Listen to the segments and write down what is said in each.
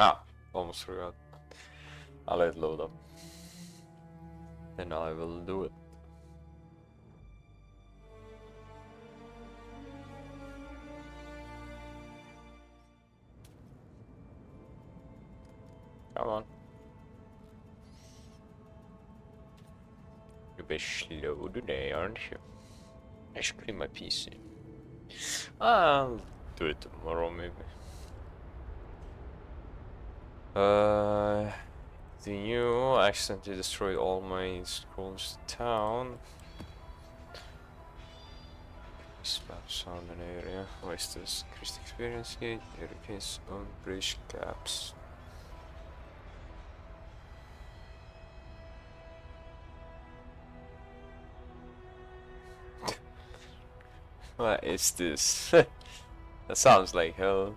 Ah, almost forgot. I'll let it load up. Then I will do it. Come on. You're a bit slow today, aren't you? I should clean my PC. I'll do it tomorrow, maybe. The new accidentally destroyed all my scrolls town. Spam sound in area. Oysters, increased experience gate, Europeans on bridge gaps. What is this? That sounds like hell.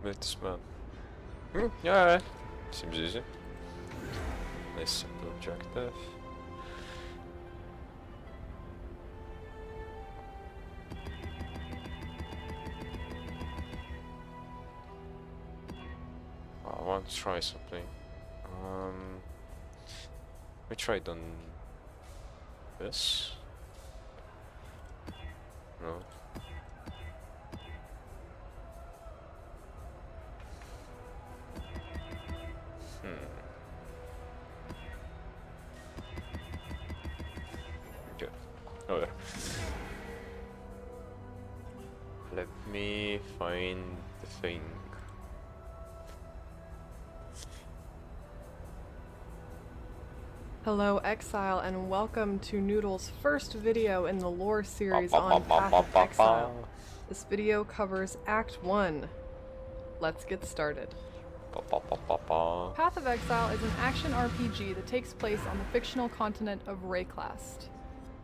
With spam. Yeah, alright. Seems easy. Nice simple objective. I want to try something. We tried on this. No. Good. Okay. Let me find the thing. Hello Exile and welcome to Noodle's first video in the lore series on Path of Exile. This video covers Act 1. Let's get started. Path of Exile is an action RPG that takes place on the fictional continent of Rayclast.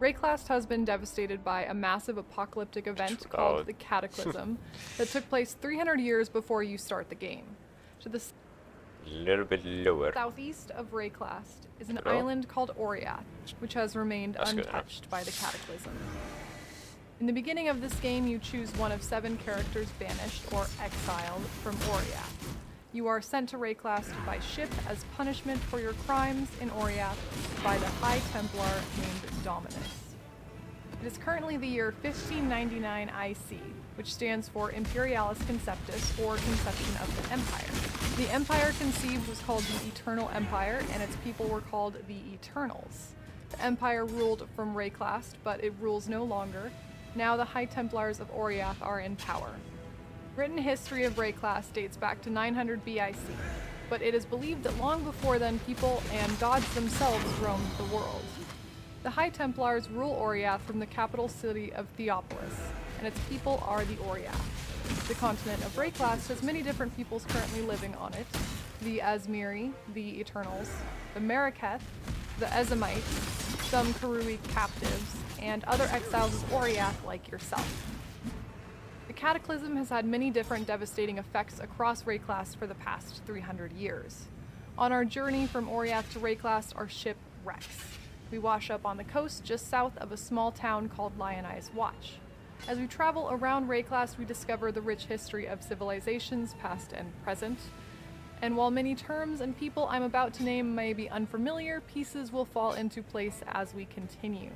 Rayclast has been devastated by a massive apocalyptic event called the Cataclysm that took place 300 years before you start the game. To the little bit lower. southeast of Rayclast is an island called Oriath, which has remained untouched by the Cataclysm. In the beginning of this game, you choose one of 7 characters banished or exiled from Oriath. You are sent to Rayclast by ship as punishment for your crimes in Oriath by the High Templar named Dominus. It is currently the year 1599 IC, which stands for Imperialis Conceptus, or Conception of the Empire. The empire conceived was called the Eternal Empire, and its people were called the Eternals. The empire ruled from Rayclast, but it rules no longer. Now the High Templars of Oriath are in power. Written history of Rayclast dates back to 900 BIC, but it is believed that long before then people and gods themselves roamed the world. The High Templars rule Oriath from the capital city of Theopolis, and its people are the Oriath. The continent of Rayclast has many different peoples currently living on it: the Azmiri, the Eternals, the Maraketh, the Ezamites, some Karui captives, and other exiles of Oriath like yourself. The Cataclysm has had many different devastating effects across Rayclast for the past 300 years. On our journey from Oriath to Rayclast, our ship wrecks. We wash up on the coast just south of a small town called Lionai's Watch. As we travel around Rayclast, we discover the rich history of civilizations, past and present. And while many terms and people I'm about to name may be unfamiliar, pieces will fall into place as we continue.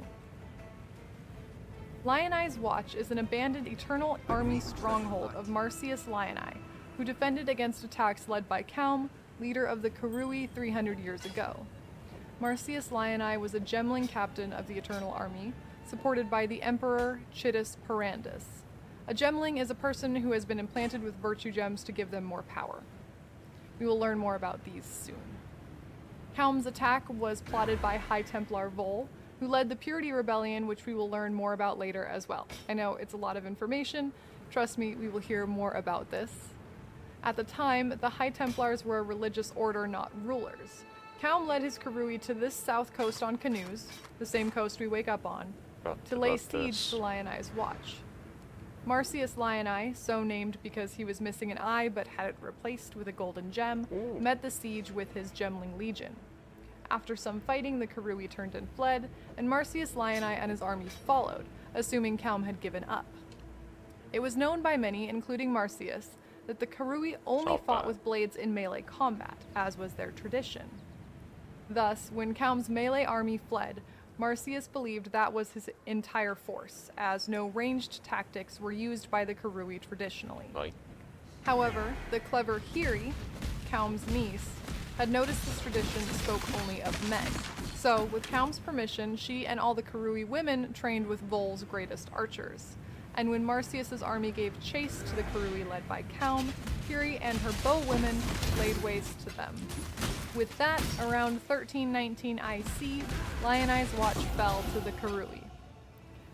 Lionai's Watch is an abandoned Eternal Army stronghold of Marcius Lionai, who defended against attacks led by Kaum, leader of the Karui 300 years ago. Marcius Lionai was a gemling captain of the Eternal Army, supported by the Emperor Chittus Perandus. A gemling is a person who has been implanted with virtue gems to give them more power. We will learn more about these soon. Kaum's attack was plotted by High Templar Vol, who led the Purity Rebellion, which we will learn more about later as well. I know it's a lot of information. Trust me, we will hear more about this. At the time, the High Templars were a religious order, not rulers. Kaum led his Karui to this south coast on canoes, the same coast we wake up on, to lay siege to Lionai's Watch. Marcius Lionai, so named because he was missing an eye but had it replaced with a golden gem, met the siege with his Gemling Legion. After some fighting, the Karui turned and fled, and Marcius Lionai and his army followed, assuming Kaum had given up. It was known by many, including Marsyas, that the Karui only Not fought bad. with blades in melee combat, as was their tradition. Thus, when Kaum's melee army fled, Marsyas believed that was his entire force, as no ranged tactics were used by the Karui traditionally. Right. However, the clever Hiri, Kaum's niece, had noticed this tradition spoke only of men. So, with Kaum's permission, she and all the Karui women trained with Vol's greatest archers. And when Marsyas' army gave chase to the Karui led by Kaum, Hiri and her bow women laid waste to them. With that, around 1319 IC, Lionai's Watch fell to the Karui.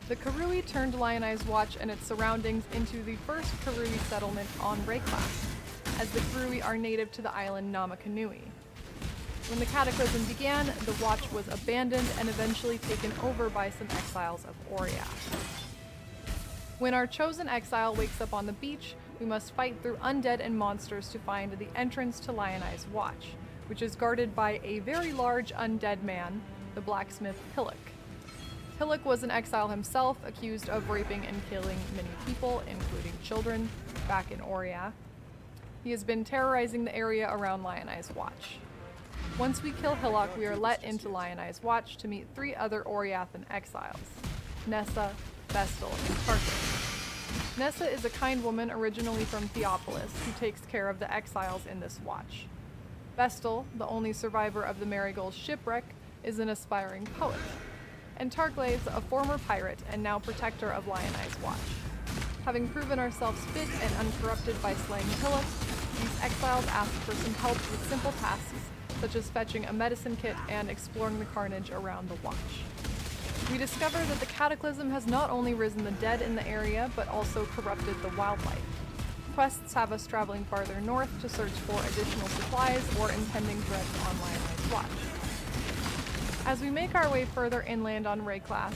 The Karui turned Lionai's Watch and its surroundings into the first Karui settlement on Rayclass, as the Karui are native to the island Namakanui. When the Cataclysm began, the Watch was abandoned and eventually taken over by some exiles of Oriath. When our chosen exile wakes up on the beach, we must fight through undead and monsters to find the entrance to Lionai's Watch, which is guarded by a very large undead man, the blacksmith Hillock. Hillock was an exile himself, accused of raping and killing many people, including children, back in Oriath. He has been terrorizing the area around Lionai's Watch. Once we kill Hillock, we are let into Lionai's Watch to meet 3 other Oriathan exiles, Nessa, Vestal, and Tarkus. Nessa is a kind woman originally from Theopolis who takes care of the exiles in this watch. Vestal, the only survivor of the Marigold's shipwreck, is an aspiring poet. And Targlaive, a former pirate and now protector of Lionai's Watch. Having proven ourselves fit and uncorrupted by slaying Hillock, these exiles ask for some help with simple tasks such as fetching a medicine kit and exploring the carnage around the watch. We discover that the Cataclysm has not only risen the dead in the area, but also corrupted the wildlife. Quests have us traveling farther north to search for additional supplies or impending threats on Lionai's Watch. As we make our way further inland on Rayclass,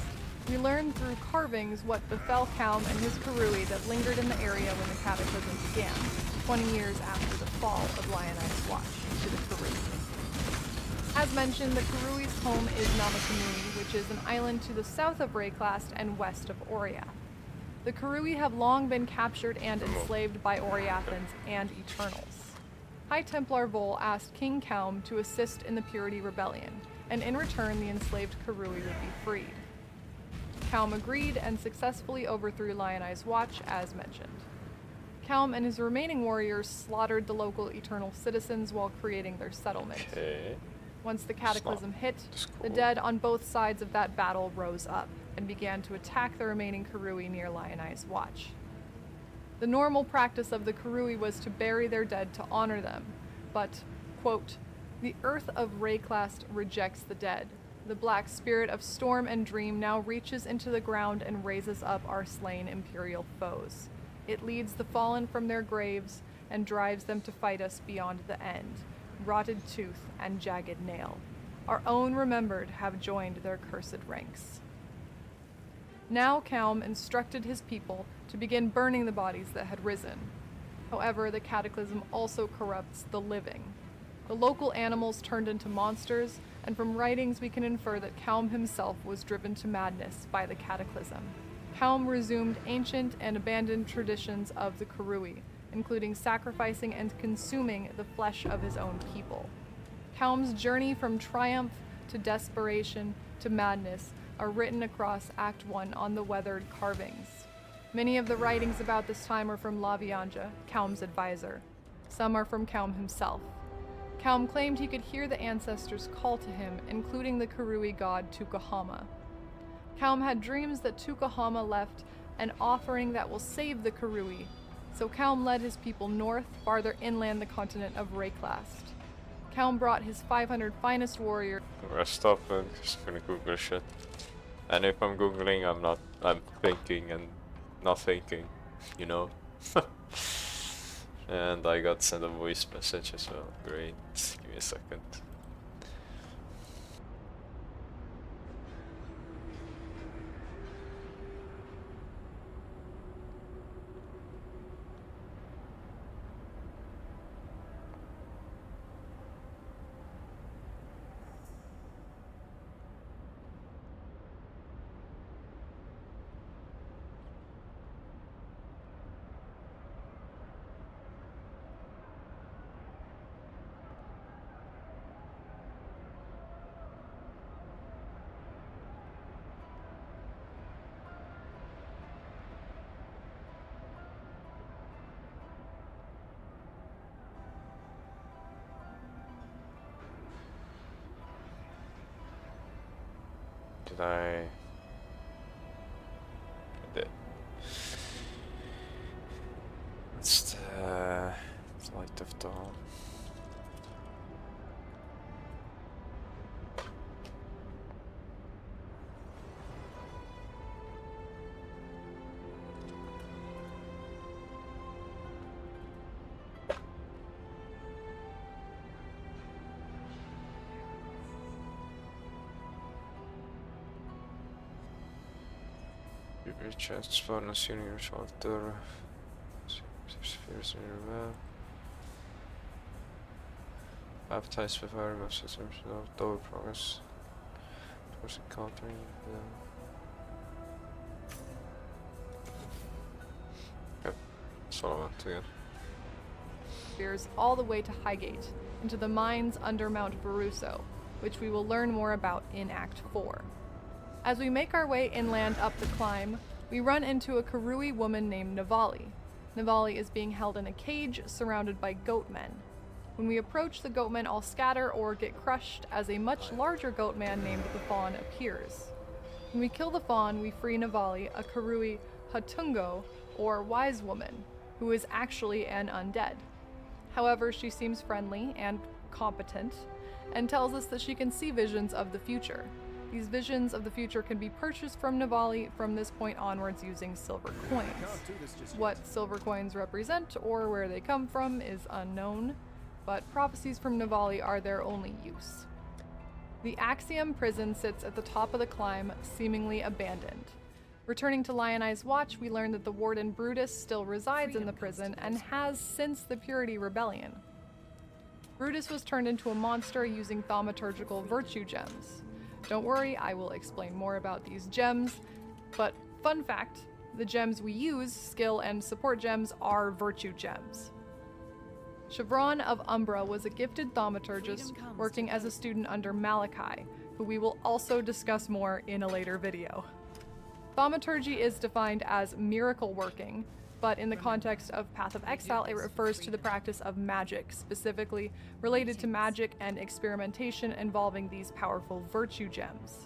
we learn through carvings what befell Kaum and his Karui that lingered in the area when the Cataclysm began, 20 years after the fall of Lionai's Watch to the Karui. As mentioned, the Karui's home is Namakanui, which is an island to the south of Rayclass and west of Oriath. The Karui have long been captured and enslaved by Oriathans and Eternals. High Templar Vol asked King Kaum to assist in the Purity Rebellion, and in return the enslaved Karui would be freed. Kaum agreed and successfully overthrew Lionai's Watch, as mentioned. Kaum and his remaining warriors slaughtered the local Eternal citizens while creating their settlement. Okay. Once the Cataclysm hit, cool. the dead on both sides of that battle rose up and began to attack the remaining Karui near Lionai's Watch. The normal practice of the Karui was to bury their dead to honor them, but, quote, the earth of Rayclass rejects the dead. The black spirit of storm and dream now reaches into the ground and raises up our slain imperial foes. It leads the fallen from their graves and drives them to fight us beyond the end. Rotted tooth and jagged nail. Our own remembered have joined their cursed ranks. Now Kaum instructed his people to begin burning the bodies that had risen. However, the Cataclysm also corrupts the living. The local animals turned into monsters, and from writings we can infer that Kaum himself was driven to madness by the Cataclysm. Kaum resumed ancient and abandoned traditions of the Karui, including sacrificing and consuming the flesh of his own people. Kaum's journey from triumph to desperation to madness are written across Act 1 on the weathered carvings. Many of the writings about this time are from Lavianja, Kaum's advisor. Some are from Kaum himself. Kaum claimed he could hear the ancestors call to him, including the Karui god Tukahama. Kaum had dreams that Tukahama left an offering that will save the Karui, so Kaum led his people north, farther inland the continent of Rayclass. Kaum brought his 500 finest warriors. Rest up and just gonna Google shit. And if I'm Googling, I'm thinking and not thinking, you know? And I got sent a voice message as well. Great. Give me a second. Did I did. It's the light of dawn. Chest spawn assuming your shelter. Spheres in your web. Baptized with fire of systems of double progress. Towards encountering them. Yep, that's all I want to get. Spheres all the way to Highgate, into the mines under Mount Baruso, which we will learn more about in Act 4. As we make our way inland up the climb, we run into a Karui woman named Navali. Navali is being held in a cage surrounded by goatmen. When we approach, the goatmen all scatter or get crushed as a much larger goatman named the Fawn appears. When we kill the Fawn, we free Navali, a Karui Hatungo, or wise woman, who is actually an undead. However, she seems friendly and competent, and tells us that she can see visions of the future. These visions of the future can be purchased from Navali from this point onwards using silver coins. What silver coins represent or where they come from is unknown, but prophecies from Navali are their only use. The Axiom prison sits at the top of the climb, seemingly abandoned. Returning to Lion Eye's watch, we learn that the warden Brutus still resides in the prison and has since the Purity Rebellion. Brutus was turned into a monster using thaumaturgical virtue gems. Don't worry, I will explain more about these gems, but fun fact, the gems we use, skill and support gems, are virtue gems. Chevron of Umbra was a gifted thaumaturgist working as a student under Malachi, who we will also discuss more in a later video. Thaumaturgy is defined as miracle working, but in the context of Path of Exile, it refers to the practice of magic, specifically related to magic and experimentation involving these powerful virtue gems.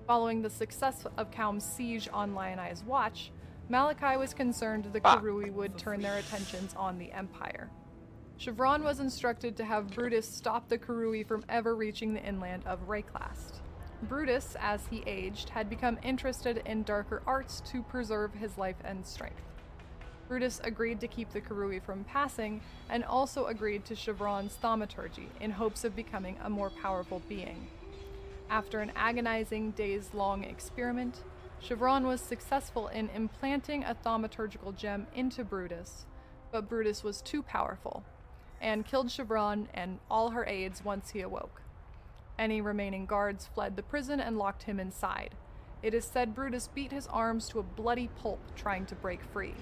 Following the success of Kaum's siege on Lion Eye's watch, Malachi was concerned the Karui would turn their attentions on the Empire. Chevron was instructed to have Brutus stop the Karui from ever reaching the inland of Rayclast. Brutus, as he aged, had become interested in darker arts to preserve his life and strength. Brutus agreed to keep the Karui from passing, and also agreed to Chevron's thaumaturgy in hopes of becoming a more powerful being. After an agonizing days-long experiment, Chevron was successful in implanting a thaumaturgical gem into Brutus, but Brutus was too powerful, and killed Chevron and all her aides once he awoke. Any remaining guards fled the prison and locked him inside. It is said Brutus beat his arms to a bloody pulp trying to break free.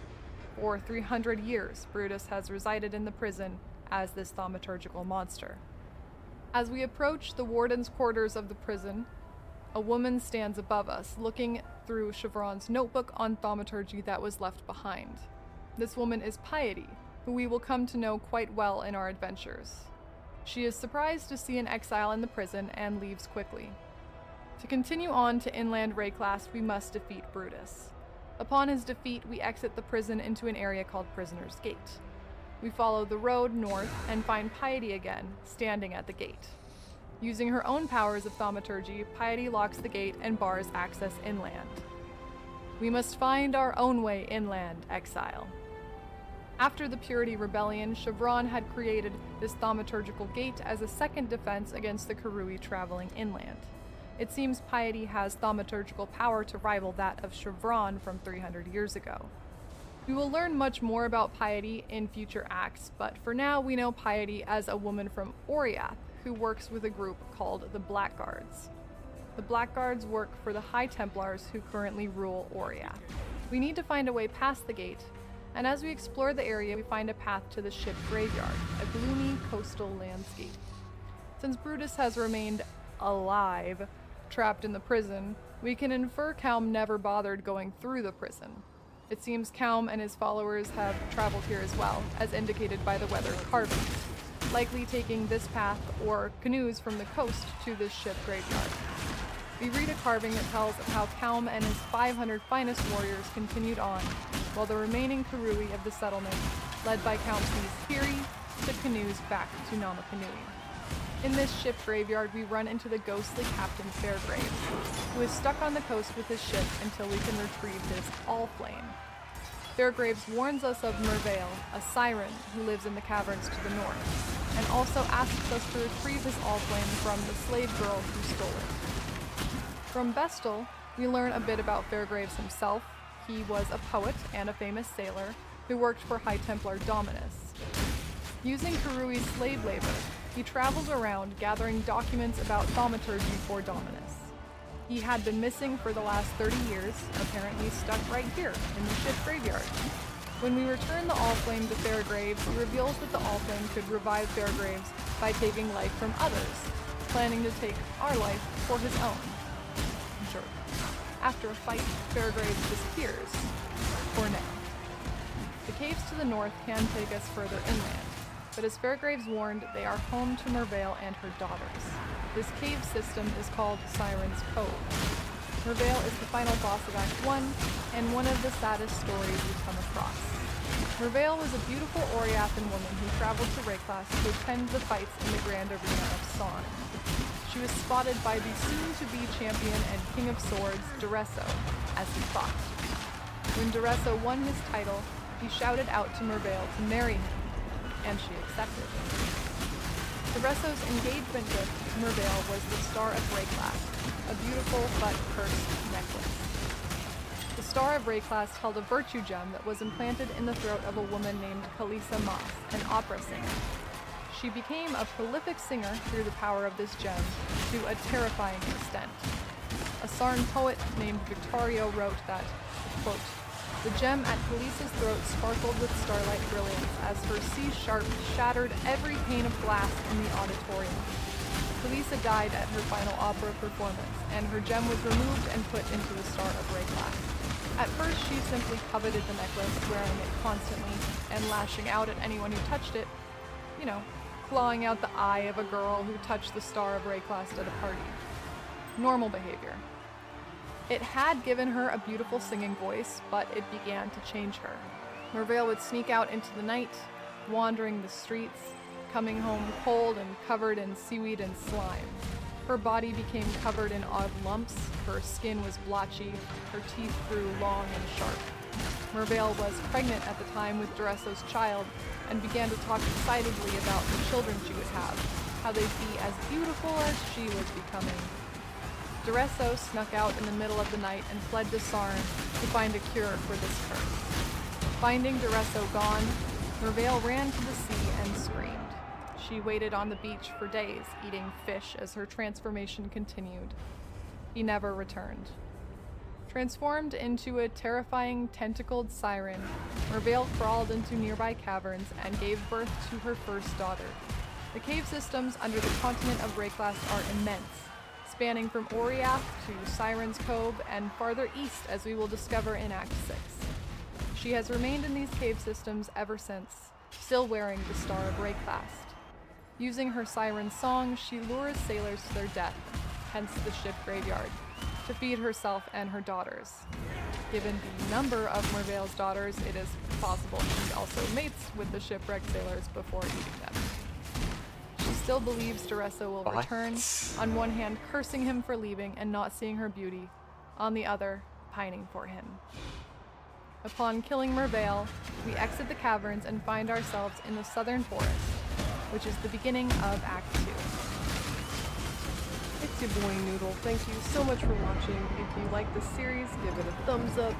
For 300 years, Brutus has resided in the prison as this thaumaturgical monster. As we approach the warden's quarters of the prison, a woman stands above us, looking through Chevron's notebook on thaumaturgy that was left behind. This woman is Piety, who we will come to know quite well in our adventures. She is surprised to see an exile in the prison and leaves quickly. To continue on to inland Rayclast, we must defeat Brutus. Upon his defeat, we exit the prison into an area called Prisoner's Gate. We follow the road north and find Piety again, standing at the gate. Using her own powers of thaumaturgy, Piety locks the gate and bars access inland. We must find our own way inland, exile. After the Purity Rebellion, Chevron had created this thaumaturgical gate as a second defense against the Karui traveling inland. It seems Piety has thaumaturgical power to rival that of Chevron from 300 years ago. We will learn much more about Piety in future acts, but for now we know Piety as a woman from Oriath who works with a group called the Blackguards. The Blackguards work for the High Templars who currently rule Oriath. We need to find a way past the gate, and as we explore the area we find a path to the ship graveyard, a gloomy coastal landscape. Since Brutus has remained alive, trapped in the prison, we can infer Kaum never bothered going through the prison. It seems Kaum and his followers have traveled here as well, as indicated by the weathered carvings, likely taking this path or canoes from the coast to this ship graveyard. We read a carving that tells of how Kaum and his 500 finest warriors continued on, while the remaining Karui of the settlement, led by Count Piri, took canoes back to Namakanui. In this ship graveyard, we run into the ghostly Captain Fairgraves, who is stuck on the coast with his ship until we can retrieve his All-Flame. Fairgraves warns us of Mervale, a siren who lives in the caverns to the north, and also asks us to retrieve his All-Flame from the slave girl who stole it. From Bestel, we learn a bit about Fairgraves himself. He was a poet and a famous sailor who worked for High Templar Dominus. Using Karui's slave labor, he travels around gathering documents about thaumaturgy for Dominus. He had been missing for the last 30 years, apparently stuck right here in the ship graveyard. When we return the All-Flame to Fairgraves, he reveals that the All-Flame could revive Fairgraves by taking life from others, planning to take our life for his own. Sure. After a fight, Fairgraves disappears. For now. The caves to the north can take us further inland, but as Fairgraves warned, they are home to Mervale and her daughters. This cave system is called Siren's Cove. Mervale is the final boss of Act 1, and one of the saddest stories we come across. Mervale was a beautiful Oriathan woman who traveled to Rayclass to attend the fights in the Grand Arena of Sarn. She was spotted by the soon-to-be champion and King of Swords, Duresso, as he fought. When Duresso won his title, he shouted out to Mervale to marry him, and she accepted. Duresso's engagement gift to Mervale was the Star of Rayclass, a beautiful but cursed necklace. The Star of Rayclass held a virtue gem that was implanted in the throat of a woman named Kalisa Moss, an opera singer. She became a prolific singer through the power of this gem to a terrifying extent. A Sarn poet named Victorio wrote that, quote, "The gem at Kalisa's throat sparkled with starlight brilliance as her C-sharp shattered every pane of glass in the auditorium. Kalisa died at her final opera performance, and her gem was removed and put into the Star of Rayclass. At first, she simply coveted the necklace, wearing it constantly and lashing out at anyone who touched it. You know, clawing out the eye of a girl who touched the Star of Rayclass at a party. Normal behavior. It had given her a beautiful singing voice, but it began to change her. Mervale would sneak out into the night, wandering the streets, coming home cold and covered in seaweed and slime. Her body became covered in odd lumps, her skin was blotchy, her teeth grew long and sharp. Mervale was pregnant at the time with Duresso's child and began to talk excitedly about the children she would have, how they'd be as beautiful as she was becoming. Duresso snuck out in the middle of the night and fled to Sarn to find a cure for this curse. Finding Duresso gone, Mervale ran to the sea and screamed. She waited on the beach for days, eating fish as her transformation continued. He never returned. Transformed into a terrifying tentacled siren, Mervale crawled into nearby caverns and gave birth to her first daughter. The cave systems under the continent of Rayclass are immense, spanning from Oriath to Siren's Cove and farther east, as we will discover in Act 6. She has remained in these cave systems ever since, still wearing the Star of Rayclass. Using her siren song, she lures sailors to their death, hence the ship graveyard, to feed herself and her daughters. Given the number of Mervale's daughters, it is possible she also mates with the shipwrecked sailors before eating them. She still believes Duresso will return, on one hand cursing him for leaving and not seeing her beauty, on the other pining for him. Upon killing Mervale, we exit the caverns and find ourselves in the southern forest, which is the beginning of Act 2. It's your boy Noodle. Thank you so much for watching. If you like this series, give it a thumbs up,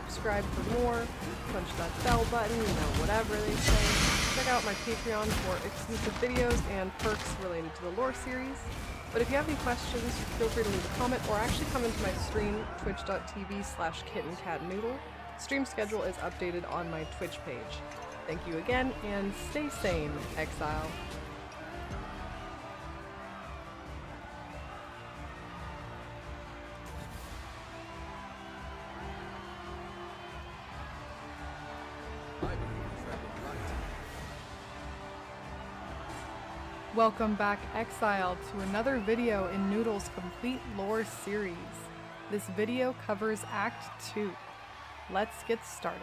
subscribe for more, punch that bell button, whatever they say. Check out my Patreon for exclusive videos and perks related to the lore series. But if you have any questions, feel free to leave a comment or actually come into my stream, twitch.tv/kittencatnoodle. Stream schedule is updated on my Twitch page. Thank you again, and stay sane, Exile. Welcome back, Exile, to another video in Noodle's complete lore series. This video covers Act 2. Let's get started.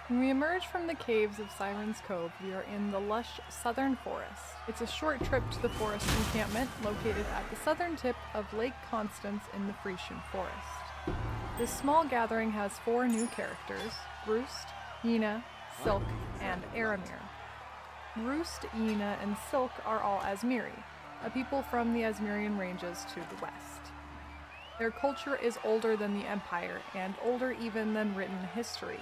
When we emerge from the caves of Siren's Cove, we are in the lush southern forest. It's a short trip to the forest encampment located at the southern tip of Lake Constance in the Frisian Forest. This small gathering has 4 new characters: Roost, Yena, Silk, and Aramir. Roost, Yena, and Silk are all Asmiri, a people from the Asmirian ranges to the west. Their culture is older than the Empire, and older even than written history.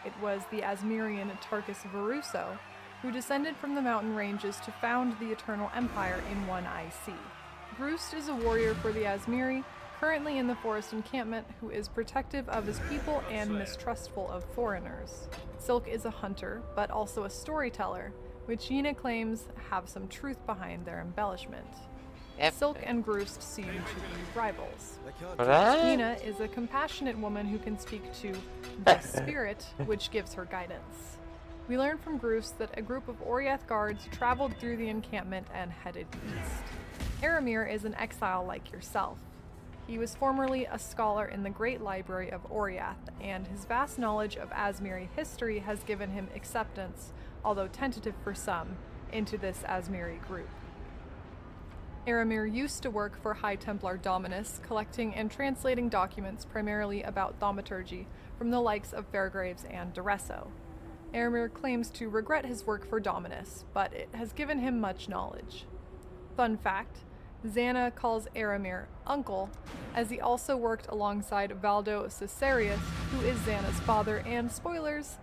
It was the Asmirian Tarkus Varuso who descended from the mountain ranges to found the Eternal Empire in 1 IC. Roost is a warrior for the Asmiri, currently in the forest encampment, who is protective of his people and mistrustful of foreigners. Silk is a hunter, but also a storyteller, which Yena claims have some truth behind their embellishment. Silk and Roost seem to be rivals. Yena is a compassionate woman who can speak to the spirit, which gives her guidance. We learn from Roost that a group of Oriath guards traveled through the encampment and headed east. Aramir is an exile like yourself. He was formerly a scholar in the Great Library of Oriath, and his vast knowledge of Asmiri history has given him acceptance, although tentative for some, into this Asmiri group. Aramir used to work for High Templar Dominus, collecting and translating documents primarily about thaumaturgy from the likes of Fairgraves and Duresso. Aramir claims to regret his work for Dominus, but it has given him much knowledge. Fun fact, Xana calls Aramir uncle, as he also worked alongside Valdo Caesarius, who is Xana's father and, spoilers,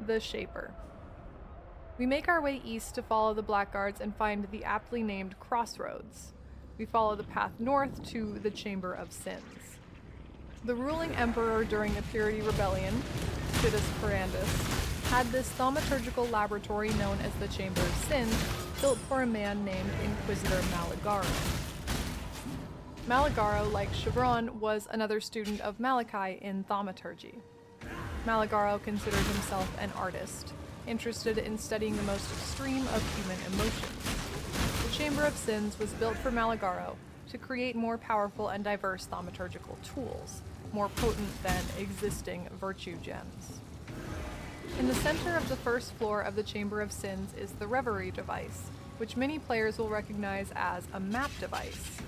the Shaper. We make our way east to follow the Blackguards and find the aptly named Crossroads. We follow the path north to the Chamber of Sins. The ruling emperor during the Purity Rebellion, Sidus Ferandus, had this thaumaturgical laboratory known as the Chamber of Sins, built for a man named Inquisitor Malagaro. Malagaro, like Chevron, was another student of Malachi in thaumaturgy. Malagaro considered himself an artist, interested in studying the most extreme of human emotions. The Chamber of Sins was built for Malagaro to create more powerful and diverse thaumaturgical tools, more potent than existing virtue gems. In the center of the first floor of the Chamber of Sins is the Reverie device, which many players will recognize as a map device.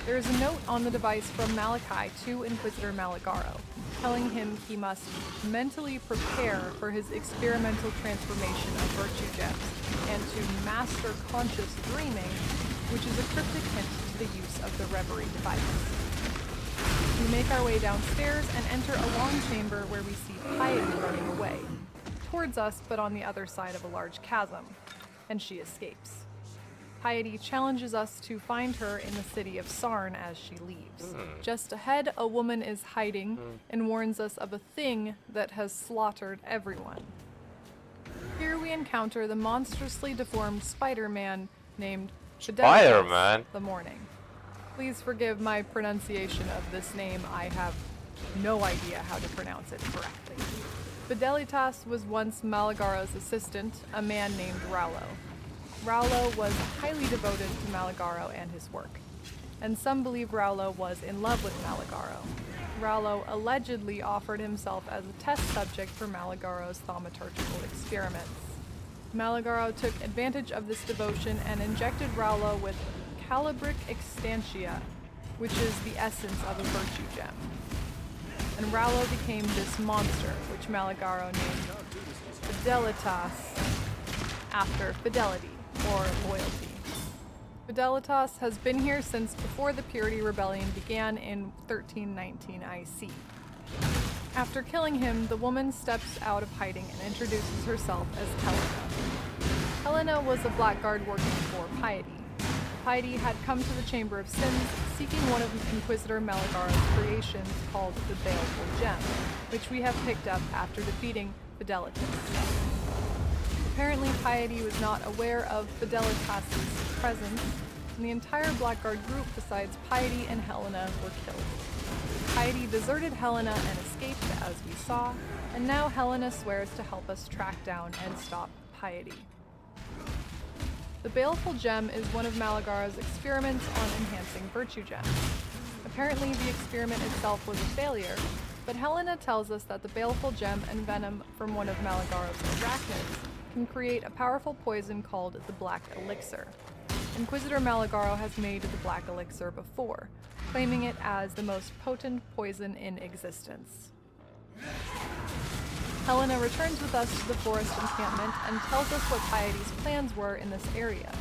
There is a note on the device from Malachi to Inquisitor Malagaro, telling him he must mentally prepare for his experimental transformation of virtue gems and to master conscious dreaming, which is a cryptic hint to the use of the Reverie device. We make our way downstairs and enter a long chamber where we see Piety running away, towards us but on the other side of a large chasm, and she escapes. Piety challenges us to find her in the city of Sarn as she leaves. Just ahead, a woman is hiding and warns us of a thing that has slaughtered everyone. Here we encounter the monstrously deformed Spider-Man named Spider-Man? the Morning. Please forgive my pronunciation of this name. I have no idea how to pronounce it correctly. Fidelitas was once Malagaro's assistant, a man named Raulo. Raulo was highly devoted to Malagaro and his work, and some believe Raulo was in love with Malagaro. Raulo allegedly offered himself as a test subject for Malagaro's thaumaturgical experiments. Malagaro took advantage of this devotion and injected Raulo with Calibric Extantia, which is the essence of a virtue gem. And Raulo became this monster, which Malagaro named Fidelitas, after fidelity, or loyalty. Fidelitas has been here since before the Purity Rebellion began in 1319 IC. After killing him, the woman steps out of hiding and introduces herself as Helena. Helena was a blackguard working for Piety. Piety had come to the Chamber of Sins, seeking one of Inquisitor Malagaro's creations called the Baleful Gem, which we have picked up after defeating Fidelitas. Apparently, Piety was not aware of Fidelitas' presence, and the entire Blackguard group besides Piety and Helena were killed. Piety deserted Helena and escaped, as we saw, and now Helena swears to help us track down and stop Piety. The Baleful Gem is one of Malagaro's experiments on enhancing virtue gems. Apparently, the experiment itself was a failure, but Helena tells us that the Baleful Gem and venom from one of Malagaro's arachnids can create a powerful poison called the Black Elixir. Inquisitor Malagaro has made the Black Elixir before, claiming it as the most potent poison in existence. Helena returns with us to the forest encampment and tells us what Piety's plans were in this area.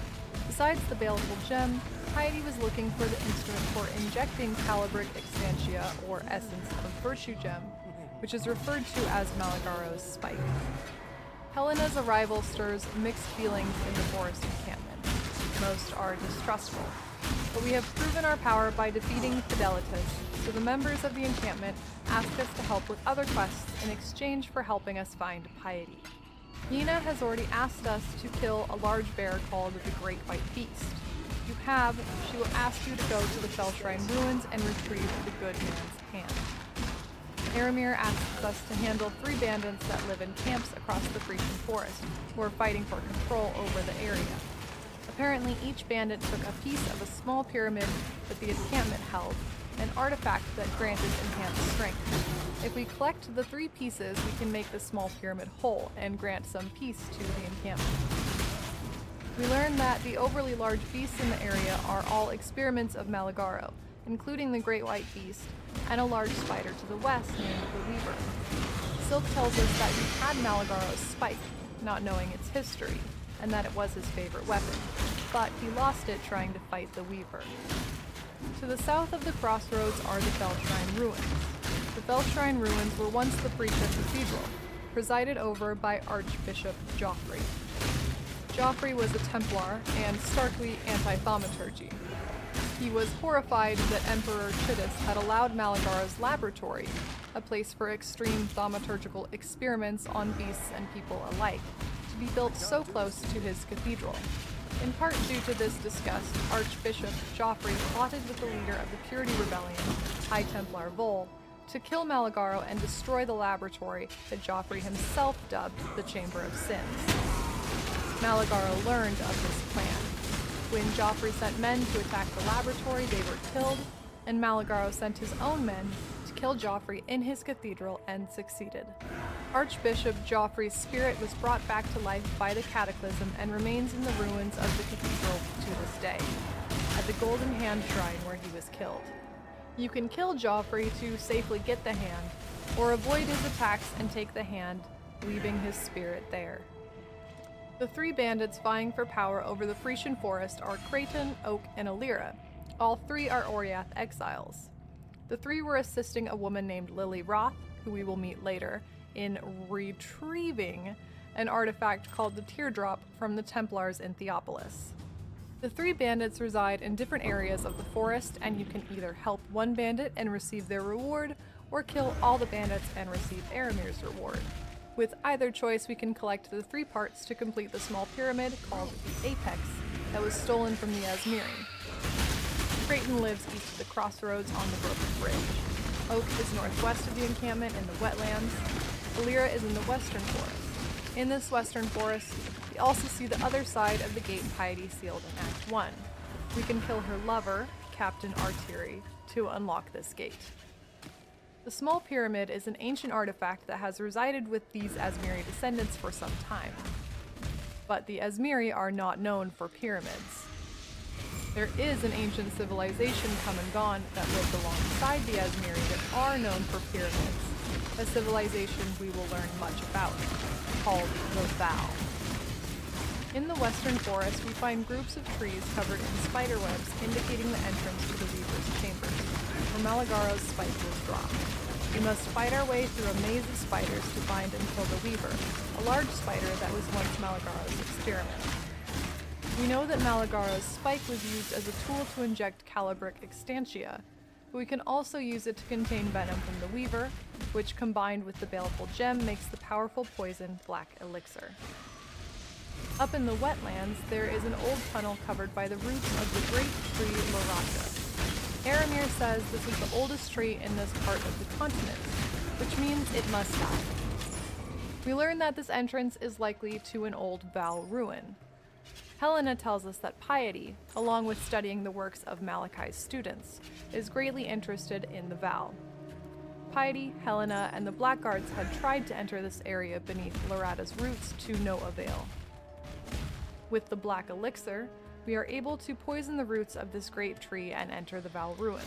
Besides the Baleful Gem, Piety was looking for the instrument for injecting Calibric Extantia, or essence of Virtue Gem, which is referred to as Malagaro's spike. Helena's arrival stirs mixed feelings in the forest encampment. Most are distrustful, but we have proven our power by defeating Fidelitas, so the members of the encampment ask us to help with other quests in exchange for helping us find Piety. Yina has already asked us to kill a large bear called the Great White Beast. If you have, she will ask you to go to the Fellshrine Ruins and retrieve the Good Man's Hand. Aramir asks us to handle 3 bandits that live in camps across the Frisian Forest, who are fighting for control over the area. Apparently, each bandit took a piece of a small pyramid that the encampment held, an artifact that granted enhanced strength. If we collect the 3 pieces, we can make the small pyramid whole and grant some peace to the encampment. We learn that the overly large beasts in the area are all experiments of Malagaro, including the Great White Beast and a large spider to the west named the Weaver. Silk tells us that he had Malagaro's spike, not knowing its history, and that it was his favorite weapon, but he lost it trying to fight the Weaver. To the south of the crossroads are the Fellshrine Ruins. The Fellshrine Ruins were once the Freesia Cathedral, presided over by Archbishop Joffrey. Joffrey was a Templar and starkly anti-thaumaturgy. He was horrified that Emperor Chittis had allowed Malagaro's laboratory, a place for extreme thaumaturgical experiments on beasts and people alike, to be built so close to his cathedral. In part due to this disgust, Archbishop Joffrey plotted with the leader of the Purity Rebellion, High Templar Vol, to kill Malagaro and destroy the laboratory that Joffrey himself dubbed the Chamber of Sins. Malagaro learned of this plan. When Joffrey sent men to attack the laboratory, they were killed, and Malagaro sent his own men to kill Joffrey in his cathedral and succeeded. Archbishop Joffrey's spirit was brought back to life by the Cataclysm and remains in the ruins of the cathedral to this day, at the Golden Hand Shrine where he was killed. You can kill Joffrey to safely get the hand, or avoid his attacks and take the hand, leaving his spirit there. The 3 bandits vying for power over the Frisian Forest are Creighton, Oak, and Alira. All 3 are Oriath exiles. The 3 were assisting a woman named Lily Roth, who we will meet later, in retrieving an artifact called the Teardrop from the Templars in Theopolis. The 3 bandits reside in different areas of the forest, and you can either help one bandit and receive their reward, or kill all the bandits and receive Aramir's reward. With either choice, we can collect the 3 parts to complete the small pyramid called the Apex that was stolen from the Asmiri. Creighton lives east of the crossroads on the Broken Bridge. Oak is northwest of the encampment in the wetlands. Alira is in the western forest. In this western forest, we also see the other side of the gate Piety sealed in Act 1. We can kill her lover, Captain Artiri, to unlock this gate. The small pyramid is an ancient artifact that has resided with these Asmiri descendants for some time. But the Asmiri are not known for pyramids. There is an ancient civilization come and gone that lived alongside the Asmiri that are known for pyramids, a civilization we will learn much about, called the Vow. In the western forest, we find groups of trees covered in spiderwebs indicating the entrance to the Weaver's chambers, where Malagaro's spike was dropped. We must fight our way through a maze of spiders to find and kill the Weaver, a large spider that was once Malagaro's experiment. We know that Malagaro's spike was used as a tool to inject Calibric Extantia, but we can also use it to contain venom from the Weaver, which combined with the Baleful Gem makes the powerful poison Black Elixir. Up in the wetlands, there is an old tunnel covered by the roots of the great tree Lorata. Aramir says this is the oldest tree in this part of the continent, which means it must die. We learn that this entrance is likely to an old Val ruin. Helena tells us that Piety, along with studying the works of Malachi's students, is greatly interested in the Val. Piety, Helena, and the Blackguards had tried to enter this area beneath Lorata's roots to no avail. With the Black Elixir, we are able to poison the roots of this great tree and enter the Val ruins.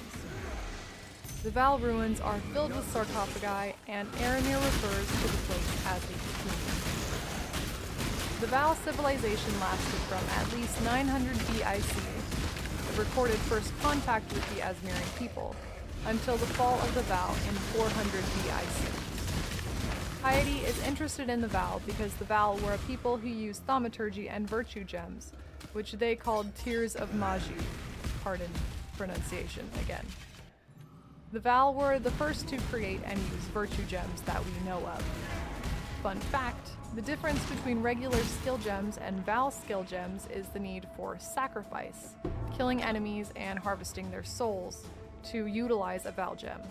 The Val ruins are filled with sarcophagi, and Aramir refers to the place as a tomb. The Val civilization lasted from at least 900 BIC, the recorded first contact with the Asmirian people, until the fall of the Val in 400 BIC. Piety is interested in the Val because the Val were a people who used thaumaturgy and virtue gems, which they called Tears of Maju. Pardon pronunciation again. The Val were the first to create and use virtue gems that we know of. Fun fact, the difference between regular skill gems and Val skill gems is the need for sacrifice, killing enemies and harvesting their souls, to utilize a Val gem.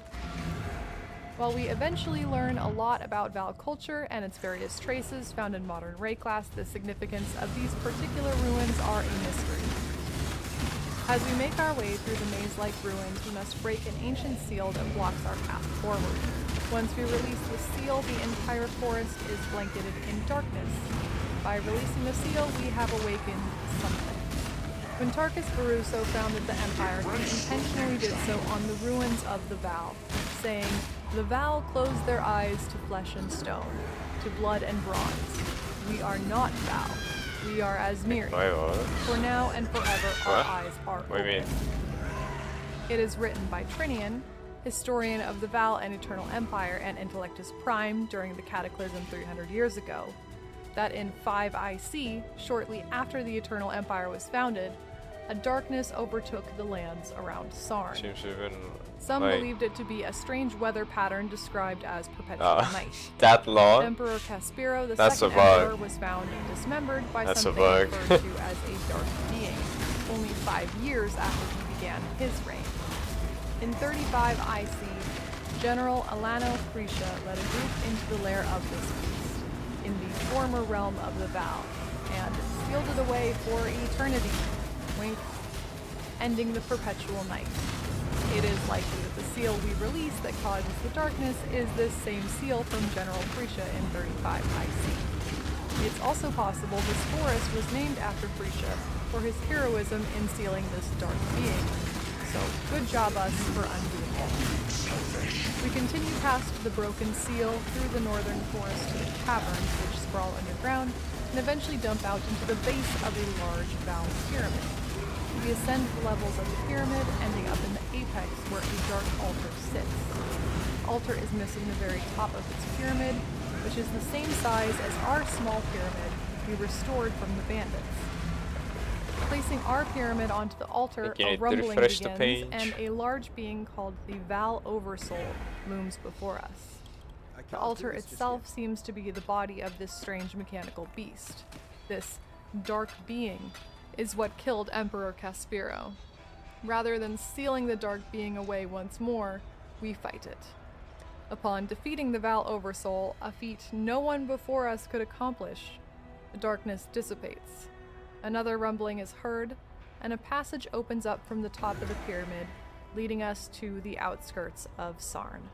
While we eventually learn a lot about Val culture and its various traces found in modern Rayclass, the significance of these particular ruins are a mystery. As we make our way through the maze-like ruins, we must break an ancient seal that blocks our path forward. Once we release the seal, the entire forest is blanketed in darkness. By releasing the seal, we have awakened something. When Tarkus Baruso founded the Empire, he intentionally did so on the ruins of the Val, saying, "The Val close their eyes to flesh and stone, to blood and bronze. We are not Val. We are Asmiri. For now and forever, our eyes are open." It is written by Trinian, historian of the Val and Eternal Empire and Intellectus Prime during the Cataclysm 300 years ago, that in 5 IC, shortly after the Eternal Empire was founded, a darkness overtook the lands around Sarn. Some believed it to be a strange weather pattern described as perpetual night. That long? Emperor Caspero, the second emperor, was found dismembered by something referred to as a dark being, only 5 years after he began his reign. In 35 IC, General Alano Prisha led a group into the lair of this beast, in the former realm of the Val, and sealed it away for eternity. Wink. Ending the perpetual night. It is likely that the seal we release that causes the darkness is this same seal from General Prisha in 35 IC. It's also possible this forest was named after Prisha for his heroism in sealing this dark being. So, good job us for undoing all. We continue past the broken seal through the northern forest to the caverns which sprawl underground and eventually dump out into the base of a large Val pyramid. We ascend the levels of the pyramid, ending up in the apex where a dark altar sits. The altar is missing the very top of its pyramid, which is the same size as our small pyramid we restored from the bandits. Placing our pyramid onto the altar, a rumbling begins, and a large being called the Val Oversoul looms before us. The altar itself seems to be the body of this strange mechanical beast. This dark being is what killed Emperor Caspero. Rather than sealing the dark being away once more, we fight it. Upon defeating the Val Oversoul, a feat no one before us could accomplish, the darkness dissipates. Another rumbling is heard, and a passage opens up from the top of the pyramid, leading us to the outskirts of Sarn.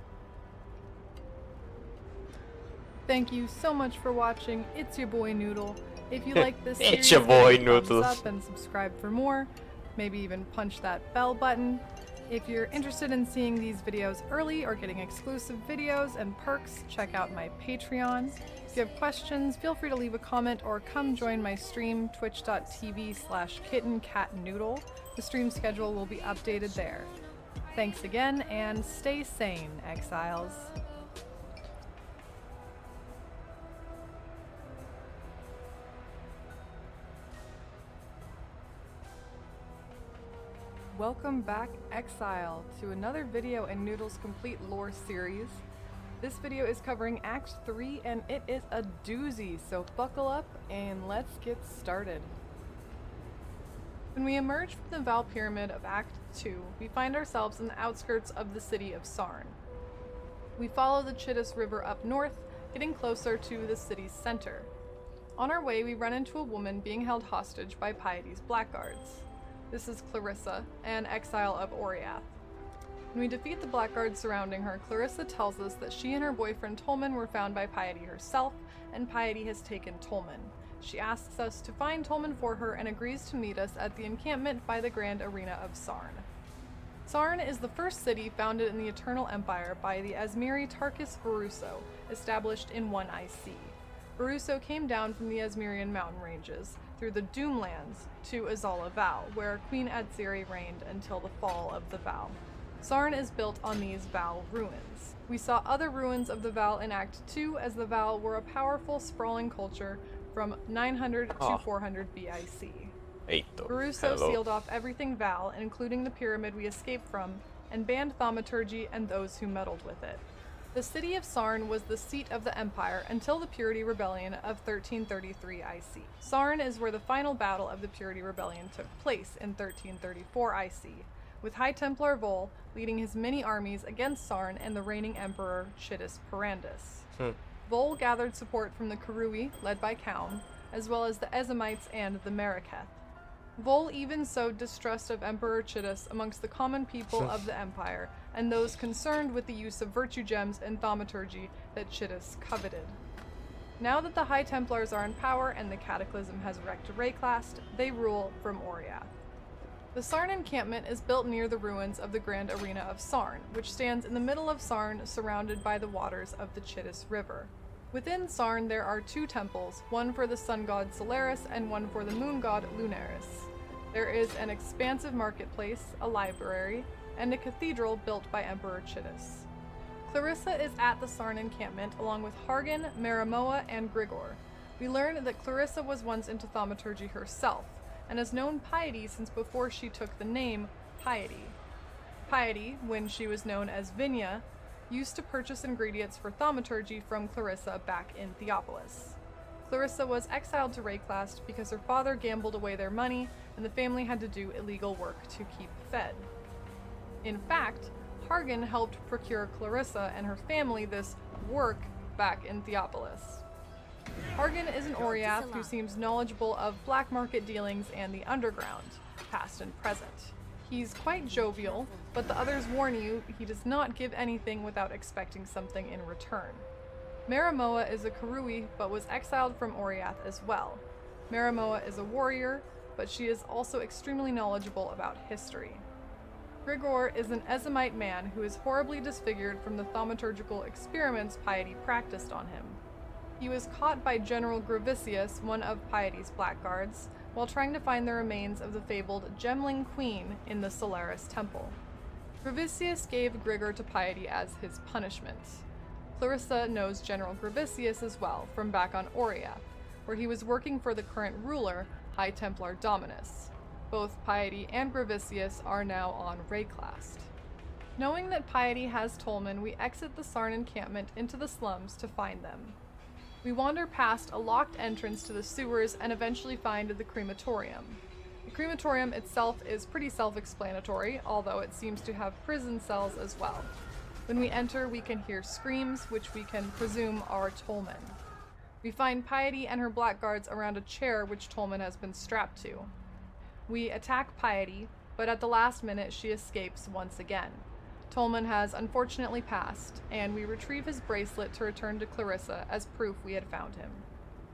Thank you so much for watching. It's your boy Noodle. If you like this series, it's your boy thumbs Noodle. up and subscribe for more. Maybe even punch that bell button. If you're interested in seeing these videos early or getting exclusive videos and perks, check out my Patreon. If you have questions, feel free to leave a comment or come join my stream, twitch.tv/kittencatnoodle. The stream schedule will be updated there. Thanks again, and stay sane, exiles. Welcome back, Exile, to another video in Noodle's Complete Lore series. This video is covering Act 3, and it is a doozy, so buckle up and let's get started. When we emerge from the Val Pyramid of Act 2, we find ourselves in the outskirts of the city of Sarn. We follow the Chittis River up north, getting closer to the city's center. On our way, we run into a woman being held hostage by Piety's blackguards. This is Clarissa, an exile of Oriath. When we defeat the blackguards surrounding her, Clarissa tells us that she and her boyfriend Tolman were found by Piety herself, and Piety has taken Tolman. She asks us to find Tolman for her and agrees to meet us at the encampment by the Grand Arena of Sarn. Sarn is the first city founded in the Eternal Empire by the Asmiri Tarkus Varuso, established in 1 IC. Varuso came down from the Asmirian mountain ranges through the Doomlands to Azala Val, where Queen Atziri reigned until the fall of the Val. Sarn is built on these Val ruins. We saw other ruins of the Val in Act 2, as the Val were a powerful, sprawling culture from 900 to 400 BIC. Varuso sealed off everything Val, including the pyramid we escaped from, and banned thaumaturgy and those who meddled with it. The city of Sarn was the seat of the Empire until the Purity Rebellion of 1333 IC. Sarn is where the final battle of the Purity Rebellion took place in 1334 IC, with High Templar Vol leading his many armies against Sarn and the reigning Emperor Chittus Parandus. Vol gathered support from the Karui, led by Kaum, as well as the Ezamites and the Maraketh. Vol even sowed distrust of Emperor Chittus amongst the common people of the Empire, and those concerned with the use of virtue gems and thaumaturgy that Chittus coveted. Now that the High Templars are in power and the Cataclysm has wrecked Rayclast, they rule from Oriath. The Sarn encampment is built near the ruins of the Grand Arena of Sarn, which stands in the middle of Sarn, surrounded by the waters of the Chittus River. Within Sarn there are 2 temples, one for the sun god Solaris and one for the moon god Lunaris. There is an expansive marketplace, a library, and a cathedral built by Emperor Chittus. Clarissa is at the Sarn encampment along with Hargan, Maramoa, and Grigor. We learn that Clarissa was once into thaumaturgy herself, and has known Piety since before she took the name Piety. Piety, when she was known as Vinya, used to purchase ingredients for thaumaturgy from Clarissa back in Theopolis. Clarissa was exiled to Rayclast because her father gambled away their money and the family had to do illegal work to keep fed. In fact, Hargan helped procure Clarissa and her family this work back in Theopolis. Hargan is an Oriath who seems knowledgeable of black market dealings and the underground, past and present. He's quite jovial, but the others warn you he does not give anything without expecting something in return. Maramoa is a Karui, but was exiled from Oriath as well. Maramoa is a warrior, but she is also extremely knowledgeable about history. Grigor is an Ezamite man who is horribly disfigured from the thaumaturgical experiments Piety practiced on him. He was caught by General Gravisius, one of Piety's blackguards, while trying to find the remains of the fabled Gemling Queen in the Solaris Temple. Gravisius gave Grigor to Piety as his punishment. Clarissa knows General Gravisius as well, from back on Oriath, where he was working for the current ruler, High Templar Dominus. Both Piety and Gravisius are now on Rayclast. Knowing that Piety has Tolman, we exit the Sarn encampment into the slums to find them. We wander past a locked entrance to the sewers and eventually find the crematorium. The crematorium itself is pretty self-explanatory, although it seems to have prison cells as well. When we enter, we can hear screams, which we can presume are Tolman. We find Piety and her blackguards around a chair which Tolman has been strapped to. We attack Piety, but at the last minute she escapes once again. Tolman has unfortunately passed, and we retrieve his bracelet to return to Clarissa as proof we had found him.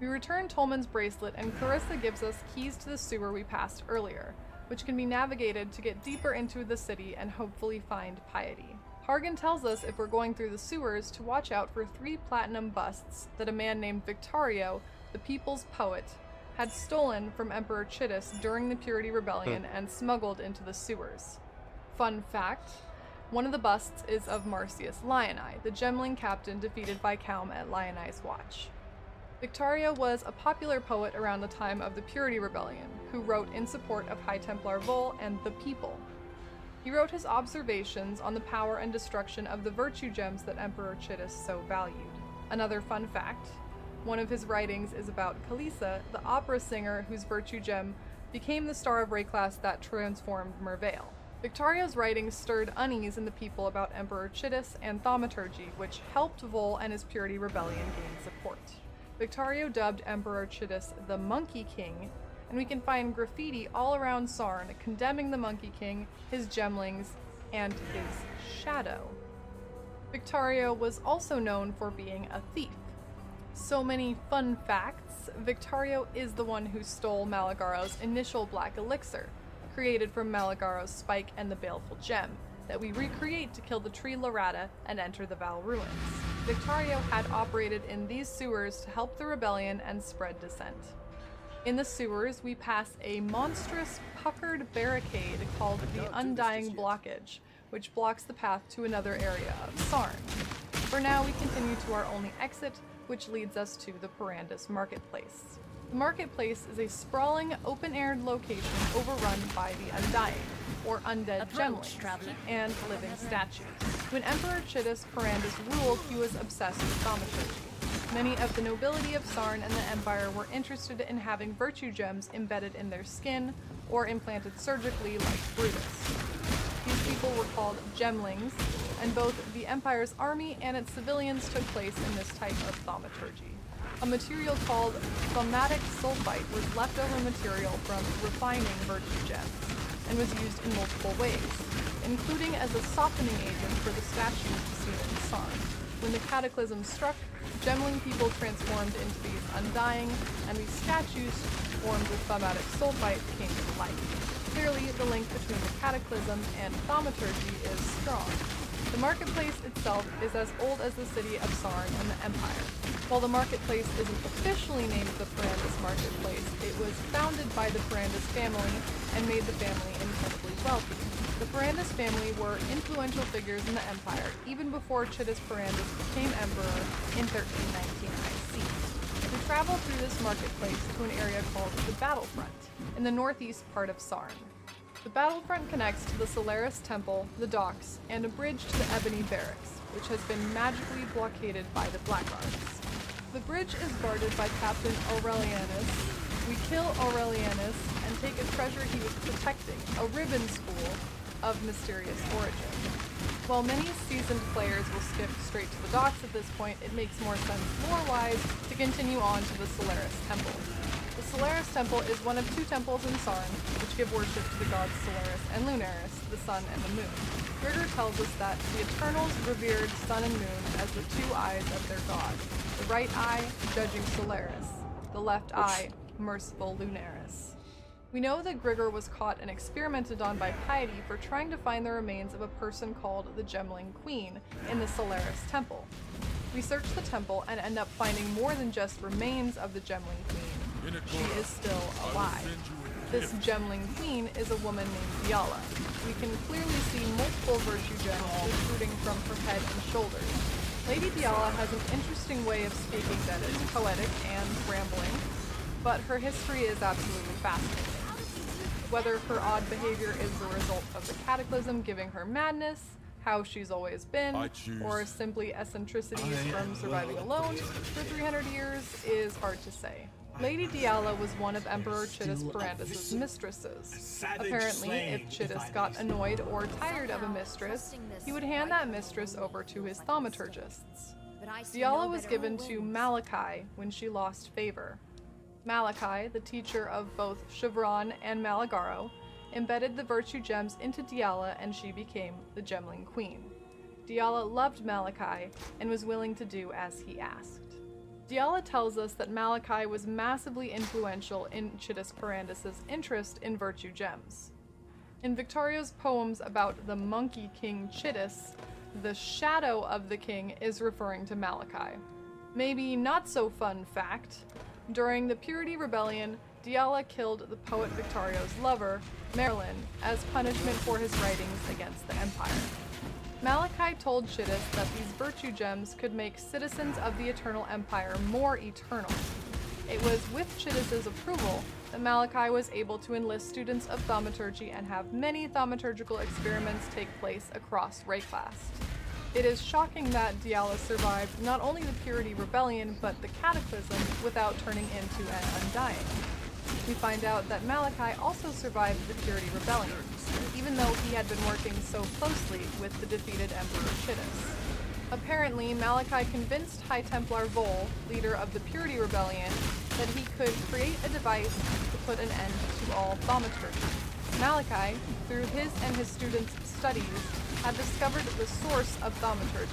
We return Tolman's bracelet, and Clarissa gives us keys to the sewer we passed earlier, which can be navigated to get deeper into the city and hopefully find Piety. Hargan tells us if we're going through the sewers to watch out for 3 platinum busts that a man named Victario, the people's poet, had stolen from Emperor Chittus during the Purity Rebellion and smuggled into the sewers. Fun fact, one of the busts is of Marcius Lioni, the Gemling captain defeated by Kaum at Lioni's watch. Victario was a popular poet around the time of the Purity Rebellion, who wrote in support of High Templar Vol and the people. He wrote his observations on the power and destruction of the virtue gems that Emperor Chittus so valued. Another fun fact, one of his writings is about Kalisa, the opera singer whose virtue gem became the star of Rayclast that transformed Mervale. Victario's writings stirred unease in the people about Emperor Chittus and thaumaturgy, which helped Vol and his Purity Rebellion gain support. Victario dubbed Emperor Chittis the Monkey King, and we can find graffiti all around Sarn condemning the Monkey King, his gemlings, and his shadow. Victario was also known for being a thief. So many fun facts. Victario is the one who stole Malagaro's initial black elixir, created from Malagaro's spike and the baleful gem, that we recreate to kill the tree Larata and enter the Val ruins. Victario had operated in these sewers to help the rebellion and spread dissent. In the sewers, we pass a monstrous puckered barricade called the Undying Blockage, which blocks the path to another area of Sarn. For now, we continue to our only exit, which leads us to the Perandus Marketplace. The marketplace is a sprawling, open-aired location overrun by the Undying, or undead gemlings, and living statues. When Emperor Chittis Perandus ruled, he was obsessed with thaumaturgy. Many of the nobility of Sarn and the Empire were interested in having virtue gems embedded in their skin, or implanted surgically like Brutus. These people were called gemlings, and both the Empire's army and its civilians took place in this type of thaumaturgy. A material called thaumatic sulfite was leftover material from refining virtue gems, and was used in multiple ways, including as a softening agent for the statues seen in Sarn. When the cataclysm struck, gemling people transformed into these Undying, and these statues, formed with thaumatic sulfite, came to life. Clearly, the link between the cataclysm and thaumaturgy is strong. The marketplace itself is as old as the city of Sarn and the Empire. While the marketplace isn't officially named the Perandus Marketplace, it was founded by the Perandus family and made the family incredibly wealthy. The Perandus family were influential figures in the Empire even before Chittis Perandus became emperor in 1319 IC. We travel through this marketplace to an area called the Battlefront, in the northeast part of Sarn. The Battlefront connects to the Solaris Temple, the docks, and a bridge to the Ebony Barracks, which has been magically blockaded by the Blackguards. The bridge is guarded by Captain Aurelianus. We kill Aurelianus and take a treasure he was protecting, a ribbon spool of mysterious origin. While many seasoned players will skip straight to the docks at this point, it makes more sense lore-wise to continue on to the Solaris Temple. The Solaris Temple is one of two temples in Sarn, which give worship to the gods Solaris and Lunaris, the sun and the moon. Grigor tells us that the Eternals revered sun and moon as the two eyes of their god, the right eye judging Solaris, the left eye merciful Lunaris. We know that Grigor was caught and experimented on by Piety for trying to find the remains of a person called the Gemling Queen in the Solaris Temple. We search the temple and end up finding more than just remains of the Gemling Queen. She is still alive. This Gemling Queen is a woman named Diala. We can clearly see multiple virtue gems protruding from her head and shoulders. Lady Diala has an interesting way of speaking that is poetic and rambling, but her history is absolutely fascinating. Whether her odd behavior is the result of the cataclysm giving her madness, how she's always been, or simply eccentricities from surviving alone for 300 years is hard to say. Lady Diala was one of Emperor Chittis Perandus' mistresses. Apparently, if Chittis got annoyed or tired of a mistress, he would hand that mistress over to his thaumaturgists. Diala was given to Malachi when she lost favor. Malachi, the teacher of both Chevron and Malagaro, embedded the virtue gems into Diala and she became the Gemling Queen. Diala loved Malachi and was willing to do as he asked. Diala tells us that Malachi was massively influential in Chittis Perandus' interest in virtue gems. In Victario's poems about the Monkey King Chittis, the shadow of the king is referring to Malachi. Maybe not so fun fact, during the Purity Rebellion, Diala killed the poet Victario's lover, Merlin, as punishment for his writings against the Empire. Malachi told Chittis that these virtue gems could make citizens of the Eternal Empire more eternal. It was with Chittis' approval that Malachi was able to enlist students of thaumaturgy and have many thaumaturgical experiments take place across Rayclast. It is shocking that Diala survived not only the Purity Rebellion, but the Cataclysm without turning into an Undying. We find out that Malachi also survived the Purity Rebellion, even though he had been working so closely with the defeated Emperor Chittis. Apparently, Malachi convinced High Templar Vol, leader of the Purity Rebellion, that he could create a device to put an end to all thaumaturgy. Malachi, through his and his students' studies, had discovered the source of thaumaturgy,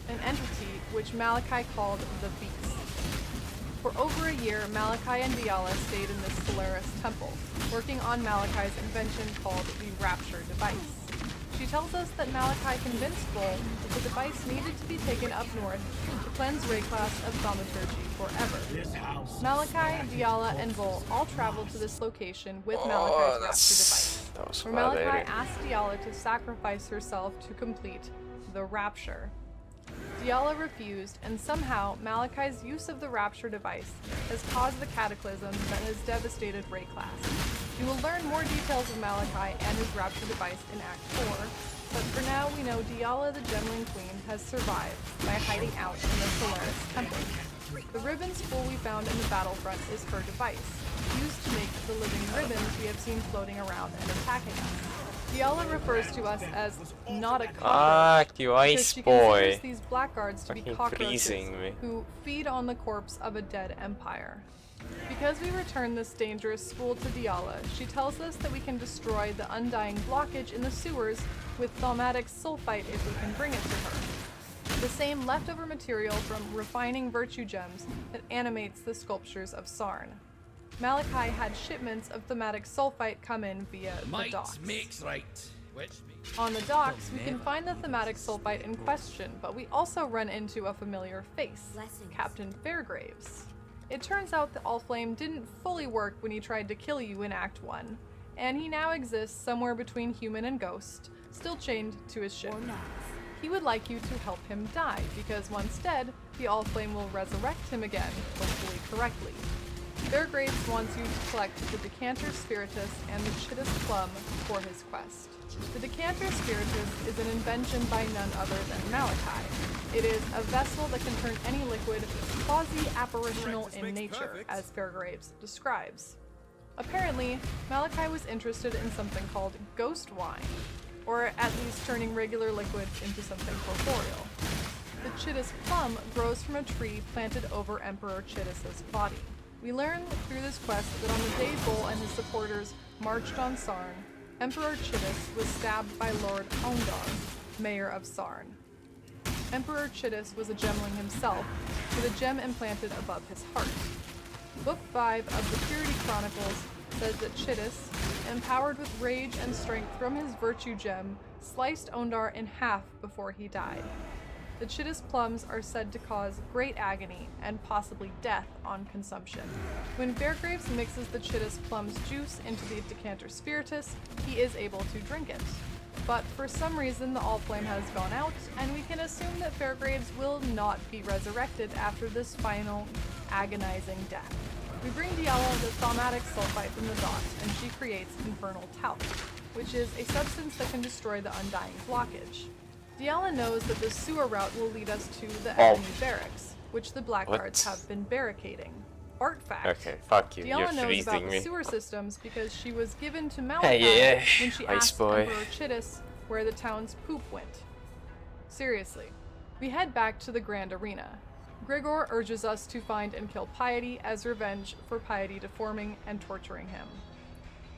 an entity which Malachi called the Beast. For over a year, Malachi and Diala stayed in this Solaris temple, working on Malachi's invention called the Rapture device. She tells us that Malachi convinced Vol that the device needed to be taken up north to cleanse Rayclass of thaumaturgy forever. Malachi, Diala, and Vol all traveled to this location with Malachi's Rapture device, where Malachi asked Diala to sacrifice herself to complete the Rapture. Diala refused, and somehow Malachi's use of the Rapture device has caused the cataclysm that has devastated Rayclass. We will learn more details of Malachi and his Rapture device in Act 4, but for now we know Diala the Gemling Queen has survived by hiding out in the Solaris Temple. The ribbon spool we found in the battlefront is her device, used to make the living ribbons we have seen floating around and attacking us. Diala refers to us as not a cockroach because she considers these blackguards to be cockroaches who feed on the corpse of a dead empire. Because we returned this dangerous spool to Diala, she tells us that we can destroy the undying blockage in the sewers with thaumatic sulfite if we can bring it to her. The same leftover material from refining virtue gems that animates the sculptures of Sarn. Malachi had shipments of thaumatic sulfite come in via the docks. On the docks, we can find the thaumatic sulfite in question, but we also run into a familiar face, Captain Fairgraves. It turns out that Allflame didn't fully work when he tried to kill you in Act 1, and he now exists somewhere between human and ghost, still chained to his ship. He would like you to help him die, because once dead, the Allflame will resurrect him again, hopefully correctly. Fairgraves wants you to collect the Decanter Spiritus and the Chittus Plum for his quest. The Decanter Spiritus is an invention by none other than Malachi. It is a vessel that can turn any liquid quasi-apparitional in nature, as Fairgraves describes. Apparently, Malachi was interested in something called ghost wine, or at least turning regular liquids into something corporeal. The Chittus Plum grows from a tree planted over Emperor Chittus's body. We learn through this quest that on the day Vol and his supporters marched on Sarn, Emperor Chittus was stabbed by Lord Ondar, mayor of Sarn. Emperor Chittus was a gemling himself, with a gem implanted above his heart. Book 5 of the Purity Chronicles says that Chittus, empowered with rage and strength from his virtue gem, sliced Ondar in half before he died. The Chittus plums are said to cause great agony and possibly death on consumption. When Fairgraves mixes the Chittus plum's juice into the Decanter Spiritus, he is able to drink it. But for some reason the Allflame has gone out, and we can assume that Fairgraves will not be resurrected after this final, agonizing death. We bring Diala the thaumatic sulfite from the docks, and she creates infernal talc, which is a substance that can destroy the undying blockage. Diala knows that the sewer route will lead us to the Ebony Barracks, which the Blackguards have been barricading. Artifact. Okay, fuck you. Diala knows about the sewer systems because she was given to Malachi when she asked Emperor Chittus where the town's poop went. Seriously. We head back to the Grand Arena. Grigor urges us to find and kill Piety as revenge for Piety deforming and torturing him.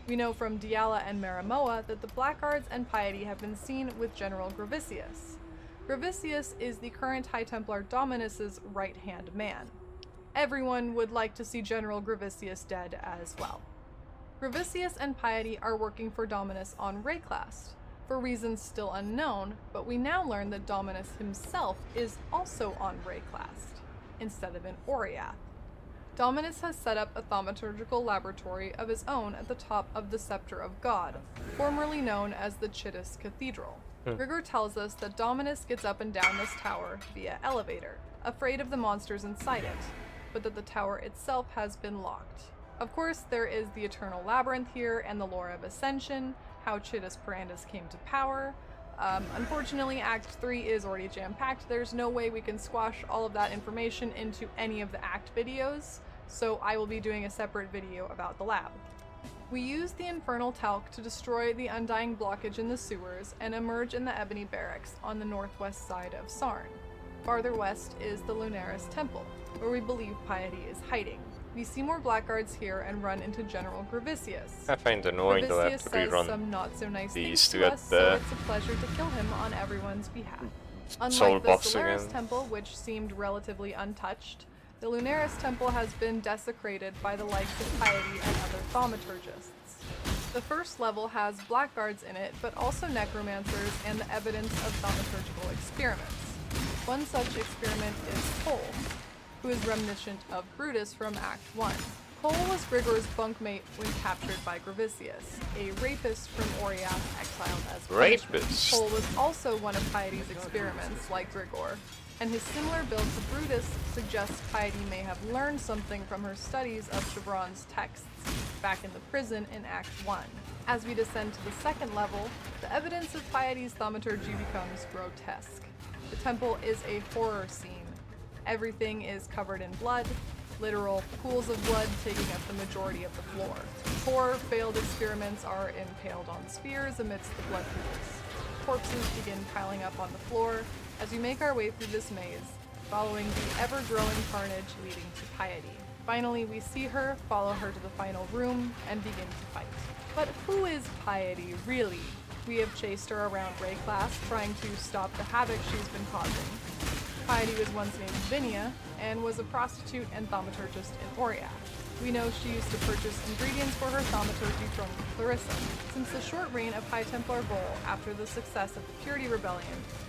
We know from Diala and Maramoa that the Blackguards and Piety have been seen with General Gravisius. Gravisius is the current High Templar Dominus's right-hand man. Everyone would like to see General Gravisius dead as well. Gravisius and Piety are working for Dominus on Rayclass, for reasons still unknown, but we now learn that Dominus himself is also on Rayclass, instead of in Oriath. Dominus has set up a thaumaturgical laboratory of his own at the top of the Scepter of God, formerly known as the Chittus Cathedral. Grigor tells us that Dominus gets up and down this tower via elevator, afraid of the monsters inside it, but that the tower itself has been locked. Of course, there is the Eternal Labyrinth here and the lore of Ascension, how Chittus Parandus came to power. Unfortunately, Act 3 is already jam-packed. There's no way we can squash all of that information into any of the Act videos, so I will be doing a separate video about the lab. We use the Infernal Talc to destroy the undying blockage in the sewers and emerge in the Ebony Barracks on the northwest side of Sarn. Farther west is the Lunaris Temple, where we believe Piety is hiding. We see more blackguards here and run into General Gravicius. I find it annoying that I have Gravicius to says rerun some not so nice these things to to get us, so it's a pleasure to kill him on everyone's behalf. soul Unlike the buffs Solaris again. Temple, which seemed relatively untouched, the Lunaris Temple has been desecrated by the likes of Piety and other thaumaturgists. The first level has blackguards in it, but also necromancers and the evidence of thaumaturgical experiments. One such experiment is Cole, who is reminiscent of Brutus from Act 1. Cole was Grigor's bunkmate when captured by Gravicius, a rapist from Oriath exiled as punishment. Rapist? Cole was also one of Piety's experiments, like Grigor, and his similar build to Brutus suggests Piety may have learned something from her studies of Chevron's texts back in the prison in Act 1. As we descend to the second level, the evidence of Piety's thaumaturgy becomes grotesque. The temple is a horror scene. Everything is covered in blood, literal pools of blood taking up the majority of the floor. 4 failed experiments are impaled on spears amidst the blood pools. Corpses begin piling up on the floor as we make our way through this maze, following the ever-growing carnage leading to Piety. Finally, we see her, follow her to the final room, and begin to fight. But who is Piety, really? We have chased her around Rayclass, trying to stop the havoc she's been causing. Piety was once named Vinia, and was a prostitute and thaumaturgist in Oriath. We know she used to purchase ingredients for her thaumaturgy from Clarissa. Since the short reign of High Templar Vol after the success of the Purity Rebellion,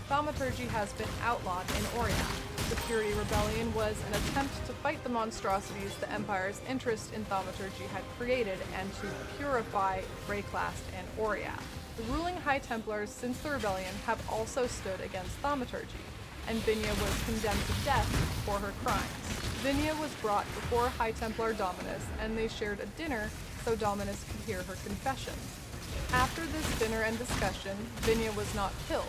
thaumaturgy has been outlawed in Oriath. The Purity Rebellion was an attempt to fight the monstrosities the Empire's interest in thaumaturgy had created and to purify Rayclast and Oriath. The ruling High Templars since the rebellion have also stood against thaumaturgy, and Vinia was condemned to death for her crimes. Vinia was brought before High Templar Dominus, and they shared a dinner so Dominus could hear her confession. After this dinner and discussion, Vinia was not killed.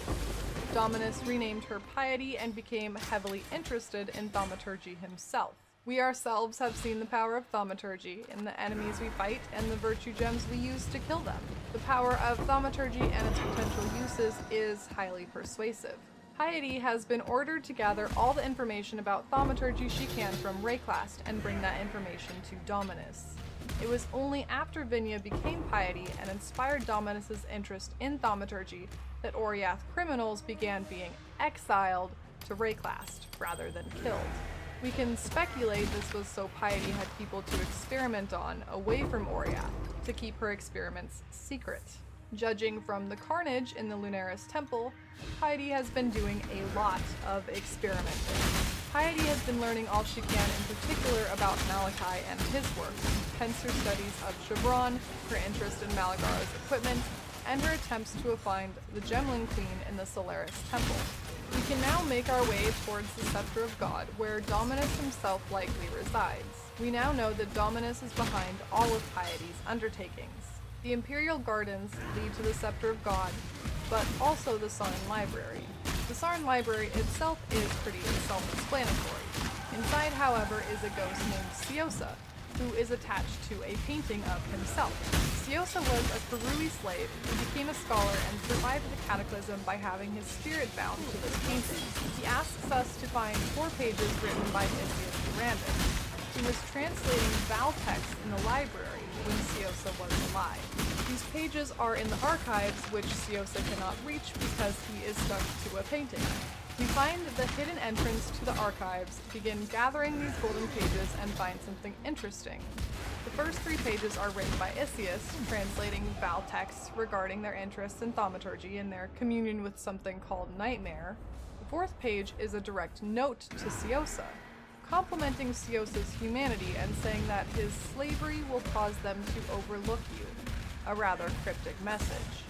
Dominus renamed her Piety and became heavily interested in thaumaturgy himself. We ourselves have seen the power of thaumaturgy in the enemies we fight and the virtue gems we use to kill them. The power of thaumaturgy and its potential uses is highly persuasive. Piety has been ordered to gather all the information about thaumaturgy she can from Rayclast and bring that information to Dominus. It was only after Vinia became Piety and inspired Dominus's interest in thaumaturgy that Oriath criminals began being exiled to Rayclast rather than killed. We can speculate this was so Piety had people to experiment on away from Oriath to keep her experiments secret. Judging from the carnage in the Lunaris Temple, Piety has been doing a lot of experimenting. Piety has been learning all she can, in particular about Malachi and his work, hence her studies of Chevron, her interest in Malagaro's equipment, and her attempts to find the Gemling Queen in the Solaris Temple. We can now make our way towards the Scepter of God, where Dominus himself likely resides. We now know that Dominus is behind all of Piety's undertakings. The Imperial Gardens lead to the Scepter of God, but also the Sarn Library. The Sarn Library itself is pretty self-explanatory. Inside, however, is a ghost named Siosa, who is attached to a painting of himself. Siosa was a Karui slave who became a scholar and survived the cataclysm by having his spirit bound to this painting. He asks us to find 4 pages written by Isius Durandus, who was translating Val text in the library when Siosa was alive. These pages are in the archives, which Siosa cannot reach because he is stuck to a painting. We find the hidden entrance to the archives, begin gathering these golden pages, and find something interesting. The first 3 pages are written by Isius, translating Val texts regarding their interests in thaumaturgy and their communion with something called Nightmare. The 4th page is a direct note to Siosa, complimenting Siosa's humanity and saying that his slavery will cause them to overlook you, a rather cryptic message.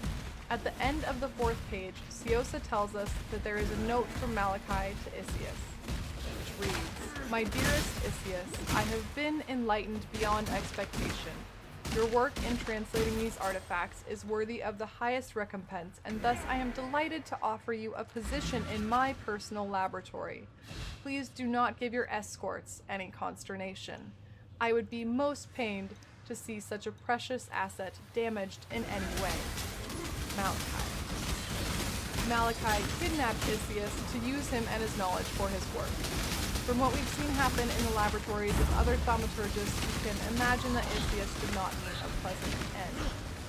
At the end of the 4th page, Siosa tells us that there is a note from Malachi to Isius, which reads, "My dearest Isius, I have been enlightened beyond expectation. Your work in translating these artifacts is worthy of the highest recompense, and thus I am delighted to offer you a position in my personal laboratory. Please do not give your escorts any consternation. I would be most pained to see such a precious asset damaged in any way. Malachi." Malachi kidnapped Isius to use him and his knowledge for his work. From what we've seen happen in the laboratories of other thaumaturgists, you can imagine that Isius did not meet a pleasant end,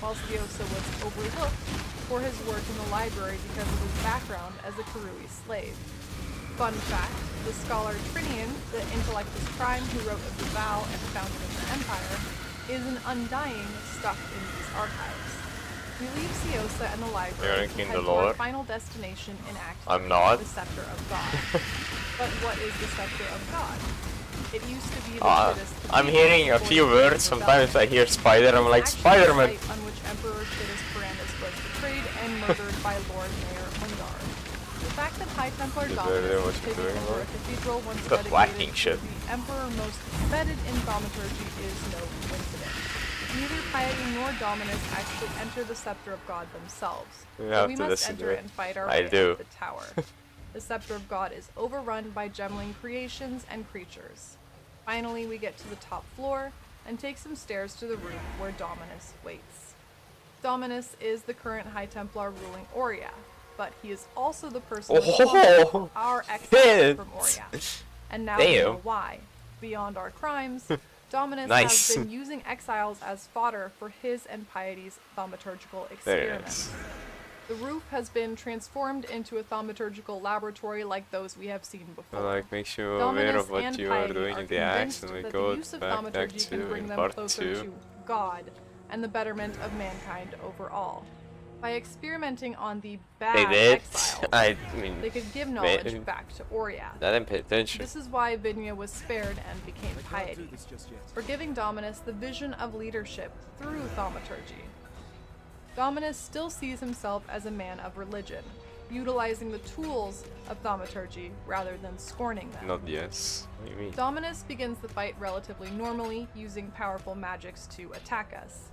while Siosa was overlooked for his work in the library because of his background as a Karui slave. Fun fact, the scholar Trinian, the intellectus prime who wrote of the Vow and founded the Empire, is an undying stuck in these archives. We leave Siosa and the library to head to our final destination in Act 3, the Scepter of God. But what is the Scepter of God? It used to be the I'm hearing a few words, sometimes I hear spider, I'm like, Spider-Man! On which Emperor Chittus Brandis was betrayed and murdered by Lord Mayor Undar. The fact that High Templar Dominus was taken over a cathedral once dedicated to the Emperor most embedded in thaumaturgy is no coincidence. Neither Piety nor Dominus actually enter the Scepter of God themselves, but we must enter and fight our way out of the tower. The Scepter of God is overrun by gemling creations and creatures. Finally, we get to the top floor and take some stairs to the room where Dominus waits. Dominus is the current High Templar ruling Aurea, but he is also the person responsible for our exile from Aurea. And now we know why. Beyond our crimes, Dominus has been using exiles as fodder for his and Piety's thaumaturgical experiments. The roof has been transformed into a thaumaturgical laboratory like those we have seen before. Like, make you aware of what you are doing in the acts, and we go back to in part 2. To God and the betterment of mankind overall. By experimenting on the bad exiles, they could give knowledge back to Aurea. I didn't pay attention. This is why Vinya was spared and became Piety, for giving Dominus the vision of leadership through thaumaturgy. Dominus still sees himself as a man of religion, utilizing the tools of thaumaturgy rather than scorning them. Not yes. What do you mean? Dominus begins the fight relatively normally, using powerful magics to attack us.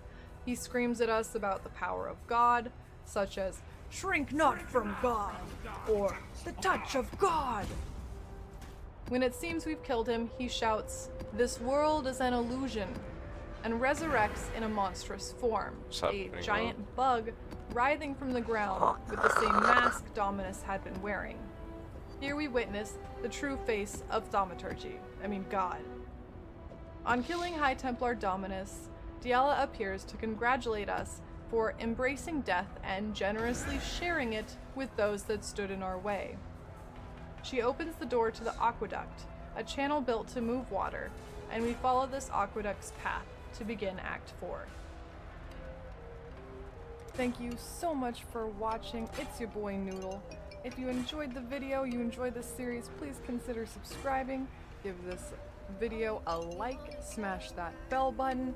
He screams at us about the power of God, such as, "Shrink not from God," or "the touch of God." When it seems we've killed him, he shouts, "This world is an illusion," and resurrects in a monstrous form, a giant bug writhing from the ground with the same mask Dominus had been wearing. Here we witness the true face of thaumaturgy, God. On killing High Templar Dominus, Diala appears to congratulate us for embracing death and generously sharing it with those that stood in our way. She opens the door to the aqueduct, a channel built to move water, and we follow this aqueduct's path to begin Act 4. Thank you so much for watching. It's your boy Noodle. If you enjoyed the video, you enjoyed this series, please consider subscribing, give this video a like, smash that bell button.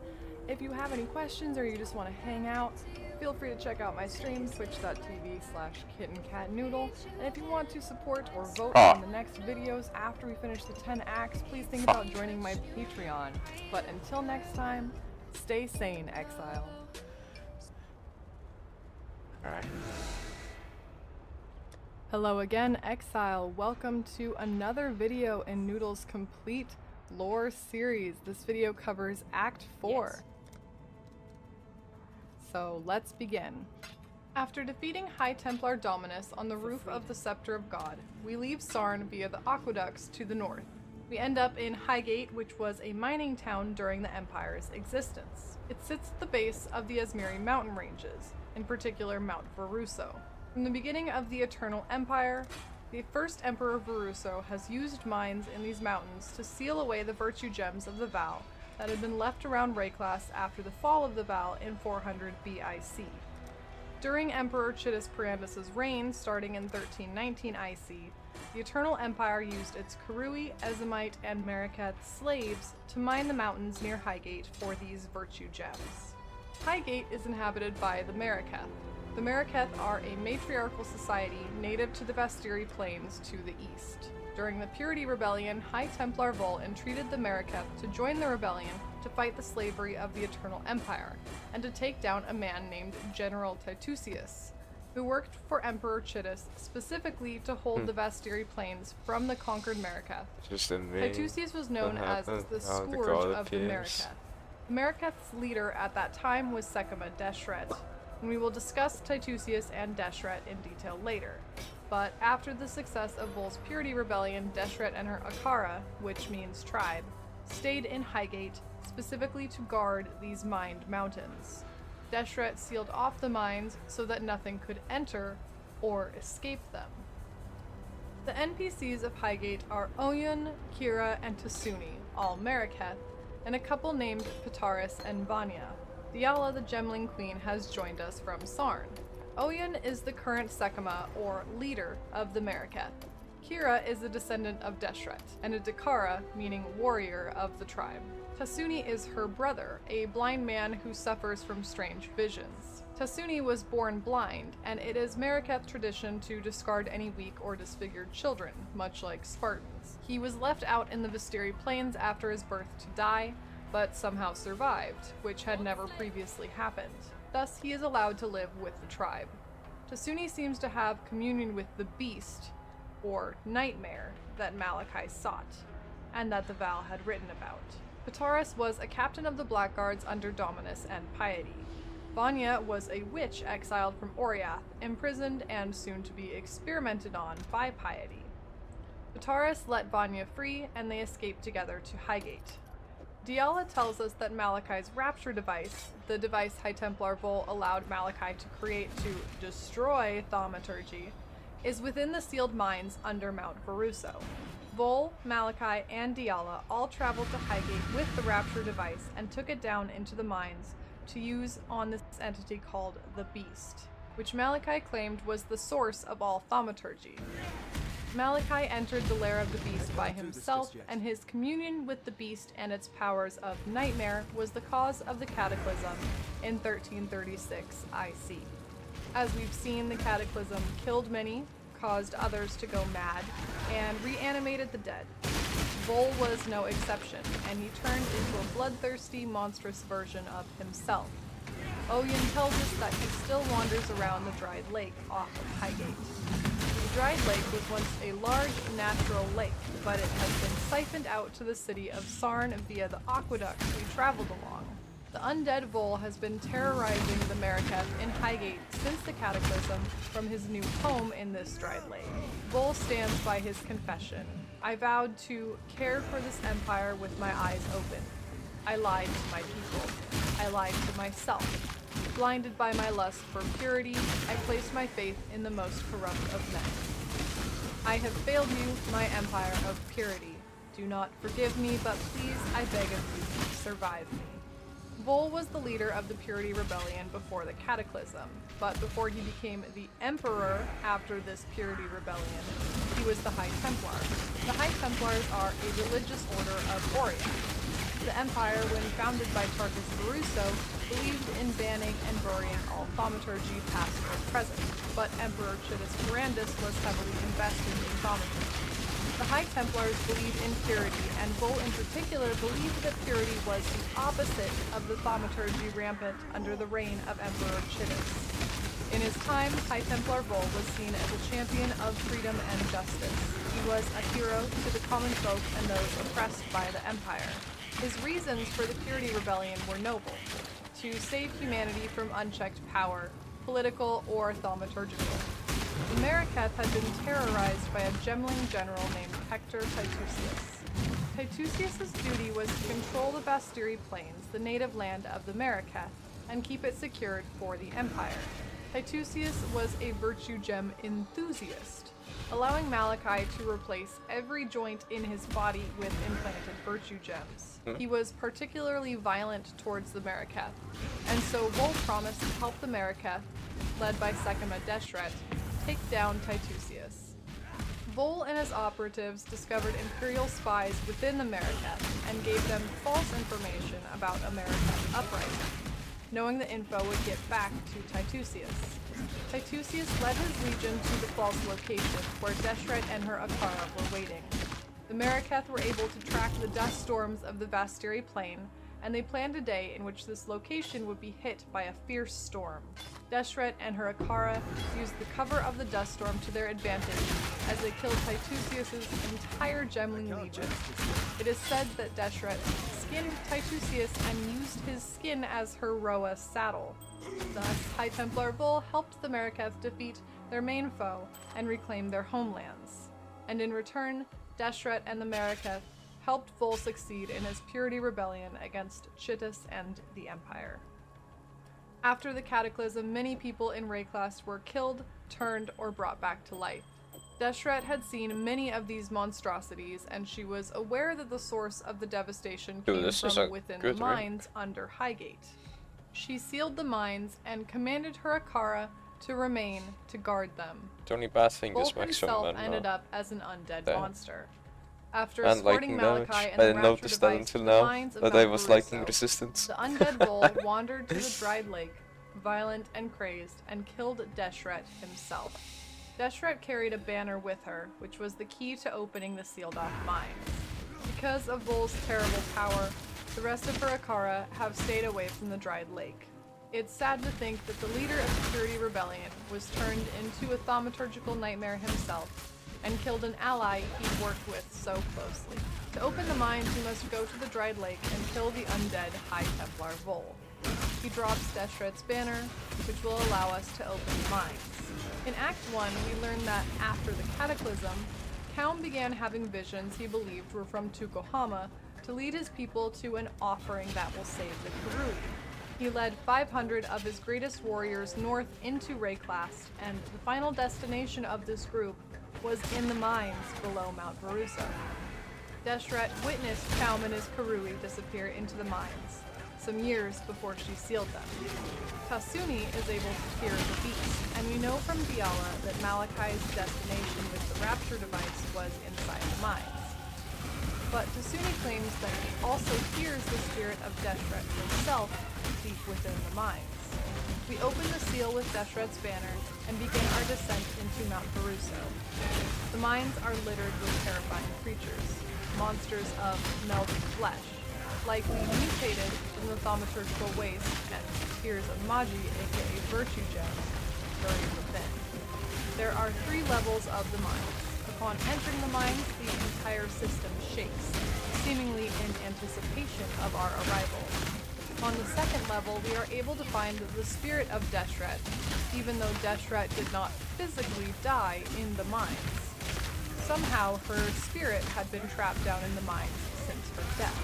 If you have any questions or you just want to hang out, feel free to check out my stream, twitch.tv/kitandcatnoodle. And if you want to support or vote on the next videos after we finish the 10 acts, please think about joining my Patreon. But until next time, stay sane, Exile. Alright. Hello again, Exile. Welcome to another video in Noodle's complete lore series. This video covers Act 4. Yes. So let's begin. After defeating High Templar Dominus on the roof of the Scepter of God, we leave Sarn via the aqueducts to the north. We end up in Highgate, which was a mining town during the Empire's existence. It sits at the base of the Asmiri mountain ranges, in particular Mount Veruso. From the beginning of the Eternal Empire, the first Emperor Veruso has used mines in these mountains to seal away the virtue gems of the Vow that had been left around Rayclass after the fall of the Vow in 400 BIC. During Emperor Chittus Brandis' reign, starting in 1319 IC, the Eternal Empire used its Karui, Ezamite, and Mariketh slaves to mine the mountains near Highgate for these virtue gems. Highgate is inhabited by the Mariketh. The Mariketh are a matriarchal society native to the Vastiri Plains to the east. During the Purity Rebellion, High Templar Vol entreated the Mariketh to join the rebellion to fight the slavery of the Eternal Empire, and to take down a man named General Titusius, who worked for Emperor Chittus specifically to hold the Vastiri Plains from the conquered Mariketh. Titusius was known as the Scourge of the Mariketh. The Mariketh's leader at that time was Sekema Deshret, and we will discuss Titusius and Deshret in detail later. But after the success of Vol's Purity Rebellion, Deshret and her Akara, which means tribe, stayed in Highgate specifically to guard these mined mountains. Deshret sealed off the mines so that nothing could enter or escape them. The NPCs of Highgate are Oyun, Kira, and Tasuni, all Mariketh, and a couple named Pitaris and Vanya. Diala, the Gemling Queen, has joined us from Sarn. Oyun is the current Sekima, or leader, of the Mariketh. Kira is a descendant of Deshret, and a Dakara, meaning warrior, of the tribe. Tasuni is her brother, a blind man who suffers from strange visions. Tasuni was born blind, and it is Mariketh tradition to discard any weak or disfigured children, much like Spartans. He was left out in the Vistiri Plains after his birth to die, but somehow survived, which had never previously happened. Thus, he is allowed to live with the tribe. Tasuni seems to have communion with the beast, or nightmare, that Malachi sought, and that the Val had written about. Pitaris was a captain of the Blackguards under Dominus and Piety. Vanya was a witch exiled from Oriath, imprisoned and soon to be experimented on by Piety. Pitaris let Vanya free, and they escaped together to Highgate. Diala tells us that Malachi's rapture device, the device High Templar Vol allowed Malachi to create to destroy thaumaturgy, is within the sealed mines under Mount Veruso. Vol, Malachi, and Diala all traveled to Highgate with the rapture device and took it down into the mines to use on this entity called the Beast, which Malachi claimed was the source of all thaumaturgy. Malachi entered the lair of the Beast by himself, and his communion with the Beast and its powers of nightmare was the cause of the Cataclysm in 1336 IC. As we've seen, the Cataclysm killed many, caused others to go mad, and reanimated the dead. Vol was no exception, and he turned into a bloodthirsty, monstrous version of himself. Oyun tells us that he still wanders around the dried lake off of Highgate. The dried lake was once a large natural lake, but it has been siphoned out to the city of Sarn via the aqueduct we traveled along. The undead Vol has been terrorizing the Mariketh in Highgate since the Cataclysm from his new home in this dried lake. Vol stands by his confession. I vowed to care for this empire with my eyes open. I lied to my people. I lied to myself. Blinded by my lust for purity, I placed my faith in the most corrupt of men. I have failed you, my empire of purity. Do not forgive me, but please, I beg of you, survive me. Vol was the leader of the Purity Rebellion before the Cataclysm, but before he became the Emperor after this Purity Rebellion, he was the High Templar. The High Templars are a religious order of Oriath. The Empire, when founded by Tarkus Veruso, believed in banning and burying all thaumaturgy past or present, but Emperor Chittus Ferrandus was heavily invested in thaumaturgy. The High Templars believe in purity, and Vol in particular believed that purity was the opposite of the thaumaturgy rampant under the reign of Emperor Chittus. In his time, High Templar Vol was seen as a champion of freedom and justice. He was a hero to the common folk and those oppressed by the Empire. His reasons for the Purity Rebellion were noble: to save humanity from unchecked power, political or thaumaturgical. The Mariketh had been terrorized by a Gemling general named Hector Titusius. Titusius' duty was to control the Vastiri Plains, the native land of the Mariketh, and keep it secured for the Empire. Titusius was a virtue gem enthusiast, allowing Malachi to replace every joint in his body with implanted virtue gems. He was particularly violent towards the Mariketh, and so Vol promised to help the Mariketh, led by Sekima Deshret, take down Titusius. Vol and his operatives discovered Imperial spies within the Mariketh and gave them false information about a Mariketh uprising, knowing the info would get back to Titusius. Titusius led his legion to the false location where Deshret and her Akara were waiting. The Mariketh were able to track the dust storms of the Vastiri Plain and they planned a day in which this location would be hit by a fierce storm. Deshret and her Akara used the cover of the dust storm to their advantage as they killed Tytusius' entire Gemling legion. It is said that Deshret skinned Tytusius and used his skin as her Roa saddle. Thus, High Templar Vol helped the Mariketh defeat their main foe and reclaim their homelands. And in return, Deshret and the Mariketh helped Vol succeed in his purity rebellion against Chittus and the Empire. After the Cataclysm, many people in Rayclast were killed, turned, or brought back to life. Deshret had seen many of these monstrosities, and she was aware that the source of the devastation came from within the mines under Highgate. She sealed the mines and commanded her Akara to remain to guard them. The only bad thing Wolf is Maximum himself Man. ended up as an undead Damn. monster. After And escorting liking damage. Malachi I and the didn't Rapture notice that device to until the now, mines of that Mount I was liking Baruso, resistance. the undead Vol wandered to the dried lake, violent and crazed, and killed Deshret himself. Deshret carried a banner with her, which was the key to opening the sealed-off mines. Because of Vol's terrible power, the rest of her Akara have stayed away from the dried lake. It's sad to think that the leader of the Purity Rebellion was turned into a thaumaturgical nightmare himself, and killed an ally he worked with so closely. To open the mines, you must go to the dried lake and kill the undead High Templar Vol. He drops Deshret's banner, which will allow us to open the mines. In Act 1, we learn that after the Cataclysm, Kaum began having visions he believed were from Tukohama to lead his people to an offering that will save the Karui. He led 500 of his greatest warriors north into Rayclast, and the final destination of this group was in the mines below Mount Baruso. Deshret witnessed Kaum and his Karui disappear into the mines, some years before she sealed them. Tasuni is able to hear the beast, and we know from Diala that Malachi's destination with the Rapture device was inside the mines. But Tasuni claims that he also hears the spirit of Deshret herself deep within the mines. We open the seal with Deshret's banner and begin our descent into Mount Baruso. The mines are littered with terrifying creatures, monsters of melted flesh, likely mutated from the thaumaturgical waste and tears of Magi, aka virtue gems, buried within. There are 3 levels of the mines. Upon entering the mines, the entire system shakes, seemingly in anticipation of our arrival. On the 2nd level, we are able to find the spirit of Deshret, even though Deshret did not physically die in the mines. Somehow, her spirit had been trapped down in the mines since her death.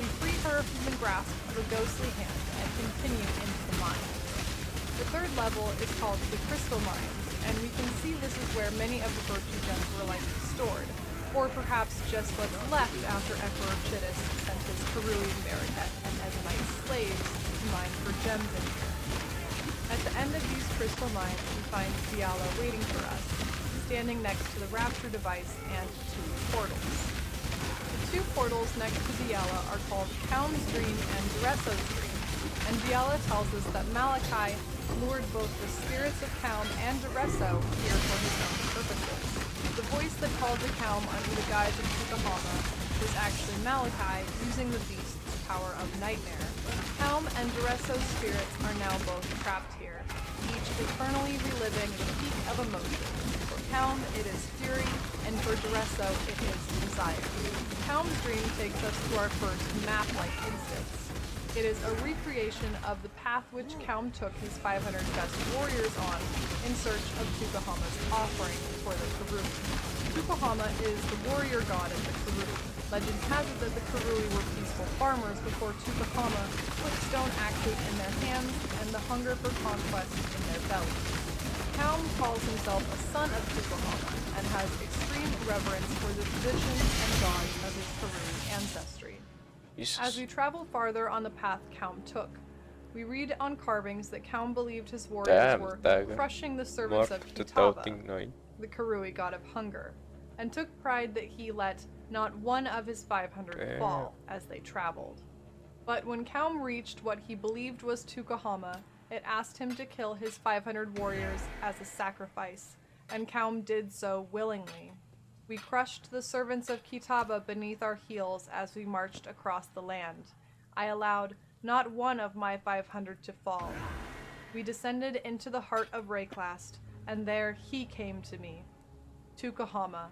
We free her from the grasp of a ghostly hand and continue into the mines. The 3rd level is called the Crystal Mines, and we can see this is where many of the virtue gems were likely stored, or perhaps just what's left after Emperor Chittus sent his Karui, Mariketh, and Ezonite slaves to mine for gems in here. At the end of these crystal mines, we find Diala waiting for us, standing next to the Rapture device and 2 portals. The 2 portals next to Diala are called Kaum's Dream and Duresso's Dream, and Diala tells us that Malachi lured both the spirits of Kaum and Duresso here for his own purposes. The voice that called to Kaum under the guise of Tukohama is actually Malachi using the beast's power of nightmare. Kaum and Duresso's spirits are now both trapped here, each eternally reliving the peak of emotion. For Kaum, it is fury, and for Duresso, it is desire. Kaum's dream takes us to our first map-like instance. It is a recreation of the path which Kaum took his 500 best warriors on in search of Tukohama's offering for the Karui. Tukohama is the warrior god of the Karui. Legend has it that the Karui were peaceful farmers before Tukohama put stone axes in their hands and the hunger for conquest in their bellies. Kaum calls himself a son of Tukohama and has extreme reverence for the traditions and gods of his Karui ancestry. Jesus. As we travel farther on the path Kaum took, we read on carvings that Kaum believed his warriors were crushing the servants of Kitava, the Karui god of hunger, and took pride that he let not one of his 500 fall as they traveled. But when Kaum reached what he believed was Tukohama, it asked him to kill his 500 warriors as a sacrifice, and Kaum did so willingly. We crushed the servants of Kitava beneath our heels as we marched across the land. I allowed not one of my 500 to fall. We descended into the heart of Rayclast, and there he came to me. Tukahama.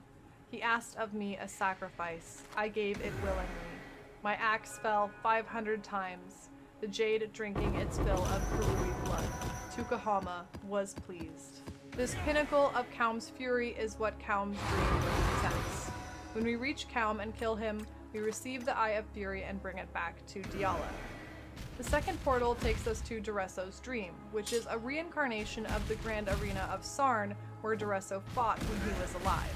He asked of me a sacrifice. I gave it willingly. My axe fell 500 times, the jade drinking its fill of Karui blood. Tukahama was pleased. This pinnacle of Kaum's fury is what Kaum's dream represents. When we reach Kaum and kill him, we receive the Eye of Fury and bring it back to Diala. The second portal takes us to Duresso's dream, which is a reincarnation of the Grand Arena of Sarn, where Duresso fought when he was alive.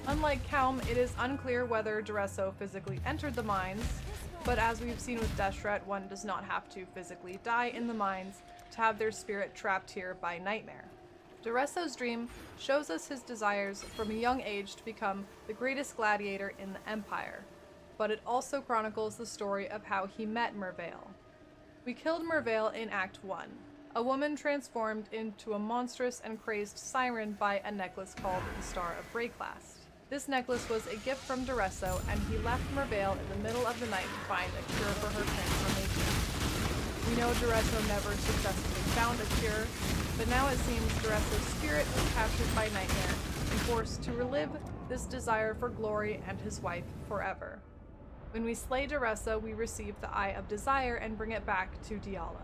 Unlike Kaum, it is unclear whether Duresso physically entered the mines, but as we've seen with Deshret, one does not have to physically die in the mines to have their spirit trapped here by Nightmare. Duresso's dream shows us his desires from a young age to become the greatest gladiator in the Empire, but it also chronicles the story of how he met Merveil. We killed Merveil in Act 1, a woman transformed into a monstrous and crazed siren by a necklace called the Star of Rayclast. This necklace was a gift from Duresso, and he left Merveil in the middle of the night to find a cure for her transformation. We know Duresso never successfully found a cure, but now it seems Duresso's spirit was captured by Nightmare and forced to relive this desire for glory and his wife forever. When we slay Duresso, we receive the Eye of Desire and bring it back to Diala.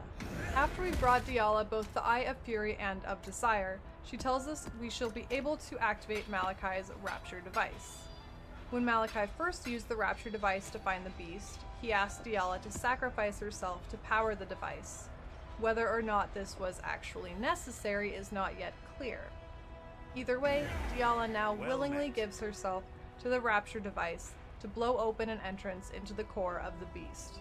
After we brought Diala both the Eye of Fury and of Desire, she tells us we shall be able to activate Malachai's Rapture device. When Malachi first used the Rapture device to find the beast, he asked Diala to sacrifice herself to power the device. Whether or not this was actually necessary is not yet clear. Either way, Diala now willingly gives herself to the Rapture device to blow open an entrance into the core of the beast.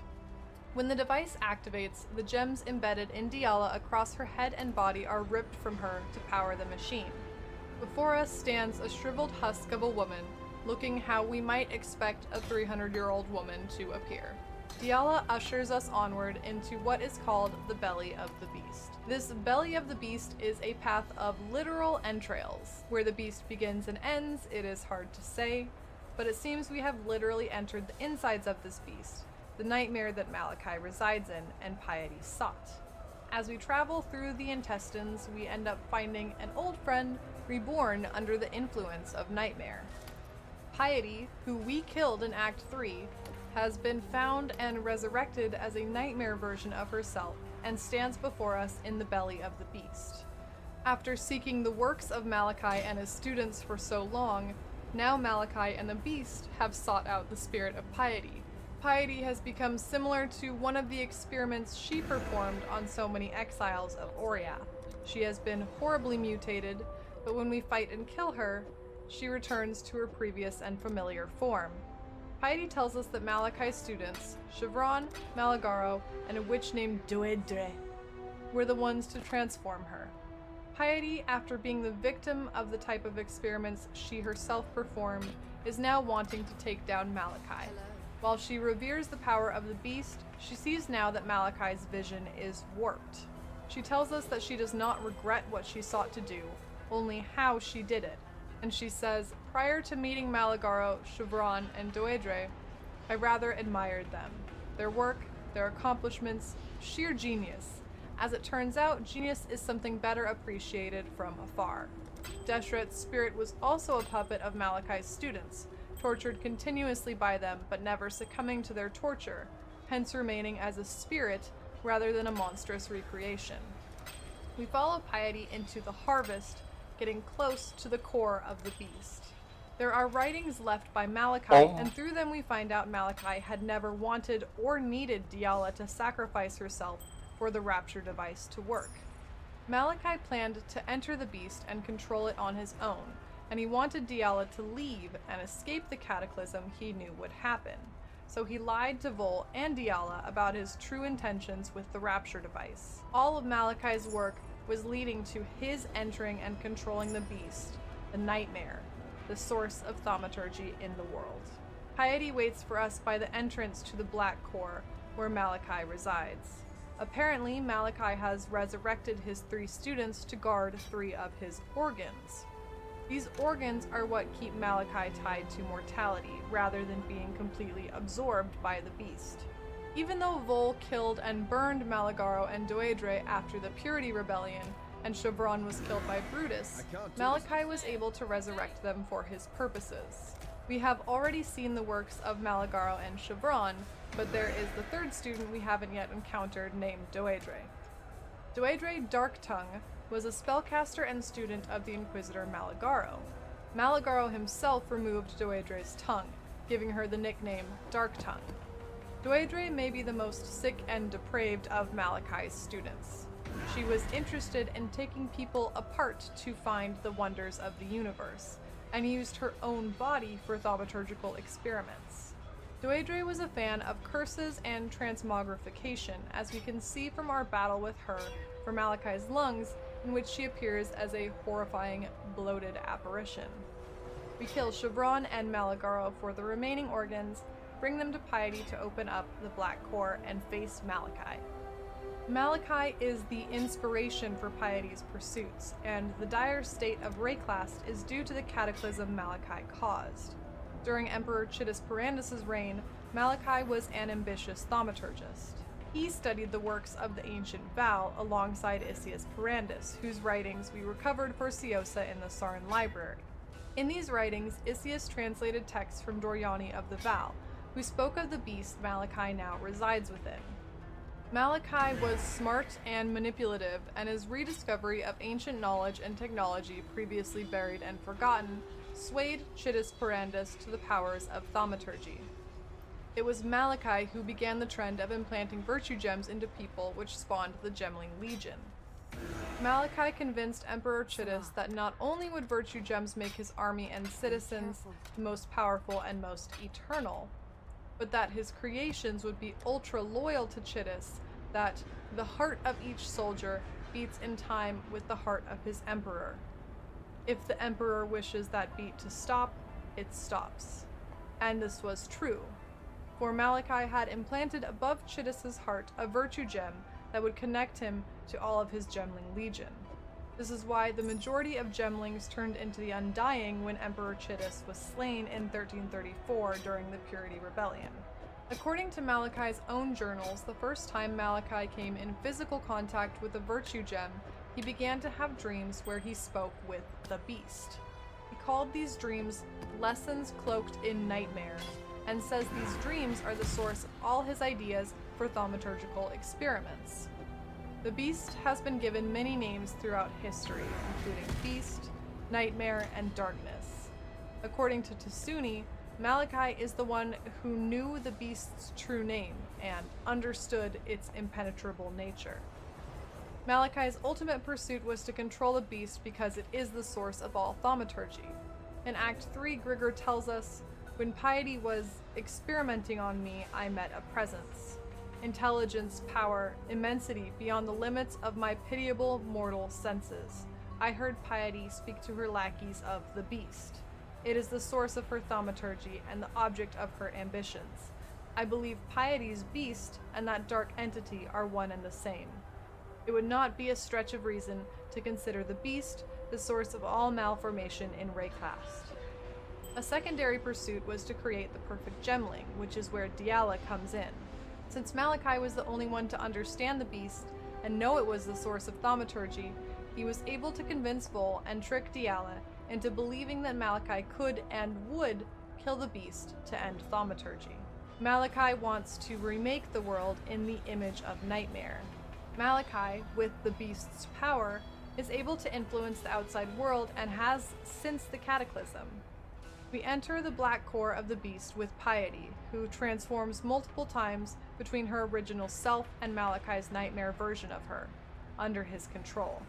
When the device activates, the gems embedded in Diala across her head and body are ripped from her to power the machine. Before us stands a shriveled husk of a woman, looking how we might expect a 300-year-old woman to appear. Diala ushers us onward into what is called the Belly of the Beast. This Belly of the Beast is a path of literal entrails. Where the beast begins and ends, it is hard to say, but it seems we have literally entered the insides of this beast, the nightmare that Malachi resides in and Piety sought. As we travel through the intestines, we end up finding an old friend reborn under the influence of Nightmare. Piety, who we killed in Act 3, has been found and resurrected as a nightmare version of herself and stands before us in the belly of the beast. After seeking the works of Malachi and his students for so long, now Malachi and the beast have sought out the spirit of Piety. Piety has become similar to one of the experiments she performed on so many exiles of Oriath. She has been horribly mutated, but when we fight and kill her, she returns to her previous and familiar form. Piety tells us that Malachi's students, Chevron, Malagaro, and a witch named Doedre, were the ones to transform her. Piety, after being the victim of the type of experiments she herself performed, is now wanting to take down Malachi. While she reveres the power of the beast, she sees now that Malachi's vision is warped. She tells us that she does not regret what she sought to do, only how she did it. And she says, prior to meeting Malagaro, Chevron, and Doedre, I rather admired them. Their work, their accomplishments, sheer genius. As it turns out, genius is something better appreciated from afar. Deshret's spirit was also a puppet of Malachi's students, tortured continuously by them but never succumbing to their torture, hence remaining as a spirit rather than a monstrous recreation. We follow Piety into the harvest, getting close to the core of the beast. There are writings left by Malachi, and through them we find out Malachi had never wanted or needed Diala to sacrifice herself for the Rapture device to work. Malachi planned to enter the beast and control it on his own, and he wanted Diala to leave and escape the cataclysm he knew would happen. So he lied to Vol and Diala about his true intentions with the Rapture device. All of Malachi's work was leading to his entering and controlling the beast, the Nightmare, the source of thaumaturgy in the world. Piety waits for us by the entrance to the Black Core, where Malachi resides. Apparently, Malachi has resurrected his 3 students to guard 3 of his organs. These organs are what keep Malachi tied to mortality, rather than being completely absorbed by the beast. Even though Vol killed and burned Malagaro and Deirdre after the Purity Rebellion, and Chevron was killed by Brutus, Malachi was able to resurrect them for his purposes. We have already seen the works of Malagaro and Chevron, but there is the third student we haven't yet encountered named Deirdre. Deirdre Darktongue was a spellcaster and student of the Inquisitor Malagaro. Malagaro himself removed Deirdre's tongue, giving her the nickname Darktongue. Deirdre may be the most sick and depraved of Malachi's students. She was interested in taking people apart to find the wonders of the universe, and used her own body for thaumaturgical experiments. Deirdre was a fan of curses and transmogrification, as we can see from our battle with her for Malachi's lungs, in which she appears as a horrifying, bloated apparition. We kill Chevron and Malagaro for the remaining organs, bring them to Piety to open up the Black Core, and face Malachi. Malachi is the inspiration for Piety's pursuits, and the dire state of Rayclast is due to the cataclysm Malachi caused. During Emperor Chittus Parandus' reign, Malachi was an ambitious thaumaturgist. He studied the works of the ancient Val alongside Isius Parandus, whose writings we recovered for Ciosa in the Sarin Library. In these writings, Isius translated texts from Doriani of the Val, who spoke of the beast Malachi now resides within. Malachi was smart and manipulative, and his rediscovery of ancient knowledge and technology previously buried and forgotten swayed Chittus Parandus to the powers of thaumaturgy. It was Malachi who began the trend of implanting virtue gems into people, which spawned the Gemling Legion. Malachi convinced Emperor Chittus that not only would virtue gems make his army and citizens the most powerful and most eternal, but that his creations would be ultra-loyal to Chittus, that the heart of each soldier beats in time with the heart of his emperor. If the emperor wishes that beat to stop, it stops. And this was true, for Malachi had implanted above Chittus's heart a virtue gem that would connect him to all of his Gemling Legion. This is why the majority of Gemlings turned into the Undying when Emperor Chittus was slain in 1334 during the Purity Rebellion. According to Malachi's own journals, the first time Malachi came in physical contact with a virtue gem, he began to have dreams where he spoke with the beast. He called these dreams lessons cloaked in nightmare, and says these dreams are the source of all his ideas for thaumaturgical experiments. The beast has been given many names throughout history, including Beast, Nightmare, and Darkness. According to Tasuni, Malachi is the one who knew the beast's true name and understood its impenetrable nature. Malachi's ultimate pursuit was to control the beast because it is the source of all thaumaturgy. In Act 3, Grigor tells us, "When Piety was experimenting on me, I met a presence. Intelligence, power, immensity beyond the limits of my pitiable mortal senses. I heard Piety speak to her lackeys of the beast. It is the source of her thaumaturgy and the object of her ambitions. I believe Piety's beast and that dark entity are one and the same. It would not be a stretch of reason to consider the beast the source of all malformation in Rayclast." A secondary pursuit was to create the perfect gemling, which is where Diala comes in. Since Malachi was the only one to understand the beast and know it was the source of thaumaturgy, he was able to convince Vol and trick Diala into believing that Malachi could and would kill the beast to end thaumaturgy. Malachi wants to remake the world in the image of Nightmare. Malachi, with the beast's power, is able to influence the outside world and has since the Cataclysm. We enter the black core of the beast with Piety, who transforms multiple times between her original self and Malachi's nightmare version of her, under his control.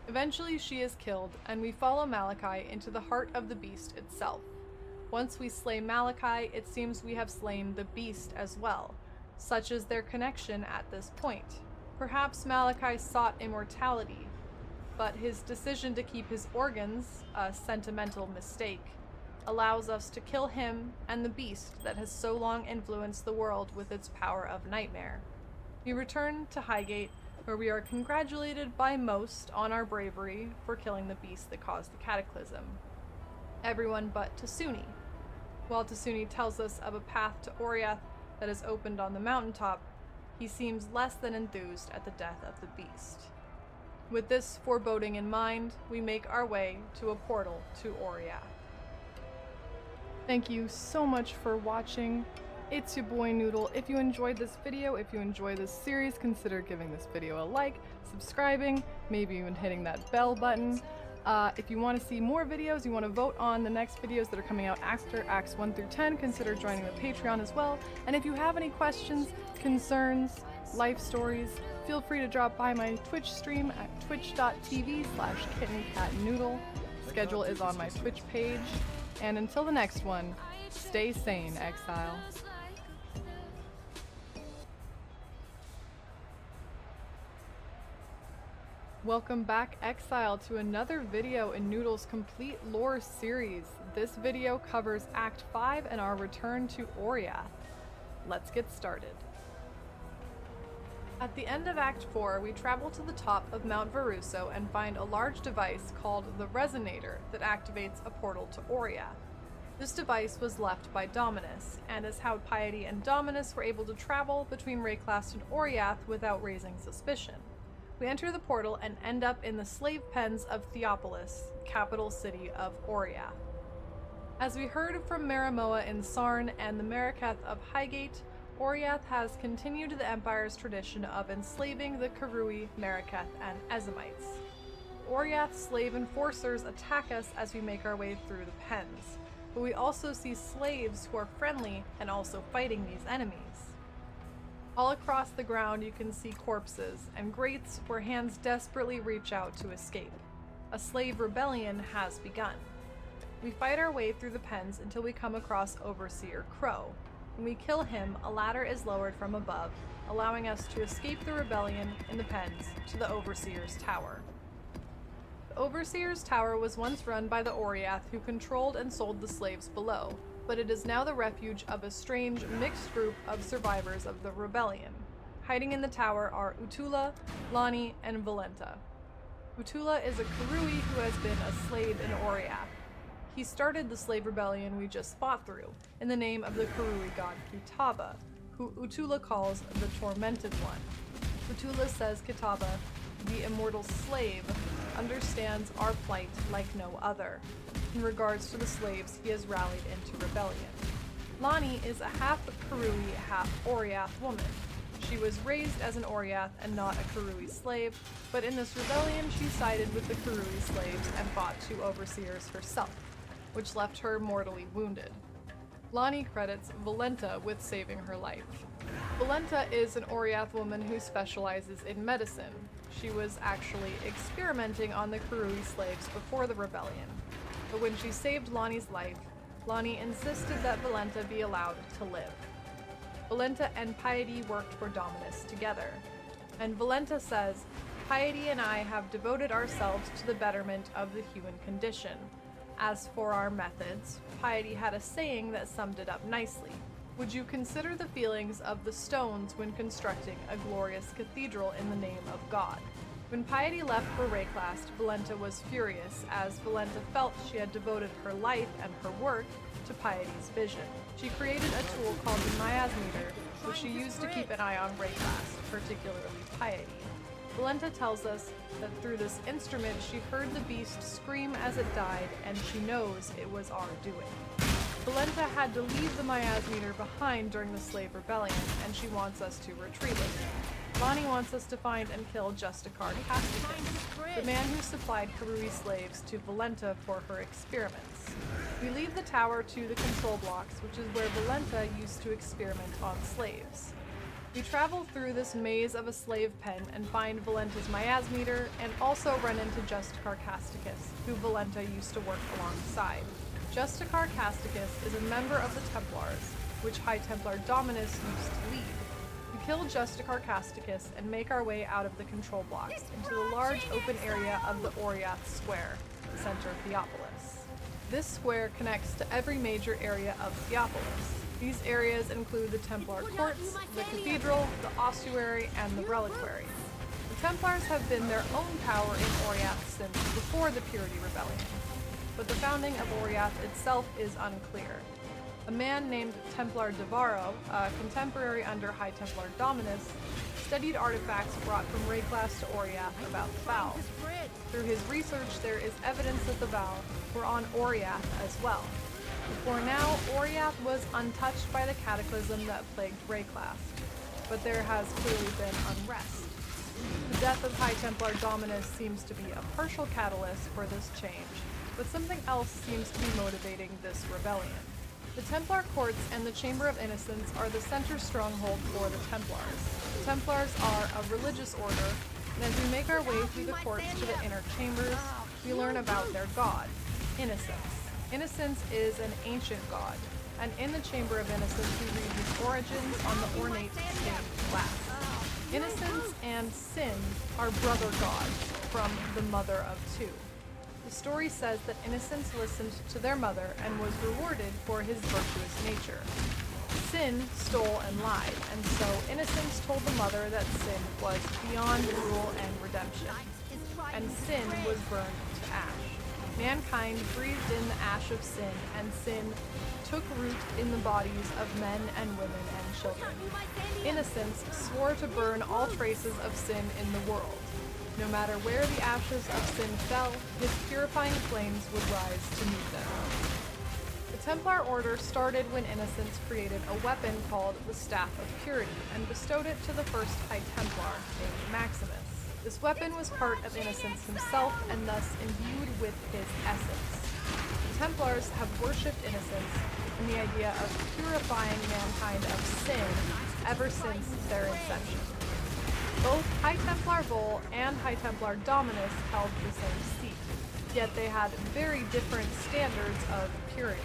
Eventually she is killed, and we follow Malachi into the heart of the beast itself. Once we slay Malachi, it seems we have slain the beast as well. Such is their connection at this point. Perhaps Malachi sought immortality, but his decision to keep his organs, a sentimental mistake, allows us to kill him and the beast that has so long influenced the world with its power of nightmare. We return to Highgate, where we are congratulated by most on our bravery for killing the beast that caused the cataclysm. Everyone but Tasuni. While Tasuni tells us of a path to Oriath, that is opened on the mountaintop, he seems less than enthused at the death of the beast. With this foreboding in mind, we make our way to a portal to Oriath. Thank you so much for watching. It's your boy Noodle. If you enjoyed this video, if you enjoy this series, consider giving this video a like, subscribing, maybe even hitting that bell button. If you want to see more videos, you want to vote on the next videos that are coming out after Acts 1 through 10, consider joining the Patreon as well. And if you have any questions, concerns, life stories, feel free to drop by my Twitch stream at twitch.tv/kittencatnoodle. Schedule is on my Twitch page. And until the next one, stay sane, Exile. Welcome back, Exile, to another video in Noodle's complete lore series. This video covers Act 5 and our return to Oriath. Let's get started. At the end of Act 4, we travel to the top of Mount Veruso and find a large device called the Resonator that activates a portal to Oriath. This device was left by Dominus, and is how Piety and Dominus were able to travel between Rayclast and Oriath without raising suspicion. We enter the portal and end up in the slave pens of Theopolis, capital city of Oriath. As we heard from Maramoa in Sarn and the Mariketh of Highgate, Oriath has continued the Empire's tradition of enslaving the Karui, Mariketh, and Ezamites. Oriath's slave enforcers attack us as we make our way through the pens, but we also see slaves who are friendly and also fighting these enemies. All across the ground you can see corpses and grates where hands desperately reach out to escape. A slave rebellion has begun. We fight our way through the pens until we come across Overseer Crow. When we kill him, a ladder is lowered from above, allowing us to escape the rebellion in the pens to the Overseer's Tower. The Overseer's Tower was once run by the Oriath, who controlled and sold the slaves below, but it is now the refuge of a strange mixed group of survivors of the rebellion. Hiding in the tower are Utula, Lani, and Valenta. Utula is a Karui who has been a slave in Oriath. He started the slave rebellion we just fought through, in the name of the Karui god Kitaba, who Utula calls the Tormented One. Utula says Kitaba, the immortal slave, understands our plight like no other. In regards to the slaves he has rallied into rebellion. Lani is a half Karui, half Oriath woman. She was raised as an Oriath and not a Karui slave, but in this rebellion she sided with the Karui slaves and fought 2 overseers herself, which left her mortally wounded. Lani credits Valenta with saving her life. Valenta is an Oriath woman who specializes in medicine. She was actually experimenting on the Karui slaves before the rebellion. But when she saved Lani's life, Lani insisted that Valenta be allowed to live. Valenta and Piety worked for Dominus together. And Valenta says, "Piety and I have devoted ourselves to the betterment of the human condition. As for our methods, Piety had a saying that summed it up nicely. Would you consider the feelings of the stones when constructing a glorious cathedral in the name of God?" When Piety left for Rayclast, Valenta was furious, as Valenta felt she had devoted her life and her work to Piety's vision. She created a tool called the miasmeter, which she used to keep an eye on Rayclast, particularly Piety. Valenta tells us that through this instrument she heard the beast scream as it died, and she knows it was our doing. Valenta had to leave the miasmeter behind during the slave rebellion, and she wants us to retrieve it. Lani wants us to find and kill Justicar Casticus, the man who supplied Karui slaves to Valenta for her experiments. We leave the tower to the control blocks, which is where Valenta used to experiment on slaves. We travel through this maze of a slave pen and find Valenta's miasmeter, and also run into Justicar Casticus, who Valenta used to work alongside. Justicar Casticus is a member of the Templars, which High Templar Dominus used to lead. We kill Justicar Casticus and make our way out of the control blocks into the large open area of the Oriath Square, the center of Theopolis. This square connects to every major area of Theopolis. These areas include the Templar Courts, the Cathedral, the Ossuary, and the Reliquary. The Templars have been their own power in Oriath since before the Purity Rebellion, but the founding of Oriath itself is unclear. A man named Templar Devarro, a contemporary under High Templar Dominus, studied artifacts brought from Rayclass to Oriath about the Vow. Through his research, there is evidence that the Vow were on Oriath as well. Before now, Oriath was untouched by the cataclysm that plagued Rayclass, but there has clearly been unrest. The death of High Templar Dominus seems to be a partial catalyst for this change, but something else seems to be motivating this rebellion. The Templar Courts and the Chamber of Innocence are the center stronghold for the Templars. The Templars are a religious order, and as we make our way through the courts to the inner chambers, we learn about their god, Innocence. Innocence is an ancient god, and in the Chamber of Innocence we read his origins on the ornate stained glass. Innocence and Sin are brother gods from the mother of two. The story says that Innocence listened to their mother and was rewarded for his virtuous nature. Sin stole and lied, and so Innocence told the mother that Sin was beyond rule and redemption, and Sin was burned to ash. Mankind breathed in the ash of Sin, and Sin took root in the bodies of men and women and children. Innocence swore to burn all traces of sin in the world. No matter where the ashes of sin fell, his purifying flames would rise to meet them. The Templar Order started when Innocence created a weapon called the Staff of Purity and bestowed it to the first High Templar, named Maximus. This weapon was part of Innocence himself and thus imbued with his essence. The Templars have worshipped Innocence and the idea of purifying mankind of sin ever since their inception. Both High Templar Vol and High Templar Dominus held the same seat, yet they had very different standards of purity.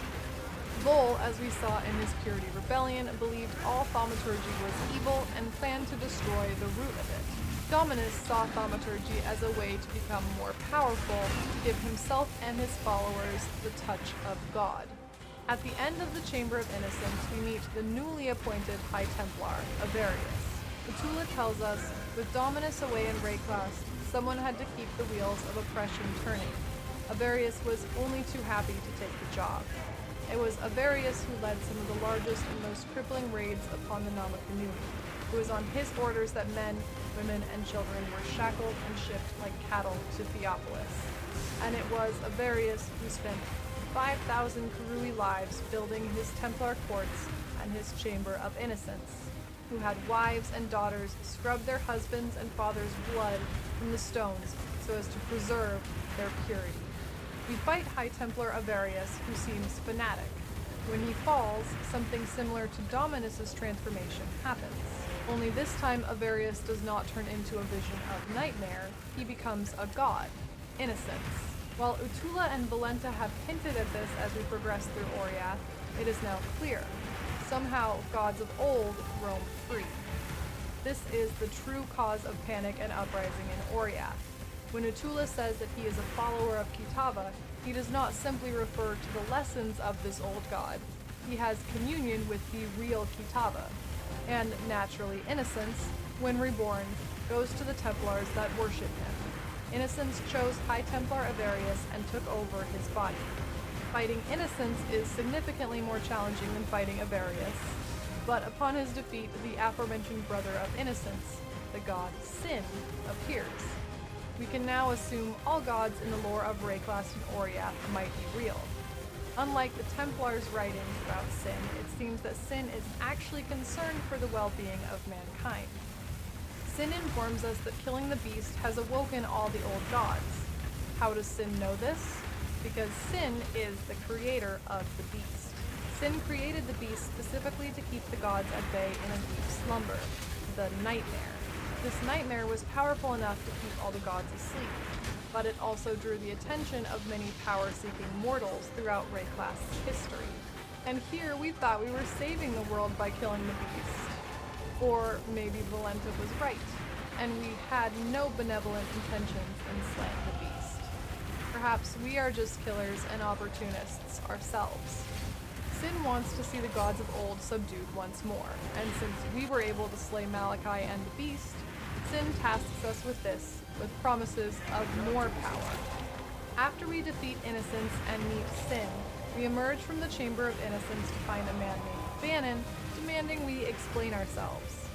Vol, as we saw in his Purity Rebellion, believed all thaumaturgy was evil and planned to destroy the root of it. Dominus saw thaumaturgy as a way to become more powerful, to give himself and his followers the touch of God. At the end of the Chamber of Innocence, we meet the newly appointed High Templar, Avarius. Utula tells us, with Dominus away in Rayclass, someone had to keep the wheels of oppression turning. Avarius was only too happy to take the job. It was Avarius who led some of the largest and most crippling raids upon the Namakanuni. It was on his orders that men, women, and children were shackled and shipped like cattle to Theopolis. And it was Avarius who spent 5,000 Karui lives building his Templar courts and his Chamber of Innocence, who had wives and daughters scrub their husbands' and fathers' blood from the stones so as to preserve their purity. We fight High Templar Avarius, who seems fanatic. When he falls, something similar to Dominus's transformation happens. Only this time Avarius does not turn into a vision of nightmare, he becomes a god, Innocence. While Utula and Valenta have hinted at this as we progress through Oriath, it is now clear. Somehow, gods of old roam free. This is the true cause of panic and uprising in Oriath. When Utula says that he is a follower of Kitava, he does not simply refer to the lessons of this old god. He has communion with the real Kitava. And naturally, Innocence, when reborn, goes to the Templars that worship him. Innocence chose High Templar Avarius and took over his body. Fighting Innocence is significantly more challenging than fighting Avarius, but upon his defeat, the aforementioned brother of Innocence, the god Sin, appears. We can now assume all gods in the lore of Rayclass and Oriath might be real. Unlike the Templars' writings about Sin, it seems that Sin is actually concerned for the well-being of mankind. Sin informs us that killing the beast has awoken all the old gods. How does Sin know this? Because Sin is the creator of the beast. Sin created the beast specifically to keep the gods at bay in a deep slumber, the nightmare. This nightmare was powerful enough to keep all the gods asleep, but it also drew the attention of many power-seeking mortals throughout Rayclass' history. And here we thought we were saving the world by killing the beast. Or maybe Valenta was right, and we had no benevolent intentions in slaying the beast. Perhaps we are just killers and opportunists ourselves. Sin wants to see the gods of old subdued once more, and since we were able to slay Malachi and the beast, Sin tasks us with this, with promises of more power. After we defeat Innocence and meet Sin, We emerge from the Chamber of Innocence to find a man named Bannon, demanding we explain ourselves.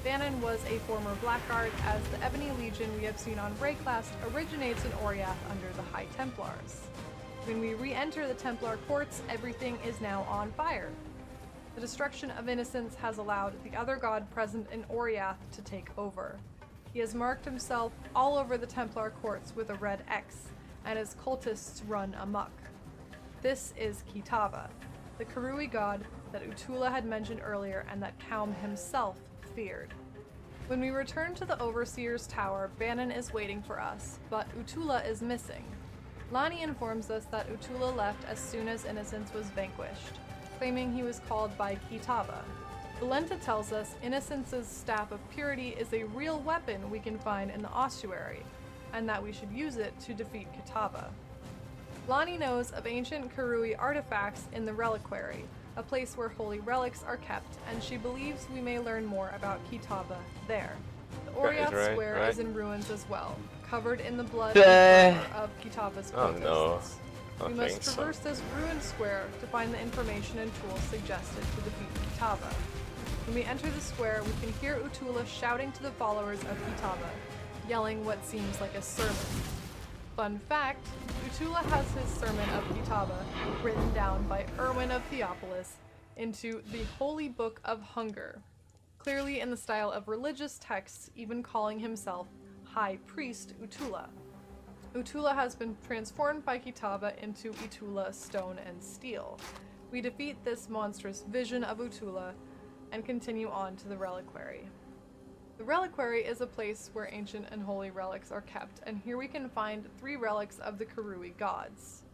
Bannon was a former Blackguard, as the Ebony Legion we have seen on Rayclast originates in Oriath under the High Templars. When we re-enter the Templar courts, everything is now on fire. The destruction of Innocence has allowed the other god present in Oriath to take over. He has marked himself all over the Templar courts with a red X, and his cultists run amok. This is Kitava, the Karui god that Utula had mentioned earlier and that Kaum himself feared. When we return to the Overseer's Tower, Bannon is waiting for us, but Utula is missing. Lani informs us that Utula left as soon as Innocence was vanquished, claiming he was called by Kitava. Valenta tells us Innocence's Staff of Purity is a real weapon we can find in the ossuary, and that we should use it to defeat Kitava. Lani knows of ancient Karui artifacts in the Reliquary, a place where holy relics are kept, and she believes we may learn more about Kitava there. The Oriath Square is in ruins as well, covered in the blood and fur of Kitava's cultists. We must traverse this ruined square to find the information and tools suggested to defeat Kitava. When we enter the square, we can hear Utula shouting to the followers of Kitava, yelling what seems like a sermon. Fun fact, Utula has his sermon of Kitava written down by Erwin of Theopolis into the Holy Book of Hunger, clearly in the style of religious texts, even calling himself High Priest Utula. Utula has been transformed by Kitava into Utula Stone and Steel. We defeat this monstrous vision of Utula and continue on to the Reliquary. The Reliquary is a place where ancient and holy relics are kept, and here we can find 3 relics of the Karui gods.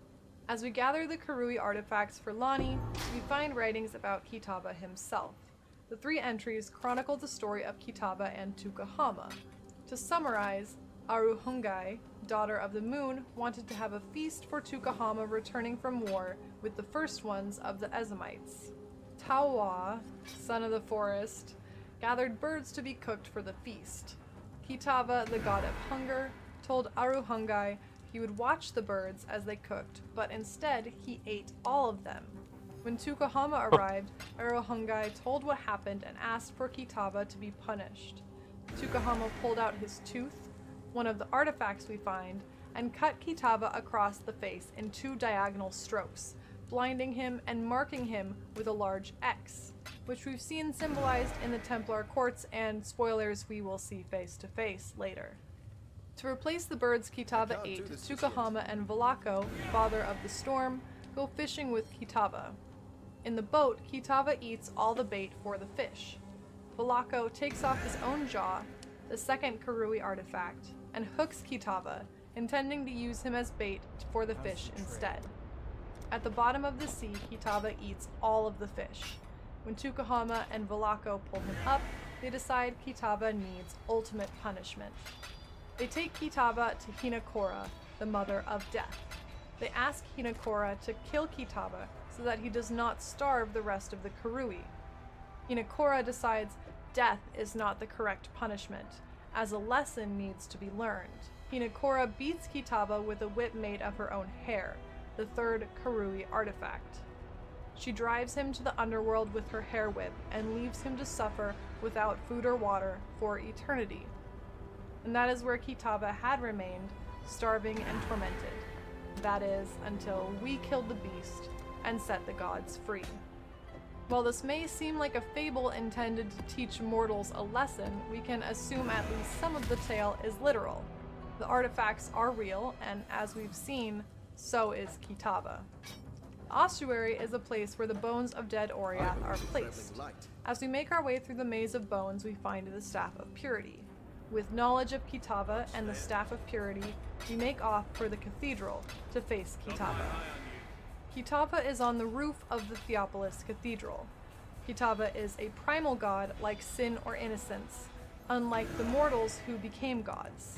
As we gather the Karui artifacts for Lani, we find writings about Kitava himself. The 3 entries chronicle the story of Kitava and Tukahama. To summarize, Aruhungai, daughter of the moon, wanted to have a feast for Tukahama returning from war with the first ones of the Ezamites. Tawa, son of the forest, gathered birds to be cooked for the feast. Kitava, the god of hunger, told Aruhungai he would watch the birds as they cooked, but instead he ate all of them. When Tukahama arrived, Aruhungai told what happened and asked for Kitava to be punished. Tukahama pulled out his tooth, one of the artifacts we find, and cut Kitava across the face in 2 diagonal strokes, blinding him and marking him with a large X, which we've seen symbolized in the Templar courts, and spoilers, we will see face to face later. To replace the birds Kitava ate, Tukahama and Valako, father of the storm, go fishing with Kitava. In the boat, Kitava eats all the bait for the fish. Valako takes off his own jaw, the second Karui artifact, and hooks Kitava, intending to use him as bait for the fish instead. At the bottom of the sea, Kitava eats all of the fish. When Tukahama and Valako pull him up, they decide Kitava needs ultimate punishment. They take Kitava to Hinakora, the mother of death. They ask Hinakora to kill Kitava so that he does not starve the rest of the Karui. Hinakora decides death is not the correct punishment, as a lesson needs to be learned. Hinakora beats Kitava with a whip made of her own hair, the 3rd Karui artifact. She drives him to the underworld with her hair whip and leaves him to suffer without food or water for eternity. And that is where Kitava had remained, starving and tormented. That is, until we killed the beast and set the gods free. While this may seem like a fable intended to teach mortals a lesson, we can assume at least some of the tale is literal. The artifacts are real, and as we've seen, so is Kitava. The ossuary is a place where the bones of dead Oriath are placed. As we make our way through the maze of bones, we find the Staff of Purity. With knowledge of Kitava and the Staff of Purity, we make off for the cathedral to face Kitava. Kitava is on the roof of the Theopolis Cathedral. Kitava is a primal god like sin or innocence, unlike the mortals who became gods.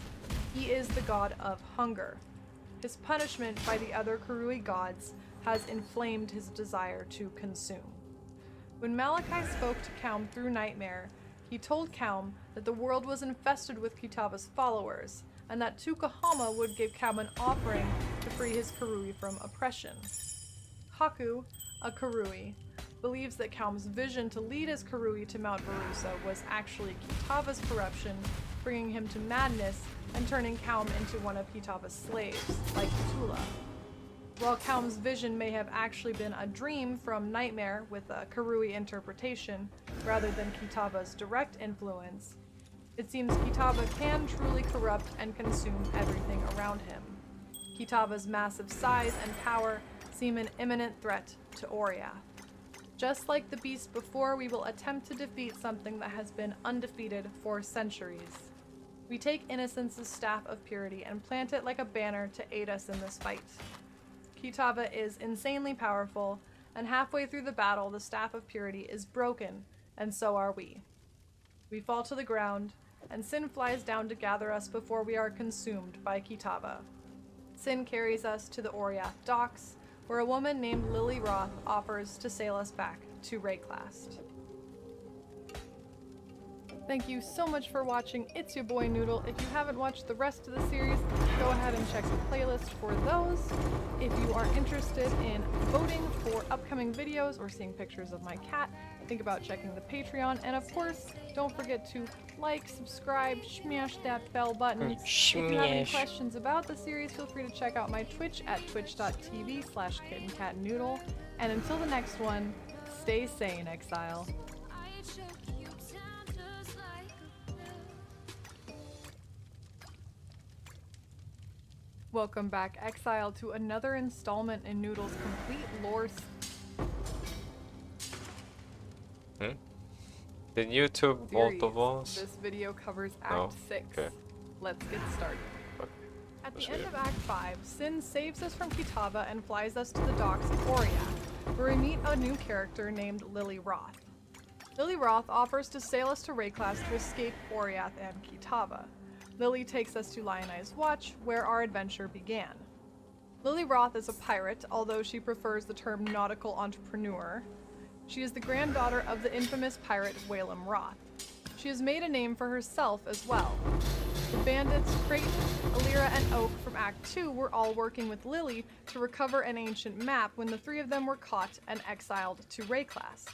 He is the god of hunger. His punishment by the other Karui gods has inflamed his desire to consume. When Malachi spoke to Kaum through Nightmare, he told Kaum that the world was infested with Kitava's followers, and that Tukahama would give Kaum an offering to free his Karui from oppression. Haku, a Karui, believes that Kalm's vision to lead his Karui to Mount Verusa was actually Kitava's corruption, bringing him to madness and turning Kalm into one of Kitava's slaves, like Tula. While Kalm's vision may have actually been a dream from Nightmare with a Karui interpretation rather than Kitava's direct influence, it seems Kitava can truly corrupt and consume everything around him. Kitava's massive size and power seem an imminent threat to Oriath. Just like the beast before, we will attempt to defeat something that has been undefeated for centuries. We take Innocence's Staff of Purity and plant it like a banner to aid us in this fight. Kitava is insanely powerful, and halfway through the battle, the Staff of Purity is broken, and so are we. We fall to the ground, and Sin flies down to gather us before we are consumed by Kitava. Sin carries us to the Oriath docks, where a woman named Lily Roth offers to sail us back to Rayclast. Thank you so much for watching. It's your boy Noodle. If you haven't watched the rest of the series, go ahead and check the playlist for those. If you are interested in voting for upcoming videos or seeing pictures of my cat, think about checking the Patreon. And of course, don't forget to like, subscribe, smash that bell button. If you have any questions about the series, feel free to check out my Twitch at twitch.tv/kittencatnoodle. And until the next one, stay sane, Exile. Welcome back, Exile, to another installment in Noodle's complete lore. Did YouTube Series. multiples? This video covers No? Act 6. Okay. Let's get started. Okay. At the Let's end read of it. Act 5, Sin saves us from Kitava and flies us to the docks of Oriath, where we meet a new character named Lily Roth. Lily Roth offers to sail us to Rayclast to escape Oriath and Kitava. Lily takes us to Lionized Watch, where our adventure began. Lily Roth is a pirate, although she prefers the term nautical entrepreneur. She is the granddaughter of the infamous pirate Whalem Roth. She has made a name for herself as well. The bandits, Crate, Alira, and Oak from Act 2 were all working with Lily to recover an ancient map when the three of them were caught and exiled to Rayclast.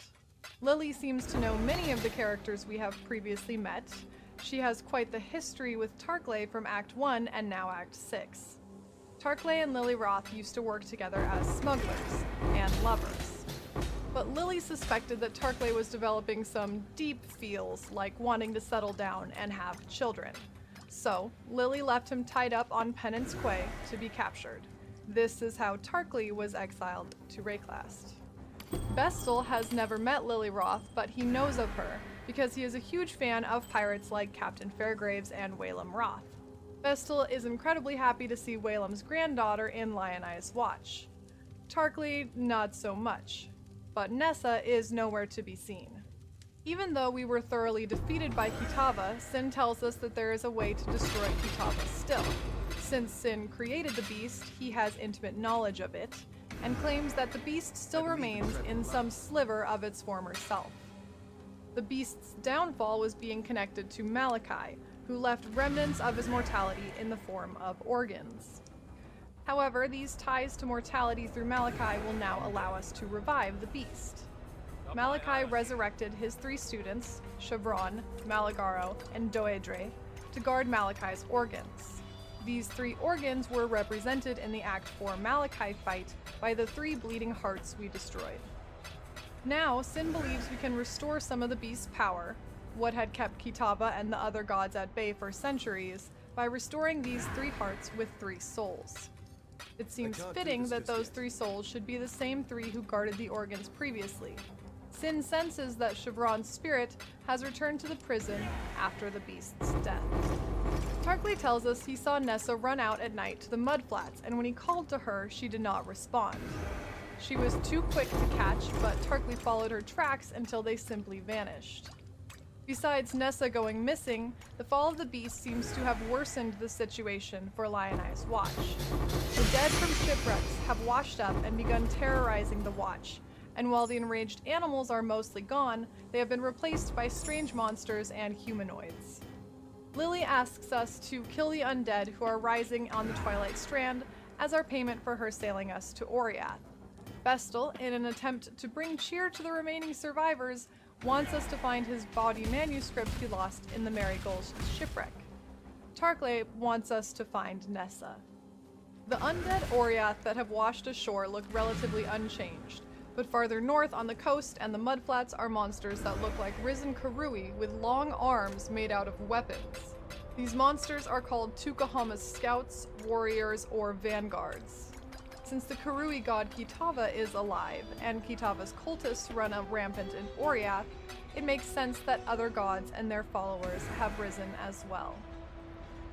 Lily seems to know many of the characters we have previously met. She has quite the history with Tarkley from Act 1 and now Act 6. Tarkley and Lily Roth used to work together as smugglers and lovers. But Lily suspected that Tarkley was developing some deep feels, like wanting to settle down and have children. So, Lily left him tied up on Penance Quay to be captured. This is how Tarkley was exiled to Rayclast. Bestel has never met Lily Roth, but he knows of her, because he is a huge fan of pirates like Captain Fairgraves and Whalem Roth. Bestel is incredibly happy to see Whalem's granddaughter in Lionized Watch. Tarkley, not so much. But Nessa is nowhere to be seen. Even though we were thoroughly defeated by Kitava, Sin tells us that there is a way to destroy Kitava still. Since Sin created the beast, he has intimate knowledge of it, and claims that the beast still remains in some sliver of its former self. The beast's downfall was being connected to Malachi, who left remnants of his mortality in the form of organs. However, these ties to mortality through Malachi will now allow us to revive the beast. Malachi resurrected his three students, Chevron, Malagaro, and Doedre, to guard Malachi's organs. These three organs were represented in the Act 4 Malachi fight by the three bleeding hearts we destroyed. Now, Sin believes we can restore some of the beast's power, what had kept Kitava and the other gods at bay for centuries, by restoring these three hearts with three souls. It seems fitting that those three souls should be the same three who guarded the organs previously. Sin senses that Chevron's spirit has returned to the prison after the beast's death. Tarkley tells us he saw Nessa run out at night to the mudflats, and when he called to her, she did not respond. She was too quick to catch, but Tarkley followed her tracks until they simply vanished. Besides Nessa going missing, the fall of the beast seems to have worsened the situation for Lionized Watch. The dead from shipwrecks have washed up and begun terrorizing the Watch, and while the enraged animals are mostly gone, they have been replaced by strange monsters and humanoids. Lily asks us to kill the undead who are rising on the Twilight Strand as our payment for her sailing us to Oriath. Vestal, in an attempt to bring cheer to the remaining survivors, wants us to find his body manuscript he lost in the Marigold's shipwreck. Tarkle wants us to find Nessa. The undead Oriath that have washed ashore look relatively unchanged, but farther north on the coast and the mudflats are monsters that look like risen Karui with long arms made out of weapons. These monsters are called Tukahama's scouts, warriors, or vanguards. Since the Karui god Kitava is alive, and Kitava's cultists run rampant in Oriath, it makes sense that other gods and their followers have risen as well.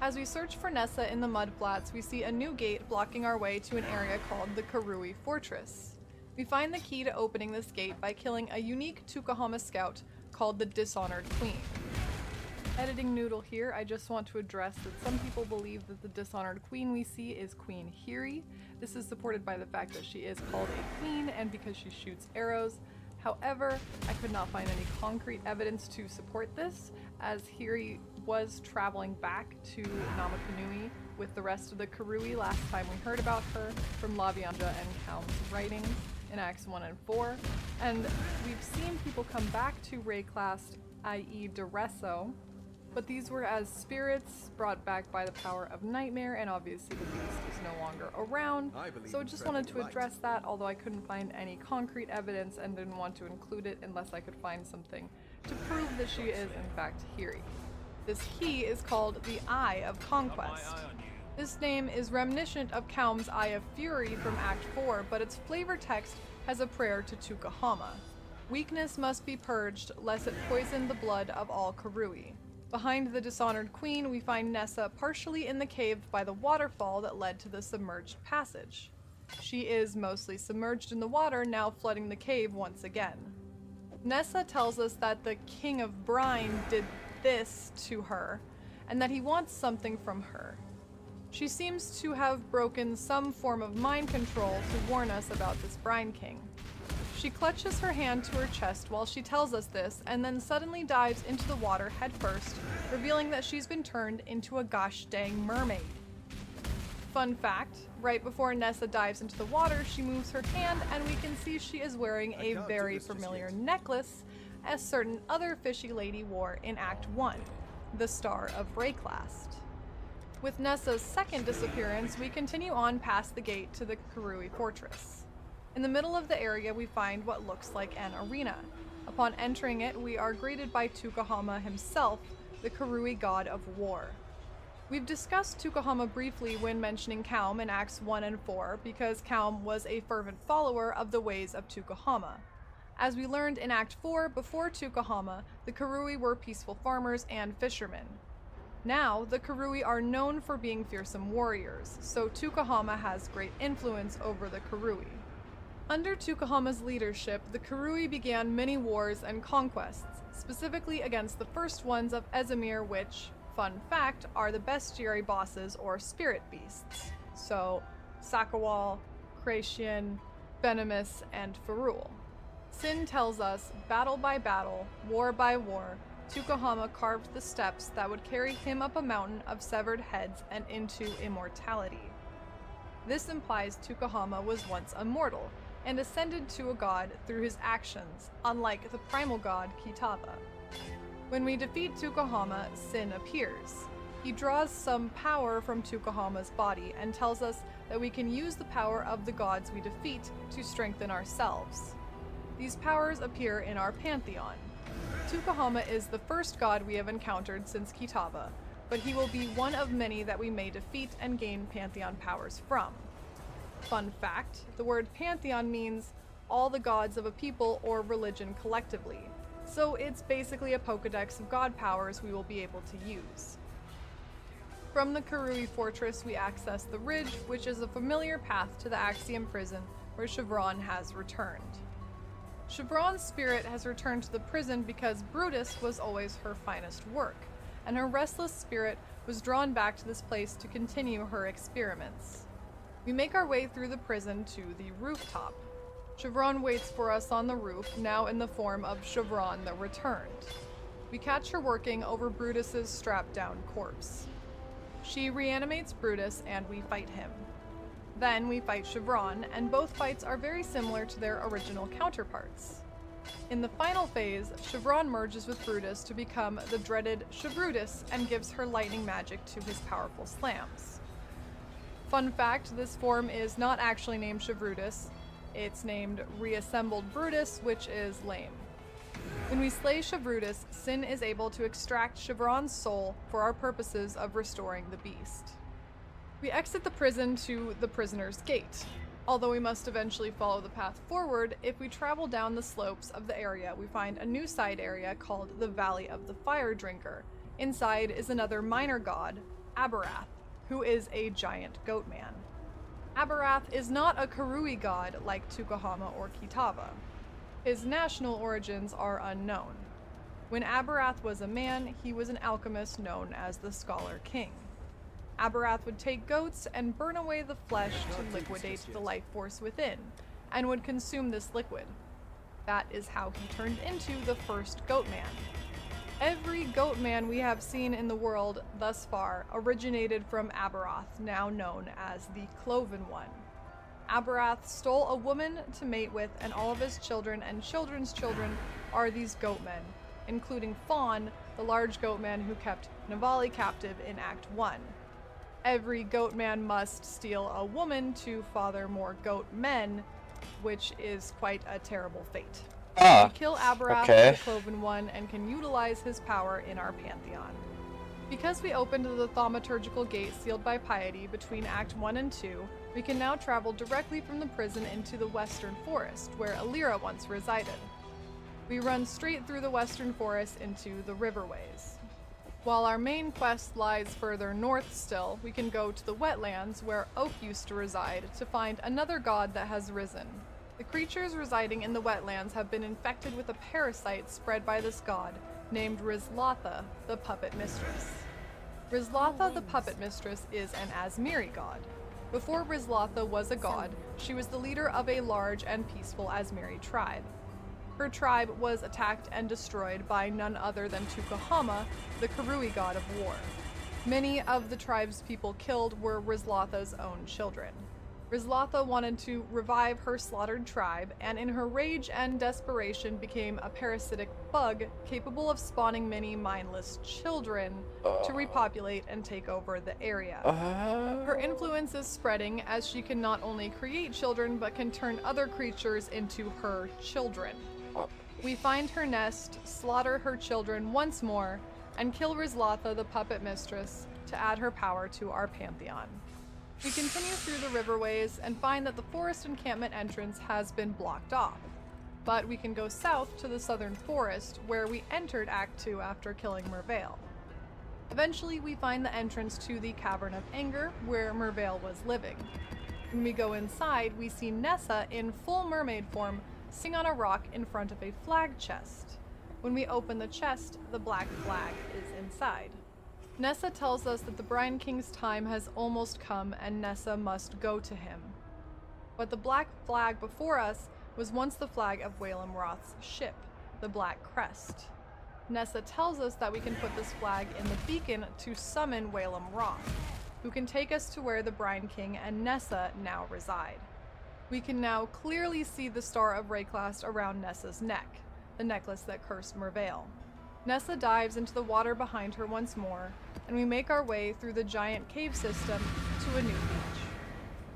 As we search for Nessa in the mudflats, we see a new gate blocking our way to an area called the Karui Fortress. We find the key to opening this gate by killing a unique Tukahama scout called the Dishonored Queen. Editing Noodle here, I just want to address that some people believe that the Dishonored Queen we see is Queen Hiri. This is supported by the fact that she is called a queen and because she shoots arrows. However, I could not find any concrete evidence to support this, as Hiri was traveling back to Namakanui with the rest of the Karui last time we heard about her from Lavianja and Kaum's writings in Acts 1 and 4, and we've seen people come back to Rayclast, i.e. Duresso, but these were as spirits brought back by the power of Nightmare, and obviously the beast is no longer around, so I just wanted to address that, although I couldn't find any concrete evidence and didn't want to include it unless I could find something to prove that she is in fact Hiri. This key is called the Eye of Conquest. This name is reminiscent of Kaum's Eye of Fury from Act 4, but its flavor text has a prayer to Tukahama. Weakness must be purged, lest it poison the blood of all Karui. Behind the Dishonored Queen, we find Nessa partially in the cave by the waterfall that led to the submerged passage. She is mostly submerged in the water, now flooding the cave once again. Nessa tells us that the King of Brine did this to her, and that he wants something from her. She seems to have broken some form of mind control to warn us about this Brine King. She clutches her hand to her chest while she tells us this, and then suddenly dives into the water headfirst, revealing that she's been turned into a gosh dang mermaid. Fun fact, right before Nessa dives into the water, she moves her hand and we can see she is wearing a very familiar necklace a certain other fishy lady wore in Act 1, the Star of Rayclast. With Nessa's second disappearance, we continue on past the gate to the Karui Fortress. In the middle of the area, we find what looks like an arena. Upon entering it, we are greeted by Tukahama himself, the Karui god of war. We've discussed Tukahama briefly when mentioning Kaum in Acts 1 and 4, because Kaum was a fervent follower of the ways of Tukahama. As we learned in Act 4, before Tukahama, the Karui were peaceful farmers and fishermen. Now, the Karui are known for being fearsome warriors, so Tukahama has great influence over the Karui. Under Tukahama's leadership, the Karui began many wars and conquests, specifically against the first ones of Ezimir, which, fun fact, are the bestiary bosses or spirit beasts. So, Sakawal, Kracian, Venomous, and Ferul. Sin tells us, battle by battle, war by war, Tukahama carved the steps that would carry him up a mountain of severed heads and into immortality. This implies Tukahama was once immortal, and ascended to a god through his actions, unlike the primal god Kitava. When we defeat Tukahama, Sin appears. He draws some power from Tukahama's body and tells us that we can use the power of the gods we defeat to strengthen ourselves. These powers appear in our pantheon. Tukahama is the first god we have encountered since Kitava, but he will be one of many that we may defeat and gain pantheon powers from. Fun fact, the word pantheon means all the gods of a people or religion collectively, so it's basically a Pokedex of god powers we will be able to use. From the Karui Fortress we access the Ridge, which is a familiar path to the Axiom prison where Chevron has returned. Chevron's spirit has returned to the prison because Brutus was always her finest work, and her restless spirit was drawn back to this place to continue her experiments. We make our way through the prison to the rooftop. Chevron waits for us on the roof, now in the form of Chevron the Returned. We catch her working over Brutus's strapped-down corpse. She reanimates Brutus and we fight him. Then we fight Chevron, and both fights are very similar to their original counterparts. In the final phase, Chevron merges with Brutus to become the dreaded Chevrutus and gives her lightning magic to his powerful slams. Fun fact, this form is not actually named Chevrutus, it's named Reassembled Brutus, which is lame. When we slay Chevrutus, Sin is able to extract Chevron's soul for our purposes of restoring the beast. We exit the prison to the prisoner's gate. Although we must eventually follow the path forward, if we travel down the slopes of the area, we find a new side area called the Valley of the Fire Drinker. Inside is another minor god, Abarath, who is a giant goat man. Abarath is not a Karui god like Tukahama or Kitava. His national origins are unknown. When Abarath was a man, he was an alchemist known as the Scholar King. Abarath would take goats and burn away the flesh to liquidate the life force within, and would consume this liquid. That is how he turned into the first goat man. Every goat man we have seen in the world thus far originated from Abarath, now known as the Cloven One. Abarath stole a woman to mate with, and all of his children and children's children are these goat men, including Fawn, the large goat man who kept Navali captive in Act 1. Every goat man must steal a woman to father more goat men, which is quite a terrible fate. We kill Abarath, the Cloven One, and can utilize his power in our pantheon. Because we opened the thaumaturgical gate sealed by piety between Act 1 and 2, we can now travel directly from the prison into the Western Forest, where Alira once resided. We run straight through the Western Forest into the Riverways. While our main quest lies further north still, we can go to the wetlands where Oak used to reside to find another god that has risen. The creatures residing in the wetlands have been infected with a parasite spread by this god, named Rizlatha, the Puppet Mistress. Rizlatha, the Puppet Mistress, is an Asmiri god. Before Rizlatha was a god, she was the leader of a large and peaceful Asmiri tribe. Her tribe was attacked and destroyed by none other than Tukahama, the Karui god of war. Many of the tribe's people killed were Rizlatha's own children. Rizlatha wanted to revive her slaughtered tribe, and in her rage and desperation became a parasitic bug capable of spawning many mindless children to repopulate and take over the area. Her influence is spreading as she can not only create children but can turn other creatures into her children. We find her nest, slaughter her children once more, and kill Rizlatha, the Puppet Mistress, to add her power to our pantheon. We continue through the riverways and find that the forest encampment entrance has been blocked off, but we can go south to the southern forest where we entered Act 2 after killing Mervale. Eventually we find the entrance to the Cavern of Anger where Mervale was living. When we go inside, we see Nessa in full mermaid form sing on a rock in front of a flag chest. When we open the chest, the black flag is inside. Nessa tells us that the Brine King's time has almost come and Nessa must go to him. But the black flag before us was once the flag of Whalem Roth's ship, the Black Crest. Nessa tells us that we can put this flag in the beacon to summon Whalem Roth, who can take us to where the Brine King and Nessa now reside. We can now clearly see the Star of Rayclast around Nessa's neck, the necklace that cursed Mervale. Nessa dives into the water behind her once more, and we make our way through the giant cave system to a new beach.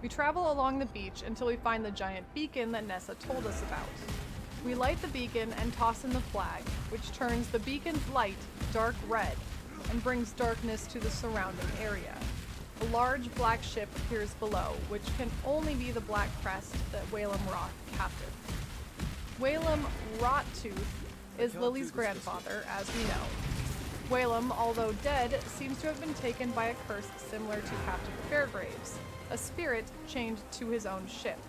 We travel along the beach until we find the giant beacon that Nessa told us about. We light the beacon and toss in the flag, which turns the beacon's light dark red and brings darkness to the surrounding area. A large black ship appears below, which can only be the Black Crest that Whalem Roth captured. Whalem Rottooth is Lily's grandfather, as we know. Whalem, although dead, seems to have been taken by a curse similar to Captain Fairgrave's, a spirit chained to his own ship,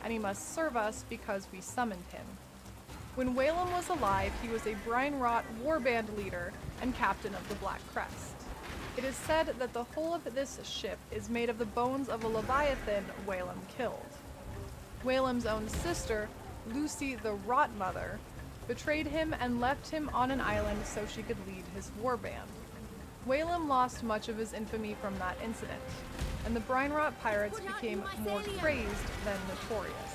and he must serve us because we summoned him. When Whalem was alive, he was a Brine Rot warband leader and captain of the Black Crest. It is said that the whole of this ship is made of the bones of a Leviathan Whalem killed. Whalem's own sister, Lucy the Rot Mother, betrayed him and left him on an island so she could lead his warband. Whalem lost much of his infamy from that incident, and the Brinerot pirates became more crazed than notorious.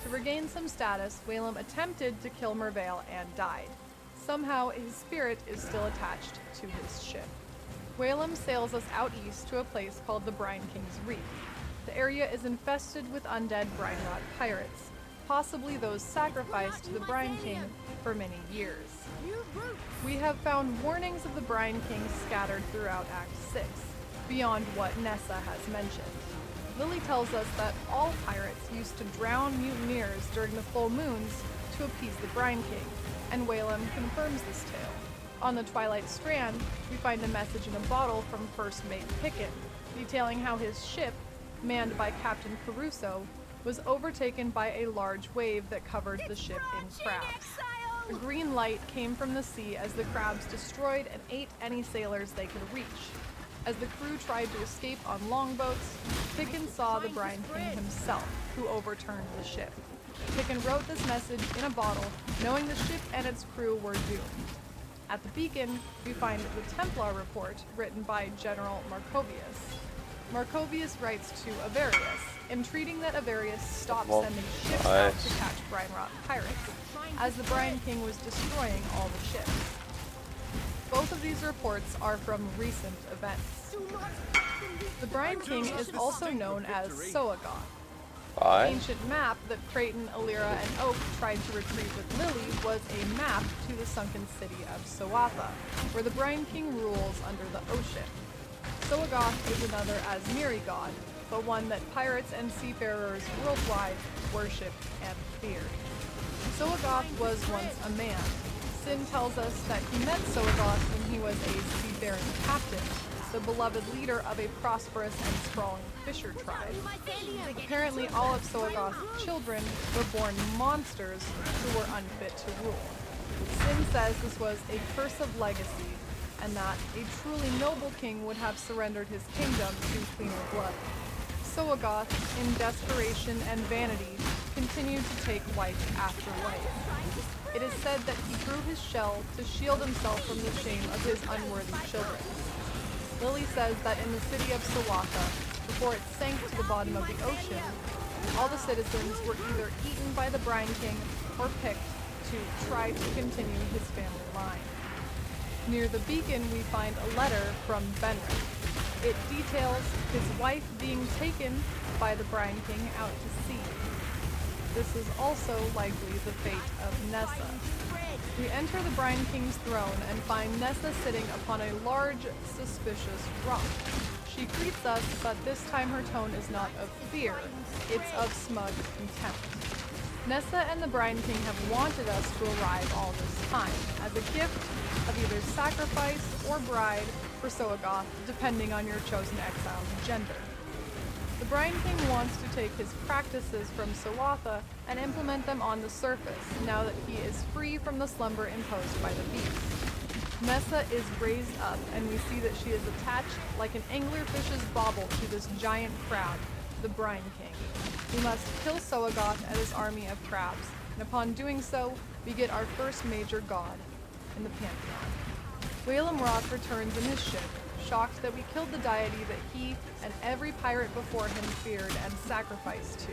To regain some status, Whalem attempted to kill Mervale and died. Somehow, his spirit is still attached to his ship. Whalem sails us out east to a place called the Brine King's Reef. The area is infested with undead Brinerot pirates, possibly those sacrificed to the Brine King for many years. We have found warnings of the Brine King scattered throughout Act 6, beyond what Nessa has mentioned. Lily tells us that all pirates used to drown mutineers during the full moons to appease the Brine King, and Whalem confirms this tale. On the Twilight Strand, we find a message in a bottle from First Mate Picken, detailing how his ship, manned by Captain Caruso, was overtaken by a large wave that covered the ship in crabs. A green light came from the sea as the crabs destroyed and ate any sailors they could reach. As the crew tried to escape on longboats, Picken saw the Brine King himself, who overturned the ship. Picken wrote this message in a bottle, knowing the ship and its crew were doomed. At the beacon, we find the Templar report written by General Marcovius. Marcovius writes to Avarius, entreating that Avarius stop sending ships out to catch Brinerot pirates, as the Brine King was destroying all the ships. Both of these reports are from recent events. The Brine King is also known as Soagoth. The ancient map that Creighton, Alira, and Oak tried to retrieve with Lily was a map to the sunken city of Soatha, where the Brine King rules under the ocean. Soagoth is another Azmiri god, but one that pirates and seafarers worldwide worshipped and feared. Soagoth was once a man. Sin tells us that he met Soagoth when he was a seafaring captain, the beloved leader of a prosperous and sprawling fisher tribe. Apparently, all of Soagoth's children were born monsters who were unfit to rule. Sin says this was a curse of legacy, and that a truly noble king would have surrendered his kingdom to cleaner blood. Soagoth, in desperation and vanity, continued to take life after life. It is said that he grew his shell to shield himself from the shame of his unworthy children. Lily says that in the city of Soatha, before it sank to the bottom of the ocean, all the citizens were either eaten by the Brine King or picked to try to continue his family line. Near the beacon, we find a letter from Benric. It details his wife being taken by the Brine King out to sea. This is also likely the fate of Nessa. We enter the Brine King's throne and find Nessa sitting upon a large, suspicious rock. She greets us, but this time her tone is not of fear, it's of smug contempt. Nessa and the Brine King have wanted us to arrive all this time, as a gift of either sacrifice or bride for Soagoth, depending on your chosen exile's gender. The Brine King wants to take his practices from Soatha and implement them on the surface, now that he is free from the slumber imposed by the beast. Nessa is raised up, and we see that she is attached like an anglerfish's bauble to this giant crab, the Brine King. We must kill Soagoth and his army of crabs, and upon doing so, we get our first major god in the Pantheon. Whalem Roth returns in his ship, shocked that we killed the deity that he and every pirate before him feared and sacrificed to.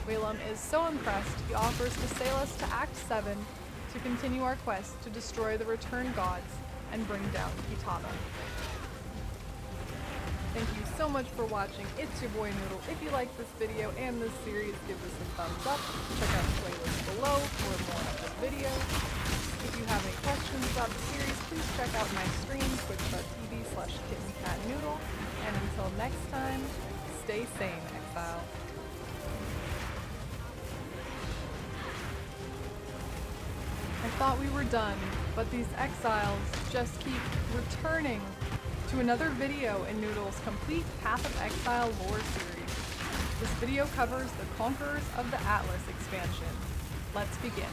Whalem is so impressed, he offers to sail us to Act 7 to continue our quest to destroy the returned gods and bring down Kitava. Thank you so much for watching. It's your boy Noodle. If you like this video and this series, give this a thumbs up. Check out the playlist below for more of this video. If you have any questions about the series, please check out my stream, twitch.tv/kittencatnoodle. And until next time, stay sane, Exile. I thought we were done, but these exiles just keep returning to another video in Noodle's complete Path of Exile lore series. This video covers the Conquerors of the Atlas expansion. Let's begin.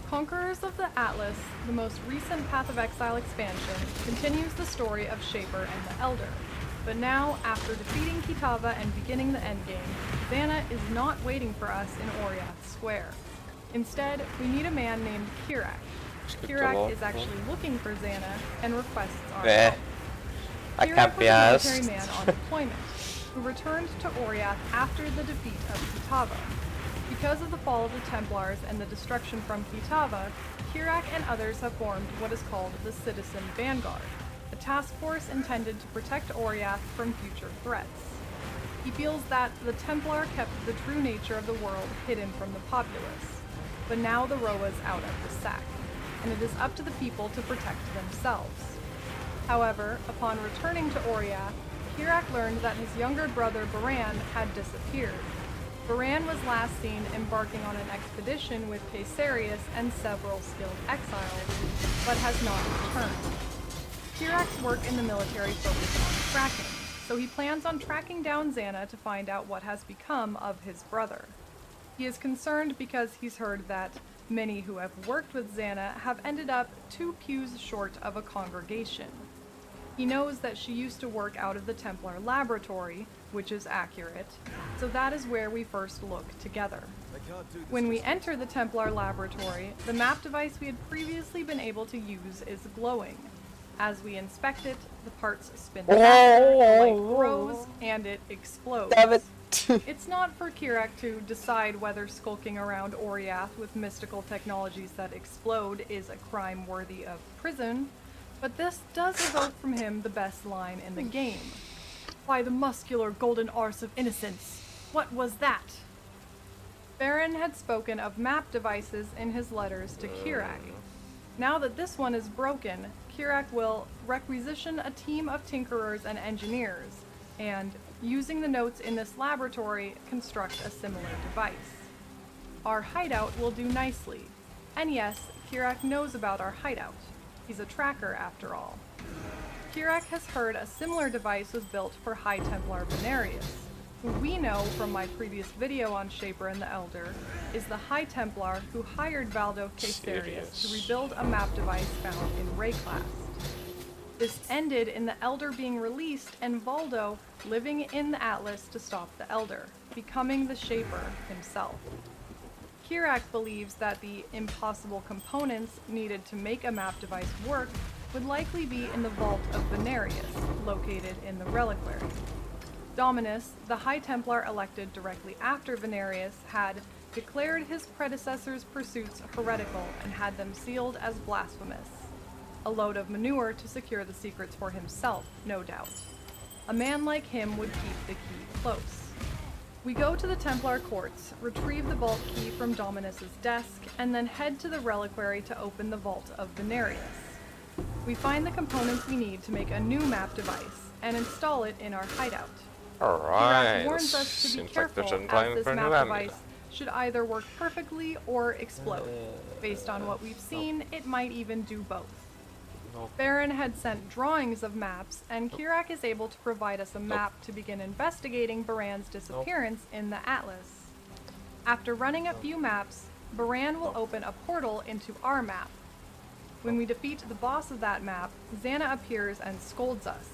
Conquerors of the Atlas, the most recent Path of Exile expansion, continues the story of Shaper and the Elder. But now, after defeating Kitava and beginning the endgame, Vanna is not waiting for us in Oriath Square. Instead, we meet a man named Kirak. Kirak is actually looking for Xana and requests our Eh, help. I Kirak can't was be a asked. military man on deployment, who returned to Oriath after the defeat of Kitava. Because of the fall of the Templars and the destruction from Kitava, Kirak and others have formed what is called the Citizen Vanguard, a task force intended to protect Oriath from future threats. He feels that the Templar kept the true nature of the world hidden from the populace, but now the Roa's out of the sack, and it is up to the people to protect themselves. However, upon returning to Oriath, Kirak learned that his younger brother Baran had disappeared. Baran was last seen embarking on an expedition with Caesarius and several skilled exiles, but has not returned. Kirak's work in the military focused on tracking, so he plans on tracking down Xana to find out what has become of his brother. He is concerned because he's heard that many who have worked with Xana have ended up 2 pews short of a congregation. He knows that she used to work out of the Templar laboratory, which is accurate, so that is where we first look together. When we enter the Templar laboratory, the map device we had previously been able to use is glowing. As we inspect it, the parts spin faster, the light grows, and it explodes. Damn it. It's not for Kirak to decide whether skulking around Oriath with mystical technologies that explode is a crime worthy of prison, but this does evoke from him the best line in the game. By the muscular golden arse of innocence, what was that? Baron had spoken of map devices in his letters to Kirak. Now that this one is broken, Kirak will requisition a team of tinkerers and engineers, and, using the notes in this laboratory, construct a similar device. Our hideout will do nicely. And yes, Kirak knows about our hideout. He's a tracker after all. Kirak has heard a similar device was built for High Templar Venarius, who we know from my previous video on Shaper and the Elder is the High Templar who hired Valdo Caesarius to rebuild a map device found in Rayclast. This ended in the Elder being released and Valdo living in the Atlas to stop the Elder, becoming the Shaper himself. Kirak believes that the impossible components needed to make a map device work would likely be in the Vault of Venarius, located in the Reliquary. Dominus, the High Templar elected directly after Venarius, had declared his predecessor's pursuits heretical and had them sealed as blasphemous. A load of manure to secure the secrets for himself, no doubt. A man like him would keep the key close. We go to the Templar courts, retrieve the vault key from Dominus's desk, and then head to the reliquary to open the Vault of Venarius. We find the components we need to make a new map device and install it in our hideout. Alright, Kirak warns us to be seems like careful there's as time this for a new map ammo. device should either work perfectly or explode. Based on what we've seen, it might even do both. Nope. Baron had sent drawings of maps, and Kirak is able to provide us a map to begin investigating Baran's disappearance in the Atlas. After running a few maps, Baran will open a portal into our map. When we defeat the boss of that map, Xana appears and scolds us.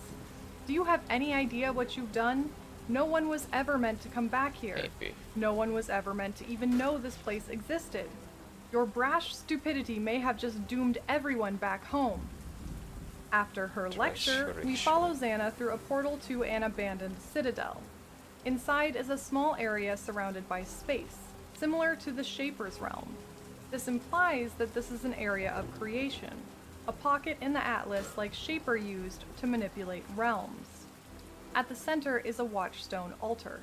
Do you have any idea what you've done? No one was ever meant to come back here. Maybe. No one was ever meant to even know this place existed. Your brash stupidity may have just doomed everyone back home. After her lecture, we follow Xana through a portal to an abandoned citadel. Inside is a small area surrounded by space, similar to the Shaper's realm. This implies that this is an area of creation, a pocket in the Atlas like Shaper used to manipulate realms. At the center is a watchstone altar.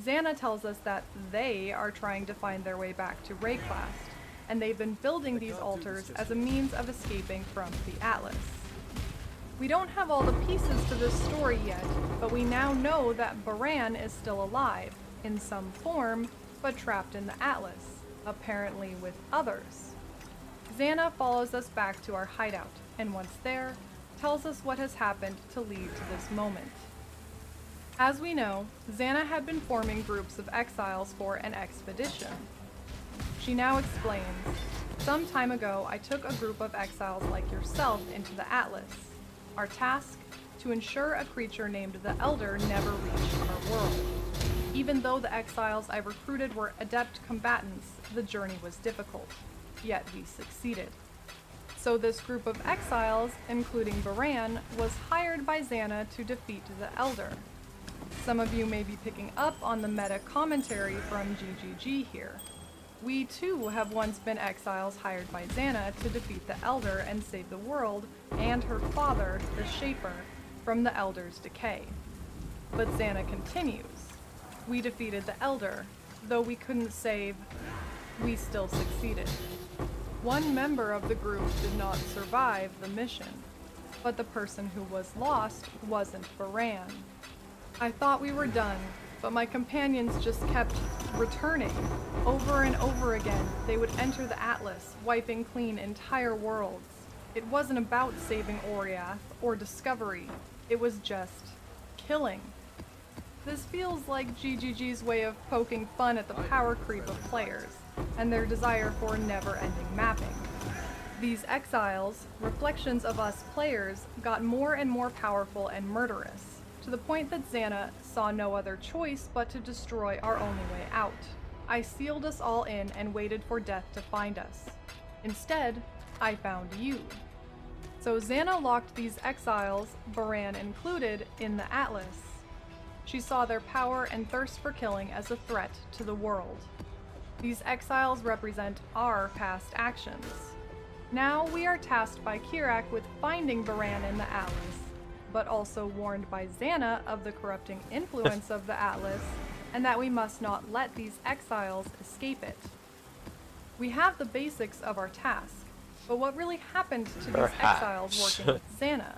Xana tells us that they are trying to find their way back to Rayclast, and they've been building these altars as a means of escaping from the Atlas. We don't have all the pieces to this story yet, but we now know that Baran is still alive, in some form, but trapped in the Atlas, apparently with others. Xana follows us back to our hideout, and once there, tells us what has happened to lead to this moment. As we know, Xana had been forming groups of exiles for an expedition. She now explains, "Some time ago I took a group of exiles like yourself into the Atlas. Our task? To ensure a creature named the Elder never reached our world. Even though the exiles I recruited were adept combatants, the journey was difficult. Yet we succeeded. So this group of exiles, including Baran, was hired by Xana to defeat the Elder. Some of you may be picking up on the meta commentary from GGG here. We too have once been exiles hired by Xana to defeat the Elder and save the world and her father, the Shaper, from the Elder's decay. But Xana continues. We defeated the Elder, though we couldn't save, we still succeeded. One member of the group did not survive the mission, but the person who was lost wasn't Baran. I thought we were done, but my companions just kept returning. Over and over again, they would enter the Atlas, wiping clean entire worlds. It wasn't about saving Oriath or discovery, it was just killing. This feels like GGG's way of poking fun at the power creep of players, and their desire for never-ending mapping. These exiles, reflections of us players, got more and more powerful and murderous, to the point that Xana saw no other choice but to destroy our only way out. I sealed us all in and waited for death to find us. Instead, I found you. So Xana locked these exiles, Baran included, in the Atlas. She saw their power and thirst for killing as a threat to the world. These exiles represent our past actions. Now we are tasked by Kirak with finding Baran in the Atlas, but also warned by Xana of the corrupting influence of the Atlas, and that we must not let these exiles escape it. We have the basics of our task, but what really happened to these exiles working with Xana?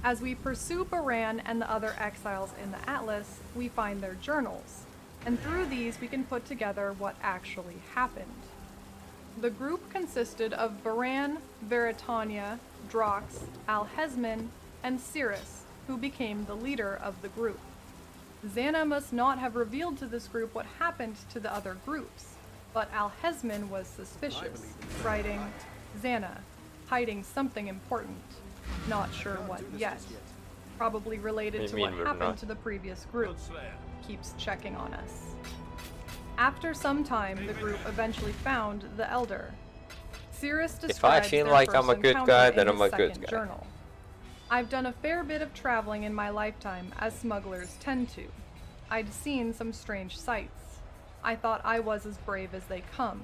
As we pursue Baran and the other exiles in the Atlas, we find their journals, and through these we can put together what actually happened. The group consisted of Baran, Veritania, Drox, Alhesman, and Cirrus, who became the leader of the group. Xana must not have revealed to this group what happened to the other groups, but Alhesman was suspicious, writing, Xana, hiding something important. Not sure what yet. Probably related to what happened to the previous group. Keeps checking on us. After some time, the group eventually found the Elder. Cirrus describes if I feel like I'm a good guy, then I'm a good guy. Journal. I've done a fair bit of traveling in my lifetime, as smugglers tend to. I'd seen some strange sights. I thought I was as brave as they come.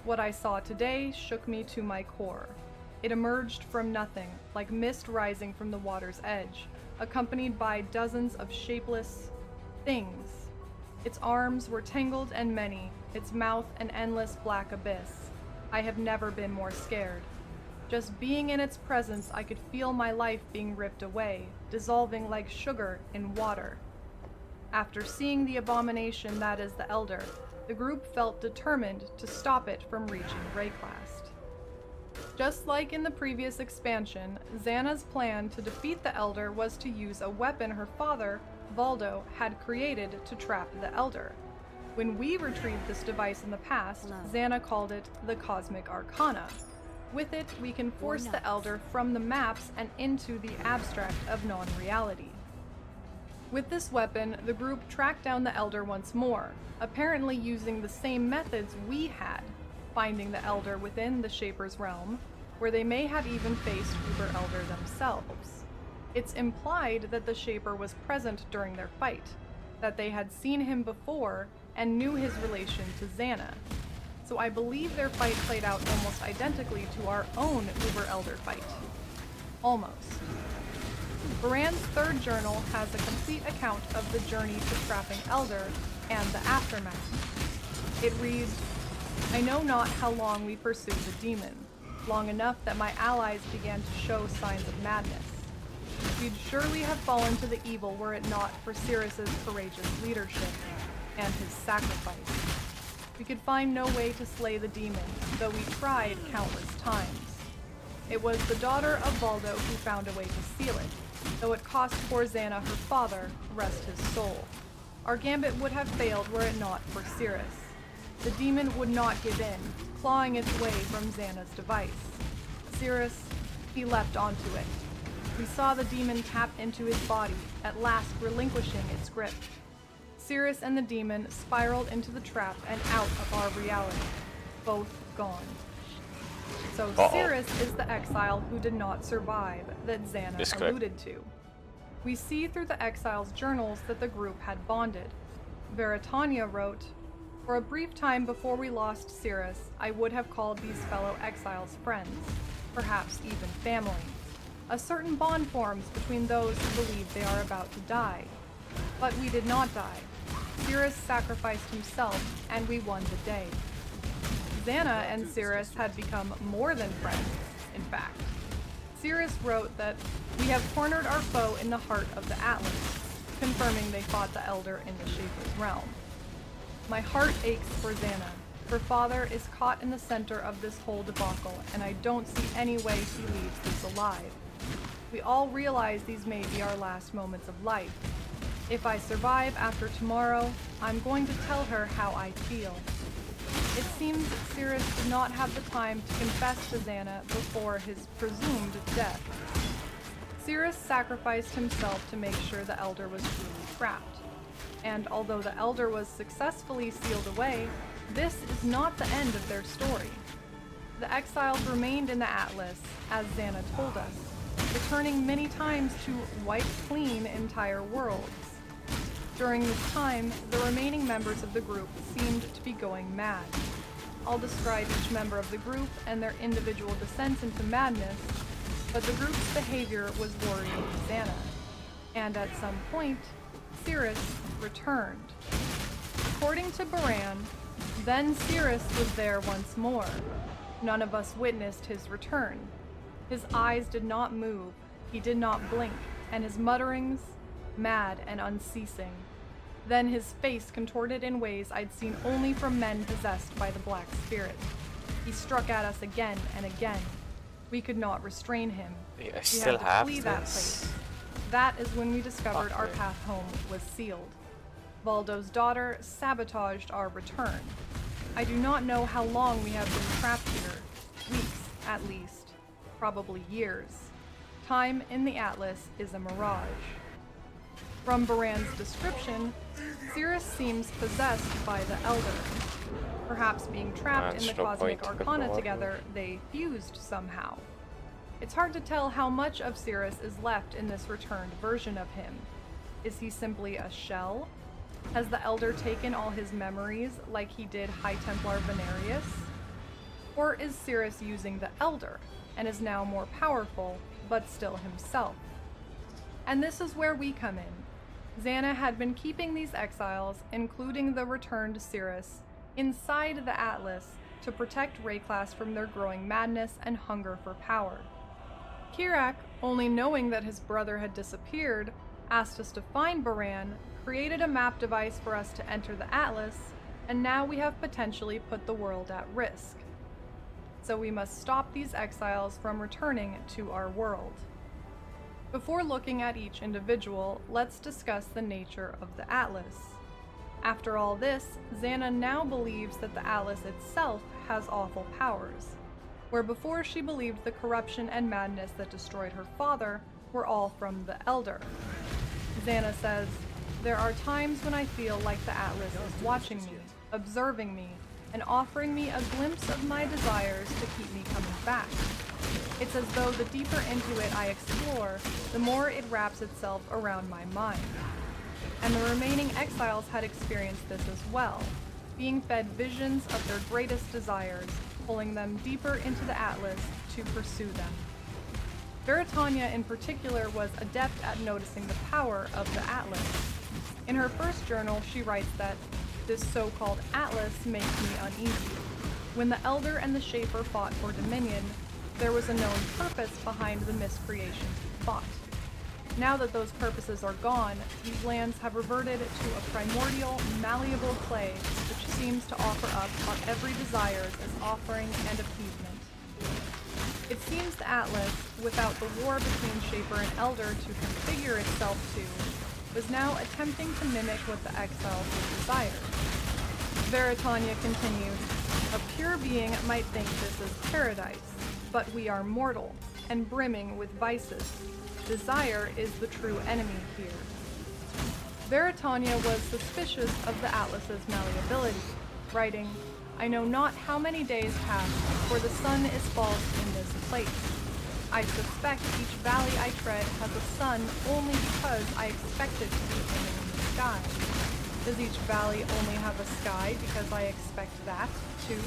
What I saw today shook me to my core. It emerged from nothing, like mist rising from the water's edge, accompanied by dozens of shapeless things. Its arms were tangled and many, its mouth an endless black abyss. I have never been more scared. Just being in its presence, I could feel my life being ripped away, dissolving like sugar in water. After seeing the abomination that is the Elder, the group felt determined to stop it from reaching Rayclast. Just like in the previous expansion, Xana's plan to defeat the Elder was to use a weapon her father, Valdo, had created to trap the Elder. When we retrieved this device in the past, Xana called it the Cosmic Arcana. With it, we can force the Elder from the maps and into the abstract of non-reality. With this weapon, the group tracked down the Elder once more, apparently using the same methods we had, finding the Elder within the Shaper's realm, where they may have even faced Uber Elder themselves. It's implied that the Shaper was present during their fight, that they had seen him before and knew his relation to Xana. So I believe their fight played out almost identically to our own Uber Elder fight. Almost. Baran's third journal has a complete account of the journey to trapping Elder and the aftermath. It reads, I know not how long we pursued the demon, long enough that my allies began to show signs of madness. We'd surely have fallen to the evil were it not for Cirrus's courageous leadership and his sacrifice. We could find no way to slay the demon, though we tried countless times. It was the daughter of Valdo who found a way to seal it, though it cost poor Xana her father, rest his soul. Our gambit would have failed were it not for Cirrus. The demon would not give in, clawing its way from Xana's device. Cirrus, he leapt onto it. We saw the demon tap into his body, at last relinquishing its grip. Cirrus and the demon spiraled into the trap and out of our reality, both gone. So Cirrus is the exile who did not survive that Xana alluded to. We see through the exile's journals that the group had bonded. Veritania wrote, "For a brief time before we lost Cirrus, I would have called these fellow exiles friends, perhaps even family. A certain bond forms between those who believe they are about to die. But we did not die. Cirrus sacrificed himself, and we won the day." Xana and Cirrus had become more than friends, in fact. Cirrus wrote that, "We have cornered our foe in the heart of the Atlas," confirming they fought the Elder in the Shaper's realm. "My heart aches for Xana. Her father is caught in the center of this whole debacle, and I don't see any way he leaves this alive. We all realize these may be our last moments of life. If I survive after tomorrow, I'm going to tell her how I feel." It seems Cirrus did not have the time to confess to Xana before his presumed death. Cirrus sacrificed himself to make sure the Elder was truly trapped. And although the Elder was successfully sealed away, this is not the end of their story. The exiles remained in the Atlas, as Xana told us, returning many times to wipe clean entire worlds. During this time, the remaining members of the group seemed to be going mad. I'll describe each member of the group and their individual descents into madness, but the group's behavior was worrying Xana. And at some point, Cirrus returned. According to Baran, then Cirrus was there once more. None of us witnessed his return. His eyes did not move, he did not blink, and his mutterings, mad and unceasing. Then his face contorted in ways I'd seen only from men possessed by the Black Spirit. He struck at us again and again. We could not restrain him. I We still had to have flee this. that place. That is when we discovered our Okay. path home was sealed. Valdo's daughter sabotaged our return. I do not know how long we have been trapped here. Weeks, at least. Probably years. Time in the Atlas is a mirage. From Baran's description, Cirrus seems possessed by the Elder. Perhaps being trapped in the There's no Cosmic point to Arcana go on. together, they fused somehow. It's hard to tell how much of Cirrus is left in this returned version of him. Is he simply a shell? Has the Elder taken all his memories like he did High Templar Venarius? Or is Cirrus using the Elder and is now more powerful, but still himself? And this is where we come in. Xana had been keeping these exiles, including the returned Cirrus, inside the Atlas to protect Rayclass from their growing madness and hunger for power. Kirak, only knowing that his brother had disappeared, asked us to find Baran, created a map device for us to enter the Atlas, and now we have potentially put the world at risk. So we must stop these exiles from returning to our world. Before looking at each individual, let's discuss the nature of the Atlas. After all this, Xana now believes that the Atlas itself has awful powers, where before she believed the corruption and madness that destroyed her father were all from the Elder. Xana says, "There are times when I feel like the Atlas is watching me, observing me, and offering me a glimpse of my desires to keep me coming back. It's as though the deeper into it I explore, the more it wraps itself around my mind." And the remaining exiles had experienced this as well, being fed visions of their greatest desires, pulling them deeper into the Atlas to pursue them. Veritania in particular was adept at noticing the power of the Atlas. In her first journal, she writes that, "This so-called Atlas makes me uneasy. When the Elder and the Shaper fought for dominion, there was a known purpose behind the miscreations we fought. Now that those purposes are gone, these lands have reverted to a primordial, malleable clay which seems to offer up on every desire as offering and appeasement. It seems the Atlas, without the war between Shaper and Elder to configure itself to, was now attempting to mimic what the exiles would desire." Veritania continued, "A pure being might think this is paradise, but we are mortal, and brimming with vices. Desire is the true enemy here." Veritania was suspicious of the Atlas's malleability, writing, I know not how many days pass before the sun is false in this place. I suspect each valley I tread has a sun only because I expect it to be hidden in the sky. Does each valley only have a sky because I expect that, too?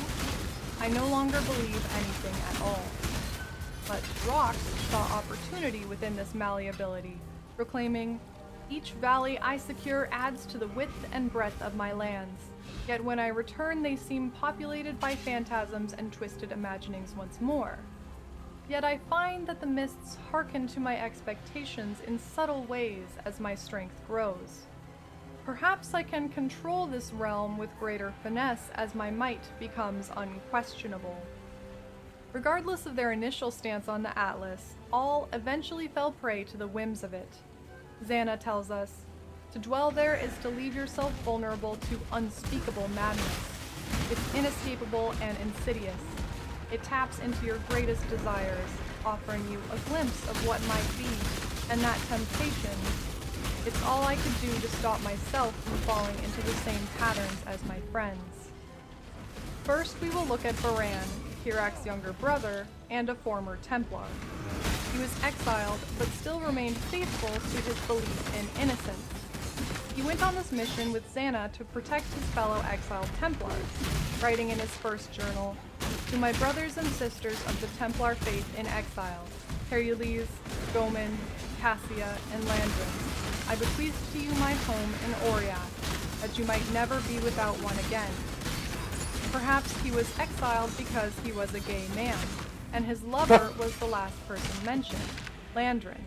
I no longer believe anything at all. But rocks saw opportunity within this malleability, proclaiming, "Each valley I secure adds to the width and breadth of my lands. Yet when I return, they seem populated by phantasms and twisted imaginings once more. Yet I find that the mists hearken to my expectations in subtle ways as my strength grows. Perhaps I can control this realm with greater finesse as my might becomes unquestionable." Regardless of their initial stance on the Atlas, all eventually fell prey to the whims of it. Xana tells us, "To dwell there is to leave yourself vulnerable to unspeakable madness. It's inescapable and insidious. It taps into your greatest desires, offering you a glimpse of what might be, and that temptation, it's all I could do to stop myself from falling into the same patterns as my friends." First, we will look at Baran, Kirak's younger brother, and a former Templar. He was exiled, but still remained faithful to his belief in innocence. He went on this mission with Xana to protect his fellow exiled Templars, writing in his first journal, "To my brothers and sisters of the Templar faith in exile, Herules, Goman, Cassia, and Landrin, I bequeath to you my home in Oriath, that you might never be without one again." Perhaps he was exiled because he was a gay man, and his lover was the last person mentioned, Landrin.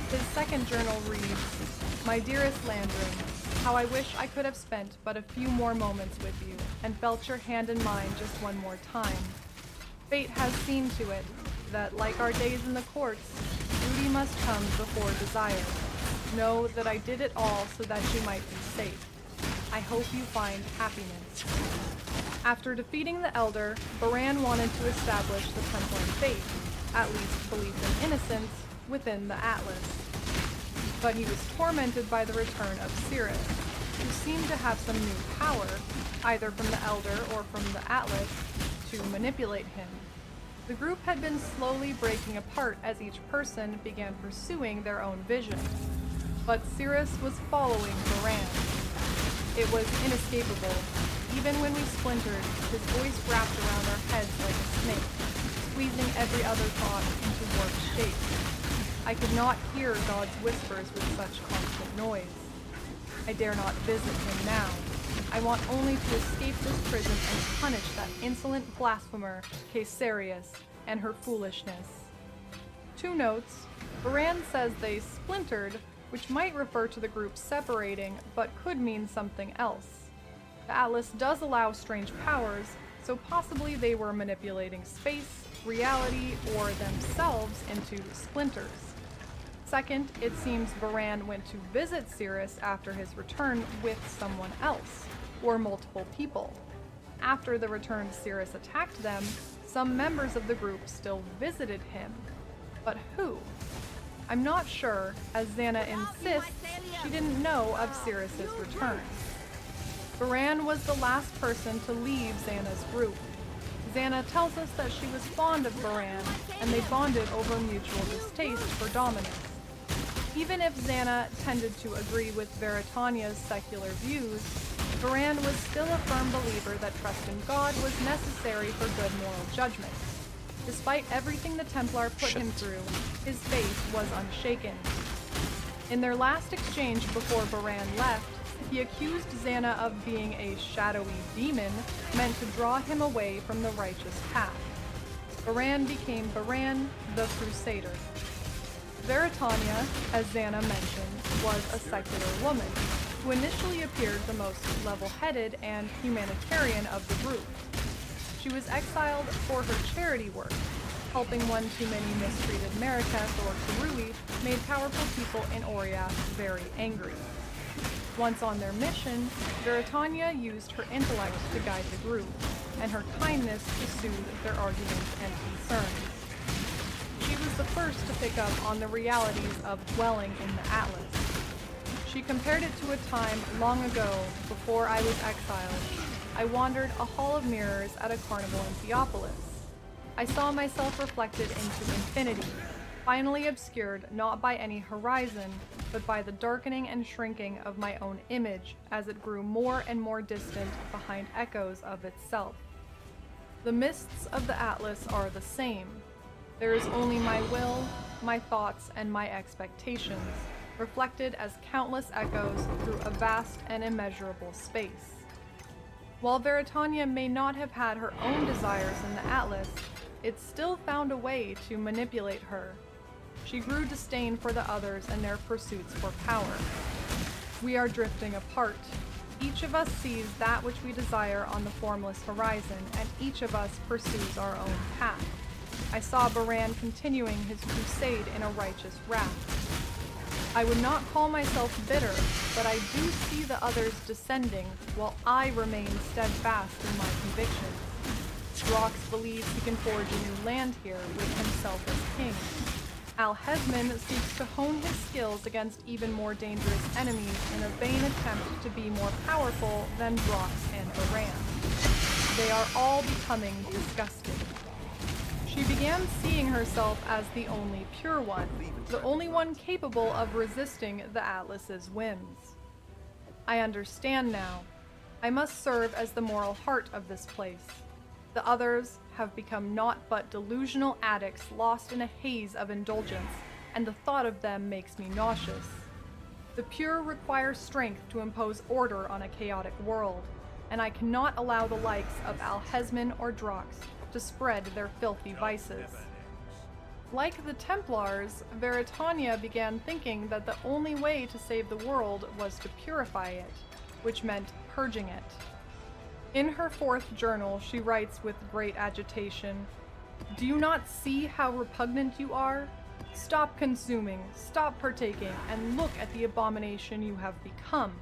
His second journal reads, "My dearest Landrin, how I wish I could have spent but a few more moments with you, and felt your hand in mine just one more time. Fate has seen to it that, like our days in the courts, duty must come before desire. Know that I did it all so that you might be safe. I hope you find happiness." After defeating the Elder, Baran wanted to establish the Templar faith, at least belief in innocence, within the Atlas. But he was tormented by the return of Cirrus, who seemed to have some new power, either from the Elder or from the Atlas, to manipulate him. The group had been slowly breaking apart as each person began pursuing their own vision. But Cirrus was following Baran. It was inescapable. Even when we splintered, his voice wrapped around our heads like a snake, squeezing every other thought into warped shape. I could not hear God's whispers with such constant noise. I dare not visit him now. I want only to escape this prison and punish that insolent blasphemer, Caesarius, and her foolishness. 2 notes. Baran says they splintered, which might refer to the group separating, but could mean something else. The Atlas does allow strange powers, so possibly they were manipulating space, reality, or themselves into splinters. Second, it seems Baran went to visit Cirrus after his return with someone else, or multiple people. After the returned Cirrus attacked them, some members of the group still visited him. But who? I'm not sure, as Xana insists she didn't know of Cirrus's return. Baran was the last person to leave Xana's group. Xana tells us that she was fond of Baran, and they bonded over mutual distaste for dominance. Even if Xana tended to agree with Veritania's secular views, Baran was still a firm believer that trust in God was necessary for good moral judgment. Despite everything the Templar put him through, his faith was unshaken. In their last exchange before Baran left, he accused Xana of being a shadowy demon meant to draw him away from the righteous path. Baran became Baran, the Crusader. Veritania, as Xana mentioned, was a secular woman, who initially appeared the most level-headed and humanitarian of the group. She was exiled for her charity work. Helping one too many mistreated Mariketh or Karui made powerful people in Oriath very angry. Once on their mission, Veritania used her intellect to guide the group, and her kindness to soothe their arguments and concerns. She was the first to pick up on the realities of dwelling in the Atlas. She compared it to a time long ago, before I was exiled. I wandered a hall of mirrors at a carnival in Theopolis. I saw myself reflected into infinity, finally obscured not by any horizon, but by the darkening and shrinking of my own image as it grew more and more distant behind echoes of itself. The mists of the Atlas are the same. There is only my will, my thoughts, and my expectations, reflected as countless echoes through a vast and immeasurable space. While Veritania may not have had her own desires in the Atlas, it still found a way to manipulate her. She grew disdain for the others and their pursuits for power. We are drifting apart. Each of us sees that which we desire on the formless horizon, and each of us pursues our own path. I saw Baran continuing his crusade in a righteous wrath. I would not call myself bitter, but I do see the others descending, while I remain steadfast in my convictions. Drox believes he can forge a new land here with himself as king. Alhesman seeks to hone his skills against even more dangerous enemies in a vain attempt to be more powerful than Drox and Baran. They are all becoming disgusted. She began seeing herself as the only pure one, the only one capable of resisting the Atlas's whims. I understand now. I must serve as the moral heart of this place. The others have become naught but delusional addicts lost in a haze of indulgence, and the thought of them makes me nauseous. The pure require strength to impose order on a chaotic world, and I cannot allow the likes of Alhesman or Drox to spread their filthy vices. Like the Templars, Veritania began thinking that the only way to save the world was to purify it, which meant purging it. In her 4th journal, she writes with great agitation, "Do you not see how repugnant you are? Stop consuming, stop partaking, and look at the abomination you have become.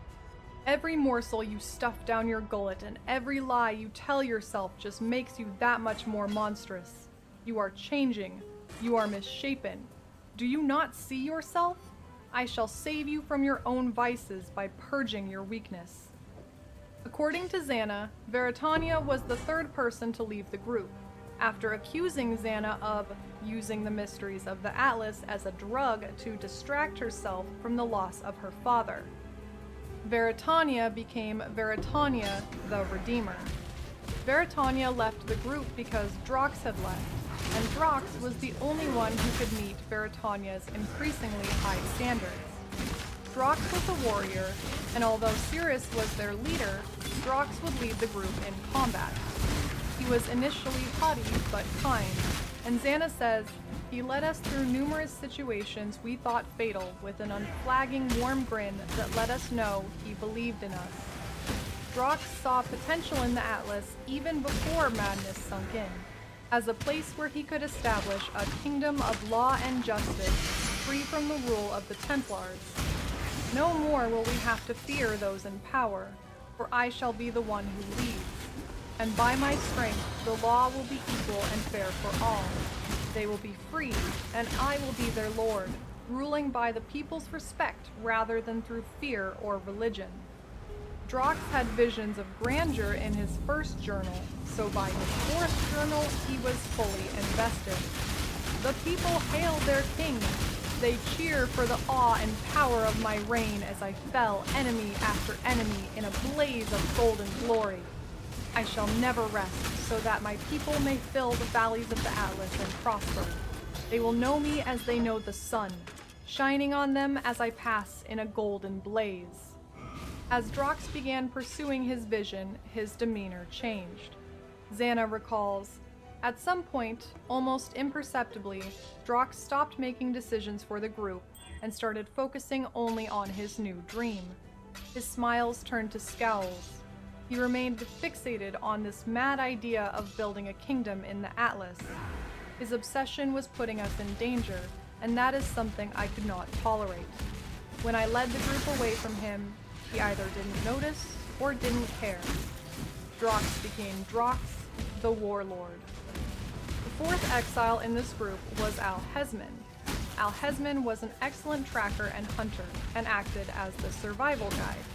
Every morsel you stuff down your gullet and every lie you tell yourself just makes you that much more monstrous. You are changing. You are misshapen. Do you not see yourself? I shall save you from your own vices by purging your weakness." According to Xana, Veritania was the 3rd person to leave the group, after accusing Xana of using the mysteries of the Atlas as a drug to distract herself from the loss of her father. Veritania became Veritania the Redeemer. Veritania left the group because Drox had left, and Drox was the only one who could meet Veritania's increasingly high standards. Drox was a warrior, and although Cirrus was their leader, Drox would lead the group in combat. He was initially haughty but kind, and Xana says, "He led us through numerous situations we thought fatal with an unflagging warm grin that let us know he believed in us." Drox saw potential in the Atlas even before madness sunk in, as a place where he could establish a kingdom of law and justice, free from the rule of the Templars. No more will we have to fear those in power, for I shall be the one who leads. And by my strength, the law will be equal and fair for all. They will be free, and I will be their lord, ruling by the people's respect rather than through fear or religion. Drox had visions of grandeur in his 1st journal, so by his 4th journal, he was fully invested. The people hail their king. They cheer for the awe and power of my reign as I fell enemy after enemy in a blaze of golden glory. I shall never rest, so that my people may fill the valleys of the Atlas and prosper. They will know me as they know the sun, shining on them as I pass in a golden blaze. As Drox began pursuing his vision, his demeanor changed. Xana recalls, "At some point, almost imperceptibly, Drox stopped making decisions for the group and started focusing only on his new dream. His smiles turned to scowls. He remained fixated on this mad idea of building a kingdom in the Atlas. His obsession was putting us in danger, and that is something I could not tolerate. When I led the group away from him, he either didn't notice or didn't care. Drox became Drox, the warlord." The 4th exile in this group was Alhesman. Alhesman was an excellent tracker and hunter, and acted as the survival guide.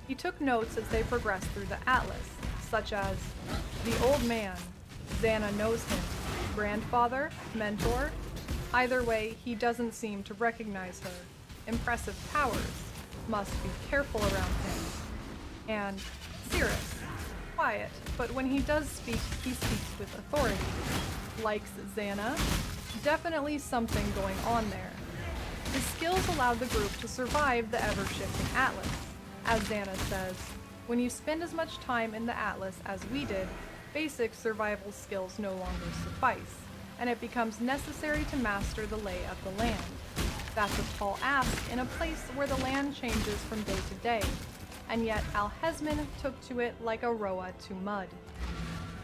He took notes as they progressed through the Atlas, such as the old man, Xana knows him, grandfather, mentor. Either way, he doesn't seem to recognize her. Impressive powers, must be careful around him. And Cirrus, quiet, but when he does speak, he speaks with authority. Likes Xana, definitely something going on there. His skills allowed the group to survive the ever-shifting Atlas. As Xana says, when you spend as much time in the Atlas as we did, basic survival skills no longer suffice, and it becomes necessary to master the lay of the land. That's a tall ask in a place where the land changes from day to day, and yet Alhesman took to it like a roa to mud.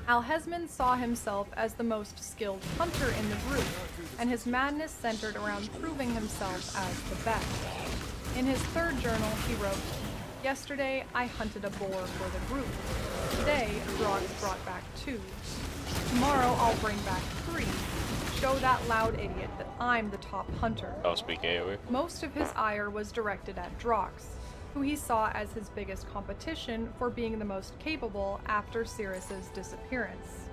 Alhesman saw himself as the most skilled hunter in the group, and his madness centered around proving himself as the best. In his third journal, he wrote, "Yesterday, I hunted a boar for the group. Today, Drox brought back 2. Tomorrow, I'll bring back 3. Show that loud idiot that I'm the top hunter." I'll speak AoE. Most of his ire was directed at Drox, who he saw as his biggest competition for being the most capable after Cirrus's disappearance.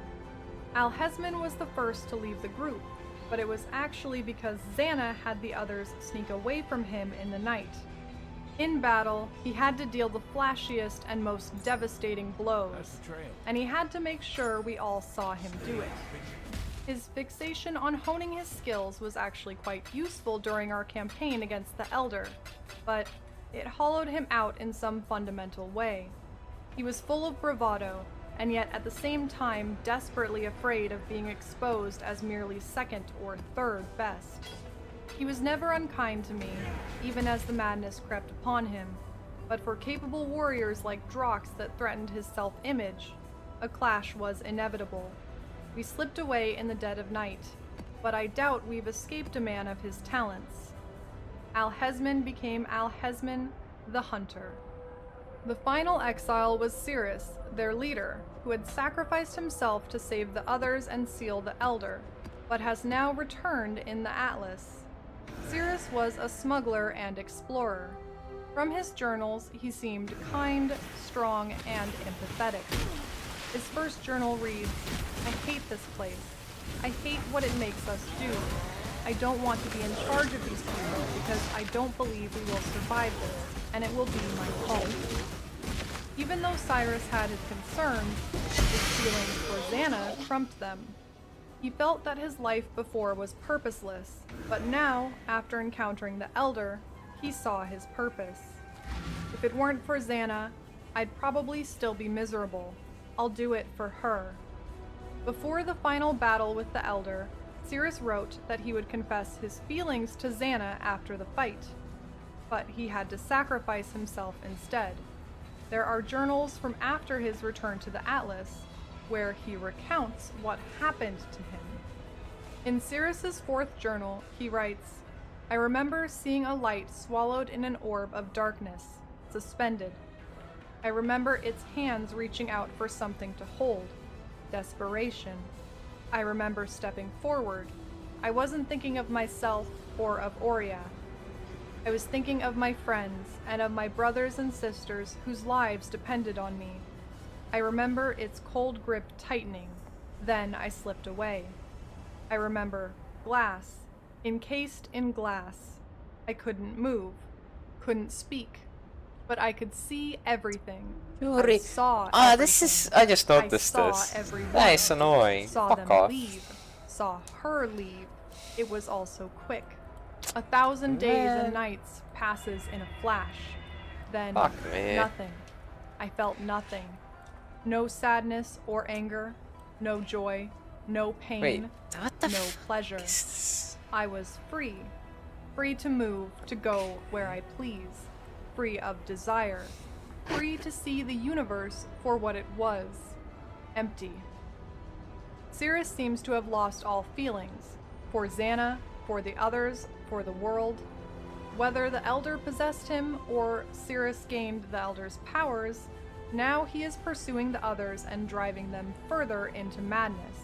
Alhesman was the first to leave the group, but it was actually because Xana had the others sneak away from him in the night. In battle, he had to deal the flashiest and most devastating blows, and he had to make sure we all saw him do it. His fixation on honing his skills was actually quite useful during our campaign against the Elder, but it hollowed him out in some fundamental way. He was full of bravado, and yet at the same time desperately afraid of being exposed as merely second or third best. He was never unkind to me, even as the madness crept upon him, but for capable warriors like Drox that threatened his self-image, a clash was inevitable. We slipped away in the dead of night, but I doubt we've escaped a man of his talents. Alhesman became Alhesman, the Hunter. The final exile was Cirrus, their leader, who had sacrificed himself to save the others and seal the Elder, but has now returned in the Atlas. Cirrus was a smuggler and explorer. From his journals, he seemed kind, strong, and empathetic. His first journal reads, "I hate this place. I hate what it makes us do. I don't want to be in charge of these people because I don't believe we will survive this, and it will be my home." Even though Cyrus had his concerns, his feelings for Xana trumped them. He felt that his life before was purposeless, but now, after encountering the Elder, he saw his purpose. If it weren't for Xana, I'd probably still be miserable. I'll do it for her. Before the final battle with the Elder, Cirrus wrote that he would confess his feelings to Xana after the fight, but he had to sacrifice himself instead. There are journals from after his return to the Atlas, where he recounts what happened to him. In Cirrus's fourth journal, he writes, "I remember seeing a light swallowed in an orb of darkness, suspended. I remember its hands reaching out for something to hold. Desperation. I remember stepping forward. I wasn't thinking of myself or of Oria. I was thinking of my friends and of my brothers and sisters whose lives depended on me. I remember its cold grip tightening. Then I slipped away. I remember glass, encased in glass. I couldn't move, couldn't speak, but I could see everything. I saw everything. I just noticed I saw this. everyone. That is annoying. Saw Fuck them off. leave. Saw her leave. It was all so quick. 1,000 days Man. and nights passes in a flash. Then Fuck me. nothing. I felt nothing. No sadness or anger. No joy. No pain. Wait, what the no pleasure. is this? I was free. Free to move, to go where I please. Free of desire. Free to see the universe for what it was. Empty. Cirrus seems to have lost all feelings. For Xana, for the others, for the world. Whether the Elder possessed him or Cirrus gained the Elder's powers, now he is pursuing the others and driving them further into madness.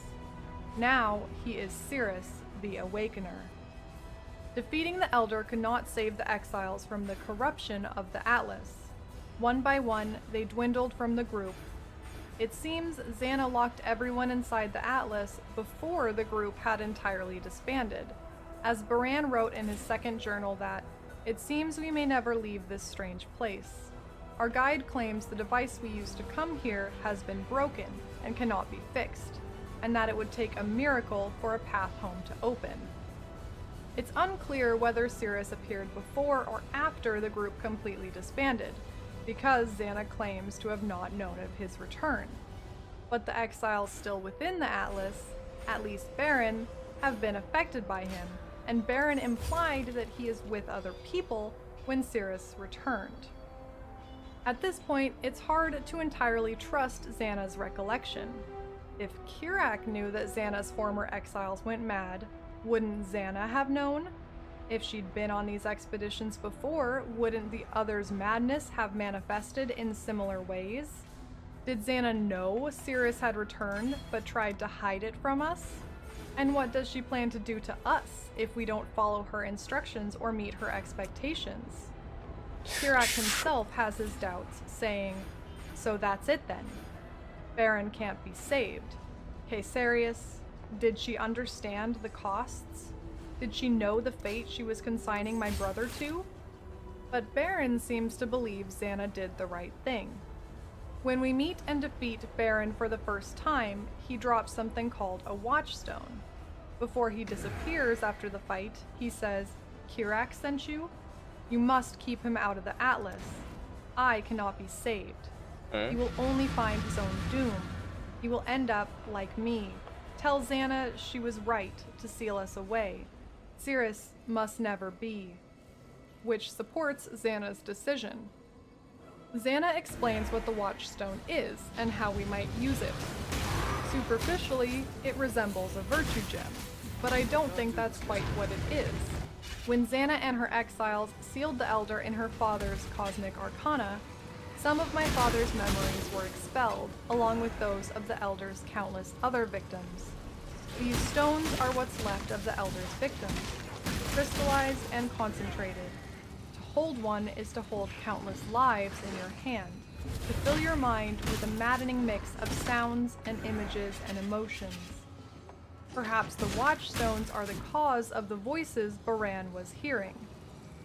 Now he is Cirrus, the Awakener. Defeating the Elder could not save the exiles from the corruption of the Atlas. One by one, they dwindled from the group. It seems Xana locked everyone inside the Atlas before the group had entirely disbanded, as Baran wrote in his second journal that, "It seems we may never leave this strange place. Our guide claims the device we used to come here has been broken and cannot be fixed, and that it would take a miracle for a path home to open." It's unclear whether Cirrus appeared before or after the group completely disbanded, because Xana claims to have not known of his return. But the exiles still within the Atlas, at least Baran, have been affected by him, and Baran implied that he is with other people when Cirrus returned. At this point, it's hard to entirely trust Xana's recollection. If Kirak knew that Xana's former exiles went mad, wouldn't Xana have known? If she'd been on these expeditions before, wouldn't the others' madness have manifested in similar ways? Did Xana know Cirrus had returned but tried to hide it from us? And what does she plan to do to us if we don't follow her instructions or meet her expectations? Kirak himself has his doubts, saying, "So that's it then. Baran can't be saved. Caesarius, did she understand the costs? Did she know the fate she was consigning my brother to?" But Baran seems to believe Xana did the right thing. When we meet and defeat Baran for the first time, he drops something called a watchstone. Before he disappears after the fight, he says, "Kirak sent you? You must keep him out of the Atlas. I cannot be saved. He will only find his own doom. He will end up like me. Tell Xana she was right to seal us away. Cirrus must never be." Which supports Xana's decision. Xana explains what the Watchstone is and how we might use it. Superficially, it resembles a virtue gem, but I don't think that's quite what it is. When Xana and her exiles sealed the Elder in her father's cosmic arcana, some of my father's memories were expelled, along with those of the Elder's countless other victims. These stones are what's left of the Elder's victims, crystallized and concentrated. To hold one is to hold countless lives in your hand, to fill your mind with a maddening mix of sounds and images and emotions. Perhaps the Watchstones are the cause of the voices Baran was hearing.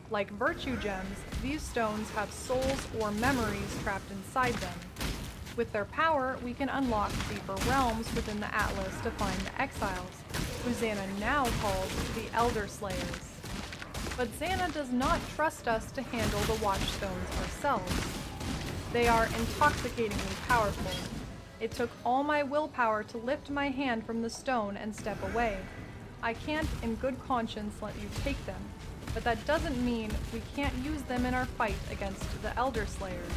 Like virtue gems, these stones have souls or memories trapped inside them. With their power, we can unlock deeper realms within the Atlas to find the exiles, who Xana now calls the Elder Slayers. But Xana does not trust us to handle the Watchstones ourselves. They are intoxicatingly powerful. It took all my willpower to lift my hand from the stone and step away. I can't in good conscience let you take them, but that doesn't mean we can't use them in our fight against the Elder Slayers.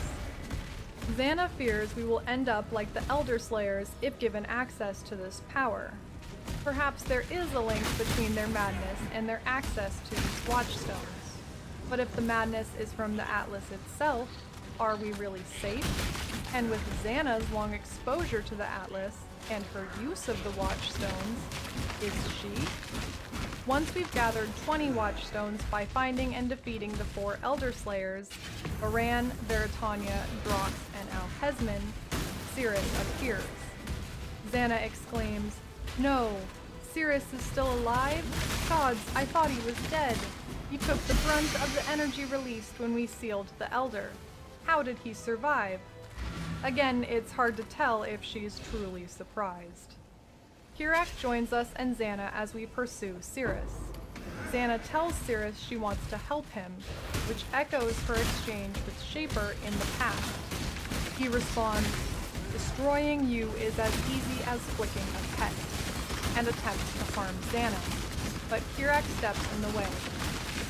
Xana fears we will end up like the Elder Slayers if given access to this power. Perhaps there is a link between their madness and their access to these Watchstones. But if the madness is from the Atlas itself, are we really safe? And with Xana's long exposure to the Atlas and her use of the Watchstones, is she? Once we've gathered 20 Watchstones by finding and defeating the 4 Elder Slayers, Baran, Veritania, Drox, and Alhezmin, Cirrus appears. Xana exclaims, "No! Cirrus is still alive? Gods, I thought he was dead! He took the brunt of the energy released when we sealed the Elder. How did he survive?" Again, it's hard to tell if she's truly surprised. Kirak joins us and Xana as we pursue Cirrus. Xana tells Cirrus she wants to help him, which echoes her exchange with Shaper in the past. He responds, "Destroying you is as easy as flicking a pet," and attempts to harm Xana. But Kirak steps in the way.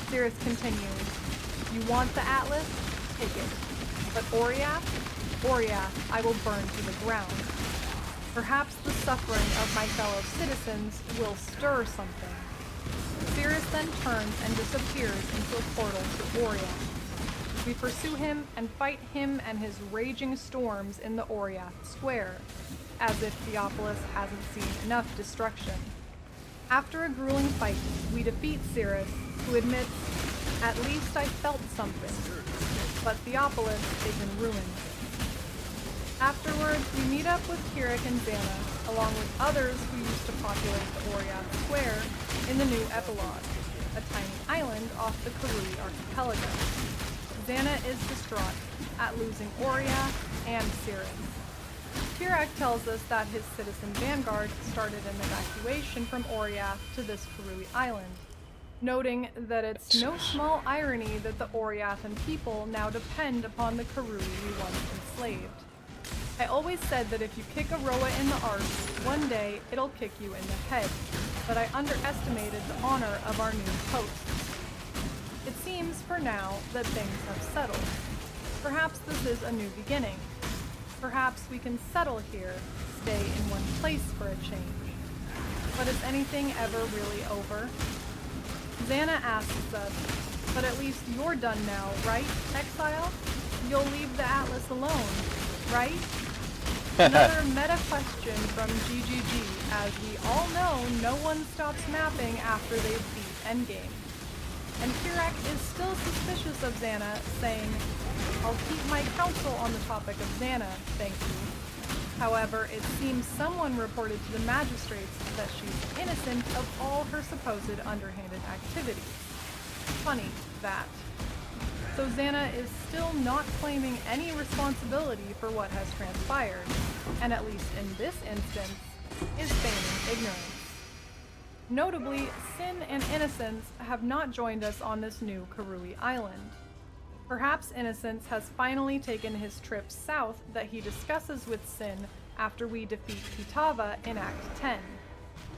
Cirrus continues, "You want the Atlas? Take it. But Oriath? Oriath I will burn to the ground. Perhaps the suffering of my fellow citizens will stir something." Cirrus then turns and disappears into a portal to Oriath. We pursue him and fight him and his raging storms in the Oriath Square, as if Theopolis hasn't seen enough destruction. After a grueling fight, we defeat Cirrus, who admits, "At least I felt something," but Theopolis is in ruins. Afterwards, we meet up with Kirik and Xana, along with others who used to populate the Oriath Square in the new epilogue, a tiny island off the Karui archipelago. Xana is distraught at losing Oriath and Sirens. Kirik tells us that his citizen vanguard started an evacuation from Oriath to this Karui island, noting that it's no small irony that the Oriathan people now depend upon the Karui we once enslaved. I always said that if you kick a Roa in the arse, one day it'll kick you in the head, but I underestimated the honor of our new hosts. It seems, for now, that things have settled. Perhaps this is a new beginning. Perhaps we can settle here, stay in one place for a change. But is anything ever really over? Xana asks us, but at least you're done now, right, Exile? You'll leave the Atlas alone, right? Another meta question from GGG, as we all know no one stops mapping after they've beat Endgame. And Kirik is still suspicious of Xana, saying, I'll keep my counsel on the topic of Xana, thank you. However, it seems someone reported to the magistrates that she's innocent of all her supposed underhanded activities. Funny, that. So Xana is still not claiming any responsibility for what has transpired, and at least in this instance, is feigning ignorance. Notably, Sin and Innocence have not joined us on this new Karui island. Perhaps Innocence has finally taken his trip south that he discusses with Sin after we defeat Kitava in Act 10.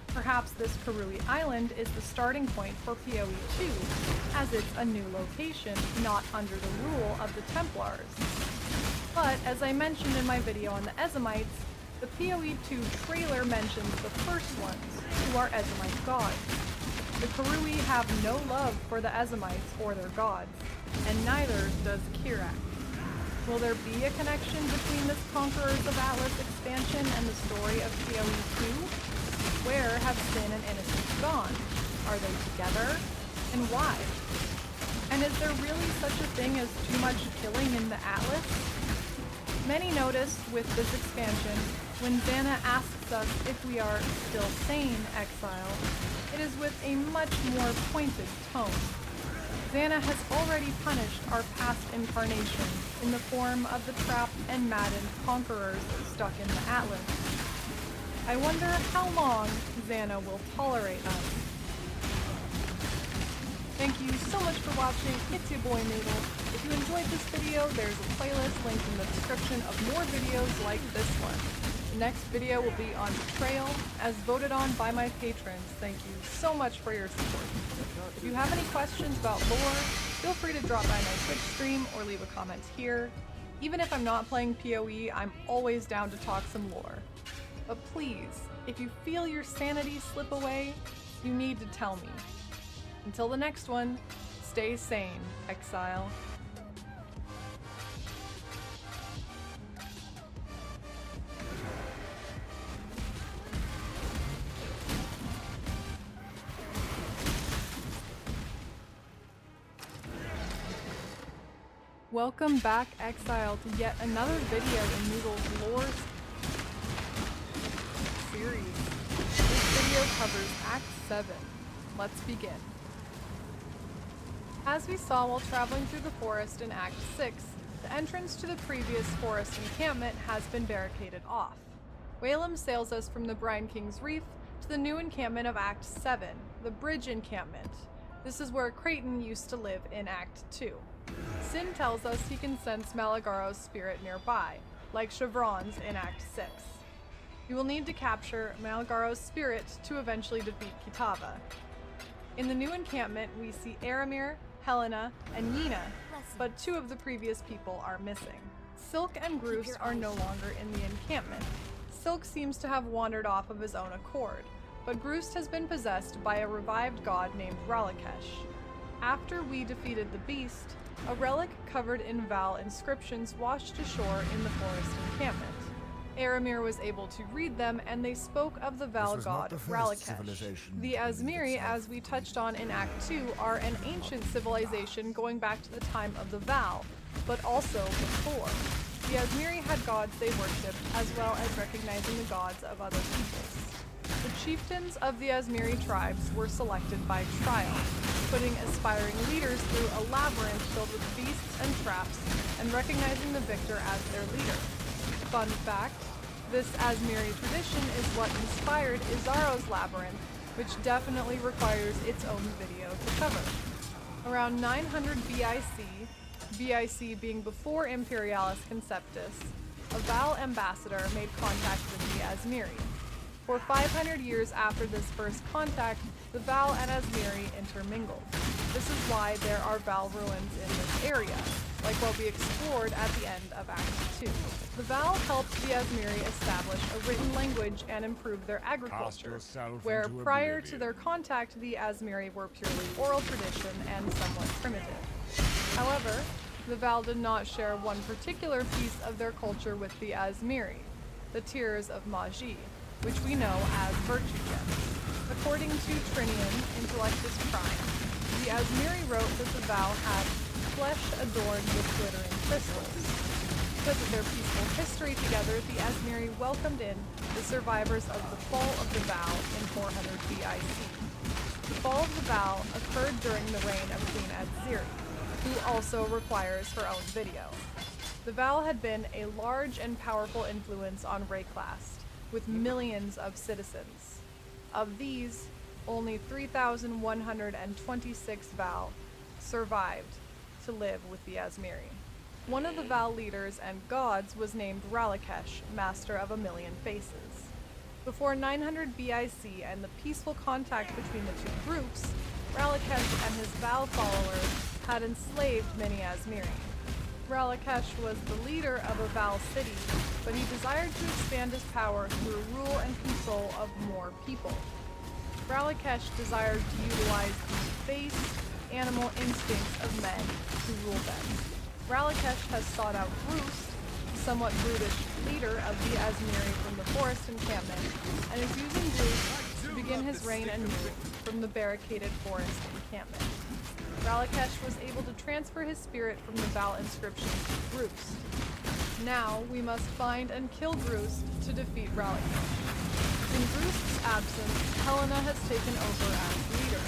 Perhaps this Karui island is the starting point for PoE 2, as it's a new location, not under the rule of the Templars. But, as I mentioned in my video on the Ezamites, the PoE 2 trailer mentions the first ones, who are Ezamite gods. The Karui have no love for the Ezamites or their gods, and neither does Kirik. Will there be a connection between this Conquerors of Atlas expansion and the story of PoE 2? Where have Sin and Innocence gone? Are they together? And why? And is there really such a thing as too much killing in the Atlas? Many noticed with this expansion, when Xana asks us if we are still sane, Exile, it is with a much more pointed tone. Xana has already punished our past incarnations in the form of the trapped and maddened conquerors stuck in the Atlas. I wonder how long Xana will tolerate us. Thank you so much for watching. It's your boy Nadel. If you enjoyed this video, there's a playlist linked in the description of more videos like this one. The next video will be on Betrayal, as voted on by my patrons. Thank you so much for your support. If you have any questions about lore, feel free to drop by my Twitch stream or leave a comment here. Even if I'm not playing PoE, I'm always down to talk some lore. But please, if you feel your sanity slip away, you need to tell me. Until the next one, stay sane, Exile. Welcome back, Exile, to yet another video in Noodle's lore series. This video covers Act 7. Let's begin. As we saw while traveling through the forest in Act 6, the entrance to the previous forest encampment has been barricaded off. Whalem sails us from the Brine King's Reef to the new encampment of Act 7, the Bridge Encampment. This is where Creighton used to live in Act 2. Sin tells us he can sense Malagaro's spirit nearby, like Chevron's in Act 6. You will need to capture Malagaro's spirit to eventually defeat Kitava. In the new encampment, we see Aramir, Helena, and Yina, but two of the previous people are missing. Silk and Groose are no longer in the encampment. Silk seems to have wandered off of his own accord, but Groose has been possessed by a revived god named Ralakesh. After we defeated the beast, a relic covered in Val inscriptions washed ashore in the forest encampment. Aramir was able to read them, and they spoke of the Val god Ralakesh. The Azmiri, as we touched on in Act 2, are an ancient civilization going back to the time of the Val, but also before. The Asmiri had gods they worshipped, as well as recognizing the gods of other peoples. The chieftains of the Asmiri tribes were selected by trial, putting aspiring leaders through a labyrinth filled with beasts and traps, and recognizing the victor as their leader. Fun fact, this Asmiri tradition is what inspired Izaro's labyrinth, which definitely requires its own video to cover. Around 900 BIC being before Imperialis Conceptus, a Val ambassador made contact with the Asmiri. For 500 years after this first contact, the Val and Asmiri intermingled. This is why there are Val ruins in this area, like what we explored at the end of Act 2. The Val helped the Asmiri establish a written language and improve their agriculture, where prior to their contact, the Asmiri were purely oral tradition and somewhat primitive. However, the Val did not share one particular piece of their culture with the Asmiri, the Tears of Magi, which we know as virtue gems. According to Trinian, Intellectus Prime, the Asmiri wrote that the Val had flesh adorned with glittering crystals. Because of their peaceful history together, the Asmiri welcomed in the survivors of the fall of the Val in 400 BIC. The fall of the Val occurred during the reign of Queen Adziri, who also requires her own video. The Val had been a large and powerful influence on Rayclast, with millions of citizens. Of these, only 3,126 Val survived to live with the Asmiri. One of the Val leaders and gods was named Ralakesh, Master of a Million Faces. Before 900 BIC and the peaceful contact between the two groups, Ralakesh and his Val followers had enslaved many Asmiri. Ralakesh was the leader of a Val city, but he desired to expand his power through rule and control of more people. Ralakesh desired to utilize the base animal instincts of men to rule them. Ralakesh has sought out Roost, the somewhat brutish leader of the Asmiri from the forest encampment, and is using Roost to begin his reign anew from the barricaded forest encampment. Ralakesh was able to transfer his spirit from the Val inscription to Roost. Now, we must find and kill Roost to defeat Ralakesh. In Roost's absence, Helena has taken over as leader.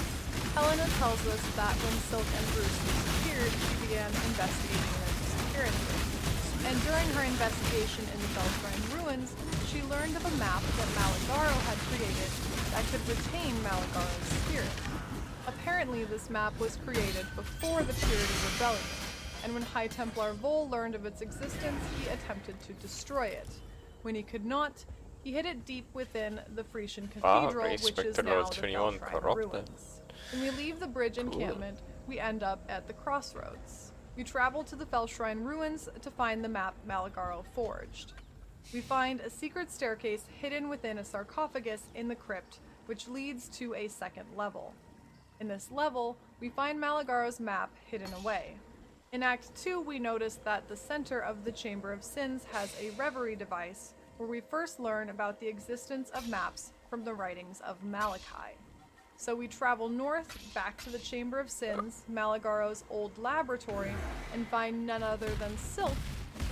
Helena tells us that when Silk and Roost disappeared, she began investigating their disappearances. And during her investigation in the Felshrine ruins, she learned of a map that Malagaro had created that could retain Malagaro's spirit. Apparently, this map was created before the Purity Rebellion, and when High Templar Vol learned of its existence, he attempted to destroy it. When he could not, he hid it deep within the Frisian Cathedral, which is now the Felshrine ruins. When we leave the bridge encampment, we end up at the crossroads. We travel to the Felshrine ruins to find the map Malagaro forged. We find a secret staircase hidden within a sarcophagus in the crypt, which leads to a second level. In this level, we find Malagaro's map hidden away. In Act 2, we notice that the center of the Chamber of Sins has a reverie device, where we first learn about the existence of maps from the writings of Malachi. So we travel north, back to the Chamber of Sins, Malagaro's old laboratory, and find none other than Silk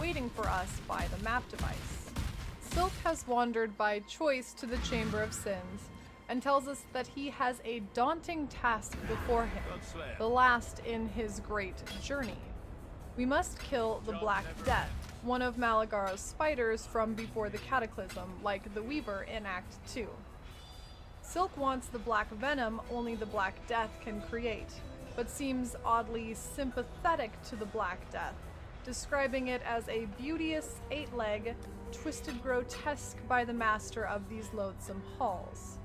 waiting for us by the map device. Silk has wandered by choice to the Chamber of Sins, and tells us that he has a daunting task before him, the last in his great journey. We must kill the Black Death, one of Malagaro's spiders from before the Cataclysm, like the Weaver in Act 2. Silk wants the Black Venom only the Black Death can create, but seems oddly sympathetic to the Black Death, describing it as a beauteous 8-leg, twisted grotesque by the master of these loathsome halls,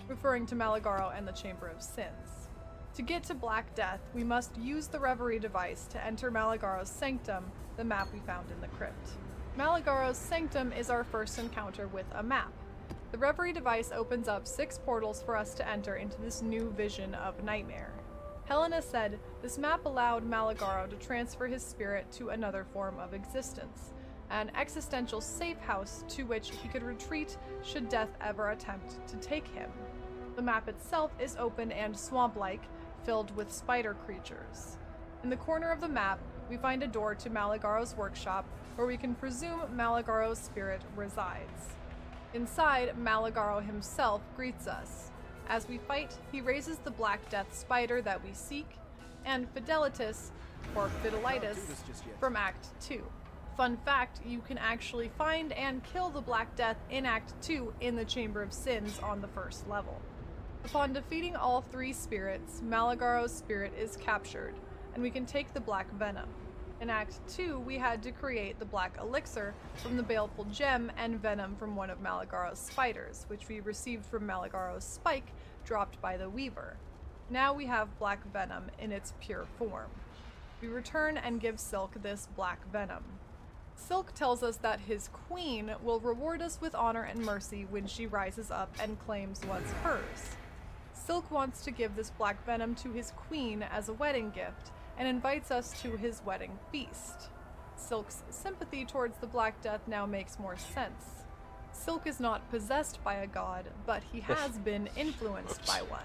referring to Malagaro and the Chamber of Sins. To get to Black Death, we must use the Reverie device to enter Malagaro's Sanctum, the map we found in the crypt. Malagaro's Sanctum is our first encounter with a map. The Reverie device opens up 6 portals for us to enter into this new vision of Nightmare. Helena said this map allowed Malagaro to transfer his spirit to another form of existence, an existential safe house to which he could retreat should death ever attempt to take him. The map itself is open and swamp-like, filled with spider creatures. In the corner of the map, we find a door to Malagaro's workshop where we can presume Malagaro's spirit resides. Inside, Malagaro himself greets us. As we fight, he raises the Black Death spider that we seek, and Fidelitas, or Fidelitas, from Act 2. Fun fact, you can actually find and kill the Black Death in Act 2 in the Chamber of Sins on the first level. Upon defeating all 3 spirits, Malagaro's spirit is captured, and we can take the Black Venom. In Act 2, we had to create the Black Elixir from the Baleful Gem and Venom from one of Malagaro's spiders, which we received from Malagaro's spike dropped by the Weaver. Now we have Black Venom in its pure form. We return and give Silk this Black Venom. Silk tells us that his queen will reward us with honor and mercy when she rises up and claims what's hers. Silk wants to give this Black Venom to his queen as a wedding gift, and invites us to his wedding feast. Silk's sympathy towards the Black Death now makes more sense. Silk is not possessed by a god, but he has been influenced by one.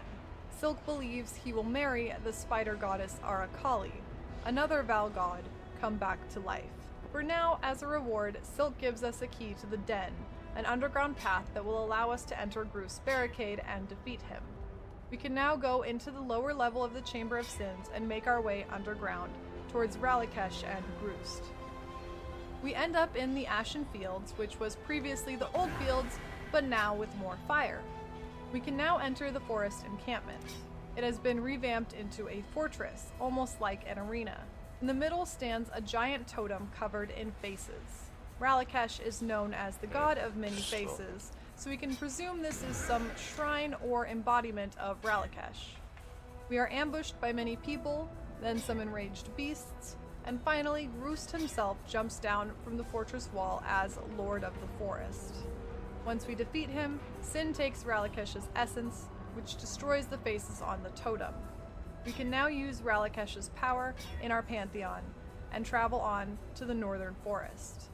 Silk believes he will marry the spider goddess Arakali, another Val god, come back to life. For now, as a reward, Silk gives us a key to the Den, an underground path that will allow us to enter Groof's barricade and defeat him. We can now go into the lower level of the Chamber of Sins and make our way underground towards Ralikesh and Groost. We end up in the Ashen Fields, which was previously the Old Fields, but now with more fire. We can now enter the forest encampment. It has been revamped into a fortress, almost like an arena. In the middle stands a giant totem covered in faces. Ralikesh is known as the god of many faces, so we can presume this is some shrine or embodiment of Ralikesh. We are ambushed by many people, then some enraged beasts, and finally Groost himself jumps down from the fortress wall as Lord of the Forest. Once we defeat him, Sin takes Ralakesh's essence, which destroys the faces on the totem. We can now use Ralakesh's power in our pantheon and travel on to the Northern Forest.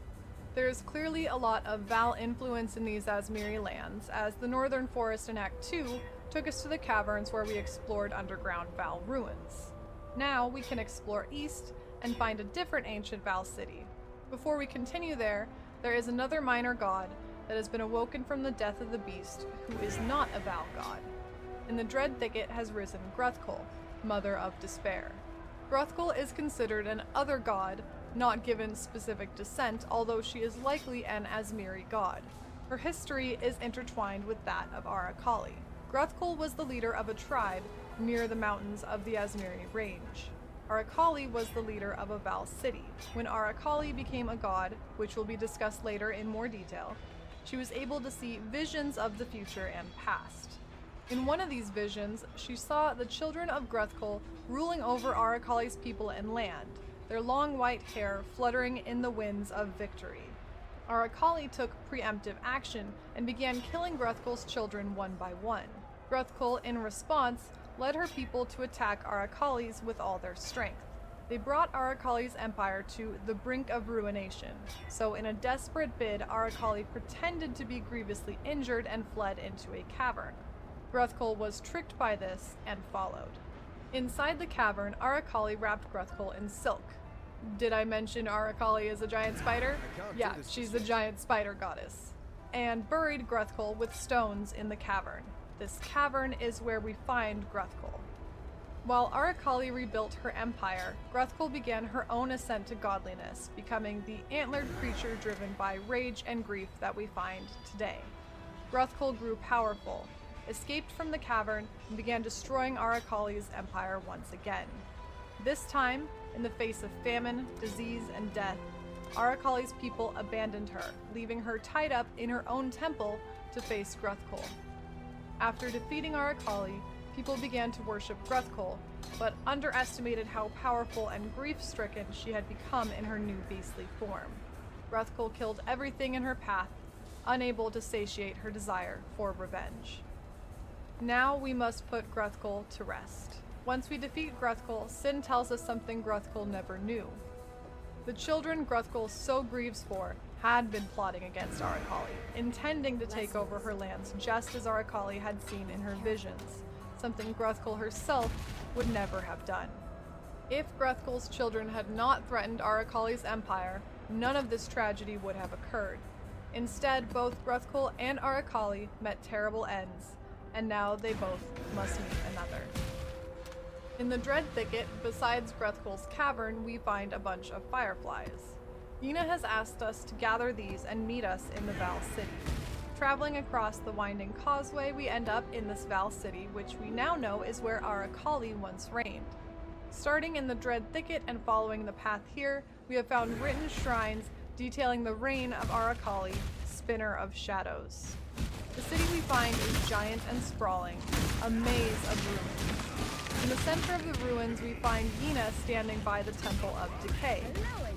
There is clearly a lot of Val influence in these Azmiri lands, as the Northern Forest in Act 2 took us to the caverns where we explored underground Val ruins. Now we can explore east and find a different ancient Val city. Before we continue there is another minor god that has been awoken from the death of the beast, who is not a Val god. In the Dread Thicket has risen Gruthkul, Mother of Despair. Gruthkul is considered an other god, not given specific descent, although she is likely an Azmiri god. Her history is intertwined with that of Arakali. Gruthkul was the leader of a tribe near the mountains of the Azmiri range. Arakali was the leader of a Val city. When Arakali became a god, which will be discussed later in more detail, she was able to see visions of the future and past. In one of these visions, she saw the children of Gruthkul ruling over Arakali's people and land, their long white hair fluttering in the winds of victory. Arakali took preemptive action and began killing Gruthkul's children one by one. Gruthkul, in response, led her people to attack Arakali's with all their strength. They brought Arakali's empire to the brink of ruination, so in a desperate bid, Arakali pretended to be grievously injured and fled into a cavern. Gruthkul was tricked by this and followed. Inside the cavern, Arakali wrapped Gruthkul in silk. Did I mention Arakali is a giant spider? Yeah, she's a giant spider goddess. And buried Gruthkul with stones in the cavern. This cavern is where we find Gruthkul. While Arakali rebuilt her empire, Gruthkul began her own ascent to godliness, becoming the antlered creature driven by rage and grief that we find today. Gruthkul grew powerful, escaped from the cavern, and began destroying Arakali's empire once again. This time, in the face of famine, disease, and death, Arakali's people abandoned her, leaving her tied up in her own temple to face Gruthkul. After defeating Arakali, people began to worship Gruthkul, but underestimated how powerful and grief-stricken she had become in her new beastly form. Gruthkul killed everything in her path, unable to satiate her desire for revenge. Now we must put Gruthkul to rest. Once we defeat Gruthkul, Sin tells us something Gruthkul never knew. The children Gruthkul so grieves for had been plotting against Arakali, intending to take over her lands just as Arakali had seen in her visions, something Gruthkul herself would never have done. If Grethkul's children had not threatened Arakali's empire, none of this tragedy would have occurred. Instead, both Grethkul and Arakali met terrible ends, and now they both must meet another. In the Dread Thicket, besides Grethkul's cavern, we find a bunch of fireflies. Yuna has asked us to gather these and meet us in the Val City. Traveling across the winding causeway, we end up in this Val City, which we now know is where Arakali once reigned. Starting in the Dread Thicket and following the path here, we have found written shrines detailing the reign of Arakali, Spinner of Shadows. The city we find is giant and sprawling, a maze of ruins. In the center of the ruins, we find Yuna standing by the Temple of Decay,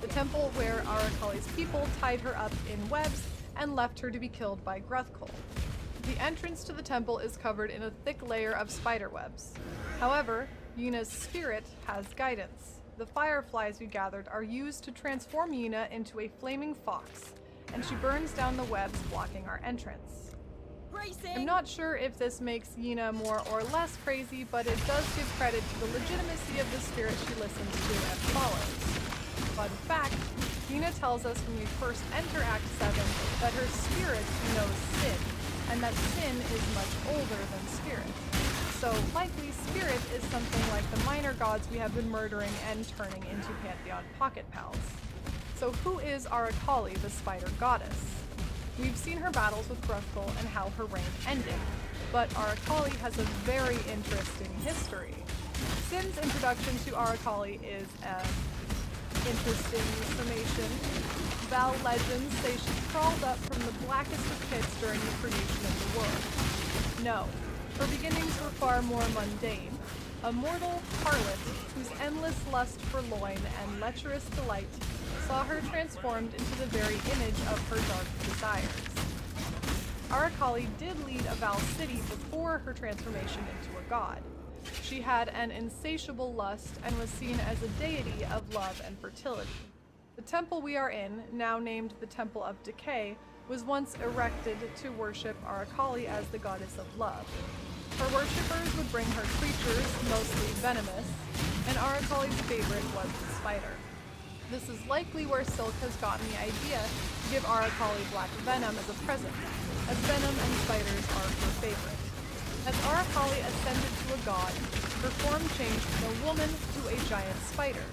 the temple where Arakali's people tied her up in webs and left her to be killed by Grethkul. The entrance to the temple is covered in a thick layer of spider webs. However, Yuna's spirit has guidance. The fireflies we gathered are used to transform Yuna into a flaming fox, and she burns down the webs blocking our entrance. I'm not sure if this makes Yuna more or less crazy, but it does give credit to the legitimacy of the spirit she listens to and follows. Fun fact, Yuna tells us when we first enter Act 7 that her spirit knows sin, and that sin is much older than spirit. So likely spirit is something like the minor gods we have been murdering and turning into Pantheon pocket pals. So who is Arakali, the spider goddess? We've seen her battles with Grethkul and how her reign ended, but Arakali has a very interesting history. Sin's introduction to Arakali is an interesting summation. Val legends say she crawled up from the blackest of pits during the creation of the world. No, her beginnings were far more mundane. A mortal harlot whose endless lust for loin and lecherous delight saw her transformed into the very image of her dark desires. Arakali did lead a Val city before her transformation into a god. She had an insatiable lust and was seen as a deity of love and fertility. The temple we are in, now named the Temple of Decay, was once erected to worship Arakali as the goddess of love. Her worshippers would bring her creatures, mostly venomous, and Arakali's favorite was the spider. This is likely where Silk has gotten the idea to give Arakali black venom as a present, as venom and spiders are her favorite. As Arakali ascended to a god, her form changed from a woman to a giant spider.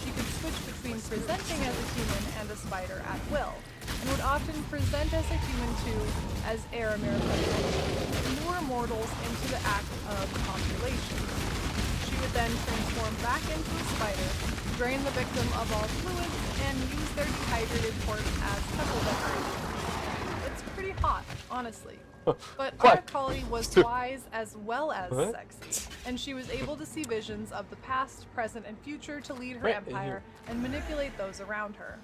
She could switch between presenting as a human and a spider at will, and would often present as a human too, as Aramir would lure mortals into the act of copulation. She would then transform back into a spider, drain the victim of all fluids, and use their dehydrated corpse as temple decoration. It's pretty hot, honestly. But Arakali was wise as well as sexy, and she was able to see visions of the past, present, and future to lead her empire and manipulate those around her.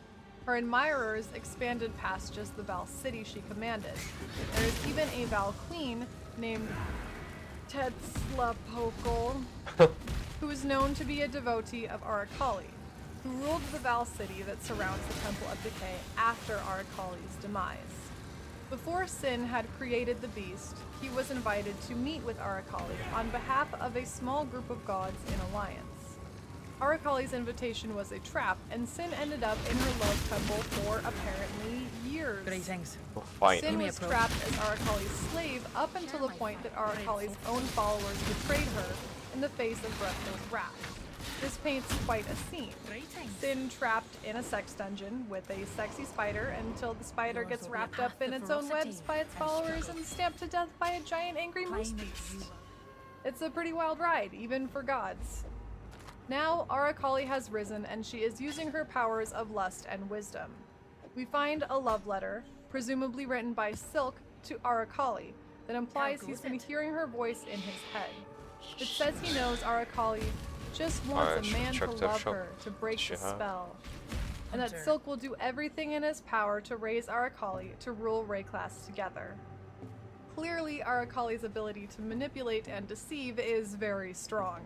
Her admirers expanded past just the Val city she commanded. There is even a Val queen named Tetzlapokol, who is known to be a devotee of Arakali, who ruled the Val city that surrounds the Temple of Decay after Arakali's demise. Before Sin had created the beast, he was invited to meet with Arakali on behalf of a small group of gods in alliance. Arakali's invitation was a trap, and Sin ended up in her love temple for apparently years. Greetings. Sin was trapped as Arakali's slave up until the point that Arakali's own followers betrayed her in the face of Grethkul's wrath. This paints quite a scene. Sin trapped in a sex dungeon with a sexy spider until the spider gets wrapped up in its own webs by its followers and stamped to death by a giant angry moose beast. It's a pretty wild ride, even for gods. Now, Arakali has risen and she is using her powers of lust and wisdom. We find a love letter, presumably written by Silk, to Arakali, that implies he's been hearing her voice in his head. It says he knows Arakali just wants a man to love her, to break the spell, and that Silk will do everything in his power to raise Arakali to rule Rayclass together. Clearly, Arakali's ability to manipulate and deceive is very strong.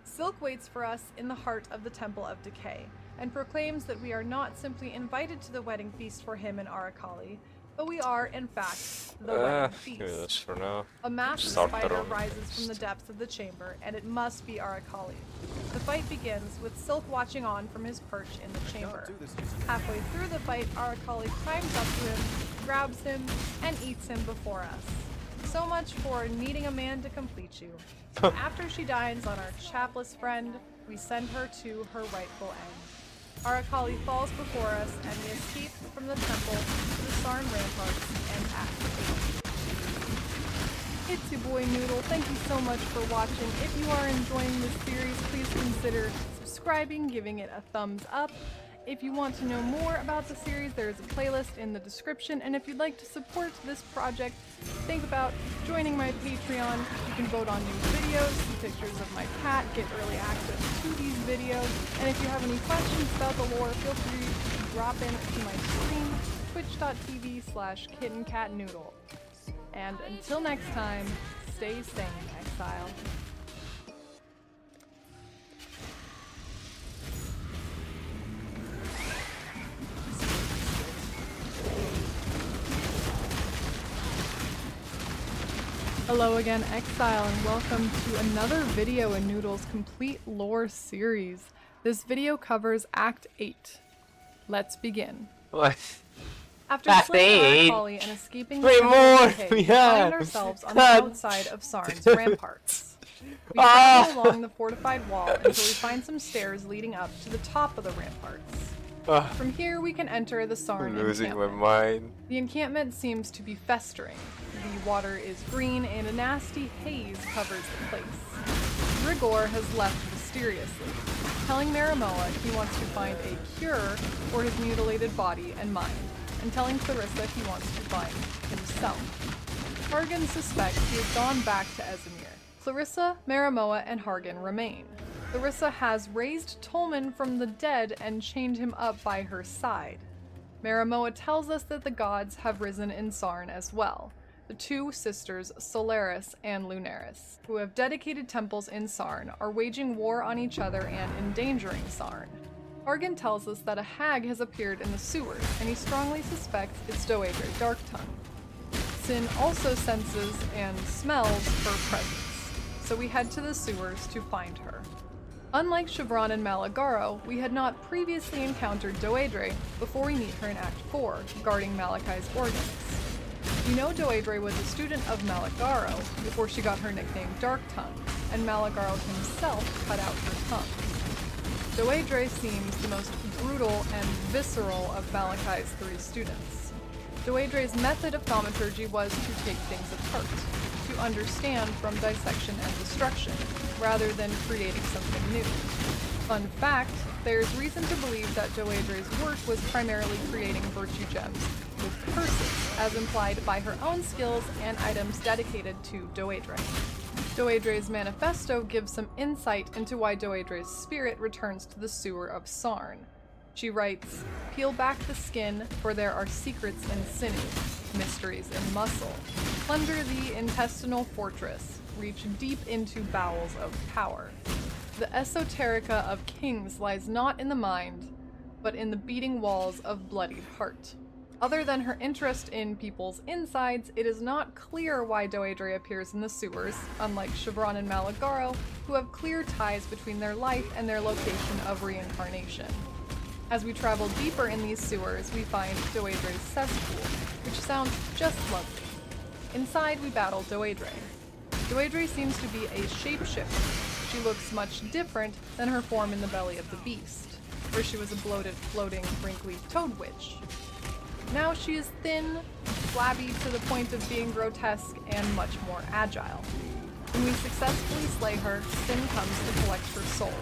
Silk waits for us in the heart of the Temple of Decay, and proclaims that we are not simply invited to the wedding feast for him and Arakali, But we are, in fact, the wedding Give me this feast. for now. A massive Start that spider on rises from the depths of the chamber, and it must be Arakali. The fight begins with Silk watching on from his perch in the chamber. Halfway through the fight, Arakali climbs up to him, grabs him, and eats him before us. So much for needing a man to complete you. After she dines on our chapless friend, we send her to her rightful end. Arakali falls before us, and we escape from the temple to the Sarn ramparts and Act 8. It's your boy Noodle. Thank you so much for watching. If you are enjoying this series, please consider subscribing, giving it a thumbs up. If you want to know more about the series, there is a playlist in the description, and if you'd like to support this project, think about joining my Patreon. You can vote on new videos, see pictures of my cat, get early access to these videos, and if you have any questions about the lore, feel free to drop in to my stream, twitch.tv/kittencatnoodle. And until next time, stay sane, Exile. Hello again, Exile, and welcome to another video in Noodle's complete lore series. This video covers Act 8. Let's begin. What? After Act slaying 8? Arakali and escaping Three the more! cave, We we have! find ourselves on the God. outside of Sarn's ramparts. We travel along the fortified wall until we find some stairs leading up to the top of the ramparts. From here, we can enter the Sarn I'm losing my encampment. mind. The encampment seems to be festering. The water is green and a nasty haze covers the place. Rigor has left mysteriously, telling Maramoa he wants to find a cure for his mutilated body and mind, and telling Clarissa he wants to find himself. Hargan suspects he has gone back to Esamir. Clarissa, Maramoa, and Hargan remain. Clarissa has raised Tolman from the dead and chained him up by her side. Maramoa tells us that the gods have risen in Sarn as well. The two sisters, Solaris and Lunaris, who have dedicated temples in Sarn, are waging war on each other and endangering Sarn. Hargan tells us that a hag has appeared in the sewers, and he strongly suspects it's Doedre Darktongue. Sin also senses and smells her presence, so we head to the sewers to find her. Unlike Chevron and Malagaro, we had not previously encountered Doedre before we meet her in Act 4, guarding Malachai's organs. We know Doedre was a student of Malagaro before she got her nickname Darktongue, and Malagaro himself cut out her tongue. Doedre seems the most brutal and visceral of Malachai's three students. Doedre's method of thaumaturgy was to take things apart, to understand from dissection and destruction, rather than creating something new. Fun fact, there's reason to believe that Doedre's work was primarily creating virtue gems with curses, as implied by her own skills and items dedicated to Doedre. Doedre's manifesto gives some insight into why Doedre's spirit returns to the sewer of Sarn. She writes, "Peel back the skin, for there are secrets in sinew, mysteries in muscle. Plunder the intestinal fortress, reach deep into bowels of power. The esoterica of kings lies not in the mind, but in the beating walls of bloodied heart." Other than her interest in people's insides, it is not clear why Doedre appears in the sewers, unlike Chevron and Malagaro, who have clear ties between their life and their location of reincarnation. As we travel deeper in these sewers, we find Doedre's cesspool, which sounds just lovely. Inside, we battle Doedre. Doedre seems to be a shapeshifter. She looks much different than her form in the belly of the beast, where she was a bloated, floating, wrinkly toad witch. Now she is thin, flabby to the point of being grotesque, and much more agile. When we successfully slay her, Sin comes to collect her soul.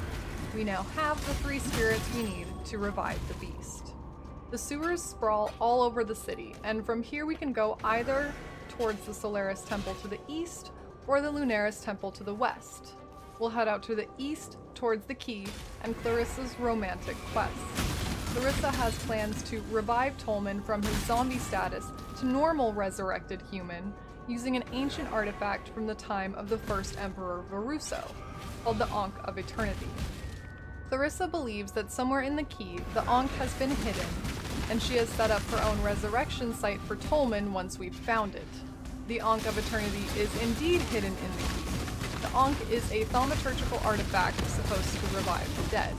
We now have the three spirits we need to revive the beast. The sewers sprawl all over the city, and from here we can go either towards the Solaris Temple to the east, or the Lunaris Temple to the west. We'll head out to the east towards the Key and Clarissa's romantic quest. Clarissa has plans to revive Tolman from his zombie status to normal resurrected human using an ancient artifact from the time of the first Emperor Varuso, called the Ankh of Eternity. Clarissa believes that somewhere in the Key, the Ankh has been hidden, and she has set up her own resurrection site for Tolman once we've found it. The Ankh of Eternity is indeed hidden in the key. The Ankh is a thaumaturgical artifact supposed to revive the dead.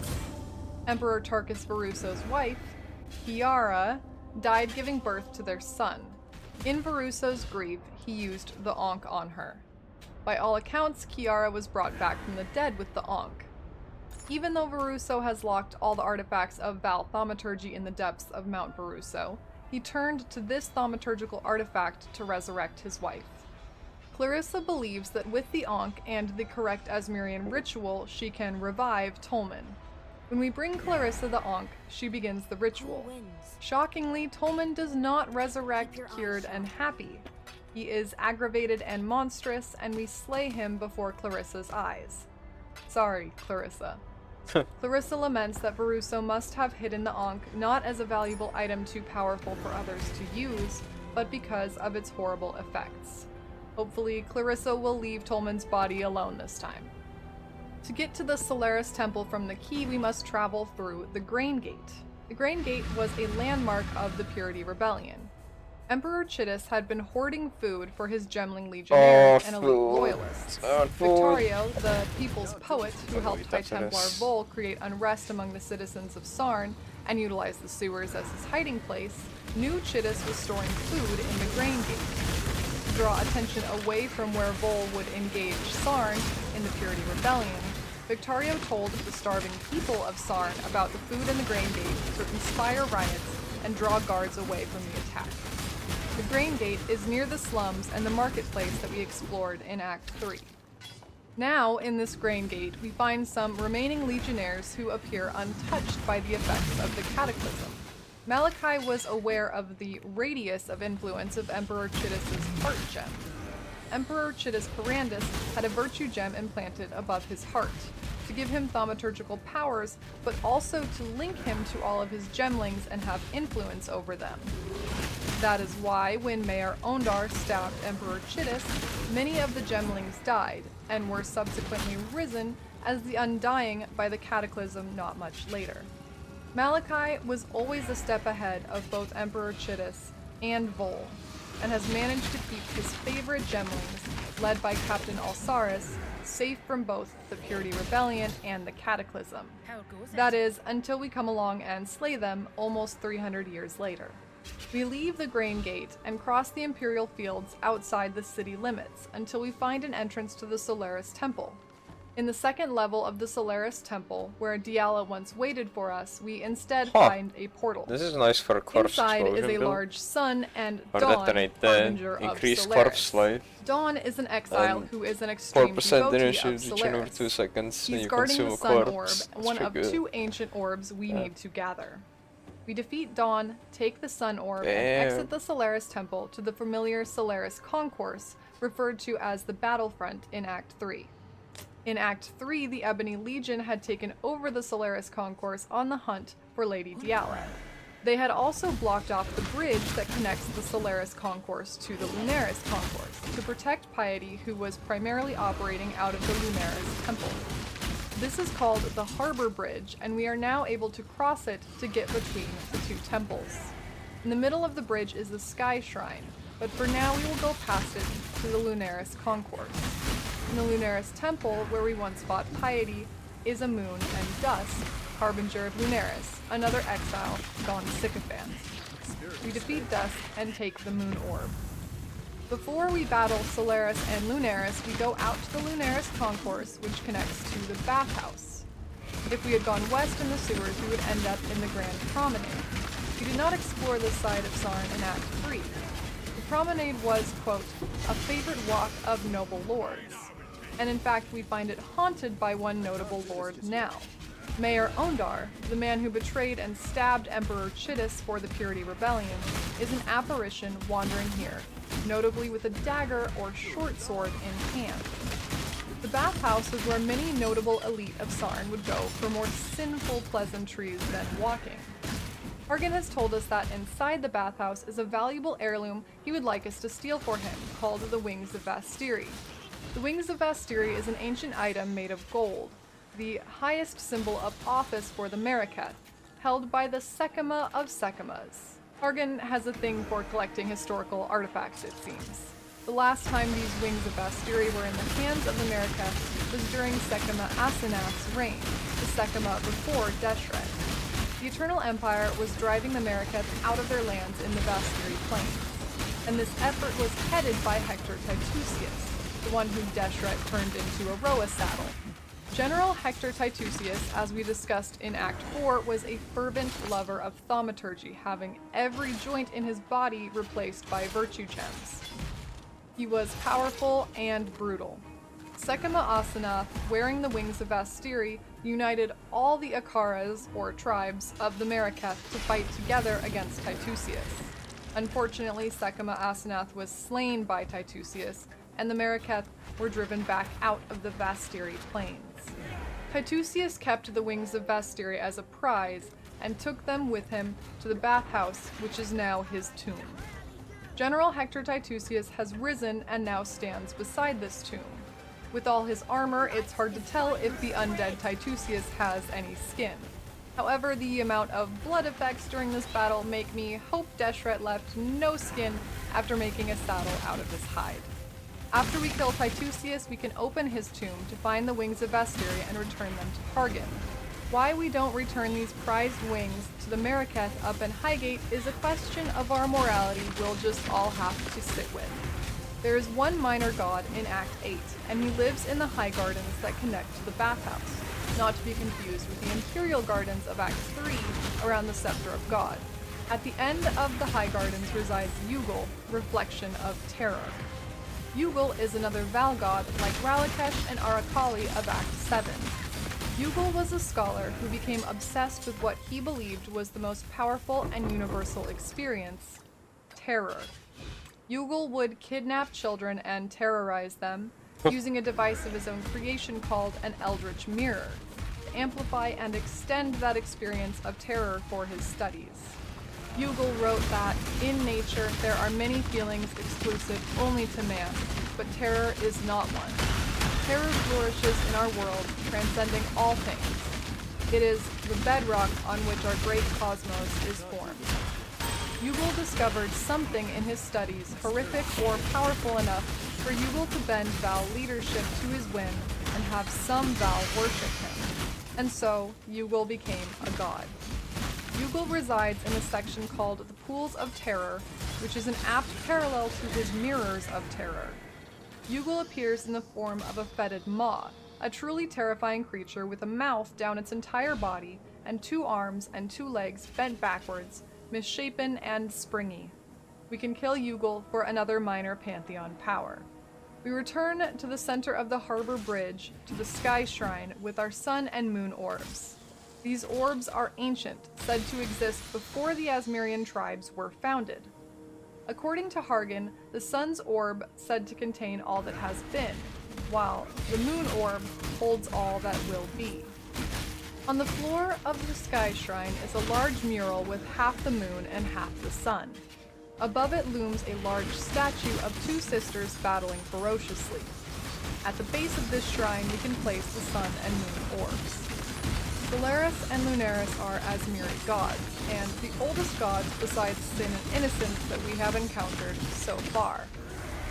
Emperor Tarkus Varuso's wife, Kiara, died giving birth to their son. In Varuso's grief, he used the Ankh on her. By all accounts, Kiara was brought back from the dead with the Ankh. Even though Varuso has locked all the artifacts of Val thaumaturgy in the depths of Mount Varuso, he turned to this thaumaturgical artifact to resurrect his wife. Clarissa believes that with the Ankh and the correct Asmirian ritual, she can revive Tolman. When we bring Clarissa the Ankh, she begins the ritual. Shockingly, Tolman does not resurrect cured and happy. He is aggravated and monstrous, and we slay him before Clarissa's eyes. Sorry, Clarissa. Clarissa laments that Varuso must have hidden the Ankh not as a valuable item too powerful for others to use, but because of its horrible effects. Hopefully, Clarissa will leave Tolman's body alone this time. To get to the Solaris Temple from the key, we must travel through the Grain Gate. The Grain Gate was a landmark of the Purity Rebellion. Emperor Chittis had been hoarding food for his Gemling legionnaires and elite loyalists. Victorio, the people's poet who helped High Templar Vol create unrest among the citizens of Sarn and utilize the sewers as his hiding place, knew Chittis was storing food in the Grain Gate. To draw attention away from where Vol would engage Sarn in the Purity Rebellion, Victorio told the starving people of Sarn about the food in the Grain Gate to inspire riots and draw guards away from the attack. The Grain Gate is near the slums and the marketplace that we explored in Act 3. Now, in this Grain Gate, we find some remaining legionnaires who appear untouched by the effects of the Cataclysm. Malachi was aware of the radius of influence of Emperor Chittis' heart gem. Emperor Chittis Perandus had a virtue gem implanted above his heart, to give him thaumaturgical powers, but also to link him to all of his gemlings and have influence over them. That is why, when Mayor Ondar stabbed Emperor Chittis, many of the gemlings died, and were subsequently risen as the Undying by the Cataclysm not much later. Malachi was always a step ahead of both Emperor Chittis and Vol, and has managed to keep his favorite gemlings, led by Captain Alsaris, safe from both the Purity Rebellion and the Cataclysm. That is, until we come along and slay them almost 300 years later. We leave the Grain Gate and cross the Imperial Fields outside the city limits until we find an entrance to the Solaris Temple. In the second level of the Solaris Temple, where Diala once waited for us, we instead find a portal. This is nice for a corpse Inside is a build. large sun and Or Dawn, detonate harbinger the of increased Solaris. corpse life. Dawn is an exile who is an extreme 4% devotee initial of return over Solaris. 2 seconds and He's you guarding consume the a sun orb, corpse. That's one pretty of good. 2 ancient orbs we need to gather. We defeat Dawn, take the sun orb, and Damn. exit the Solaris Temple to the familiar Solaris Concourse, referred to as the Battlefront in Act 3. In Act 3, the Ebony Legion had taken over the Solaris Concourse on the hunt for Lady Diala. They had also blocked off the bridge that connects the Solaris Concourse to the Lunaris Concourse to protect Piety, who was primarily operating out of the Lunaris Temple. This is called the Harbor Bridge, and we are now able to cross it to get between the 2 temples. In the middle of the bridge is the Sky Shrine, but for now we will go past it to the Lunaris Concourse. In the Lunaris Temple, where we once fought Piety, is a moon and Dusk, harbinger of Lunaris, another exile gone sycophant. We defeat Dusk and take the moon orb. Before we battle Solaris and Lunaris, we go out to the Lunaris Concourse, which connects to the bathhouse. If we had gone west in the sewers, we would end up in the Grand Promenade. We did not explore this side of Sarn in Act 3. The promenade was, quote, a favorite walk of noble lords. And in fact, we find it haunted by one notable lord now. Mayor Ondar, the man who betrayed and stabbed Emperor Chittis for the Purity Rebellion, is an apparition wandering here, notably with a dagger or short sword in hand. The bathhouse is where many notable elite of Sarn would go for more sinful pleasantries than walking. Hargan has told us that inside the bathhouse is a valuable heirloom he would like us to steal for him, called the Wings of Vastiri. The Wings of Vastiri is an ancient item made of gold, the highest symbol of office for the Mariketh. held by the Sekima of Sekimas. Hargan has a thing for collecting historical artifacts, it seems. The last time these wings of Vastiri were in the hands of America was during Sekima Asenath's reign, the Sekima before Deshret. The Eternal Empire was driving the Marikath out of their lands in the Vastiri plains, and this effort was headed by Hector Titusius, the one who Deshret turned into a Roa saddle. General Hector Titusius, as we discussed in Act 4, was a fervent lover of thaumaturgy, having every joint in his body replaced by virtue gems. He was powerful and brutal. Sekima Asenath, wearing the wings of Vastiri, united all the Akaras, or tribes, of the Marikath to fight together against Titusius. Unfortunately, Sekima Asenath was slain by Titusius, and the Marikath were driven back out of the Vastiri plains. Titusius kept the wings of Vastiri as a prize and took them with him to the bathhouse, which is now his tomb. General Hector Titusius has risen and now stands beside this tomb. With all his armor, it's hard to tell if the undead Titusius has any skin. However, the amount of blood effects during this battle make me hope Deshret left no skin after making a saddle out of his hide. After we kill Titusius, we can open his tomb to find the wings of Vastiri and return them to Hargan. Why we don't return these prized wings to the Marikath up in Highgate is a question of our morality we'll just all have to sit with. There is one minor god in Act 8, and he lives in the High Gardens that connect to the bathhouse, not to be confused with the Imperial Gardens of Act 3 around the Scepter of God. At the end of the High Gardens resides Ugol, reflection of terror. Ugol is another Val god like Ralakesh and Arakali of Act 7. Ugol was a scholar who became obsessed with what he believed was the most powerful and universal experience, terror. Ugol would kidnap children and terrorize them, using a device of his own creation called an Eldritch Mirror, to amplify and extend that experience of terror for his studies. Ugol wrote that, in nature, there are many feelings exclusive only to man, but terror is not one. Terror flourishes in our world, transcending all things. It is the bedrock on which our great cosmos is formed. Ugol discovered something in his studies horrific or powerful enough for Ugol to bend Val leadership to his whim and have some Val worship him. And so, Ugol became a god. Ugol resides in a section called the Pools of Terror, which is an apt parallel to his Mirrors of Terror. Ugol appears in the form of a fetid maw, a truly terrifying creature with a mouth down its entire body and 2 arms and 2 legs bent backwards, misshapen and springy. We can kill Ugol for another minor Pantheon power. We return to the center of the harbor bridge to the Sky Shrine with our sun and moon orbs. These orbs are ancient, said to exist before the Asmirian tribes were founded. According to Hargan, the sun's orb said to contain all that has been, while the moon orb holds all that will be. On the floor of the Sky Shrine is a large mural with half the moon and half the sun. Above it looms a large statue of 2 sisters battling ferociously. At the base of this shrine we can place the sun and moon orbs. Solaris and Lunaris are Asmiri gods, and the oldest gods besides sin and innocence that we have encountered so far.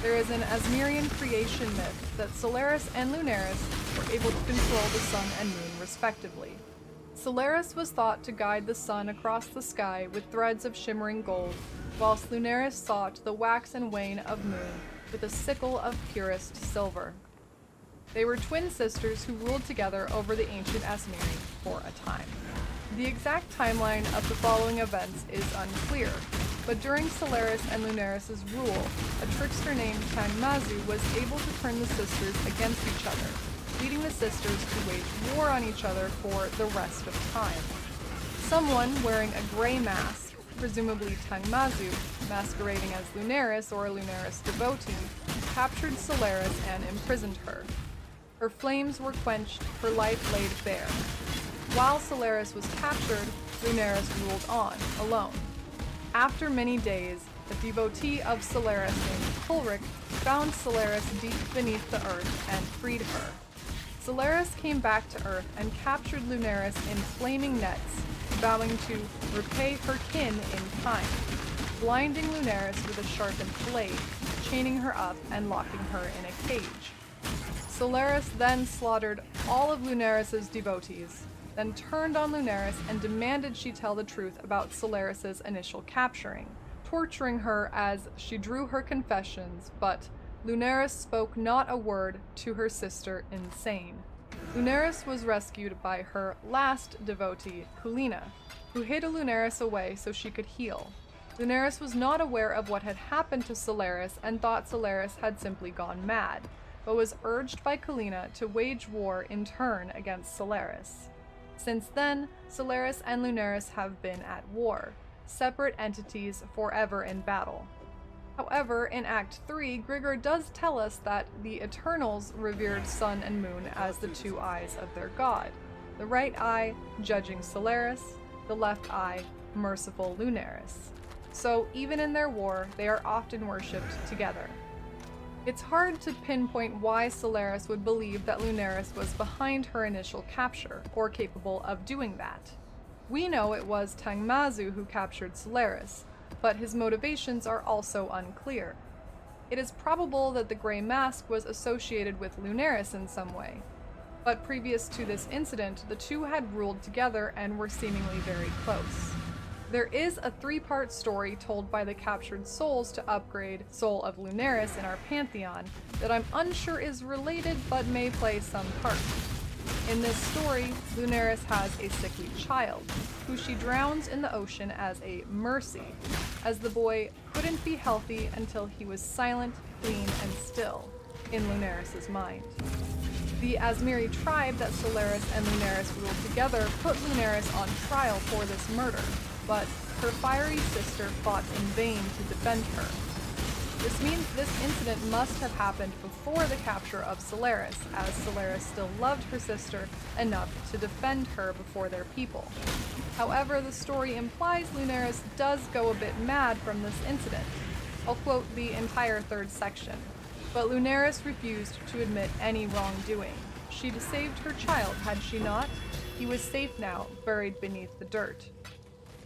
There is an Asmirian creation myth that Solaris and Lunaris were able to control the sun and moon respectively. Solaris was thought to guide the sun across the sky with threads of shimmering gold, whilst Lunaris sought the wax and wane of moon with a sickle of purest silver. They were twin sisters who ruled together over the ancient Asmiri for a time. The exact timeline of the following events is unclear, but during Solaris and Lunaris' rule, a trickster named Tangmazu was able to turn the sisters against each other, leading the sisters to wage war on each other for the rest of time. Someone wearing a gray mask, presumably Tangmazu, masquerading as Lunaris or a Lunaris devotee, captured Solaris and imprisoned her. Her flames were quenched, her life laid bare. While Solaris was captured, Lunaris ruled on, alone. After many days, a devotee of Solaris named Kulrik found Solaris deep beneath the earth and freed her. Solaris came back to Earth and captured Lunaris in flaming nets, vowing to repay her kin in kind, blinding Lunaris with a sharpened blade, chaining her up and locking her in a cage. Solaris then slaughtered all of Lunaris' devotees, then turned on Lunaris and demanded she tell the truth about Solaris' initial capturing, torturing her as she drew her confessions, but Lunaris spoke not a word to her sister Insane. Lunaris was rescued by her last devotee, Kulina, who hid Lunaris away so she could heal. Lunaris was not aware of what had happened to Solaris and thought Solaris had simply gone mad, but was urged by Kulina to wage war in turn against Solaris. Since then, Solaris and Lunaris have been at war, separate entities forever in battle. However, in Act 3, Grigor does tell us that the Eternals revered Sun and Moon as the two eyes of their god, the right eye judging Solaris, the left eye merciful Lunaris. So even in their war, they are often worshipped together. It's hard to pinpoint why Solaris would believe that Lunaris was behind her initial capture, or capable of doing that. We know it was Tangmazu who captured Solaris, but his motivations are also unclear. It is probable that the Grey Mask was associated with Lunaris in some way, but previous to this incident, the two had ruled together and were seemingly very close. There is a 3-part story told by the captured souls to upgrade Soul of Lunaris in our pantheon that I'm unsure is related but may play some part. In this story, Lunaris has a sickly child, who she drowns in the ocean as a mercy, as the boy couldn't be healthy until he was silent, clean, and still, in Lunaris' mind. The Asmiri tribe that Solaris and Lunaris ruled together put Lunaris on trial for this murder, but her fiery sister fought in vain to defend her. This means this incident must have happened before the capture of Solaris, as Solaris still loved her sister enough to defend her before their people. However, the story implies Lunaris does go a bit mad from this incident. I'll quote the entire 3rd section. But Lunaris refused to admit any wrongdoing. She'd saved her child, had she not? He was safe now, buried beneath the dirt.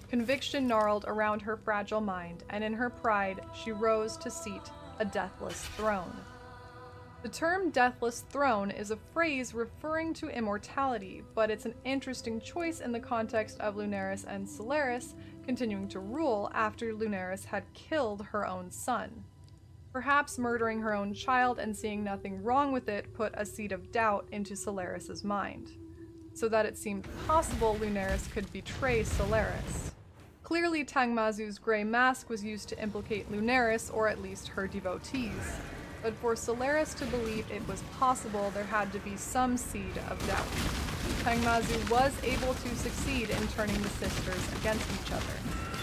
Conviction gnarled around her fragile mind, and in her pride, she rose to seat a deathless throne. The term deathless throne is a phrase referring to immortality, but it's an interesting choice in the context of Lunaris and Solaris continuing to rule after Lunaris had killed her own son. Perhaps murdering her own child and seeing nothing wrong with it put a seed of doubt into Solaris' mind, so that it seemed possible Lunaris could betray Solaris. Clearly, Tangmazu's Grey Mask was used to implicate Lunaris, or at least her devotees, but for Solaris to believe it was possible, there had to be some seed of doubt. Tangmazu was able to succeed in turning the sisters against each other.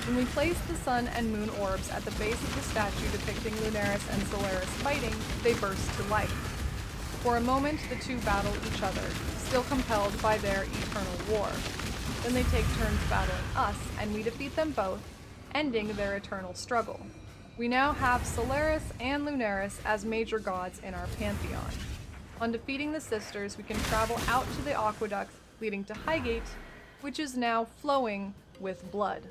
When we place the sun and moon orbs at the base of the statue depicting Lunaris and Solaris fighting, they burst to life. For a moment, the two battle each other, still compelled by their eternal war. Then they take turns battling us, and we defeat them both, ending their eternal struggle. We now have Solaris and Lunaris as major gods in our pantheon. On defeating the sisters, we can travel out to the aqueduct leading to Highgate, which is now flowing with blood.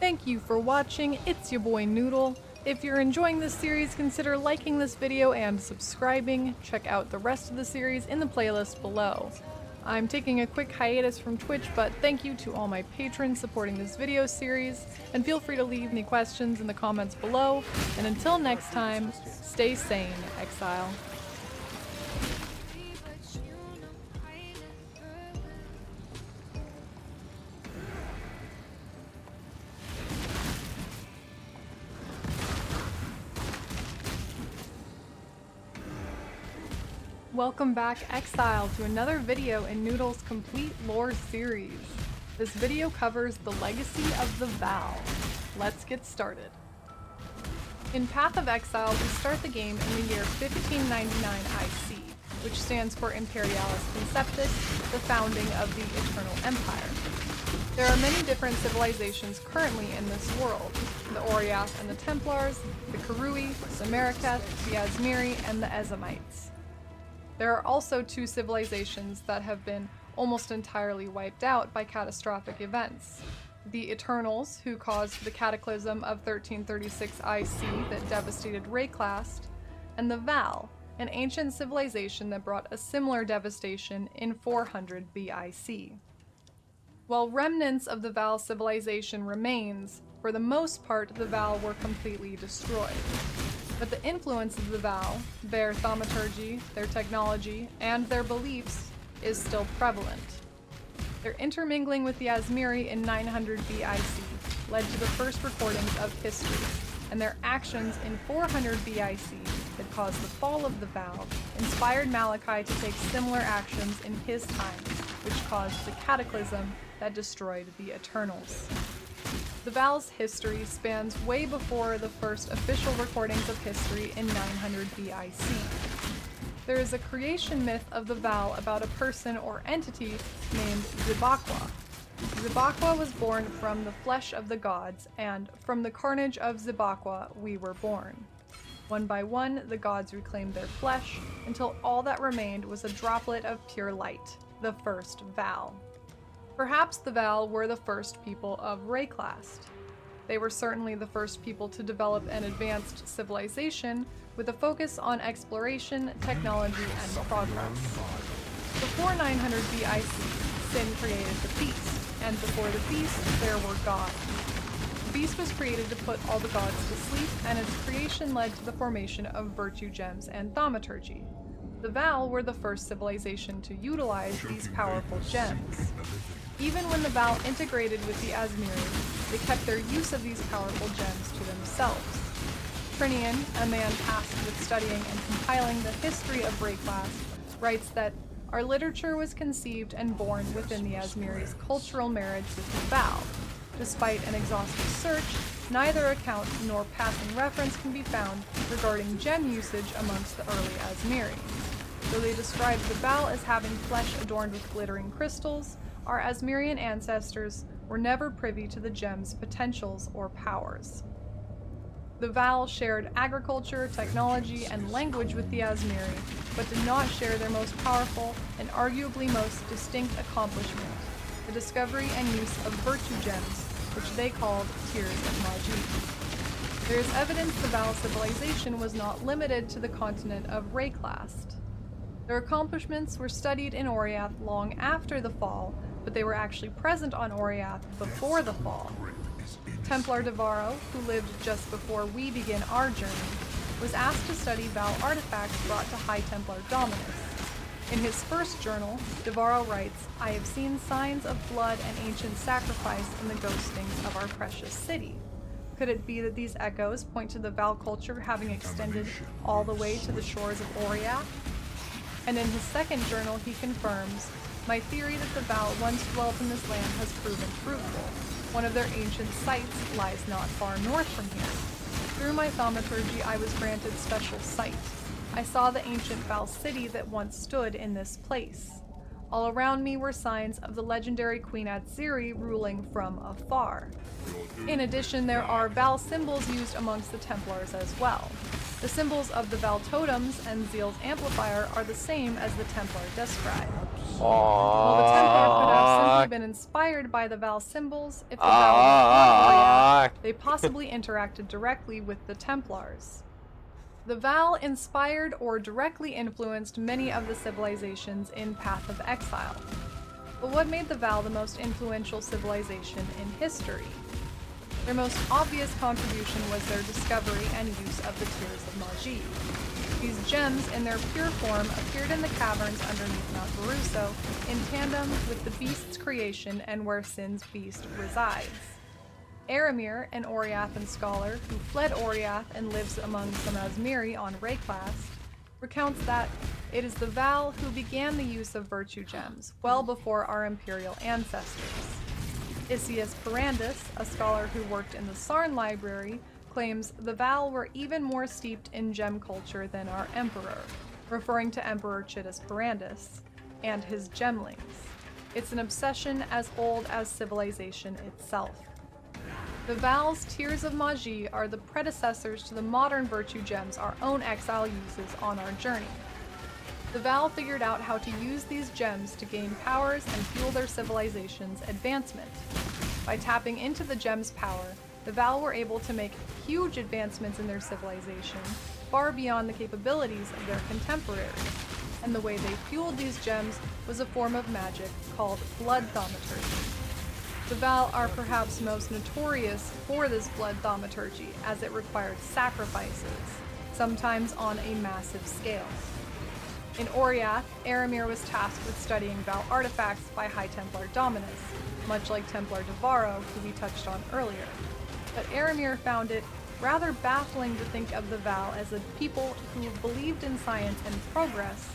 Thank you for watching. It's your boy Noodle. If you're enjoying this series, consider liking this video and subscribing. Check out the rest of the series in the playlist below. I'm taking a quick hiatus from Twitch, but thank you to all my patrons supporting this video series, and feel free to leave any questions in the comments below. And until next time, stay sane, Exile. Welcome back, Exile, to another video in Noodle's complete lore series. This video covers the legacy of the Vow. Let's get started. In Path of Exile, we start the game in the year 1599 IC, which stands for Imperialis Conceptus, the founding of the Eternal Empire. There are many different civilizations currently in this world: the Oriath and the Templars, the Karui, the Marraketh, the Asmiri, and the Ezamites. There are also two civilizations that have been almost entirely wiped out by catastrophic events. The Eternals, who caused the cataclysm of 1336 IC that devastated Rayclast, and the Val, an ancient civilization that brought a similar devastation in 400 BIC. While remnants of the Val civilization remains, for the most part the Val were completely destroyed. But the influence of the Val, their thaumaturgy, their technology, and their beliefs is still prevalent. Their intermingling with the Asmiri in 900 BIC led to the first recordings of history, and their actions in 400 BIC that caused the fall of the Val inspired Malachi to take similar actions in his time, which caused the cataclysm that destroyed the Eternals. The Val's history spans way before the first official recordings of history in 900 BIC. There is a creation myth of the Val about a person or entity named Zibaqua. Zibaqua was born from the flesh of the gods, and from the carnage of Zibaqua we were born. One by one, the gods reclaimed their flesh, until all that remained was a droplet of pure light, the first Val. Perhaps the Val were the first people of Rayclast. They were certainly the first people to develop an advanced civilization with a focus on exploration, technology, and progress. Before 900 BIC, Sin created the beast, and before the beast, there were gods. The beast was created to put all the gods to sleep, and its creation led to the formation of virtue gems and thaumaturgy. The Val were the first civilization to utilize these powerful gems. Even when the Val integrated with the Asmiri, they kept their use of these powerful gems to themselves. Trinian, a man tasked with studying and compiling the history of Rayclast, writes that our literature was conceived and born within the Asmiri's cultural marriage with the Val. Despite an exhaustive search, neither account nor passing reference can be found regarding gem usage amongst the early Asmiri. Though they describe the Val as having flesh adorned with glittering crystals, our Asmirian ancestors were never privy to the gem's potentials or powers. The Val shared agriculture, technology, and language with the Asmiri, but did not share their most powerful and arguably most distinct accomplishment, the discovery and use of virtue gems, which they called Tears of Magi. There is evidence the Val civilization was not limited to the continent of Rayclast. Their accomplishments were studied in Oriath long after the fall, but they were actually present on Oriath before the fall. Templar Devarro, who lived just before we begin our journey, was asked to study Val artifacts brought to High Templar Dominus. In his first journal, Devarro writes, "I have seen signs of blood and ancient sacrifice in the ghostings of our precious city." Could it be that these echoes point to the Val culture having extended all the way to the shores of Oriath? And in his second journal, he confirms, "My theory that the Val once dwelt in this land has proven fruitful. One of their ancient sites lies not far north from here. Through my thaumaturgy, I was granted special sight. I saw the ancient Val city that once stood in this place. All around me were signs of the legendary Queen Atziri ruling from afar. In addition, there are Val symbols used amongst the Templars as well. The symbols of the Val totems and Zeal's amplifier are the same as the Templar describe. While the Templar could have simply been inspired by the Val symbols, if the Val were Oriath, they possibly interacted directly with the Templars. The Val inspired or directly influenced many of the civilizations in Path of Exile. But what made the Val the most influential civilization in history? Their most obvious contribution was their discovery and use of the Tears of Magi. These gems, in their pure form, appeared in the caverns underneath Mount Baruso, in tandem with the beast's creation and where Sin's beast resides. Aramir, an Oriathan scholar who fled Oriath and lives among some Asmiri on Rayclast, recounts that it is the Val who began the use of virtue gems, well before our imperial ancestors. Isius Perandus, a scholar who worked in the Sarn library, claims the Val were even more steeped in gem culture than our emperor, referring to Emperor Chittus Perandus, and his gemlings. It's an obsession as old as civilization itself. The Val's Tears of Magi are the predecessors to the modern virtue gems our own exile uses on our journey. The Val figured out how to use these gems to gain powers and fuel their civilization's advancement. By tapping into the gems' power, the Val were able to make huge advancements in their civilization, far beyond the capabilities of their contemporaries, and the way they fueled these gems was a form of magic called blood thaumaturgy. The Val are perhaps most notorious for this blood thaumaturgy, as it required sacrifices, sometimes on a massive scale. In Oriath, Aramir was tasked with studying Val artifacts by High Templar Dominus, much like Templar Devarro, who we touched on earlier. But Aramir found it rather baffling to think of the Val as a people who believed in science and progress,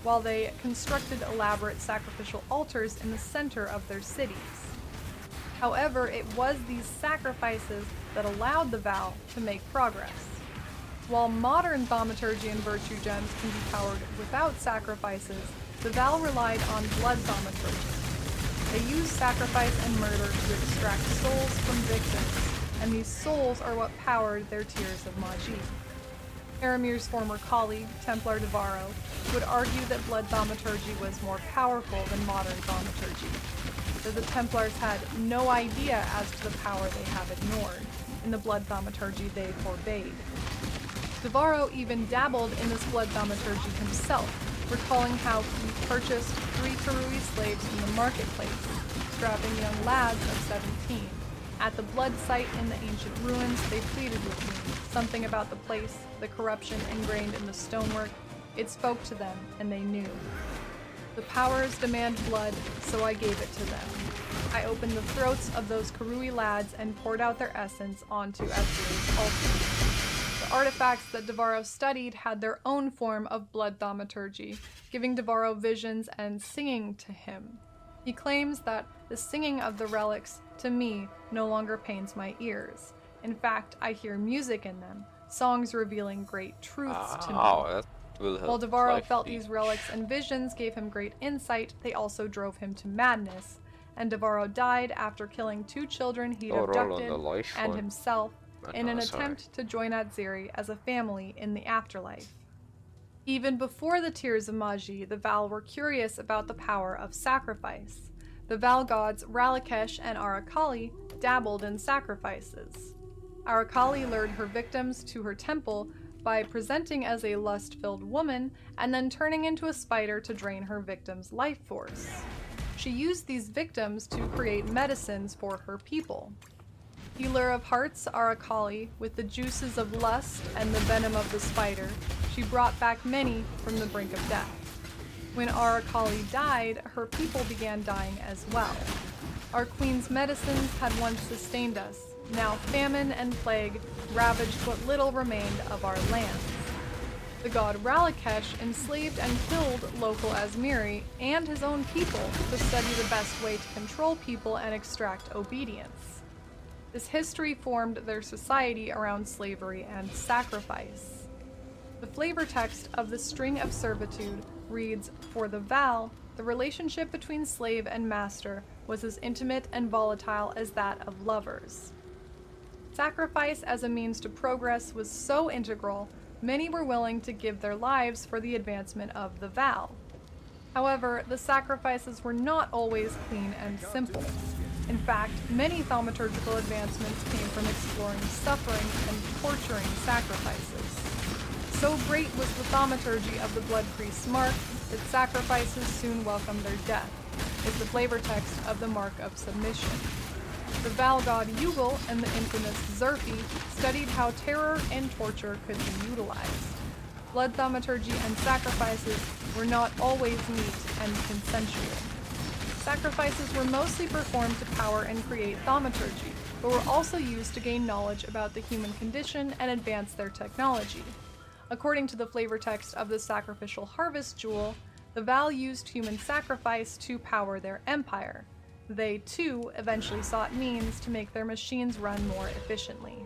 while they constructed elaborate sacrificial altars in the center of their cities. However, it was these sacrifices that allowed the Val to make progress. While modern thaumaturgy and virtue gems can be powered without sacrifices, the Val relied on blood thaumaturgy. They used sacrifice and murder to extract souls from victims, and these souls are what powered their Tears of Magi. Aramir's former colleague, Templar Devarro, would argue that blood thaumaturgy was more powerful than modern thaumaturgy, that the Templars had no idea as to the power they have ignored in the blood thaumaturgy they forbade. Devarro even dabbled in this blood thaumaturgy himself, recalling how he purchased 3 Karui slaves from the marketplace, strapping young lads of 17. At the blood site in the ancient ruins, they pleaded with me. Something about the place, the corruption ingrained in the stonework, it spoke to them, and they knew. The powers demand blood, so I gave it to them. I opened the throats of those Karui lads and poured out their essence onto Azir's altar. The artifacts that Devarro studied had their own form of blood thaumaturgy, giving Devarro visions and singing to him. He claims that the singing of the relics, to me, no longer pains my ears. In fact, I hear music in them, songs revealing great truths to me. That will help. While Devarro felt these relics and visions gave him great insight, they also drove him to madness, and Devarro died after killing 2 children he'd abducted and himself in an attempt to join Aziri as a family in the afterlife. Even before the Tears of Magi, the Val were curious about the power of sacrifice. The Val gods Ralakesh and Arakali dabbled in sacrifices. Arakali lured her victims to her temple by presenting as a lust-filled woman and then turning into a spider to drain her victims' life force. She used these victims to create medicines for her people. Healer of hearts, Arakali, with the juices of lust and the venom of the spider, she brought back many from the brink of death. When Arakali died, her people began dying as well. Our queen's medicines had once sustained us. Now famine and plague ravaged what little remained of our lands. The god Ralakesh enslaved and killed local Azmiri and his own people to study the best way to control people and extract obedience. This history formed their society around slavery and sacrifice. The flavor text of the String of Servitude reads, "For the Val, the relationship between slave and master was as intimate and volatile as that of lovers." Sacrifice as a means to progress was so integral, many were willing to give their lives for the advancement of the Val. However, the sacrifices were not always clean and simple. In fact, many thaumaturgical advancements came from exploring suffering and torturing sacrifices. So great was the thaumaturgy of the Blood Priest's mark that sacrifices soon welcomed their death, is the flavor text of the Mark of Submission. The Val god Yugal and the infamous Zerfi studied how terror and torture could be utilized. Blood thaumaturgy and sacrifices were not always neat and consensual. Sacrifices were mostly performed to power and create thaumaturgy, but were also used to gain knowledge about the human condition and advance their technology. According to the flavor text of the Sacrificial Harvest Jewel, the Val used human sacrifice to power their empire. They, too, eventually sought means to make their machines run more efficiently.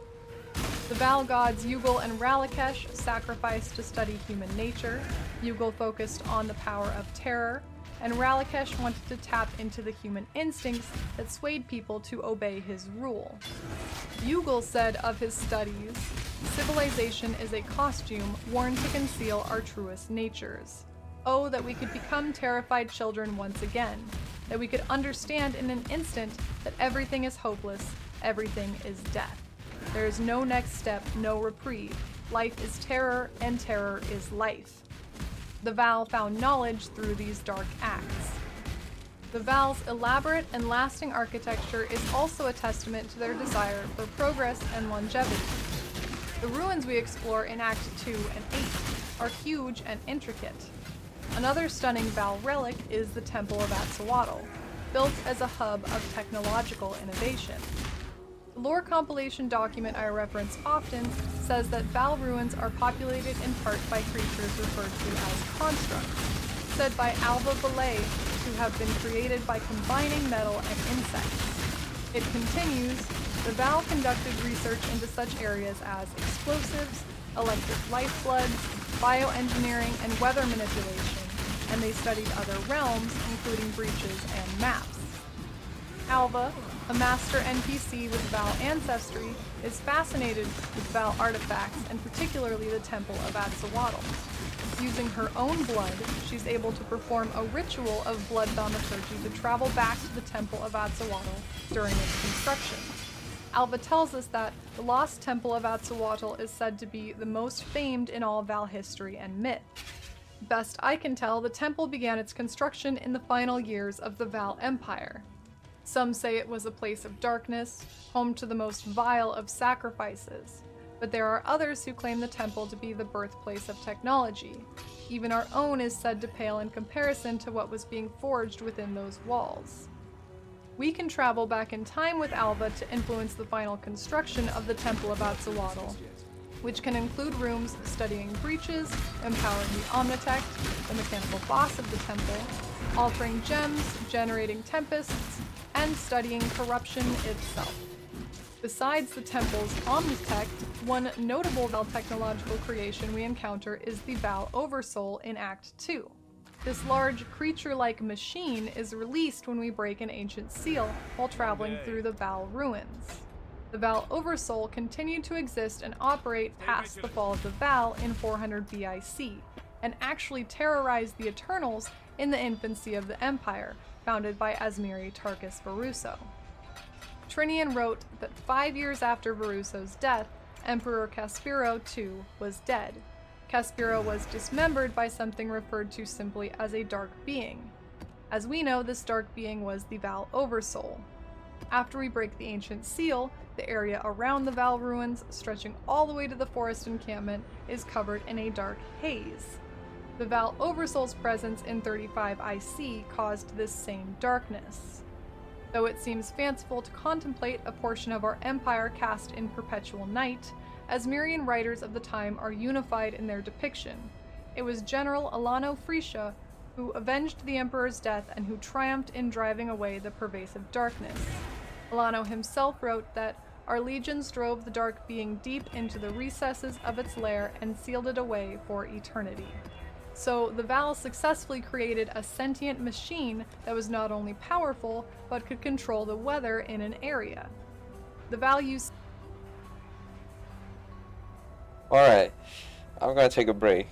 The Val gods Yugal and Ralakesh sacrificed to study human nature. Yugal focused on the power of terror, and Ralakesh wanted to tap into the human instincts that swayed people to obey his rule. Yugal said of his studies, "Civilization is a costume worn to conceal our truest natures. Oh, that we could become terrified children once again, that we could understand in an instant that everything is hopeless, everything is death. There is no next step, no reprieve. Life is terror, and terror is life. The Val found knowledge through these dark acts. The Val's elaborate and lasting architecture is also a testament to their desire for progress and longevity. The ruins we explore in Act 2 and 8 are huge and intricate. Another stunning Val relic is the Temple of Atsuatl, built as a hub of technological innovation. The lore compilation document I reference often says that Val ruins are populated in part by creatures referred to as constructs, said by Alva Belay to have been created by combining metal and insects. It continues, the Val conducted research into such areas as explosives, electric lifebloods, bioengineering, and weather manipulation, and they studied other realms, including breaches and maps. Alva, a master NPC with Val ancestry, is fascinated with Val artifacts and particularly the Temple of Atsuatl. Using her own blood, she's able to perform a ritual of blood thaumaturgy to travel back to the Temple of Atsuatl during its construction. Alva tells us that the lost Temple of Atsuatl is said to be the most famed in all Val history and myth. Best I can tell, the temple began its construction in the final years of the Val Empire. Some say it was a place of darkness, home to the most vile of sacrifices, but there are others who claim the temple to be the birthplace of technology. Even our own is said to pale in comparison to what was being forged within those walls. We can travel back in time with Alva to influence the final construction of the Temple of Atsuatl, which can include rooms studying breaches, empowering the Omnitect, the mechanical boss of the temple, altering gems, generating tempests, and studying corruption itself. Besides the temple's Omnitect, one notable Val technological creation we encounter is the Val Oversoul in Act 2. This large creature-like machine is released when we break an ancient seal while traveling through the Val ruins. The Val Oversoul continued to exist and operate past the fall of the Val in 400 BIC, and actually terrorized the Eternals in the infancy of the Empire, founded by Asmiri Tarkus Varuso. Trinian wrote that 5 years after Varuso's death, Emperor Caspiro II was dead. Caspiro was dismembered by something referred to simply as a dark being. As we know, this dark being was the Val Oversoul. After we break the ancient seal, the area around the Val ruins, stretching all the way to the forest encampment, is covered in a dark haze. The Val Oversoul's presence in 35 IC caused this same darkness. Though it seems fanciful to contemplate a portion of our empire cast in perpetual night, Asmirian writers of the time are unified in their depiction. It was General Alano Frisha who avenged the Emperor's death and who triumphed in driving away the pervasive darkness. Alano himself wrote that our legions drove the dark being deep into the recesses of its lair and sealed it away for eternity. So the Val successfully created a sentient machine that was not only powerful, but could control the weather in an area. The Val used... Alright, I'm gonna take a break.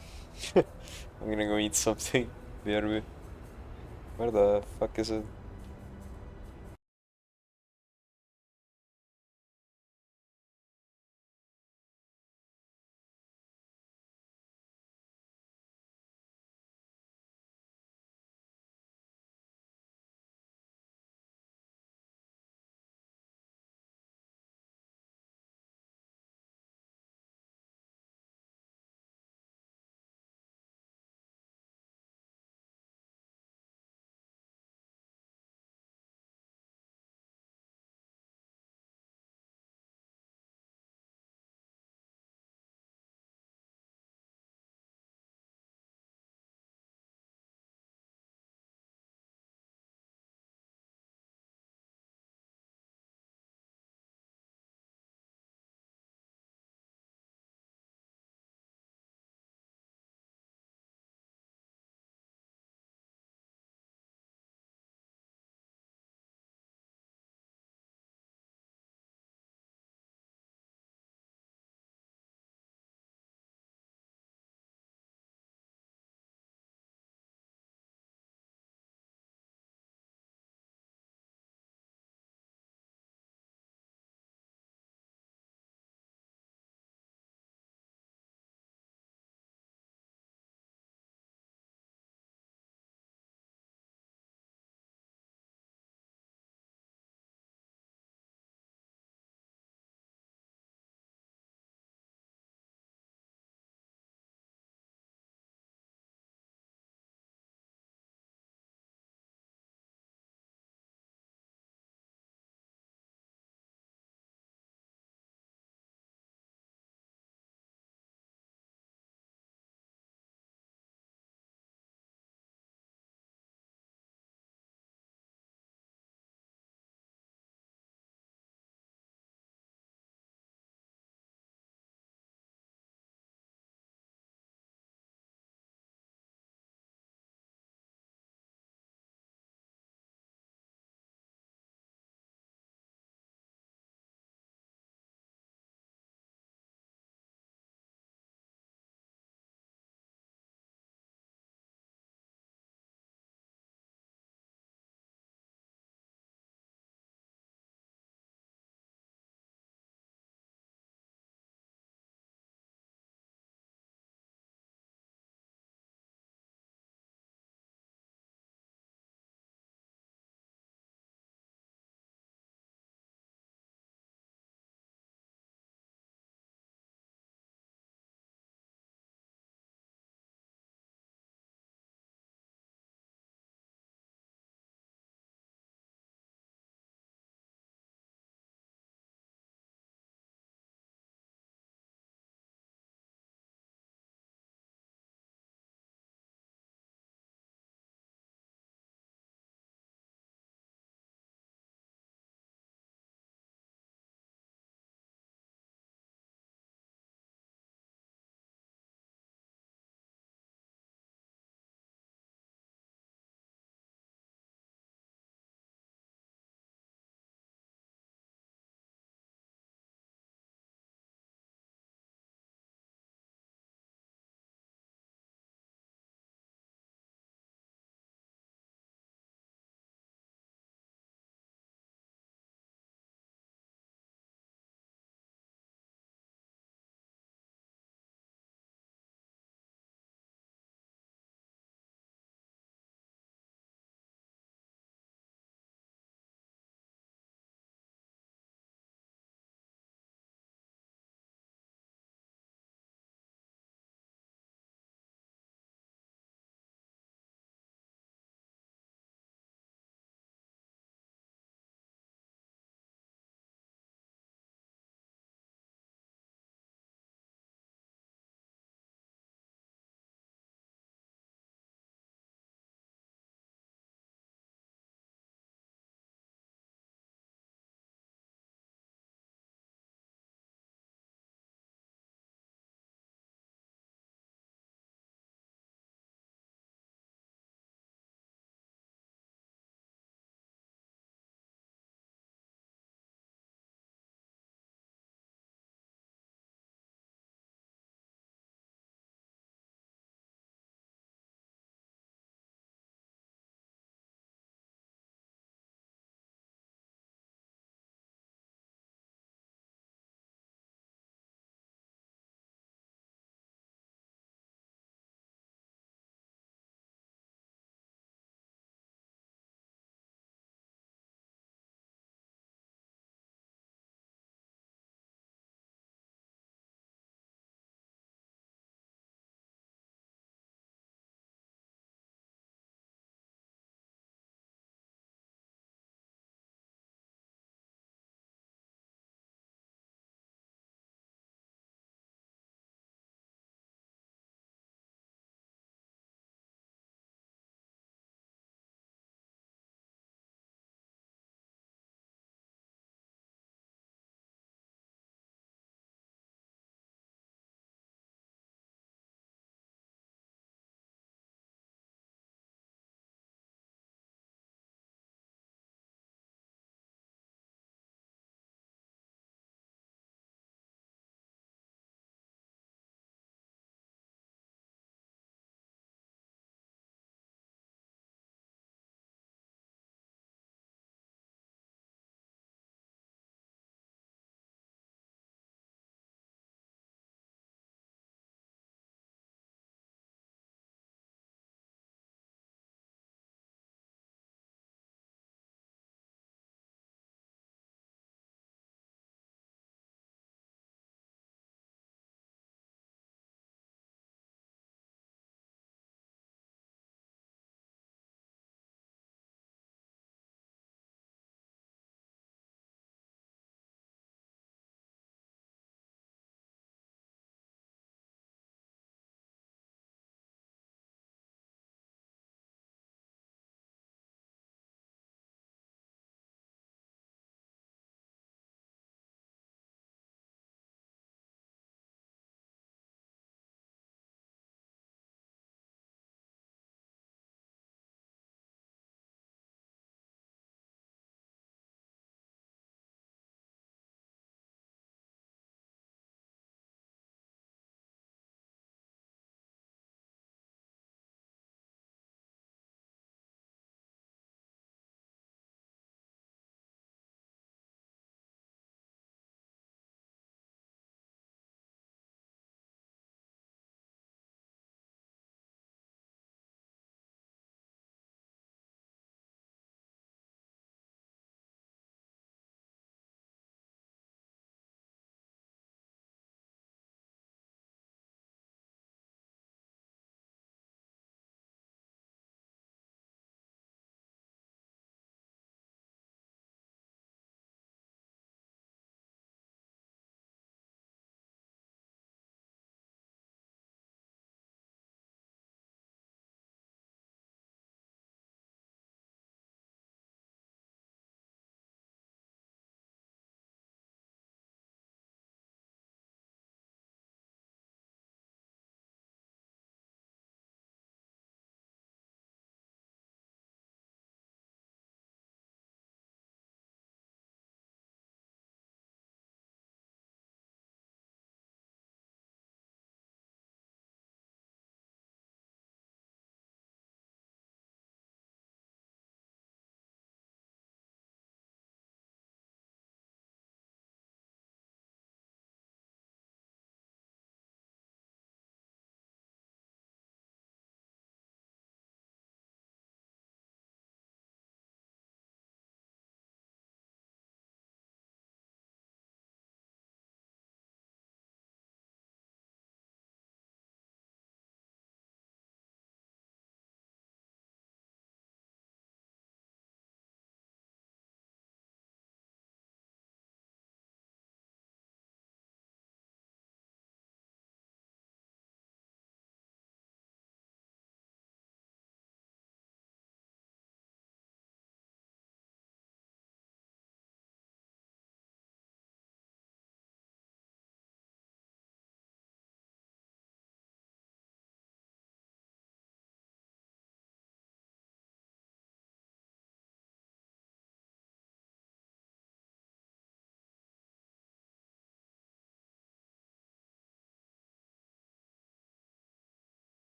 I'm gonna go eat something. Where the fuck is it?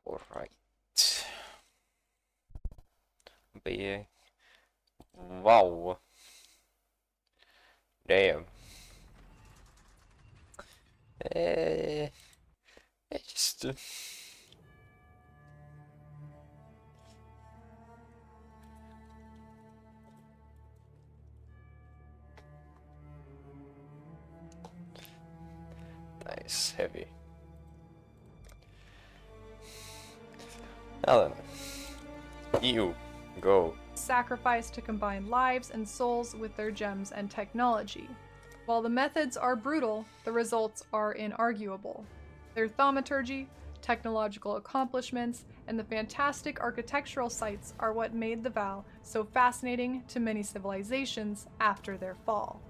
Alright. But wow. Damn. It's just nice, heavy. Now then, you go. Sacrifice to combine lives and souls with their gems and technology. While the methods are brutal, the results are inarguable. Their thaumaturgy, technological accomplishments, and the fantastic architectural sites are what made the Val so fascinating to many civilizations after their fall.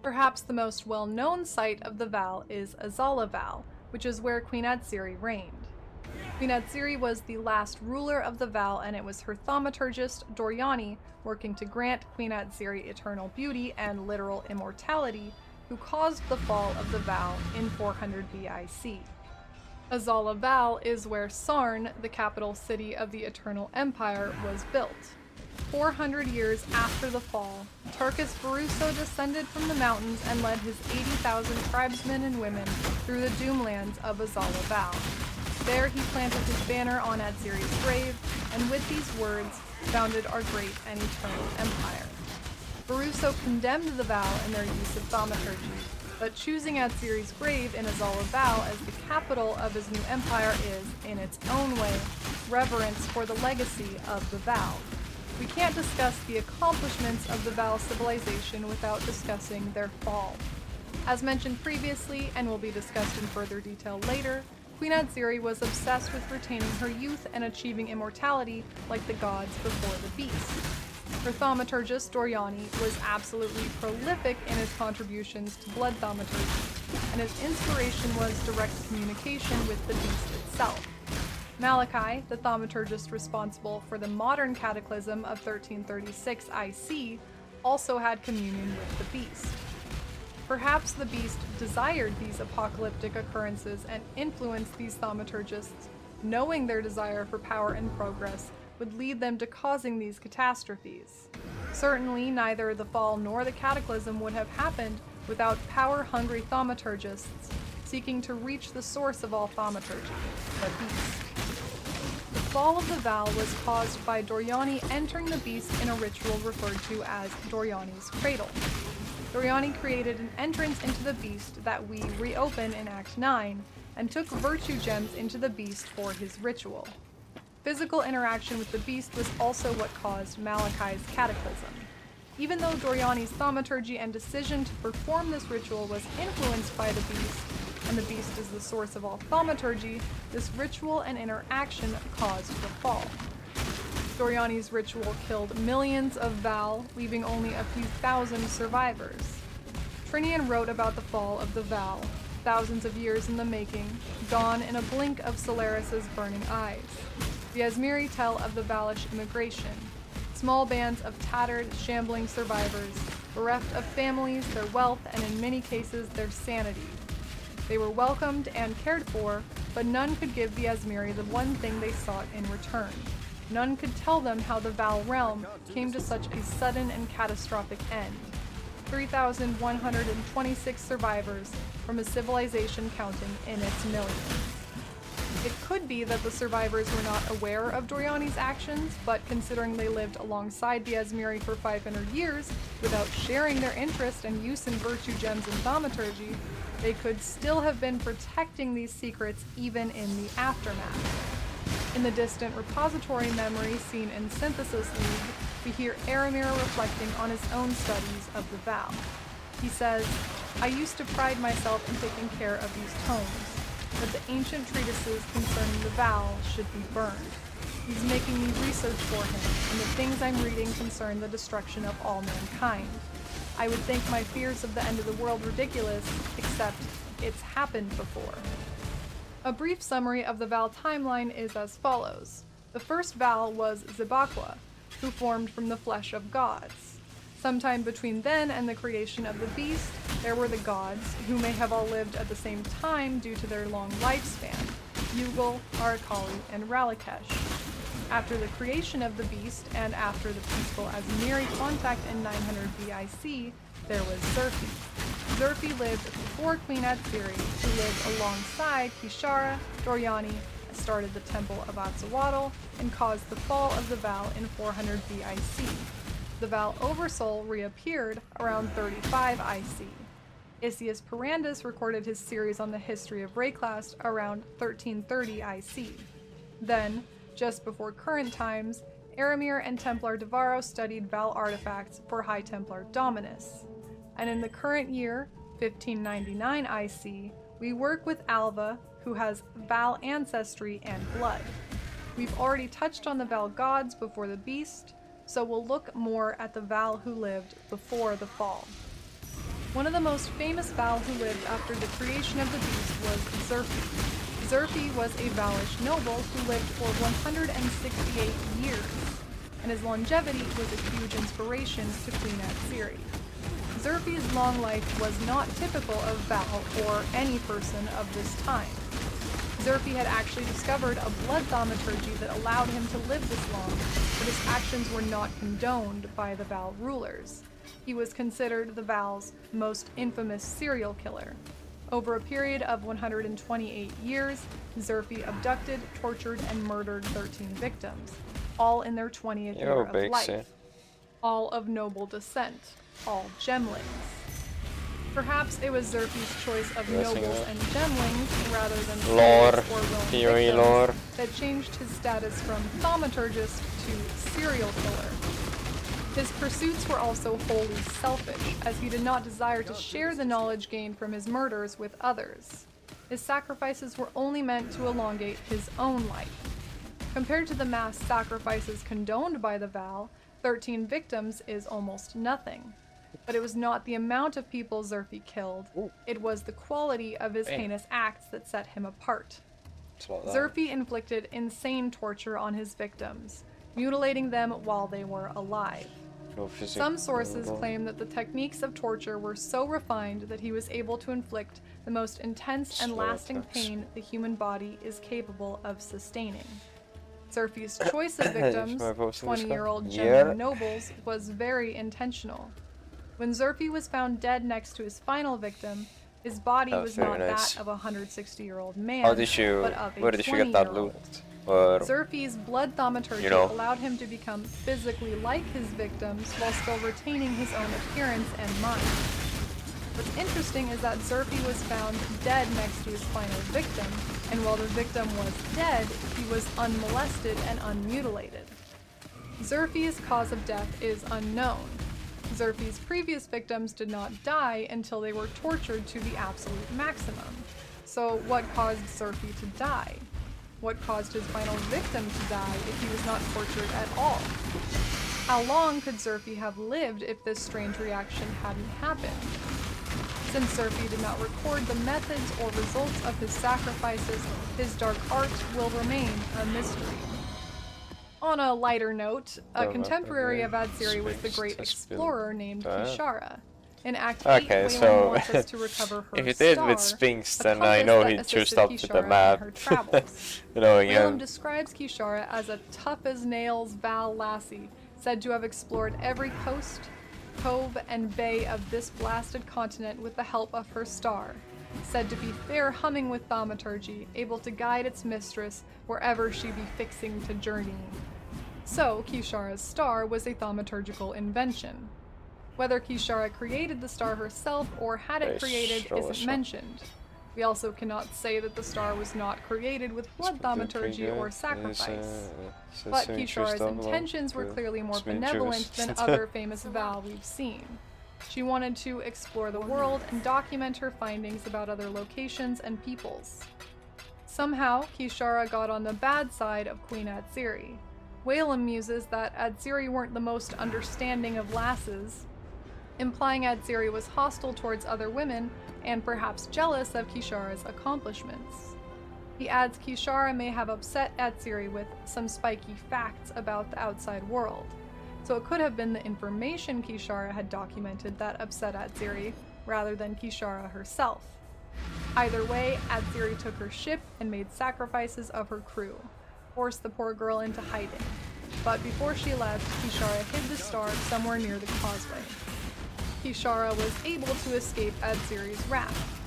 Perhaps the most well-known site of the Val is Azala Val, which is where Queen Atziri reigned. Queen Atziri was the last ruler of the Val, and it was her thaumaturgist, Doriani, working to grant Queen Atziri eternal beauty and literal immortality, who caused the fall of the Val in 400 BIC. Azala Val is where Sarn, the capital city of the Eternal Empire, was built. 400 years after the fall, Tarkus Baruso descended from the mountains and led his 80,000 tribesmen and women through the doomlands of Azala Val. There he planted his banner on Atziri's grave, and with these words, founded our great and eternal empire. Baruso condemned the Val in their use of thaumaturgy, but choosing Atziri's grave in Azala Val as the capital of his new empire is, in its own way, reverence for the legacy of the Val. We can't discuss the accomplishments of the Val civilization without discussing their fall. As mentioned previously, and will be discussed in further detail later, Queen Atziri was obsessed with retaining her youth and achieving immortality like the gods before the beast. Her thaumaturgist, Doriani, was absolutely prolific in his contributions to blood thaumaturgy, and his inspiration was direct communication with the beast itself. Malachi, the thaumaturgist responsible for the modern cataclysm of 1336 IC, also had communion with the beast. Perhaps the beast desired these apocalyptic occurrences and influenced these thaumaturgists, knowing their desire for power and progress would lead them to causing these catastrophes. Certainly, neither the fall nor the cataclysm would have happened without power-hungry thaumaturgists seeking to reach the source of all thaumaturgy, the beast. The fall of the Val was caused by Doriani entering the beast in a ritual referred to as Doriani's Cradle. Doriani created an entrance into the beast that we reopen in Act 9, and took virtue gems into the beast for his ritual. Physical interaction with the beast was also what caused Malachi's cataclysm. Even though Doriani's thaumaturgy and decision to perform this ritual was influenced by the beast, and the beast is the source of all thaumaturgy, this ritual and interaction caused the fall. Doriani's ritual killed millions of Val, leaving only a few thousand survivors. Trinian wrote about the fall of the Val, thousands of years in the making, gone in a blink of Solaris's burning eyes. The Asmiri tell of the Valish immigration, small bands of tattered, shambling survivors, bereft of families, their wealth, and in many cases their sanity. They were welcomed and cared for, but none could give the Asmiri the one thing they sought in return. None could tell them how the Val realm came to such a sudden and catastrophic end. 3,126 survivors from a civilization counting in its millions. It could be that the survivors were not aware of Doriani's actions, but considering they lived alongside the Asmiri for 500 years without sharing their interest and use in virtue gems and thaumaturgy, they could still have been protecting these secrets even in the aftermath. In the distant repository memory seen in Synthesis League, we hear Aramir reflecting on his own studies of the Val. He says, "I used to pride myself in taking care of these tomes, but the ancient treatises concerning the Val should be burned. He's making me research for him, and the things I'm reading concern the destruction of all mankind. I would think my fears of the end of the world ridiculous, except it's happened before." A brief summary of the Val timeline is as follows. The first Val was Zibaqua, who formed from the flesh of gods. Sometime between then and the creation of the beast, there were the gods, who may have all lived at the same time due to their long lifespan. Yugal, Arakali, and Ralakesh. After the creation of the beast, and after the peaceful Azmiri contact in 900 BIC, there was Zerfi. Zerfi lived before Queen Atziri, who lived alongside Kishara, Doryani, started the Temple of Atzawadal, and caused the fall of the Val in 400 BIC. The Val Oversoul reappeared around 35 IC. Isius Perandus recorded his series on the history of Rayclast around 1330 IC. Then, just before current times, Aramir and Templar Devaro studied Val artifacts for High Templar Dominus. And in the current year, 1599 IC, we work with Alva, who has Val ancestry and blood. We've already touched on the Val gods before the beast, so we'll look more at the Val who lived before the fall. One of the most famous Val who lived after the creation of the beast was Zerfi. Zerfi was a Valish noble who lived for 168 years, and his longevity was a huge inspiration to Queen Atziri. Zerfi's long life was not typical of Val or any person of this time. Zerfi had actually discovered a blood thaumaturgy that allowed him to live this long, but his actions were not condoned by the Val rulers. He was considered the Val's most infamous serial killer. Over a period of 128 years, Zerfi abducted, tortured, and murdered 13 victims, all in their 20th year of life. All of noble descent, all gemlings. Perhaps it was Zerfi's choice of nobles and gemlings rather than slaves or willing victims that changed his status from thaumaturgist to serial killer. His pursuits were also wholly selfish, as he did not desire to share the knowledge gained from his murders with others. His sacrifices were only meant to elongate his own life. Compared to the mass sacrifices condoned by the Val, 13 victims is almost nothing. But it was not the amount of people Zerfi killed, it was the quality of his heinous acts that set him apart. Zerfi inflicted insane torture on his victims, mutilating them while they were alive. Some sources claim that the techniques of torture were so refined that he was able to inflict the most intense and lasting pain the human body is capable of sustaining. Zerfi's choice of victims, 20-year-old Gemlin nobles, was very intentional. When Zerfi was found dead next to his final victim, his body was not that of a 160-year-old man, but of a 20-year-old. Zerfi's blood thaumaturgy allowed him to become physically like his victims while still retaining his own appearance and mind. What's interesting is that Zerfi was found dead next to his final victim, and while the victim was dead, he was unmolested and unmutilated. Zerfi's cause of death is unknown. Zerfi's previous victims did not die until they were tortured to the absolute maximum. So what caused Zerfi to die? What caused his final victim to die if he was not tortured at all? How long could Zerfi have lived if this strange reaction hadn't happened? Since Zerfi did not record the methods or results of his sacrifices, his dark art will remain a mystery. On a lighter note, a contemporary of Atziri was the great explorer named Kishara. In Act 8, Waylon wants us to recover her if he did with Sphinx, then I know he just up to the map. Waylon describes Kishara as a tough-as-nails Val lassie, said to have explored every coast, cove, and bay of this blasted continent with the help of her star, said to be fair humming with thaumaturgy, able to guide its mistress wherever she be fixing to journey. So, Kishara's star was a thaumaturgical invention. Whether Kishara created the star herself or had it created isn't mentioned. We also cannot say that the star was not created with blood thaumaturgy or sacrifice. But Kishara's intentions were clearly more benevolent than other famous Val we've seen. She wanted to explore the world and document her findings about other locations and peoples. Somehow, Kishara got on the bad side of Queen Atziri. Waylon muses that Atziri weren't the most understanding of lasses, implying Atziri was hostile towards other women and perhaps jealous of Kishara's accomplishments. He adds Kishara may have upset Atziri with some spiky facts about the outside world, so it could have been the information Kishara had documented that upset Atziri, rather than Kishara herself. Either way, Adziri took her ship and made sacrifices of her crew, forced the poor girl into hiding. But before she left, Kishara hid the star somewhere near the causeway. Kishara was able to escape Adziri's wrath.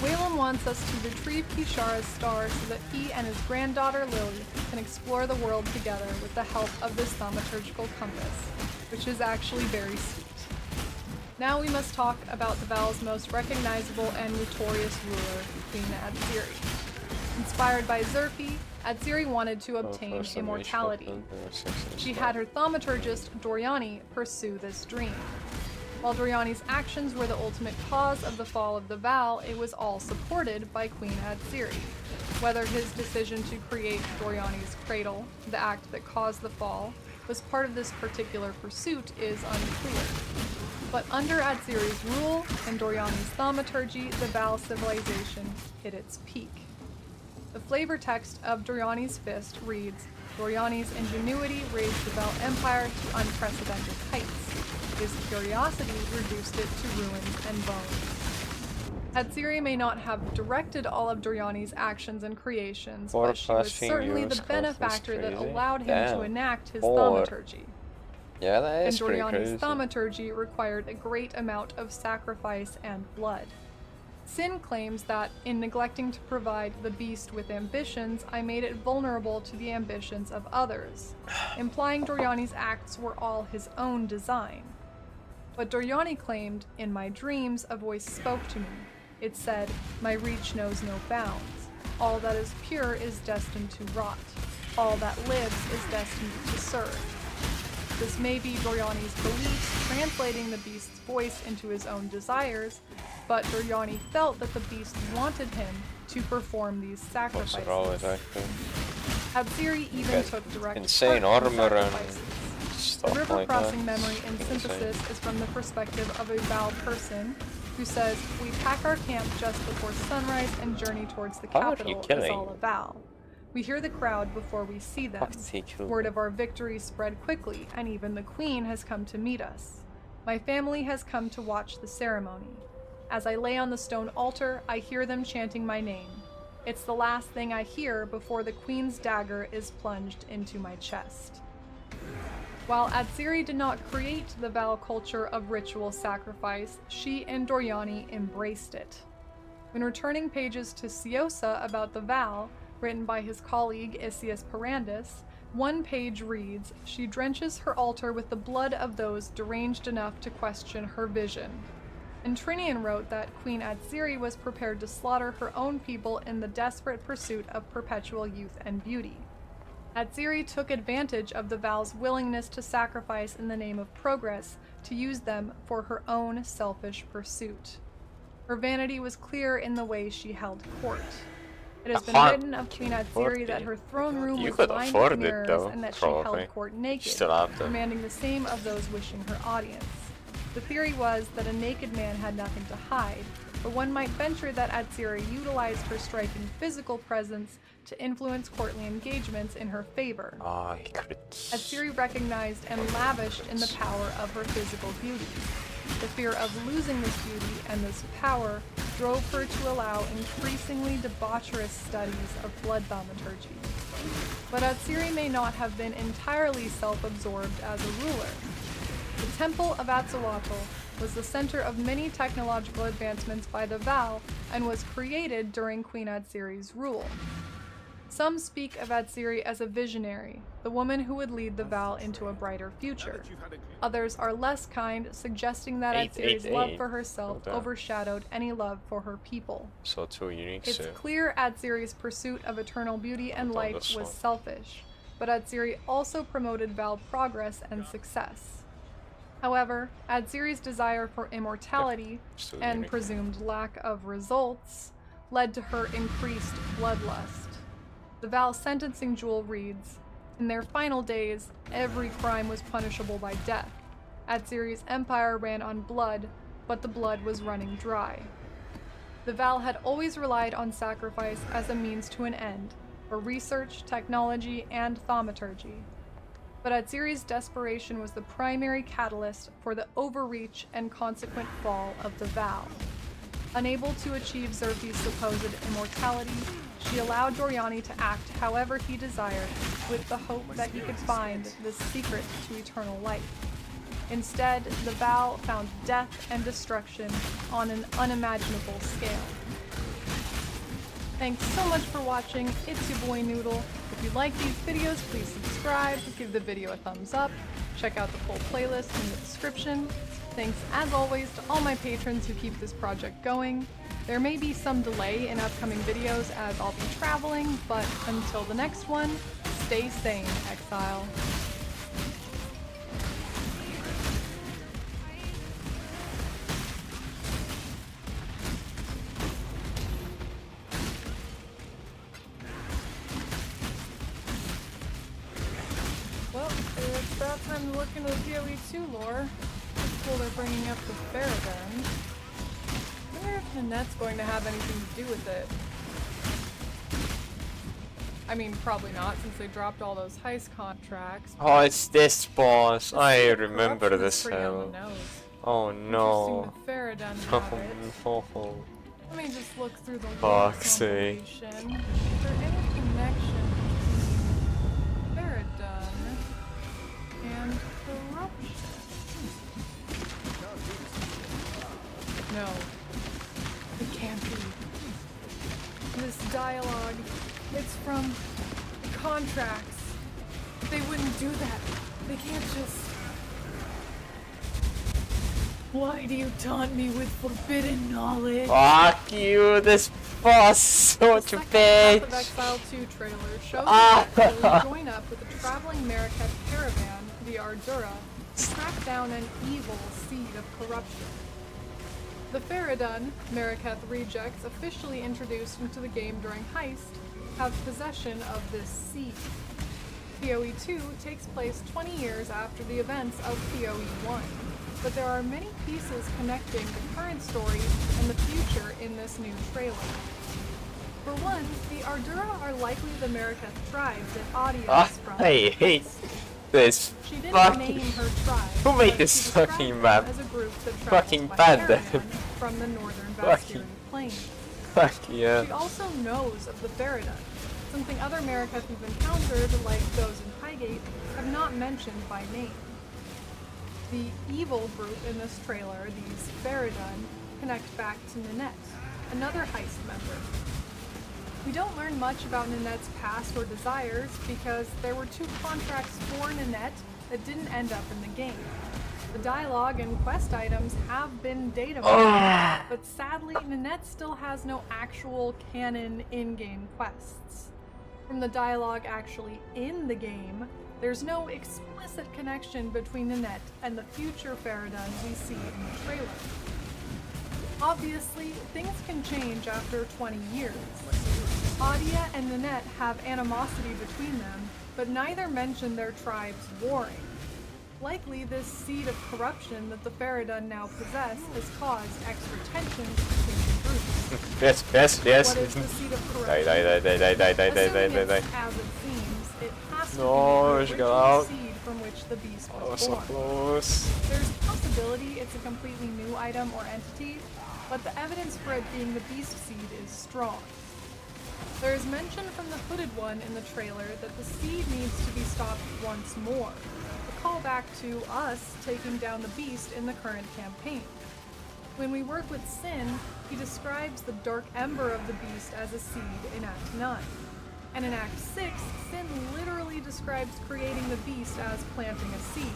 Wayland wants us to retrieve Kishara's star so that he and his granddaughter Lily can explore the world together with the help of this thaumaturgical compass, which is actually very sweet. Now we must talk about the Val's most recognizable and notorious ruler, Queen Adziri. Inspired by Zerfi, Adziri wanted to obtain immortality. She had her thaumaturgist, Doriani, pursue this dream. While Doriani's actions were the ultimate cause of the fall of the Val, it was all supported by Queen Adziri. Whether his decision to create Doriani's cradle, the act that caused the fall, was part of this particular pursuit is unclear. But under Adziri's rule and Doriani's thaumaturgy, the Val civilization hit its peak. The flavor text of Doriani's fist reads, Doriani's ingenuity raised the Val Empire to unprecedented heights. His curiosity reduced it to ruins and bones. Adziri may not have directed all of Doriani's actions and creations, but she was certainly the benefactor that allowed him to enact his thaumaturgy. Yeah, that is And pretty Doriani's crazy. thaumaturgy required a great amount of sacrifice and blood. Sin claims that, in neglecting to provide the beast with ambitions, I made it vulnerable to the ambitions of others, implying Doriani's acts were all his own design. But Doriani claimed, in my dreams, a voice spoke to me. It said, my reach knows no bounds. All that is pure is destined to rot. All that lives is destined to serve. This may be Doriani's beliefs translating the beast's voice into his own desires, but Doriani felt that the beast wanted him to perform these sacrifices. Adziri even took direct insane part in armor and sacrifices. The stuff river like crossing that. memory in Synthesis is from the perspective of a Val person who says, we pack our camp just before sunrise and journey towards the How are you capital is killing? all a Val. We hear the crowd before we see them. Word of our victory spread quickly, and even the queen has come to meet us. My family has come to watch the ceremony. As I lay on the stone altar, I hear them chanting my name. It's the last thing I hear before the queen's dagger is plunged into my chest. While Adziri did not create the Val culture of ritual sacrifice, she and Doriani embraced it. When returning pages to Siosa about the Val, written by his colleague Isius Perandus, one page reads, she drenches her altar with the blood of those deranged enough to question her vision. And Trinian wrote that Queen Adziri was prepared to slaughter her own people in the desperate pursuit of perpetual youth and beauty. Adziri took advantage of the Val's willingness to sacrifice in the name of progress to use them for her own selfish pursuit. Her vanity was clear in the way she held court. It has been written of Queen Adziri that her throne room was lined with mirrors and that she held court naked, demanding the same of those wishing her audience. The theory was that a naked man had nothing to hide, but one might venture that Adziri utilized her striking physical presence to influence courtly engagements in her favor. Adziri recognized and lavished in the power of her physical beauty. The fear of losing this beauty and this power drove her to allow increasingly debaucherous studies of blood thaumaturgy. But Adziri may not have been entirely self-absorbed as a ruler. The Temple of Atzoatl was the center of many technological advancements by the Val and was created during Queen Adziri's rule. Some speak of Adziri as a visionary, the woman who would lead the Val into a brighter future. Others are less kind, suggesting that Adziri's love for herself overshadowed any love for her people. So too unique. It's clear Adziri's pursuit of eternal beauty and light was selfish, but Adziri also promoted Val progress and success. However, Adziri's desire for immortality and presumed lack of results led to her increased bloodlust. The Val sentencing jewel reads, in their final days, every crime was punishable by death. Adziri's empire ran on blood, but the blood was running dry. The Val had always relied on sacrifice as a means to an end, for research, technology, and thaumaturgy. But Adziri's desperation was the primary catalyst for the overreach and consequent fall of the Val. Unable to achieve Zerfi's supposed immortality, she allowed Doriani to act however he desired, with the hope that he could find the secret to eternal life. Instead, the vow found death and destruction on an unimaginable scale. Thanks so much for watching. It's your boy Noodle. If you like these videos, please subscribe, give the video a thumbs up, check out the full playlist in the description. Thanks as always to all my patrons who keep this project going. There may be some delay in upcoming videos as I'll be traveling, but until the next one, stay sane, Exile. Well, it's about time to look into the PoE 2 lore. It's cool they're bringing up the Faradun. I wonder if Nanette's going to have anything to do with it. I mean, probably not, since they dropped all those heist contracts. Oh, it's this boss. I Seed of remember Corruption this is pretty on the hell. nose. Oh no. Interesting the Faradun Oh have it. no. Let me just look through the lore Fuck's sake. compilation. Is there any connection between Faradun and corruption? No. It can't be. This dialogue, it's from the contracts. They wouldn't do that. They can't just... Why do you taunt me with forbidden knowledge? Fuck you, this boss such a The second half of bitch. Exile 2 trailer shows that will join up with a traveling Marrakech caravan, the Ardura, to track down an evil seed of corruption. The Faradun, Marrakech rejects officially introduced into the game during Heist, have possession of this seed. PoE 2 takes place 20 years after the events of PoE 1, but there are many pieces connecting the current story and the future in this new trailer. For one, the Ardura are likely the Marrakech tribe that Adia is from. I hate this She didn't fucking... name her tribe. Who made but this she described fucking them map? as a group that Fucking travels by bad then. caravan from the northern Fucking- Vastirian plains. Fuck yeah. She also knows of the Faradun, something other Marrakech who've encountered, like those in Highgate, have not mentioned by name. The evil group in this trailer, these Faradun, connect back to Nanette, another Heist member. We don't learn much about Nanette's past or desires because there were 2 contracts for Nanette that didn't end up in the game. The dialogue and quest items have been data mined, but sadly Nanette still has no actual canon in-game quests. From the dialogue actually in the game, there's no explicit connection between Nanette and the future Faradun we see in the trailer. Obviously, things can change after 20 years. Adia and Nanette have animosity between them, but neither mention their tribes warring. Likely, this seed of corruption that the Faradun now possess has caused extra tensions between the groups. Yes, yes, yes. What is the seed of corruption? Die, die, die, die, die, die, die, die, Assuming die, die. it's as it seems, it has to No, be she the got original out. seed from which the beast Oh, was so born. close. There's a possibility it's a completely new item or entity, but the evidence for it being the beast seed is strong. There is mention from the Hooded One in the trailer that the seed needs to be stopped once more, a callback to us taking down the beast in the current campaign. When we work with Sin, he describes the dark ember of the beast as a seed in Act 9. And in Act 6, Sin literally describes creating the beast as planting a seed.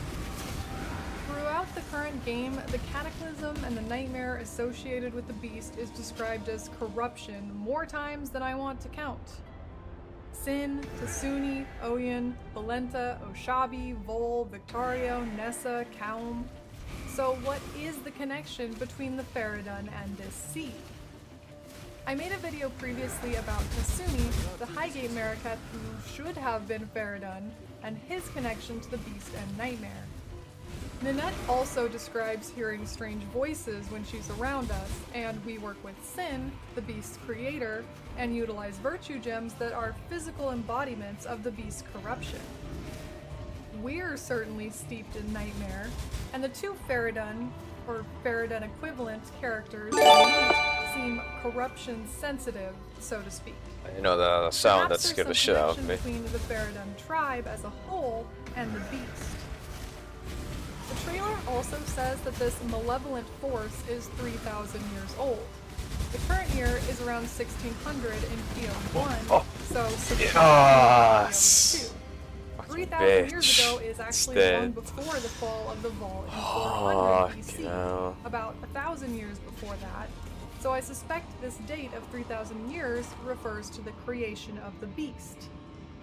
Throughout the current game, the cataclysm and the nightmare associated with the beast is described as corruption more times than I want to count. Sin, Tasuni, Oyen, Valenta, Oshabi, Vol, Victario, Nessa, Kaum. So what is the connection between the Faradun and this seed? I made a video previously about Tasuni, the Highgate Marrakech who should have been Faradun, and his connection to the beast and nightmare. Nanette also describes hearing strange voices when she's around us, and we work with Sin, the beast's creator, and utilize virtue gems that are physical embodiments of the beast's corruption. We're certainly steeped in nightmare, and the 2 Faradun, or Faradun equivalent characters we meet seem corruption sensitive, so to speak. You know, the sound that Perhaps scared the there's shit some out of me. connection between the Faradun tribe as a whole and the beast. The trailer also says that this malevolent force is 3,000 years old. The current year is around 1600 in PO1, so Yes! 3,000 years ago is actually long before the fall of the vault in 400 BC, about 1,000 years before that. So I suspect this date of 3,000 years refers to the creation of the beast.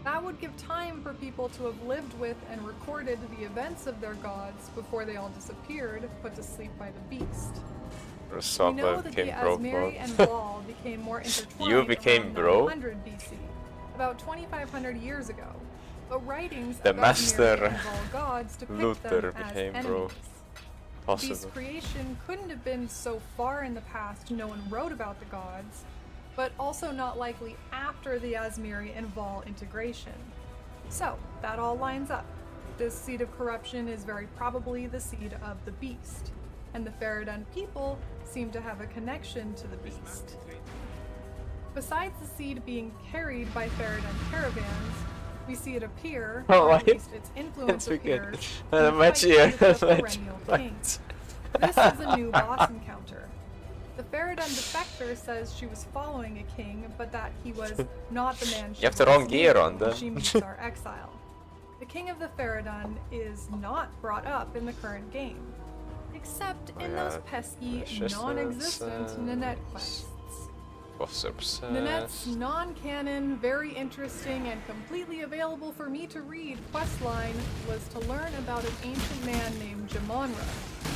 That would give time for people to have lived with and recorded the events of their gods before they all disappeared, put to sleep by the beast. We know that the Asmiri and Baal became more intertwined You became bro? 900 BC, about 2,500 years ago. But writings The of master Asmiri and Baal gods depict Luther them as became enemies. bro. The beast's creation couldn't have been so far in the past no one wrote about the gods, but also not likely after the Asmiri and Baal integration. So, that all lines up. This seed of corruption is very probably the seed of the beast, and the Faradun people seem to have a connection to the beast. Besides the seed being carried by Faradun caravans, we see it appear, or at least its influence appears, in the fight with the perennial king. This is a new boss encounter. The Faradun defector says she was following a king, but that he was not the man she You have the wrong once gear knew on when them. she meets our exile. The king of the Faradun is not brought up in the current game, except in those pesky, non-existent Nanette quests. Nanette's non-canon, very interesting, and completely available for me to read questline was to learn about an ancient man named Jamonra,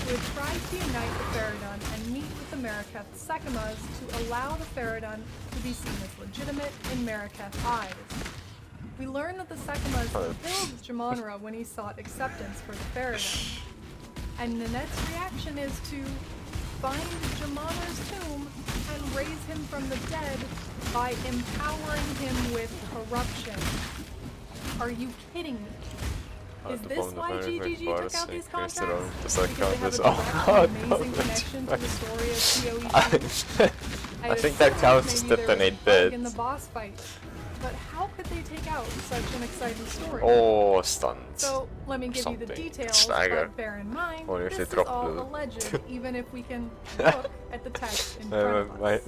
who had tried to unite the Faradun and meet with the Mariketh Sekimas to allow the Faradun to be seen as legitimate in Mariketh eyes. We learn that the Sekimas killed Jamonra when he sought acceptance for the Faradun, and Nanette's reaction is to find Jamonra's tomb and raise him from the dead by empowering him with corruption. Are you kidding me? Is this why GGG took out these contracts? Because they have a direct and amazing connection to the story of PoE2? I think that counts as detonate bits. In the boss fight. But how could they take out such an exciting story? Oh, stunned. So, let me give you the details, Stagger. but bear in mind, Or if this they is drop all blue. alleged, even if we can look at the text in front of us.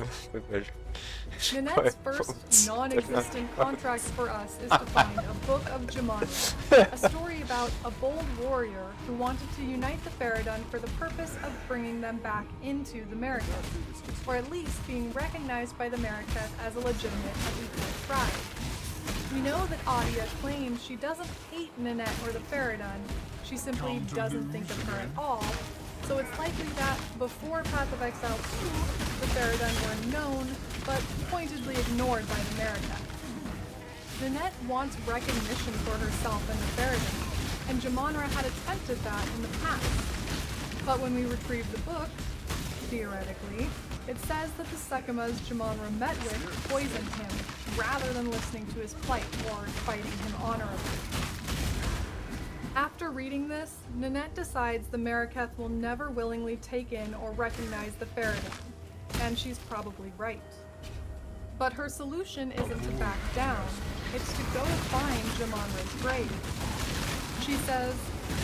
Nanette's first non-existent contract for us is to find a Book of Jamonra, a story about a bold warrior who wanted to unite the Faradun for the purpose of bringing them back into the Mariketh, or at least being recognized by the Mariketh as a legitimate and equal tribe. We know that Adia claims she doesn't hate Nanette or the Faradun, she simply doesn't think of her at all, so it's likely that before Path of Exile 2, the Faradun were known, but pointedly ignored by the Mariketh. Nanette wants recognition for herself and the Faradun, and Jamonra had attempted that in the past. But when we retrieve the book, theoretically, it says that the Sekimas Jamonra met with poisoned him, rather than listening to his plight or fighting him honorably. After reading this, Nanette decides the Mariketh will never willingly take in or recognize the Faradun, and she's probably right. But her solution isn't to back down, it's to go find Jamonra's grave. She says,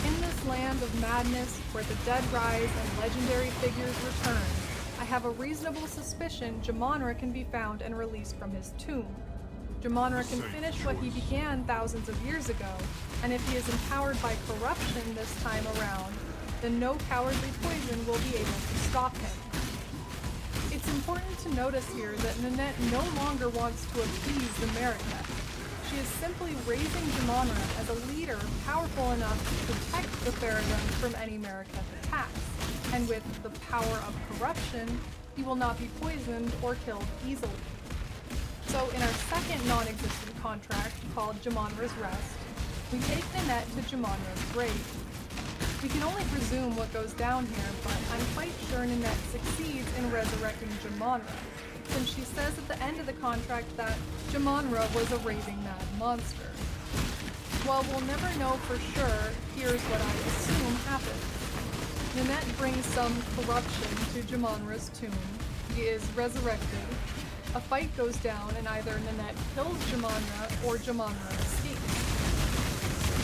"In this land of madness, where the dead rise and legendary figures return, I have a reasonable suspicion Jamonra can be found and released from his tomb. Jamonra can finish what he began thousands of years ago, and if he is empowered by corruption this time around, then no cowardly poison will be able to stop him." It's important to notice here that Nanette no longer wants to appease the Mariketh. She is simply raising Jamonra as a leader powerful enough to protect the Faradun from any Mariketh attacks, and with the power of corruption, he will not be poisoned or killed easily. So in our second non-existent contract, called Jamonra's Rest, we take Nanette to Jamonra's grave. We can only presume what goes down here, but I'm quite sure Nanette succeeds in resurrecting Jamonra, since she says at the end of the contract that Jamonra was a raving mad monster. While we'll never know for sure, here's what I assume happened. Nanette brings some corruption to Jamonra's tomb, She is resurrected. A fight goes down and either Nanette kills Jumanra or Jumanra escapes.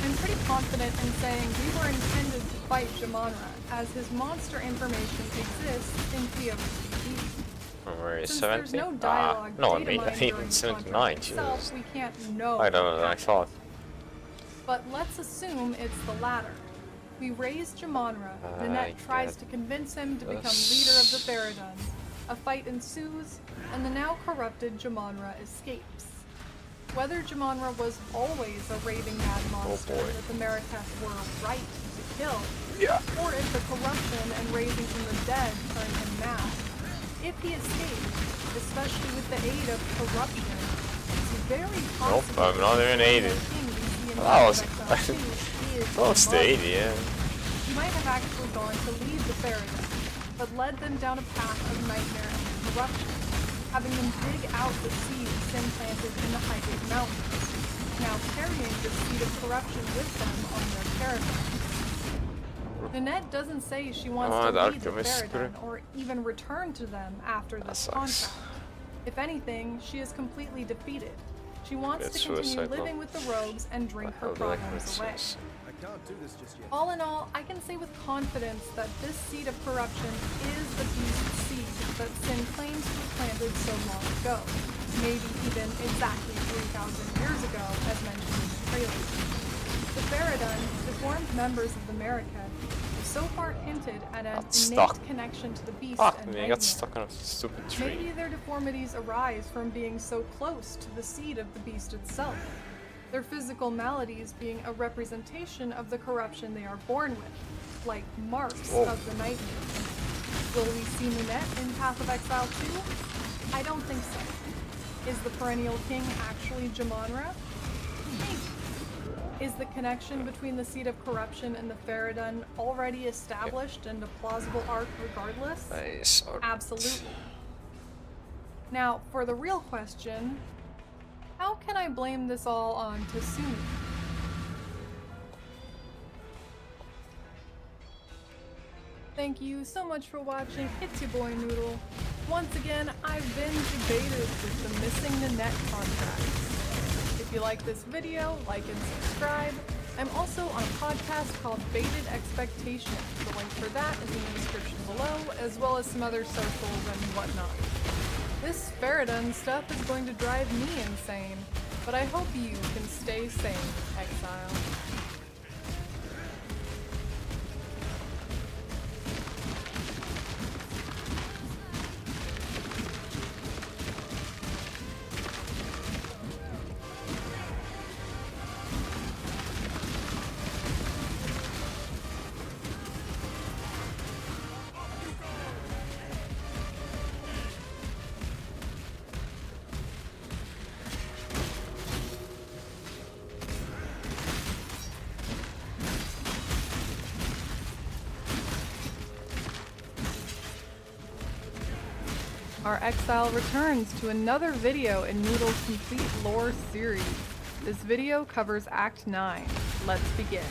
I'm pretty confident in saying we were intended to fight Jumanra, as his monster information exists in POCD. Where is Since 70? there's no dialogue no, I data mean, mined during the 79, contract itself, Jesus. we can't know. I don't know, what I thought. But let's assume it's the latter. We raise Jumanra. Nanette tries to convince him to become leader of the Faradun. A fight ensues, and the now corrupted Jumanra escapes. Whether Jumanra was always a raving mad monster that the Mariketh were right to kill, or if the corruption and raising from the dead turned him mad, if he escaped, especially with the aid of corruption, it's very possible I'm not even 80. That was close to 80, yeah. He might have actually gone to lead the Faradun, but led them down a path of nightmare and corruption, having them dig out the seeds implanted in the Highgate Mountains, now carrying the seed of corruption with them on their caravan. Nanette doesn't say she wants to lead the Faradun or even return to them after this contract. If anything, she is completely defeated. She wants to continue living with the rogues and drink her problems away. All in all, I can say with confidence that this seed of corruption is the beast seed that Sin claims to have planted so long ago, maybe even exactly 3,000 years ago, as mentioned in the trailer. The Faradun, deformed members of the Mariketh, have so far hinted at an innate connection to the beast and I got stuck on a stupid tree. Maybe their deformities arise from being so close to the seed of the beast itself. Their physical maladies being a representation of the corruption they are born with, like marks of the nightmare. Will we see Nanette in Path of Exile 2? I don't think so. Is the Perennial King actually Jumanra? Maybe. Is the connection between the seed of corruption and the Faradun already established and a plausible arc regardless? Absolutely. Now, for the real question, how can I blame this all on Tasumi? Thank you so much for watching. It's your boy Noodle. Once again, I've been debated with the missing Nanette contracts. If you like this video, like and subscribe. I'm also on a podcast called Baited Expectation. The link for that is in the description below, as well as some other socials and whatnot. This Faradun stuff is going to drive me insane, but I hope you can stay sane, Exile. Our Exile returns to another video in Noodle's complete lore series. This video covers Act 9. Let's begin.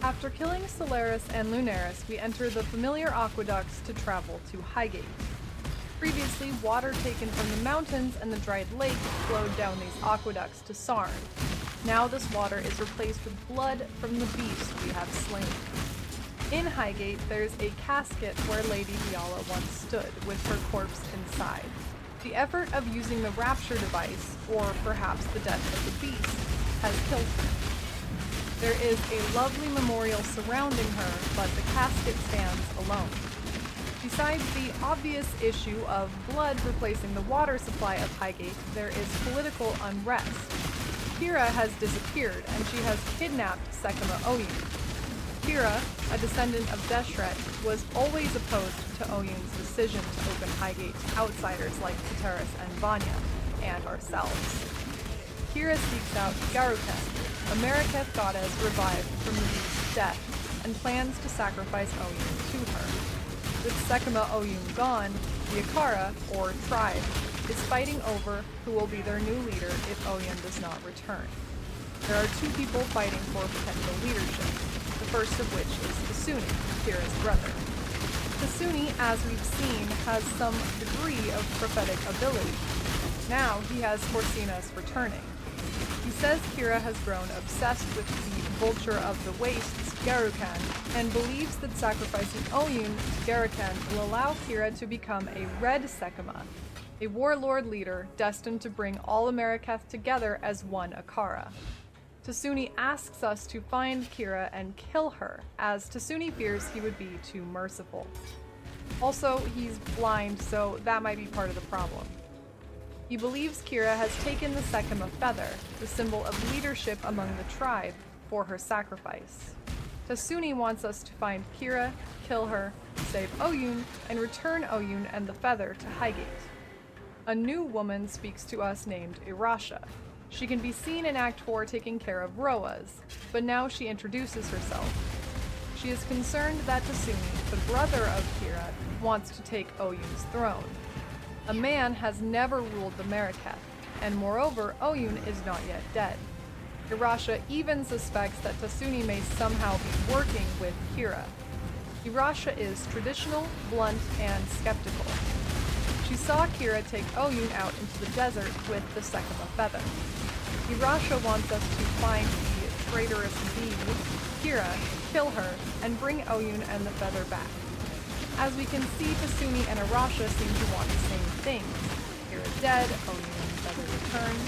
After killing Solaris and Lunaris, we enter the familiar aqueducts to travel to Highgate. Previously, water taken from the mountains and the dried lake flowed down these aqueducts to Sarn. Now this water is replaced with blood from the beast we have slain. In Highgate, there's a casket where Lady Diala once stood, with her corpse inside. The effort of using the rapture device, or perhaps the death of the beast, has killed her. There is a lovely memorial surrounding her, but the casket stands alone. Besides the obvious issue of blood replacing the water supply of Highgate, there is political unrest. Kira has disappeared, and she has kidnapped Sekima Oyun. Kira, a descendant of Deshret, was always opposed to Oyun's decision to open Highgate to outsiders like Soteris and Vanya, and ourselves. Kira seeks out Garuken, a Mariketh goddess revived from the beast's death, and plans to sacrifice Oyun to her. With Sekima Oyun gone, the Akara, or tribe, is fighting over who will be their new leader if Oyun does not return. There are two people fighting for potential leadership, the first of which is Kasuni, Kira's brother. Tasuni, as we've seen, has some degree of prophetic ability. Now he has Corsina's returning. He says Kira has grown obsessed with the Vulture of the Wastes, Garukan, and believes that sacrificing Oyun to Garukan will allow Kira to become a Red Sekima, a warlord leader destined to bring all Ameriketh together as one Akara. Tasuni asks us to find Kira and kill her, as Tasuni fears he would be too merciful. Also, he's blind, so that might be part of the problem. He believes Kira has taken the Sekima feather, the symbol of leadership among the tribe, for her sacrifice. Tasuni wants us to find Kira, kill her, save Oyun, and return Oyun and the feather to Highgate. A new woman speaks to us named Irasha. She can be seen in Act 4 taking care of Roas, but now she introduces herself. She is concerned that Tasuni, the brother of Kira, wants to take Oyun's throne. A man has never ruled the Marrakech, and moreover, Oyun is not yet dead. Irasha even suspects that Tasuni may somehow be working with Kira. Irasha is traditional, blunt, and skeptical. She saw Kira take Oyun out into the desert with the Sekima feather. Irasha wants us to find the traitorous bee, Kira, kill her, and bring Oyun and the feather back. As we can see, Tasuni and Irasha seem to want the same things. Kira dead, Oyun and the feather returned.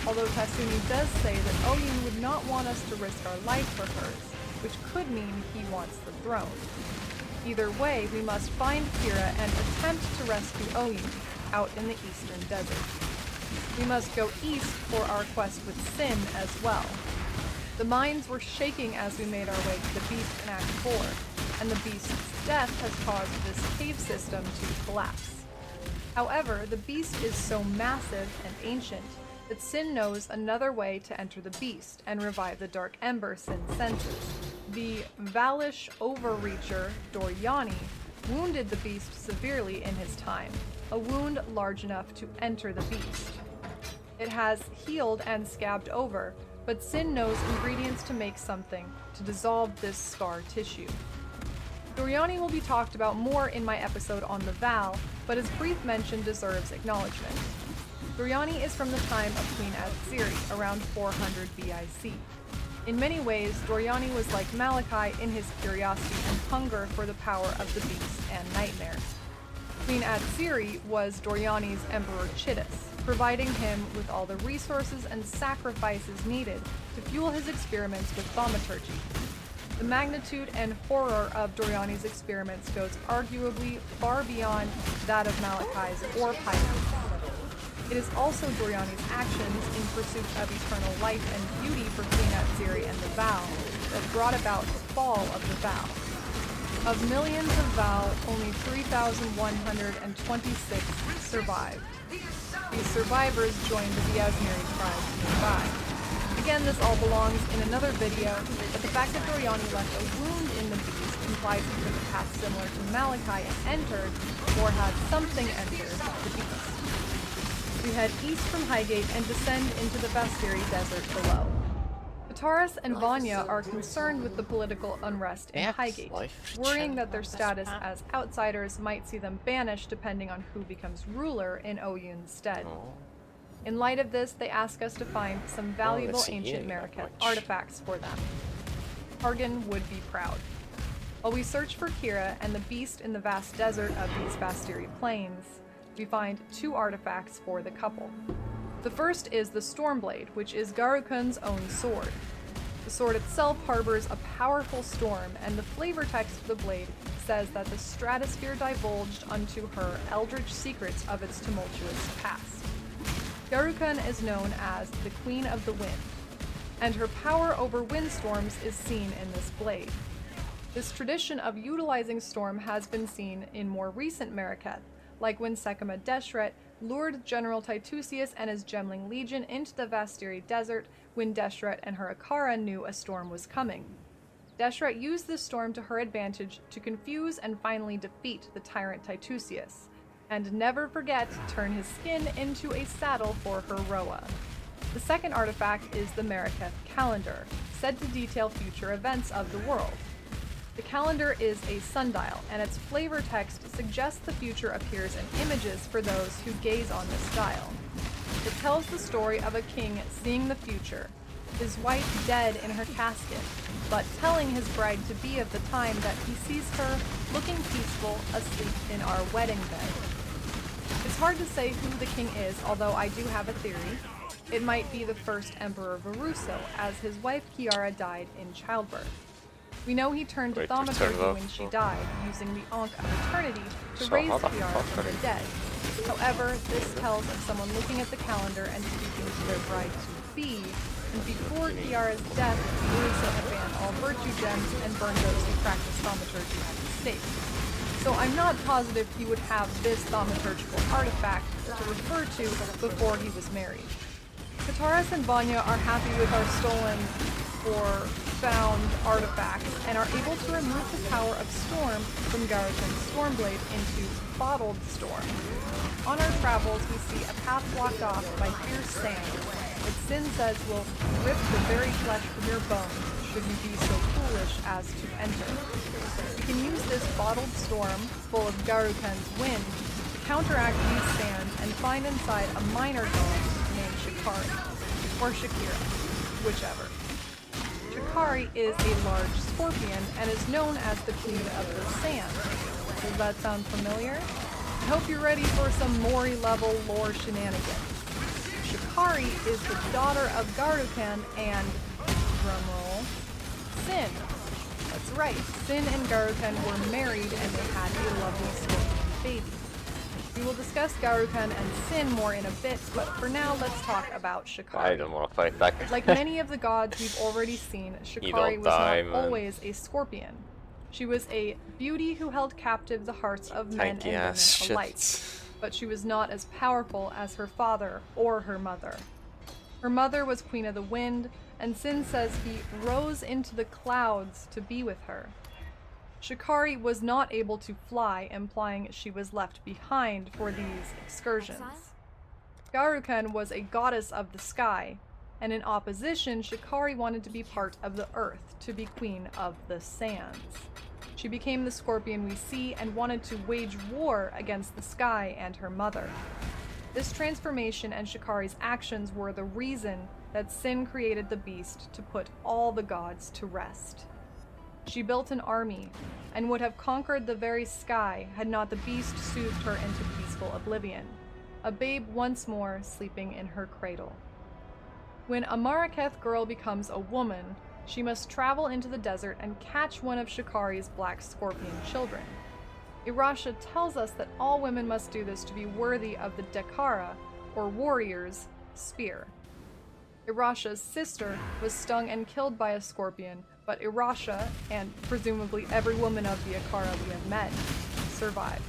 Although Tasuni does say that Oyun would not want us to risk our life for hers, which could mean he wants the throne. Either way, we must find Kira and attempt to rescue Oyun out in the eastern desert. We must go east for our quest with Sin as well. The mines were shaking as we made our way to the beast in Act 4, and the beast's death has caused this cave system to collapse. However, the beast is so massive and ancient that Sin knows another way to enter the beast and revive the dark ember Sin senses. The Valish overreacher, Doryani, wounded the beast severely in his time, a wound large enough to enter the beast. It has healed and scabbed over, but Sin knows ingredients to make something to dissolve this scar tissue. Doryani will be talked about more in my episode on the Val, but his brief mention deserves acknowledgement. Doryani is from the time of Queen Atziri, around 400 BIC. In many ways, Doryani was like Malachi in his curiosity and hunger for the power of the beast and nightmare. Queen Atziri was Doryani's Emperor Chittis, providing him with all the resources and sacrifices needed to fuel his experiments with thaumaturgy. The magnitude and horror of Doryani's experiments goes arguably far beyond that of Malachi's or Pythe's. It is also Doryani's actions in pursuit of eternal life and beauty for Queen Atziri and the Val that brought about the fall of the Val. Of millions of Val, only 3,126 survived. These survivors joined the Yasmiri tribes nearby. Again, this all belongs in another video, but the fact that Doryani left a wound in the beast implies he took a path similar to Malachi and entered, or had something enter, the beast. We head east from Highgate and descend into the Vastiri desert below. Kataris and Vanya are concerned with the political unrest in Highgate, worrying that their status as outsiders might see them banished depending on who becomes ruler in Oyun's stead. In light of this, they ask us to find some valuable ancient Marrakech artifacts for them. Hargan would be proud. While we search for Kira and the beast in the vast desert of these Vastiri plains, we find two artifacts for the couple. The first is the Stormblade, which is Garukun's own sword. The sword itself harbors a powerful storm, and the flavor text of the blade says that the stratosphere divulged unto her eldritch secrets of its tumultuous past. Garukun is known as the Queen of the Wind, and her power over windstorms is seen in this blade. This tradition of utilizing storm has been seen in more recent Marrakech, like when Sekima Deshret lured General Titusius and his Gemling Legion into the Vastiri desert when Deshret and her Akara knew a storm was coming. Deshret used this storm to her advantage to confuse and finally defeat the tyrant Titusius, and never forget to turn his skin into a saddle for her Roa. The second artifact is the Marrakech calendar, said to detail future events of the world. The calendar is a sundial, and its flavor text suggests the future appears in images for those who gaze on this dial. It tells the story of a king seeing the future, his wife dead in her casket, but telling his bride-to-be of the time that he sees her looking peaceful asleep in our wedding bed. It's hard to say who the king is, although I do have a theory. It might be the first Emperor Varuso, as his wife Kiara died in childbirth. We know he turned to thaumaturgy when she died, using the Ankh of Eternity to raise Kiara from the dead. However, this tells of someone looking at the calendar and speaking to their bride-to-be, and before Kiara's death, Varuso had banned all virtue gems and burned those who practiced thaumaturgy at the stake. So I'm not positive he would have this thaumaturgical artifact to refer to before he was married. Kataras and Vanya are happy with our stolen or found artifacts and are able to remove the power of Storm from Garukan's Stormblade into Bottled Storm. On our travels, we see a path blocked off by fierce sand that Sin says will rip the very flesh from your bones should you be so foolish as to enter. We can use this Bottled Storm, full of Garukan's wind, to counteract these sands and find inside a minor god named Shikari, or Shakira, whichever. Shikari is a large scorpion and is known as the Queen of the Sand. Does that sound familiar? I hope you're ready for some Mori-level lore shenanigans. Shikari is the daughter of Garukan and, drumroll, Sin. That's right, Sin and Garukan were married and they had a lovely scorpion baby. We will discuss Garukan and Sin more in a bit, but for now let's talk about Shikari. I don't want to fight back. Like many of the gods we've already seen, Shikari was not always a scorpion. She was a beauty who held captive the hearts of men and women alike. But she was not as powerful as her father or her mother. Her mother was Queen of the Wind, and Sin says he rose into the clouds to be with her. Shikari was not able to fly, implying she was left behind for these excursions. Garukan was a goddess of the sky, and in opposition, Shikari wanted to be part of the earth, to be queen of the sands. She became the scorpion we see and wanted to wage war against the sky and her mother. This transformation and Shikari's actions were the reason that Sin created the beast to put all the gods to rest. She built an army, and would have conquered the very sky had not the beast soothed her into peaceful oblivion, a babe once more sleeping in her cradle. When a Maraketh girl becomes a woman, she must travel into the desert and catch one of Shikari's black scorpion children. Irasha tells us that all women must do this to be worthy of the Dekara, or warrior's, spear. Irasha's sister was stung and killed by a scorpion, but Irasha, and presumably every woman of the Akara we have met, survived.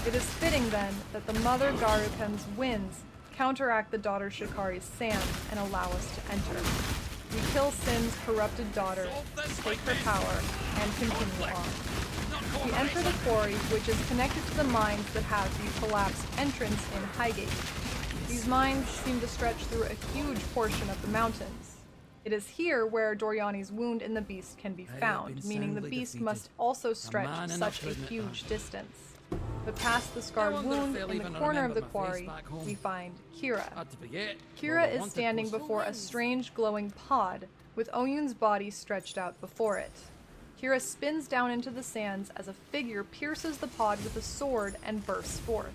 It is fitting then that the mother Garukan's winds counteract the daughter Shikari's sand and allow us to enter. We kill Sin's corrupted daughter, take her power, and continue on. We enter the quarry, which is connected to the mines that have the collapsed entrance in Highgate. These mines seem to stretch through a huge portion of the mountains. It is here where Doriani's wound in the beast can be found, meaning the beast must also stretch such a huge distance. But past the scarred wound in the corner of the quarry, we find Kira. Kira is standing before a strange glowing pod, with Oyun's body stretched out before it. Kira spins down into the sands as a figure pierces the pod with a sword and bursts forth.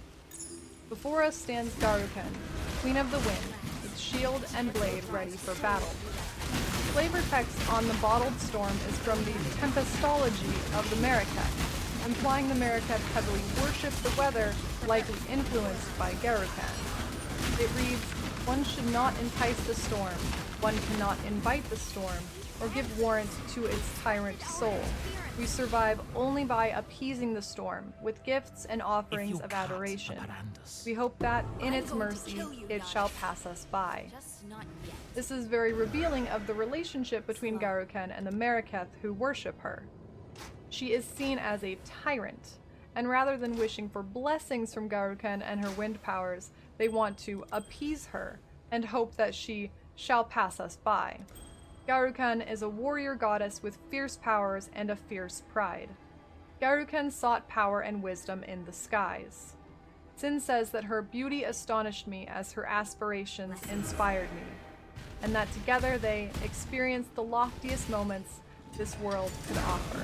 Before us stands Garukan, Queen of the Wind, with shield and blade ready for battle. Flavor text on the Bottled Storm is from the Tempestology of the Maraketh, implying the Maraketh heavily worship the weather, likely influenced by Garukan. It reads, "One should not entice the storm, one cannot invite the storm, or give warrant to its tyrant soul. We survive only by appeasing the storm, with gifts and offerings of adoration. We hope that, in its mercy, it shall pass us by." This is very revealing of the relationship between Garukan and the Maraketh who worship her. She is seen as a tyrant, and rather than wishing for blessings from Garukan and her wind powers, they want to appease her and hope that she shall pass us by. Garukan is a warrior goddess with fierce powers and a fierce pride. Garukan sought power and wisdom in the skies. Sin says that her beauty astonished me as her aspirations inspired me, and that together they experienced the loftiest moments this world could offer.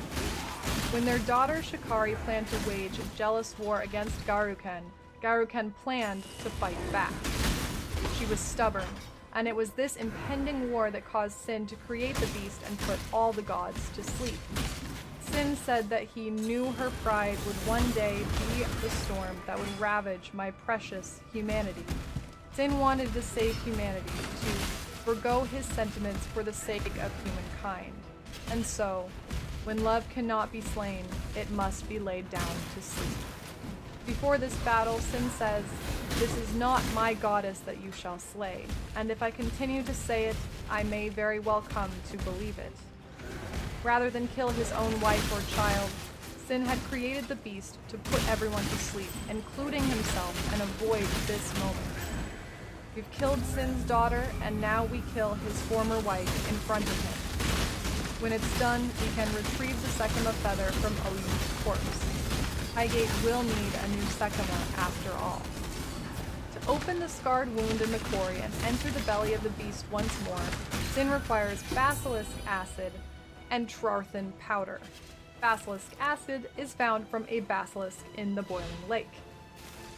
When their daughter Shikari planned to wage a jealous war against Garukan, Garukan planned to fight back. She was stubborn, and it was this impending war that caused Sin to create the beast and put all the gods to sleep. Sin said that he knew her pride would one day be the storm that would ravage my precious humanity. Sin wanted to save humanity, to forgo his sentiments for the sake of humankind. And so, when love cannot be slain, it must be laid down to sleep. Before this battle, Sin says, "This is not my goddess that you shall slay, and if I continue to say it, I may very well come to believe it." Rather than kill his own wife or child, Sin had created the beast to put everyone to sleep, including himself, and avoid this moment. We've killed Sin's daughter, and now we kill his former wife in front of him. When it's done, we can retrieve the Sekima feather from Oyun's corpse. Highgate will need a new Sekima after all. To open the scarred wound in the quarry and enter the belly of the beast once more, Sin requires basilisk acid and Trarthan powder. Basilisk acid is found from a basilisk in the boiling lake.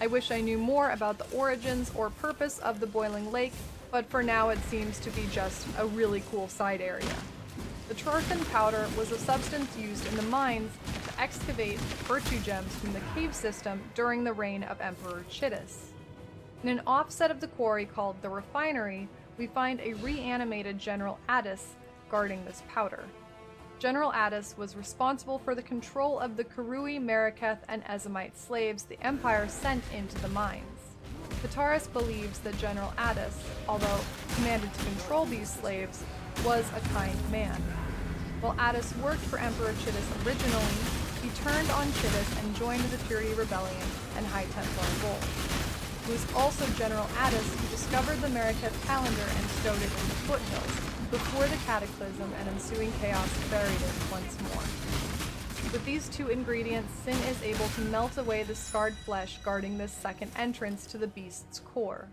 I wish I knew more about the origins or purpose of the boiling lake, but for now it seems to be just a really cool side area. The Trarthan powder was a substance used in the mines to excavate virtue gems from the cave system during the reign of Emperor Chittis. In an offset of the quarry called the Refinery, we find a reanimated General Addis guarding this powder. General Addis was responsible for the control of the Karui, Marraketh, and Ezamite slaves the Empire sent into the mines. Kataris believes that General Addis, although commanded to control these slaves, was a kind man. While Addis worked for Emperor Chittis originally, he turned on Chittis and joined the Purity Rebellion and High Templar Revolt. It was also General Addis who discovered the Marraketh calendar and stowed it in the foothills, before the cataclysm and ensuing chaos buried it once more. With these two ingredients, Sin is able to melt away the scarred flesh guarding this second entrance to the beast's core.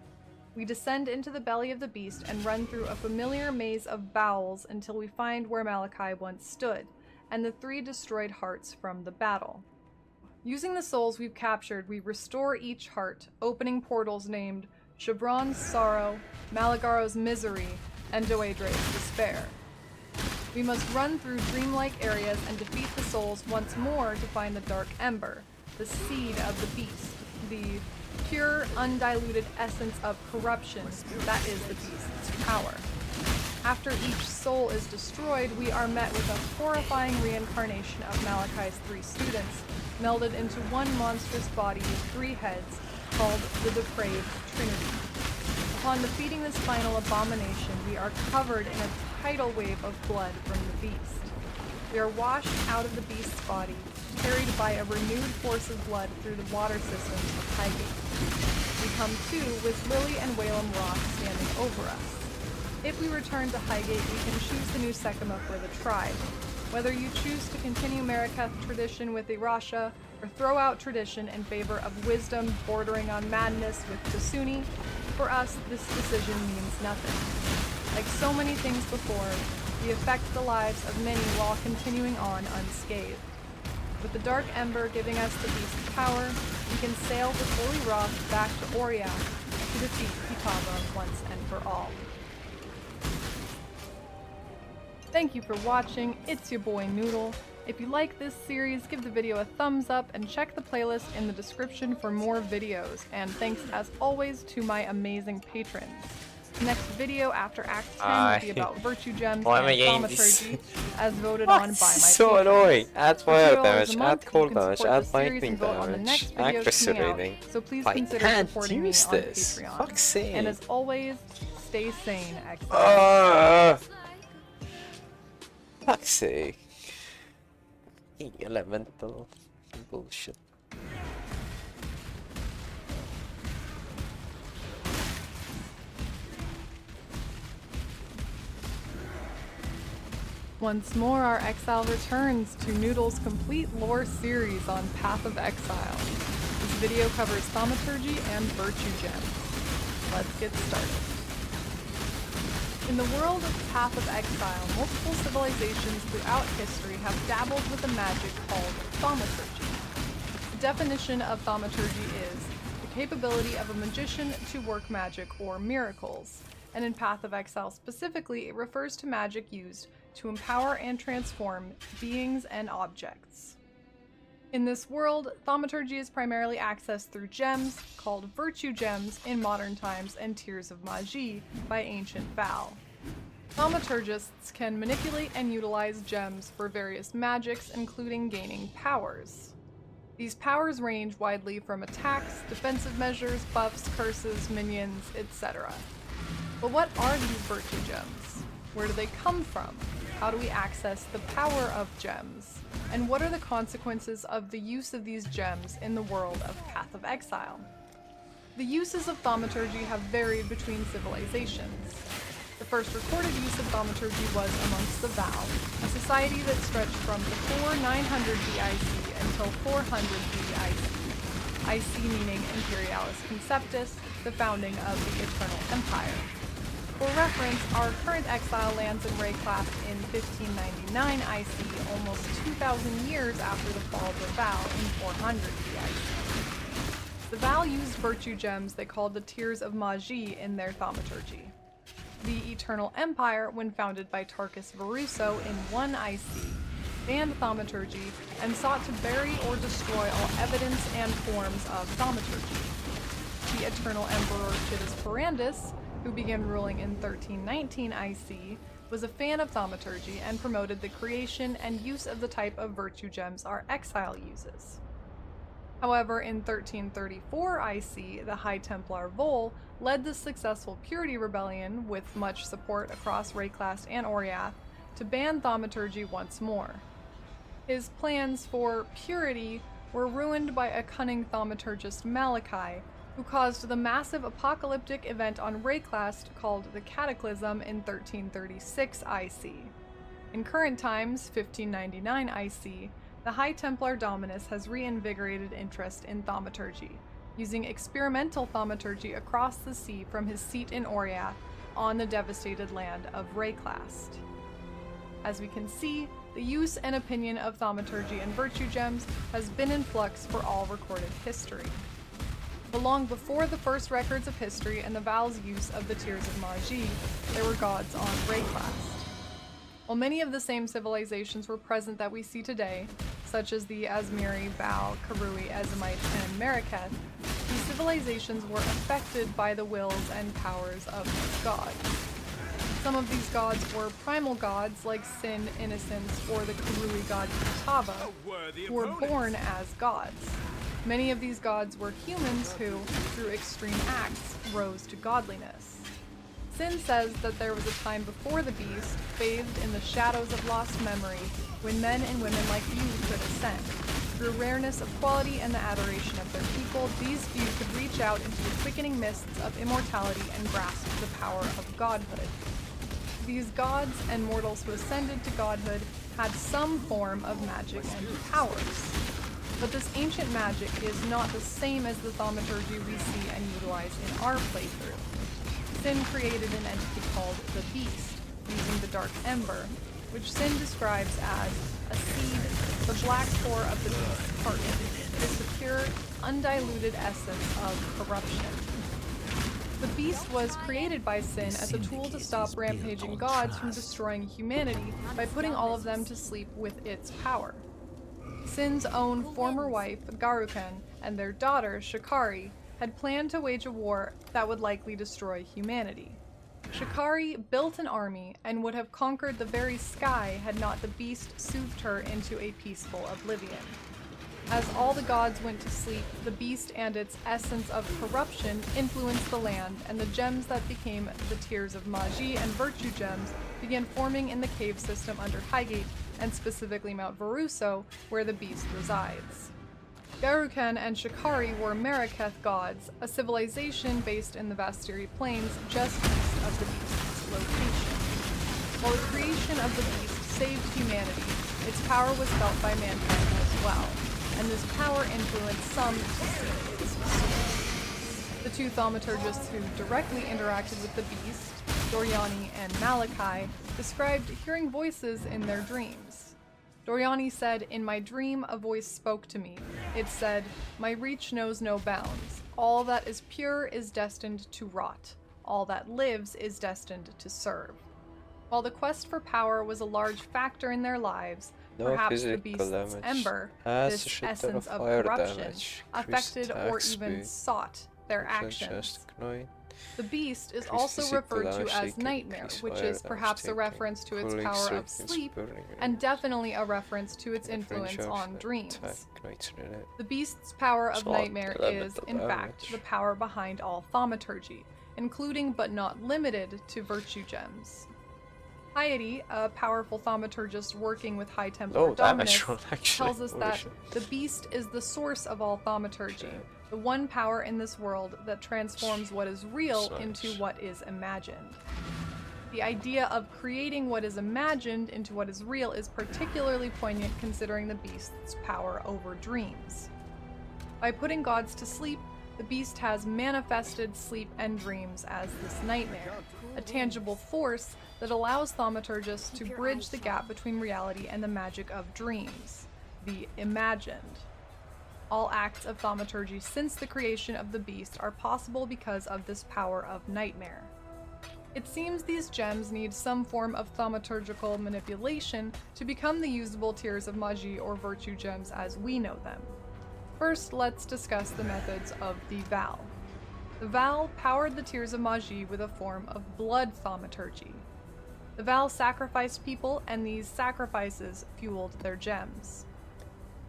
We descend into the belly of the beast and run through a familiar maze of bowels until we find where Malachi once stood, and the 3 destroyed hearts from the battle. Using the souls we've captured, we restore each heart, opening portals named Chevron's Sorrow, Malagaro's Misery, and Doedre's Despair. We must run through dreamlike areas and defeat the souls once more to find the Dark Ember, the seed of the beast, the pure, undiluted essence of corruption that is the beast's power. After each soul is destroyed, we are met with a horrifying reincarnation of Malachi's 3 students, melded into one monstrous body with 3 heads, called the Depraved Trinity. Upon defeating this final abomination, we are covered in a tidal wave of blood from the beast. We are washed out of the beast's body, carried by a renewed force of blood through the water systems of Highgate. We come to with Lily and Whalem Rock standing over us. If we return to Highgate, we can choose the new Sekima for the tribe. Whether you choose to continue Marraketh tradition with Irasha, or throw out tradition in favor of wisdom bordering on madness with Tasuni, for us, this decision means nothing. Like so many things before, we affect the lives of many while continuing on unscathed. With the Dark Ember giving us the beast's power, we can sail with Holy Rock back to Aurillac to defeat Kitava once and for all. Thank you for watching, it's your boy Noodle. If you like this series, give the video a thumbs up and check the playlist in the description for more videos. And thanks as always to my amazing patrons. The next video after Act 10 will be about Virtue Gems and Thaumaturgy, as voted on by my so patrons. annoying. Add fire damage, $2 a month, add cold you can damage, support add the series lightning and vote on the next damage, videos accuracy coming out, rating. so please I consider can't supporting me use on this. Patreon. Fuck's sake. And as always, stay sane, exile. Fuck's sake. Elemental bullshit. Once more, our exile returns to Noodle's complete lore series on Path of Exile. This video covers thaumaturgy and virtue gems. Let's get started. In the world of Path of Exile, multiple civilizations throughout history have dabbled with a magic called thaumaturgy. The definition of thaumaturgy is the capability of a magician to work magic or miracles, and in Path of Exile specifically, it refers to magic used to empower and transform beings and objects. In this world, thaumaturgy is primarily accessed through gems, called virtue gems in modern times, and tears of magie by ancient Val. Thaumaturgists can manipulate and utilize gems for various magics, including gaining powers. These powers range widely from attacks, defensive measures, buffs, curses, minions, etc. But what are these virtue gems? Where do they come from? How do we access the power of gems? And what are the consequences of the use of these gems in the world of Path of Exile? The uses of thaumaturgy have varied between civilizations. The first recorded use of thaumaturgy was amongst the Val, a society that stretched from before 900 BIC until 400 BIC. IC meaning Imperialis Conceptus, the founding of the Eternal Empire. For reference, our current exile lands in Rayclast in 1599 IC, almost 2,000 years after the fall of the Val in 400 BIC. The Val used virtue gems they called the Tears of Magie in their thaumaturgy. The Eternal Empire, when founded by Tarkus Varuso in 1 IC, banned thaumaturgy and sought to bury or destroy all evidence and forms of thaumaturgy. The Eternal Emperor Chittus Ferrandus, who began ruling in 1319 IC, was a fan of thaumaturgy and promoted the creation and use of the type of virtue gems our exile uses. However, in 1334 IC, the High Templar Vol led the successful Purity Rebellion, with much support across Rayclast and Oriath, to ban thaumaturgy once more. His plans for purity were ruined by a cunning thaumaturgist Malachi, who caused the massive apocalyptic event on Rayclast called the Cataclysm in 1336 IC. In current times, 1599 IC, the High Templar Dominus has reinvigorated interest in thaumaturgy, using experimental thaumaturgy across the sea from his seat in Oriath on the devastated land of Rayclast. As we can see, the use and opinion of thaumaturgy and virtue gems has been in flux for all recorded history. But long before the first records of history and the Val's use of the Tears of Magie, there were gods on Rayclast. While many of the same civilizations were present that we see today, such as the Azmiri, Val, Karui, Ezamite, and Marraketh, these civilizations were affected by the wills and powers of these gods. Some of these gods were primal gods like Sin, Innocence, or the Karui god Kitava, who were born as gods. Many of these gods were humans who, through extreme acts, rose to godliness. Sin says that there was a time before the beast, bathed in the shadows of lost memory, when men and women like you could ascend. Through rareness of quality and the adoration of their people, these few could reach out into the quickening mists of immortality and grasp the power of godhood. These gods and mortals who ascended to godhood had some form of magic and powers. But this ancient magic is not the same as the thaumaturgy we see and utilize in our playthrough. Sin created an entity called the Beast, using the Dark Ember, which Sin describes as a seed, the black core of the Beast's heart. It is the pure, undiluted essence of corruption. The Beast was created by Sin as a tool to stop rampaging gods from destroying humanity by putting all of them to sleep with its power. Sin's own former wife, Garukan, and their daughter, Shikari, had planned to wage a war that would likely destroy humanity. Shikari built an army and would have conquered the very sky had not the Beast soothed her into a peaceful oblivion. As all the gods went to sleep, the Beast and its essence of corruption influenced the land, and the gems that became the Tears of Magie and Virtue Gems began forming in the cave system under Highgate, and specifically Mount Varuso, where the Beast resides. Garukan and Shikari were Marraketh gods, a civilization based in the Vastiri Plains just east of the Beast's location. While the creation of the Beast saved humanity, its power was felt by mankind as well, and this power influenced some to seek its source. The two thaumaturgists who directly interacted with the beast, Doriani and Malachi, described hearing voices in their dreams. Doriani said, "In my dream, a voice spoke to me. It said, 'My reach knows no bounds. All that is pure is destined to rot. All that lives is destined to serve.'" While the quest for power was a large factor in their lives, No perhaps the physical beast's damage. ember, As this a shit ton essence of fire corruption, damage. affected or Chris even attacks sought their Just actions. annoying. The beast is Chris also physical referred to damage as taken, Nightmare, Chris which fire is damage perhaps a taken, reference to its cooling power of circuits, sleep, burning and range, definitely a reference to its different influence shots, on dreams. attack, nitrogen, The beast's power of Slot nightmare is, elemental in fact, damage. the power behind all thaumaturgy, including but not limited to virtue gems. Piety, a powerful thaumaturgist working with High Templar low Dominus, damage roll, actually. tells us Holy that shit. the beast is the source of all thaumaturgy, Okay. the one power in this world that transforms what is real Nice. into what is imagined. The idea of creating what is imagined into what is real is particularly poignant considering the beast's power over dreams. By putting gods to sleep, the beast has manifested sleep and dreams as this nightmare, a tangible force that allows thaumaturgists to bridge the gap between reality and the magic of dreams, the imagined. All acts of thaumaturgy since the creation of the beast are possible because of this power of nightmare. It seems these gems need some form of thaumaturgical manipulation to become the usable tiers of Magi or virtue gems as we know them. First, let's discuss the methods of the Val. The Val powered the tiers of Magi with a form of blood thaumaturgy. The Val sacrificed people, and these sacrifices fueled their gems.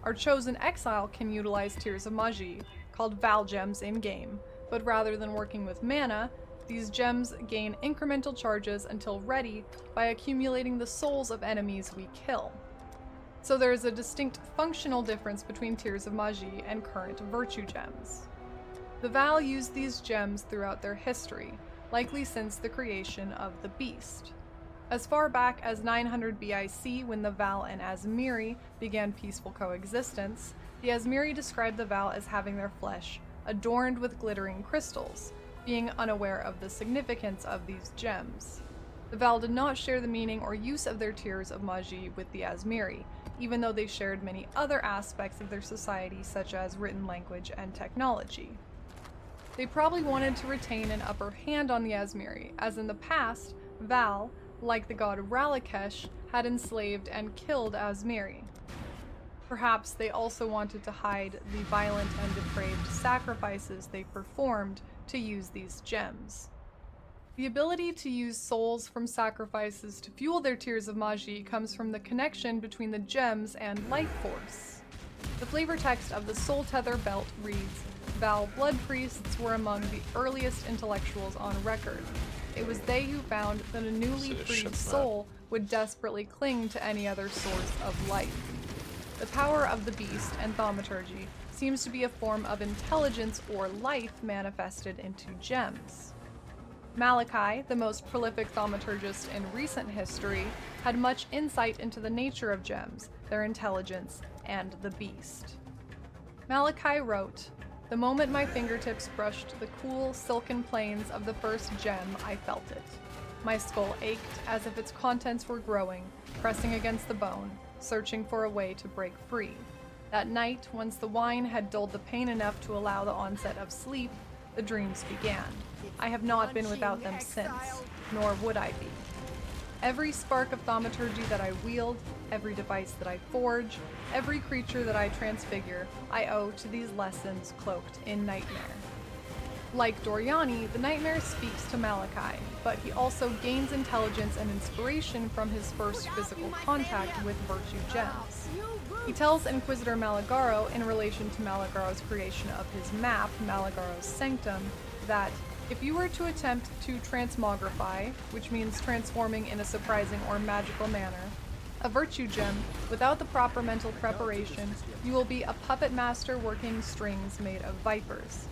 Our chosen exile can utilize tiers of Magi, called Val gems in-game, but rather than working with mana, these gems gain incremental charges until ready by accumulating the souls of enemies we kill. So there is a distinct functional difference between tiers of Magi and current virtue gems. The Val used these gems throughout their history, likely since the creation of the beast. As far back as 900 BIC, when the Val and Asmiri began peaceful coexistence, the Asmiri described the Val as having their flesh adorned with glittering crystals, being unaware of the significance of these gems. The Val did not share the meaning or use of their tiers of Magi with the Asmiri, even though they shared many other aspects of their society such as written language and technology. They probably wanted to retain an upper hand on the Asmiri, as in the past, Val, like the god Ralakesh, had enslaved and killed Asmiri. Perhaps they also wanted to hide the violent and depraved sacrifices they performed to use these gems. The ability to use souls from sacrifices to fuel their tiers of Magi comes from the connection between the gems and life force. The flavor text of the Soul Tether belt reads, "Val blood priests were among the earliest intellectuals on record. It was they who found that a newly freed soul would desperately cling to any other source of life." The power of the beast and thaumaturgy seems to be a form of intelligence or life manifested into gems. Malachi, the most prolific thaumaturgist in recent history, had much insight into the nature of gems, their intelligence, and the beast. Malachi wrote, "The moment my fingertips brushed the cool, silken plains of the first gem, I felt it. My skull ached as if its contents were growing, pressing against the bone, searching for a way to break free. That night, once the wine had dulled the pain enough to allow the onset of sleep, the dreams began. I have not been without them since, nor would I be. Every spark of thaumaturgy that I wield, every device that I forge, every creature that I transfigure, I owe to these lessons cloaked in nightmare." Like Doriani, the nightmare speaks to Malachi, but he also gains intelligence and inspiration from his first physical contact with virtue gems. He tells Inquisitor Malagaro, in relation to Malagaro's creation of his map, Malagaro's Sanctum, that if you were to attempt to transmogrify, which means transforming in a surprising or magical manner, a virtue gem without the proper mental preparation, you will be a puppet master working strings made of vipers.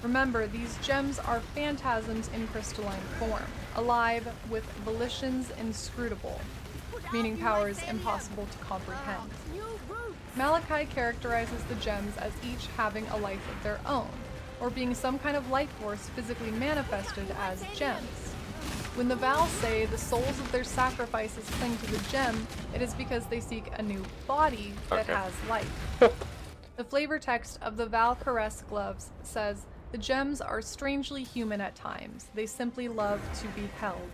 Remember, these gems are phantasms in crystalline form, alive with volitions inscrutable. meaning powers impossible to comprehend. Malachi characterizes the gems as each having a life of their own, or being some kind of life force physically manifested as gems. When the Val say the souls of their sacrifices cling to the gem, it is because they seek a new body that has life. The flavor text of the Val Caress gloves says, "The gems are strangely human at times. They simply love to be held."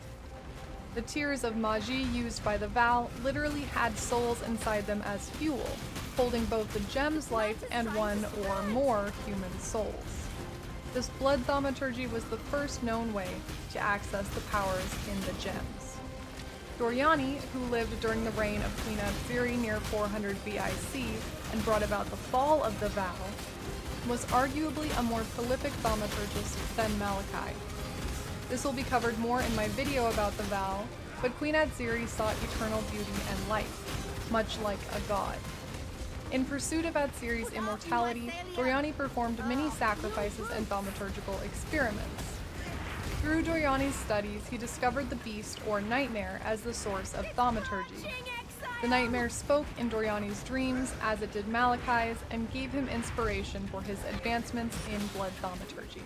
The tears of Magi used by the Val literally had souls inside them as fuel, holding both the gem's life and one or more human souls. This blood thaumaturgy was the first known way to access the powers in the gems. Doriani, who lived during the reign of Queen Atziri near 400 BIC and brought about the fall of the Val, was arguably a more prolific thaumaturgist than Malachi. This will be covered more in my video about the Val, but Queen Atziri sought eternal beauty and life, much like a god. In pursuit of Atziri's immortality, Doriani performed many sacrifices and thaumaturgical experiments. Through Doriani's studies, he discovered the beast, or nightmare, as the source of thaumaturgy. The nightmare spoke in Doriani's dreams, as it did Malachi's, and gave him inspiration for his advancements in blood thaumaturgy.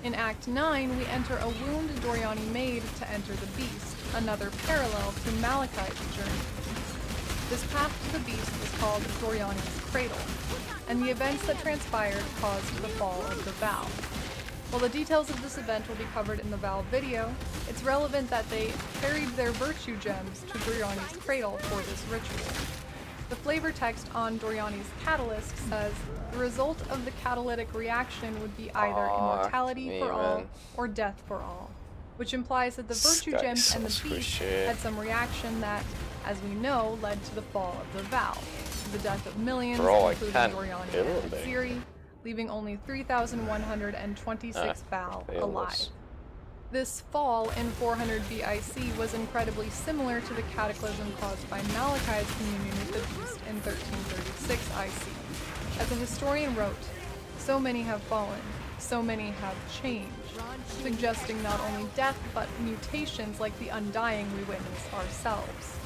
In Act 9, we enter a wound Doriani made to enter the beast, another parallel to Malachi's journey. This path to the beast was called Doriani's Cradle, and the events that transpired caused the fall of the Val. While the details of this event will be covered in the Val video, it's relevant that they carried their virtue gems to Doriani's Cradle for this ritual. The flavor text on Doriani's catalyst says, "The result of the catalytic reaction would be either immortality for all or death for all," which implies that the virtue gems and the beast had some reaction that, as we know, led to the fall of the Val, to the death of millions, including Doriani and Atziri, leaving only 3,126 Val alive. This fall in 400 BIC was incredibly similar to the cataclysm caused by Malachi's communion with the beast in 1336 IC. As the historian wrote, "So many have fallen, so many have changed," suggesting not only death but mutations like the undying we witness ourselves.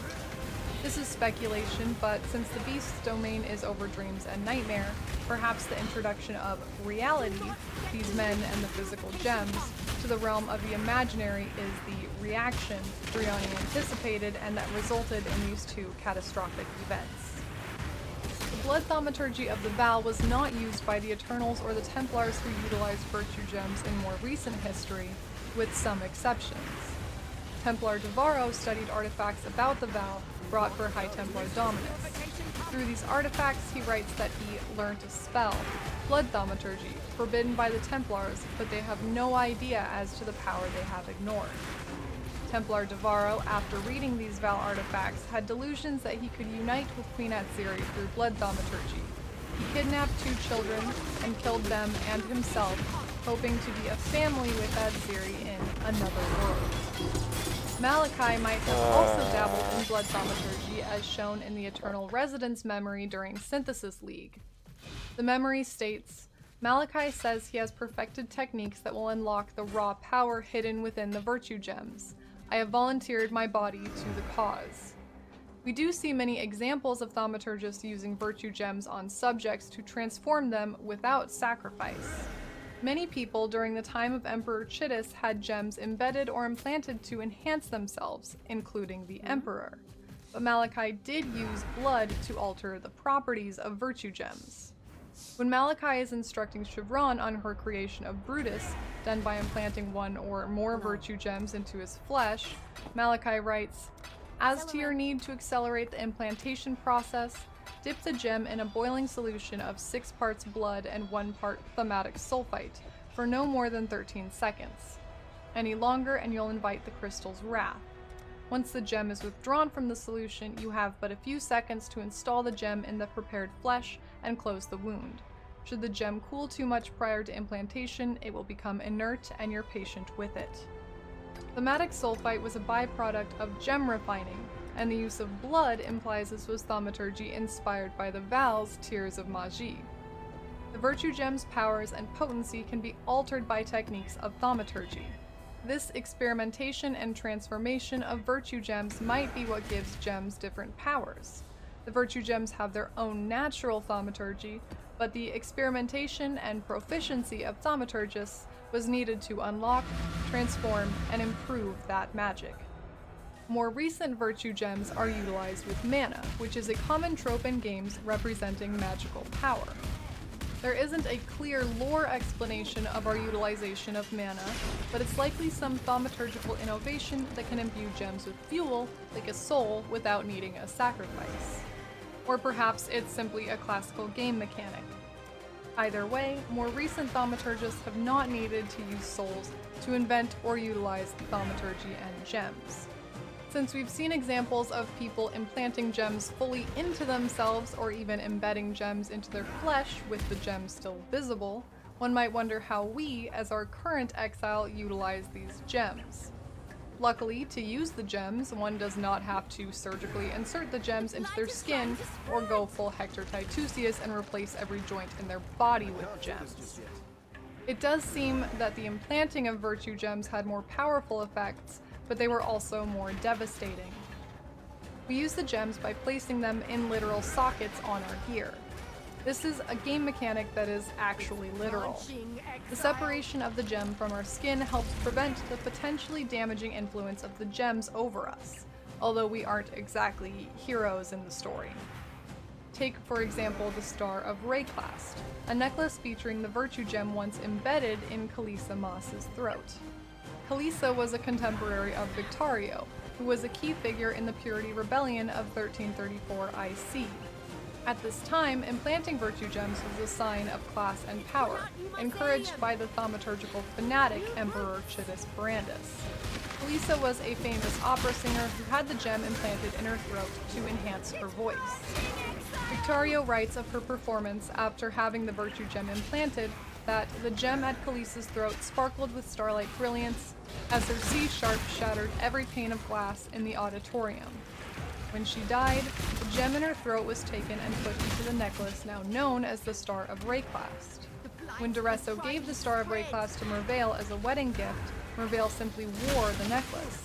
This is speculation, but since the beast's domain is over dreams and nightmare, perhaps the introduction of reality, these men and the physical gems, to the realm of the imaginary is the reaction Doriani anticipated and that resulted in these two catastrophic events. The blood thaumaturgy of the Val was not used by the Eternals or the Templars who utilized virtue gems in more recent history, with some exceptions. Templar Devarro studied artifacts about the Val brought for High Templar dominance. Through these artifacts, he writes that he learned a spell, blood thaumaturgy, forbidden by the Templars, but they have no idea as to the power they have ignored. Templar Devarro, after reading these Val artifacts, had delusions that he could unite with Queen Atziri through blood thaumaturgy. He kidnapped 2 children and killed them and himself, hoping to be a family with Atziri in another world. Malachi might have also dabbled in blood thaumaturgy as shown in the Eternal Residence memory during Synthesis League. The memory states, "Malachi says he has perfected techniques that will unlock the raw power hidden within the virtue gems. I have volunteered my body to the cause." We do see many examples of thaumaturgists using virtue gems on subjects to transform them without sacrifice. Many people during the time of Emperor Chittis had gems embedded or implanted to enhance themselves, including the Emperor. But Malachi did use blood to alter the properties of virtue gems. When Malachi is instructing Chevron on her creation of Brutus, done by implanting 1 or more virtue gems into his flesh, Malachi writes, "As to your need to accelerate the implantation process, dip the gem in a boiling solution of 6 parts blood and 1 part thaumatic sulfite for no more than 13 seconds. Any longer and you'll invite the crystal's wrath. Once the gem is withdrawn from the solution, you have but a few seconds to install the gem in the prepared flesh and close the wound. Should the gem cool too much prior to implantation, it will become inert and you're patient with it." Thaumatic sulfite was a byproduct of gem refining, and the use of blood implies this was thaumaturgy inspired by the Val's Tears of Magi. The virtue gem's powers and potency can be altered by techniques of thaumaturgy. This experimentation and transformation of virtue gems might be what gives gems different powers. The virtue gems have their own natural thaumaturgy, but the experimentation and proficiency of thaumaturgists was needed to unlock, transform, and improve that magic. More recent virtue gems are utilized with mana, which is a common trope in games representing magical power. There isn't a clear lore explanation of our utilization of mana, but it's likely some thaumaturgical innovation that can imbue gems with fuel, like a soul, without needing a sacrifice. Or perhaps it's simply a classical game mechanic. Either way, more recent thaumaturgists have not needed to use souls to invent or utilize thaumaturgy and gems. Since we've seen examples of people implanting gems fully into themselves or even embedding gems into their flesh with the gems still visible, one might wonder how we, as our current exile, utilize these gems. Luckily, to use the gems, one does not have to surgically insert the gems into their skin or go full Hector Titusius and replace every joint in their body with gems. It does seem that the implanting of virtue gems had more powerful effects, but they were also more devastating. We use the gems by placing them in literal sockets on our gear. This is a game mechanic that is actually literal. The separation of the gem from our skin helps prevent the potentially damaging influence of the gems over us, although we aren't exactly heroes in the story. Take, for example, the Star of Rayclast, a necklace featuring the virtue gem once embedded in Kalisa Moss's throat. Kalisa was a contemporary of Victario, who was a key figure in the Purity Rebellion of 1334 IC. At this time, implanting virtue gems was a sign of class and power, encouraged by the thaumaturgical fanatic Emperor Chidus Brandis. Kalisa was a famous opera singer who had the gem implanted in her throat to enhance her voice. Victario writes of her performance after having the virtue gem implanted that the gem at Kalisa's throat sparkled with starlight brilliance as her C-sharp shattered every pane of glass in the auditorium. When she died, the gem in her throat was taken and put into the necklace now known as the Star of Rayclast. When Duresso gave the Star of Rayclast to Merveil as a wedding gift, Merveil simply wore the necklace.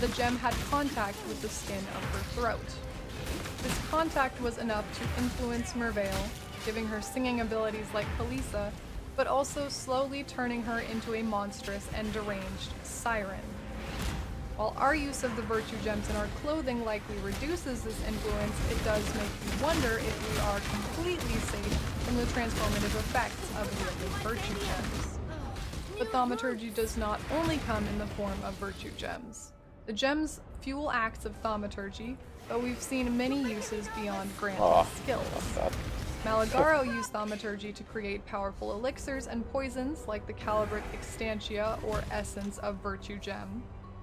The gem had contact with the skin of her throat. This contact was enough to influence Merveil, giving her singing abilities like Kalisa, but also slowly turning her into a monstrous and deranged siren. While our use of the virtue gems in our clothing likely reduces this influence, it does make you wonder if we are completely safe from the transformative effects of wielding virtue gems. But thaumaturgy does not only come in the form of virtue gems. The gems fuel acts of thaumaturgy, but we've seen many uses beyond granted skills. Malagaro used thaumaturgy to create powerful elixirs and poisons like the Calibric Extantia or Essence of Virtue Gem.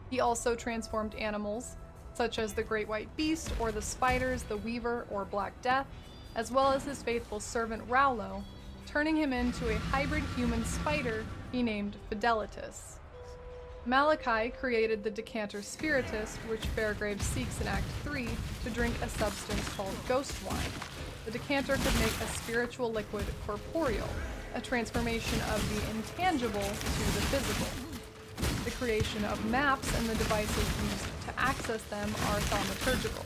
He also transformed animals, such as the Great White Beast or the spiders, the Weaver or Black Death, as well as his faithful servant Raulo, turning him into a hybrid human spider he named Fidelitas. Malachi created the Decanter Spiritist, which Fairgrave seeks in Act 3 to drink a substance called Ghost Wine. The decanter could make a spiritual liquid corporeal, a transformation of the intangible to the physical. The creation of maps and the devices used to access them are thaumaturgical.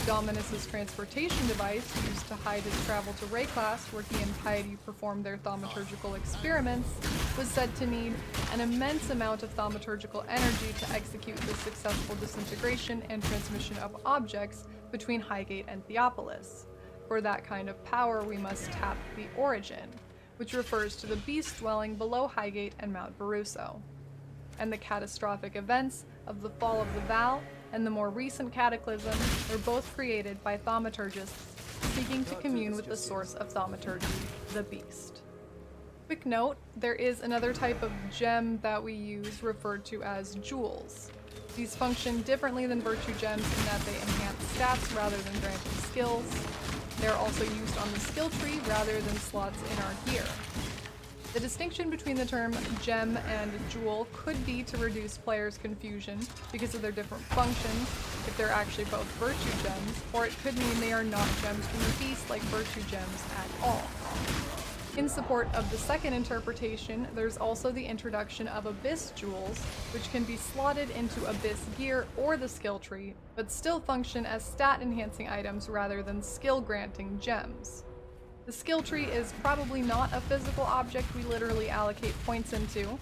Dominus's transportation device, used to hide his travel to Rayclast, where he and Piety performed their thaumaturgical experiments, was said to need an immense amount of thaumaturgical energy to execute the successful disintegration and transmission of objects between Highgate and Theopolis. For that kind of power, we must tap the Origin, which refers to the beast dwelling below Highgate and Mount Baruso. And the catastrophic events of the fall of the Val and the more recent cataclysm were both created by thaumaturgists seeking to commune with the source of thaumaturgy, the beast. Quick note, there is another type of gem that we use referred to as jewels. These function differently than virtue gems in that they enhance stats rather than granting skills. They are also used on the skill tree rather than slots in our gear. The distinction between the term gem and jewel could be to reduce players' confusion because of their different functions, if they're actually both virtue gems, or it could mean they are not gems from the beast like virtue gems at all. In support of the second interpretation, there's also the introduction of Abyss Jewels, which can be slotted into Abyss gear or the skill tree, but still function as stat-enhancing items rather than skill-granting gems. The skill tree is probably not a physical object we literally allocate points into.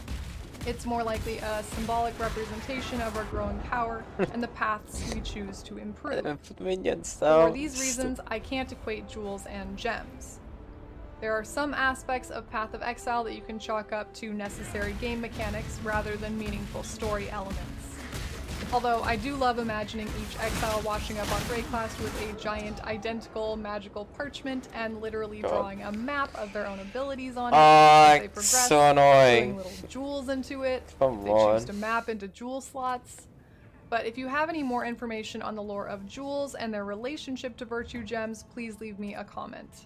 It's more likely a symbolic representation of our growing power and the paths we choose to improve. For these reasons, I can't equate jewels and gems. There are some aspects of Path of Exile that you can chalk up to necessary game mechanics rather than meaningful story elements. Although I do love imagining each exile washing up on Rayclast with a giant identical magical parchment and literally drawing a map of their own abilities on it as they progress, so annoying. putting little jewels into it. Come They on. choose to map into jewel slots. But if you have any more information on the lore of jewels and their relationship to virtue gems, please leave me a comment.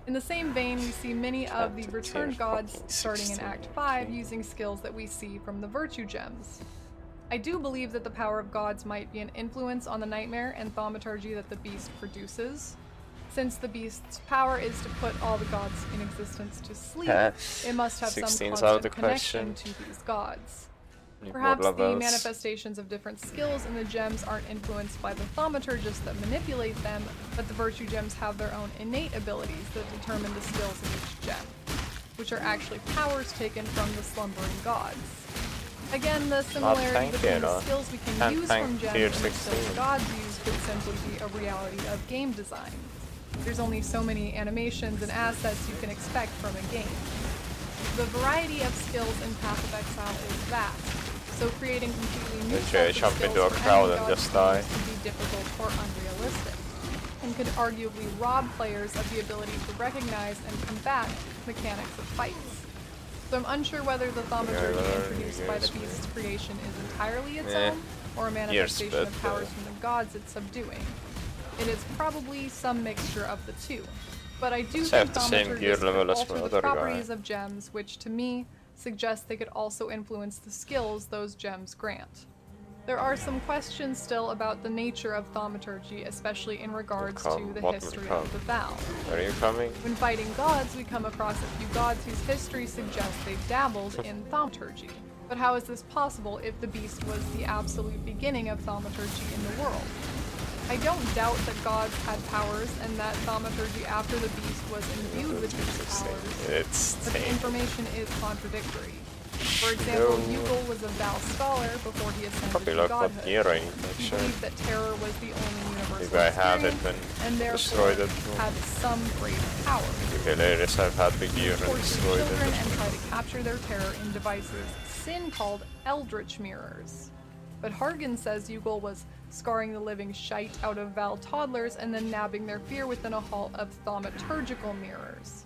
In the same vein, we see many of the returned gods starting in Act 5 using skills that we see from the virtue gems. I do believe that the power of gods might be an influence on the nightmare and thaumaturgy that the beast produces. Since the beast's power is to put all the gods in existence to sleep, it must have some constant connection to these gods. Perhaps the manifestations of different skills in the gems aren't influenced by the thaumaturgists that manipulate them, but the virtue gems have their own innate abilities that determine the skills of each gem, which are actually powers taken from the slumbering gods. Again, the similarity between the skills we can use from gems and the skills gods use could simply be a reality of game design. There's only so many animations and assets you can expect from a game. The variety of skills in Path of Exile is vast, so creating completely new sets of skills for any god can be difficult or unrealistic, and could arguably rob players of the ability to recognize and combat mechanics of fights. So I'm unsure whether the thaumaturgy introduced by the beast's creation is entirely its own, or a manifestation of powers from the gods it's subduing. It is probably some mixture of the two. But I do think thaumaturgists could alter the properties of gems, which to me suggests they could also influence the skills those gems grant. There are some questions still about the nature of thaumaturgy, especially in regards to the history of the Val. Are you coming? When fighting gods, we come across a few gods whose history suggests they've dabbled in thaumaturgy. But how is this possible if the beast was the absolute beginning of thaumaturgy in the world? I don't doubt that gods had powers and that thaumaturgy after the beast was imbued with these powers, but the information is contradictory. For example, Yugol was a Val scholar before he ascended to godhood. He believed that terror was the only universal experience, and therefore had some great power. He tortured children and tried to capture their terror in devices Sin called Eldritch Mirrors. But Hargan says Yugol was scarring the living shite out of Val toddlers and then nabbing their fear within a hall of thaumaturgical mirrors.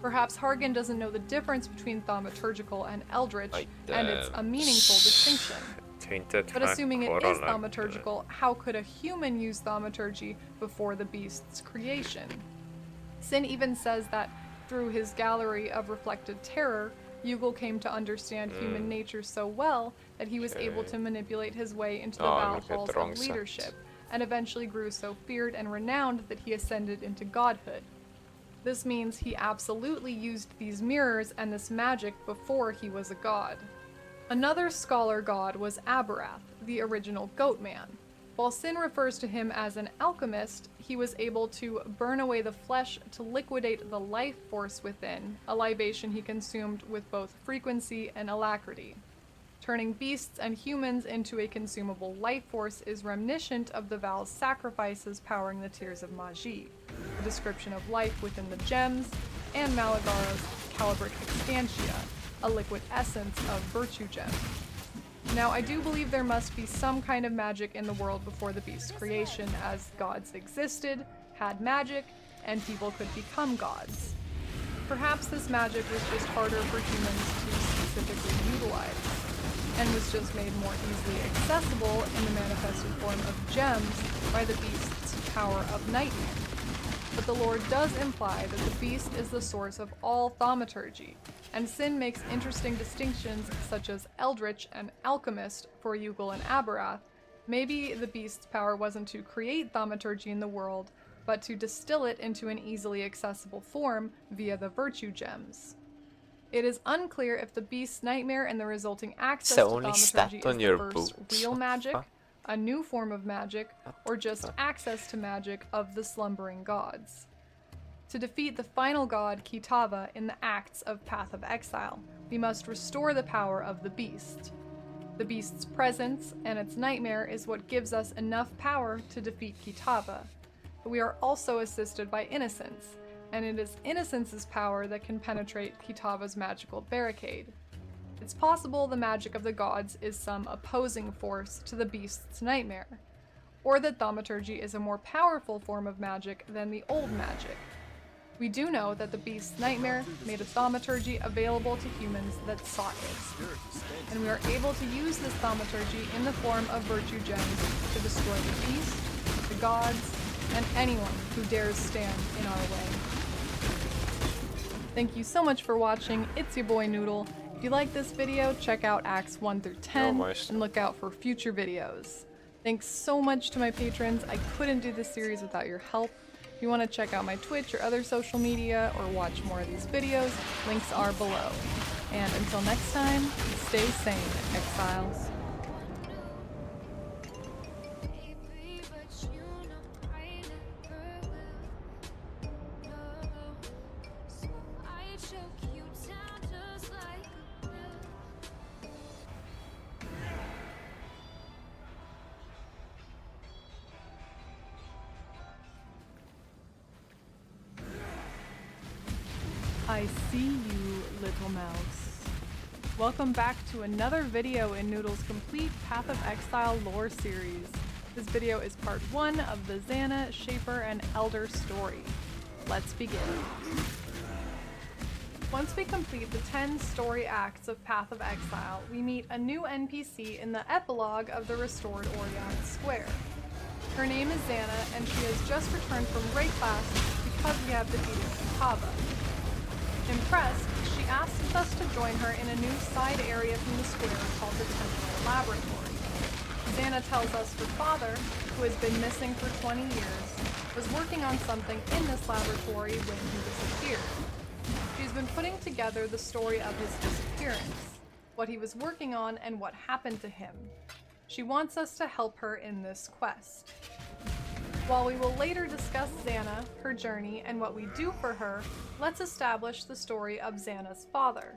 Perhaps Hargan doesn't know the difference between thaumaturgical and eldritch, and it's a meaningful distinction. But assuming it is thaumaturgical, how could a human use thaumaturgy before the beast's creation? Sin even says that through his gallery of reflected terror, Yugol came to understand human nature so well that he was able to manipulate his way into the Val halls of leadership, and eventually grew so feared and renowned that he ascended into godhood. This means he absolutely used these mirrors and this magic before he was a god. Another scholar god was Abarath, the original goat man. While Sin refers to him as an alchemist, he was able to burn away the flesh to liquidate the life force within, a libation he consumed with both frequency and alacrity. Turning beasts and humans into a consumable life force is reminiscent of the Val's sacrifices powering the Tears of Magi, a description of life within the gems, and Malagara's Calibric Extantia, a liquid essence of virtue gems. Now, I do believe there must be some kind of magic in the world before the beast's creation, as gods existed, had magic, and people could become gods. Perhaps this magic was just harder for humans to specifically utilize, and was just made more easily accessible in the manifested form of gems by the beast's power of nightmare. But the lore does imply that the beast is the source of all thaumaturgy, and Sin makes interesting distinctions such as Eldritch and Alchemist for Yugol and Abarath. Maybe the beast's power wasn't to create thaumaturgy in the world, but to distill it into an easily accessible form via the virtue gems. It is unclear if the beast's nightmare and the resulting access to thaumaturgy is the first real magic, a new form of magic, or just access to magic of the slumbering gods. To defeat the final god, Kitava, in the acts of Path of Exile, we must restore the power of the beast. The beast's presence and its nightmare is what gives us enough power to defeat Kitava, but we are also assisted by Innocence, and it is Innocence's power that can penetrate Kitava's magical barricade. It's possible the magic of the gods is some opposing force to the beast's nightmare, or that thaumaturgy is a more powerful form of magic than the old magic. We do know that the beast's nightmare made a thaumaturgy available to humans that sought it, and we are able to use this thaumaturgy in the form of virtue gems to destroy the beast, the gods, and anyone who dares stand in our way. Thank you so much for watching. It's your boy Noodle. If you like this video, check out Acts 1 through 10 and look out for future videos. Thanks so much to my patrons. I couldn't do this series without your help. If you want to check out my Twitch or other social media or watch more of these videos, links are below. And until next time, stay sane, exiles. I see you, little mouse. Welcome back to another video in Noodle's complete Path of Exile lore series. This video is part 1 of the Xana, Shaper, and Elder story. Let's begin. Once we complete the 10 story acts of Path of Exile, we meet a new NPC in the epilogue of the restored Orion Square. Her name is Xana, and she has just returned from Rayclass because we have defeated Kitava. Impressed, she asks us to join her in a new side area from the square called the Templar Laboratory. Xana tells us her father, who has been missing for 20 years, was working on something in this laboratory when he disappeared. She's been putting together the story of his disappearance, what he was working on, and what happened to him. She wants us to help her in this quest. While we will later discuss Xana, her journey, and what we do for her, let's establish the story of Xana's father.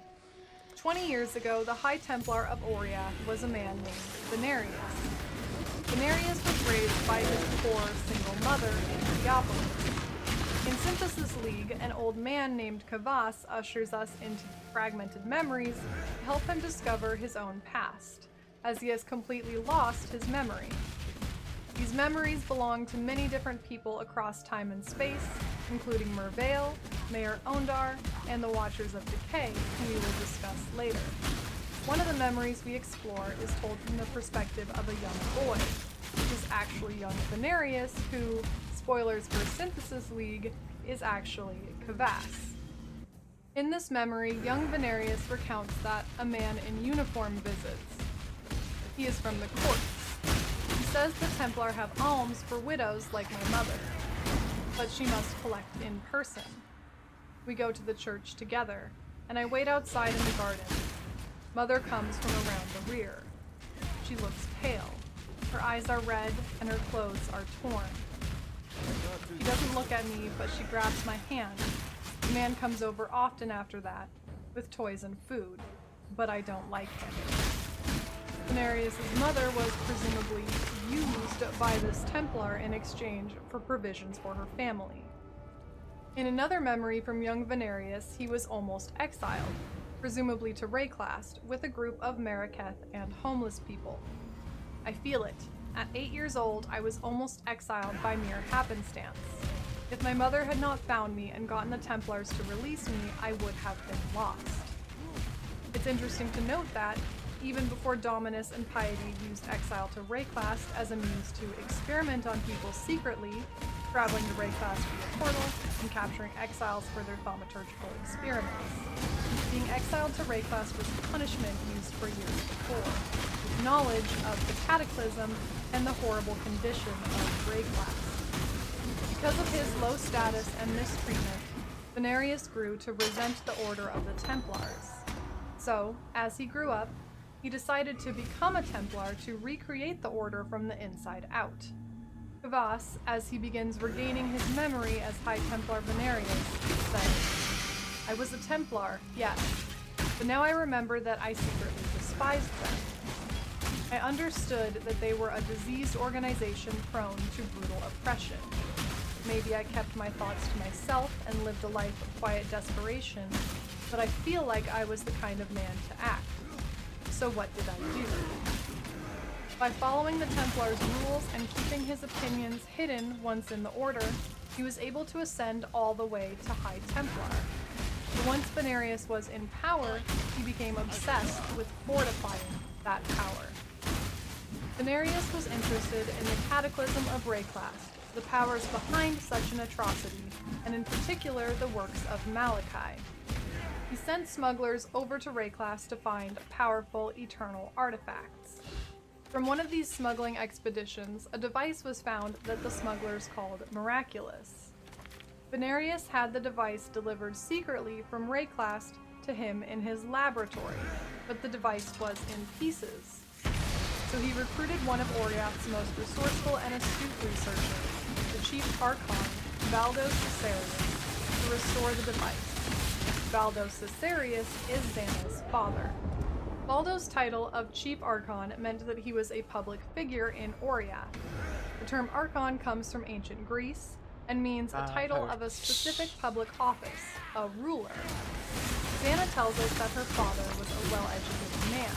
20 years ago, the High Templar of Oriath was a man named Venarius. Venarius was raised by his poor single mother in Theopolis. In Synthesis League, an old man named Kavas ushers us into fragmented memories to help him discover his own past, as he has completely lost his memory. These memories belong to many different people across time and space, including Merveil, Mayor Ondar, and the Watchers of Decay, who we will discuss later. One of the memories we explore is told from the perspective of a young boy, which is actually young Venarius, who, spoilers for Synthesis League, is actually Kavas. In this memory, young Venarius recounts that a man in uniform visits. He is from the courts. He says the Templar have alms for widows like my mother, but she must collect in person. We go to the church together, and I wait outside in the garden. Mother comes from around the rear. She looks pale. Her eyes are red, and her clothes are torn. She doesn't look at me, but she grabs my hand. The man comes over often after that, with toys and food, but I don't like him. Venarius' mother was presumably used by this Templar in exchange for provisions for her family. In another memory from young Venarius, he was almost exiled, presumably to Rayclast, with a group of Maraketh and homeless people. I feel it. At 8 years old, I was almost exiled by mere happenstance. If my mother had not found me and gotten the Templars to release me, I would have been lost. It's interesting to note that, even before Dominus and Piety used exile to Rayclast as a means to experiment on people secretly, traveling to Rayclast via portal and capturing exiles for their thaumaturgical experiments. Being exiled to Rayclast was punishment used for years before, with knowledge of the cataclysm and the horrible condition of Rayclast. Because of his low status and mistreatment, Venarius grew to resent the Order of the Templars. So, as he grew up, he decided to become a Templar to recreate the Order from the inside out. Kvass, as he begins regaining his memory as High Templar Venarius, says, "I was a Templar, yes, but now I remember that I secretly despised them. I understood that they were a diseased organization prone to brutal oppression. Maybe I kept my thoughts to myself and lived a life of quiet desperation, but I feel like I was the kind of man to act. So what did I do? By following the Templars' rules and keeping his opinions hidden once in the Order, he was able to ascend all the way to High Templar. But once Venarius was in power, he became obsessed with fortifying that power. Venarius was interested in the cataclysm of Rayclast, the powers behind such an atrocity, and in particular the works of Malachi. He sent smugglers over to Rayclast to find powerful eternal artifacts. From one of these smuggling expeditions, a device was found that the smugglers called Miraculous. Venarius had the device delivered secretly from Rayclast to him in his laboratory, but the device was in pieces. So he recruited one of Oriath's most resourceful and astute researchers, the Chief Archon, Valdo Caesarius, to restore the device. Valdo Caesarius is Xana's father. Valdo's title of Chief Archon meant that he was a public figure in Oriath. The term Archon comes from ancient Greece and means a title of a specific public office, a ruler. Xana tells us that her father was a well-educated man.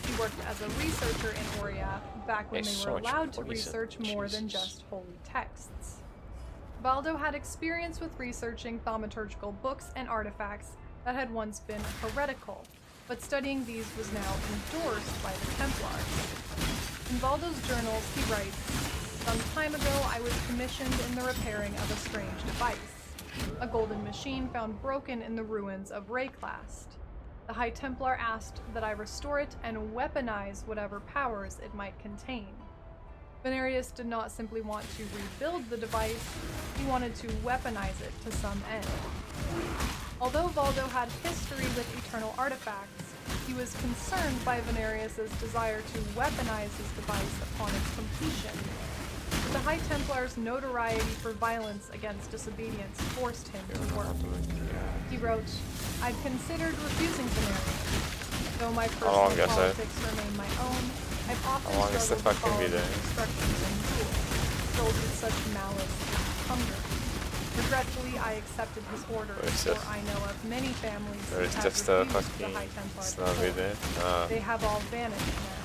He worked as a researcher in Oriath back when they were allowed to research more than just holy texts. Valdo had experience with researching thaumaturgical books and artifacts that had once been heretical, but studying these was now endorsed by the Templars. In Valdo's journals, he writes, "Some time ago I was commissioned in the repairing of a strange device, a golden machine found broken in the ruins of Rayclast. The High Templar asked that I restore it and weaponize whatever powers it might contain. Venarius did not simply want to rebuild the device, he wanted to weaponize it to some end. Although Valdo had history with eternal artifacts, he was concerned by Venarius's desire to weaponize his device upon its completion. But the High Templar's notoriety for violence against disobedience forced him to work. He wrote, I've considered refusing Venarius. Though my personal politics remain my own, I've often struggled to follow his instructions and rules, filled with such malice and hunger. Regretfully, I accepted his orders, for I know of many families who have refused the High Templar. They have all vanished now.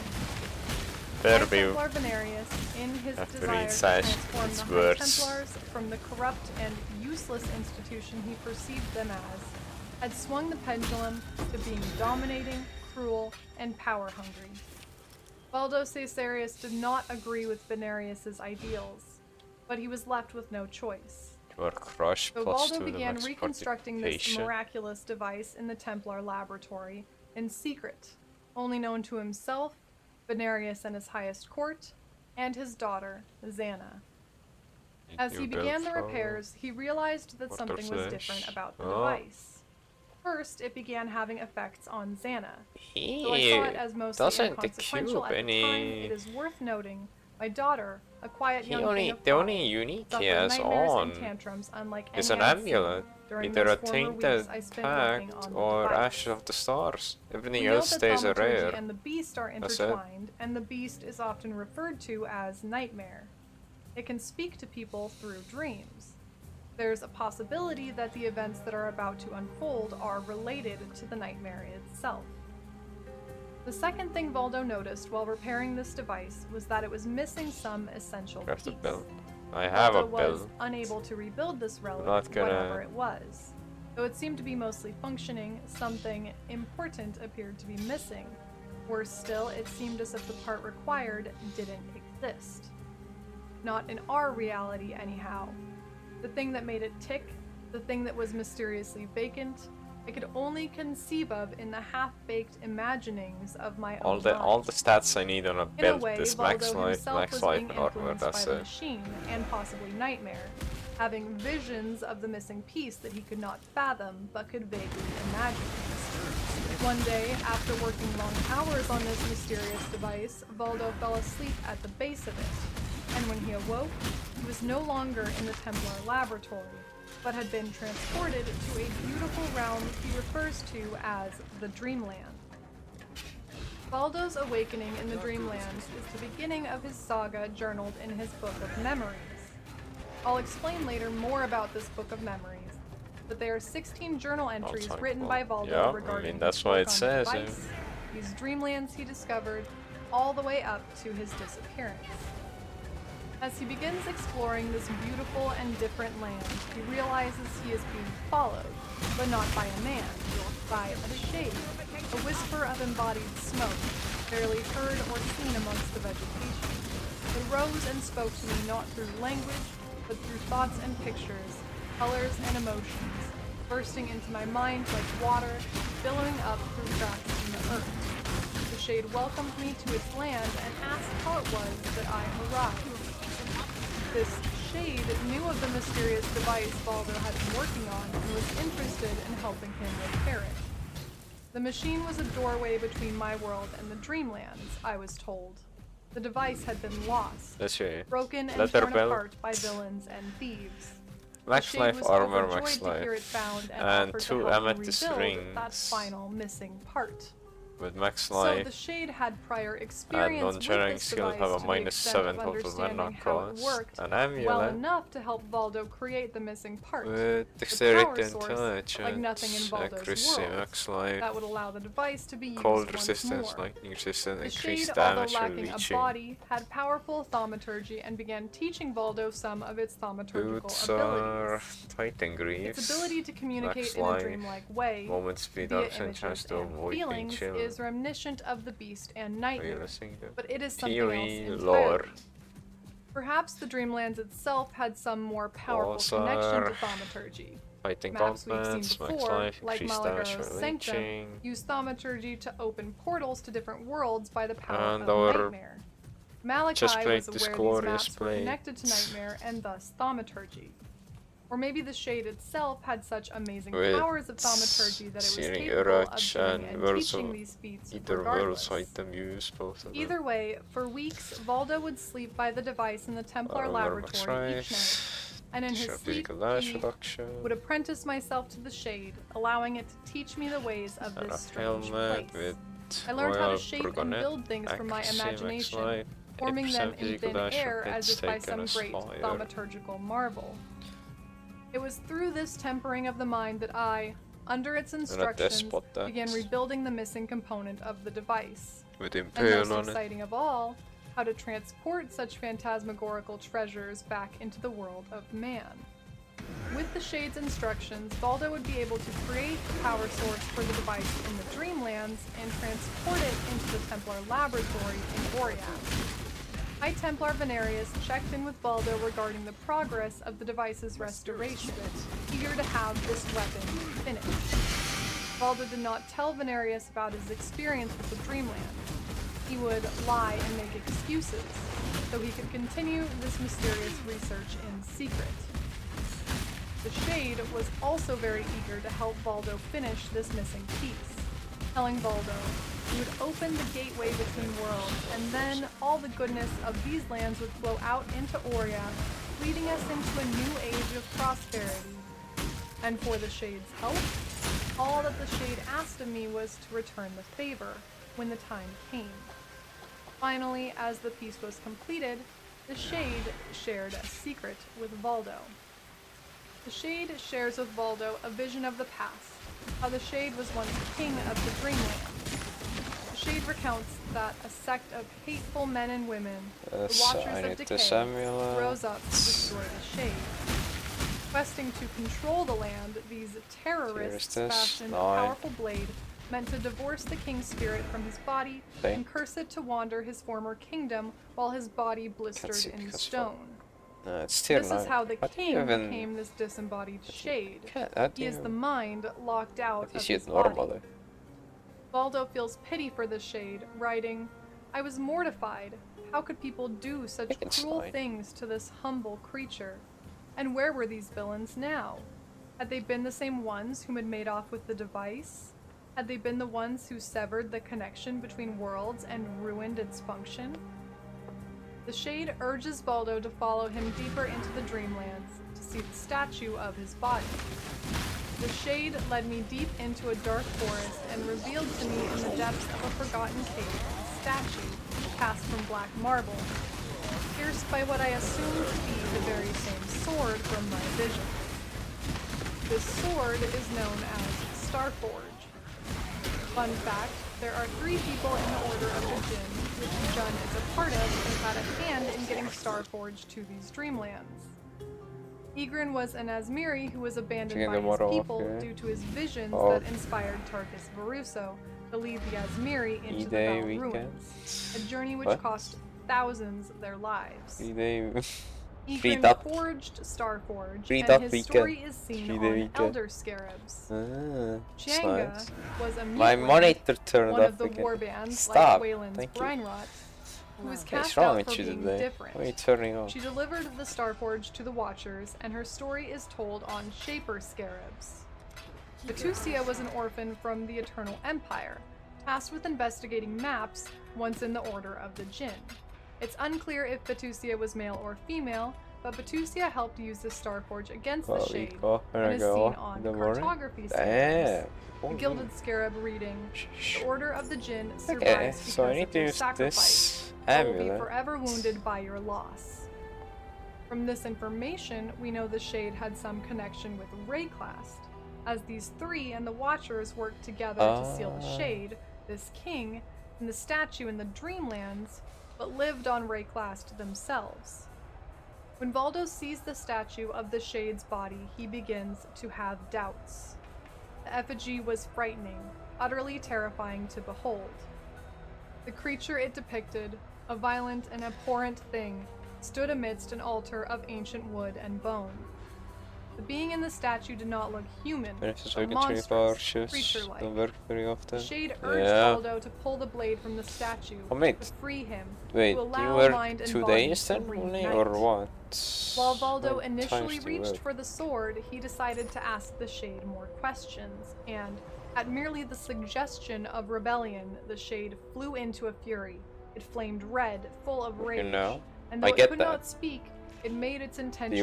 High Templar Venarius, in his desire to transform the High Templars from the corrupt and useless institution he perceived them as, had swung the pendulum to being dominating, cruel, and power-hungry. Valdo Caesarius did not agree with Venarius's ideals, but he was left with no choice. So Valdo began reconstructing this miraculous device in the Templar laboratory in secret, only known to himself, Venarius and his highest court, and his daughter, Xana. As he began the repairs, he realized that something was different about the device. First, it began having effects on Xana. Though I saw it as mostly inconsequential at the time, it is worth noting my daughter, a quiet young thing of the only unique he has on is an amulet, either a tainted pact or ashes of the stars. Everything else stays a rare. And the beast are intertwined, and the beast is often referred to as Nightmare. It can speak to people through dreams. There's a possibility that the events that are about to unfold are related to the nightmare itself. The second thing Valdo noticed while repairing this device was that it was missing some essential piece. I have a Valdo was unable to rebuild this relic, whatever it was. Though it seemed to be mostly functioning, something important appeared to be missing. Worse still, it seemed as if the part required didn't exist. Not in our reality, anyhow. The thing that made it tick, the thing that was mysteriously vacant, I could only conceive of in the half-baked imaginings of my own mind. All the stats I need on a build, this max life, and armor, that's by the it. machine, and possibly Nightmare. having visions of the missing piece that he could not fathom but could vaguely imagine. One day, after working long hours on this mysterious device, Valdo fell asleep at the base of it, and when he awoke, he was no longer in the Templar laboratory, but had been transported to a beautiful realm he refers to as the Dreamland. Valdo's awakening in the Dreamland is the beginning of his saga journaled in his Book of Memories. I'll explain later more about this Book of Memories, but there are 16 journal entries written by Valdo regarding that's why it says the device, these dreamlands he discovered, all the way up to his disappearance. As he begins exploring this beautiful and different land, he realizes he is being followed, but not by a man, by a shade, a whisper of embodied smoke, barely heard or seen amongst the vegetation. It rose and spoke to me not through language, but through thoughts and pictures, colors and emotions, bursting into my mind like water, billowing up through cracks in the earth. The shade welcomed me to its land and asked how it was that I arrived. This shade knew of the mysterious device Valdo had been working on and was interested in helping him repair it. The machine was a doorway between my world and the Dreamlands, I was told. The device had been lost, broken and torn apart by villains and thieves. Max life armor, max to hear life, it found and 2 amethyst that rings final missing part. with max So life. the Shade had prior And experience with non-generating this skills device have a to the minus extent 7 of total understanding mana how it cost. worked An well amulet enough to help Valdo create the missing part. with The dexterity power source, intelligence, like nothing in Valdo's accuracy, world, max life, that would allow the device to be used cold once resistance, more. lightning resistance, The increased Shade, damage although from lacking a leeching. body, had powerful thaumaturgy and began teaching Valdo some of its thaumaturgical Boots are abilities. Titan Greaves. Its ability to communicate Max in a life, dreamlike way movement speed via ups and images chance to and avoid being feelings chilled. is reminiscent of the Beast and Nightmare, but it is something PoE else lore. entirely. Perhaps the Dreamlands itself had some more powerful Walls connection are to thaumaturgy. Fighting Maps we've gauntlets, seen max before, life, like increased damage Malagaro's from Sanctum, leeching. use thaumaturgy to open portals to different worlds by the power And of our Nightmare. Malachi just played was this aware these glorious maps were play. connected to Nightmare and thus thaumaturgy. Or maybe the Shade itself had such amazing With powers of thaumaturgy that it was searing capable of Urach doing and and worlds teaching of these feats either regardless. world's item use, both of them. Either way, for weeks, Valdo would sleep by the device in the Templar Armor, max laboratory each night, life, and in his sharp sleep physical dash he reduction, would apprentice myself to the Shade, allowing it to teach me the ways of and a this strange helmet place. with I learned how royal to shape and burgonet, build things from my accuracy, max imagination, life, forming 8% them in physical thin dash air for as hits if by taken some great fire. thaumaturgical marvel. It was through this tempering of the mind that I, under its instructions, despot that. began rebuilding the missing component of the device. with And Impale most on it. exciting of all, how to transport such phantasmagorical treasures back into the world of man. With the Shade's instructions, Valdo would be able to create the power source for the device in the Dreamlands and transport it into the Templar laboratory in Oriath. High Templar Venarius checked in with Valdo regarding the progress of the device's restoration, eager to have this weapon finished. Valdo did not tell Venarius about his experience with the Dreamland. He would lie and make excuses, so he could continue this mysterious research in secret. The Shade was also very eager to help Valdo finish this missing piece, telling Valdo he would open the gateway between worlds, and then all the goodness of these lands would flow out into Oriath, leading us into a new age of prosperity. And for the Shade's help, all that the Shade asked of me was to return the favor when the time came. Finally, as the piece was completed, the Shade shared a secret with Valdo. The Shade shares with Valdo a vision of the past, how the Shade was once king of the Dreamland. The Shade recounts that a sect of hateful men and women, the So I Watchers of need to Decay, Samuel, rose up to destroy the Shade. Questing to control the land, these terrorists Here's this. fashioned a Nine. powerful blade meant to divorce the king's spirit from his body Okay. and curse it to wander his former kingdom while his body blistered see, in because stone. No, it's still This is how the How do you king even- became this disembodied Shade. How do He is you- the mind locked out how of do you his see it normally? body. Valdo feels pity for the Shade, writing, "I was mortified. How could people do such think it's cruel fine. things to this humble creature? And where were these villains now? Had they been the same ones whom had made off with the device? Had they been the ones who severed the connection between worlds and ruined its function? The Shade urges Voldo to follow him deeper into the Dreamlands to see the statue of his body. The Shade led me deep into a dark forest and revealed to me in the depths of a forgotten cave a statue cast from black marble, pierced by what I assumed to be the very same sword from my vision. This sword is known as Starforge. Fun fact, there are 3 people in the Order of the Jinn, which Jun is a part of and had a hand in getting Starforge to these Dreamlands. Egrin was an Asmiri who was abandoned by his people due to his visions that inspired Tarkus Varuso to lead the Asmiri into the Val Ruins, a journey which cost thousands their lives. Egrin forged Starforge, and his story is seen on Elder Scarabs. Chianga was a mutland, one of the warbands like Wayland's Brinerot, who was cast out for being different. She delivered the Starforge to the Watchers, and her story is told on Shaper Scarabs. Batusia was an orphan from the Eternal Empire, tasked with investigating maps once in the Order of the Jinn. It's unclear if Batusia was male or female, but Batusia helped use the Starforge against the Shade and is seen on cartography scarabs. The Gilded Scarab reading, "The Order of the Jinn survives because of your sacrifice, but will be forever wounded by your loss." From this information, we know the Shade had some connection with Rayclast, as these 3 and the Watchers worked together to seal the Shade, this king, and the statue in the Dreamlands, but lived on Rayclast themselves. When Voldo sees the statue of the Shade's body, he begins to have doubts. The effigy was frightening, utterly terrifying to behold. The creature it depicted, a violent and abhorrent thing, stood amidst an altar of ancient wood and bone. The being in the statue did not look human, but monstrous, creature-like. The Shade urged Voldo to pull the blade from the statue, to free him, to allow mind and body to reunite. While Voldo initially reached for the sword, he decided to ask the Shade more questions, and, at merely the suggestion of rebellion, the Shade flew into a fury. It flamed red, full of rage, and though it could not speak, it made its intentions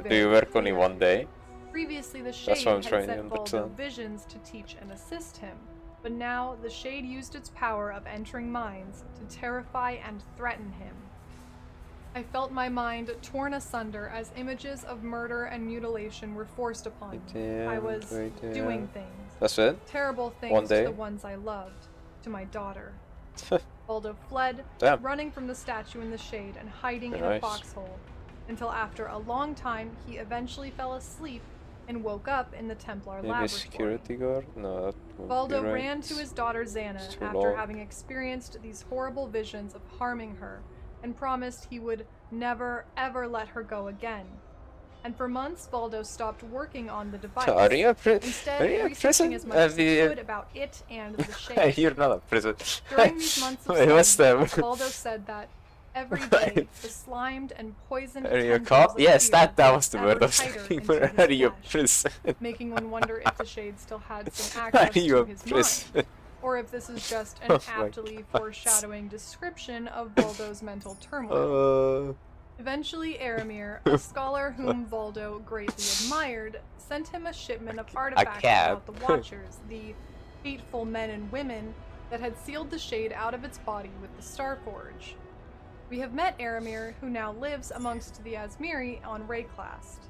do you work only one day? Previously, the Shade had sent Voldo visions to teach and assist him, but now the Shade used its power of entering minds to terrify and threaten him. I felt my mind torn asunder as images of murder and mutilation were forced upon me. I was doing things. That's it? Terrible things to the ones I loved, to my daughter. Voldo fled, running from the statue in the Shade and hiding in a foxhole, until after a long time he eventually fell asleep and woke up in the Templar laboratory. Security guard? No, that Voldo ran to his daughter Xana after having experienced these horrible visions of harming her, and promised he would never ever let her go again. And for months Voldo stopped working on the device, instead researching as much as he could about it and the Shade. You're not a prison. During these months of study, Voldo said that every day, the slimed and poisoned tendrils yes, that was the word of where are you prison? Making one wonder if the Shade still had some access to his mind, or if this is just an aptly foreshadowing description of Voldo's mental turmoil. Eventually, Aramir, a scholar whom Voldo greatly admired, sent him a shipment of artifacts about the Watchers, the fateful men and women that had sealed the Shade out of its body with the Starforge. We have met Aramir, who now lives amongst the Asmiri on Rayclast.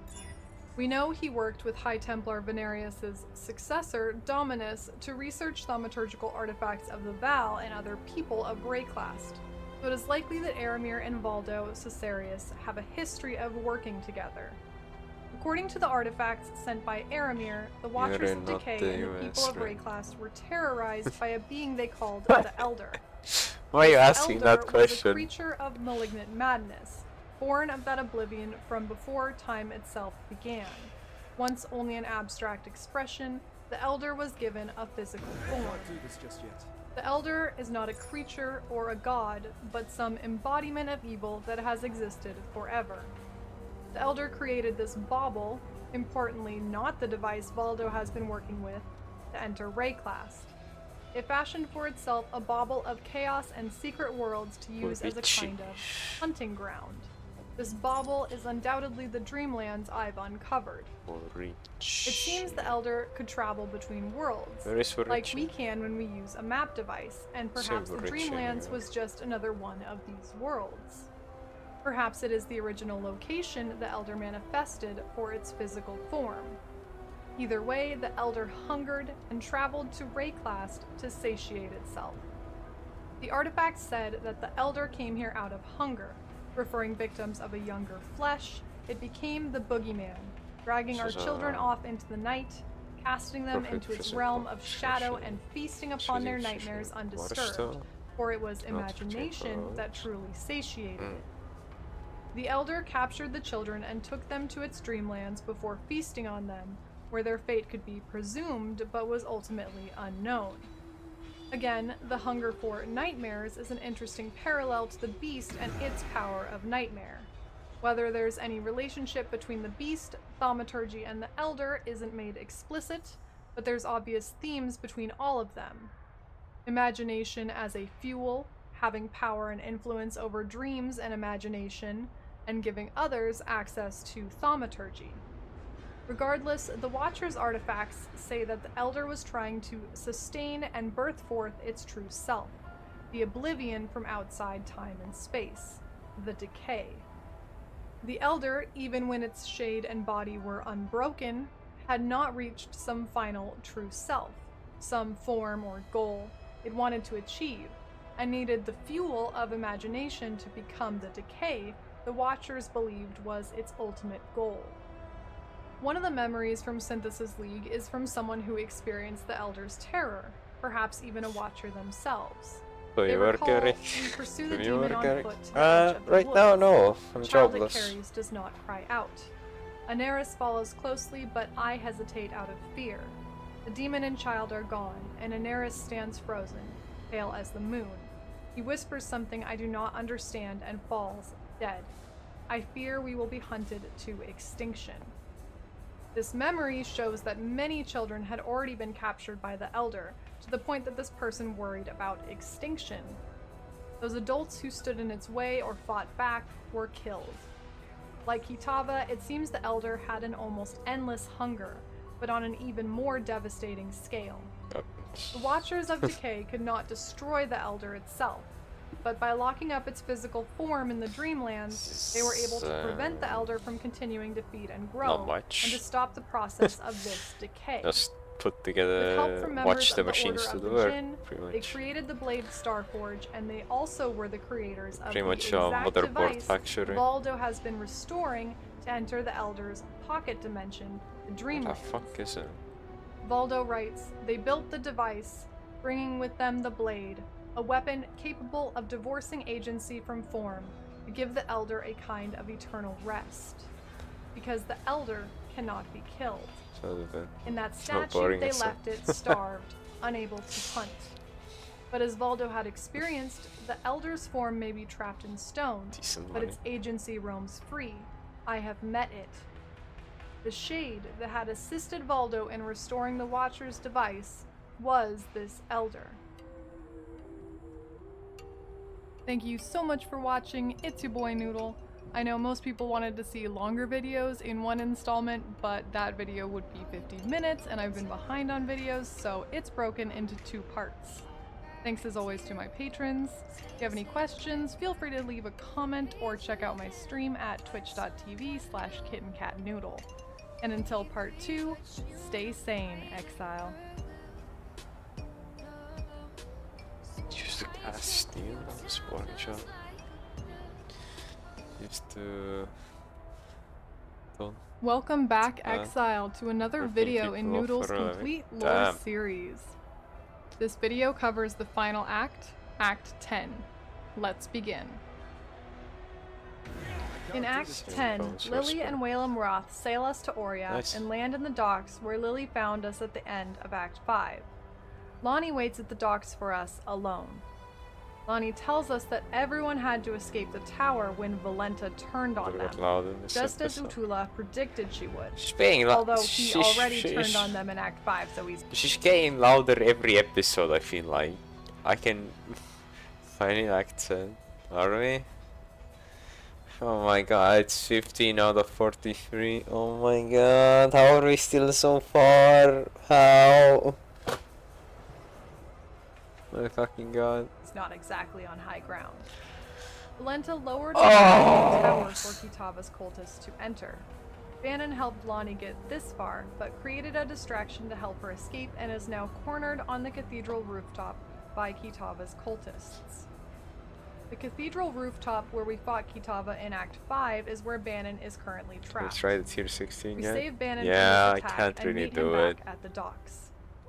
We know he worked with High Templar Venarius' successor, Dominus, to research thaumaturgical artifacts of the Val and other people of Rayclast, so it is likely that Aramir and Voldo Caesarius have a history of working together. According to the artifacts sent by Aramir, the Watchers of Decay and the people of Rayclast were terrorized by a being they called the Elder. Why are you asking that question? Was a creature of malignant madness, born of that oblivion from before time itself began. Once only an abstract expression, the Elder was given a physical form. The Elder is not a creature or a god, but some embodiment of evil that has existed forever. The Elder created this bauble, importantly not the device Voldo has been working with, to enter Rayclast. It fashioned for itself a bauble of chaos and secret worlds to use as a kind of hunting ground. This bauble is undoubtedly the dreamlands I've uncovered. It seems the Elder could travel between worlds, like we can when we use a map device, and perhaps the dreamlands was just another one of these worlds. Perhaps it is the original location the Elder manifested for its physical form. Either way, the Elder hungered and traveled to Rayclast to satiate itself. The artifact said that the Elder came here out of hunger, referring victims of a younger flesh. It became the boogeyman, dragging our children off into the night, casting them into its realm of shadow and feasting upon their nightmares undisturbed, for it was imagination that truly satiated it. The Elder captured the children and took them to its dreamlands before feasting on them, where their fate could be presumed but was ultimately unknown. Again, the hunger for nightmares is an interesting parallel to the beast and its power of nightmare. Whether there's any relationship between the beast, thaumaturgy, and the Elder isn't made explicit, but there's obvious themes between all of them. Imagination as a fuel, having power and influence over dreams and imagination, and giving others access to thaumaturgy. Regardless, the Watcher's artifacts say that the Elder was trying to sustain and birth forth its true self, the oblivion from outside time and space, the decay. The Elder, even when its shade and body were unbroken, had not reached some final true self, some form or goal it wanted to achieve, and needed the fuel of imagination to become the decay the Watchers believed was its ultimate goal. One of the memories from Synthesis League is from someone who experienced the Elder's terror, perhaps even a Watcher themselves. They recall, we pursue the demon on foot to the edge of the right woods. now, no. I'm Child that jobless. carries does not cry out. Aneris follows closely, but I hesitate out of fear. The demon and child are gone, and Aneris stands frozen, pale as the moon. He whispers something I do not understand and falls dead. I fear we will be hunted to extinction. This memory shows that many children had already been captured by the Elder, to the point that this person worried about extinction. Those adults who stood in its way or fought back were killed. Like Kitava, it seems the Elder had an almost endless hunger, but on an even more devastating scale. The Watchers of Decay could not destroy the Elder itself, but by locking up its physical form in the Dreamlands, they were able to prevent the Elder from continuing to feed and grow, and to stop the process of this decay. Just put With together, help from members watch of the the machines Order to of do the it, Jinn, pretty they much. created the Blade Starforge, and they also were the creators of Pretty the much exact motherboard device factory. Voldo has been restoring to enter the Elder's pocket dimension, the What the Dreamland. fuck is it? Voldo writes, they built the device, bringing with them the blade, a weapon capable of divorcing agency from form, to give the Elder a kind of eternal rest. Because the Elder cannot be killed. So In that so statue, boring, they it's left it starved, unable to hunt. But as Voldo had experienced, the Elder's form may be trapped in stone, decent but money. its agency roams free. I have met it. The shade that had assisted Voldo in restoring the Watcher's device was this Elder. Thank you so much for watching. It's your boy Noodle. I know most people wanted to see longer videos in one installment, but that video would be 50 minutes and I've been behind on videos, so it's broken into 2 parts. Thanks as always to my patrons. If you have any questions, feel free to leave a comment or check out my stream at twitch.tv/kittencatnoodle. And until part 2, stay sane, Exile. Use the cast steel on the spawning shot. Use the... Don't. Welcome back, Exile, to another Ripping video in people off Noodle's for a living. complete lore Damn. series. This video covers the final act, Act 10. Let's begin. In Act 10, Lily and Whalem Roth sail us to Oriath Nice. and land in the docks where Lily found us at the end of Act 5. Lonnie waits at the docks for us alone. Lonnie tells us that everyone had to escape the tower when Valenta turned on them, just as Utula predicted she would. She's being although he already turned on them in Act 5, so she's getting louder every episode, I feel like. I can finally Act 10. Are we? Oh my god, it's 15 out of 43. Oh my god, how are we still so far? How? My fucking god. It's not exactly on high ground. Valenta lowered the tower for Kitava's cultists to enter. Bannon helped Lonnie get this far, but created a distraction to help her escape and is now cornered on the cathedral rooftop by Kitava's cultists. The cathedral rooftop where we fought Kitava in Act 5 is where Bannon is currently trapped. Let's try the tier 16 we yet? save Bannon yeah, from this attack I can't really and meet do him it. back at the docks.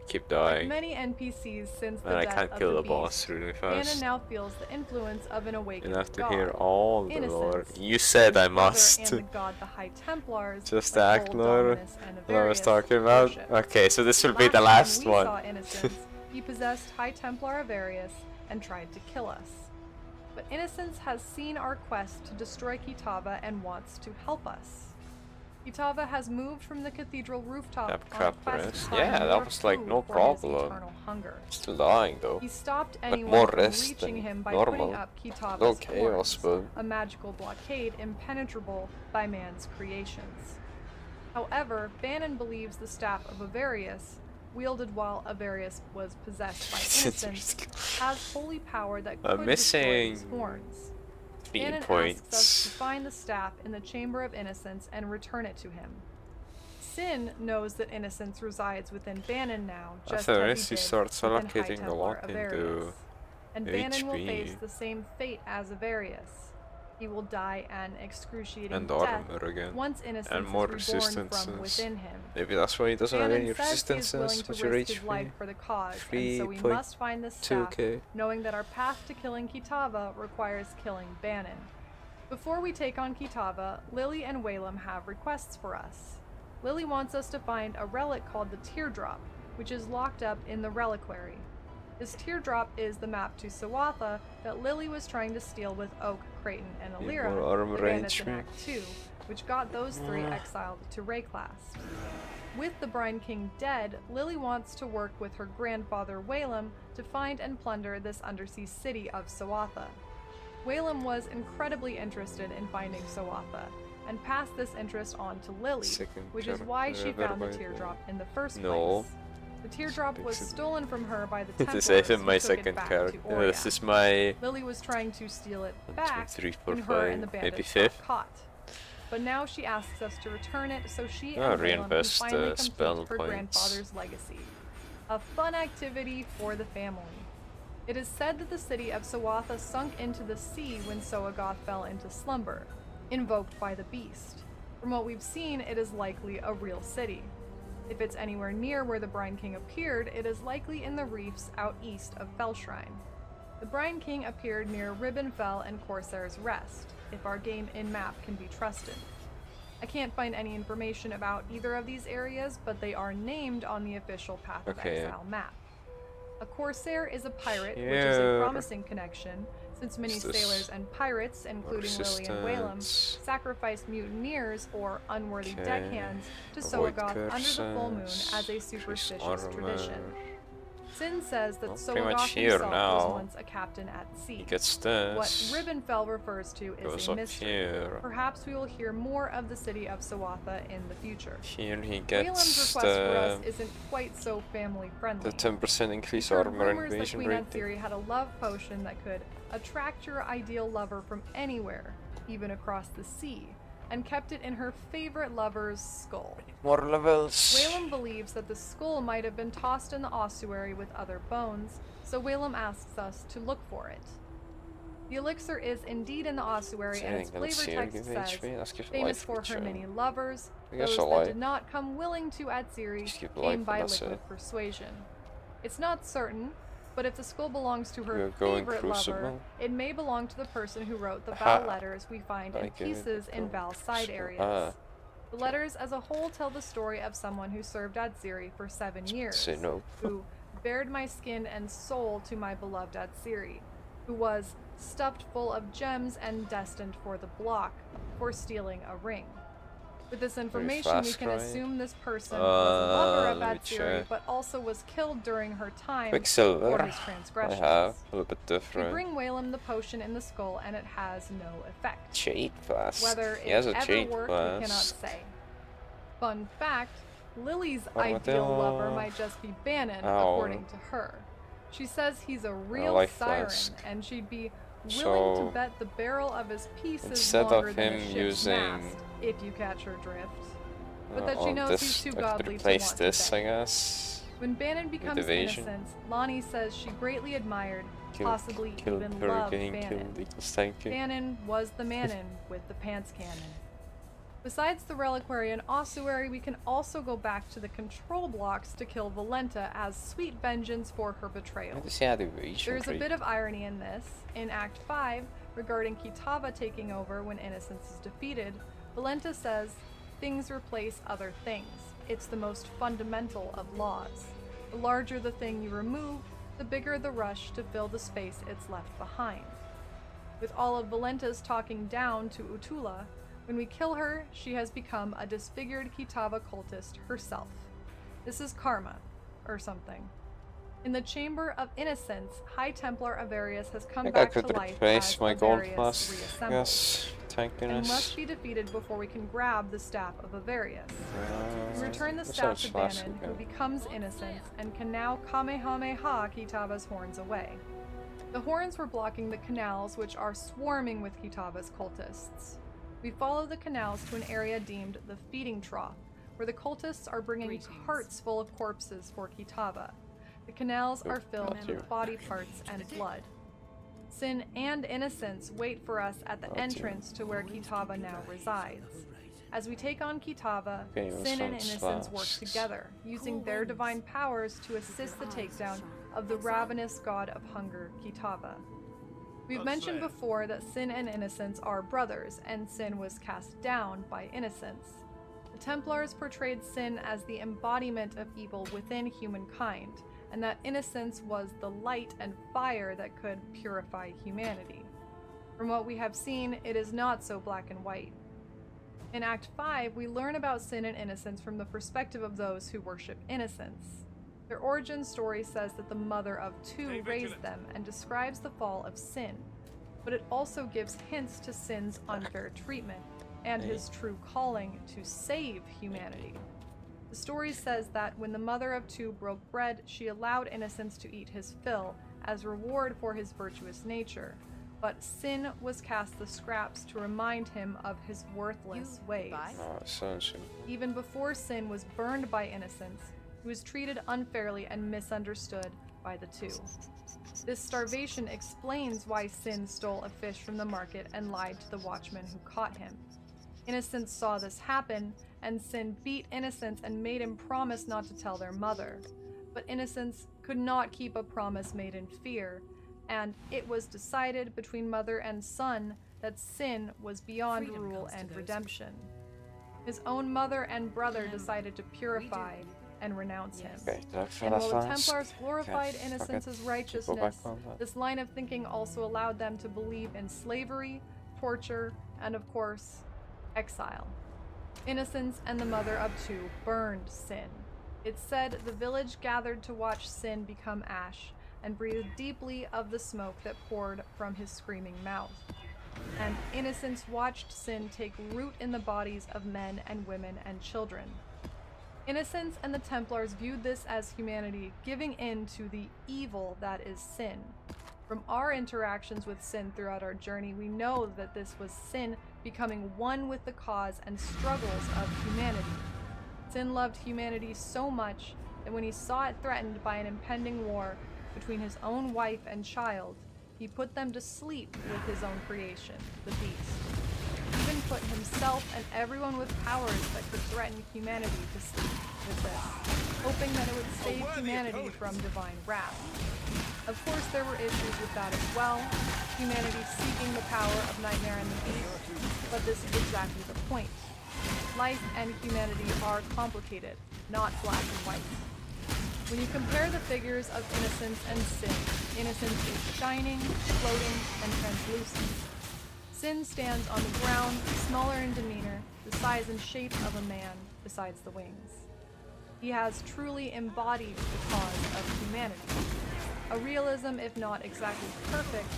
Keep dying. Like many NPCs since the and I death can't of kill the the boss beast, really Bannon fast. now feels the influence of an awakened Enough to god. hear all the Innocence, lore. You said I his brother must. And the god the High Templars, Just like act Old lore Dominus and that I was Avarius, talking about. worship. Okay, so this will be Last the last time we one. saw Innocence, he possessed High Templar Avarius and tried to kill us. But Innocence has seen our quest to destroy Kitava and wants to help us. Kitava has moved from the cathedral rooftop on a quest to find yeah, more that was like food no for his problem. eternal hunger. Still dying though. He stopped But anyone more from rest reaching than him by normal. putting up Kitava's No chaos, horns, but a magical blockade impenetrable by man's creations. However, Bannon believes the staff of Avarius, wielded while Avarius was possessed by Innocence, has holy power that could destroy his horns. Bannon asks us to find the staff in the Chamber of Innocence and return it to him. Sin knows that Innocence resides within Bannon now, just as he did starts within High allocating a Templar lot Avarius. into And Bannon will HP. face the same fate as Avarius. He will die an excruciating and death armor again. once Innocence And more is reborn from resistances. within him. Maybe that's why he doesn't have any Bannon says he is willing resistances to with your risk his life HP. for the cause, and so we must find this staff, 2k. knowing that our path to killing Kitava requires killing Bannon. Before we take on Kitava, Lily and Whalem have requests for us. Lily wants us to find a relic called the Teardrop, which is locked up in the reliquary. This teardrop is the map to Sawatha that Lily was trying to steal with Oak, Creighton, and Alira, the bandits in Act 2, which got those three exiled to Rayclast. With the Brine King dead, Lily wants to work with her grandfather Whalem to find and plunder this undersea city of Sawatha. Whalem was incredibly interested in finding Sawatha, and passed this interest on to Lily, which is why she found the teardrop in the first place. The teardrop was stolen from her by the Templars. This is my who took it second back character. to Oriath. This is my Lily was trying to steal it back 3, 4, when her 5, and the maybe bandits 5th. got caught. But now she asks us to return it so she and Whalem can reinvest finally complete spell her points. grandfather's legacy. A fun activity for the family. It is said that the city of Sawatha sunk into the sea when Soagoth fell into slumber, invoked by the beast. From what we've seen, it is likely a real city. If it's anywhere near where the Brine King appeared, it is likely in the reefs out east of Fellshrine. The Brine King appeared near Ribbonfell and Corsair's Rest, if our game in-map can be trusted. I can't find any information about either of these areas, but they are named on the official Path of Exile map. A Corsair is a pirate, which is a promising connection, since many sailors and pirates, including Lily and Whalem, sacrificed mutineers or unworthy deckhands to Soagoth under the full moon as a superstitious tradition. Sin says that Soagoth himself was once a captain at sea. What Ribbonfell refers to is a mystery. Perhaps we will hear more of the city of Sawatha in the future. Here he Whalem's gets request for us isn't quite so family friendly. the 10% increase We've heard armor rumors that invasion Queen rate. Anthiri had a love potion that could attract your ideal lover from anywhere, even across the sea, and kept it in her favorite lover's skull. More levels. Whalem believes that the skull might have been tossed in the ossuary with other bones, so Whalem asks us to look for it. The elixir is indeed in the ossuary, and its flavor text says, famous for her many lovers, those that did not come willing to Atziri came by liquid persuasion. It's not certain, but if the skull belongs to her favorite lover, it may belong to the person who wrote the Val letters we find in pieces in Val's side areas. The letters as a whole tell the story of someone who served Atziri for 7 years, who bared my skin and soul to my beloved Atziri. who was stuffed full of gems and destined for the block for stealing a ring. With this information, we can assume this person was a lover of Atziri, but also was killed during her time for his transgressions. I have a little bit different. We bring Whalem the potion in the skull, and it has no effect. Jade flask. Whether it ever worked, we cannot say. Fun fact: Lily's ideal lover might just be Bannon, according to her. She says he's a real siren, and she'd be willing to bet the barrel of his piece is longer than a ship's mast, if you catch her drift. But that she knows he's too godly to want to bet. I guess. When Bannon becomes innocent, Lonnie says she greatly admired, possibly even loved Bannon. Bannon was the Manon with the pants cannon. Besides the reliquary and ossuary, we can also go back to the control blocks to kill Valenta as sweet vengeance for her betrayal. There's a bit of irony in this. In Act 5, regarding Kitava taking over when Innocence is defeated, Valenta says, "Things replace other things. It's the most fundamental of laws. The larger the thing you remove, the bigger the rush to fill the space it's left behind." With all of Valenta's talking down to Utula, when we kill her, she has become a disfigured Kitava cultist herself. This is karma, or something. In the Chamber of Innocence, High Templar Avarius has come back to life as Avarius reassembled, and must be defeated before we can grab the Staff of Avarius. We return the staff to Bannon, who becomes Innocence, and can now Kamehameha Kitava's horns away. The horns were blocking the canals, which are swarming with Kitava's cultists. We follow the canals to an area deemed the feeding trough, where the cultists are bringing carts full of corpses for Kitava. The canals are filled with body parts and blood. Sin and Innocence wait for us at the entrance to where Kitava now resides. As we take on Kitava, Sin and Innocence work together, using their divine powers to assist the takedown of the ravenous god of hunger, Kitava. We've mentioned before that Sin and Innocence are brothers, and Sin was cast down by Innocence. The Templars portrayed Sin as the embodiment of evil within humankind, and that Innocence was the light and fire that could purify humanity. From what we have seen, it is not so black and white. In Act 5, we learn about Sin and Innocence from the perspective of those who worship Innocence. Their origin story says that the mother of two raised them and describes the fall of Sin, but it also gives hints to Sin's unfair treatment and his true calling to save humanity. The story says that when the mother of two broke bread, she allowed Innocence to eat his fill as reward for his virtuous nature, but Sin was cast the scraps to remind him of his worthless ways. Even before Sin was burned by Innocence, he was treated unfairly and misunderstood by the two. This starvation explains why Sin stole a fish from the market and lied to the watchman who caught him. Innocence saw this happen, and Sin beat Innocence and made him promise not to tell their mother. But Innocence could not keep a promise made in fear, and it was decided between mother and son that Sin was beyond rule and redemption. His own mother and brother decided to purify and renounce him. And while the Templars glorified Innocence's righteousness, this line of thinking also allowed them to believe in slavery, torture, and of course, exile. Innocence and the mother of two burned Sin. It's said the village gathered to watch Sin become ash and breathed deeply of the smoke that poured from his screaming mouth. And Innocence watched Sin take root in the bodies of men and women and children. Innocence and the Templars viewed this as humanity giving in to the evil that is sin. From our interactions with Sin throughout our journey, we know that this was Sin becoming one with the cause and struggles of humanity. Sin loved humanity so much that when he saw it threatened by an impending war between his own wife and child, he put them to sleep with his own creation, the beast. He even put himself and everyone with powers that could threaten humanity to sleep with this, hoping that it would save humanity from divine wrath. Of course, there were issues with that as well, humanity seeking the power of Nightmare and the Beast, but this is exactly the point. Life and humanity are complicated, not black and white. When you compare the figures of innocence and sin, innocence is shining, floating, and translucent. Sin stands on the ground, smaller in demeanor, the size and shape of a man besides the wings. He has truly embodied the cause of humanity. A realism, if not exactly perfect,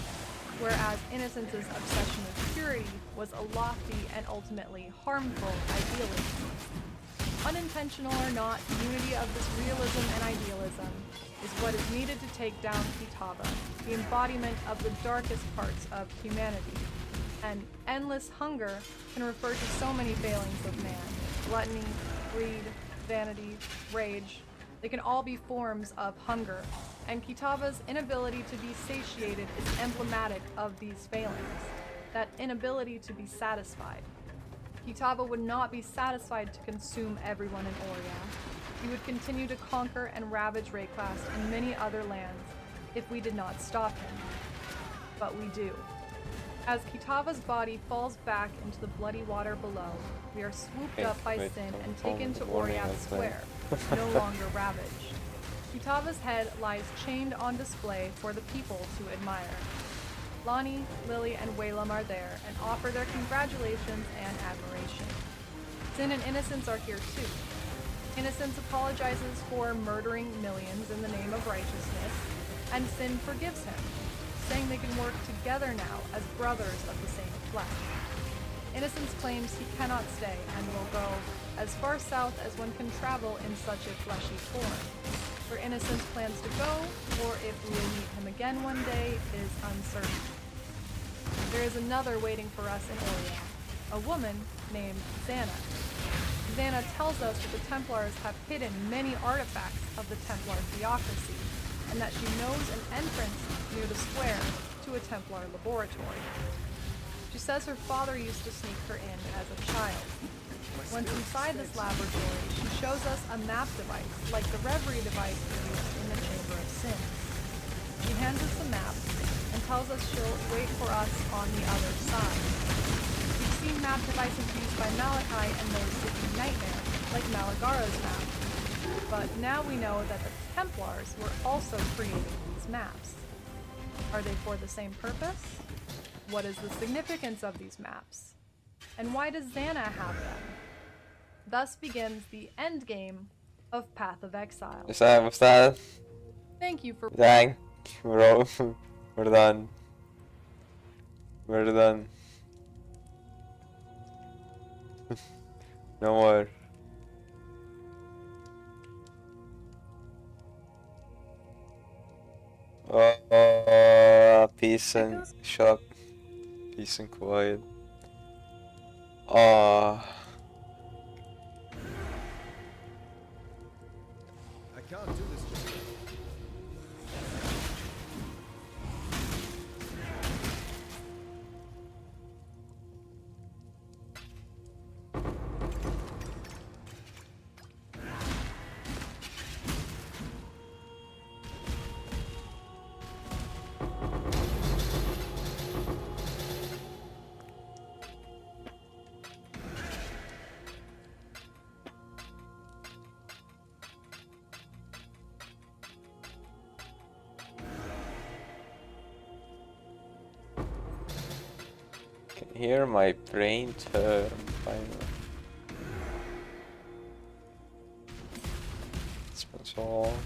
whereas Innocence's obsession with purity was a lofty and ultimately harmful idealism. Unintentional or not, the unity of this realism and idealism is what is needed to take down Kitava, the embodiment of the darkest parts of humanity. And endless hunger can refer to so many failings of man: gluttony, greed, vanity, rage. They can all be forms of hunger, and Kitava's inability to be satiated is emblematic of these failings, that inability to be satisfied. Kitava would not be satisfied to consume everyone in Oria. He would continue to conquer and ravage Rayquest and many other lands if we did not stop him. But we do. As Kitava's body falls back into the bloody water below, we are swooped up by Sin and taken to Oriath Square, no longer ravaged. Kitava's head lies chained on display for the people to admire. Lonnie, Lily, and Whalem are there and offer their congratulations and admiration. Sin and Innocence are here too. Innocence apologizes for murdering millions in the name of righteousness, and Sin forgives him, saying they can work together now as brothers of the same flesh. Innocence claims he cannot stay and will go as far south as one can travel in such a fleshy form. Where Innocence plans to go, or if we will meet him again one day, is uncertain. There is another waiting for us in Oria, a woman named Xana. Xana tells us that the Templars have hidden many artifacts of the Templar theocracy, and that she knows an entrance near the square to a Templar laboratory. She says her father used to sneak her in as a child. Once inside this laboratory, she shows us a map device, like the Reverie device used in the Chamber of Sin. She hands us the map and tells us she'll wait for us on the other side. We've seen map devices used by Malachi and those seeking Nightmare, like Malagara's map. But now we know that the Templars were also creating these maps. Are they for the same purpose? What is the significance of these maps? And why does Xana have them? Thus begins the endgame of Path of Exile. What's that? Thank you for... Dang. We're done. We're done. No more. Peace and shut up. Peace and quiet. I can't do this. Hear my brain turn finally. It's been so long.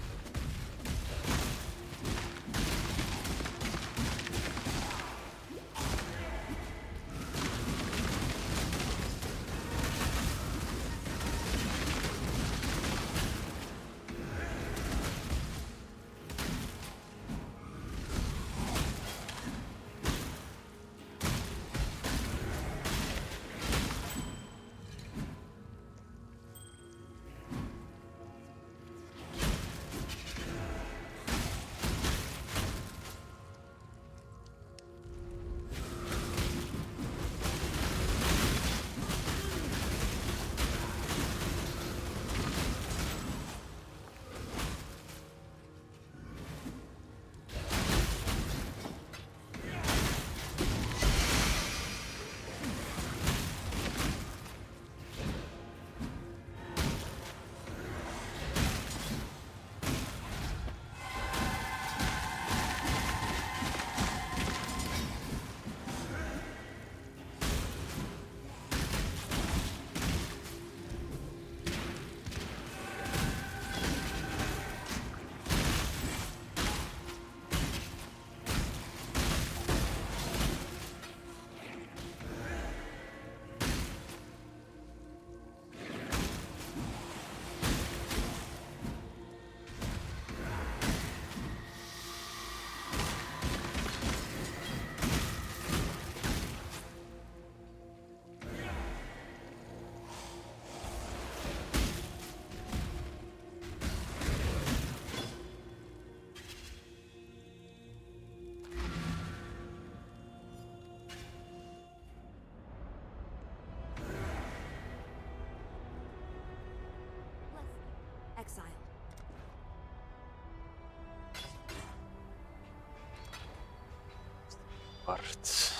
Parts.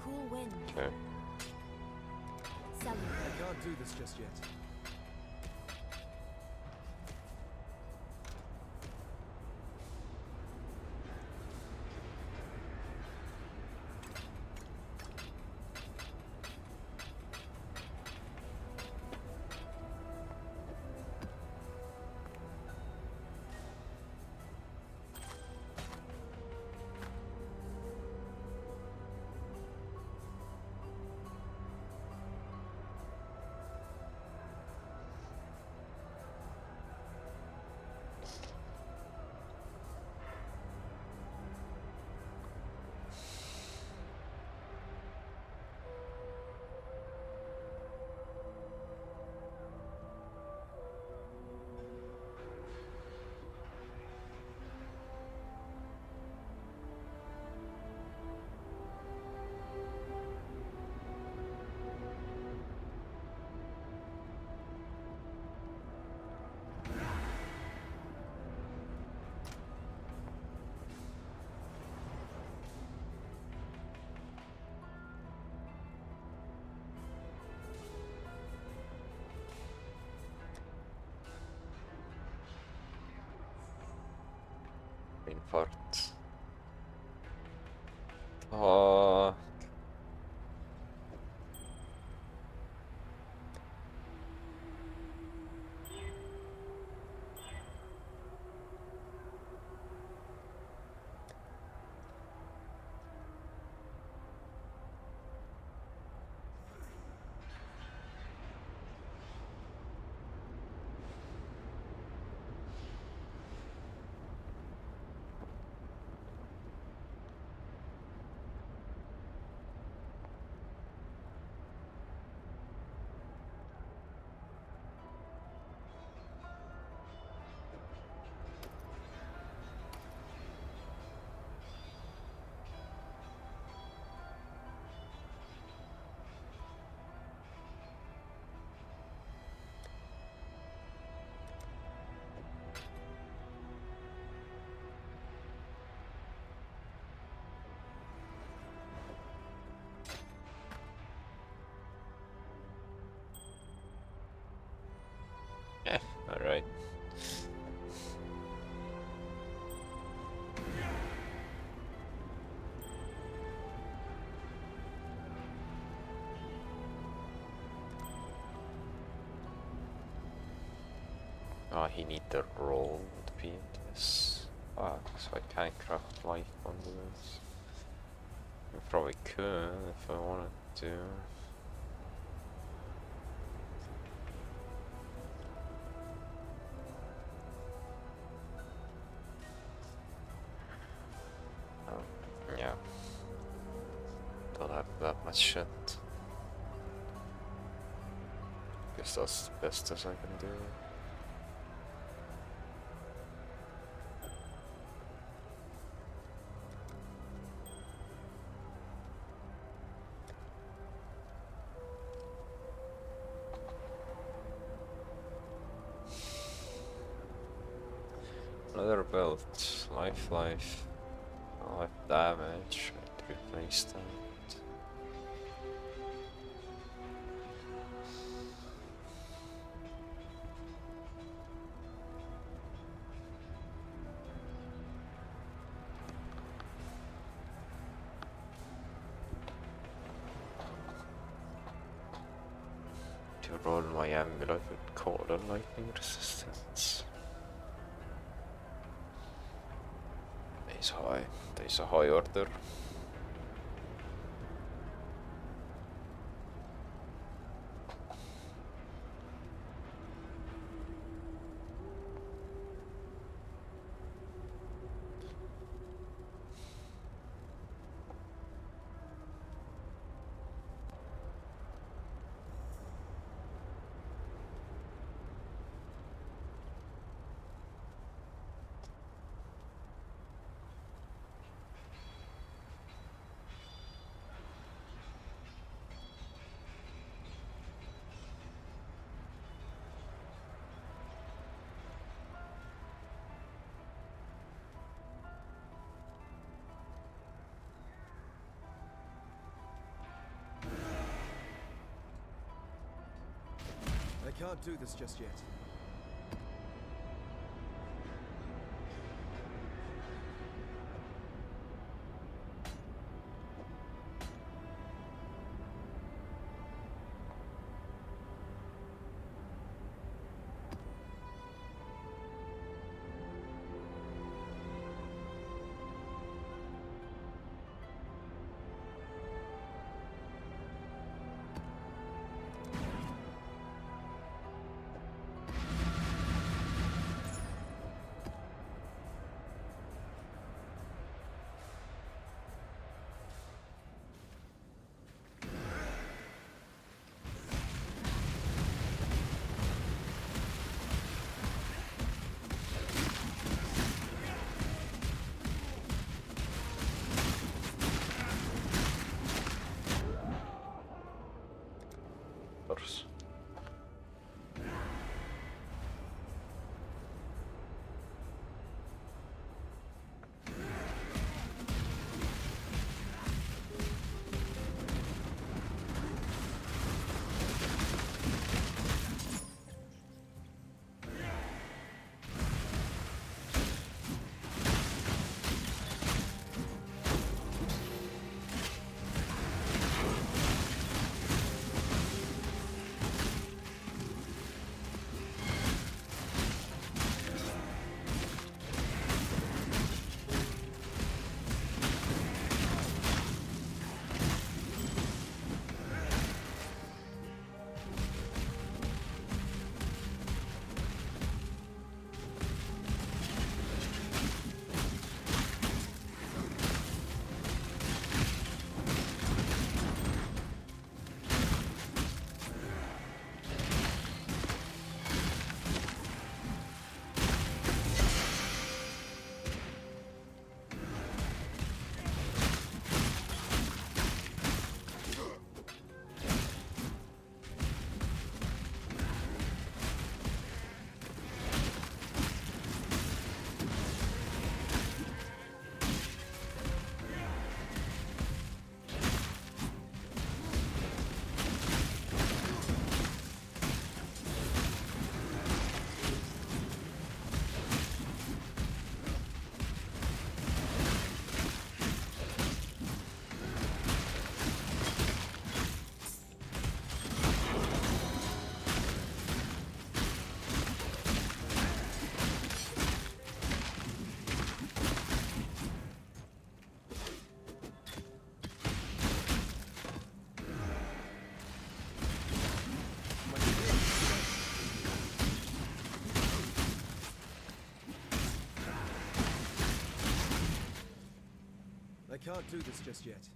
Cool wind. Okay. Selling. I can't do this just yet. Main part. Oh. Yeah, alright. Oh, he need the roll to be in this. Ah, so I can't craft life under this. I probably could if I wanted to. Yeah. Don't have that much shit. Guess that's the best as I can do. Another belt, life, life damage. I had to replace that. To roll my amulet with cold and lightning resistance. There's a high order. They can't do this just yet. Course. They can't do this just yet.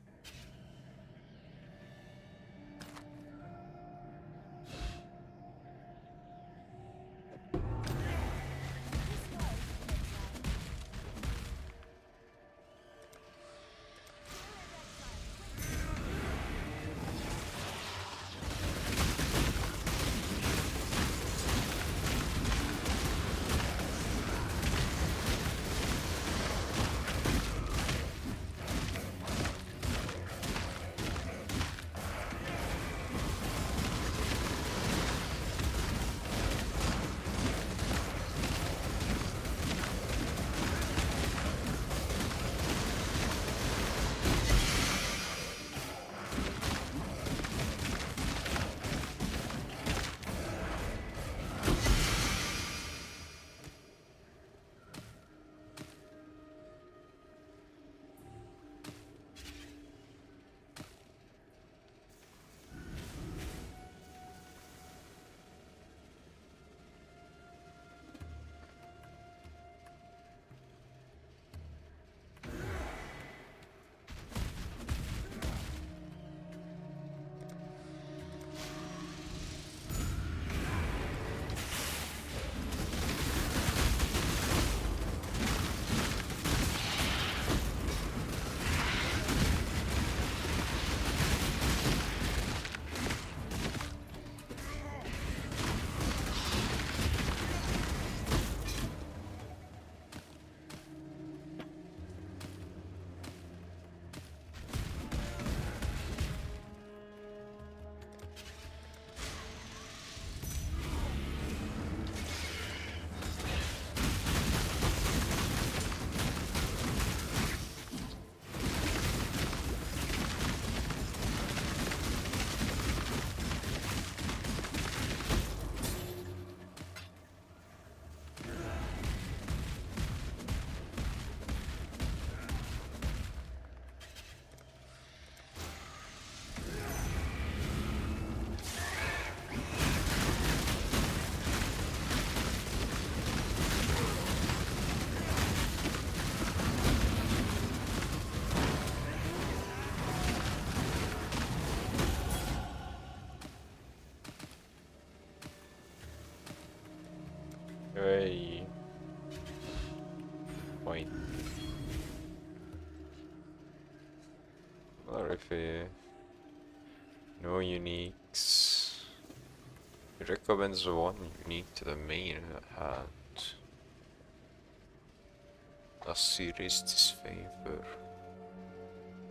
Hey. Point. Or if no uniques. It recommends one unique to the main hand. A series disfavor.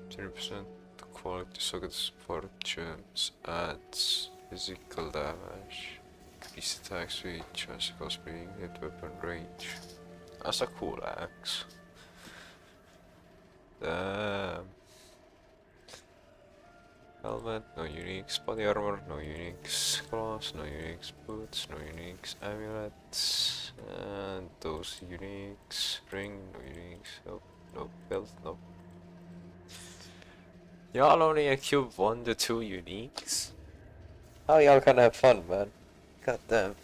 10% quality socket support gems adds physical damage. Increase attack speed, chance of being hit weapon range. That's a cool axe. Damn. Helmet, no uniques. Body armor, no uniques. Gloves, no uniques. Boots, no uniques. Amulets, and those uniques. Ring, no uniques. Nope, no belt, no. Y'all only a cube 1 to 2 uniques? How y'all can have fun, man? God damn.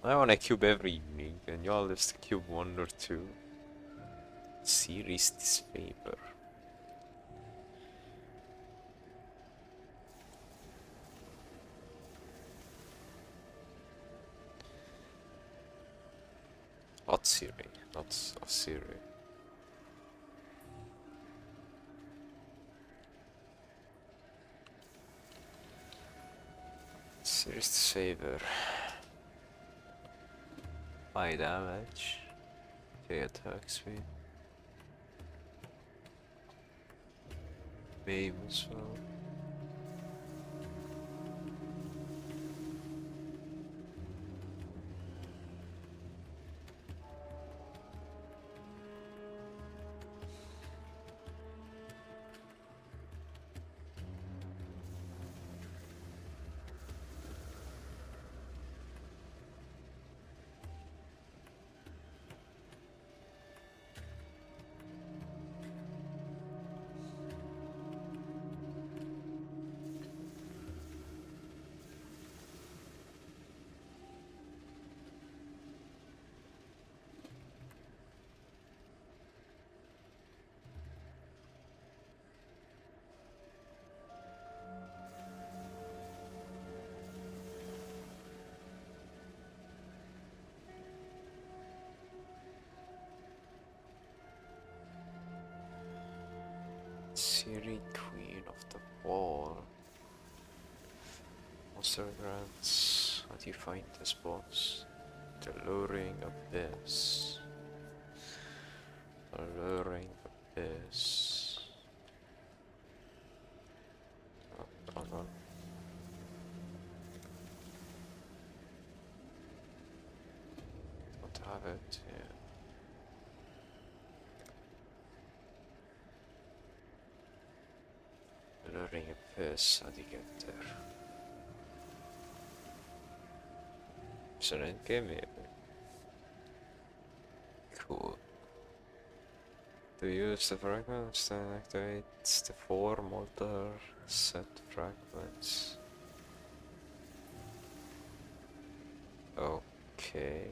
I wanna cube every unique, and y'all just cube 1 or 2. Series disfavor. Not Siri, not a Siri. Series disfavor. High damage. Okay, attack speed. Babe as well. Siri, Queen of the Wall. Monster grants. How do you find this boss? The Luring Abyss. The Luring Abyss. Oh, wrong one. Don't have it, yeah. Luring Abyss, how do you get there? It's an endgame maybe. Cool. To use the fragments, then activate the 4 mortar set fragments. Okay.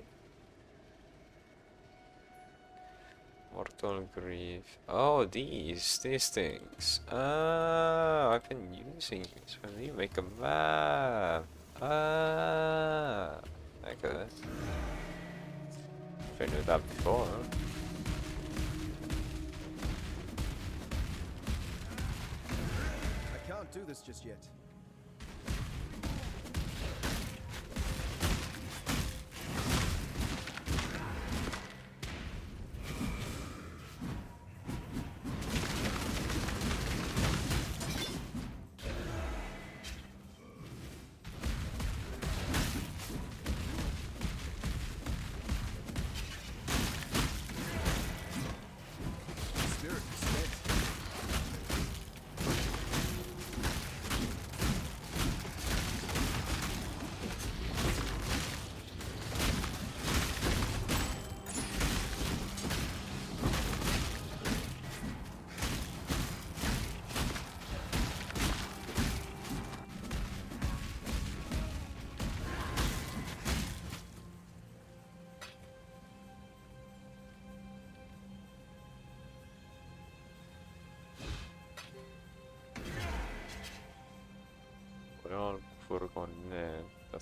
Mortal Grief. Oh, these things. Ah, I've been using these when we make a map. Ah, okay. I knew that before. I can't do this just yet. Spirit is spent.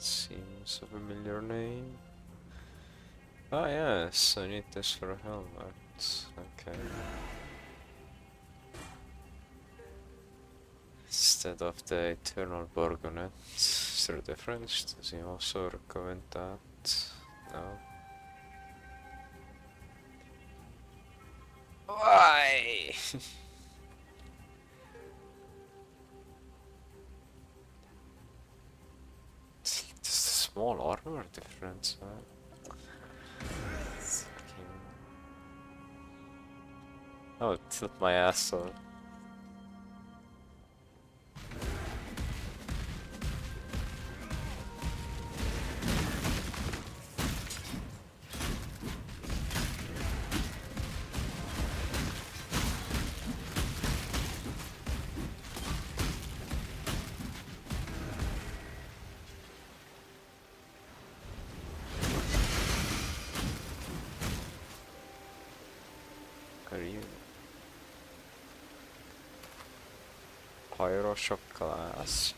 That seems a familiar name. Ah yes, I need this for a helmet. Okay. Instead of the Eternal Borgonet. Is there a difference? Does he also recommend that? No. Why? It's just a small armor difference, huh? It's fucking... Oh, tilt my asshole. Are you? Pyro Shock class.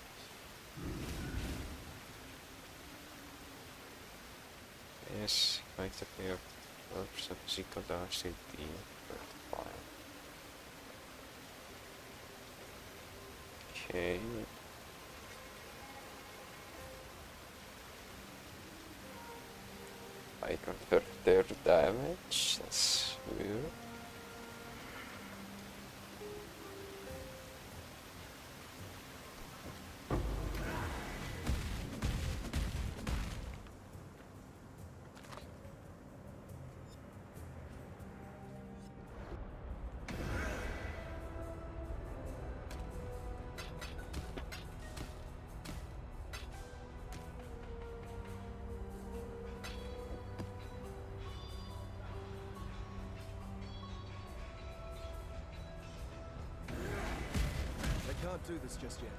Yes, make the player 12% physical damage to the fire. Okay. I convert their damage, that's weird. I can't do this just yet.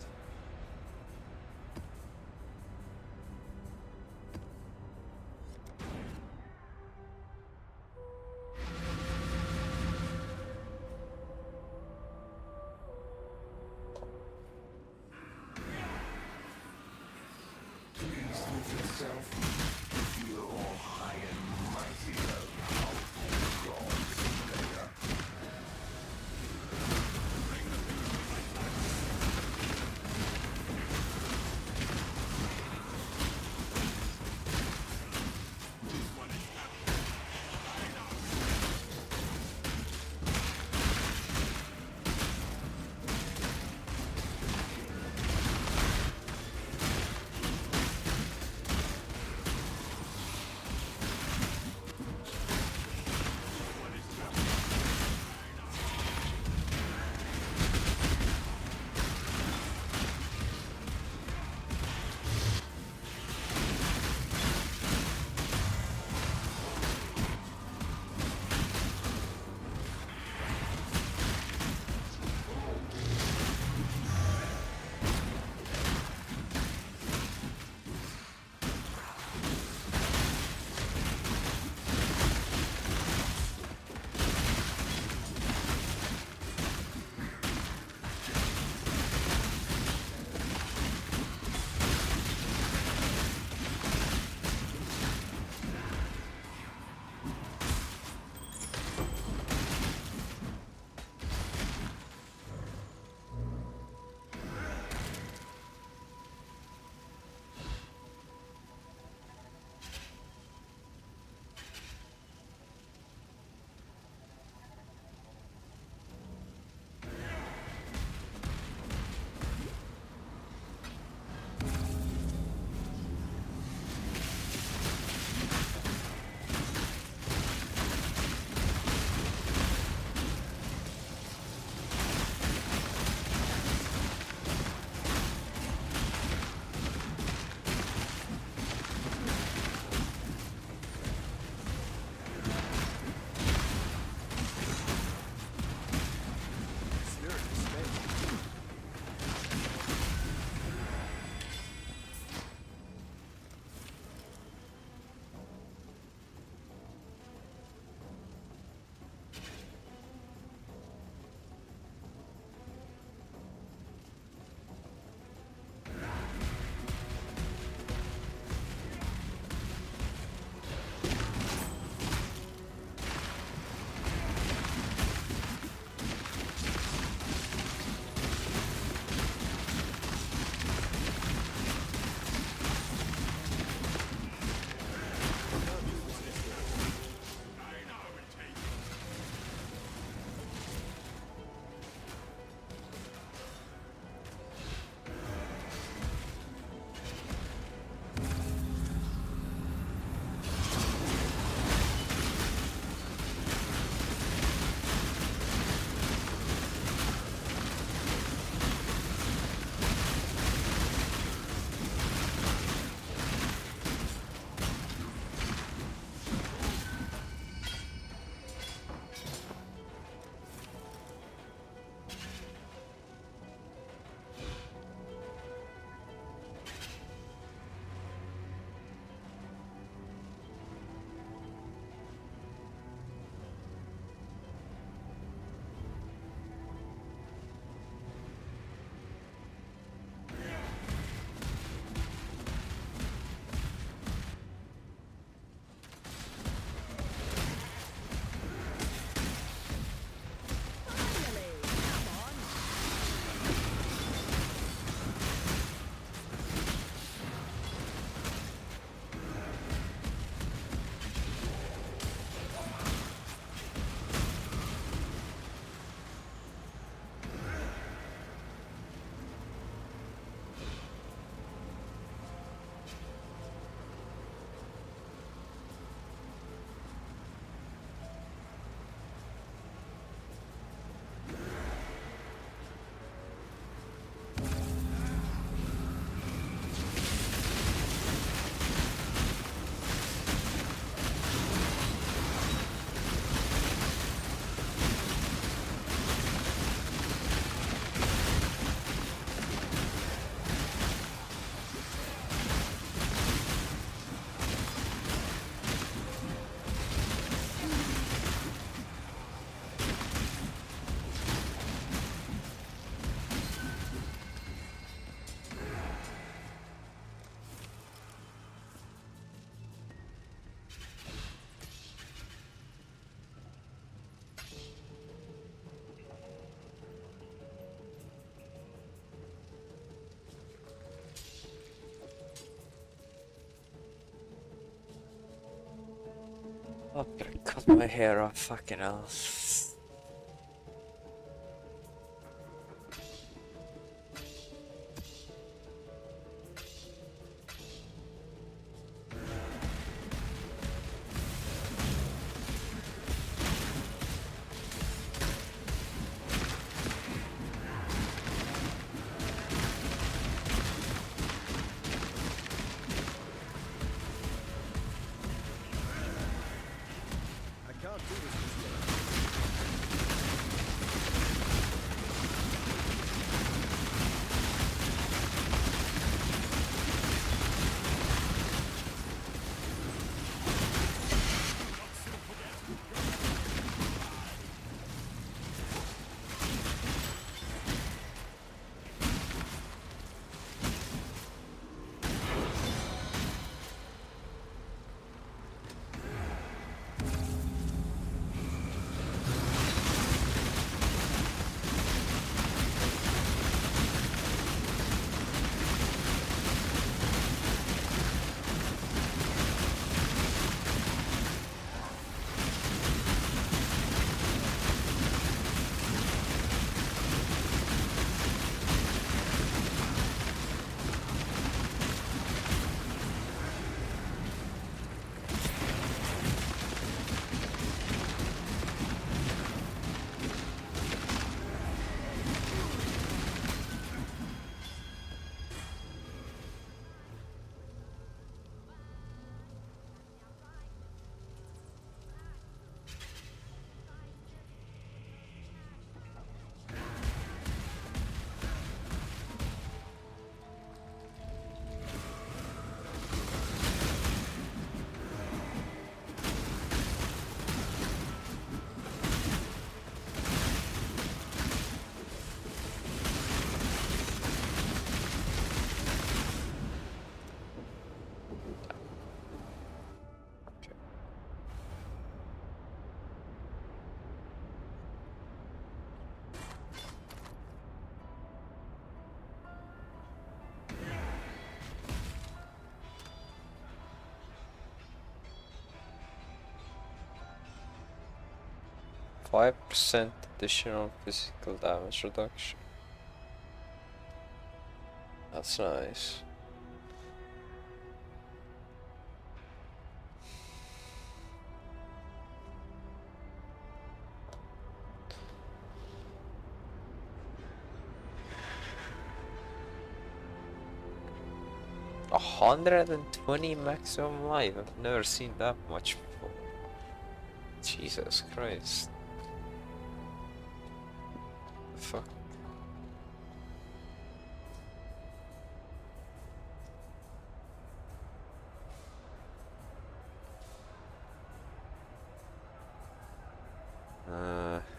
I'm gonna cut my hair off, fucking hell. 5% additional physical damage reduction. That's nice. A 120 maximum life. I've never seen that much before. Jesus Christ. The fuck?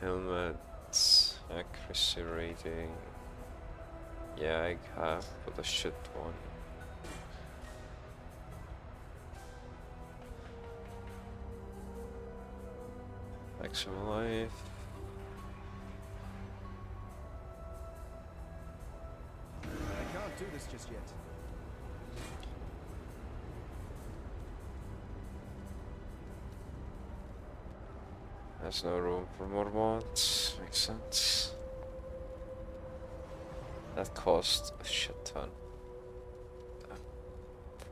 Helmets, accuracy rating. Yeah, I have, but a shit one. Maximum life. I can't do this just yet. There's no room for more mods. Makes sense. That cost a shit ton.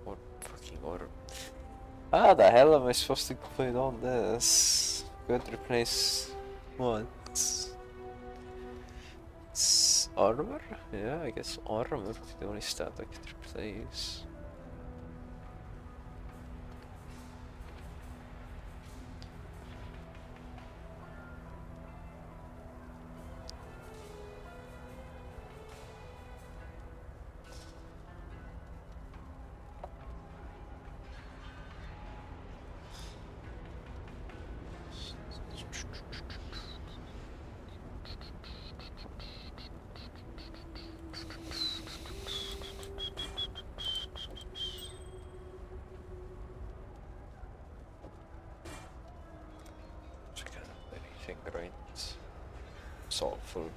What fucking order? How the hell am I supposed to complete all this? Good replace what? It's armor? Yeah, I guess armor would be the only stat I could replace. Anything great? It's all full.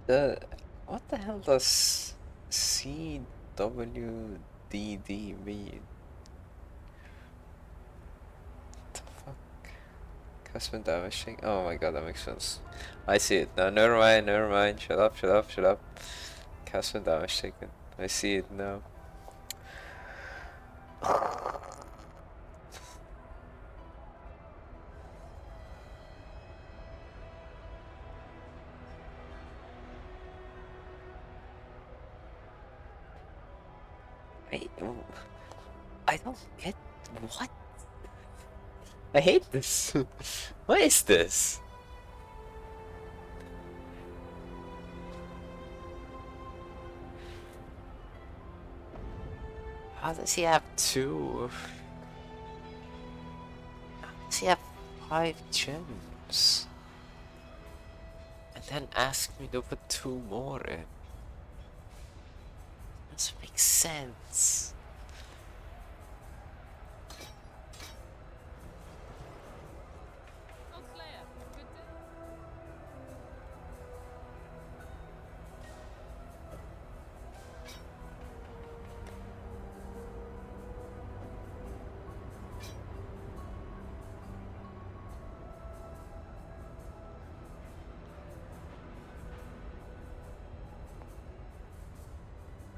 The what the hell does CWDD mean? What the fuck? Custom damaging? Oh my god, that makes sense. I see it now. Never mind, never mind. Shut up, shut up, shut up. Custom damage taken. I see it now. I, I don't get what? I hate this. What is this? How does he have two? How does he have 5 gems? And then ask me to put 2 more in. Doesn't make sense.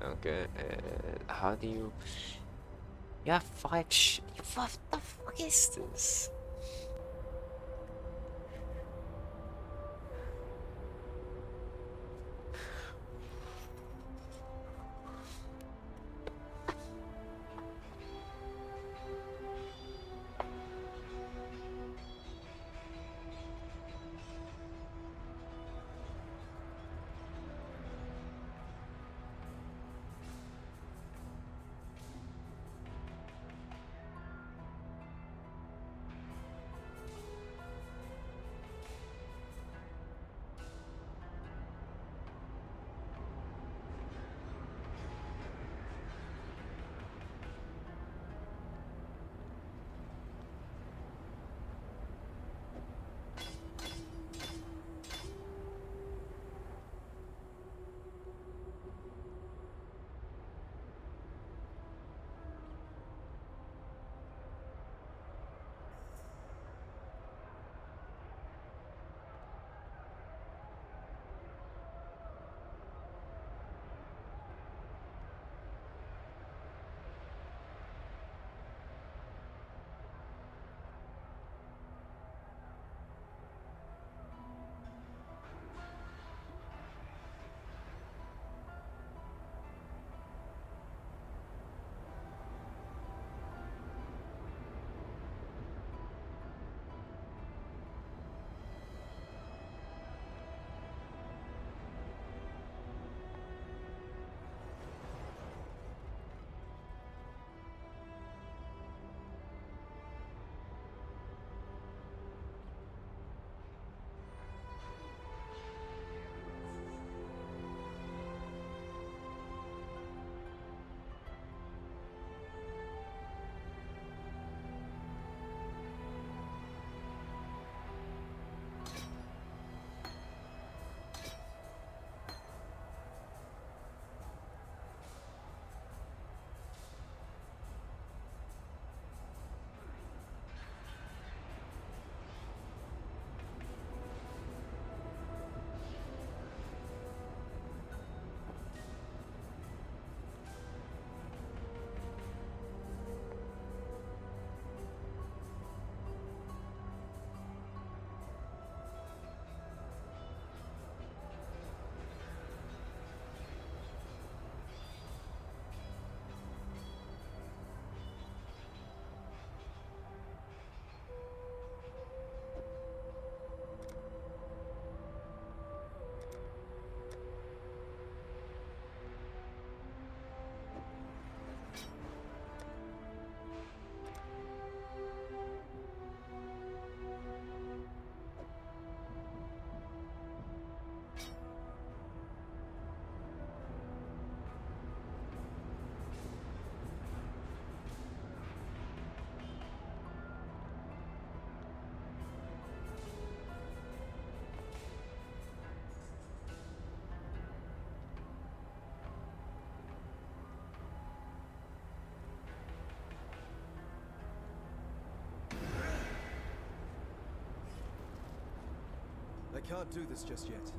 Okay, how do you... You have 5 what the fuck is this? can't do this just yet.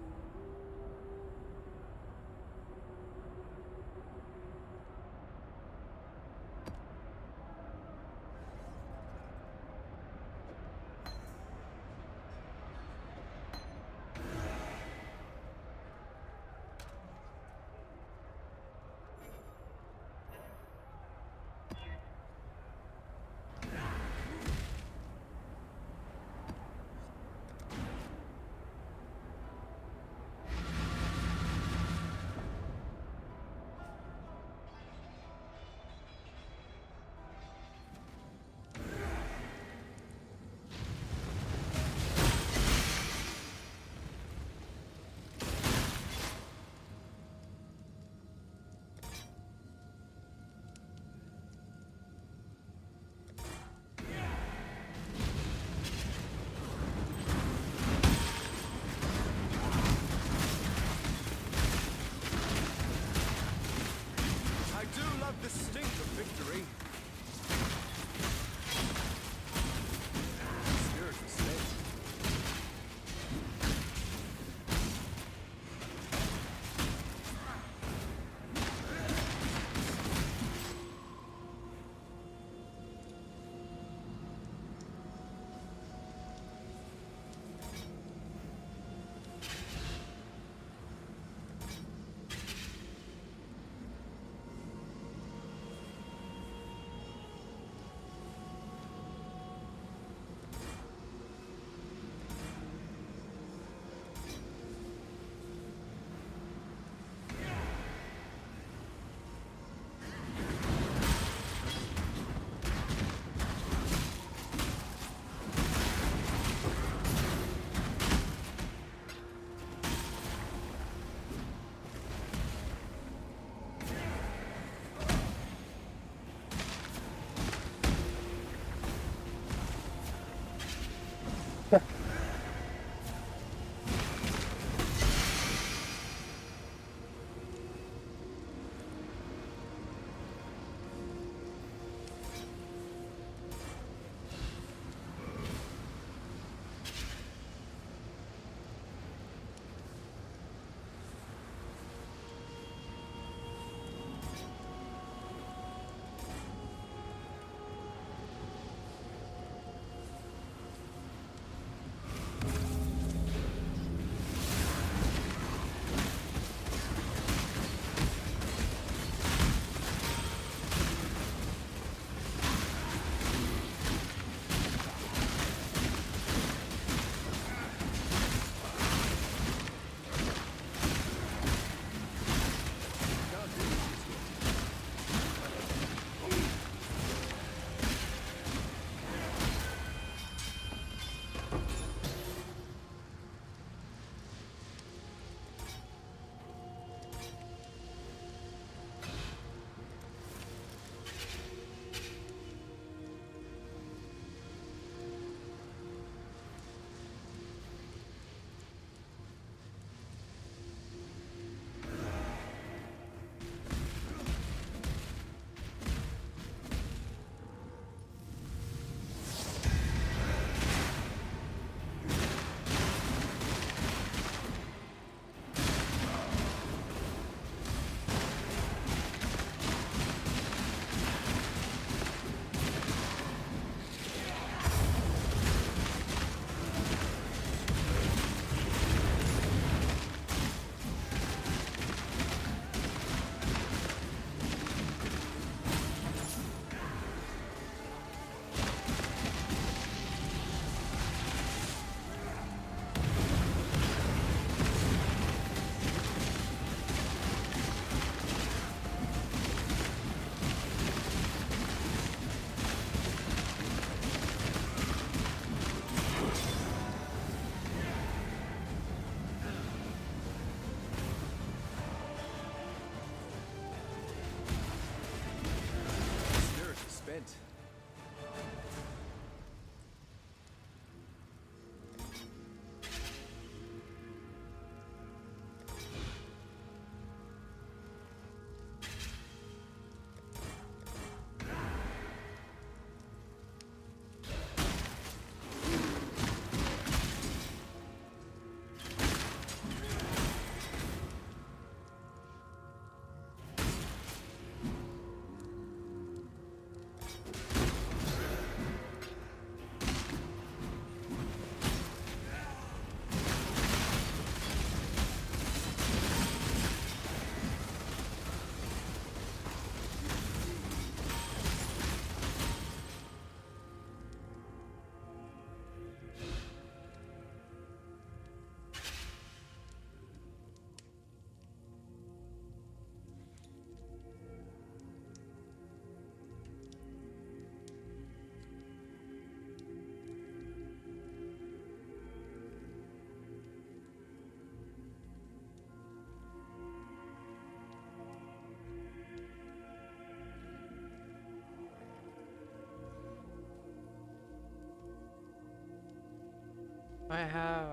I have.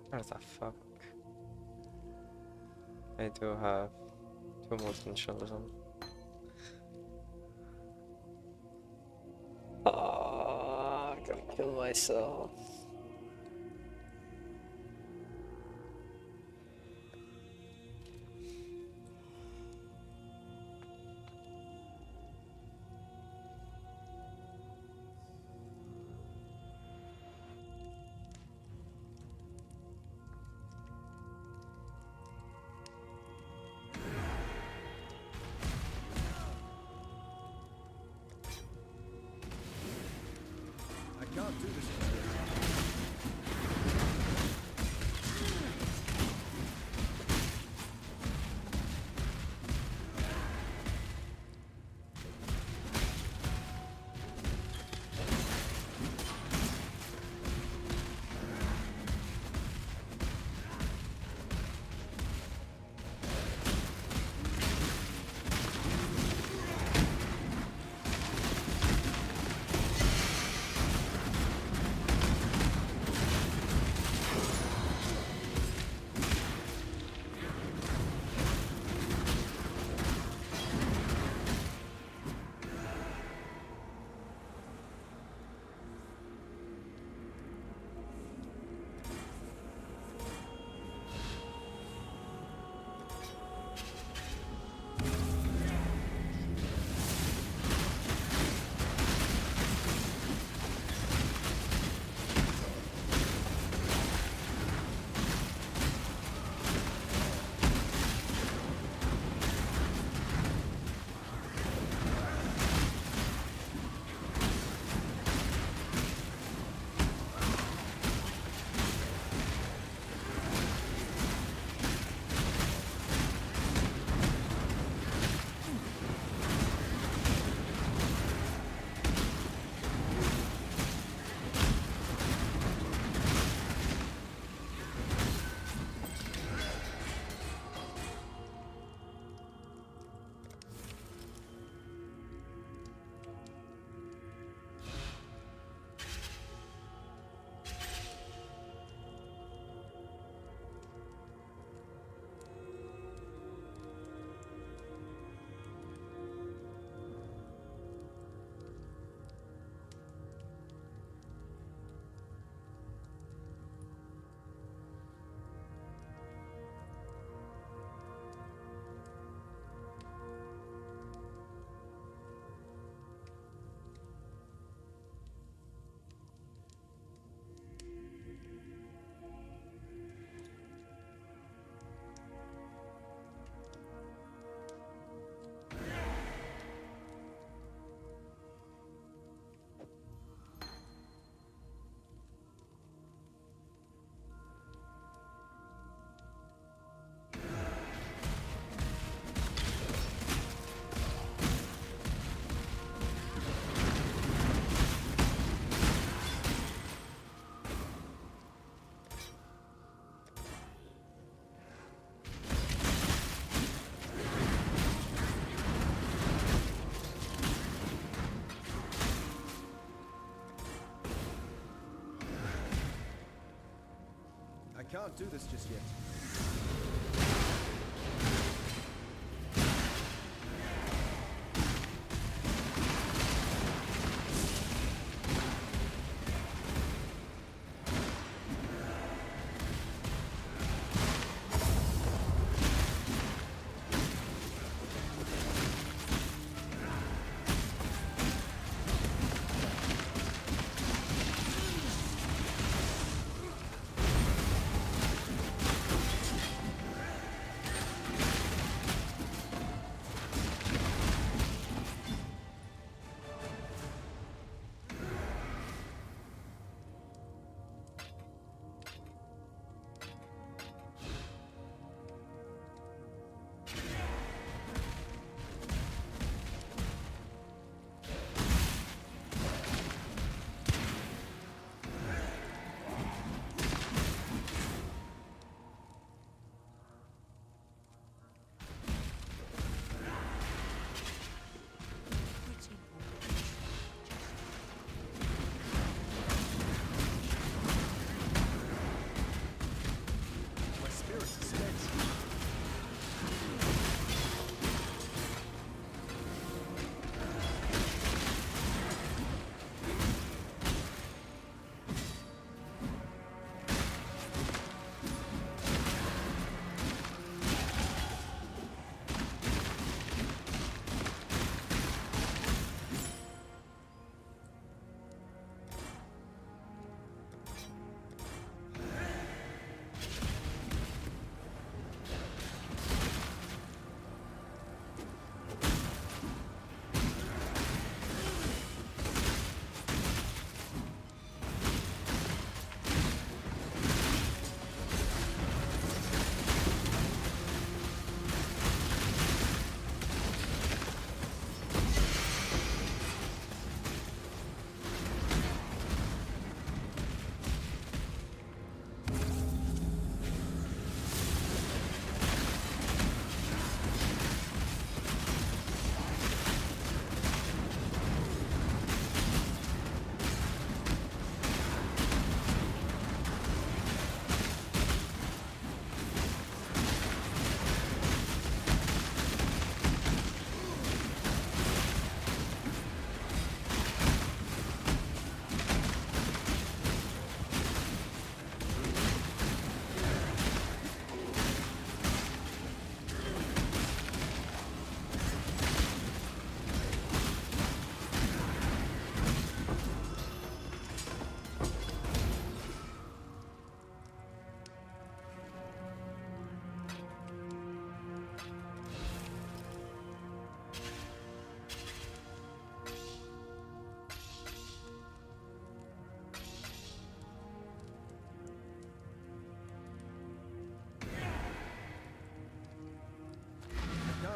What the fuck? I do have two molten shells on. Oh, I'm gonna kill myself. I can't do this just yet. I can't do this just yet.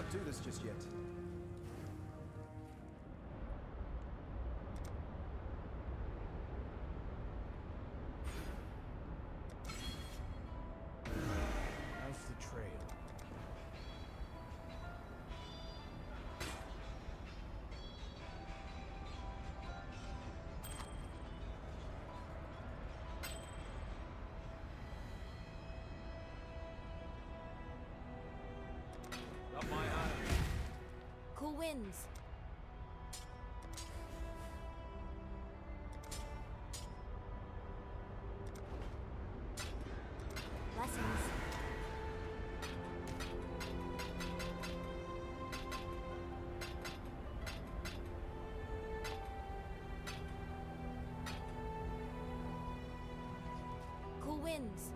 can't do this just yet. How's the trail? Up my eye. Cool winds. Blessings. Cool winds.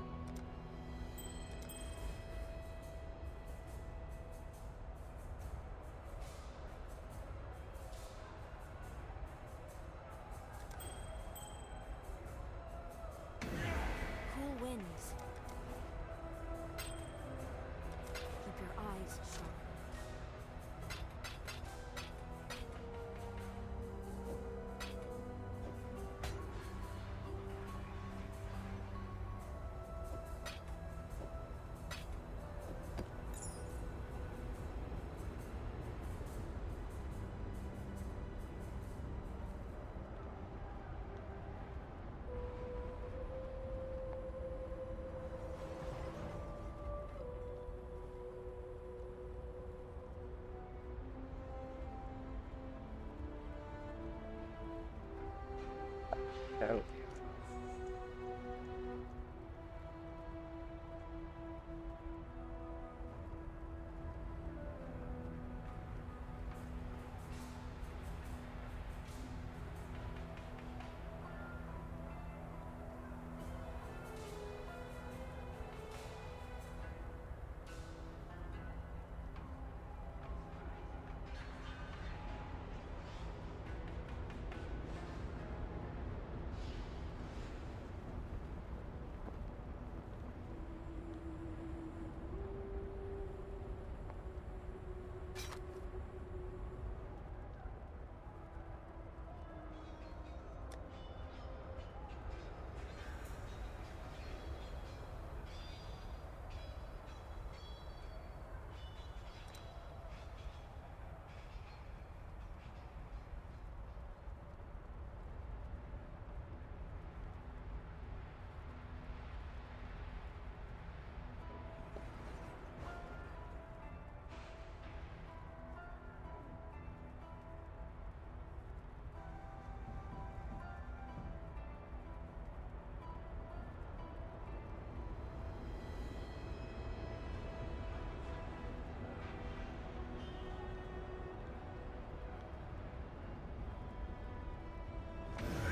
Cool winds. Keep your eyes sharp. Hell.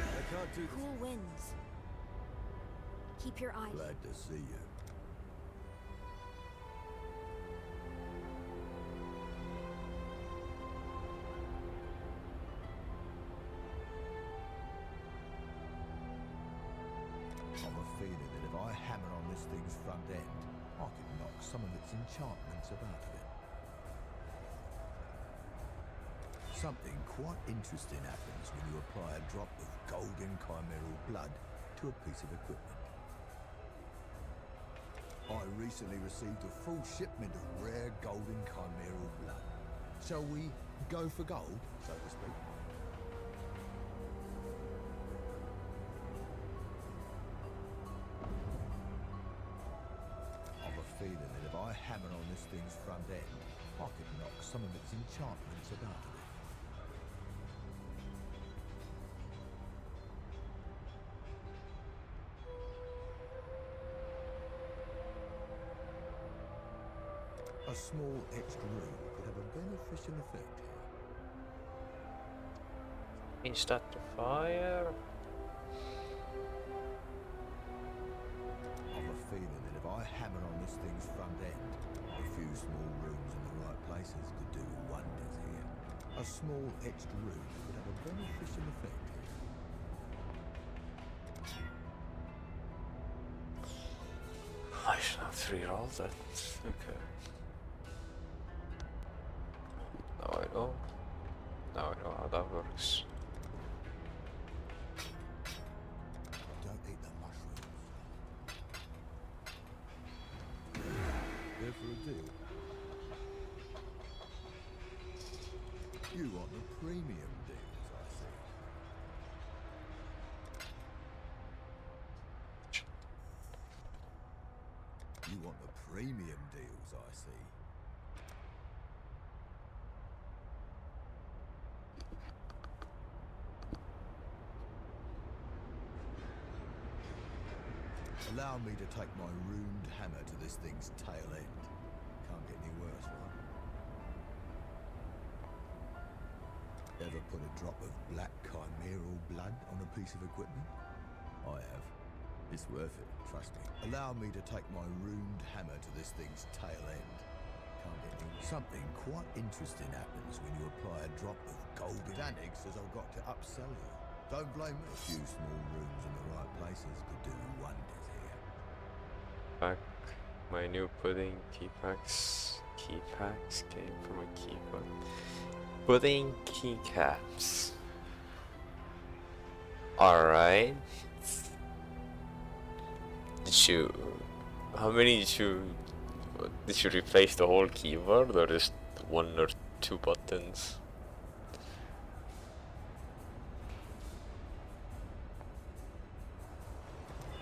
I can't do this. Cool winds. Keep your eyes. Glad to see you. I've a feeling that if I hammer on this thing's front end, I could knock some of its enchantments about of it. Something quite interesting happens when you apply a drop of golden chimeral blood to a piece of equipment. I recently received a full shipment of rare golden chimeral blood. Shall we go for gold, so to speak? I've a feeling that if I hammer on this thing's front end, I could knock some of its enchantments about of it. A small extra room could have a beneficial effect here. Is that the fire? I've a feeling that if I hammer on this thing's front end, a few small rooms in the right places could do wonders here. A small extra room could have a beneficial effect here. I should have rerolled that. Okay. Oh, now I know how that works. Don't eat the mushrooms. There for a deal? You want the premium deals, I see. You want the premium deals, I see. Allow me to take my ruined hammer to this thing's tail end. Can't get any worse, right? Ever put a drop of black chimeral blood on a piece of equipment? I have. It's worth it, trust me. Allow me to take my ruined hammer to this thing's tail end. Can't get any worse. Something quite interesting happens when you apply a drop of gold. Danix says I've got to upsell you. Don't blame me. A few small rooms in the right places could do wonders here. Back. My new pudding keypacks. Keypacks came from a keypad. Pudding keycaps. Alright. Did you... How many did you... Did you replace the whole keyboard or just one or two buttons?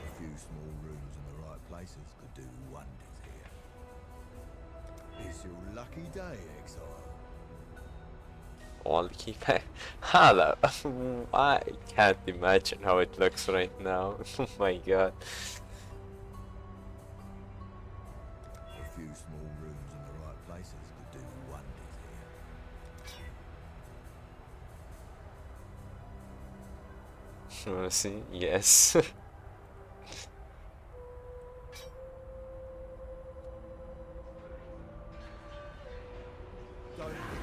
A few small rooms in the right places could do wonders here. It's your lucky day, exile. All the keypad. Ha! That, I can't imagine how it looks right now. Oh my god. A few small rooms in the right places could do wonders here. Wanna see? Yes. Don't eat the mushrooms.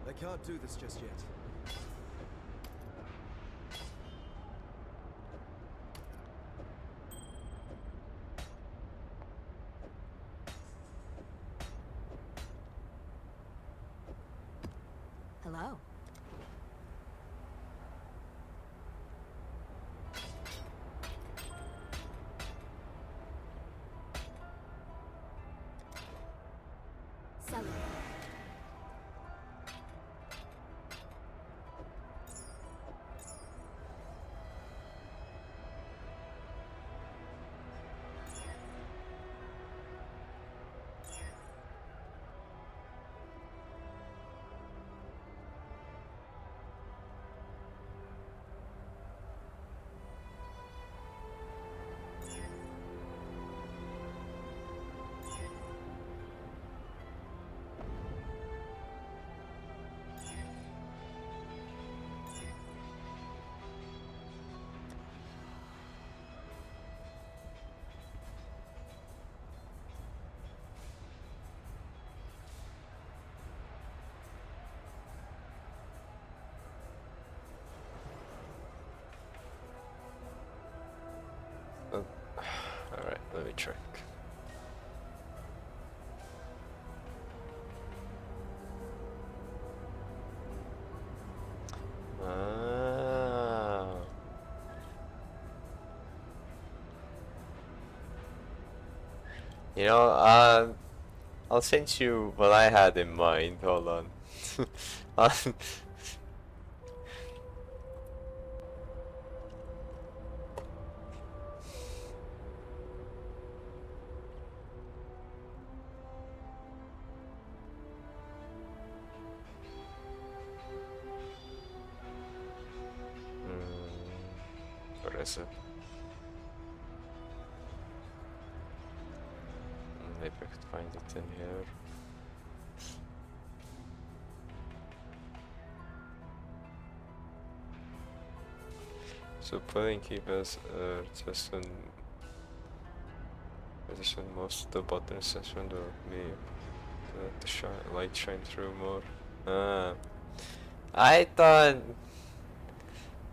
They can't do this just yet. Hello. Selling. Alright, let me check. Ah. You know, I'll send you what I had in mind. Hold on. impressive. Maybe I could find it in here. So pudding keepers just on position most of the buttons as when the light shine through more. I thought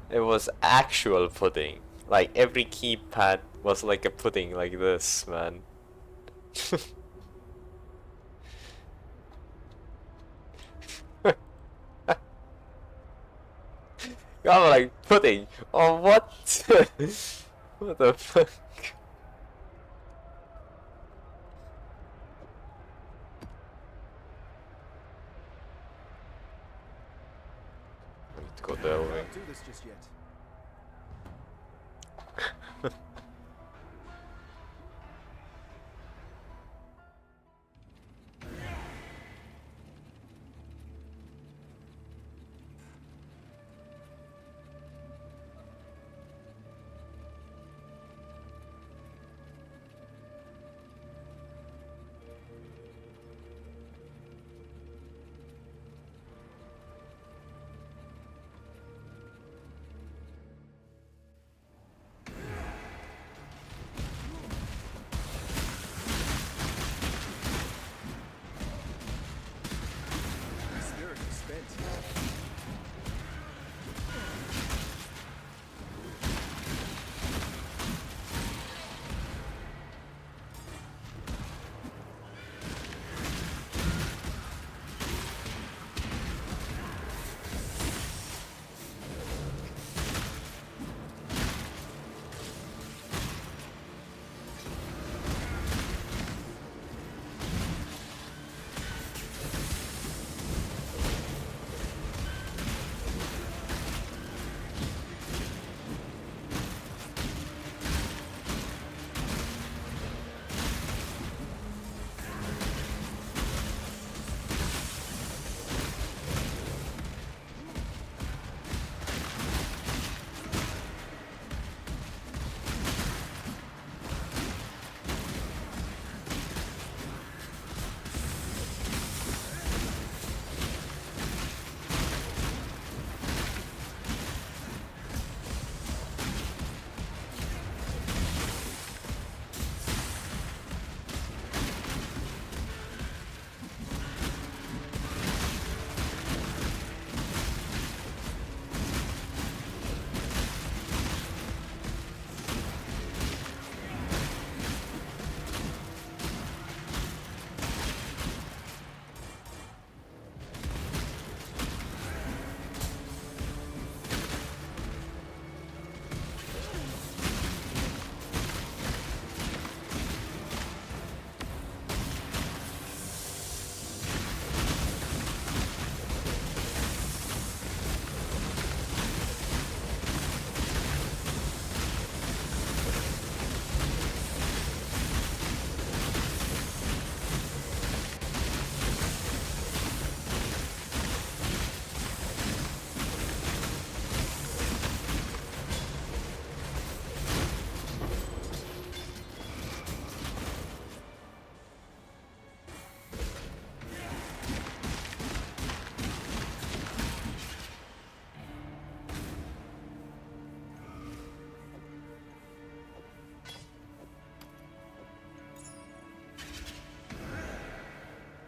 it was actual pudding. Like every keypad was like a pudding like this, man. I'm like pudding. Oh what? What the fuck? I need to go I delving. can't do this just yet. Spirit is spent.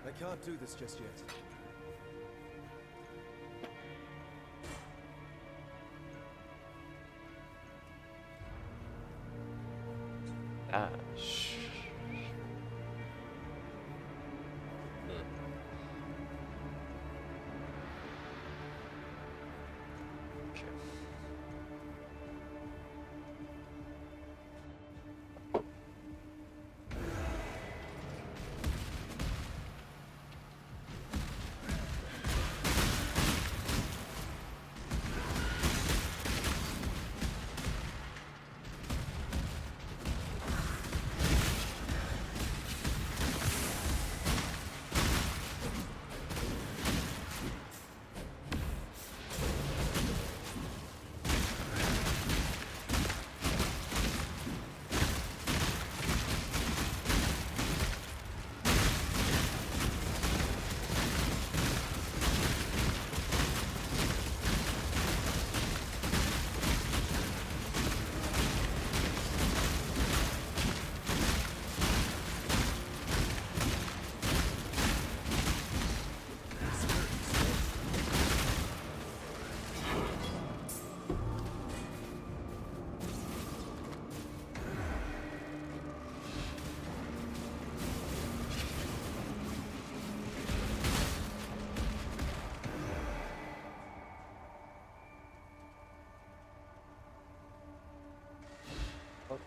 I can't do this just yet. Ash. Okay.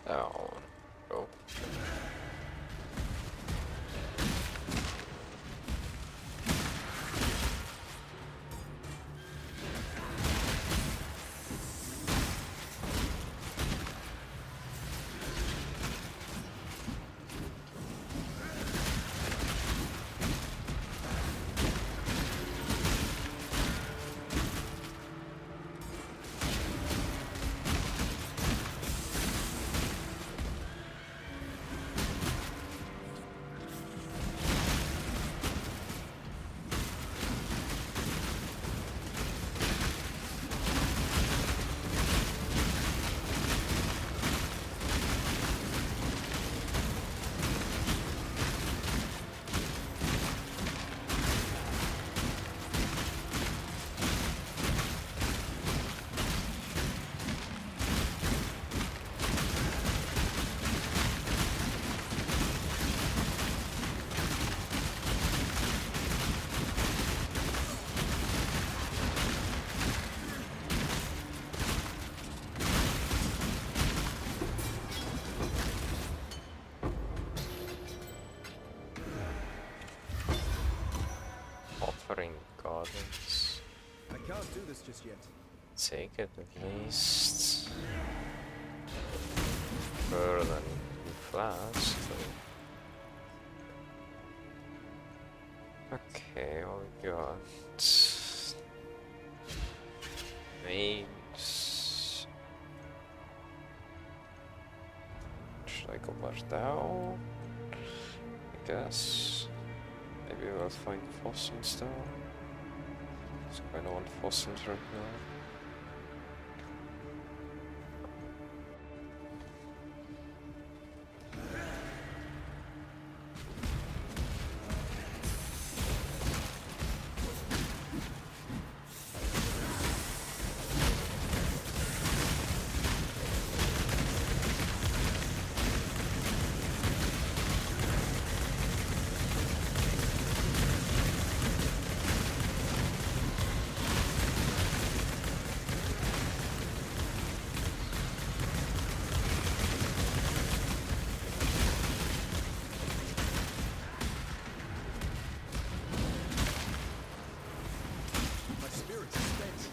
Down. Go. Offering gardens. I can't do this just yet. Take it at least. Further than fast. Okay, what we got? Names. Should I go back down? I guess. Maybe we'll find fossils though. So I don't want fossils right now. My spirit is spent.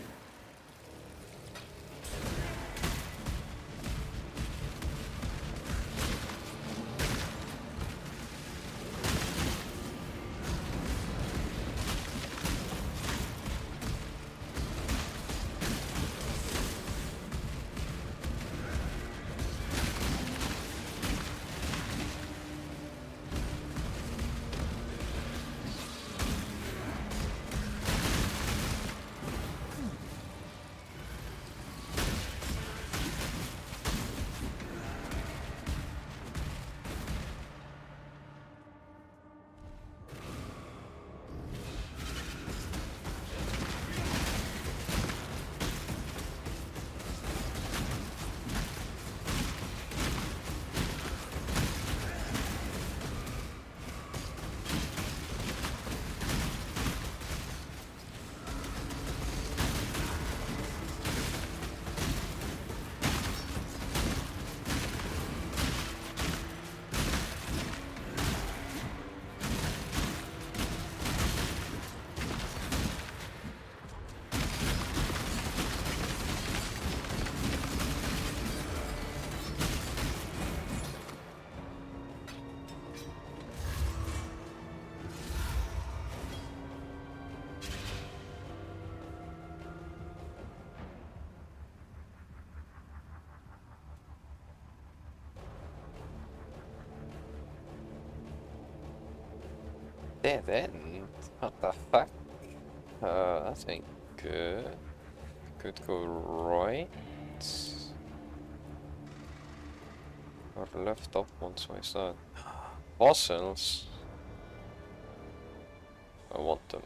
Dead end? What the fuck? That ain't good. Could go right. Or left up once I start. Fossils? I want them.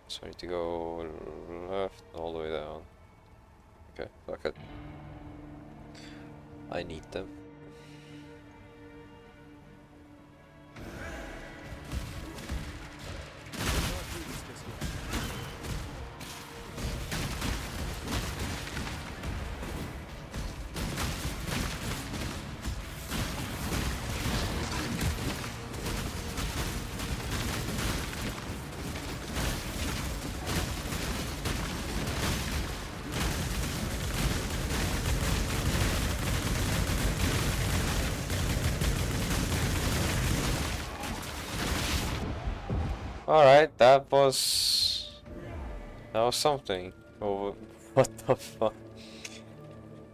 So I need to go left all the way down. Okay, fuck it. I need them. Alright, that was something. Oh, what the fuck?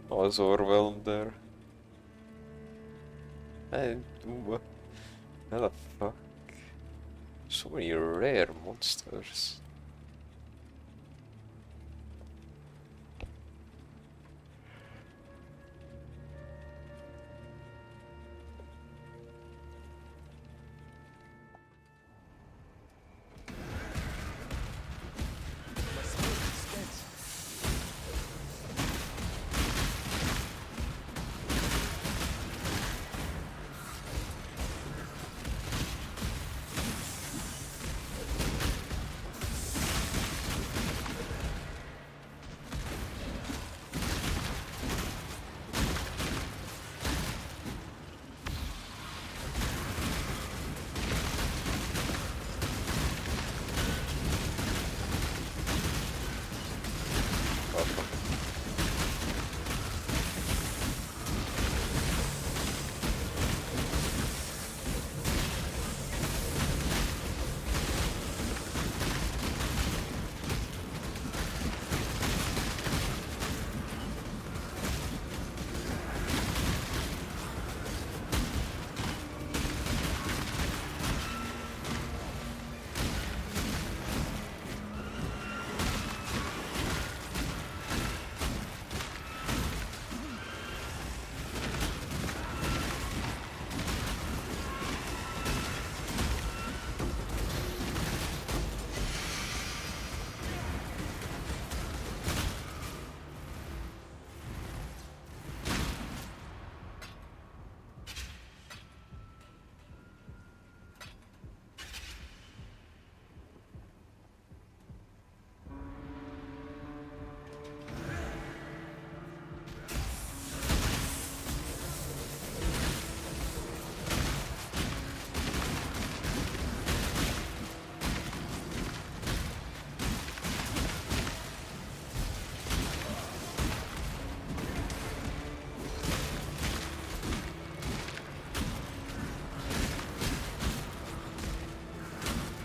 I was overwhelmed there. What the fuck? So many rare monsters. My spirit is spent.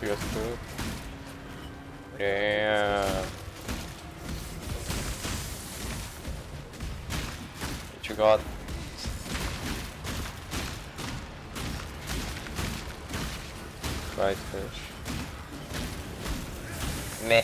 Good, good. Yeah. What you got? Right fish. Meh.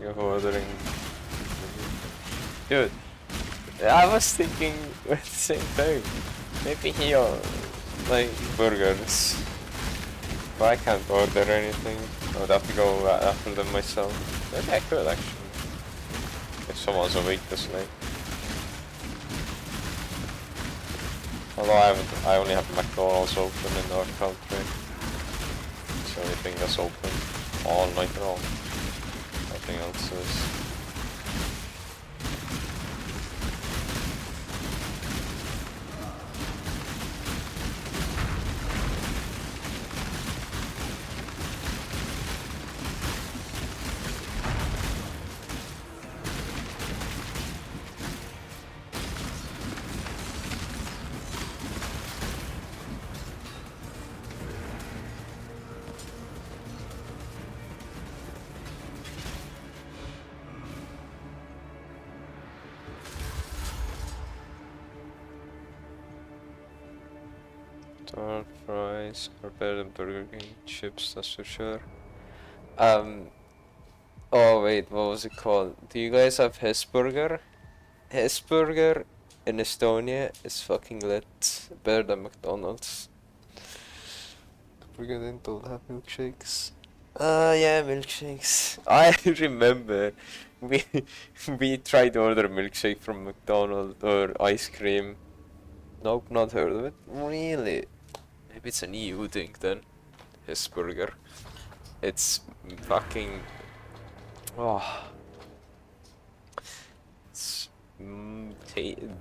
of ordering. Dude, I was thinking the same thing. Maybe here, like burgers. But I can't order anything. I would have to go after them myself. Maybe I could actually. If someone's awake this late. Although I only have McDonald's open in our country. It's the only thing that's open all night long. Nothing else is. Fries are better than Burger King chips, that's for sure. Oh wait, what was it called? Do you guys have his burger? His burger in Estonia is fucking lit. Better than McDonald's. Burger King don't have milkshakes. Yeah, milkshakes. I remember we we tried to order a milkshake from McDonald's or ice cream. Nope, not heard of it. Really? Maybe it's an EU thing then. His burger. It's fucking. Oh. It's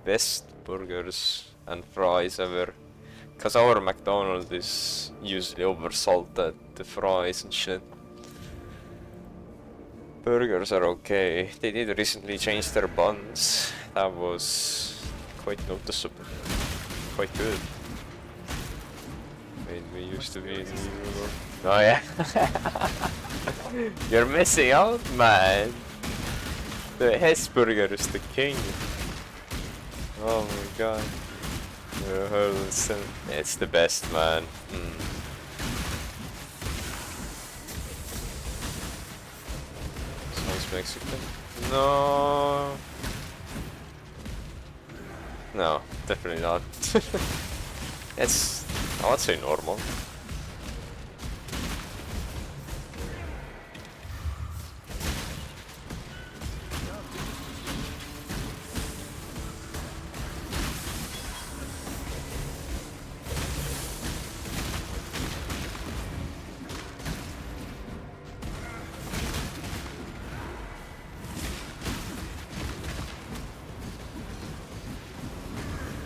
best burgers and fries ever. Cause our McDonald's is usually oversalted, the fries and shit. Burgers are okay. They did recently change their buns. That was quite noticeable. Quite good. We used to be in New York. Oh yeah. You're missing out, man. The Hesburger is the king. Oh my god. It's the best, man. Sounds Mexican. No. No, definitely not. It's, I would say normal.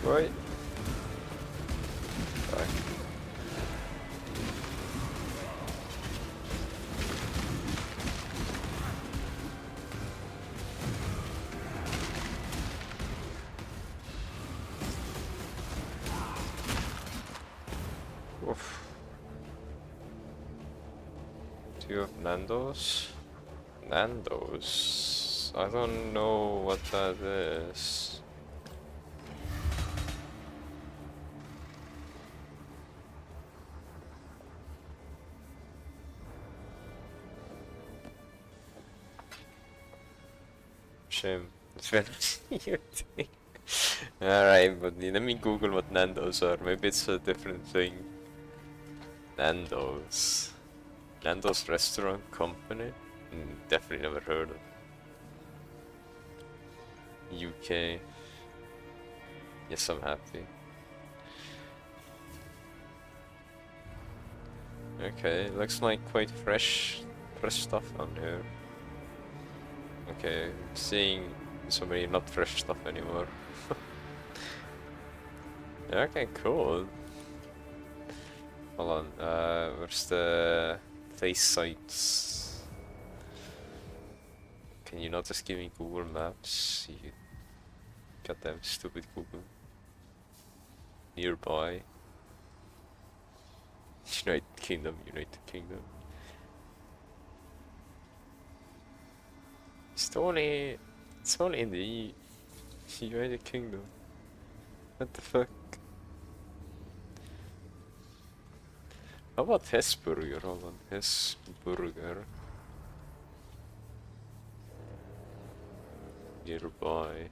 Right. Back. Oof. Do you have Nando's? Nando's? I don't know what that is. Shame. It's very new thing. Alright, but let me Google what Nando's are. Maybe it's a different thing. Nando's. Nando's Restaurant Company? Definitely never heard of. UK. Yes, I'm happy. Okay, looks like quite fresh stuff on here. Okay, seeing so many not fresh stuff anymore. Okay, cool. Hold on, where's the place sites? Can you not just give me Google Maps? You goddamn stupid Google. Nearby. United Kingdom. It's only in the United Kingdom. What the fuck? How about Hesburger? Hold on, Hesburger. nearby.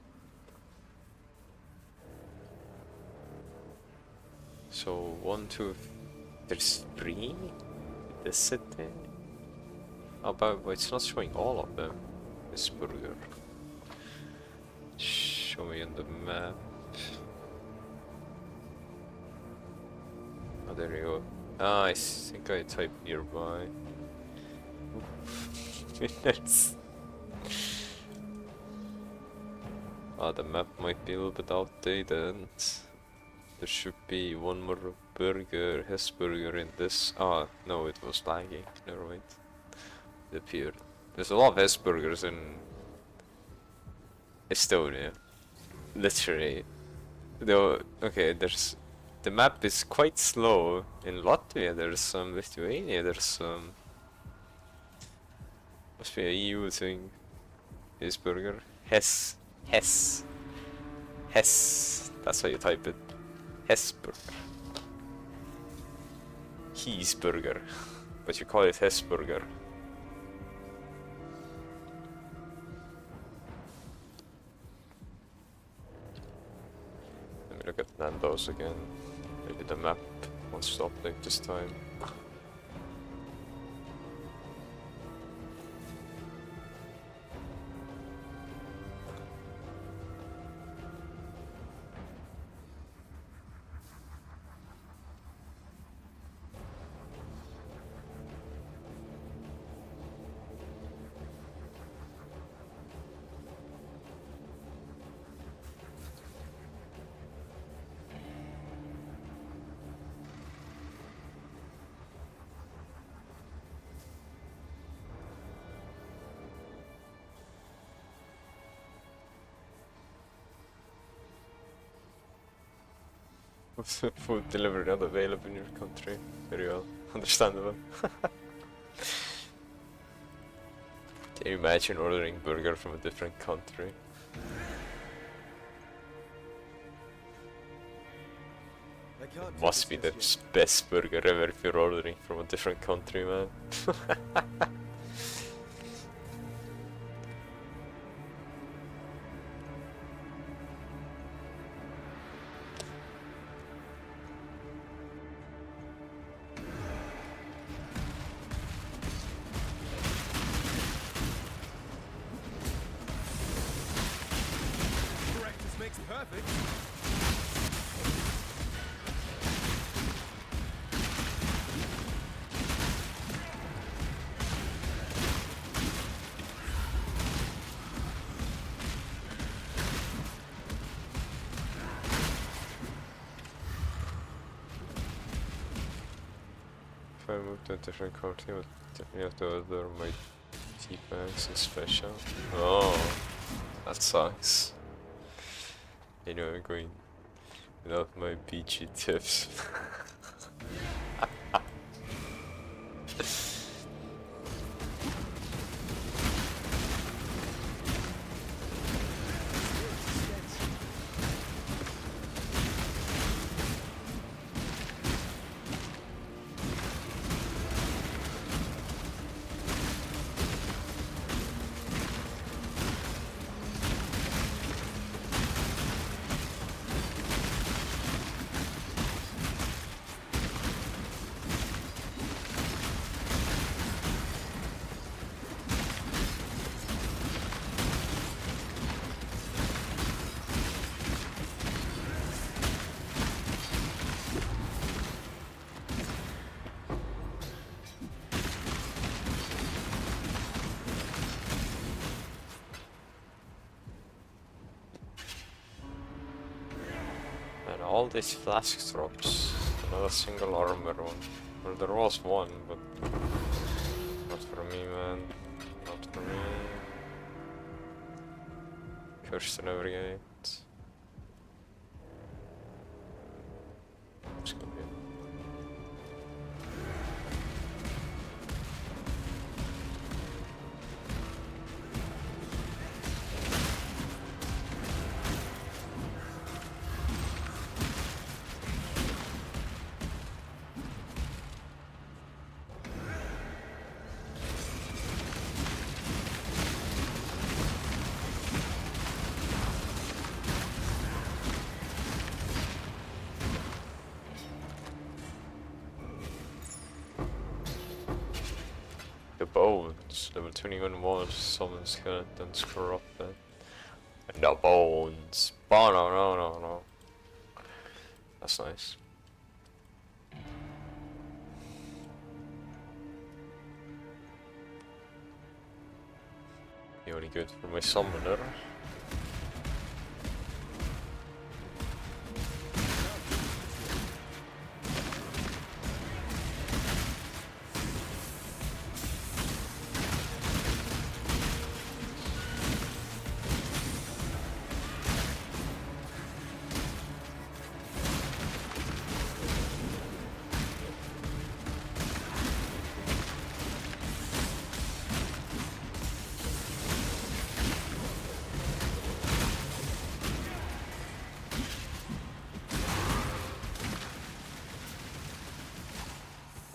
So 1, 2, there's 3 in the city. Oh, but it's not showing all of them. This burger. Show me on the map. Oh, there you go. Ah, I think I typed nearby. Yes. Ah, the map might be a little bit outdated. There should be one more burger, his burger in this. Ah, no, it was lagging. Never mind. It appeared. There's a lot of his burgers in Estonia. Literally. Though, okay, there's. The map is quite slow. In Latvia, there's some. Lithuania, there's some. Must be a EU thing. His burger. Hess. Hess. Hess. That's how you type it. Hessburger. His burger. But you call it Hessburger. Let me look at Nando's again. Maybe the map wants to update this time. Food delivery not available in your country. Very well. Understandable. Can you imagine ordering burger from a different country? I can't do Must be this the just yet. best burger ever if you're ordering from a different country, man. Practice makes perfect. If I move to a different country, but definitely have to order my tea bags and special. Oh, that sucks. You know, I'm going without my beachy tips. And all these flask drops, not a single armor one. Well, there was one, but not for me, man. Not for me. Cursed navigate. It's gonna be. Level 21 was summon skeletons corrupted. And the bones. Oh no no no no. That's nice. Be only good for my summoner.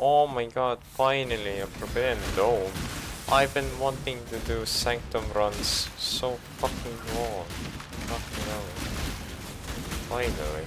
Oh my god, finally a Forbidden Dome. I've been wanting to do Sanctum runs so fucking long. Fucking hell. Finally.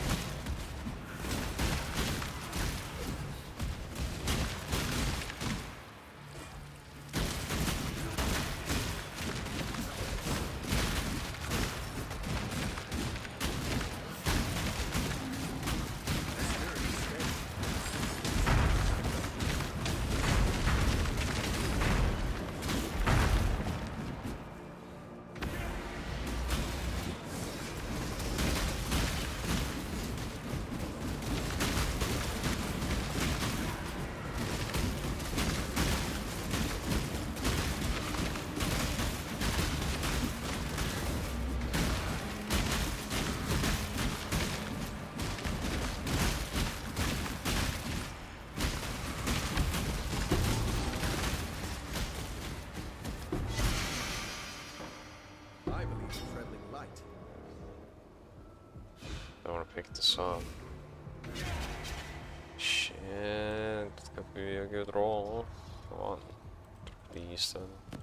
I believe in traveling light. I wanna pick this up. Shit, it could be a good roll. Come on. Please then.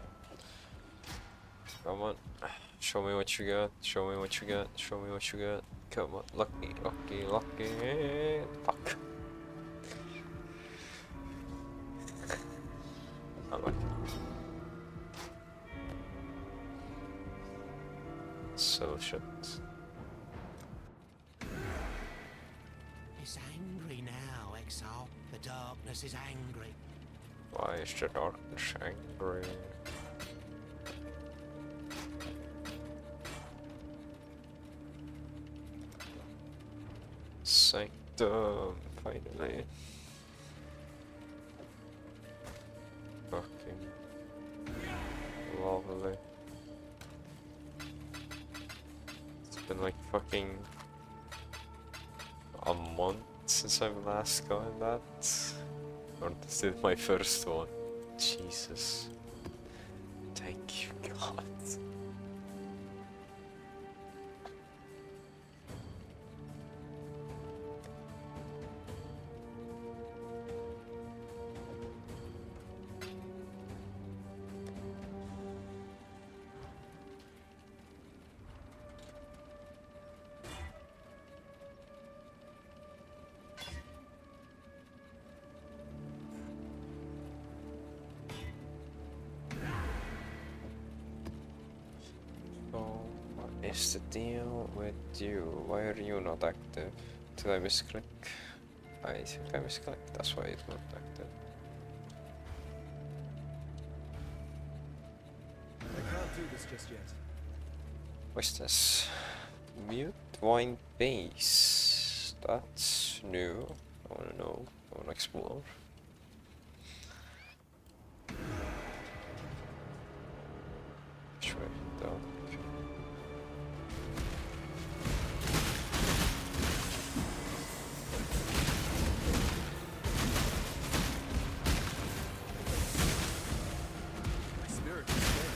Come on. Show me what you got. Show me what you got. Show me what you got. Come on. Lucky, lucky, lucky. Fuck. Unlucky. So shit. It's angry now, Exile. The darkness is angry. Why is the darkness angry? Sanctum, finally. Fucking lovely. It's been like fucking a month since I've last gotten that. Or this is my first one. Jesus. Thank you, God. Is the deal with you? Why are you not active? Did I misclick? I think I misclicked, that's why it's not active. I can't do this just yet. What's this? Mute wine base. That's new. I wanna know. I wanna explore. Which way? Down. Okay. My spirit is dead.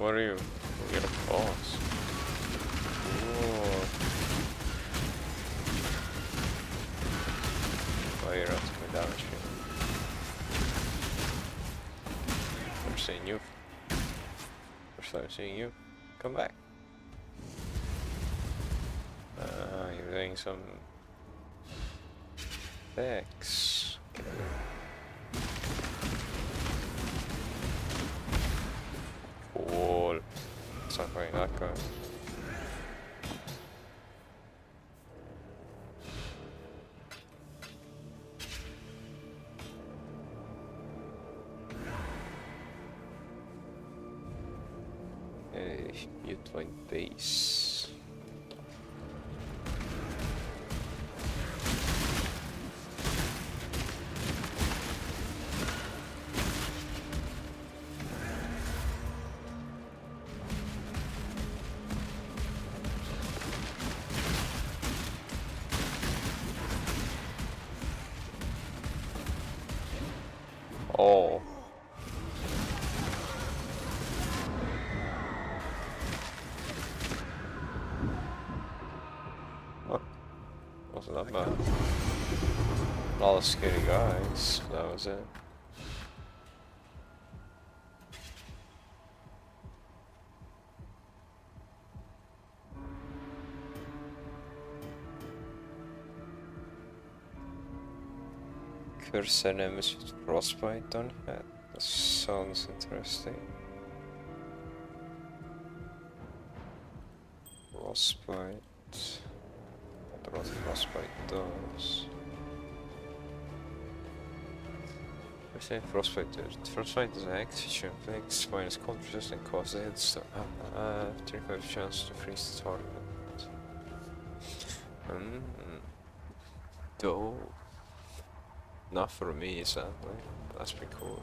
What are you? You're a boss. Ooh. Why you're not going damage here? I'm seeing you. First time seeing you. Come back. You're doing some attacks. Cool. It's not going that good. You join base. Oh. Wasn't that bad. A lot of scary guys, that was it. Curse enemies with frostbite on head. That sounds interesting. Frostbite. Wonder what frostbite does. We're saying frostbite does. Frostbite is an active inflicts minus cold resistance and causes 35 chance to freeze the target. Dope. Not for me, sadly. That's pretty cool.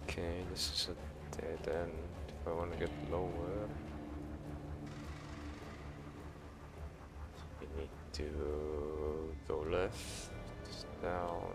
Okay, this is a dead end. If I want to get lower, you need to go left, down.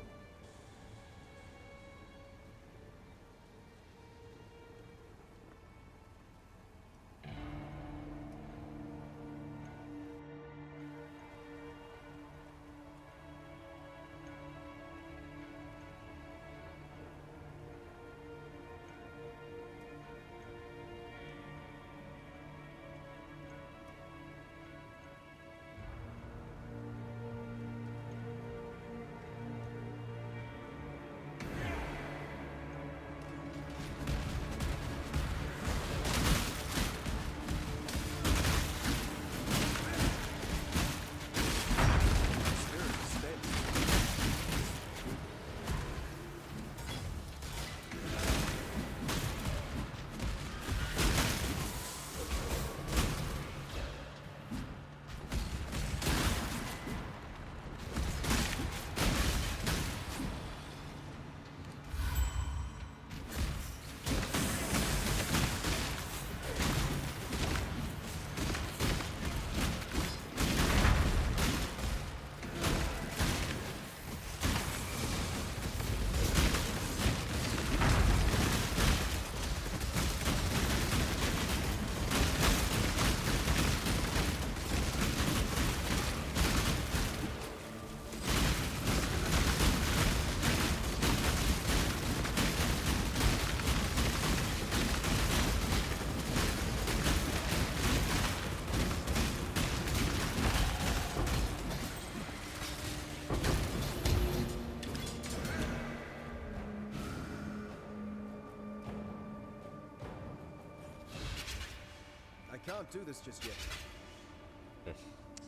I can't do this just yet.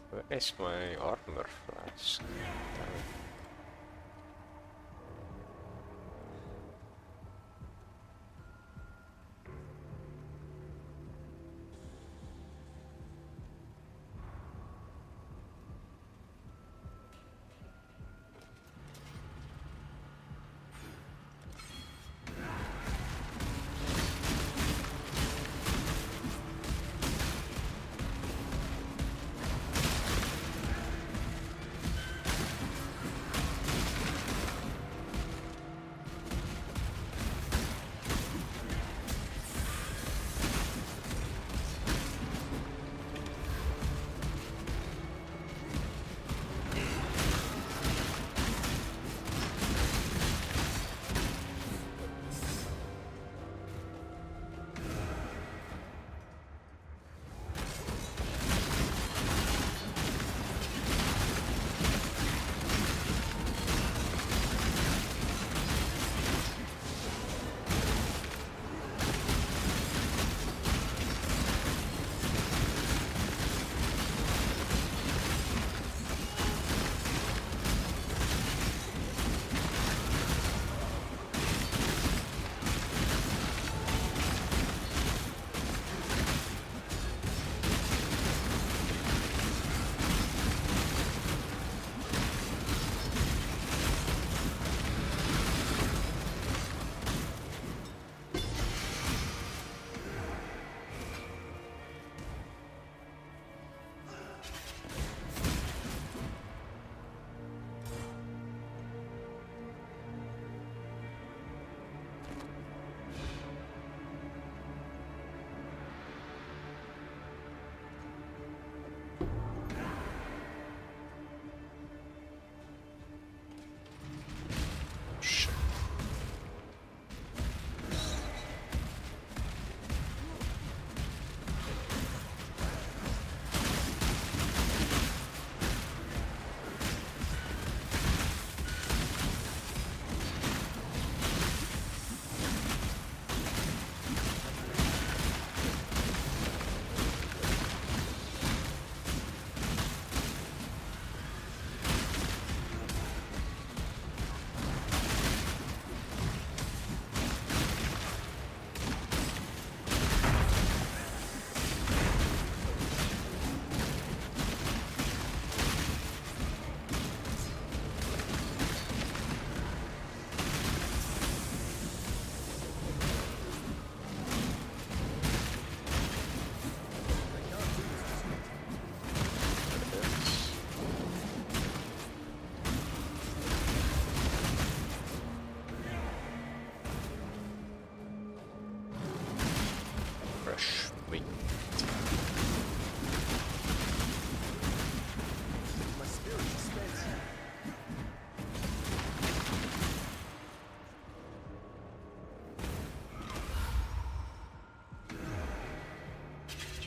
Where is my armor flask? Damn it.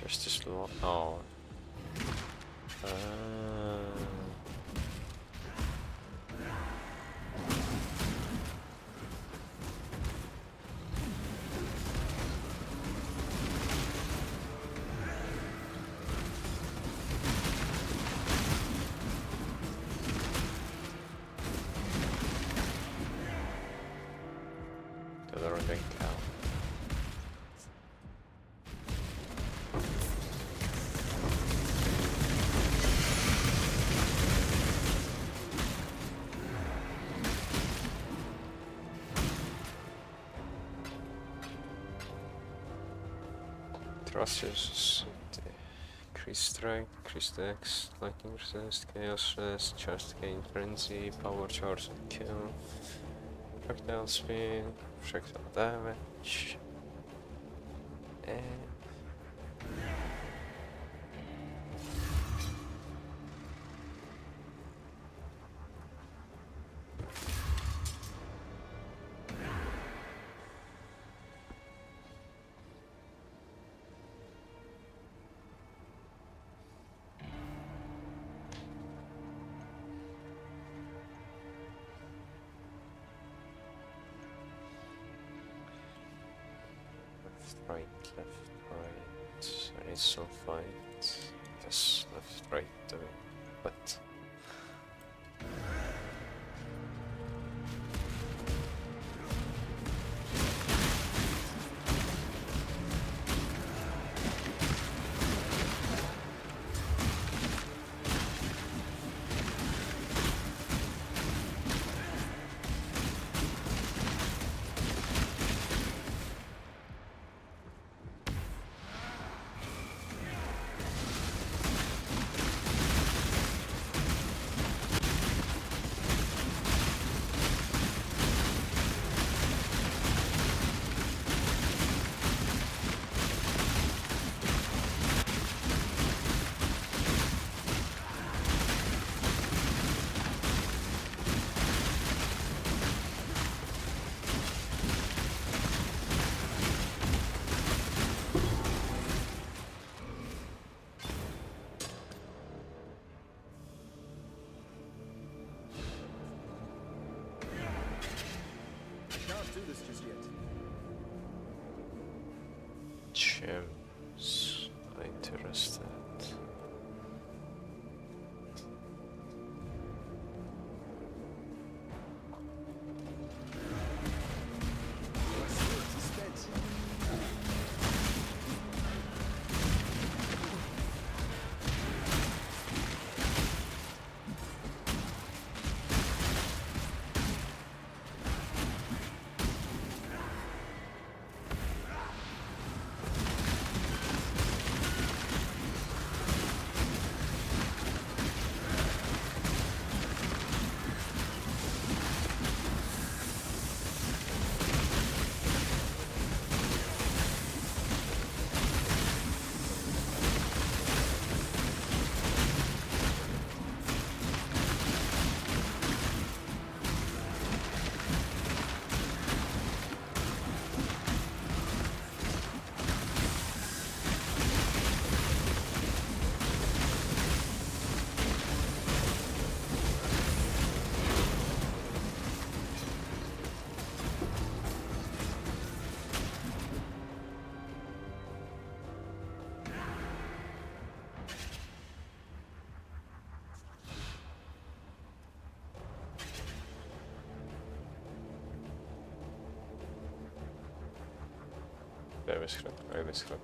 Just this little. Oh. The other ring cow. Thrusters, increase strike, increase dex, lightning resist, chaos resist, charge gain frenzy, power charge and kill, projectile speed, projectile damage, and right, I need some fight. Yes, left, right, but Can't do this just yet. gems. Interested. Suspense. Överskott.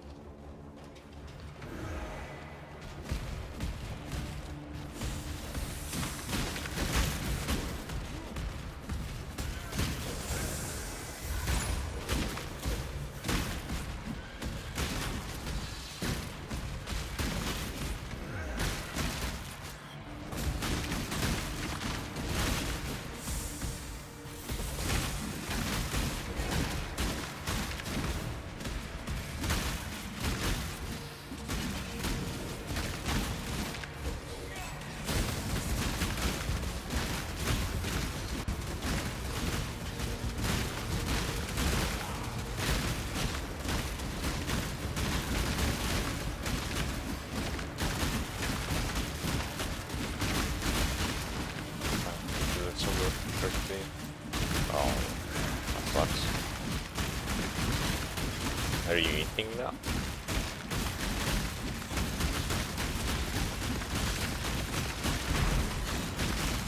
anything now?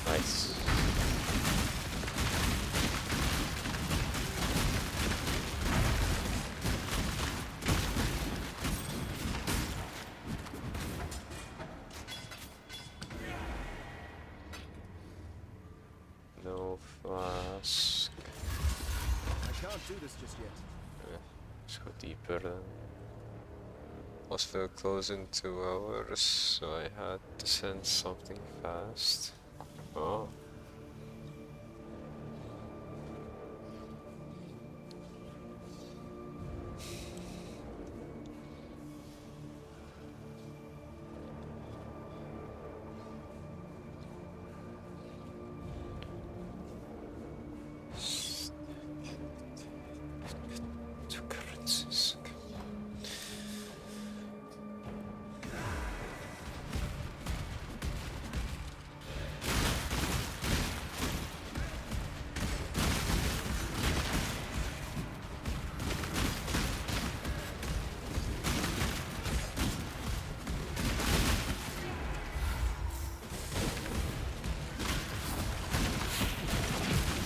Nice. No flask. I can't do this just yet. Let's go deeper then. Was still close in 2 hours, so I had to send something fast. Oh. Two currencies.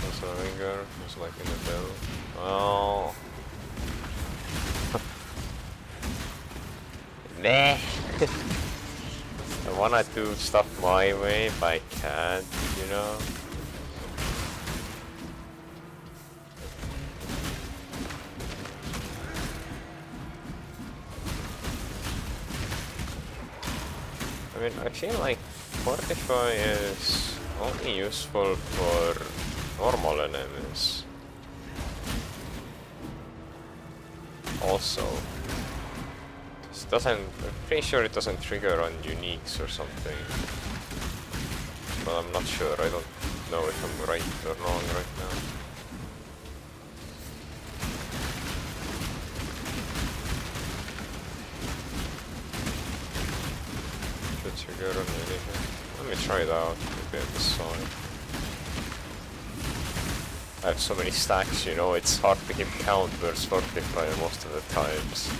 Also a ringer, was like in the bell. Oh. Meh. I wanna do stuff my way, but I can't, you know? I mean, I feel like Fortify is only useful for normal enemies. Also, it doesn't. I'm pretty sure it doesn't trigger on uniques or something. But I'm not sure. I don't know if I'm right or wrong right now. Should trigger on anything. Let me try it out. Maybe I decide. I have so many stacks, you know, it's hard to keep count versus Fortify most of the times.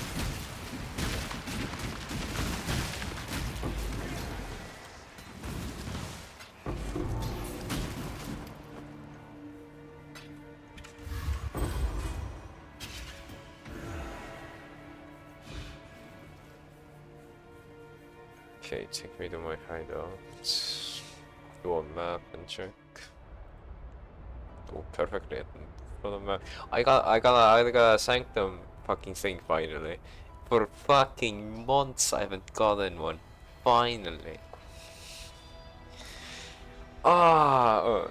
Okay, take me to my hideout. Do a map and check. Oh, perfectly for the map. I got a Sanctum fucking thing finally. For fucking months I haven't gotten one. Finally. Ah, oh.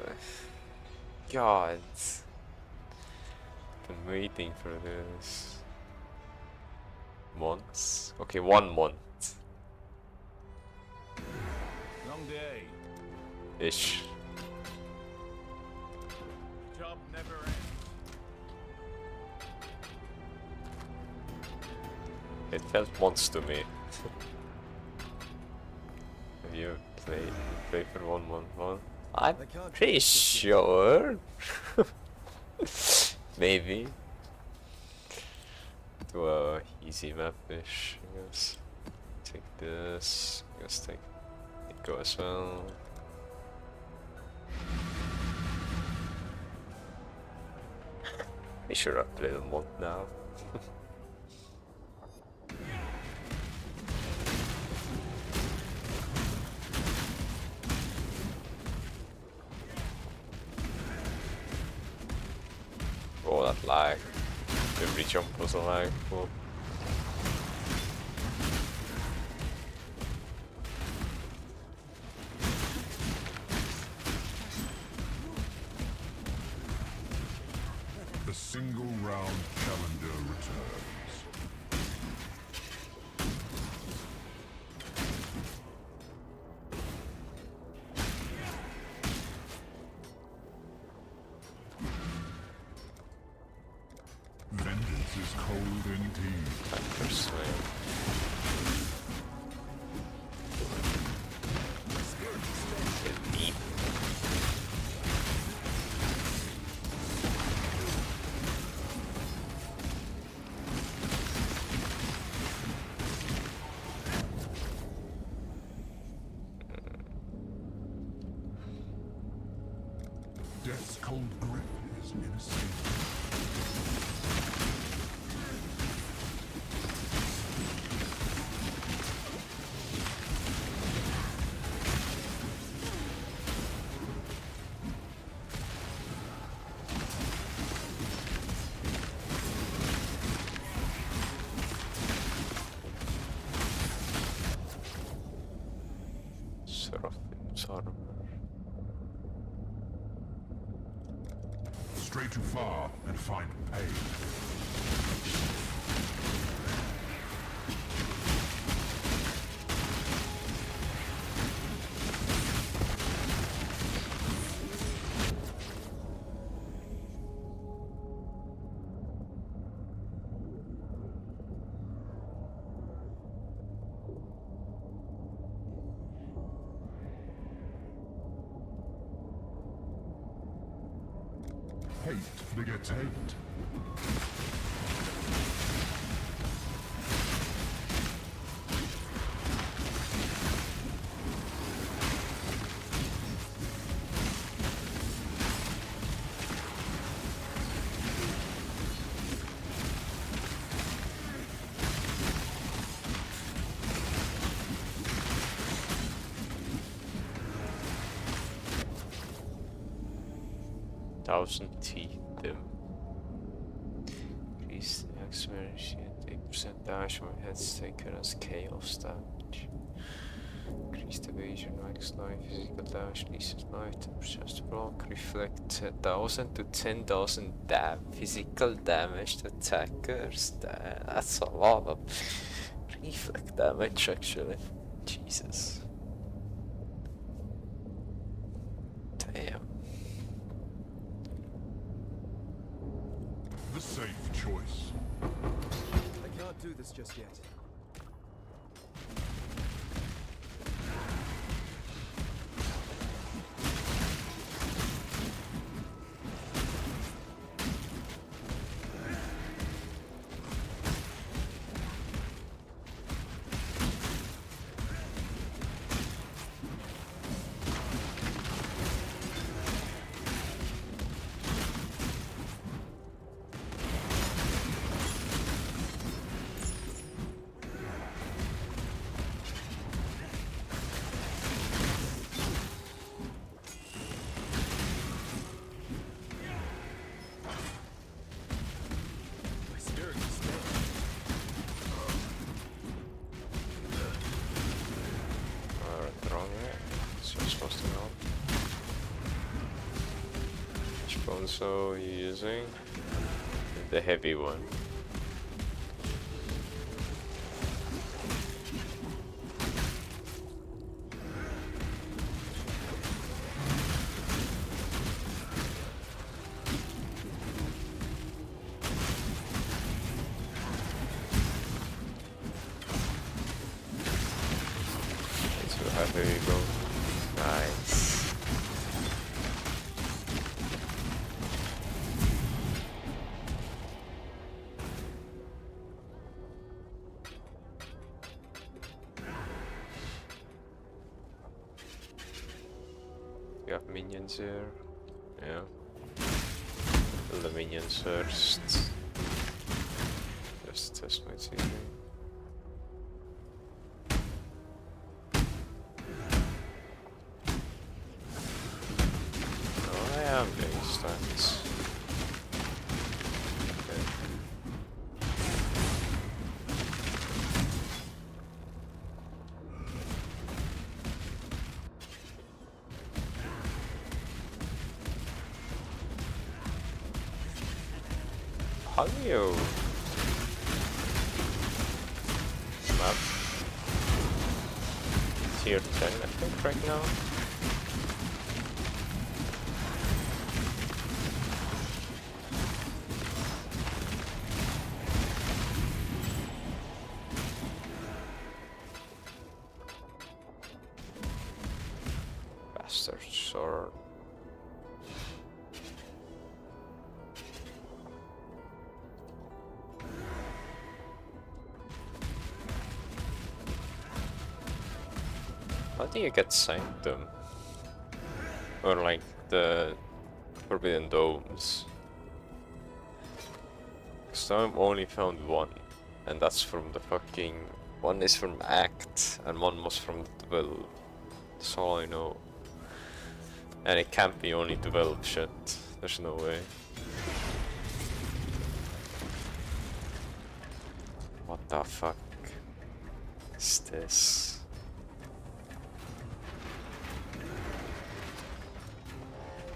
God. Been waiting for this. Months? Okay, 1 month. Long day. Ish. Job never ends. It felt months to me. Have you played for 1 month one? I'm pretty sure. Maybe. Do a easy map-ish, I guess. Take this. I guess take Eco as well. Be sure I play a month now. Oh, that lag. Every jump was a lag. Cool. The single round calendar returns. Vengeance is cold indeed. Deep. Death's cold grip is inescapable. Stray too far and find pain. Hate begets hate. Thousand teeth. Increase the acceleration, 8% damage from heads taken as chaos damage. Increased evasion, max life, physical damage, releases life, 10% to block, reflect 1000 to 10,000 physical damage to attackers. That's a lot of reflect damage actually. Jesus. Damn. The safe choice. I can't do this just yet. Also using the heavy one. So how do you go? Nice. We have minions here. Yeah. Kill the minions first. Just test my TV. Oh, I am doing stunts. Hello. Map. Tier 10, I think, right now. Bastard sword. How do you get Sanctum? Or like the Forbidden Domes. So I've only found one, and that's from the fucking... One is from Act, and one was from the 12. That's all I know. And it can't be only 12 shit. There's no way. What the fuck is this?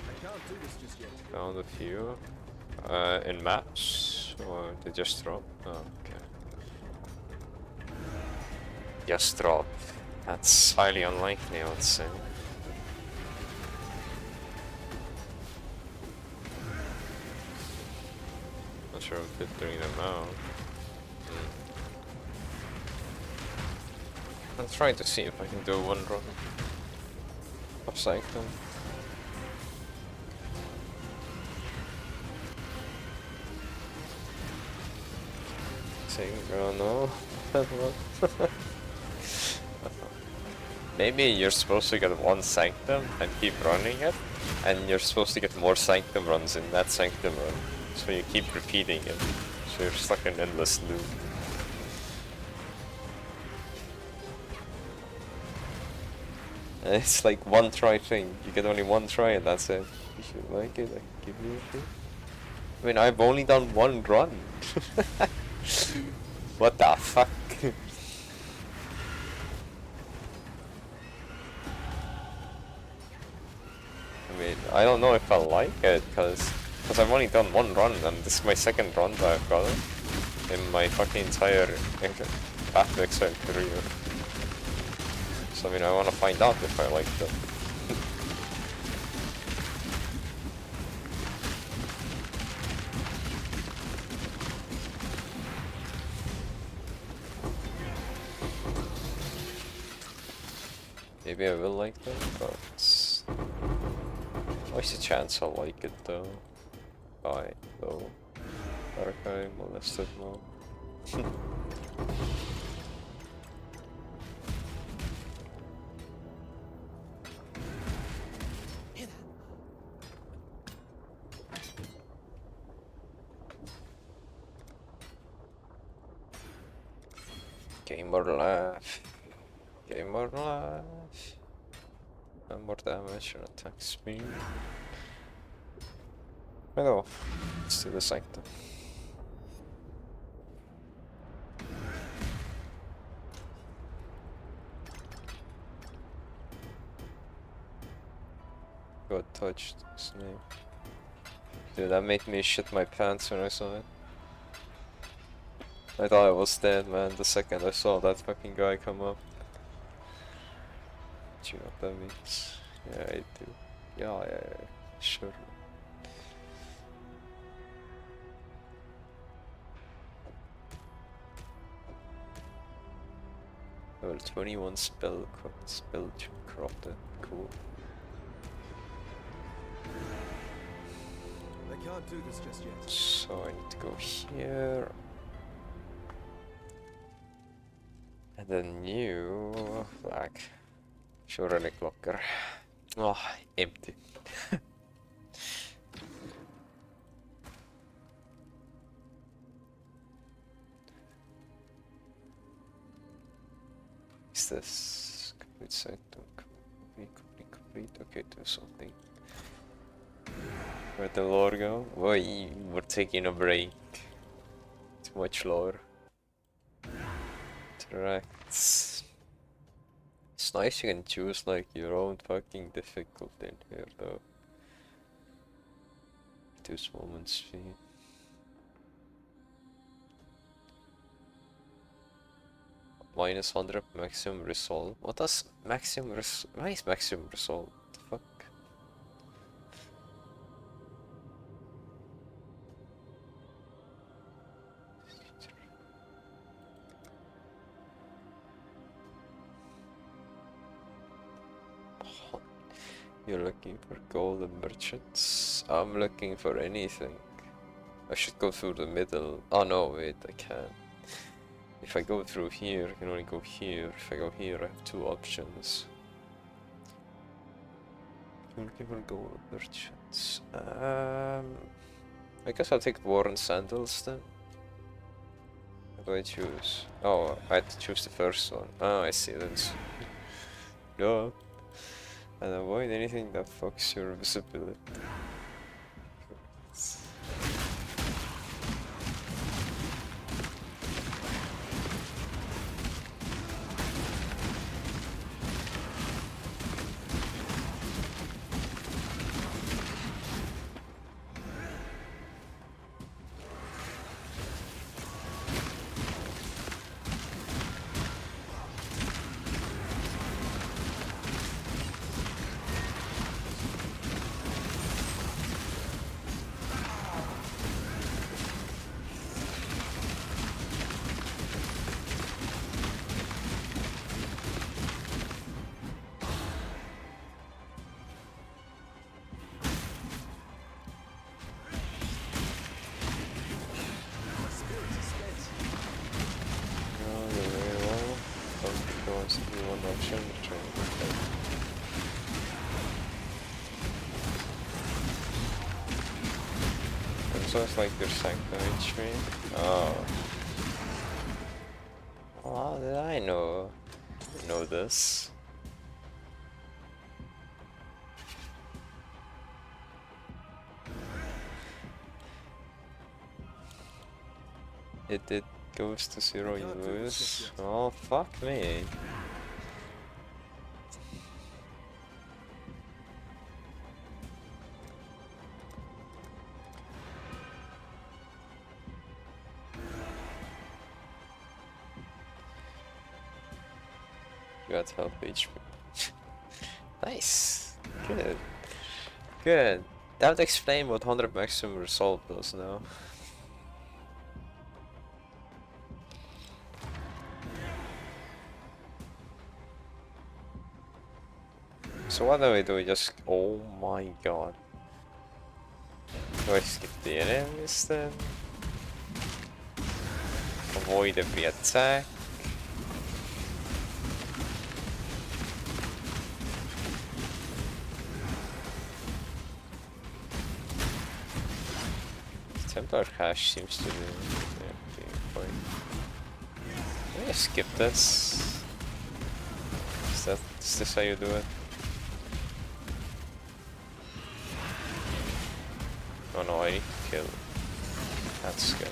I can't do this just yet. Found a few. In maps? Or they just drop? Oh, okay. Just drop. That's highly unlikely, I would say. Not sure I'm filtering them out. I'm trying to see if I can do one run of Sanctum. Oh no. Maybe you're supposed to get one Sanctum and keep running it, and you're supposed to get more Sanctum runs in that Sanctum run. So you keep repeating it. So you're stuck in an endless loop. And it's like one try thing. You get only one try and that's it. If you like it, I can give you a thing. I mean, I've only done one run. What the fuck? I mean, I don't know if I like it, because I've only done one run, and this is my second run that I've got it in my fucking entire Path to Exile career. So I mean, I want to find out if I like it. Maybe I will like them, but what's the chance I'll like it though? Bye, though. Archive, molested mode. Gamer life. Gamer life. And more damage and attack speed. Hello. Let's do the Sanctum. Got touched. Snake. Dude, that made me shit my pants when I saw it. I thought I was dead, man, the second I saw that fucking guy come up. Do you know what that means? Yeah, I do. Yeah, sure. Level 21 spell corrupted. Cool. I can't do this just yet. So I need to go here. And then new flag. Sure, relic locker. Oh, empty. Is this complete Sanctum? Complete. Okay, do something. Where'd the lore go? Why, we're taking a break. Too much lore. Tracts. It's nice you can choose like your own fucking difficulty in here though. 2 moments speed. Minus 100 maximum resolve. What does maximum why is maximum resolve? What the fuck? You're looking for golden merchants? I'm looking for anything. I should go through the middle. Oh no, wait, I can't. If I go through here, I can only go here. If I go here, I have 2 options. Goalkeeper goal merchants. I guess I'll take Warren Sandals then. What do I choose? Oh, I had to choose the first one. Oh, I see. That's no. And avoid anything that fucks your visibility. Sounds like there's sanctimate tree. Oh. How did I know this? It goes to 0, you lose. Oh, fuck me. You got health HP. Nice. Good. Good. That would explain what 100 maximum result does now. So what do we do? We just... Oh my god. Do I skip the enemies then? Avoid every attack? Templar Hash seems to be quite... Can I skip this? Is this how you do it? Oh no, I need to kill. That's good.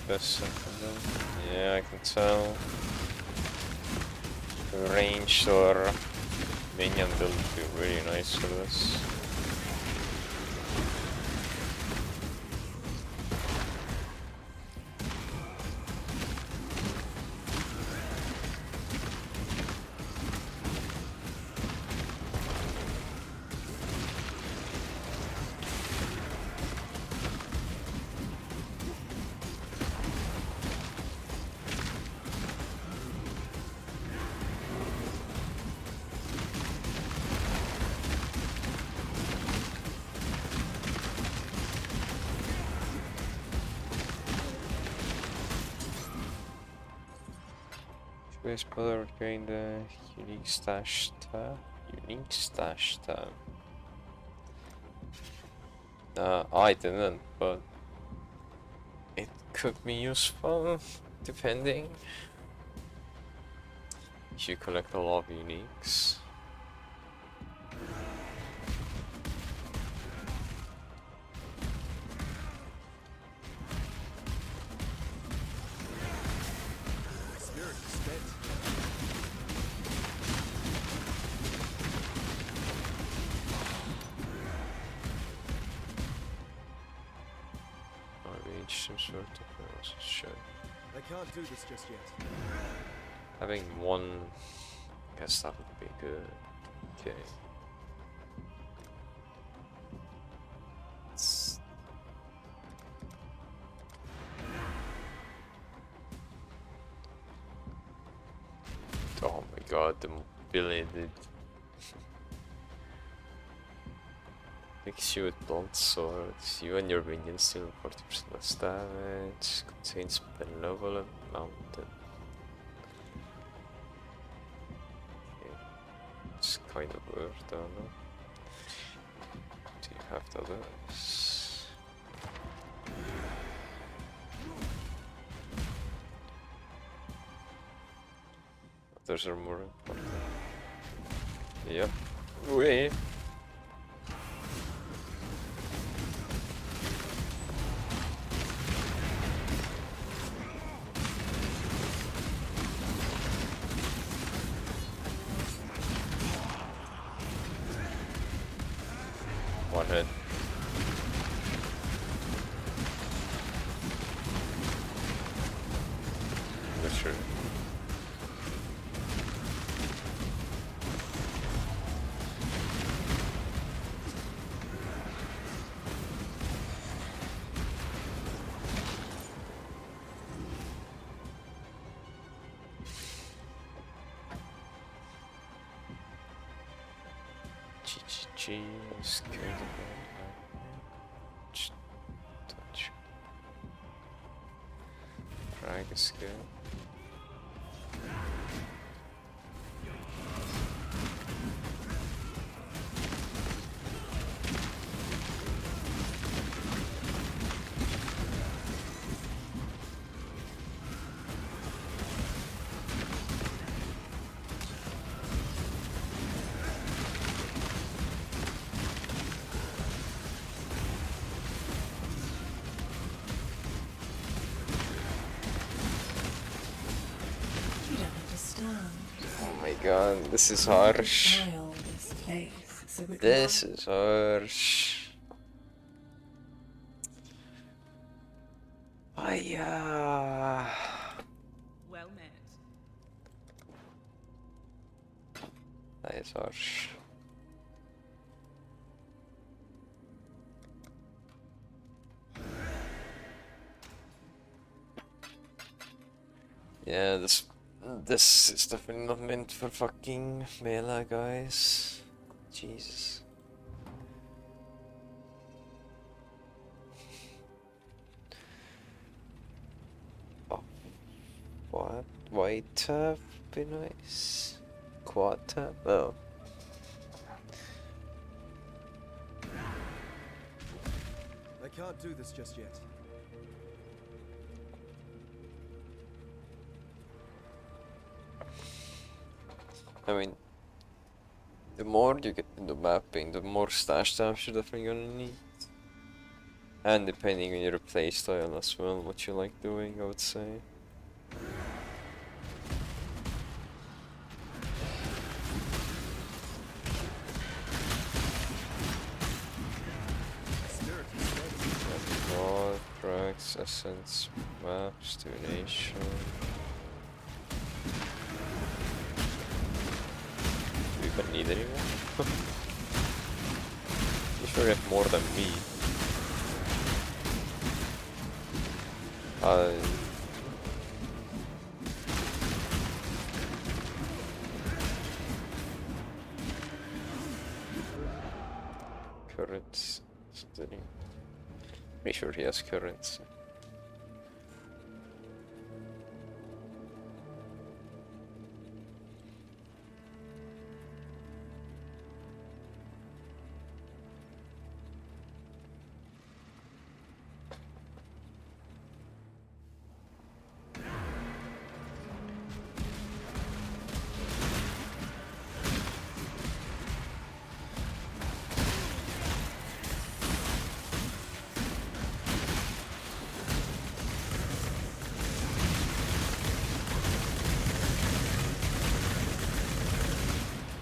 Best yeah, I can tell. Ranged or minion build would be really nice for this. Space Brother would gain the unique stash tab. Unique stash tab. I didn't, but it could be useful depending. If you collect a lot of uniques. Some sort of should. I can't do this just yet. Having one, I guess that would be good. Okay. god, the mobility. Makes you with blunt swords. You and your minions deal 40% less damage. Contains benevolent mountain. Okay. It's kind of weird, though, no? Do you have the others? Others are more important. Yep. Wait. One hit. For sure. GGG, scared of touch. Drag a skill. Oh my god, this is harsh. This is harsh. Hiya. Well met. That is harsh. Yeah, this is definitely not meant for fucking melee, guys. Jesus. Oh, what? White tap be nice. Quad tap? Oh. I can't do this just yet. I mean, the more you get into mapping, the more stash tabs you're definitely gonna need. And depending on your playstyle as well, what you like doing, I would say. God, tracks, essence, maps, divination. Do you even need anyone? You sure have more than me. Currents. Pretty sure he has currents.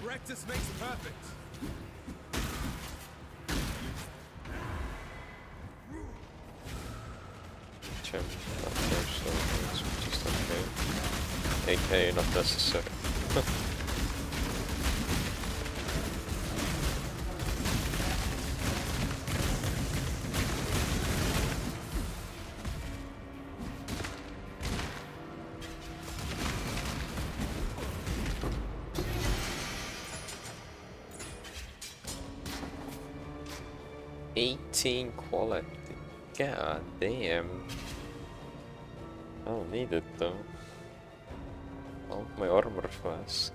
Practice makes perfect. Champ not there, so it's just okay. AK not necessary. 18 quality. God damn. I don't need it though. Oh, my armor flask.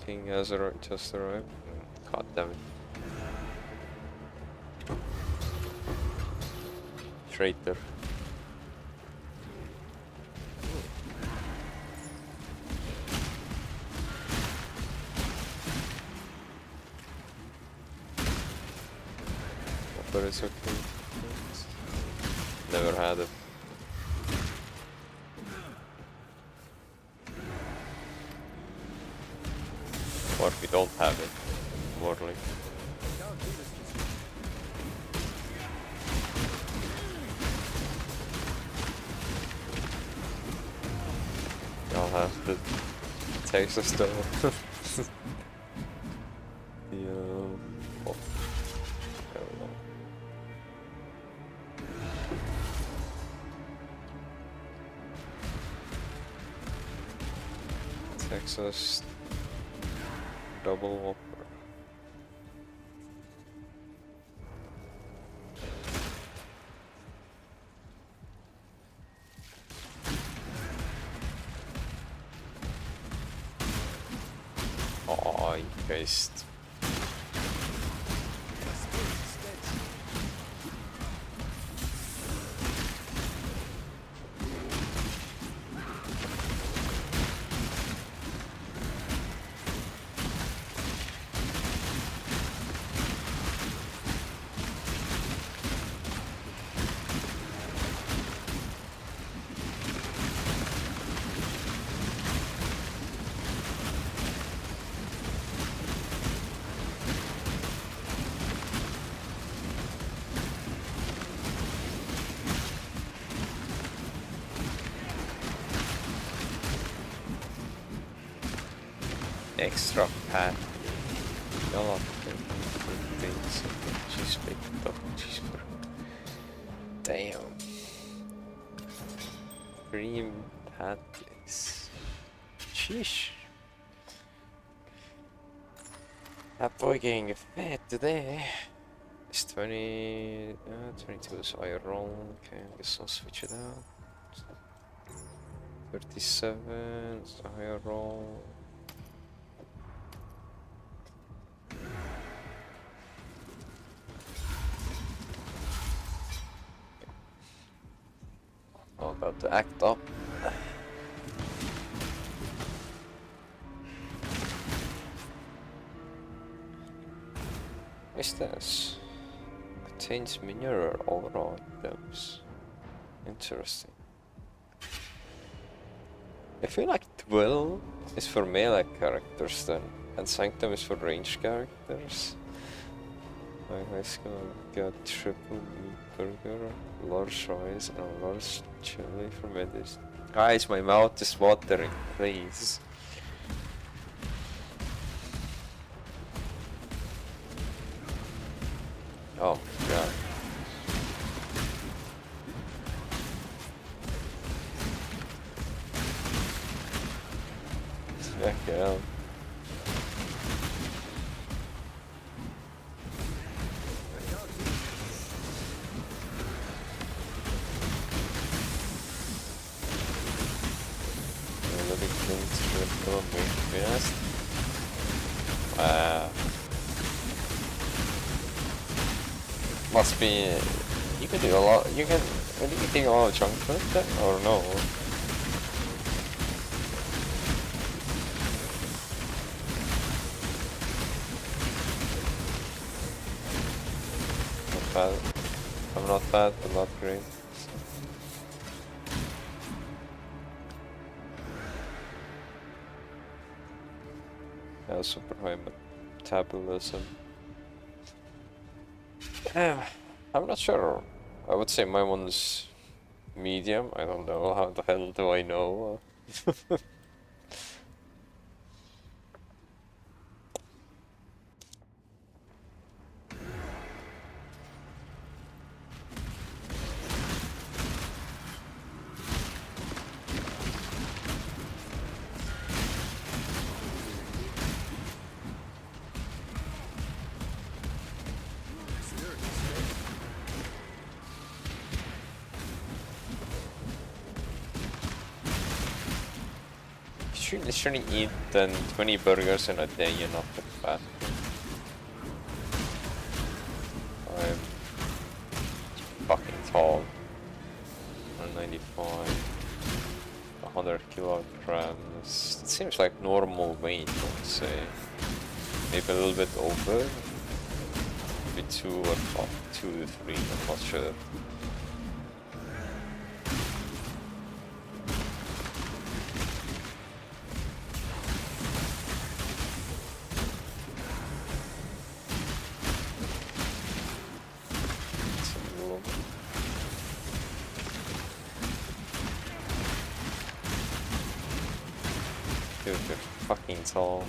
King has just arrived. God damn it. Traitor. But it's okay. Never had it. Or if we don't have it, more like. I'll have to take the stuff. Oh, I don't know. Texas double whopper. Oh, you guys. Extra pat. Y'all have things. She's picked up. She's for. Damn. Cream patties. Sheesh. That boy getting fat today. It's 22 is higher roll. Okay, I guess I'll switch it out. 37 is a higher roll. I'm about to act up. What's this? Contains mineral aura items. Interesting. I feel like 12 is for melee characters then, and Sanctum is for ranged characters. My high school got triple meat burger, large rice, and a large chili for medicine. Guys, my mouth is watering, please. Oh, God. Back out. Wow. Must be. You can do a lot. You can. You can take a lot of chunk food then, or no? Not bad. I'm not bad, but not great. Yeah, super high metabolism. I'm not sure. I would say my one's medium. I don't know. How the hell do I know? should literally eat 20 burgers in a day and not get fat. I'm fucking tall. 195. 100 kilograms. It seems like normal weight, I would say. Maybe a little bit over. Maybe 2 or 2 to 3, I'm not sure. Dude, you're fucking tall.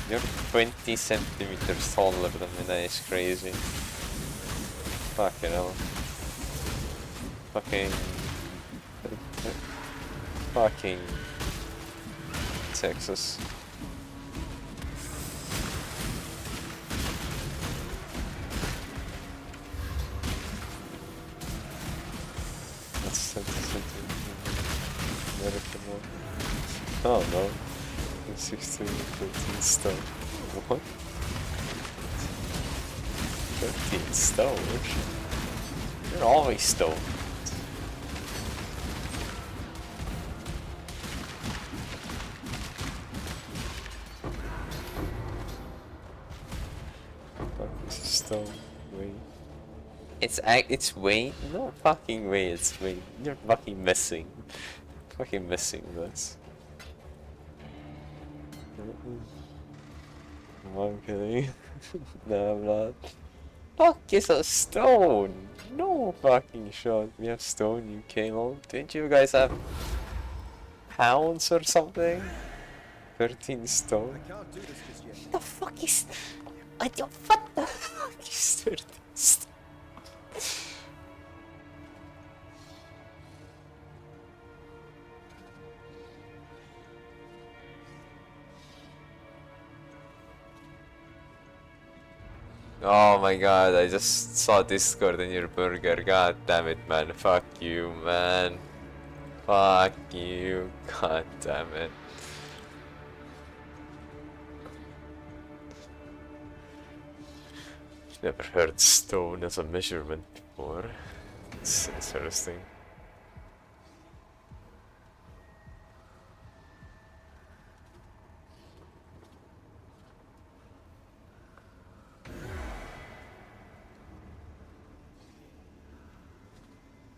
You're 20 centimeters taller than me, that is crazy. Fucking hell. Fucking Texas. That's 20 centimeters. American one. Oh no. 16, 13 stone. What? 13 stone? You're always stoned. Fuck, this is stone. Wait. It's weight? No fucking way it's weight. You're fucking missing. Fucking missing this. Am I kidding? No, I'm not. Fuck, it's a stone! No fucking shot. We have stone, you came. Didn't you guys have pounds or something? 13 stone? I can't do this just yet. What the fuck is... what the fuck is 13 stone? Oh my god, I just saw Discord in your burger. God damn it, man. Fuck you, man. Fuck you. God damn it. Never heard stone as a measurement before. It's interesting.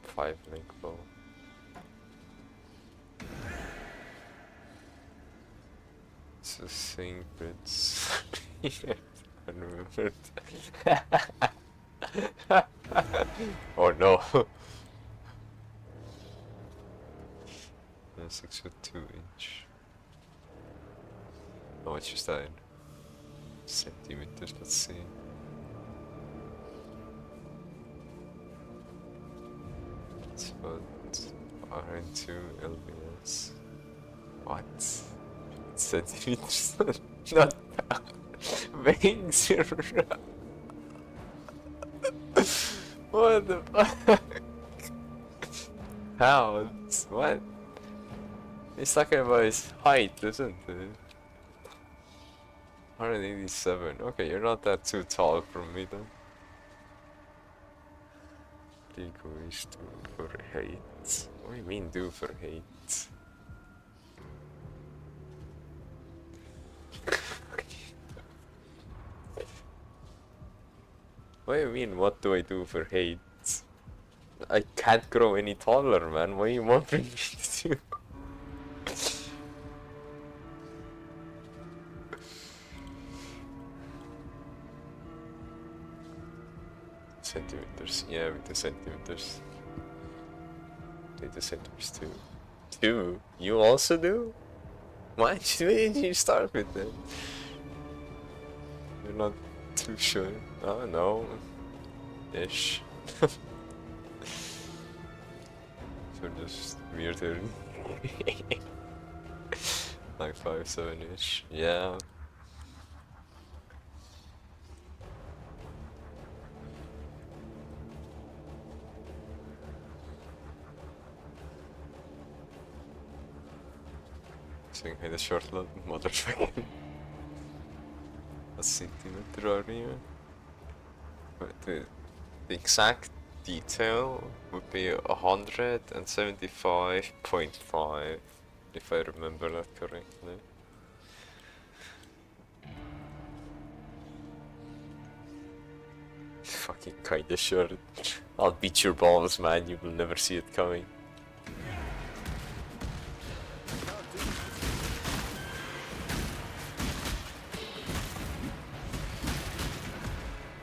Five link bow. It's a thing, but it's unremembered. Oh no. 6'2". Oh, it's just that in centimeters, let's see. It's about RN2 LBS. What? Centimeters? Not weighing 0. What the fuck? Pounds? What? He's talking about his height, isn't it? 187. Okay, you're not that too tall for me then. Egoist for hate. What do you mean do for hate? What do you mean what do I do for hate? I can't grow any taller, man. What do you want me to do? Centimeters, yeah, with the centimeters. With the centimeters too. 2? You also do? Why did you start with that? You're not too sure. Oh no. Ish. So just weirder. Like 5'7"-ish. Yeah. saying hey the short load, motherfucking. A centimeter or even. But the exact detail would be 175.5 if I remember that correctly. Fucking kinda short. I'll beat your balls, man, you will never see it coming.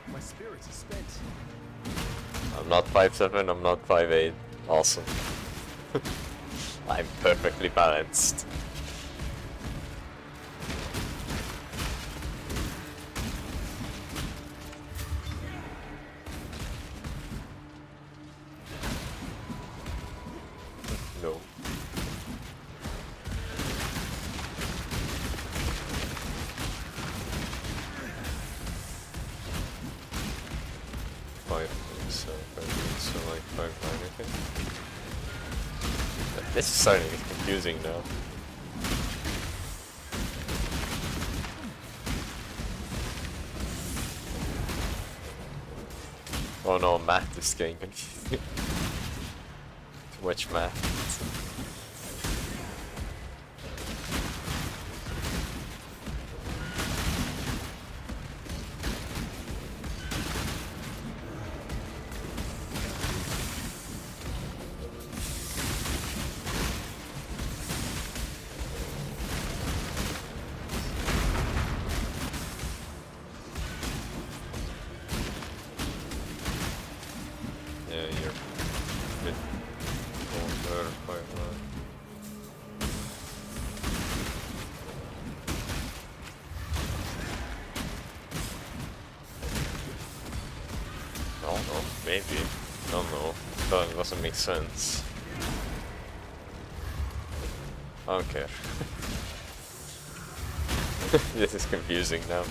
My spirit is spent. I'm not 5'7", I'm not 5'8". Awesome. I'm perfectly balanced. No. So like 5'9", I think. This is starting to get confusing now. Oh no, math is getting confusing. Too much math. Yeah, you're a bit older, 5'9". I don't know, maybe. I don't know. That doesn't make sense. I don't care. This is confusing now.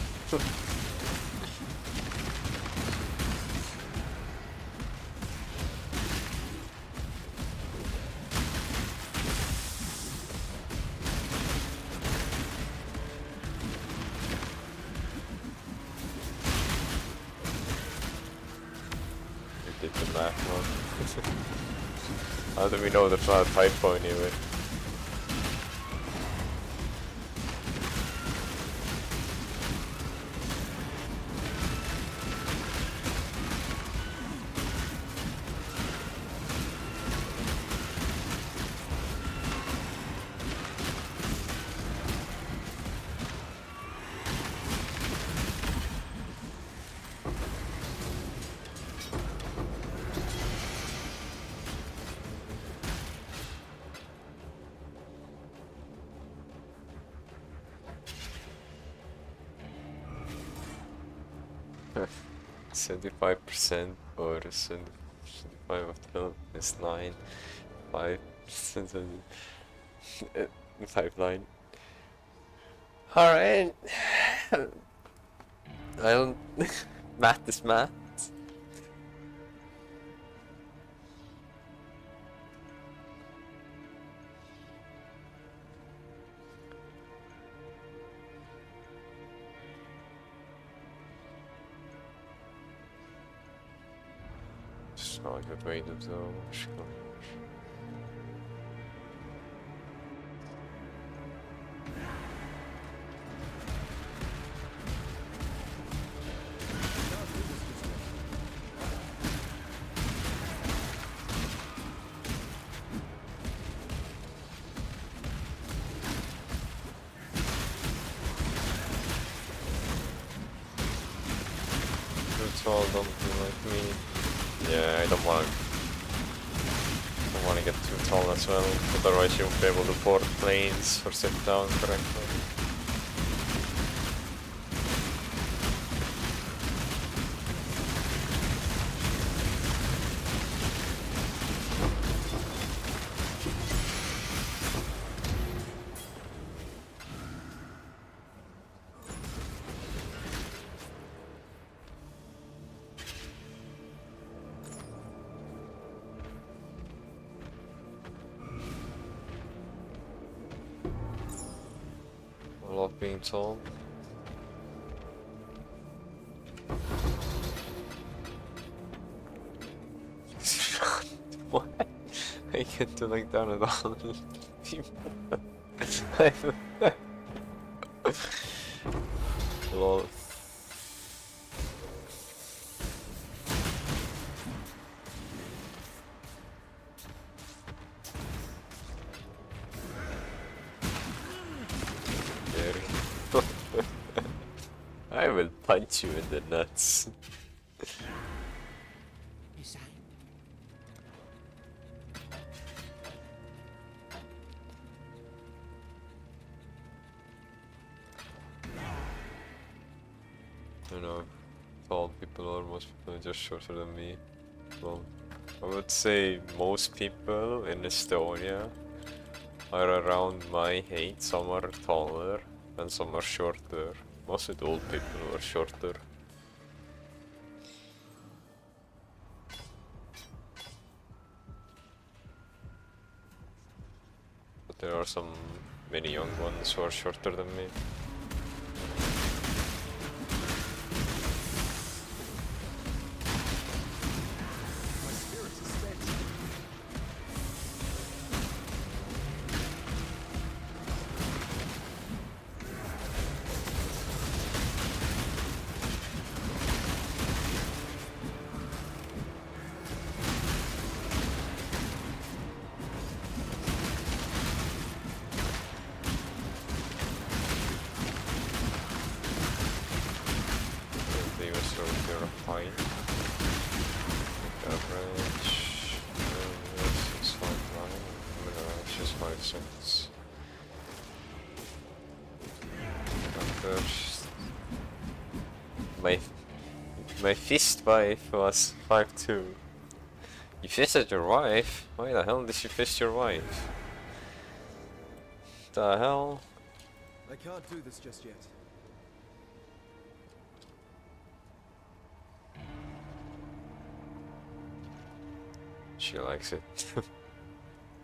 We did the math one. How do we know there's not a typo anyway? Huh. 75% or 75 of 12 is 9. 5% of 5'9". Alright. I don't. Math is math. Snark wejdę do szkoły. Tall, don't be like me. Yeah, I don't want to get too tall as well, otherwise you won't be able to board planes or sit down correctly. being told. What? I can't do like that at all. Lol. I will punch you in the nuts. Is that? You know, tall people or most people are just shorter than me. Well, I would say most people in Estonia are around my height. Some are taller and some are shorter. Mostly the old people are shorter. But there are some many young ones who are shorter than me. They were so terrifying. Average. 659. Just 5 cents. First. My fist wife was 5'2". You fisted your wife? Why the hell did you fist your wife? The hell? I can't do this just yet. She likes it.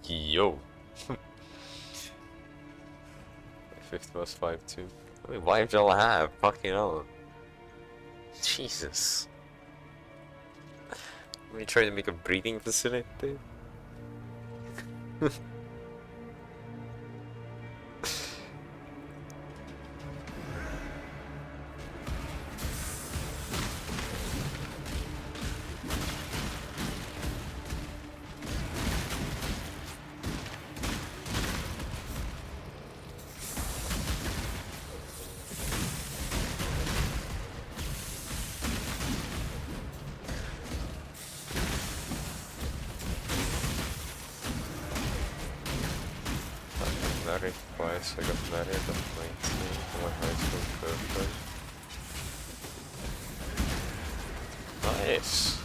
Yo! My fifth was 5'2". How many wives do I have? Fucking hell. Jesus. Let me try to make a breeding facility. Married twice, I got married at 19, my high school girlfriend. Nice!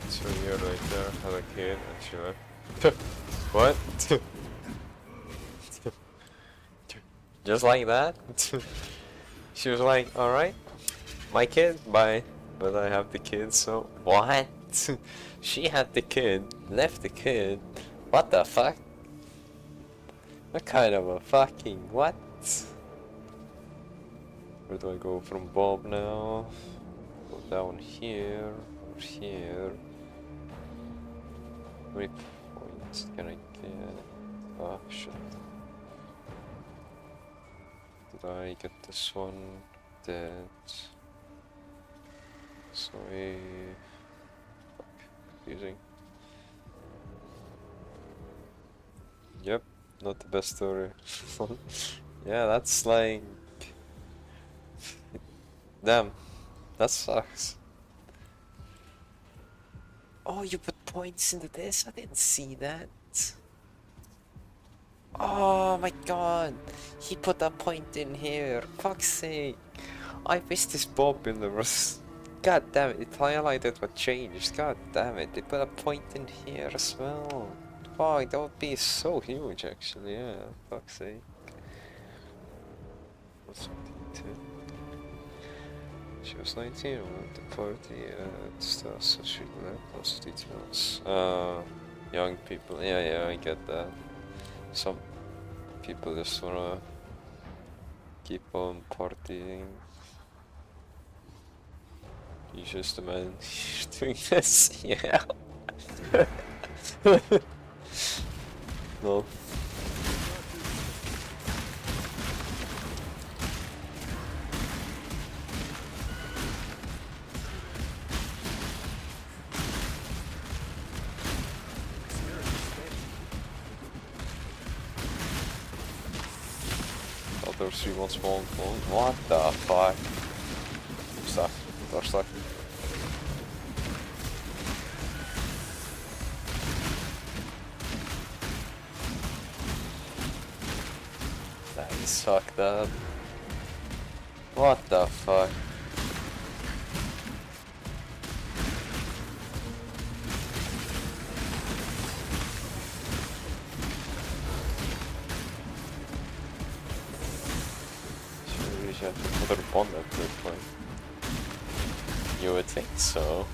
2 years later, had a kid and she left. What? Just like that? She was like, alright, my kid, bye. But I have the kid, so what? She had the kid, left the kid. What the fuck? What kind of a fucking what? Where do I go from Bob now? Go down here, or here. How many points can I get? Ah, shit. Did I get this one? Dead. So confusing. Yep, not the best story. Yeah, that's like... Damn, that sucks. Oh, you put points into this? I didn't see that. Oh my god, he put a point in here. Fuck's sake. I wish this Bob builder was... God damn it, it highlighted what changed. God damn it, they put a point in here as well. Fuck, that would be so huge actually, yeah. Fuck's sake. What's 22? She was 19 when the party at stuff, so she left those details. young people. Yeah, I get that. Some people just wanna keep on partying. He's just a man doing this. Yeah. No. Other 3 wants bonk. What the fuck? I'm stuck. They're stuck. Nah, he sucked up. What the fuck? Should we have to put a bond at that point? You would think so.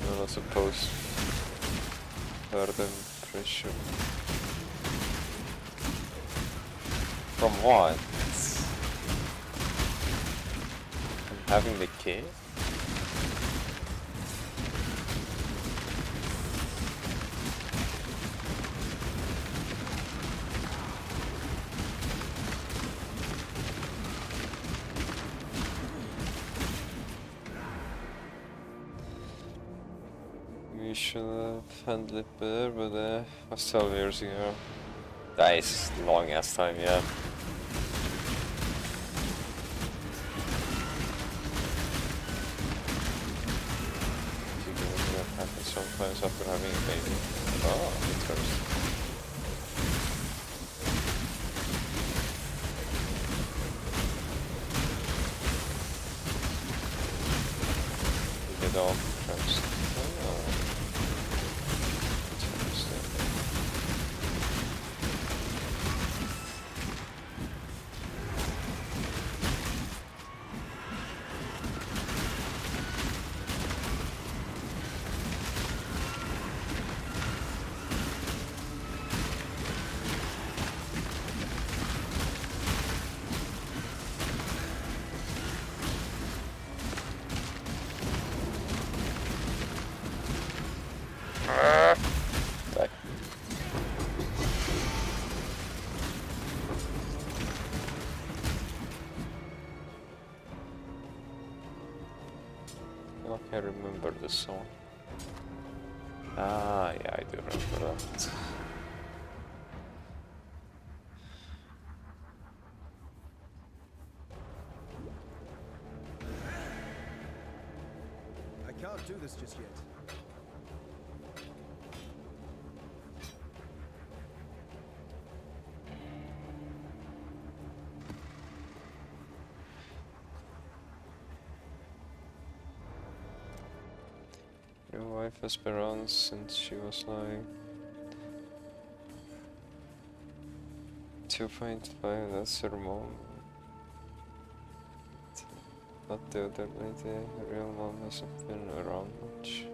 I'm not supposed to hurt them pressure. From what? From having the kid? We should have handled it better, but was 12 years ago. That is long ass time, yeah. That happens sometimes after having a baby. Oh, interesting. You get off first. Oh, interesting. Back. I can't remember the song. Ah, yeah, I do remember that. I can't do this just yet. Your wife has been around since she was like 2.5, that's her mom. Not the other lady, her real mom hasn't been around much.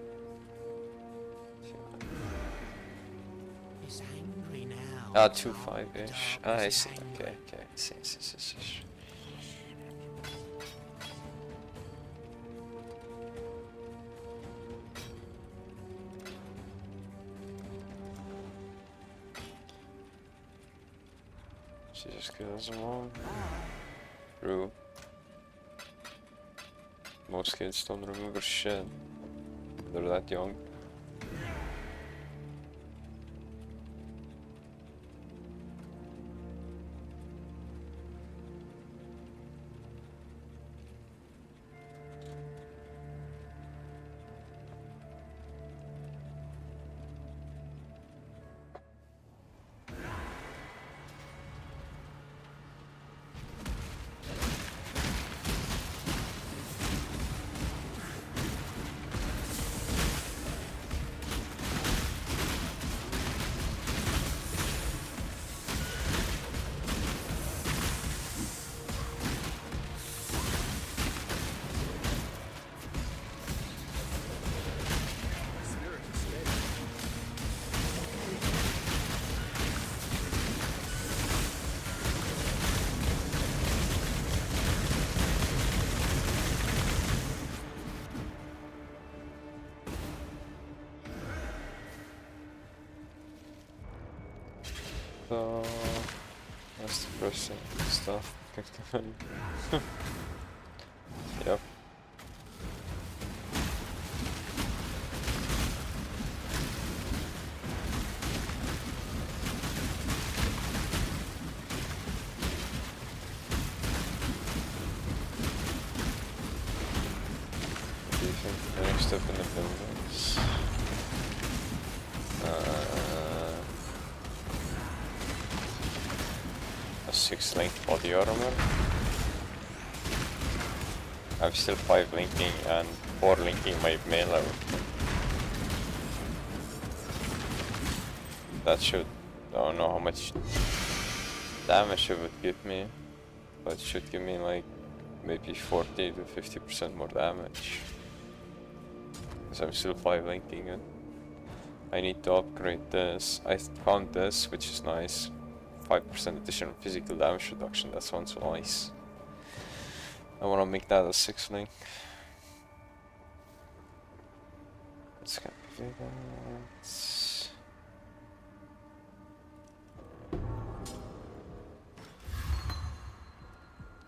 It's angry now. Ah, 2.5-ish. Ah, I see, okay. See. She just kills them all. True. Most kids don't remember shit. They're that young. So that's depressing stuff. Yep. Do you think the next step in the buildings? A 6-link body armor. I have still 5 linking and 4 linking my melee. That should, I don't know how much damage it would give me, but it should give me like maybe 40 to 50% more damage. Because I'm still 5 linking it. I need to upgrade this. I found this, which is nice. 5% additional physical damage reduction, that sounds nice. I want to make that a 6 link. Let's get vigilance.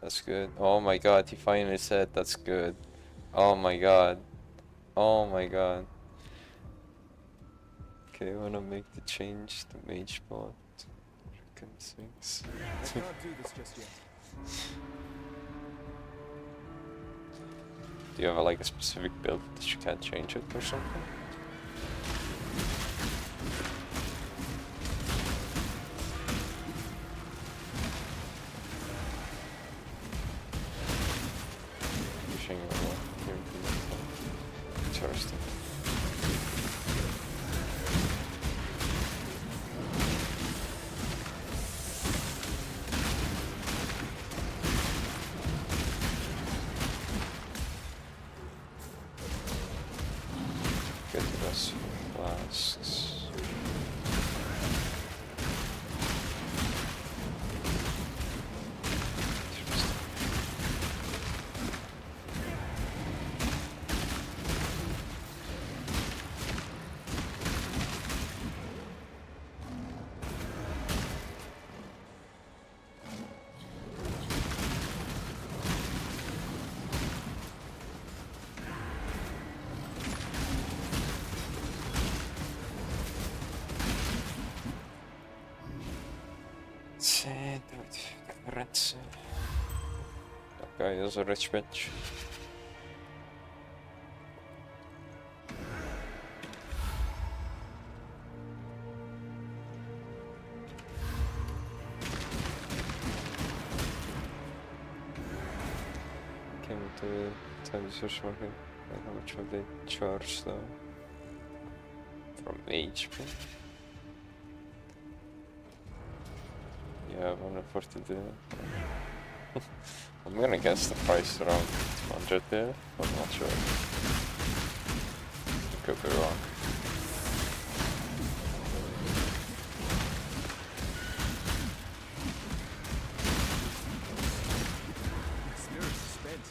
That's good. Oh my god, he finally said that's good. Oh my god. Oh my god. Okay, I wanna make the change to mage bot. Things. I can't do this just yet. Do you have like a specific build that you can't change it or something? Interesting. Get the rest flasks. That guy is a rich bitch. Came to time to search market. Like how much would they charge though? From HP? Yeah, 142. I'm gonna guess the price around 200 there, but I'm not sure. I could be wrong. Spirit is spent.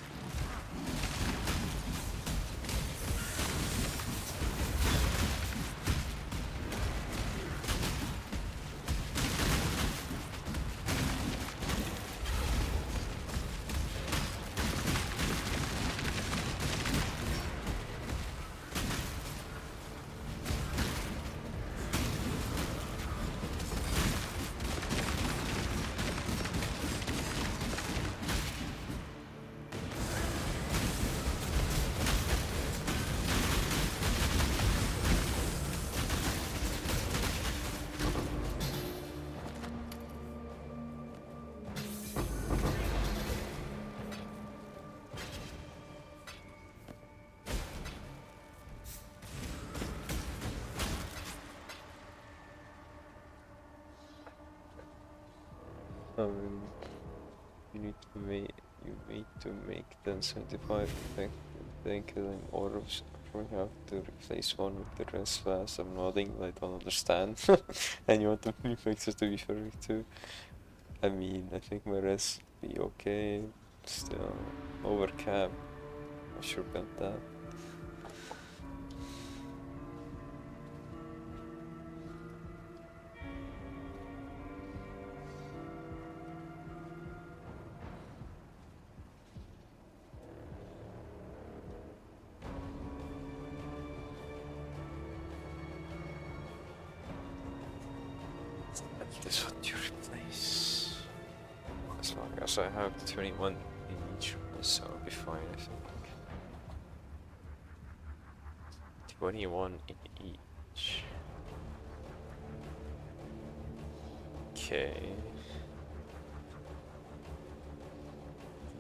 You need to make 1075 then killing orbs. We have to replace one with the rest fast. I'm nodding, I don't understand. And you want the prefixes to be perfect too. I mean, I think my rest be okay. Still over cap. I sure about that. this one to replace. As long as I have 21 in each one, so I'll be fine, I think. 21 in each. Okay.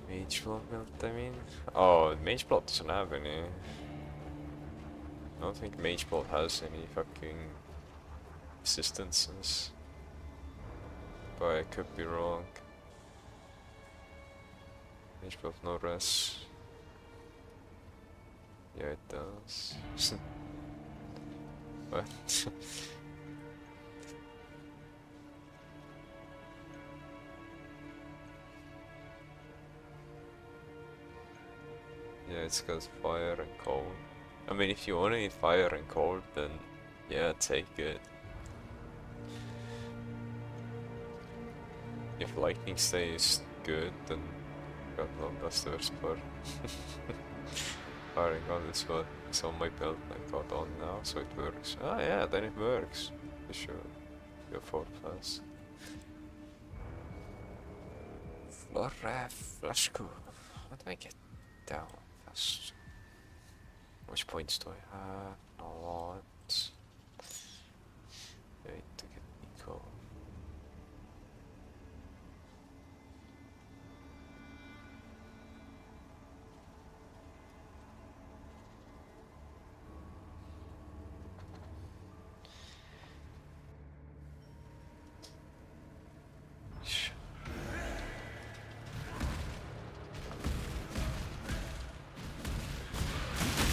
Mage Blood build, I mean? Oh, Mage Blood doesn't have any. I don't think Mage Blood has any fucking resistances. But I could be wrong. Mage Blood no res. Yeah, it does. What? Yeah, it's got fire and cold. I mean, if you only need fire and cold, then yeah, take it. If lightning stays good, then God no, that's the worst part. Fire and cold is what is on my build I got on now, so it works. Ah yeah, then it works. For sure. Go 4 class. Flashku. How do I get down fast? Which points do I have? A lot. Wait to get eco.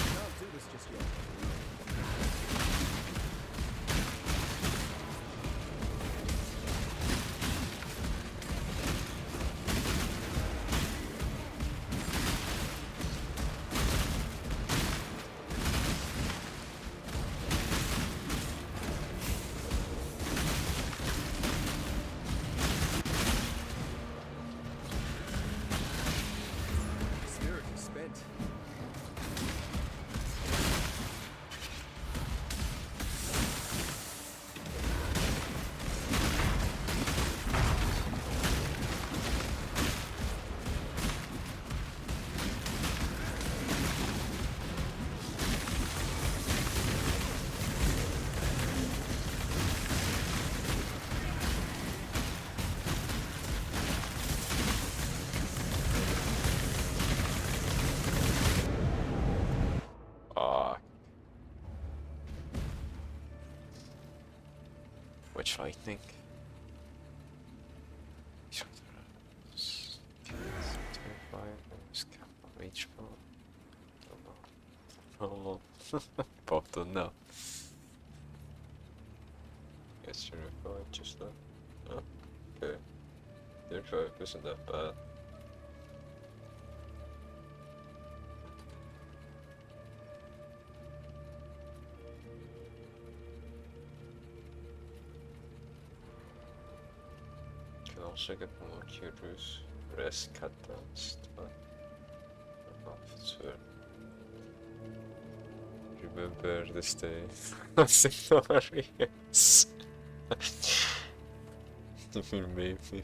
Can't do this just yet. Spirit is spent. Ah. Which lightning? Oh, popped on now. Guess you're fine, just that. Oh, okay. 35 isn't that bad. Can also get more curious. Rest cut down stuff. I don't know if it's worth. Remember this day. Glorious. Maybe.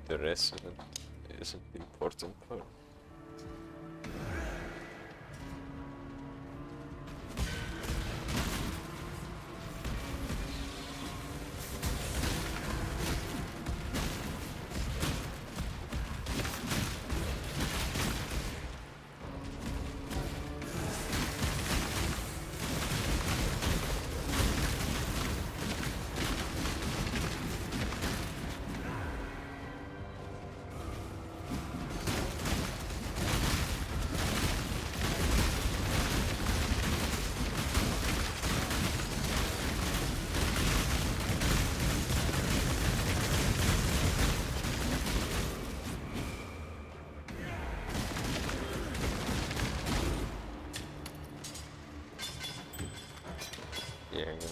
The rest isn't the important part.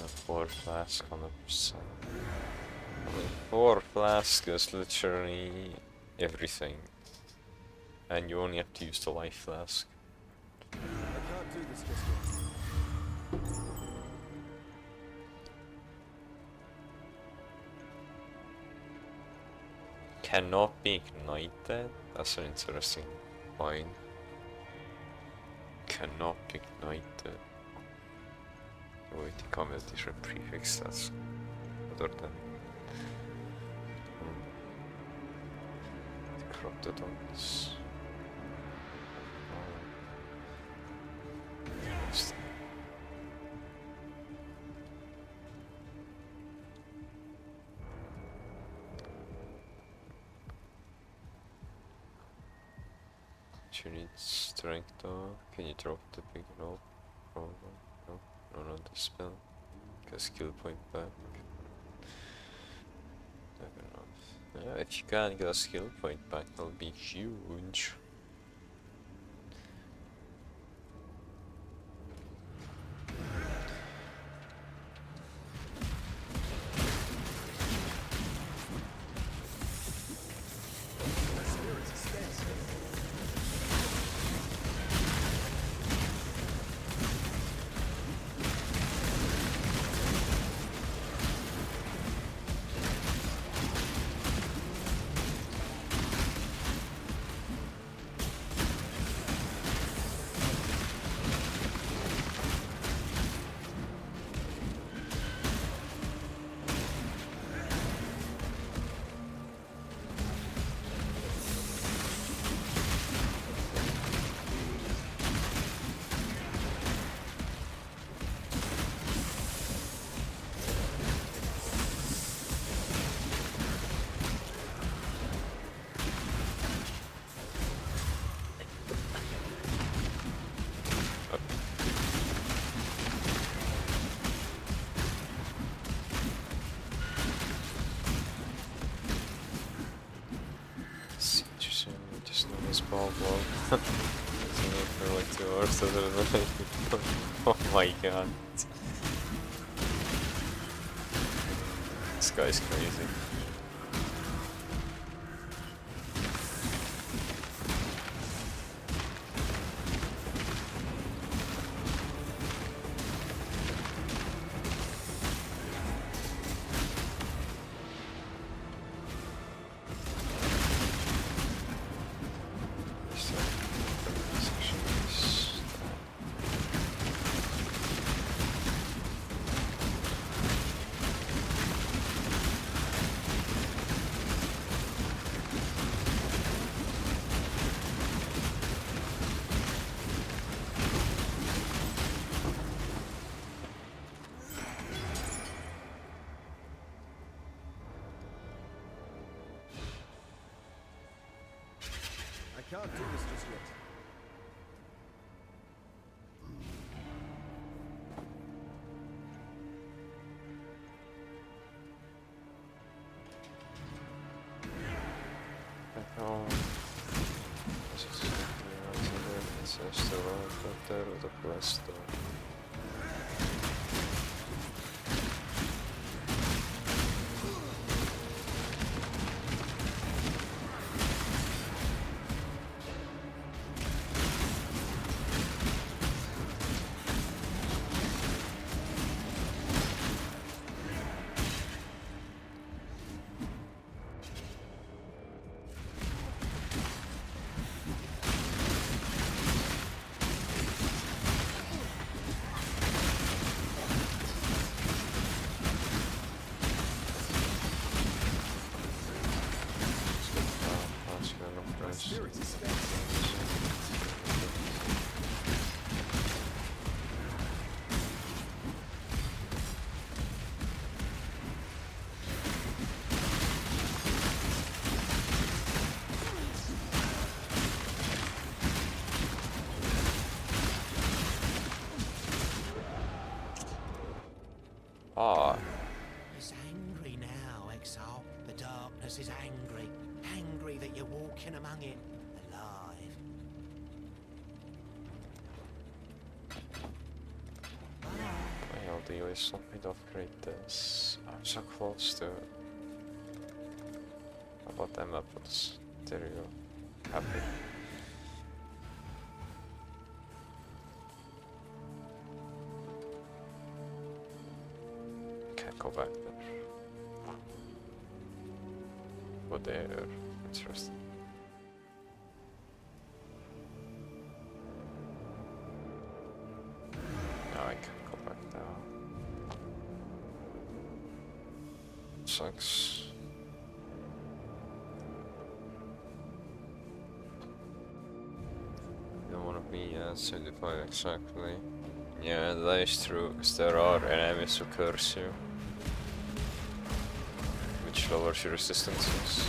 a 4 flask, 100%. I mean, 4 flasks is literally everything. And you only have to use the life flask. I can't do this just yet. Cannot be ignited? That's an interesting point. Cannot be ignited. Wait, the comment is a prefix, that's other than the crocodons. You need strength though. Can you drop the big no? Probably. No, no, not the spell. Get skill point back. Never enough. Yeah, if you can get a skill point back, that'll be huge. Ball blow. For like 2 hours, so oh my god. This guy's crazy. I can't do this just yet. He's angry now, Exile. The darkness is angry. Angry that you're walking among it, alive. Well, please let me upgrade this. I'm so close to it. How about them apples? There you go. Happy. Can't go back there. Go there. Interesting. No, I can't go back now. Sucks. Don't wanna be at 75 exactly. Yeah, that is true, because there are enemies who curse you, which lowers your resistances.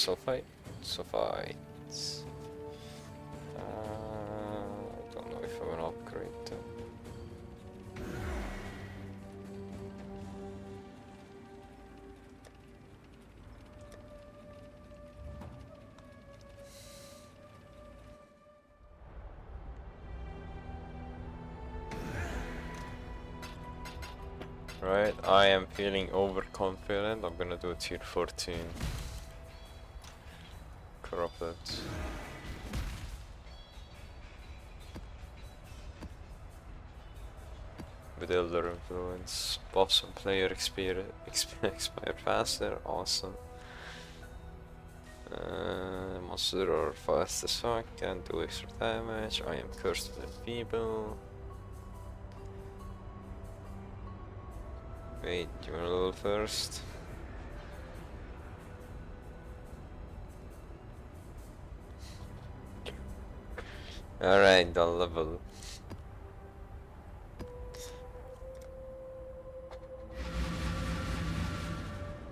Sulfite? Sulfite. I don't know if I'm gonna upgrade them. Right, I am feeling overconfident. I'm gonna do a tier 14. Corrupted. With Elder Influence. Buffs and player expire faster. Awesome. Monster are fast as fuck and do extra damage. I am cursed and feeble. Wait, you wanna level first? Alright, I'll level.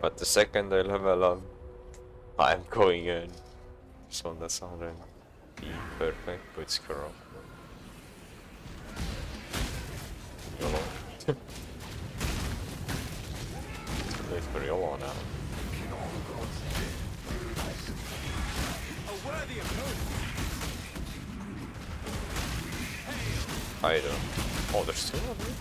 But the second I level up, I'm going in. So that's not gonna be perfect, but it's corrupt. YOLO. It's for YOLO now. I don't. Oh, there's two of them?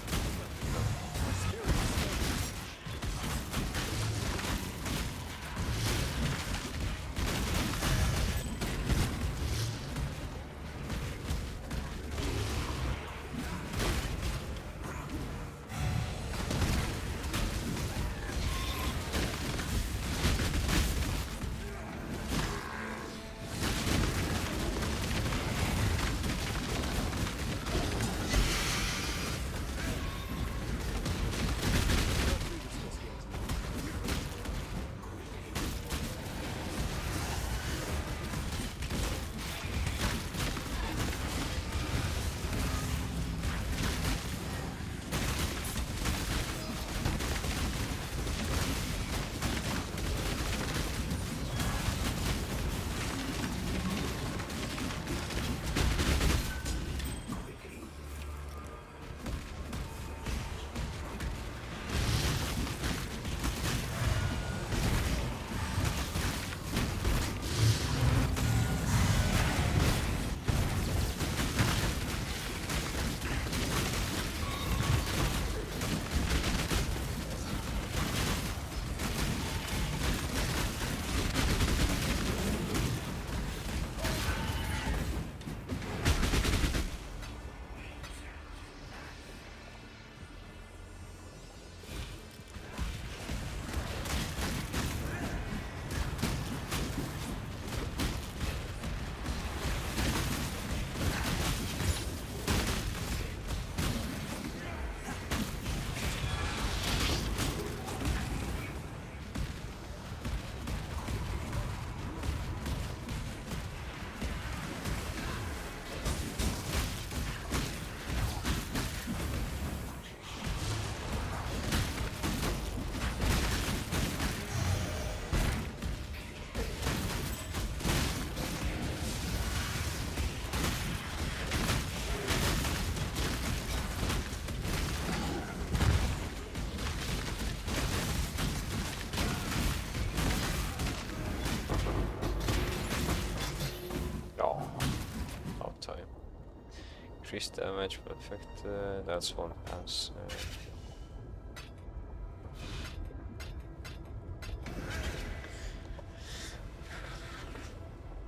Increased damage per effect, that's one pass.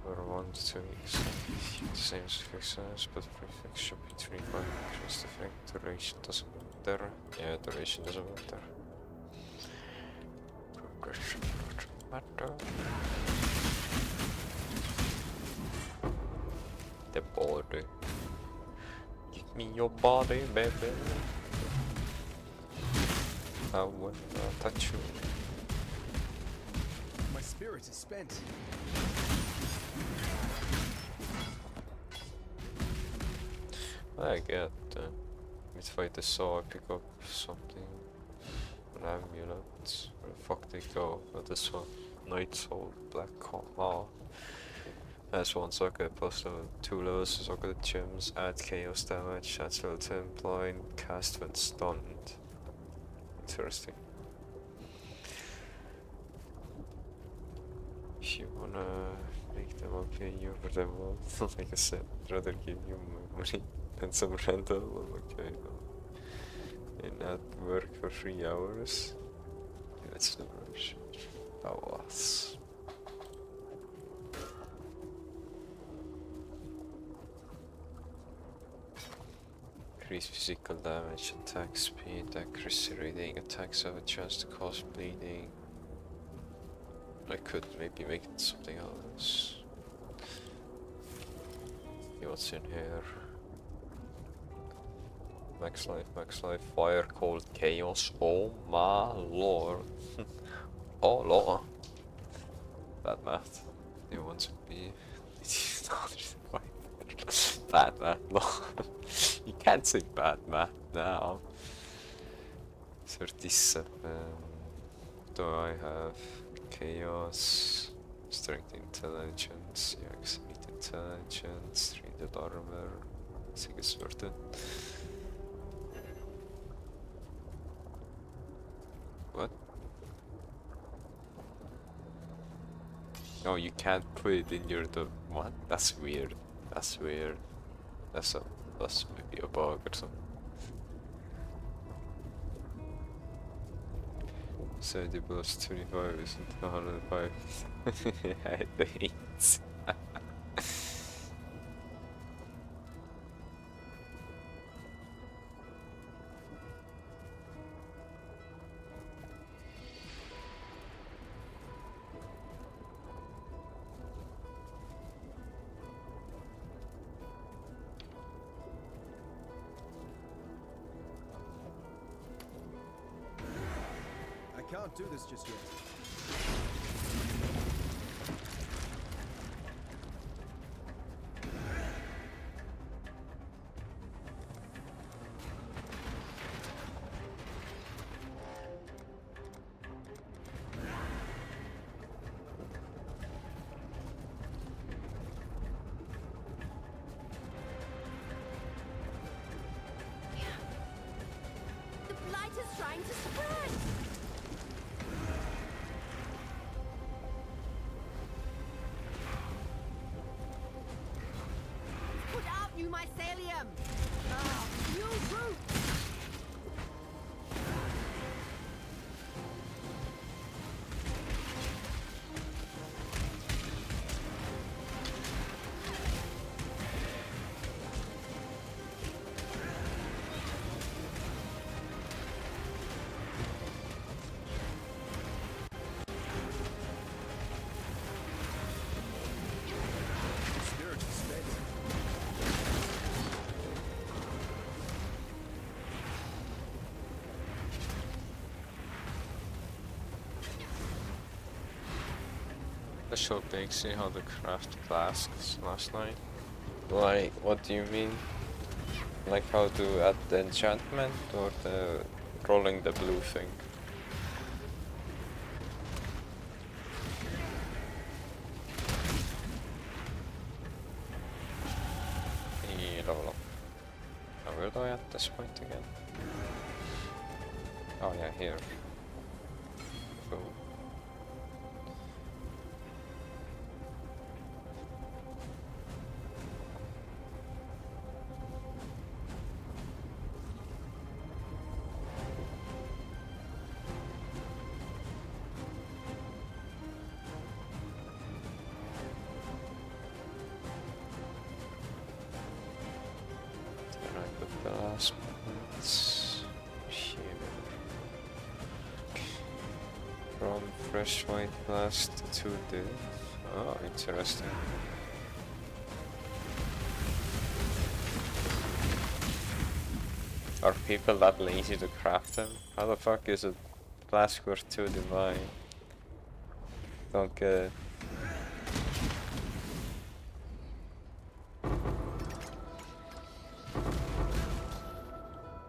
For 1 to 2 weeks, the same success, but prefix should be 3 by increased effect. Duration doesn't matter. Yeah, duration doesn't matter. Progression doesn't matter. The body. Give me your body, baby. I will touch you. My spirit is spent. I get mid-fight the saw, I pick up something. An amulet. Where the fuck they go? Oh, this one. Night Soul, Black Comma. That's one socket, plus level 2 levels, socket gems, add chaos damage, adds level 10 blind, cast when stunned. Interesting. If you wanna make them up here, you over them all. Like I said, I'd rather give you my money than some rental. Okay, no. And not work for 3 hours. Yeah, that's the rush. That was. Increase physical damage, attack speed, accuracy rating, attacks have a chance to cause bleeding. I could maybe make it something else. See what's in here. Max life, fire, cold, chaos. Oh my lord. Oh lord. Bad math. You want to be bad math. You can't say bad math now. 37. Do I have chaos, strength, intelligence, yeah, meat intelligence, 300 armor? I think it's worth it. What? Oh, you can't put it in your what? That's weird. That's weird. That's maybe a bug or something. 70 plus 25 isn't 105. I hate. I can't do this just yet. The blight is trying to spread! Put out new mycelium! Ah, new roots! Spirit is spent. I showed Bixie how to craft flasks last night. Like, what do you mean? Like how to add the enchantment or the rolling the blue thing? Level up. Now where do I at this point again? Oh yeah, here. Cool. From fresh white glass to this. Oh, interesting. Are people that lazy to craft them? How the fuck is a glass worth 2 divine? Don't get it.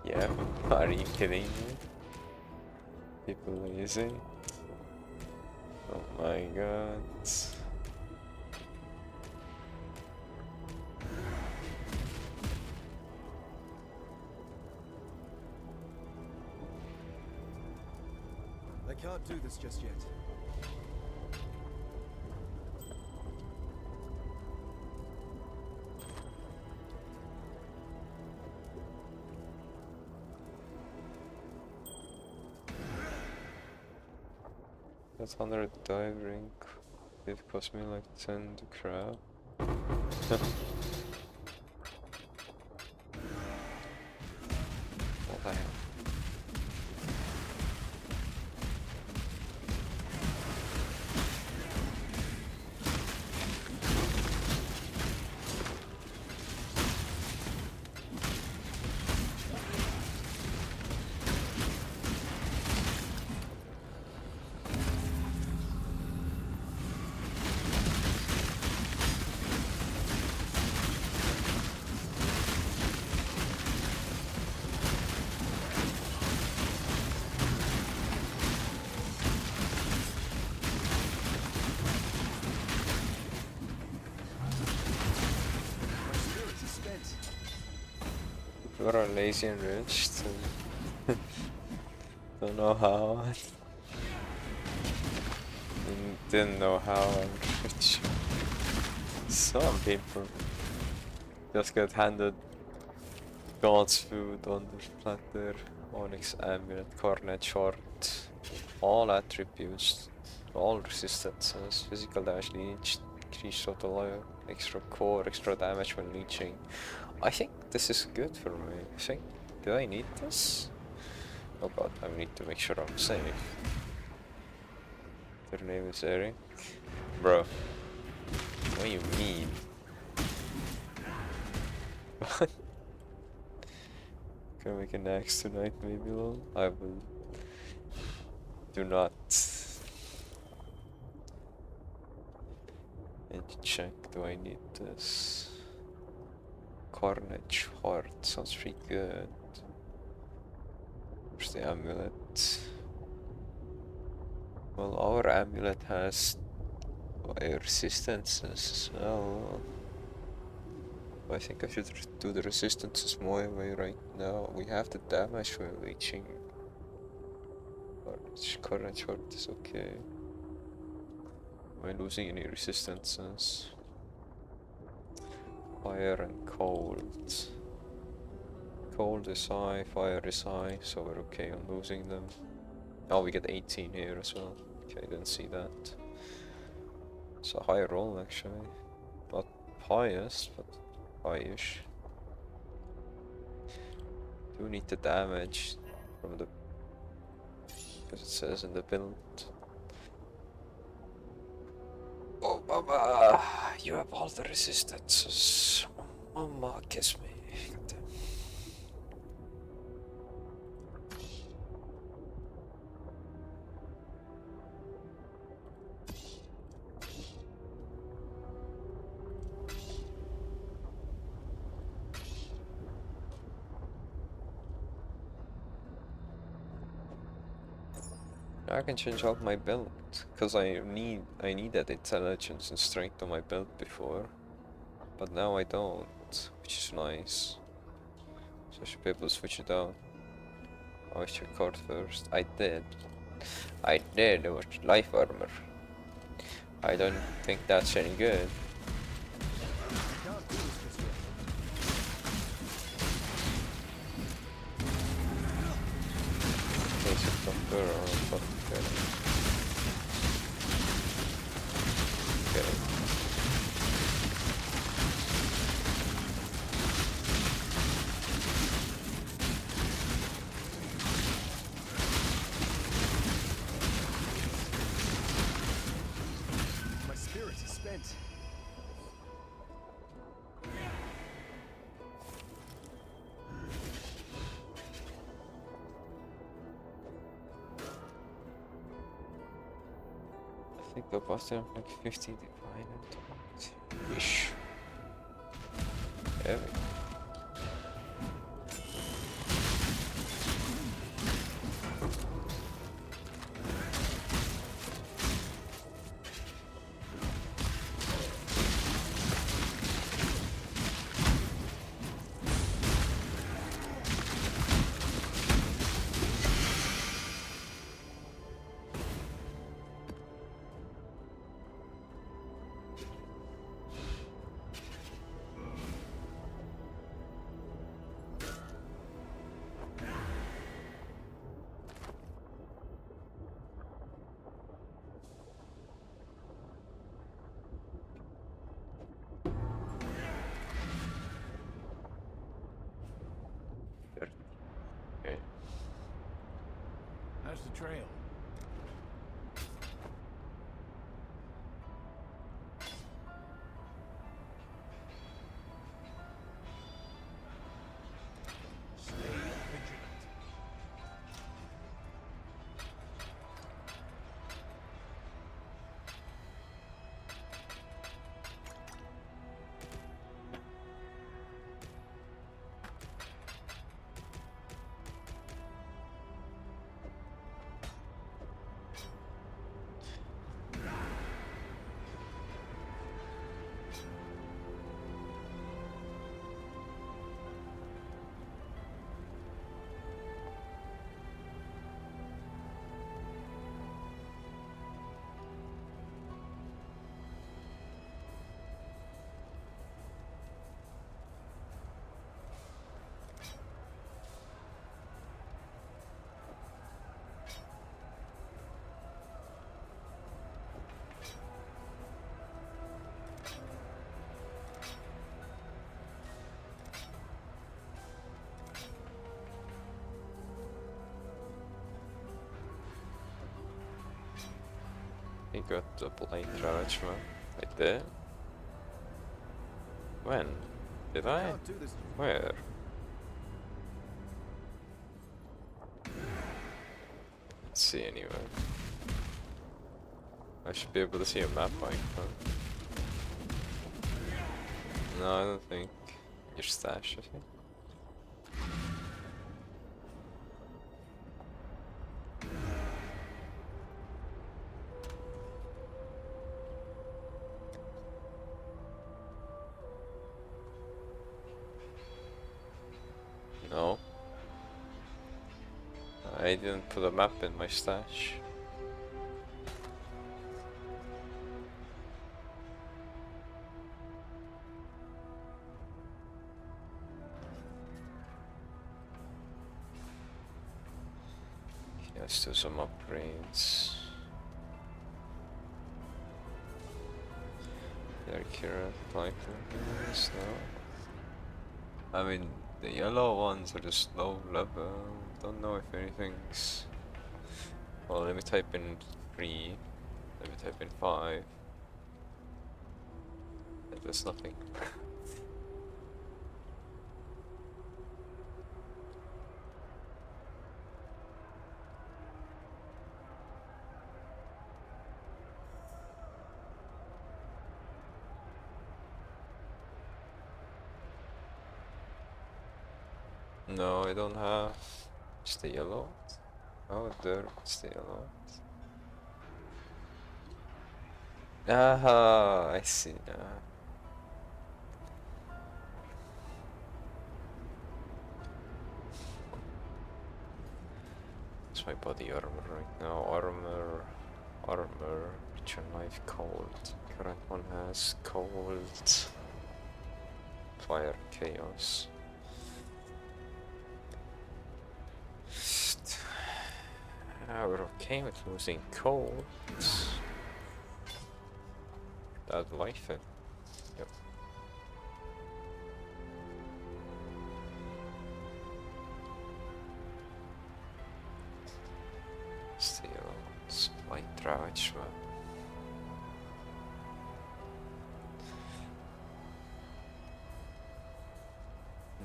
Yeah, are you kidding me? People lazy? Oh my god. I can't do this just yet. That's under a dive rink. It cost me like 10 to crab. What the hell? People are lazy and rich. Don't know how. Didn't know how I'm rich. Some people just get handed God's food on the platter. Onyx amulet, cornet short, all attributes, all resistances, physical damage leech, increase total life, extra core, extra damage when leeching. I think this is good for me. I think, do I need this? Oh god, I need to make sure I'm safe. Their name is Eric. Bro, what do you mean? Can I make an axe tonight, maybe, lol? I will. Do not. And check, do I need this? Carnage Heart, sounds pretty good. Where's the amulet? Well, our amulet has fire resistances as well. I think I should do the resistances my way right now. We have the damage when leeching. Carnage Heart is okay. Am I losing any resistances? Fire and cold. Cold is high, fire is high, so we're okay on losing them. Oh, we get 18 here as well. Okay, I didn't see that. It's a high roll actually. Not highest, but high-ish. Do need the damage from the... because it says in the build. Oh, Mama! You have all the resistances. Mama, kiss me. Goddamn. I can change out my build, cause I needed intelligence and strength on my build before, but now I don't, which is nice. So I should be able to switch it out. Oh, I check card first. I did. It was life armor. I don't think that's any good. Basic doctor or fucking okay. think the bottom like 50 divine and 20 ish. Heavy. Okay. How's the trail? Stay vigilant. He got the blade charge, man. Right there. When? Did I? Can't do this. Where? Let's see anyway. I should be able to see a map icon. No, I don't think. Your stash, I think. No. I didn't put a map in my stash. Okay, let's do some upgrades. They're current like no. I mean, the yellow ones are just low level. Don't know if anything's. Well, let me type in 3. Let me type in 5. There's nothing. No, I don't have. Just the yellow. Oh, there's the yellow. Ah, I see now. It's my body armor right now. Armor. Return life cold. Current one has cold. Fire chaos. We're okay with losing cold. That life it. Yep. Still, supply trash, man.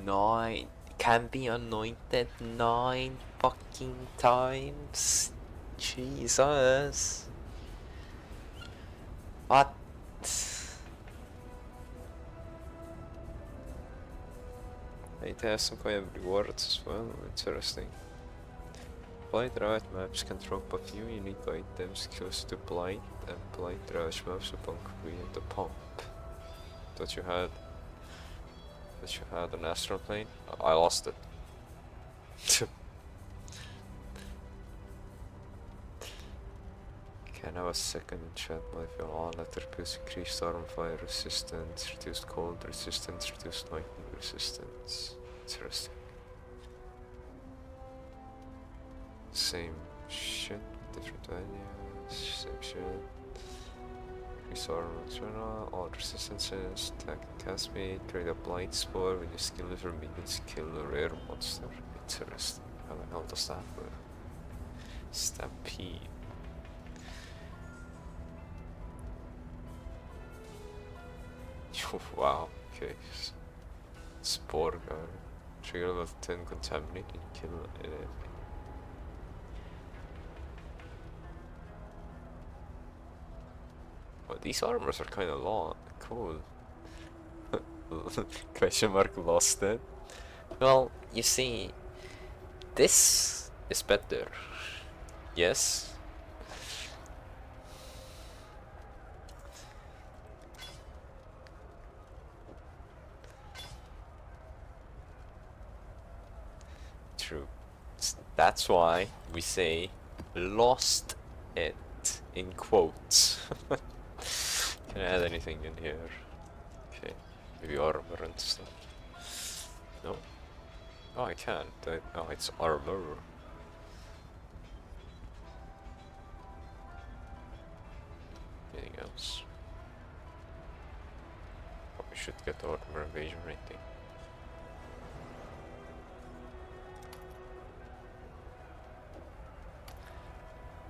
Nine can be anointed 9 fucking times. Jesus. What? It has some kind of rewards as well. Interesting. Blind ravage maps can drop a few unique items close to blind, and blind ravage maps upon completing the pump. That you had an astral plane? I lost it. Can have a second enchant modifier on letter plus increased storm fire resistance, reduced cold resistance, reduced lightning resistance. Interesting. Same shit, different values, same shit. Increased armor, all resistances, attack and cast speed, create a blind spore when your skill level minions kill a rare monster. Interesting. How the hell does that work? Stampede. Wow, okay. Spore guard. Trigger level 10 contaminate and kill an enemy. Oh, these armors are kinda long. Cool. Question mark lost it. Well, you see, this is better. Yes. True. That's why we say lost it in quotes. Can I add anything in here? Okay, maybe armor and stuff. No? Oh, I can't. Oh, it's armor. Anything else? Probably should get the armor evasion rating.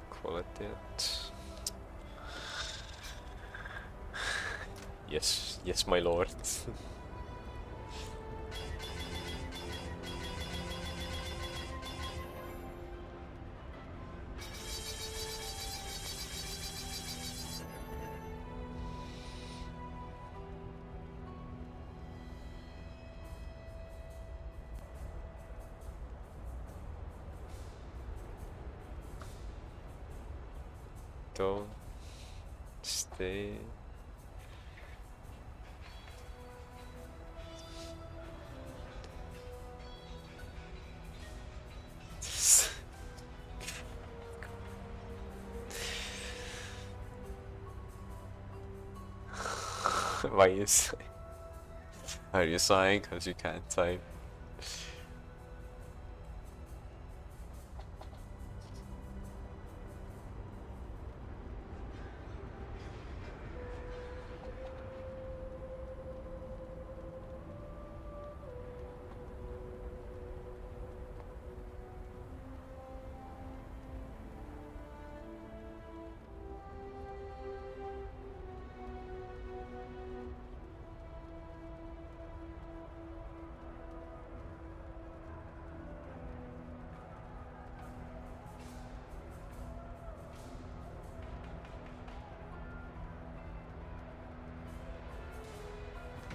Quality it. Yes, yes, my lord. Don't stay. Why are you sighing? Are you sighing because you can't type?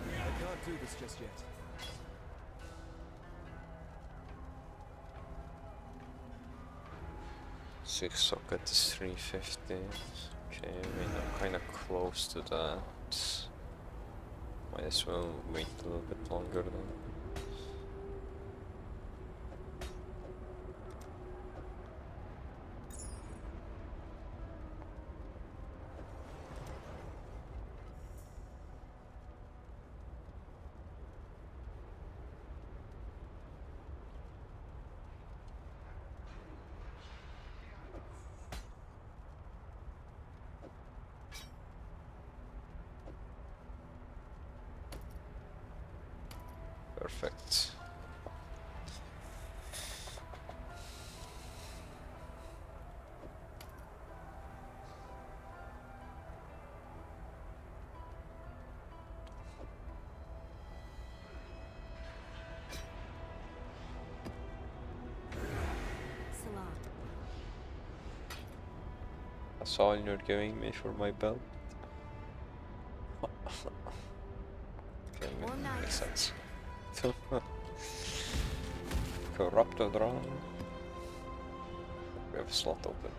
I can't do this just yet. Six socket is 350. Okay, I mean I'm kinda close to that. Might as well wait a little bit longer then. Perfect. Salah. That's all you're giving me for my belt? Okay, makes sense. Corrupted run. We have a slot open.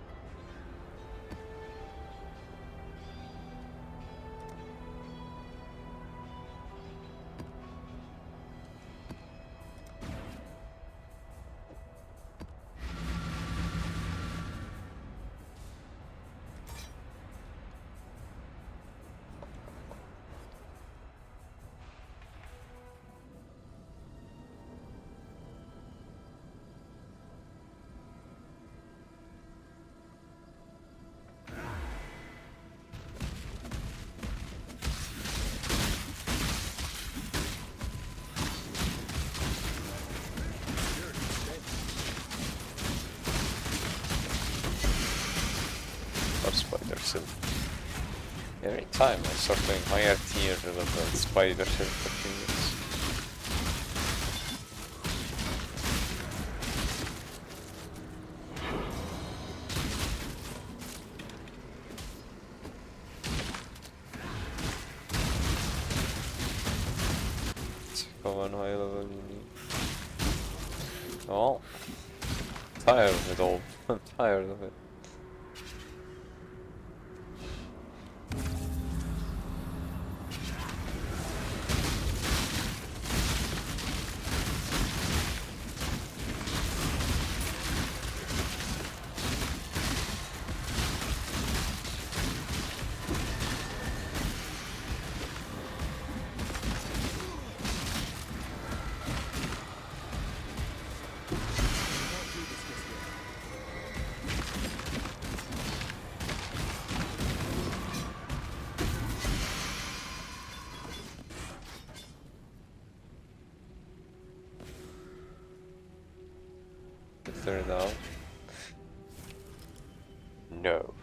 Spiders. Every time I start playing higher tier relevant spiders appears. Let's go on high level. Oh, tired of it all. I'm tired of it. Third out. No.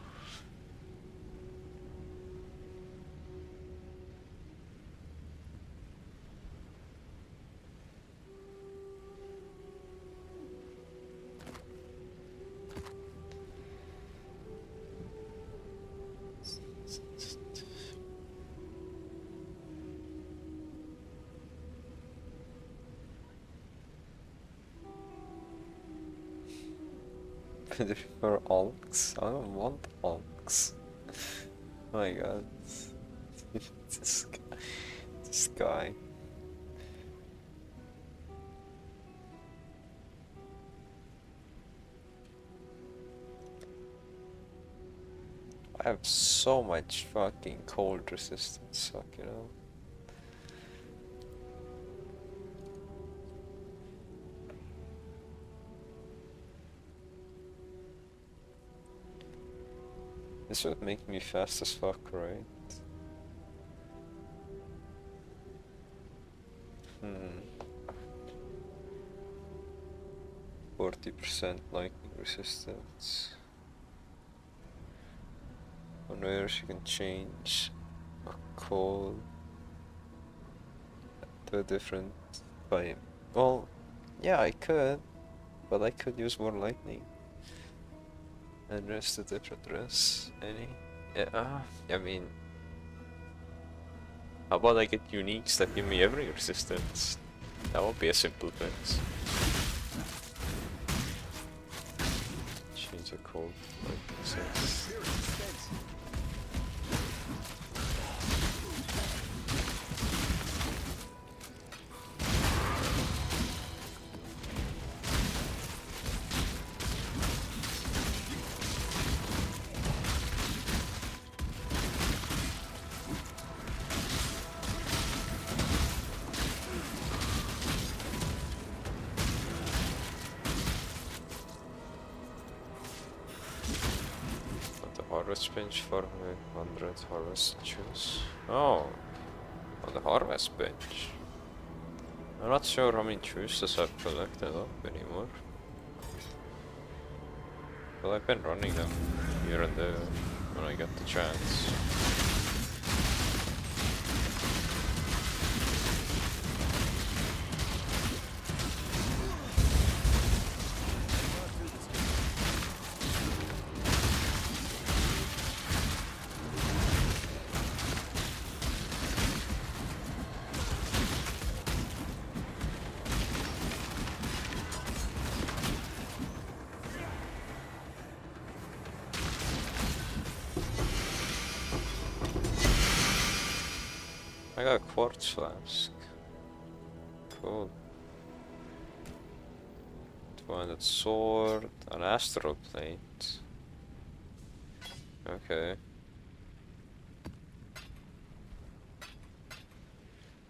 For Onks? I don't want Onks. My god. this guy. This guy. I have so much fucking cold resistance, fuck, you know. This would make me fast as fuck, right? 40% lightning resistance. On where she can change a cold to a different biome. Well, yeah, I could, but I could use more lightning. And rest a different dress. Any? Yeah, I mean, how about I get uniques that give me every resistance? That would be a simple fix. Change a cold lightning sense. Harvest bench for 100 harvest juice. Oh, on the harvest bench. I'm not sure how many juices I've collected up anymore. But I've been running them here and there when I get the chance. I got a quartz flask. Cool. 200 sword, an astral plate. Okay.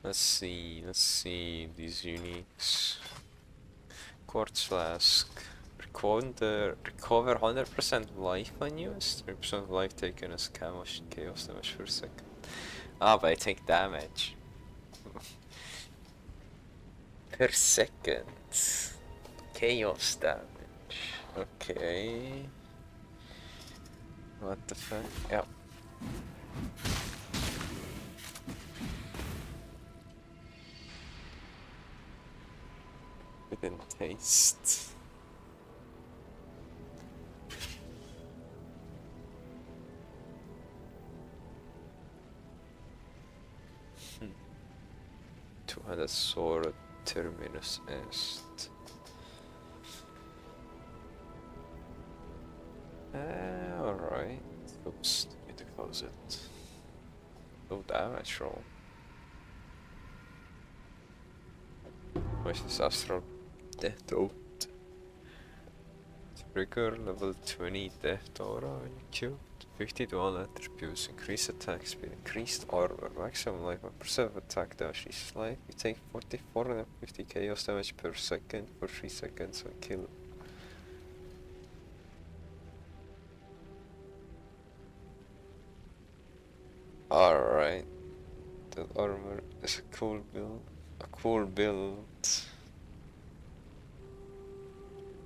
Let's see these uniques. Quartz flask. Recover 100% life when used. 3% of life taken as chaos damage per second. Ah, but I take damage. Per second. Chaos damage. Okay. What the fuck? Yep. Within taste. Hmm. 200 sword terminus est. Alright. Oops, need to close it. No damage roll. Where's this astral death out? Trigger level 20 death aura when you killed. 50 to all attributes, increased attack speed, increased armor, maximum life, 1% of attack damage is life. You take 450 chaos damage per second for 3 seconds on kill. Alright. That armor is a cool build. A cool build.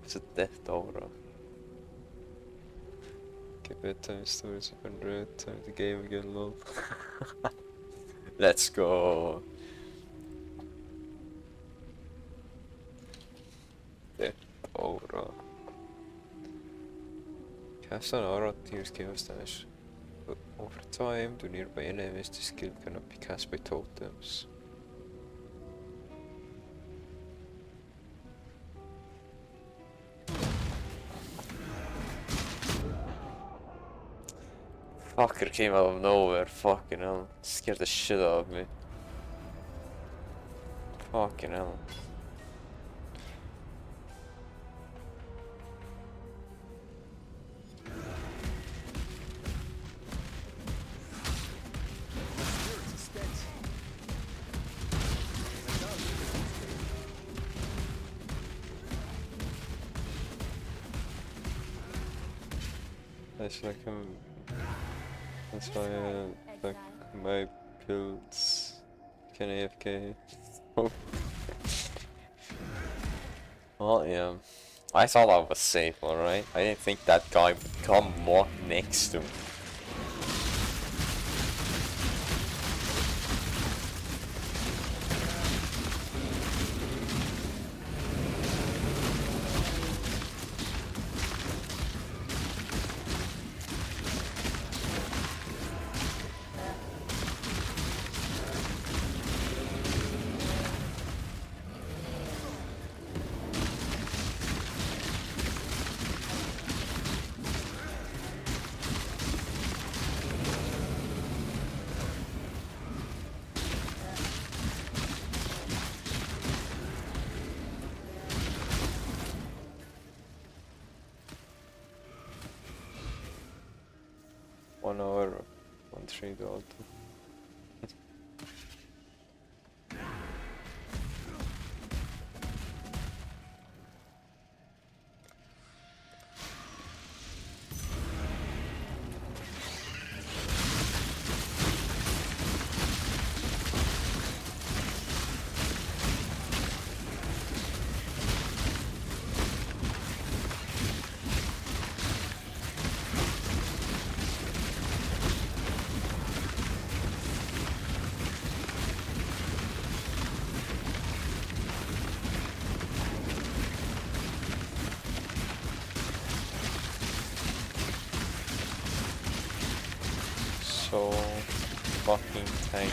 It's a death aura. Okay, bedtime stories 100, time the game again, lol. Let's go. Death aura. Cast an aura deals chaos damage. But over time, to nearby enemies, the skill cannot be cast by totems. Fucker came out of nowhere, fucking hell. Scared the shit out of me. Fucking hell. That's like that's why like my builds can AFK. Well, yeah. I thought I was safe, alright? I didn't think that guy would come walk next to me. $1, 1 $3. So fucking tanky.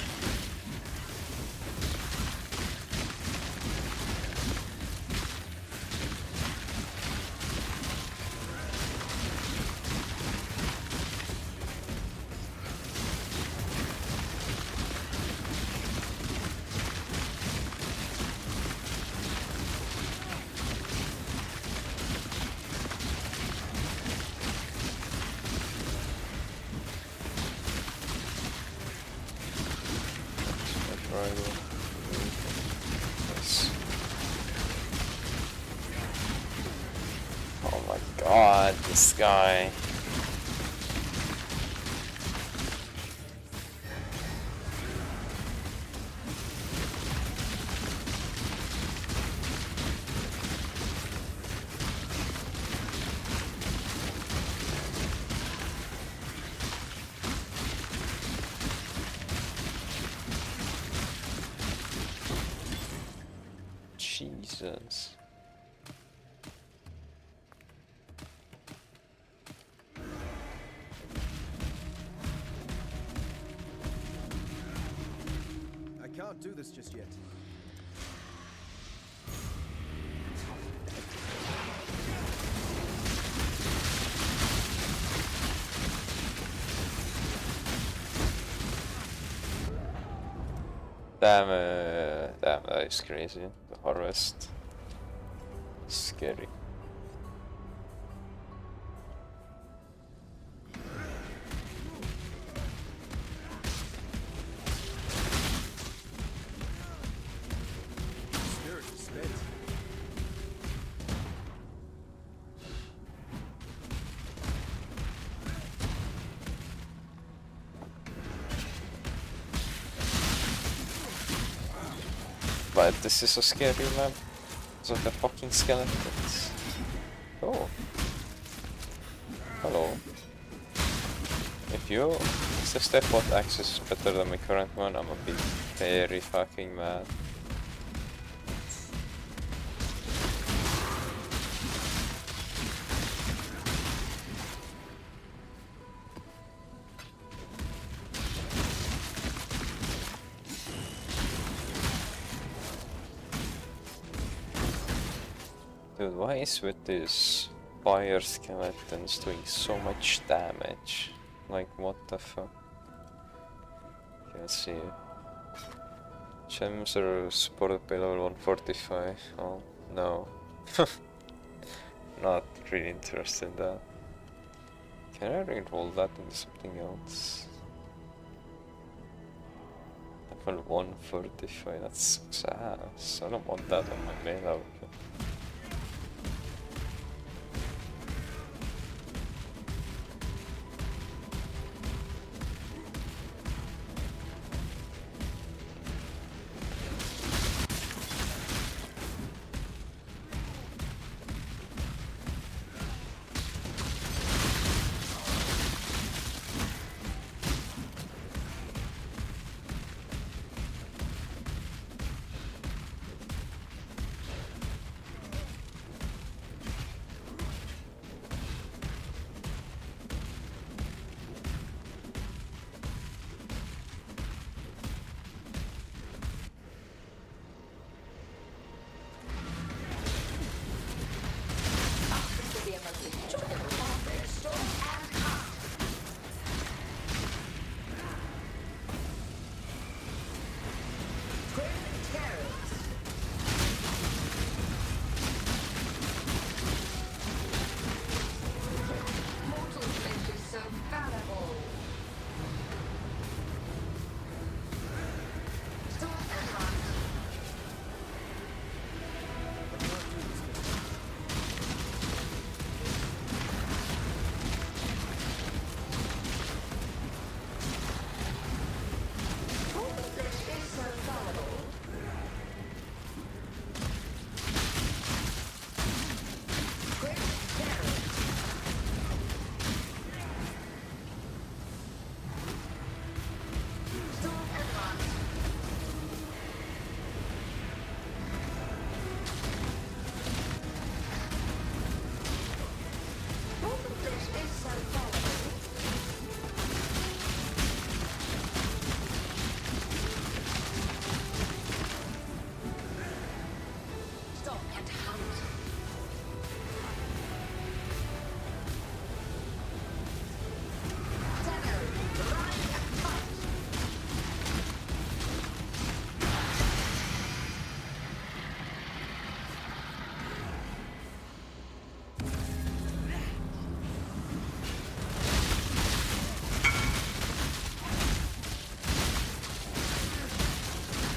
god, this guy. Jesus. I can't do this just yet. Damn, that is crazy. The harvest. Scary. Spirit is spent. But this is so scary, man. Because of the fucking skeletons. Oh. Hello. If you the step what access is better than my current one, I'm a bit very fucking mad. Dude, why is with these fire skeletons doing so much damage? Like, what the fuck? Okay, let's see. Gems are supported by level 145. Oh, no. Not really interested in that. Can I re-roll that into something else? Level 145, that sucks ass. I don't want that on my main outfit.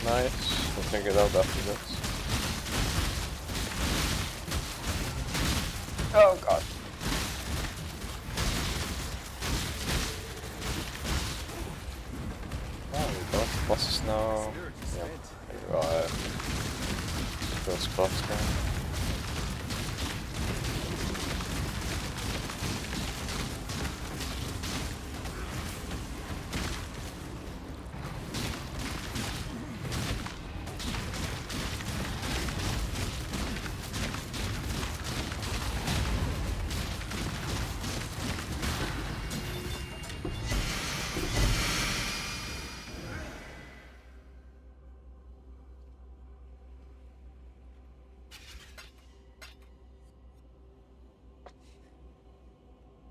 Nice, we'll figure it out after this. Oh god. bosses now. Yeah. Those buffs now.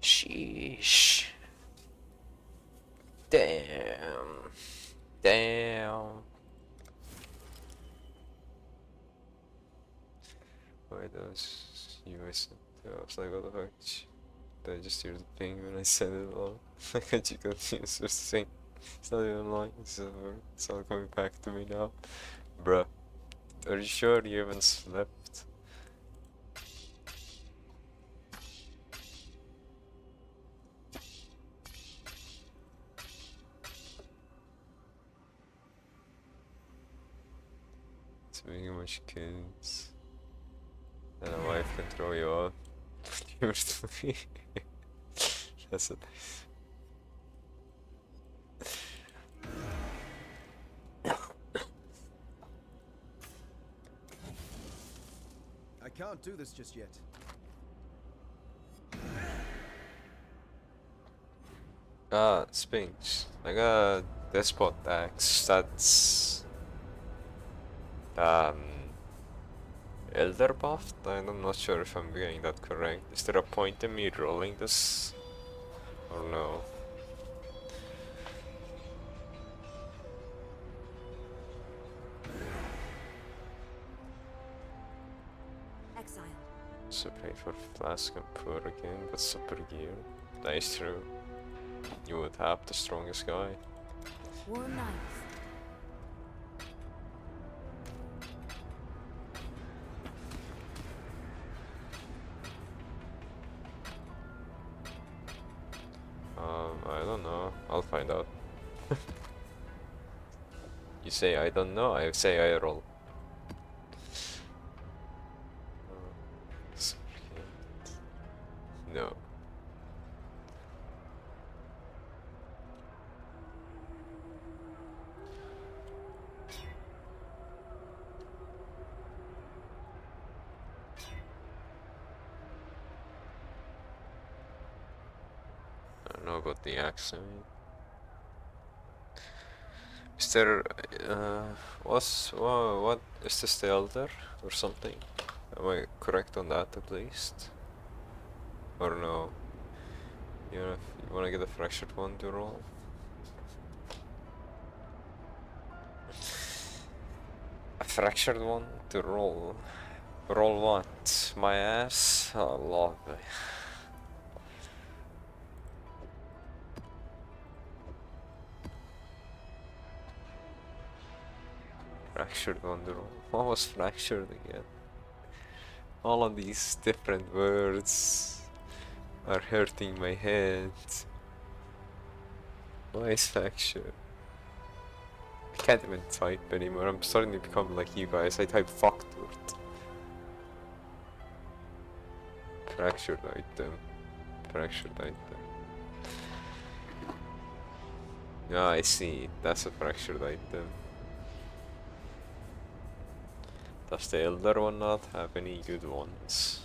Sheesh. Damn. Damn. Why those US? I was like, what the fuck? Did I just hear the ping when I said it all? Like, I just confused with saying. It's not even lying, it's all coming back to me now. Bruh, are you sure you haven't slept? It's making much kids. And a wife can throw you out. That's it. I can't do this just yet. Spinks. I got Despot Axe. That's Elder buffed? I'm not sure if I'm getting that correct. Is there a point in me rolling this? Or no? Exile. So pay for flask and pour again, but super gear. That is true. You would have the strongest guy. Warm nights. I don't know. I'll find out. You say I don't know, I say I roll. No. I don't know about the accent. Is there, what, is this the Elder or something? Am I correct on that at least? Or no? You wanna get a fractured one to roll? A fractured one to roll? Roll what? My ass? Oh lord. Fractured one to roll? What was fractured again? All of these different words are hurting my head. Why is fractured? I can't even type anymore. I'm starting to become like you guys. I type fucked word. Fractured item. Fractured item. Ah, I see. That's a fractured item. Does the Elder one not have any good ones?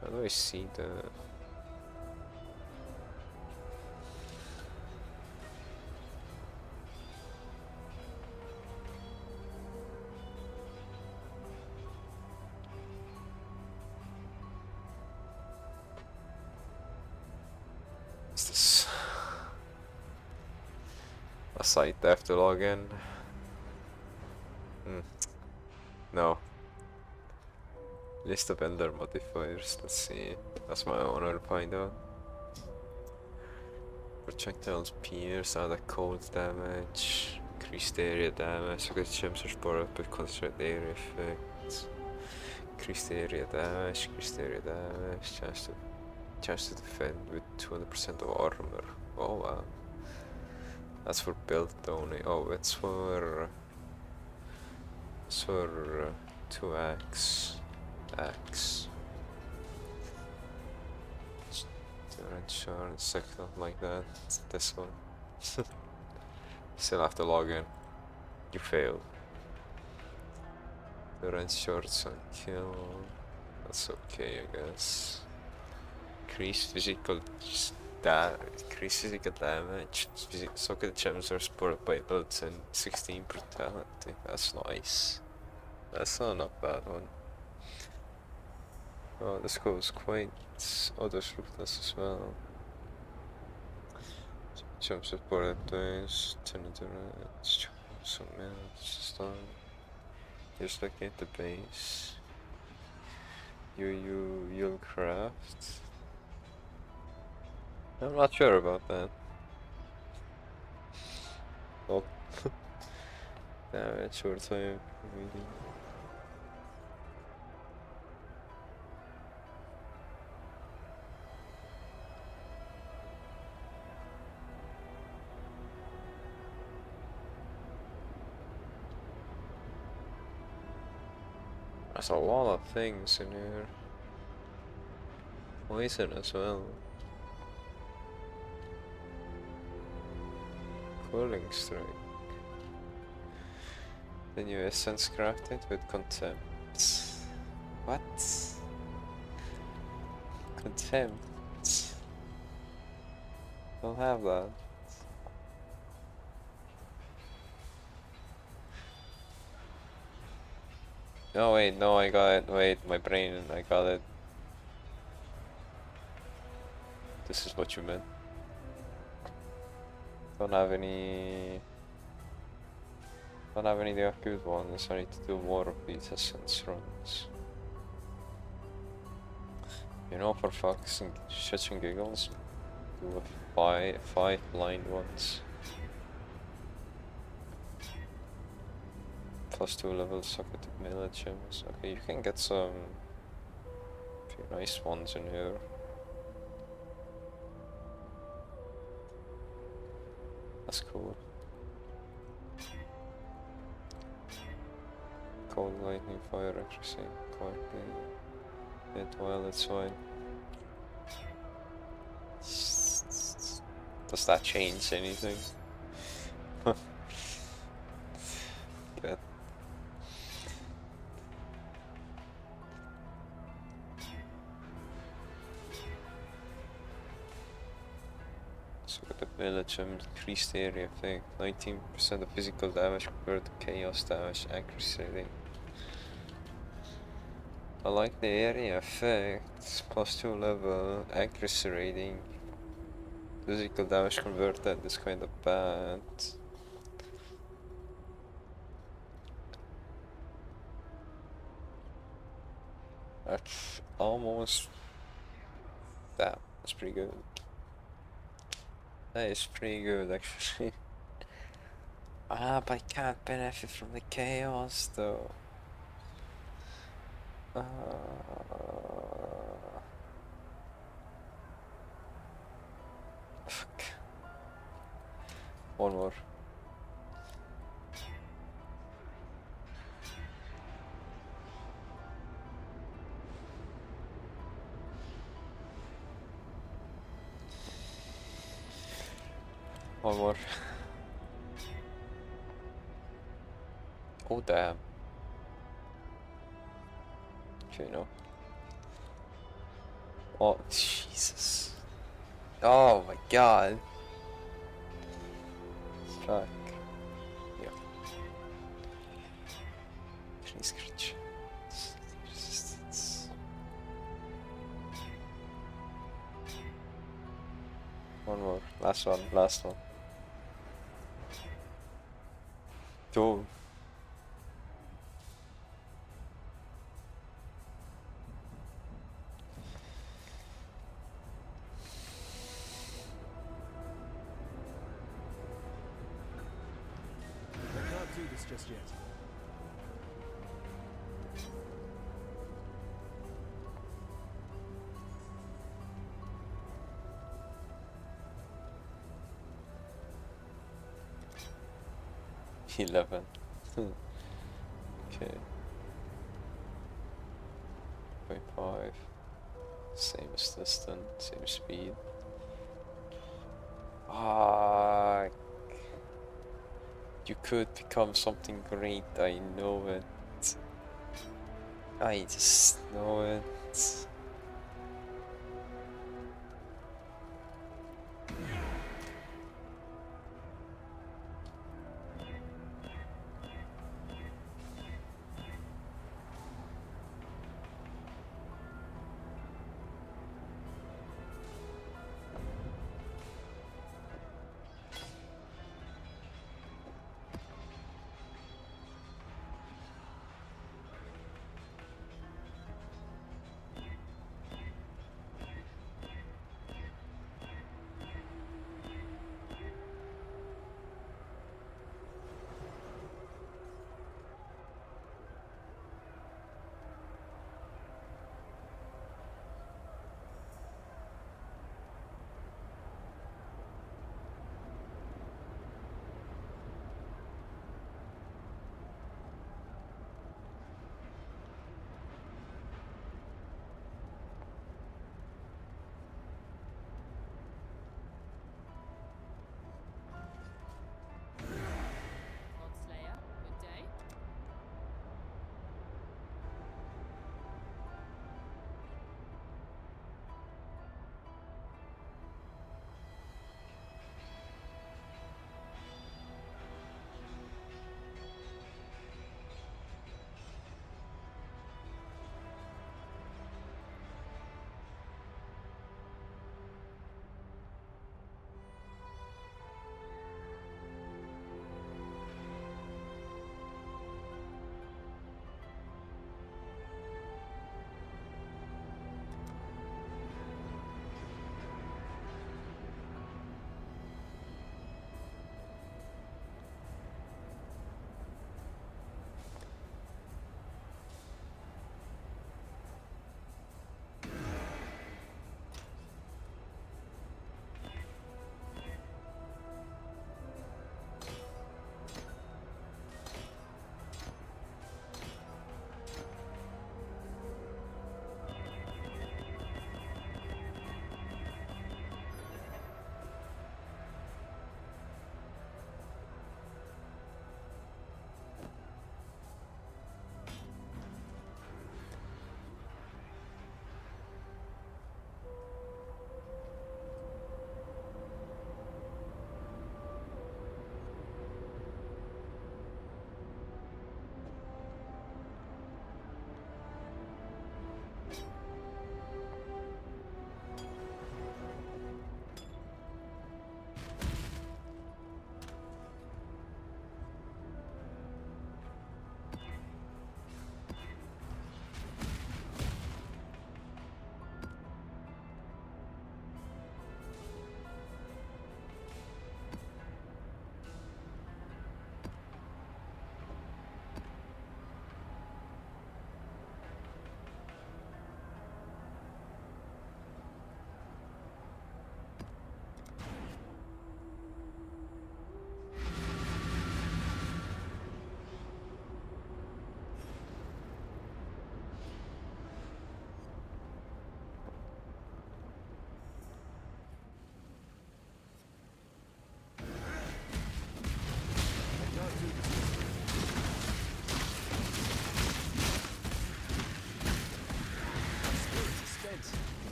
How do I see the... What's this? A site I have to log in? No. List of Elder modifiers, let's see. That's my own, I'll find out. Projectiles pierce, add cold damage, increased area damage, good gems are stored up with concentrated area effects. Increased area damage, chance to Chance to defend with 200% of armor. Oh wow. That's for build only. Oh, it's for 2x. X. Insurance, something like that. It's this one. Still have to log in. You failed. The red shorts on kill. That's okay, I guess. Increase physical damage. Socket gems are supported by builds and 16 brutality. That's nice. That's not bad one. Oh, this goes quite. Oh, there's ruthless as well. Jump supported days, 10 endurance, some minutes, stun. Just looking at the base. You'll craft. I'm not sure about that. Oh. Damage, short time, really. There's a lot of things in here. Poison as well. Cooling strike. The new essence crafted with contempt. What? Contempt. Don't have that. Oh wait, no, I got it. Wait, my brain, I got it. This is what you meant. Don't have any good ones. I need to do more of these essence runs. You know, for fucks and shits and giggles, do five blind ones. Plus 2 levels, socket of melee gems. Okay, you can get some few nice ones in here. That's cool. Cold lightning, fire accuracy, quite bit well, it's fine. Does that change anything? Good. So with the village, increased area effect, 19% of physical damage compared to chaos damage accuracy rating. I like the area effect, plus 2 level, accuracy rating. Physical damage converted is kind of bad. That's almost... That's pretty good. That is pretty good actually. But I can't benefit from the chaos though. Fuck. One more. One more. Oh damn. Okay, no. Oh Jesus. Oh my god. Fuck. Yeah. Please scratch. Resistance. One more. Last one. Last one. Two. I can't do this just yet. 11. Okay. 0.5. Same as this then, same speed. Ah, you could become something great, I know it. I just know it.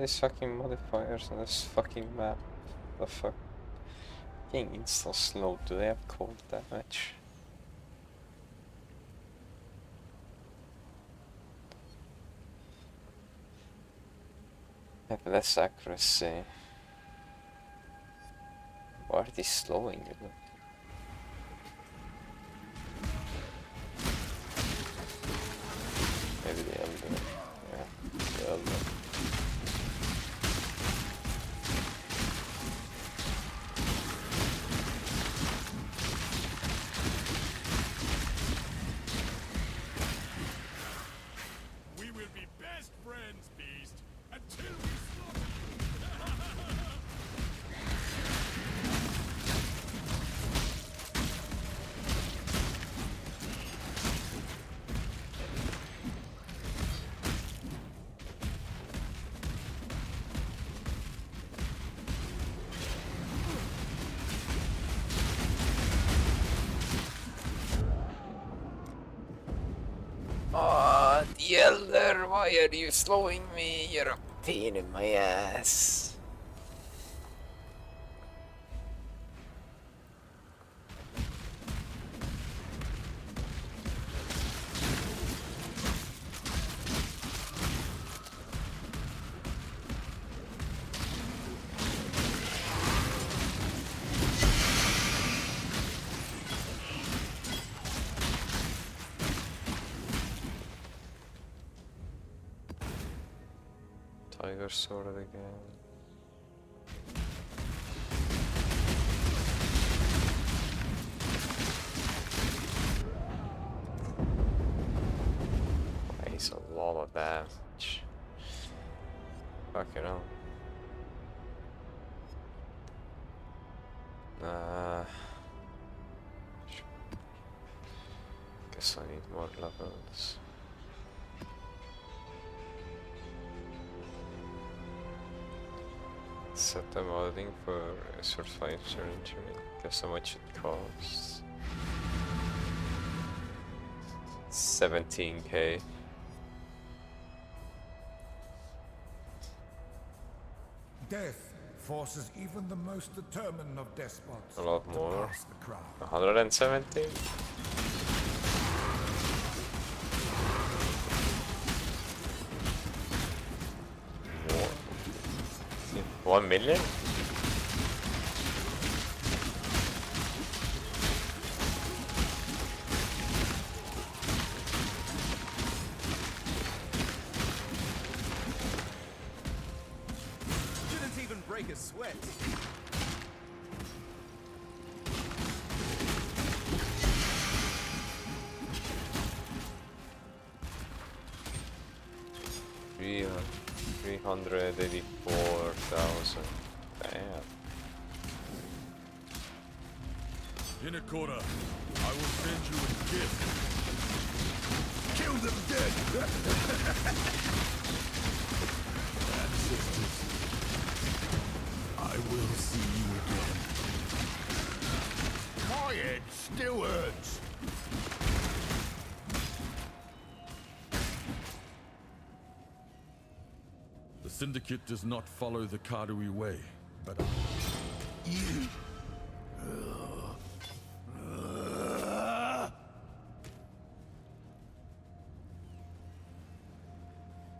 these fucking modifiers on this fucking map? The fuck? Getting insta slow, do they have cold damage? Have less accuracy. Why are they slowing it? Maybe the elder. Yeah, the elder. We will be best friends, Beast, until we slaughter Ah, the elder, why are you slowing me? You're a pain in my ass. Tiger sword again. He's a lot of damage. Fucking hell. Guess I need more levels. Set the modding for certified surgery. Guess how much it costs. 17k. Death forces even the most determined of despots A lot to more. pass the crown. 170? More? 1 million? Didn't even break a sweat. Yeah, 384,000. Damn. In a quarter, I will send you a gift. Kill them dead! Ancestors, I will see you again. My head still hurts. The Syndicate does not follow the Kadui way, but You.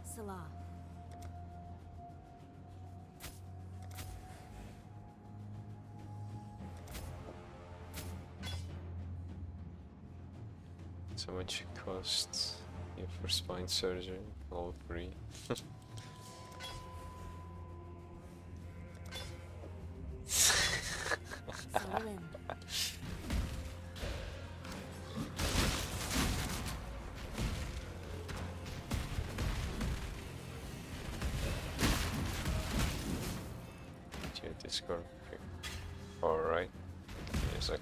Salah. So much it costs here for spine surgery, all free. Saladin. Discord. Alright. Yes, I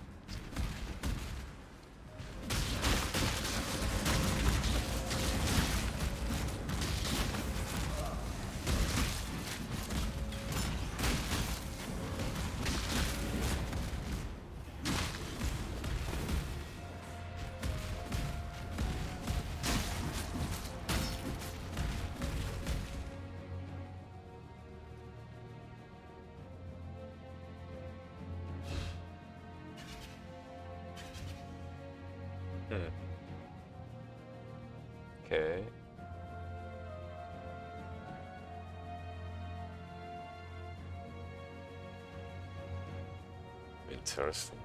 Okay. Interesting.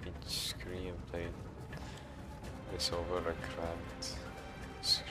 Each screen plate is over a cracked screw.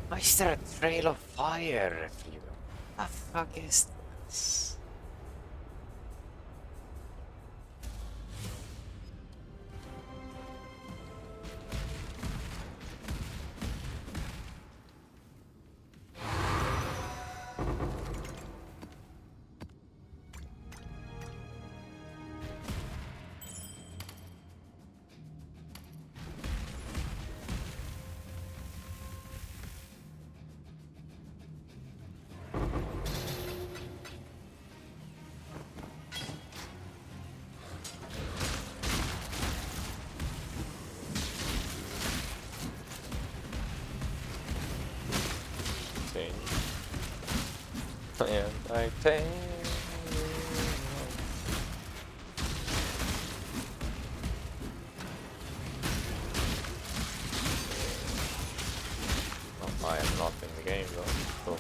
Why is there a trail of fire everywhere? The fuck is this? And I take I am not in the game though. So.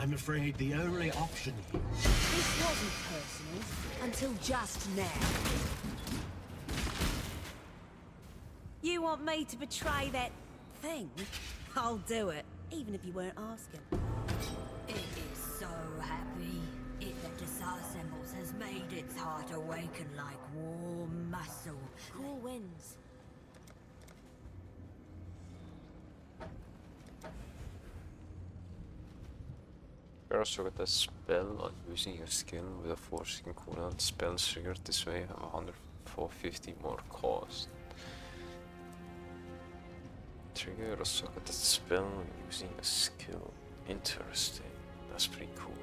I'm afraid the only option here... This wasn't personal until just now. You want me to betray that thing? I'll do it, even if you weren't asking. It is so happy. It that disassembles has made its heart awaken like warm muscle. Cool winds. You also got a spell on using your skill with a forcing cooldown. Spells triggered this way have 150 more cost. Trigger a socketed spell using a skill. Interesting. That's pretty cool.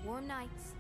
Warm nights.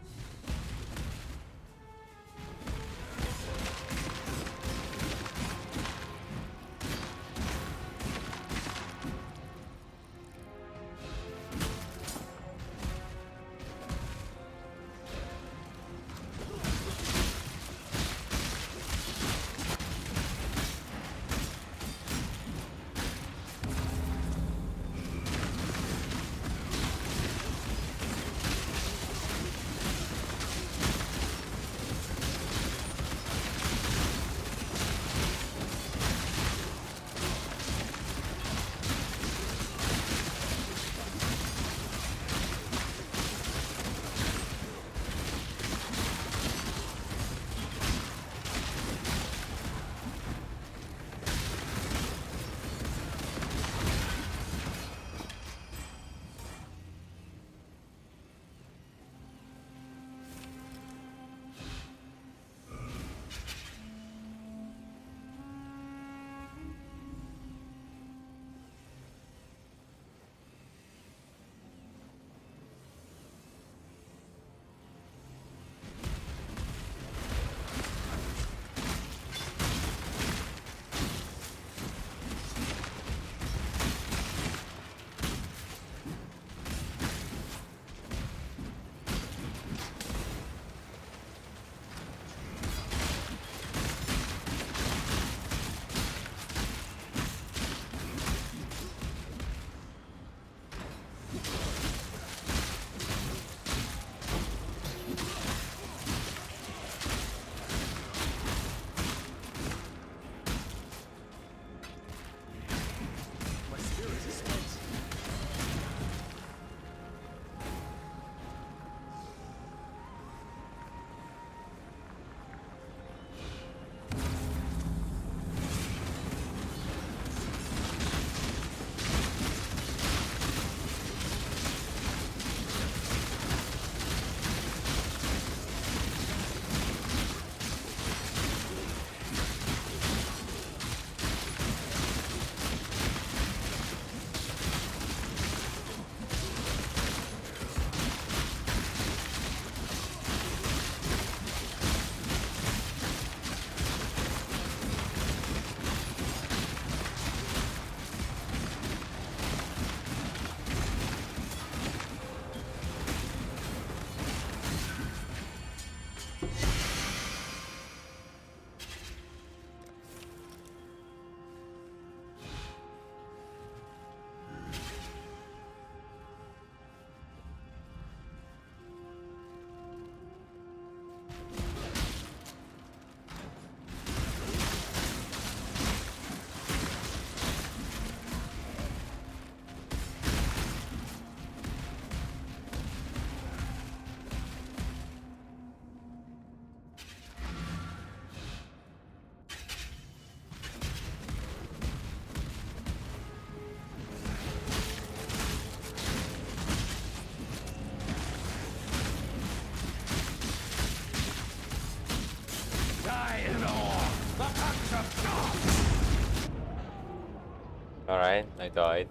Alright, I died.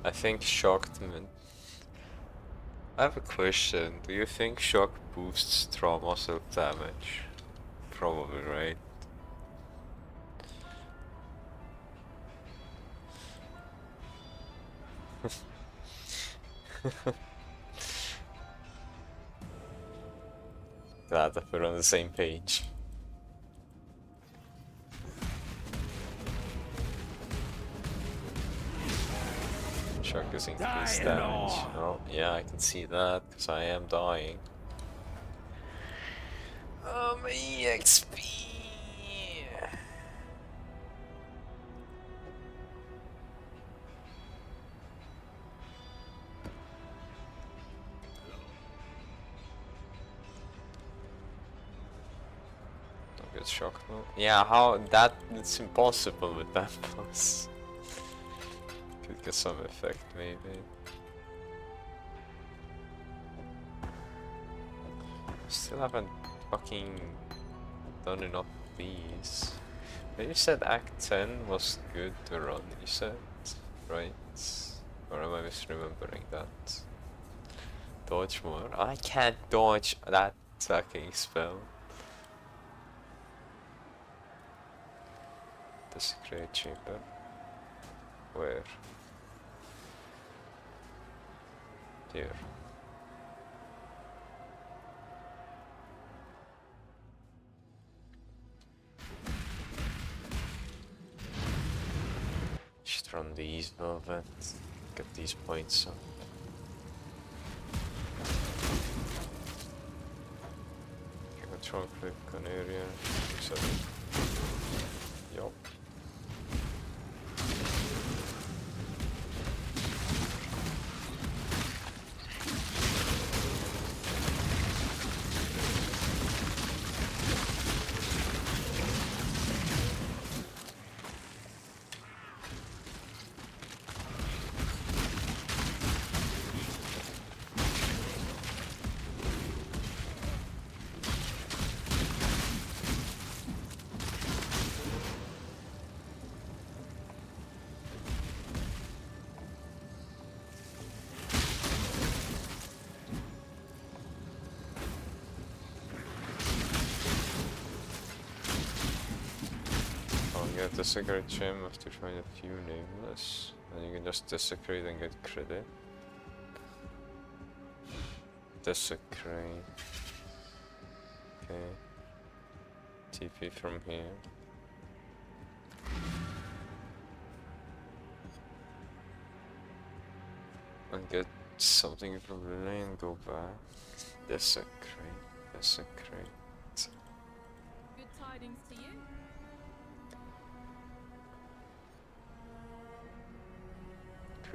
I think shocked meant. I have a question. Do you think shock boosts trauma self damage? Probably, right? Glad that we're on the same page. Shock is increased damage. Oh, yeah, I can see that, because I am dying. Oh, my EXP! Don't get shocked now. Yeah, how that it's impossible with that plus. Could get some effect maybe. Still haven't fucking done enough of these. But you said Act 10 was good to run, you said, right? Or am I misremembering that? Dodge more? I can't dodge that fucking spell. Desecrate chamber. Where? Here. Just run these velvet. Get these points up. Control click on area. Yup. Desecrate gem after find a few nameless, and you can just desecrate and get credit. Desecrate. Okay. TP from here. And get something from the lane, go back. Desecrate. Desecrate. Good tidings to you.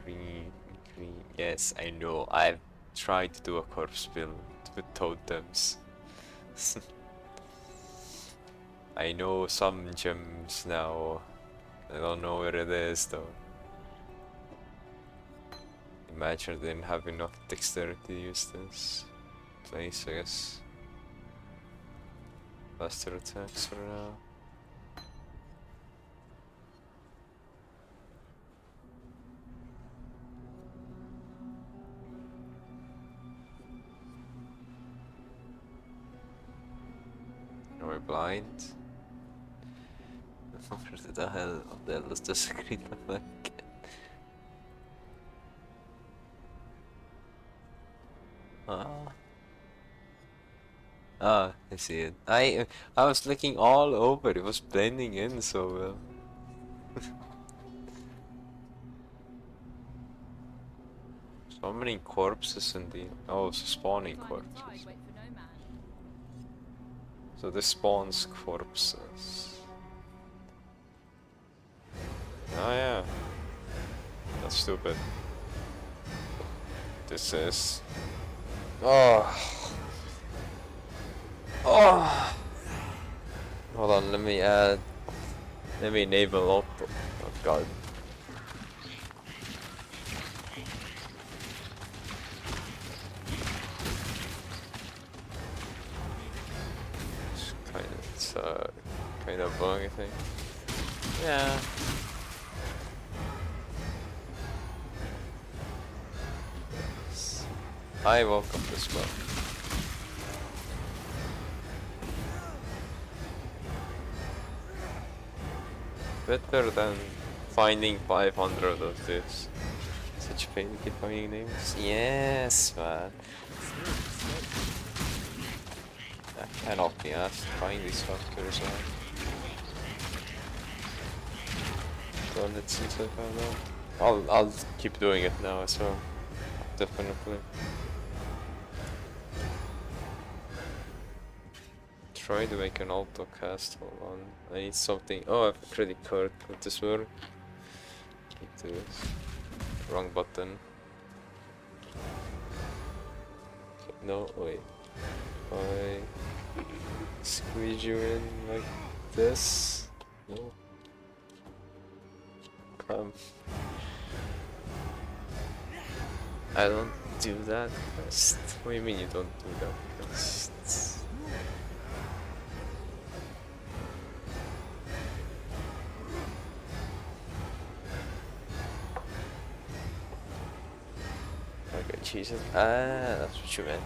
Green. Yes, I know. I've tried to do a corpse build with totems. I know some gems now. I don't know where it is though. Imagine I didn't have enough dexterity to use this place, I guess. Faster attacks for now. Am I blind? Where the hell is the screen look like? Ah, I see it. I was looking all over. It was blending in so well. So many corpses in the spawning corpses. So this spawns corpses. Oh yeah. That's stupid. This is... Oh! Oh! Hold on, let me enable auto. Oh god. It's kind of bug, I think. Yeah. I welcome this spell. Better than finding 500 of this. Such pain to keep finding names. Yes, man. That cannot be asked to find these fuckers, man. Done it since I found out. I'll keep doing it now as well. Definitely. Try to make an auto cast. Hold on. I need something. Oh, I have a credit card. Would this work? Need to wrong button. No, wait. I squeeze you in like this. No. Come. I don't do that quest. What do you mean you don't do that quest? Jesus. Ah, that's what you meant.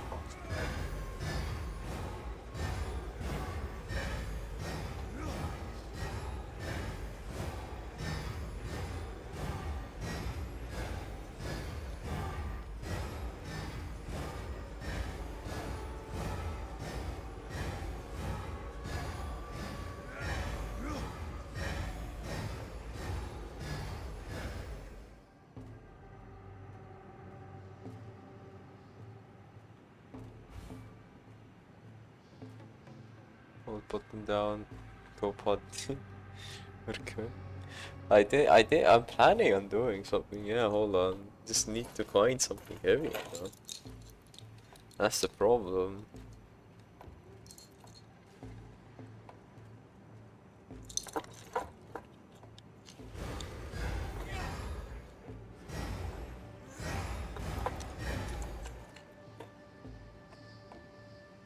Hold button down. Go pod. Okay. I'm planning on doing something. Yeah, hold on. Just need to find something heavy, you know? That's the problem.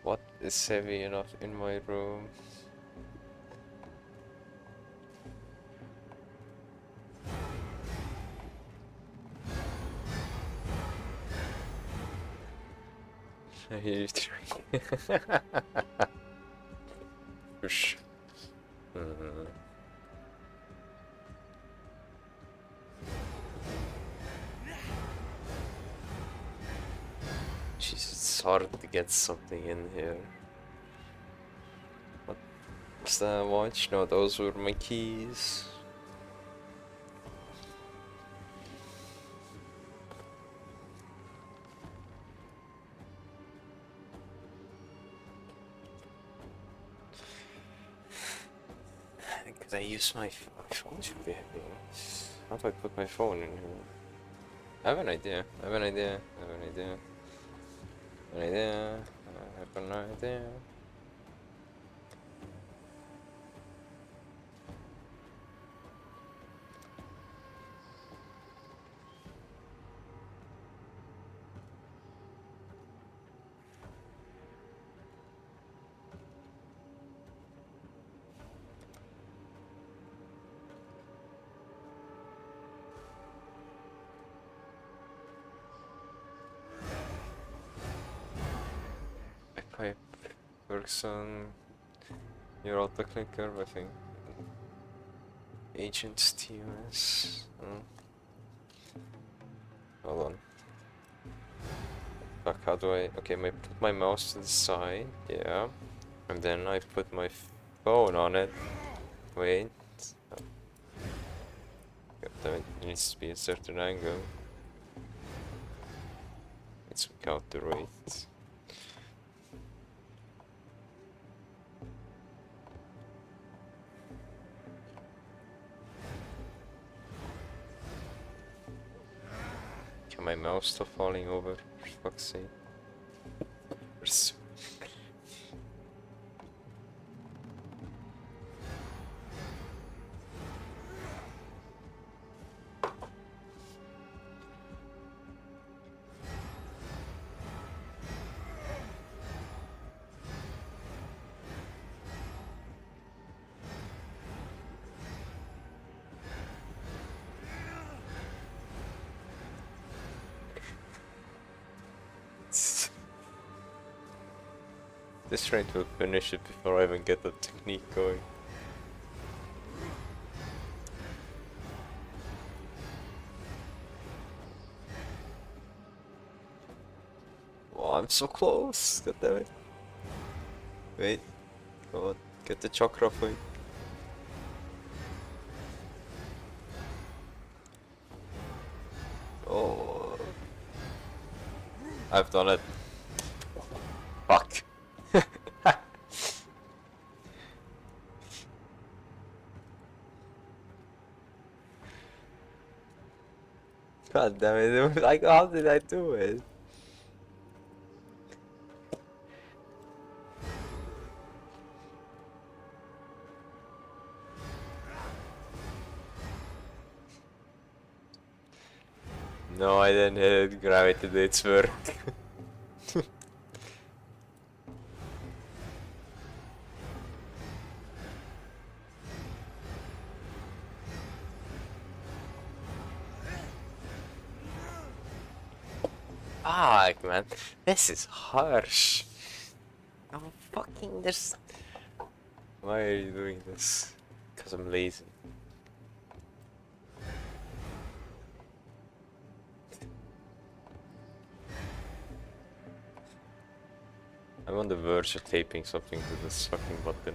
What is heavy enough in my room? I hear you three. Whoosh. Jeez, it's hard to get something in here. What's that watch? No, those were my keys. Because I use my phone should be heavy. How do I put my phone in here? I have an idea. I have an idea. I have an idea. An idea. I have an idea. Pipe works on your auto clicker, I think. Agent TOS. Hold on. Fuck, how do I? Okay, I put my mouse to the side, yeah. And then I put my phone on it. Wait. Oh. God damn it, it needs to be a certain angle. Let's count the rate. Can my mouse stop falling over? For fuck's sake. This rate will finish it before I even get the technique going. Oh, I'm so close. God damn it. Wait. Come on. Get the chakra point. Oh. I've done it. Fuck. God damn it. Like, how did I do it? No, I didn't hit it. Gravity did its work. Fuck, man. This is harsh. I'm fucking this. Why are you doing this? Because I'm lazy. I'm on the verge of taping something to this fucking button.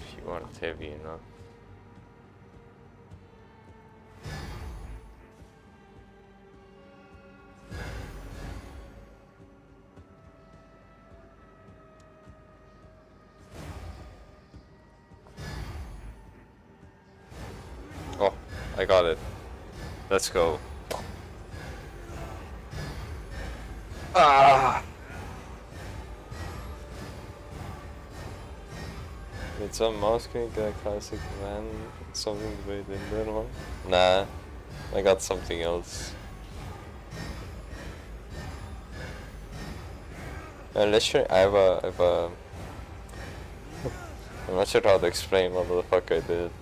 If you aren't heavy enough. Oh, I got it. Let's go. Ah! With some mouse click, a classic man, something the way in there one? Nah, I got something else. Let's try. I have a. I'm not sure how to explain what the fuck I did.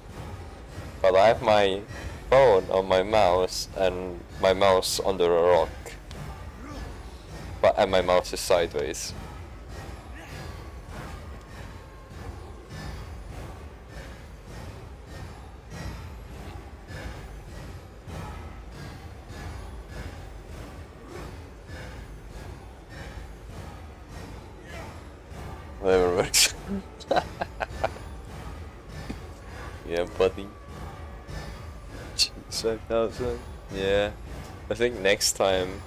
But I have my phone on my mouse and my mouse under a rock. And my mouse is sideways. Whatever works. Yeah, buddy. Jeez, 5,000. Yeah. I think next time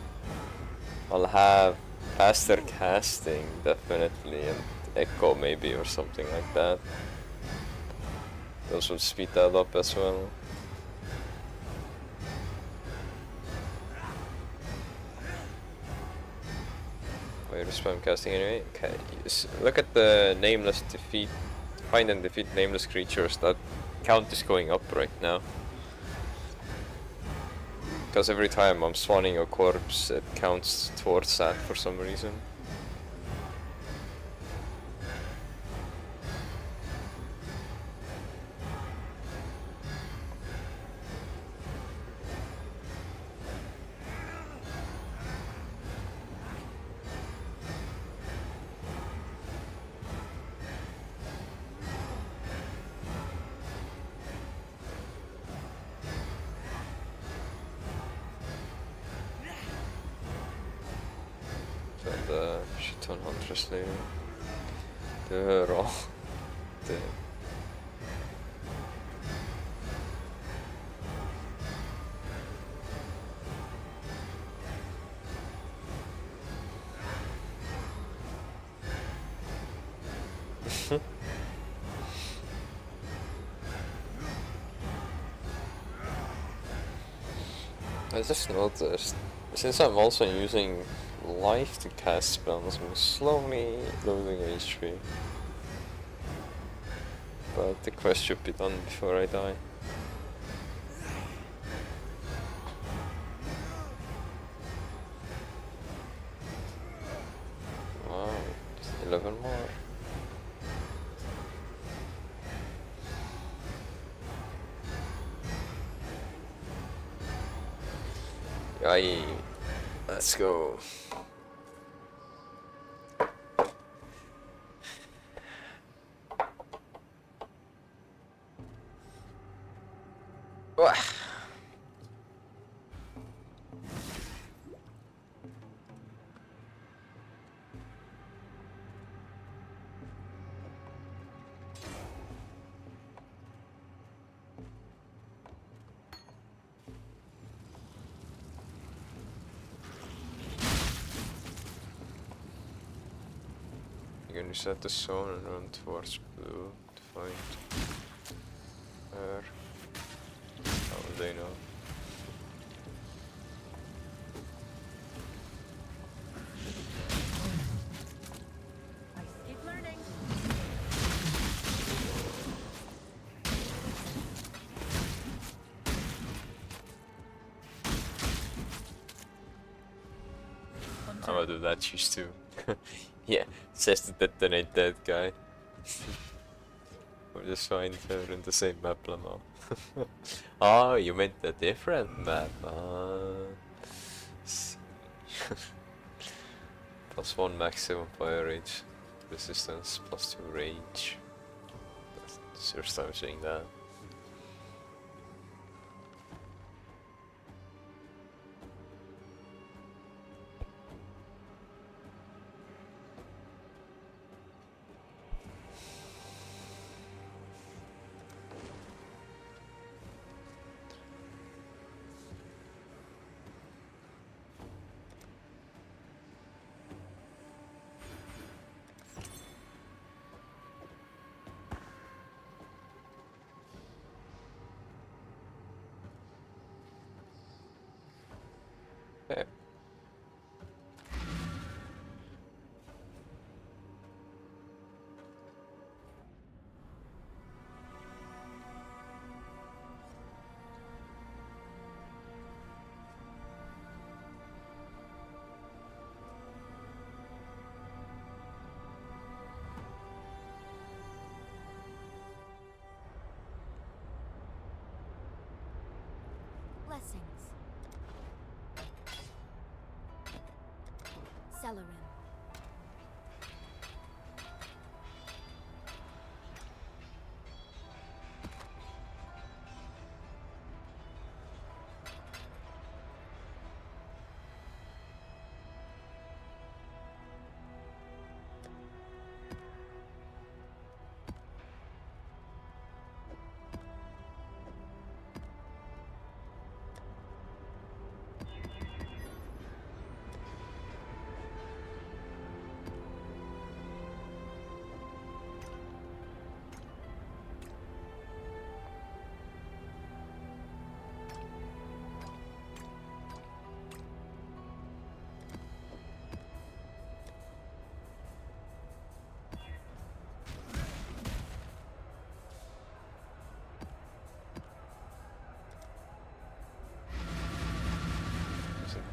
I'll have faster casting, definitely, and echo maybe or something like that. Those will speed that up as well. Why are you spam casting anyway? Okay, look at the nameless defeat. Find and defeat nameless creatures. That count is going up right now. Because every time I'm spawning a corpse, it counts towards that for some reason. The shit-ton Huntress later. They're all dead. I just noticed, since I'm also using life to cast spells, I'm slowly losing HP. But the quest should be done before I die. Wow, just 11 more. Aye, let's go. Wah. You can reset the zone and run towards blue to find her. How will they know? Keep learning. I'm gonna do that cheese too. Yeah, says to detonate that guy. Or just find her in the same map now. Oh, you meant a different map. See. +1 maximum fire rage resistance, +2 range. That's the first time seeing that. Okay. Blessings. Celerin.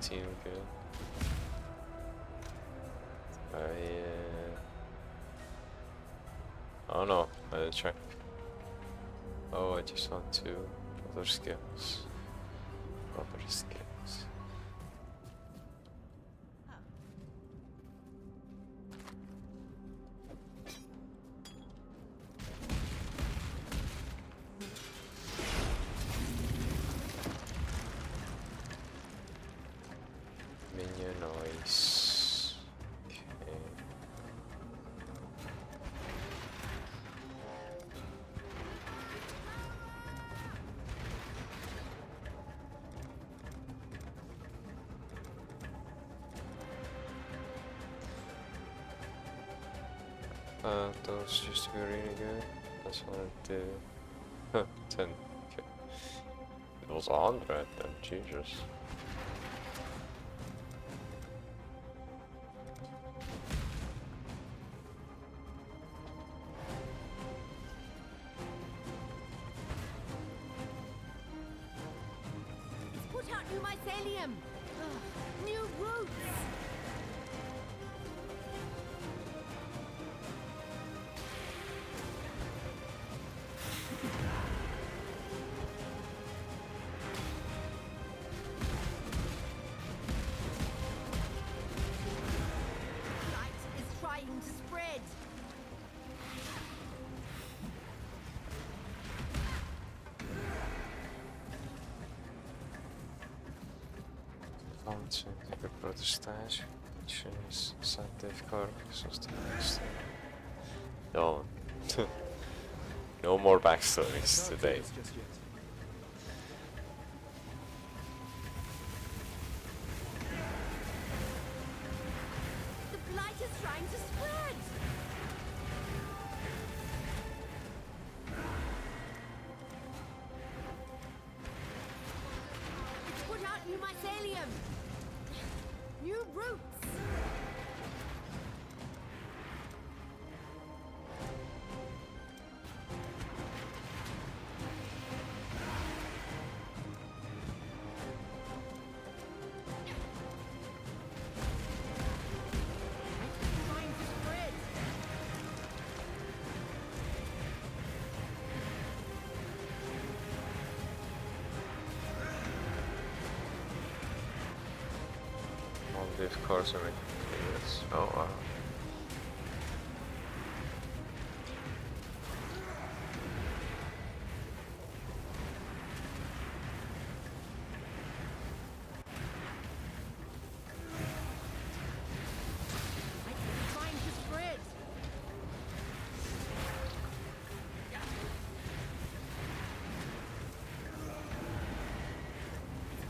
Team good. Oh no, I didn't check. Oh, I just want to other skills. Other skills. Minion noise. Okay. Those used to be really good. That's what I do. Huh, 10. Okay. It was 100 then, Jesus. Put out new mycelium! Ugh, new roots! Light is trying to spread! Scientific protestage, change scientific sustenance. No, no more backstories today. The blight is trying to spread! Put out new mycelium! New roots! Trying to spread! This course I mean, yes. Oh wow. Trying to spread.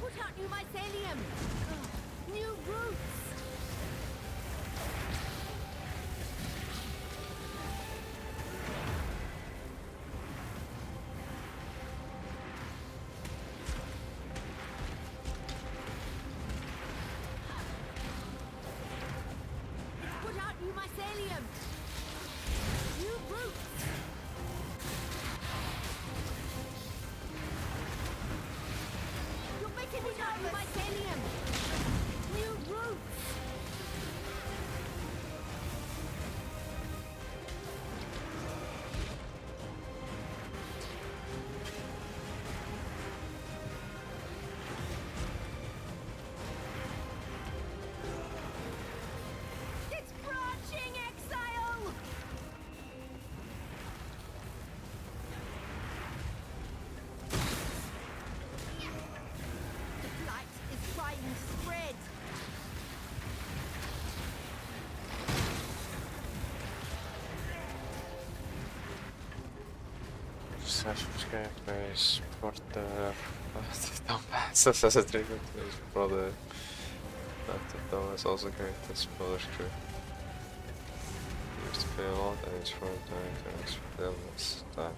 Put out new mycelium. New roots. Put out new mycelium. New roots. You're making me nervous. New mycelium. New roots. It's branching, exile! The light is trying to spread. Subscribe my supporter. Don't pass us as a trigger to his brother. Dr. Thomas also great as brother's crew. He used to play a lot and he's from time to expect illness. Time.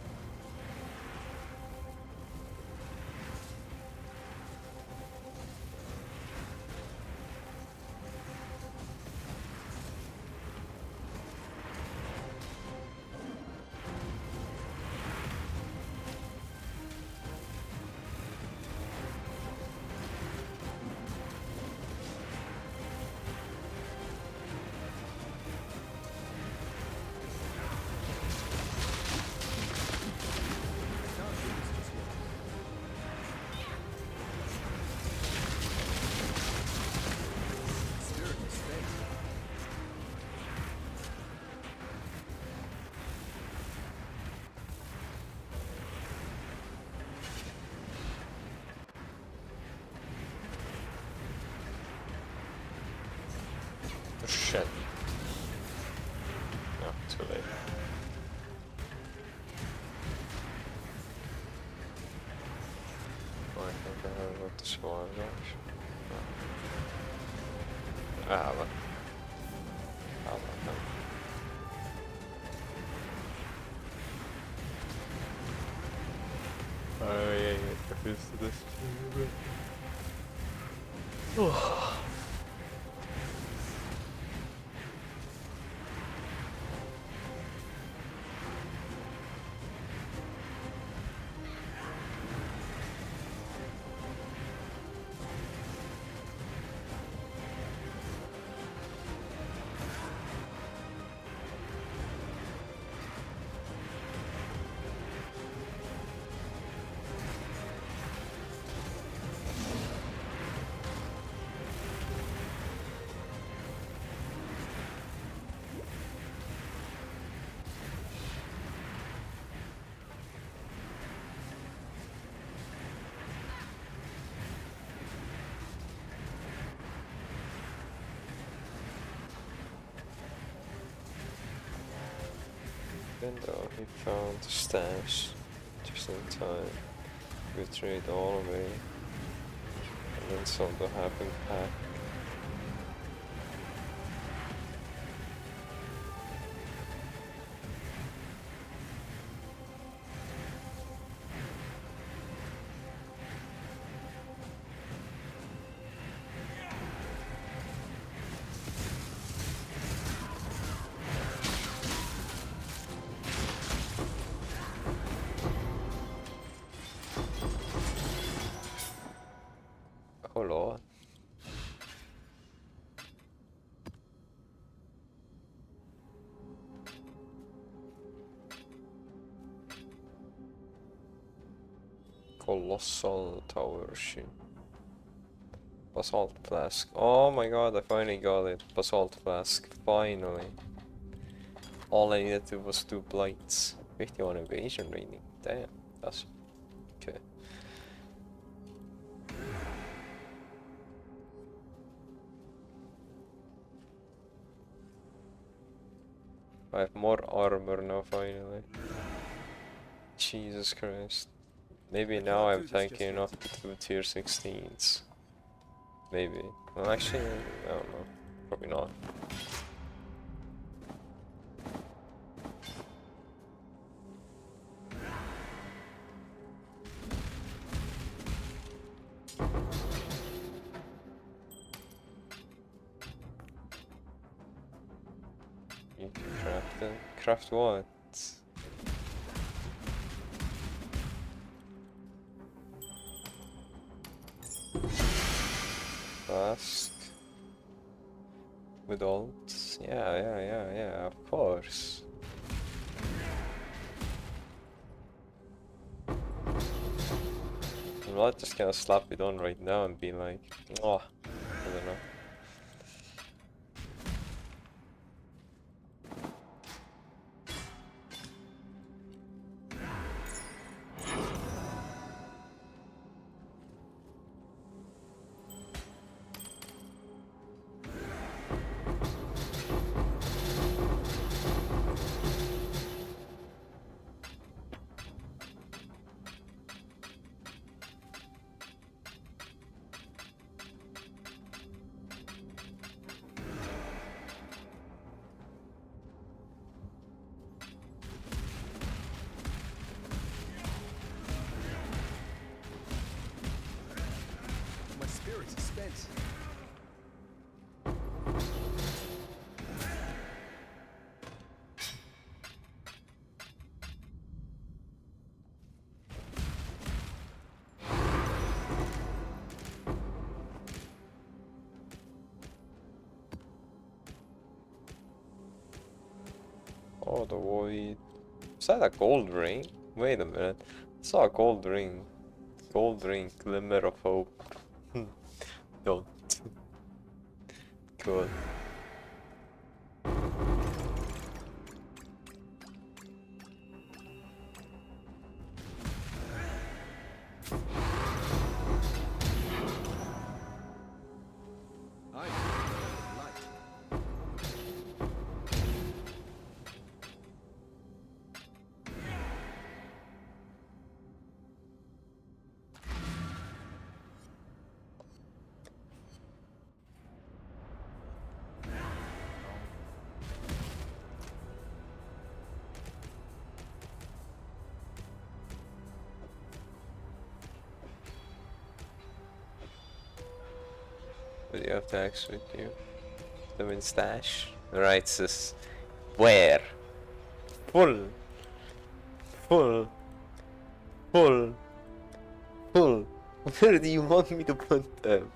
Oh shit. No, too late. Oh, I think I have what the swan gosh. Ah, look. Ah, look. Oh yeah, yeah, confused to this. Oh. Even though he found the stash just in time, he betrayed all of me, and then some to happen back. Oh lord. Colossal tower machine. Basalt flask. Oh my god, I finally got it. Basalt flask. Finally. All I needed to was 2 blights. 51 evasion rating. Damn. That's okay. I have more armor now finally. Jesus Christ. Maybe now I'm tanky enough to do tier 16s. Maybe. Well, actually, I don't know. Probably not. You can craft it. Craft what? Flask. With ults? Yeah, of course. I'm not just gonna slap it on right now and be like, oh, I don't know. My spirits are spent. Oh, the void. Is that a gold ring? Wait a minute. I saw a gold ring. Gold ring, glimmer of hope. Don't. Cool. I light. But you have tags with you. Them in stash. Right, sis. Where? Full. Full. Full. Full. Where do you want me to put them?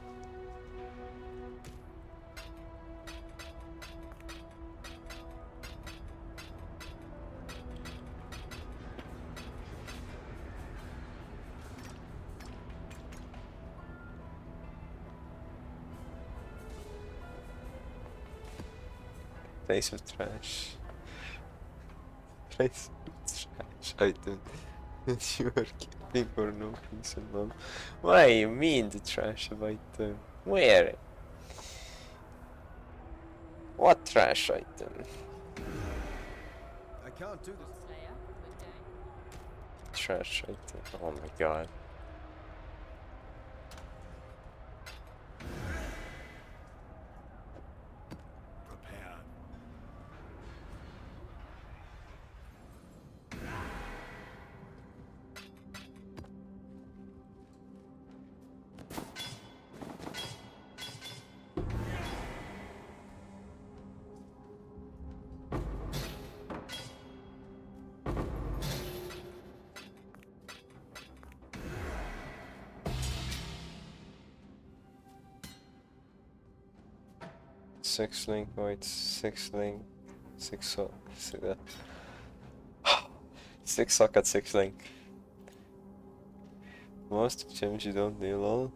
Place of trash. Place of trash item that you are keeping for no reason, mom. What do you mean the trash item? Where? What trash item? I can't do this. Trash item. Oh my god. Prepare. Six link, wait, six link, six six socket, six link. Most gems you don't need, lol.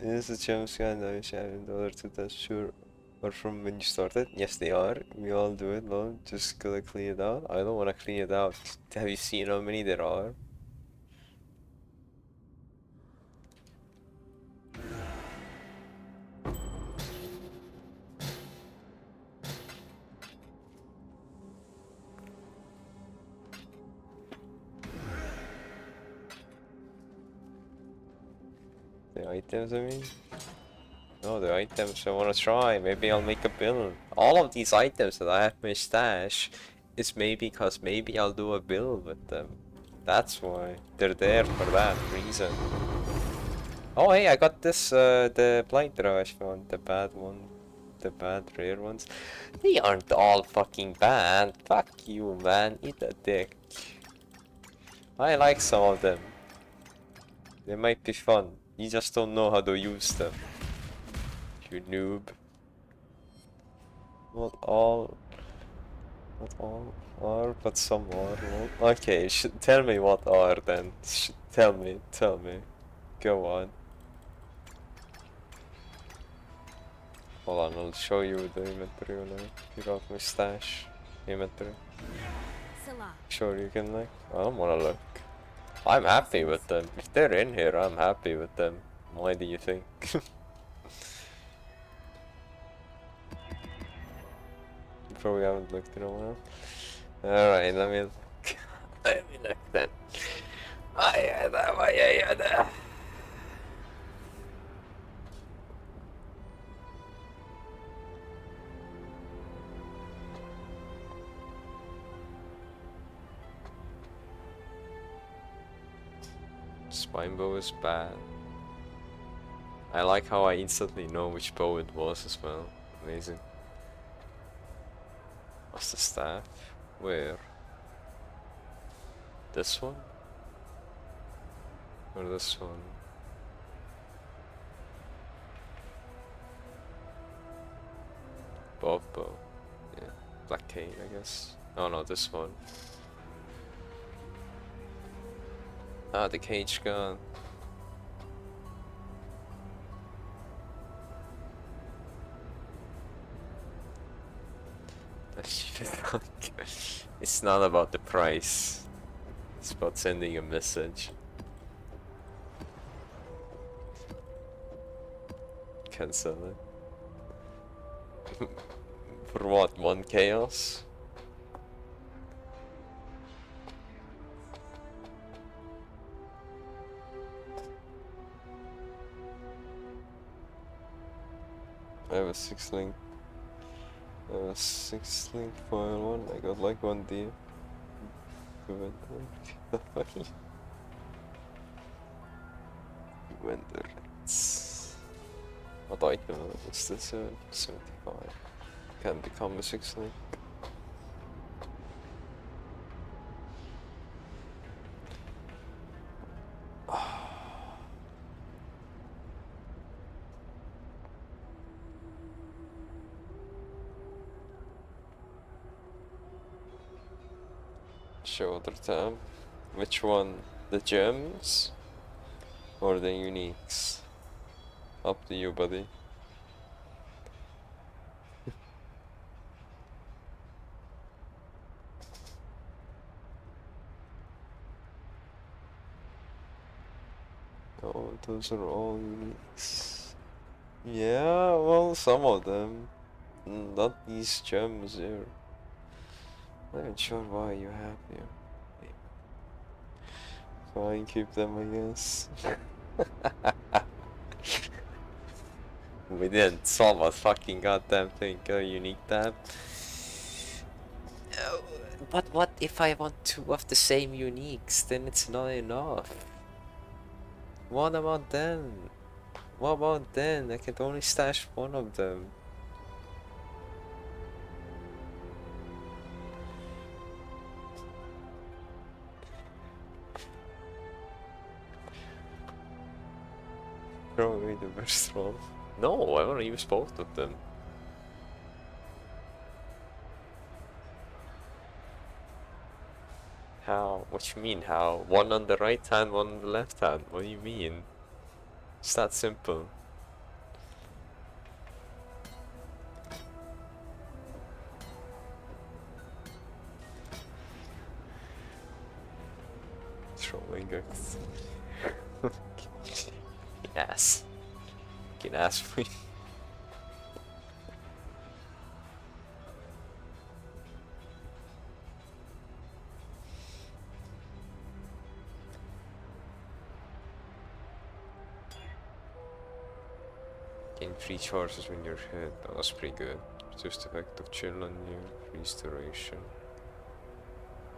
Is the gems kind of in order to test sure or from when you started? Yes, they are. We all do it, no? Just gotta clean it out. I don't wanna clean it out. Have you seen how many there are? The items, I mean? No, the items I wanna try. Maybe I'll make a build. All of these items that I have in my stash is maybe because maybe I'll do a build with them. That's why. They're there for that reason. Oh hey, I got this, the blight rush one, the bad one. The bad rare ones. They aren't all fucking bad. Fuck you, man. Eat a dick. I like some of them. They might be fun. You just don't know how to use them. You noob. Not all are, but some are. Okay, tell me what are then. Tell me. Go on. Hold on, I'll show you the inventory when I figure out my stash. Inventory. Sure, you can look. I don't wanna look. I'm happy with them. If they're in here, I'm happy with them. Why do you think? You probably haven't looked in a while. Alright, let me look. Let me look then. Spine bow is bad. I like how I instantly know which bow it was as well. Amazing. What's the staff? Where? This one? Or this one? Both bow. Yeah. Black cane, I guess. Oh no, this one. Ah, the cage gun. It's not about the price. It's about sending a message. Cancel it. For what? 1 chaos? I have a 6-link. I have a 6-link foil one. I got like 1 deal. Vendor. What item is this? 75. Can become a 6-link. Show other tab. Which one? The gems? Or the uniques? Up to you, buddy. Oh, those are all uniques. Yeah, well, some of them. Not these gems here. Not even sure why you have here. Fine, keep them, I guess. We didn't solve a fucking goddamn thing. A unique tab. But what if I want 2 of the same uniques? Then it's not enough. What about then? What about then? I can only stash 1 of them. Throw away the burst roll. No, I wanna use both of them. How? What you mean how? One on the right hand, one on the left hand. What do you mean? It's that simple. trolling us. Yes. Fucking ass me. Gain 3 charges when you're hit. Oh, that's pretty good. Reduce the effect of chill on you. Restoration.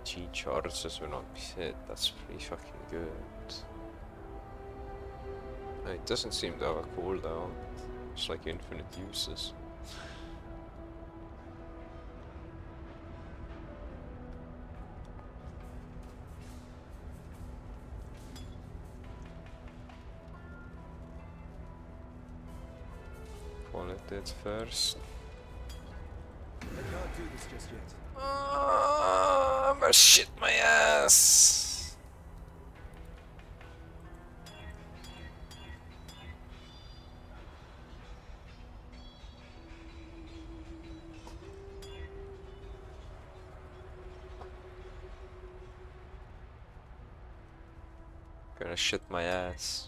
3 charges when not hit. That's pretty fucking good. It doesn't seem to have a cooldown. It's like infinite uses. Quality it first. I can't do this just yet. I'm gonna shit my ass. Gonna shit my ass.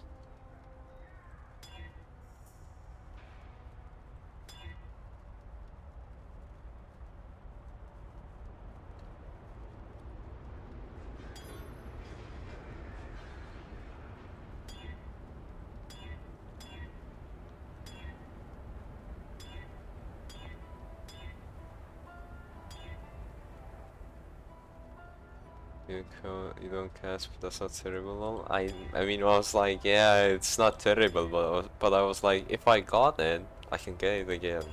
You don't cast, but that's not terrible. Lol. I mean, I was like, yeah, it's not terrible, but I was like, if I got it, I can get it again.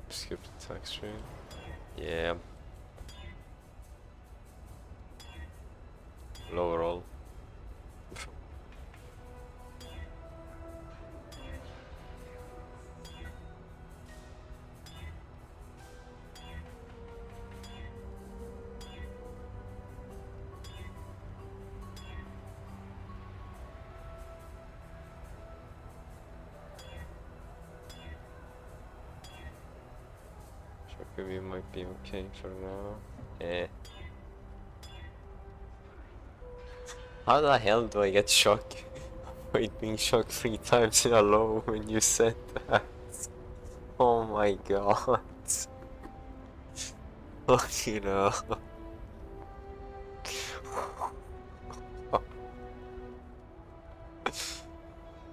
Skip the attack stream. Yeah. Lower roll. Maybe it might be okay for now. Eh. How the hell do I get shocked? Wait, being shocked 3 times in a row when you said that. Oh my god. Oh, you know.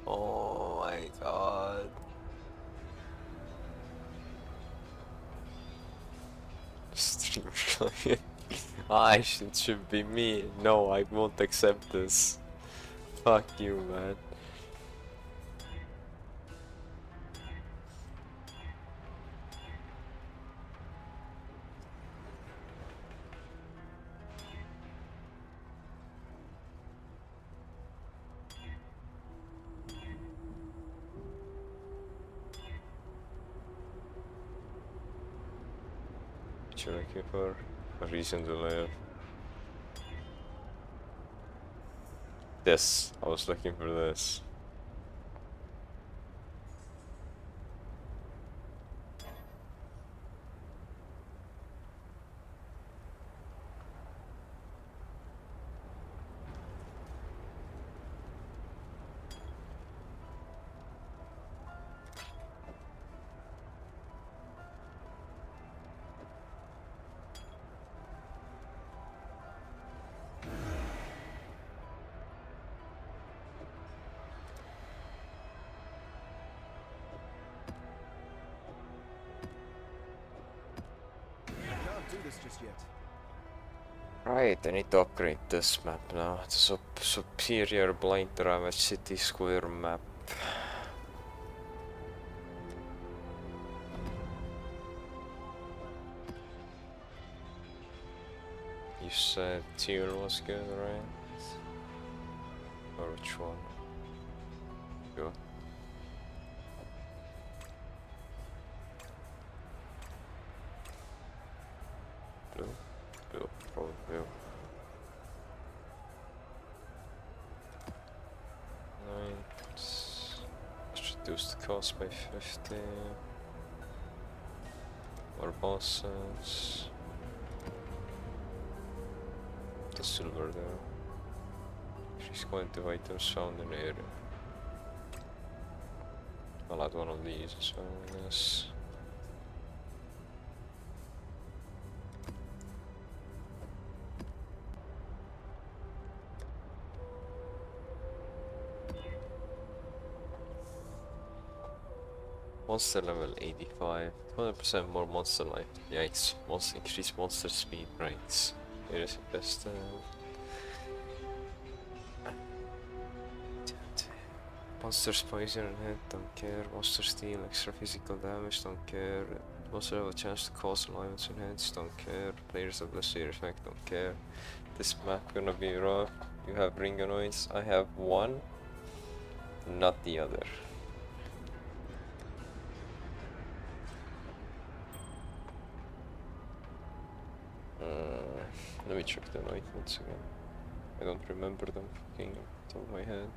Oh my god. Stream client. It should be me. No, I won't accept this. Fuck you, man. What you looking for? A reason to live. This. I was looking for this. Do this just yet. Right, I need to upgrade this map now. It's a superior blind driver city square map. said teal was good, right? Or which one? Go. Blue? Blue, probably blue. Let's reduce the cost by 50. More bosses. The silver there. She's going to items found in the area. I'll add one of these as well, I guess. Monster level 85, 20% more monster life. Yikes, increased monster speed, right. It is the best. Monsters poison and hit, don't care. Monster steal, extra physical damage, don't care. Monster have a chance to cause alignments and hits, don't care. Players of the seer effect, don't care. This map gonna be rough. You have ringonoids, I have one, not the other. Let me check the ointments again. I don't remember them fucking off the top of my head.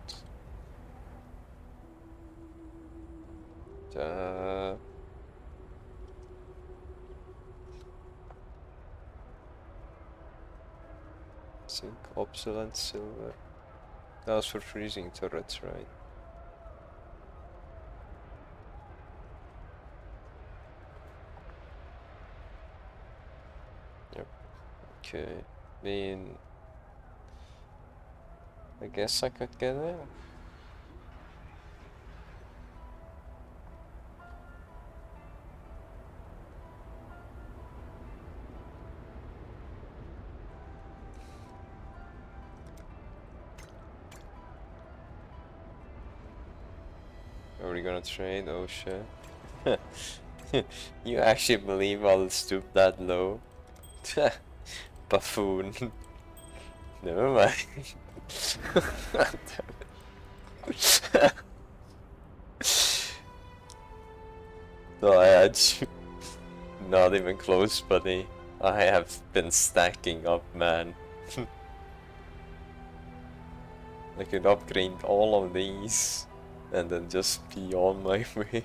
Zinc, obsolete, silver. That was for freezing turrets, right? Yep. Okay. I guess I could get it. Are we gonna trade? Oh shit. You actually believe I'll stoop that low? Buffoon. Never mind. No, I had you. Not even close, buddy. I have been stacking up, man. I could upgrade all of these and then just be on my way.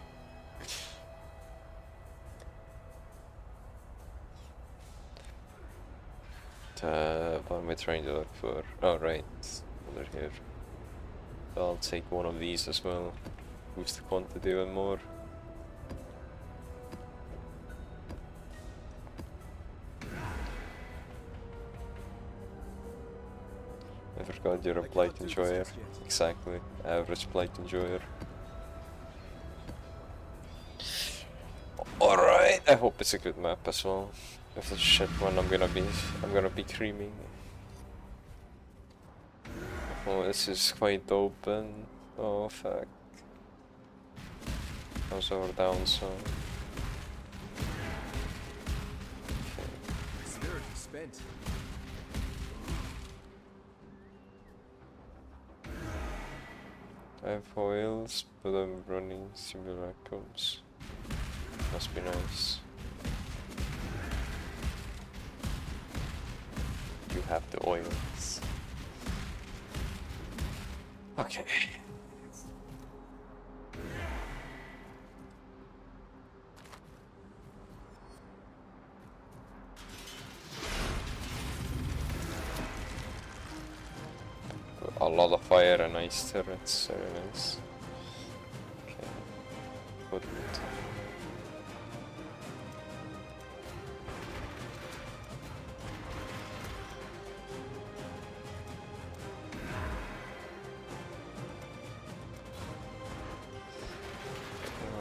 What am I trying to look for? Oh, right. They're here. I'll take one of these as well. Boost the quantity even more. I forgot you're a blight enjoyer. Exactly. Average blight enjoyer. Alright, I hope it's a good map as well. If it's a shit one, I'm gonna be creaming. Oh, this is quite open. Oh fuck. How's our downside? Spirit is spent. I have oils, but I'm running simulacrums. Must be nice. You have the oils. Okay. A lot of fire and ice turrets, very nice. Okay. Put it.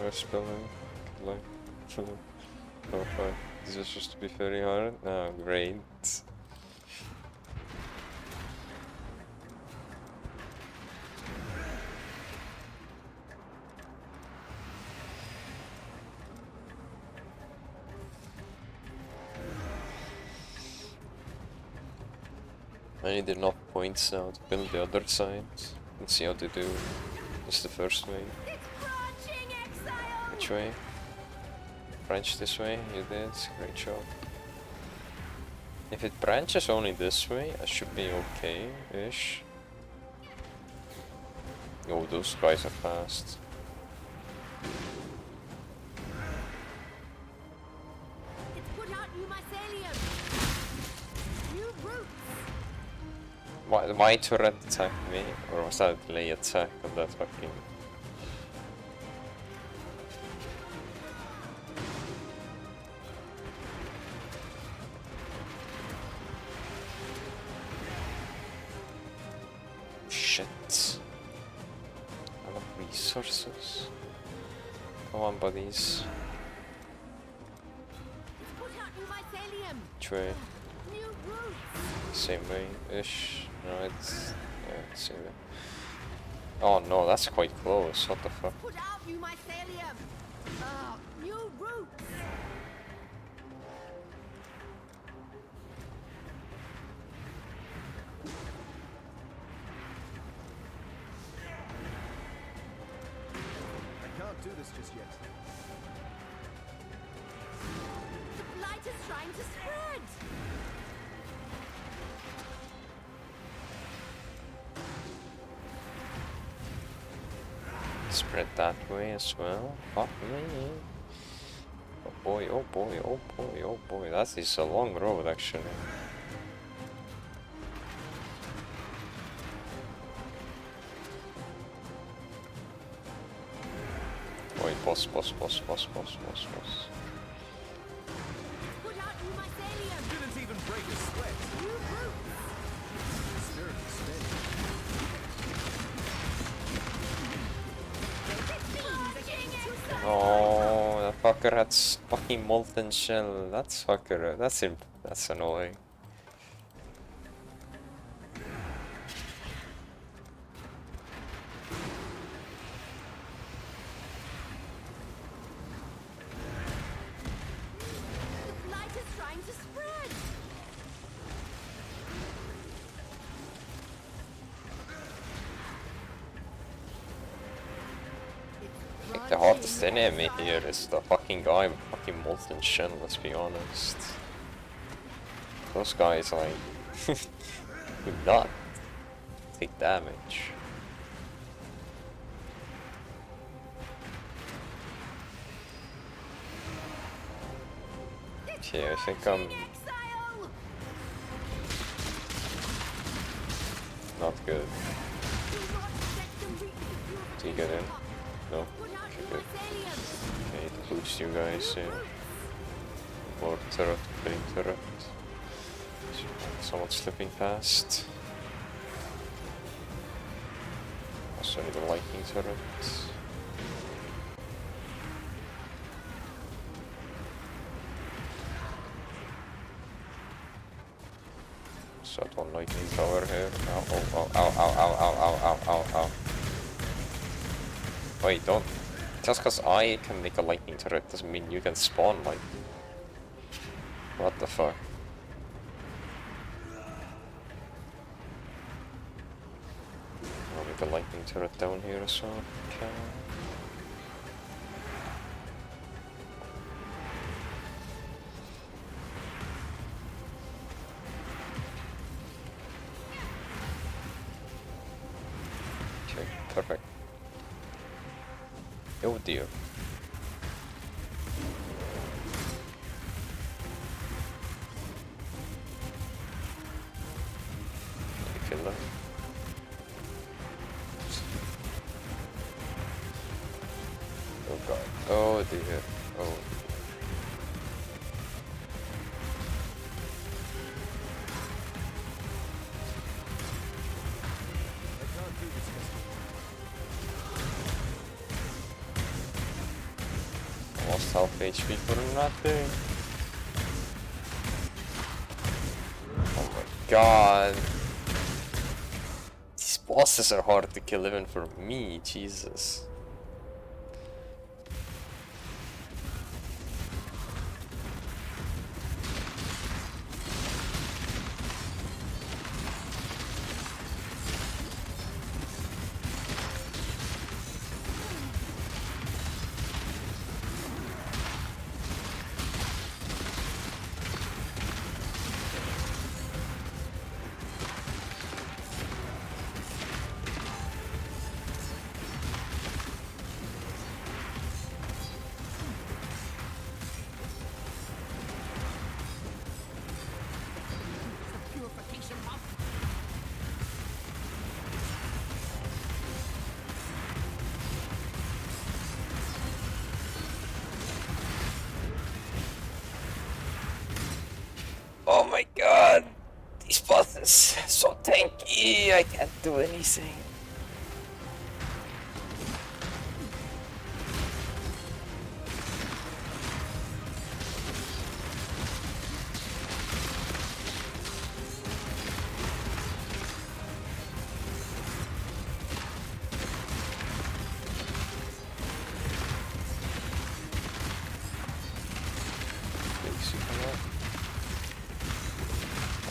We're spelling. Like, oh fuck. This is just to be very hard. Oh, great. I need enough points now to build the other side. Let's see how they do. This is the first way. Which way? Branch this way, you did. Great job. If it branches only this way, I should be okay-ish. Oh, those guys are fast. My turret attacked me, or was that a delay attack of that fucking... Shit. A lot of resources. Come on, buddies. Which way? Same way-ish. No, it's... yeah, it's same way. Oh no, that's quite close. What the fuck? Put out new mycelium! New roots! I can't do this just yet. The blight is trying to spread! Spread that way as well. Fuck me. Oh boy, oh boy, oh boy, oh boy. That is a long road actually. Wait, boss. Didn't even break a sweat. Spirit is spinning. Oh, that fucker had fucking molten shell. That's fucker. That's annoying. The blight is trying to spread! Like the hardest enemy here is the fucking guy with fucking molten shell, let's be honest. Those guys like do not take damage. Okay, I think I'm not good. Do you get in? No? Okay, good. Okay, to boost you guys in. More turret, green turret. Someone slipping past. Also need a lightning turret. So one lightning tower here. Ow, oh, ow, ow, ow, ow, ow, ow, ow, ow. Wait, don't. Just cause I can make a lightning turret doesn't mean you can spawn lightning. What the fuck? I'll make a lightning turret down here as well. Okay. Okay, perfect. Oh dear. Kill them. Oh god. Oh dear. Oh. Lost half HP for nothing. Oh my god. These bosses are hard to kill even for me, Jesus. So tanky, I can't do anything.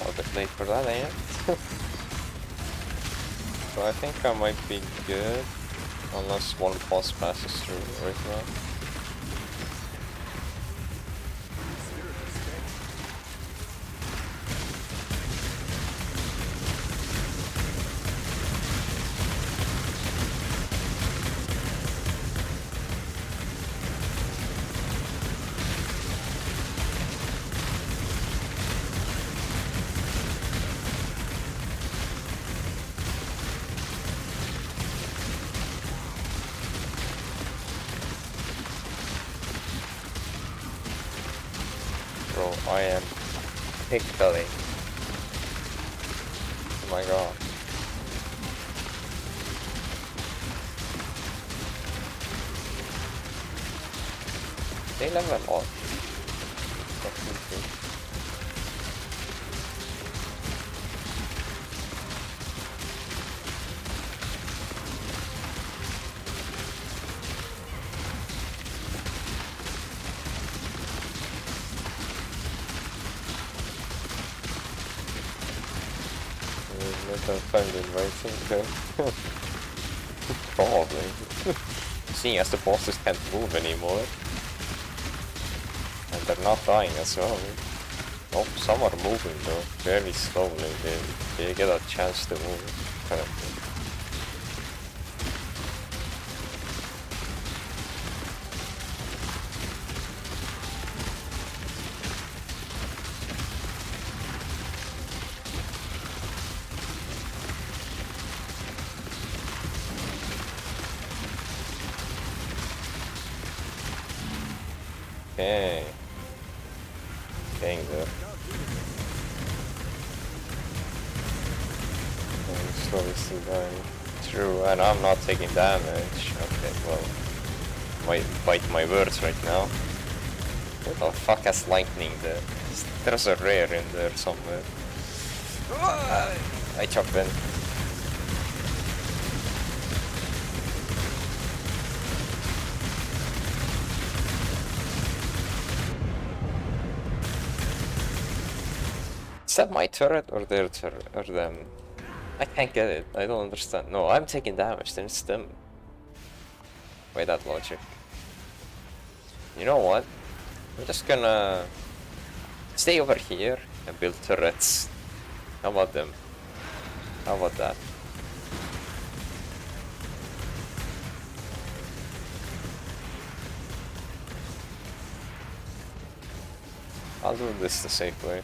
A bit late for that, eh? So I think I might be good, unless one boss passes through right now. Bro, I am pickling. Oh my god. They level up. Little friend inviting them. Probably. Seeing as the bosses can't move anymore. And they're not dying as well. Oh, some are moving though, very slowly. They get a chance to move. Kind of. Okay. Getting there. I'm slowly still dying. True, and I'm not taking damage. Okay, well. Might bite my words right now. What the fuck has lightning there? There's a rare in there somewhere. I chopped in. Is that my turret or their turret or them? I can't get it. I don't understand. No, I'm taking damage, then it's them. By that logic. You know what? I'm just gonna stay over here and build turrets. How about them? How about that? I'll do this the safe way.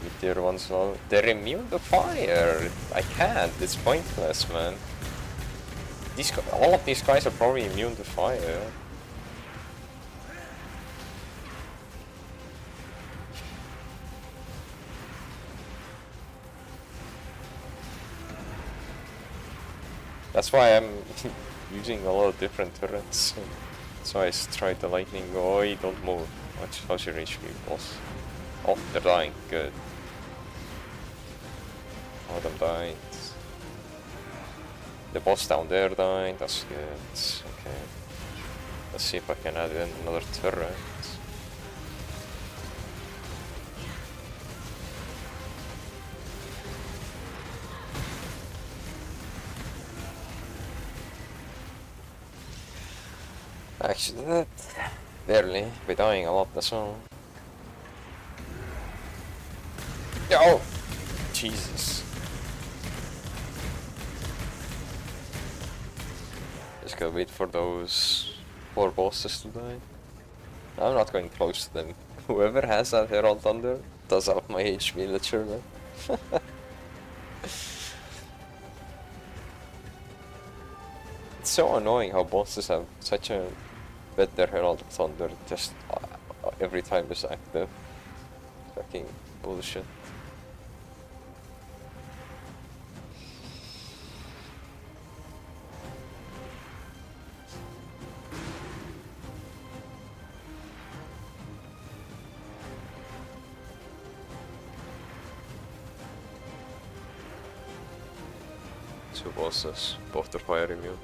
With tier 1 slow. They're immune to fire! I can't, it's pointless, man. All of these guys are probably immune to fire. That's why I'm using a lot of different turrets. So I tried the lightning. Oi, don't move. How's your HP, boss? Oh, they're dying. Good. All of them died. The boss down there died. That's good. Okay. Let's see if I can add in another turret. Actually, that barely be dying a lot as well. Oh, Jesus! Just gotta wait for those 4 bosses to die. I'm not going close to them. Whoever has that Herald Thunder does up my HP literally. It's so annoying how bosses have such a better Herald Thunder just every time it's active. Fucking bullshit. Two bosses, both are fire immune.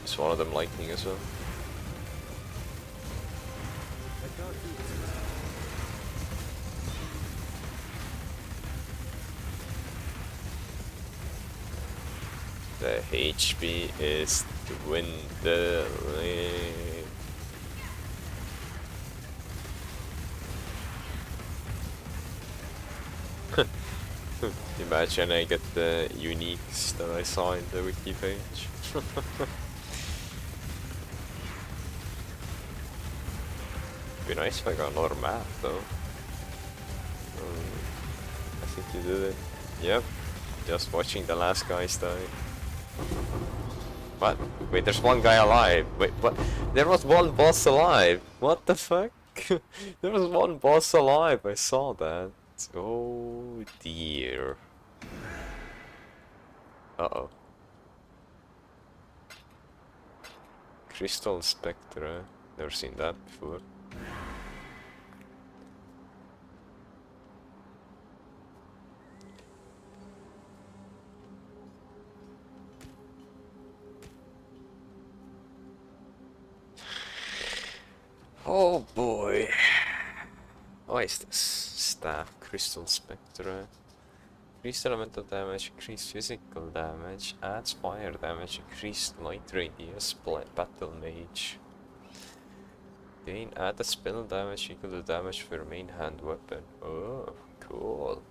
Is one of them lightning as well? The HP is dwindling. Imagine I get the uniques that I saw in the wiki page. Be nice if I got another map though. I think you did it. Yep. Just watching the last guys die. What? Wait, there's one guy alive. Wait, what? There was one boss alive. What the fuck? There was one boss alive. I saw that. Oh dear. Uh-oh. Crystal Spectre. Never seen that before. Oh boy. What is this? Staff, Crystal Spectre. Increased elemental damage, increased physical damage, adds fire damage, increased light radius, battle mage. Gain added spell damage equal to damage for your main hand weapon. Oh, cool.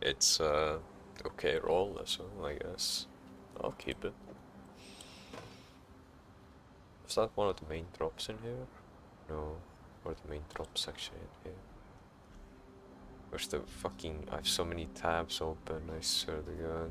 It's okay roll as well, I guess. I'll keep it. Is that one of the main drops in here? No, or the main drops actually in here. Where's the fucking... I have so many tabs open, I swear to god.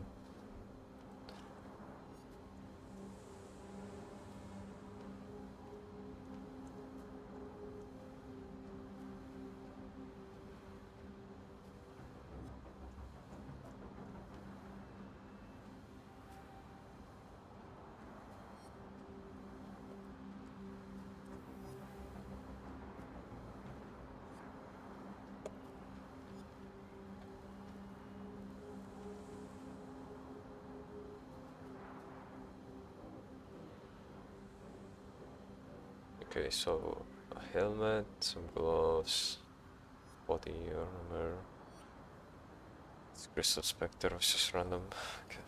Okay, so a helmet, some gloves, body armor. It's Crystal Spectre, it's just random. Okay.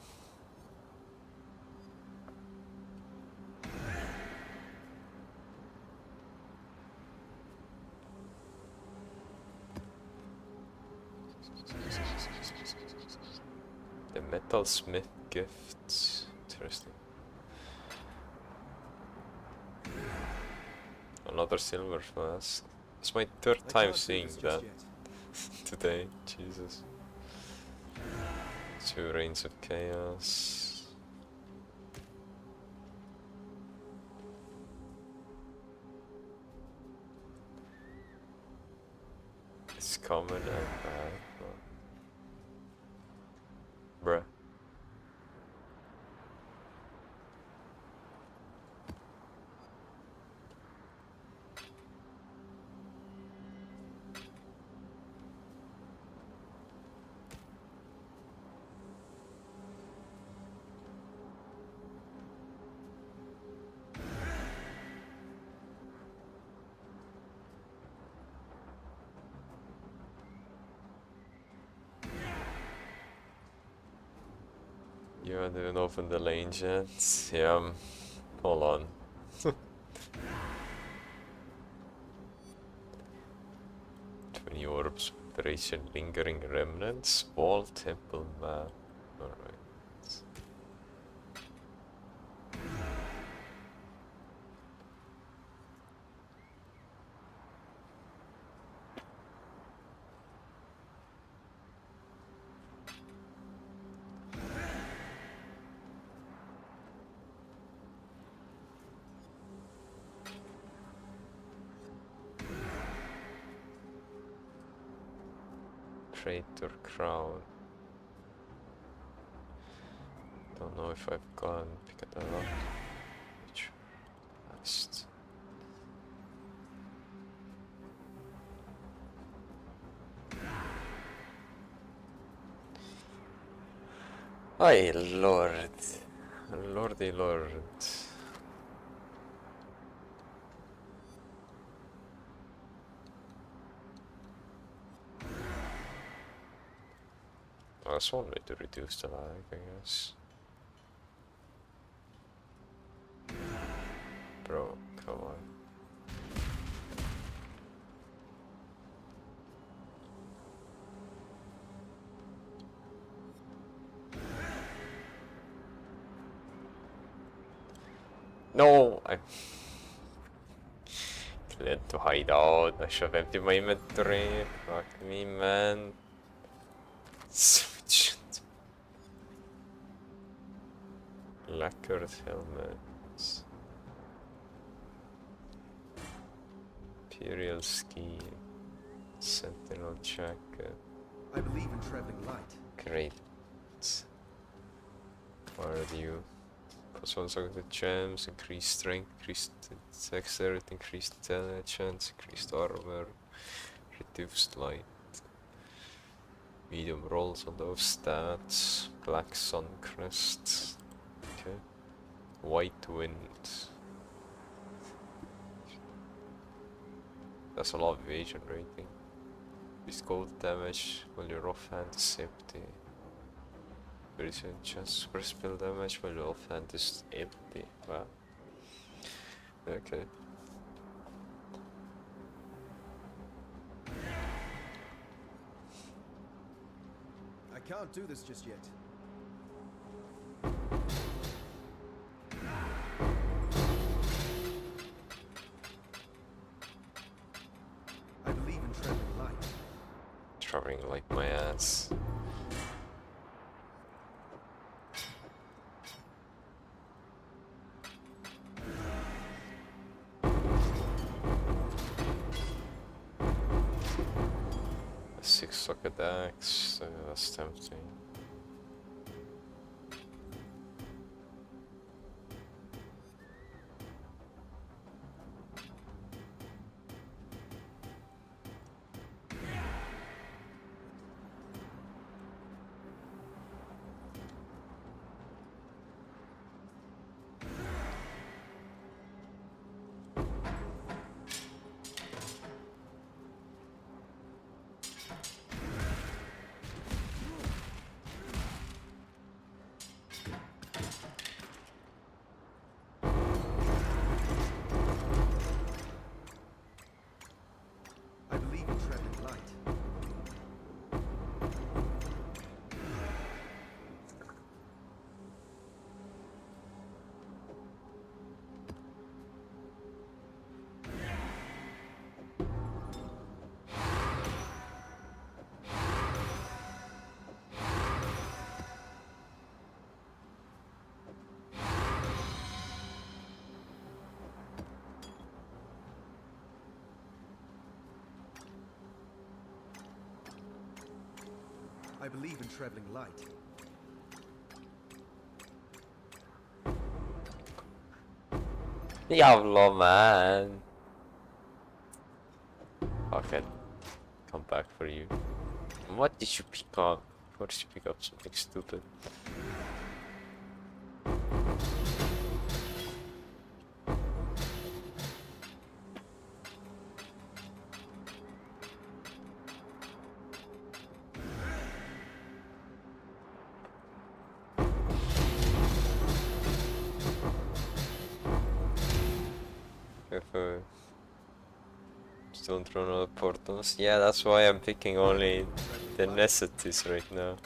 The Metal Smith gifts. Interesting. Another silver flask. It's my third time seeing that today. Jesus. Two Reigns of Chaos. It's common and bad. Bruh. You haven't opened the lane yet? Yeah, hold on. 20 orbs, operation, lingering remnants, wall, temple map. Alright. Traitor crown. Don't know if I've gone pick that up. Which last? Ay, Lord. Lordy Lord. Well, that's one way to reduce the lag, I guess. Bro, come on. No! I cleared to hide out. I should have emptied my inventory. Fuck me, man. So shit. Lacquered helmets. Imperial ski. Sentinel jacket. I believe in traveling light. Great. Where are you? Plus one of the gems, increased strength, increased dexterity, increased intelligence, increased armor, reduced light. Medium rolls on those stats. Black sun crest. Okay. White wind. That's a lot of evasion rating. Increased cold damage while your offhand is empty. There is a chance for spell damage while your offhand is empty. Wow. Okay. I can't do this just yet. I believe in traveling light. Traveling like my ass. A 6-socket axe, that's tempting. I believe in traveling light. I believe in traveling light. Jävla man. Okay, come back for you. What did you pick up? What did you pick up? Something stupid. If still don't run out of portals. Yeah, that's why I'm picking only the necessities right now.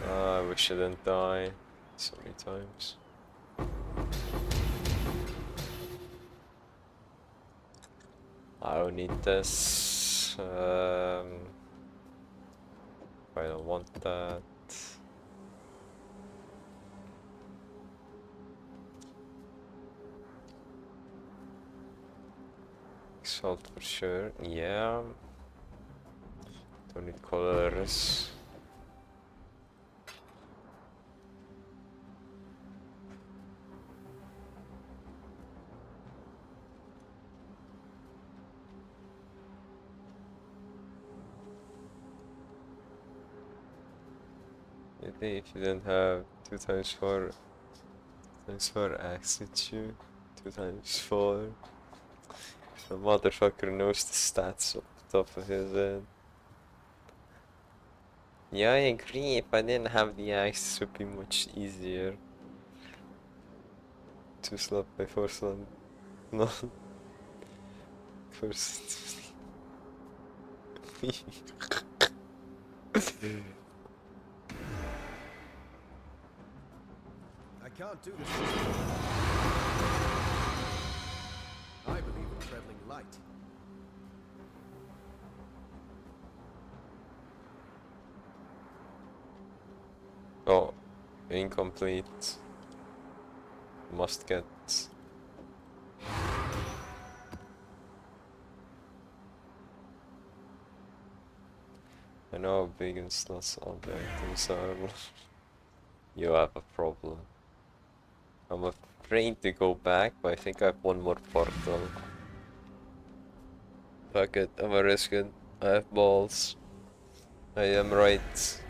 I wish I didn't die so many times. I don't need this. I don't want that. Salt for sure. Yeah. Don't need colors. Hey, if you didn't have 2 times 4 axe with you, 2 times 4. The motherfucker knows the stats off the top of his head. Yeah, I agree. If I didn't have the axe, it would be much easier. 2 slap by 4 slap. No. First. I can't do this. I believe in traveling light. Oh, incomplete. Must get. I know how big and slots all the items are. You have a problem. I'm afraid to go back, but I think I have one more portal. Fuck it, I'm gonna risk it. I have balls. I am right.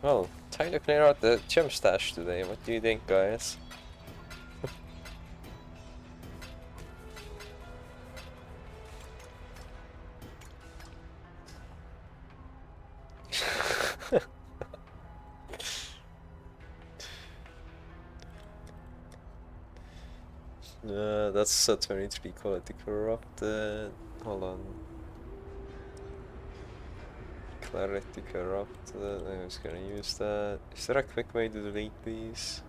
Well, time to clear out the gem stash today. What do you think, guys? That's a 23 quality corrupted. Hold on. Clarity corrupted. I was gonna use that. Is there a quick way to delete these?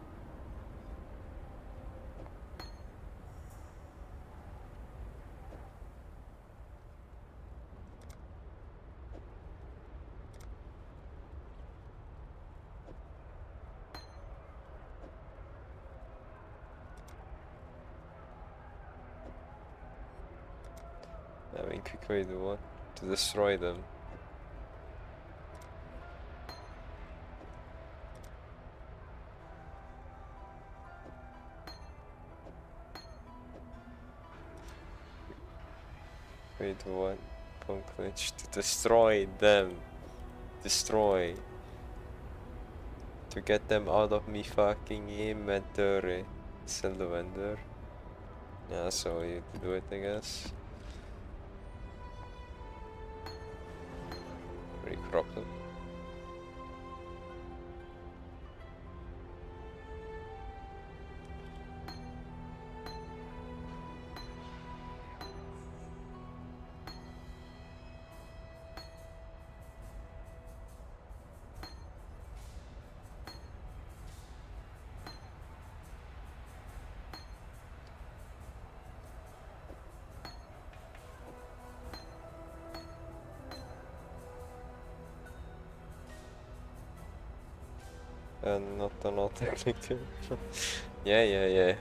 I mean, quick way to what? To destroy them. Wait, what? Bonk glitch. To destroy them. Destroy. To get them out of me fucking inventory. Sell the vendor. Yeah, that's how you do it, I guess. Recrop them. And not an all technical. Yeah.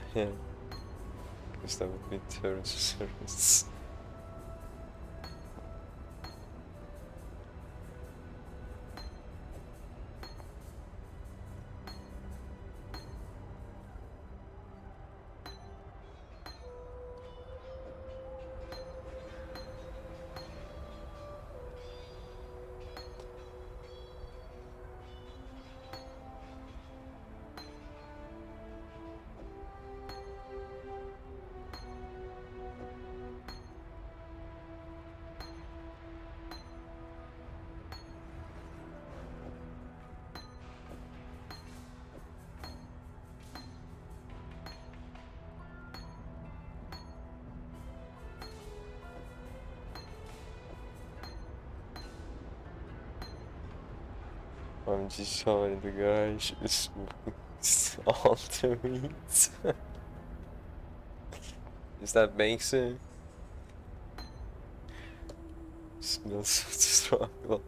Because that would be terms of service. I'm just showing the guys it's all to eat. Is that basic? Smells so strong.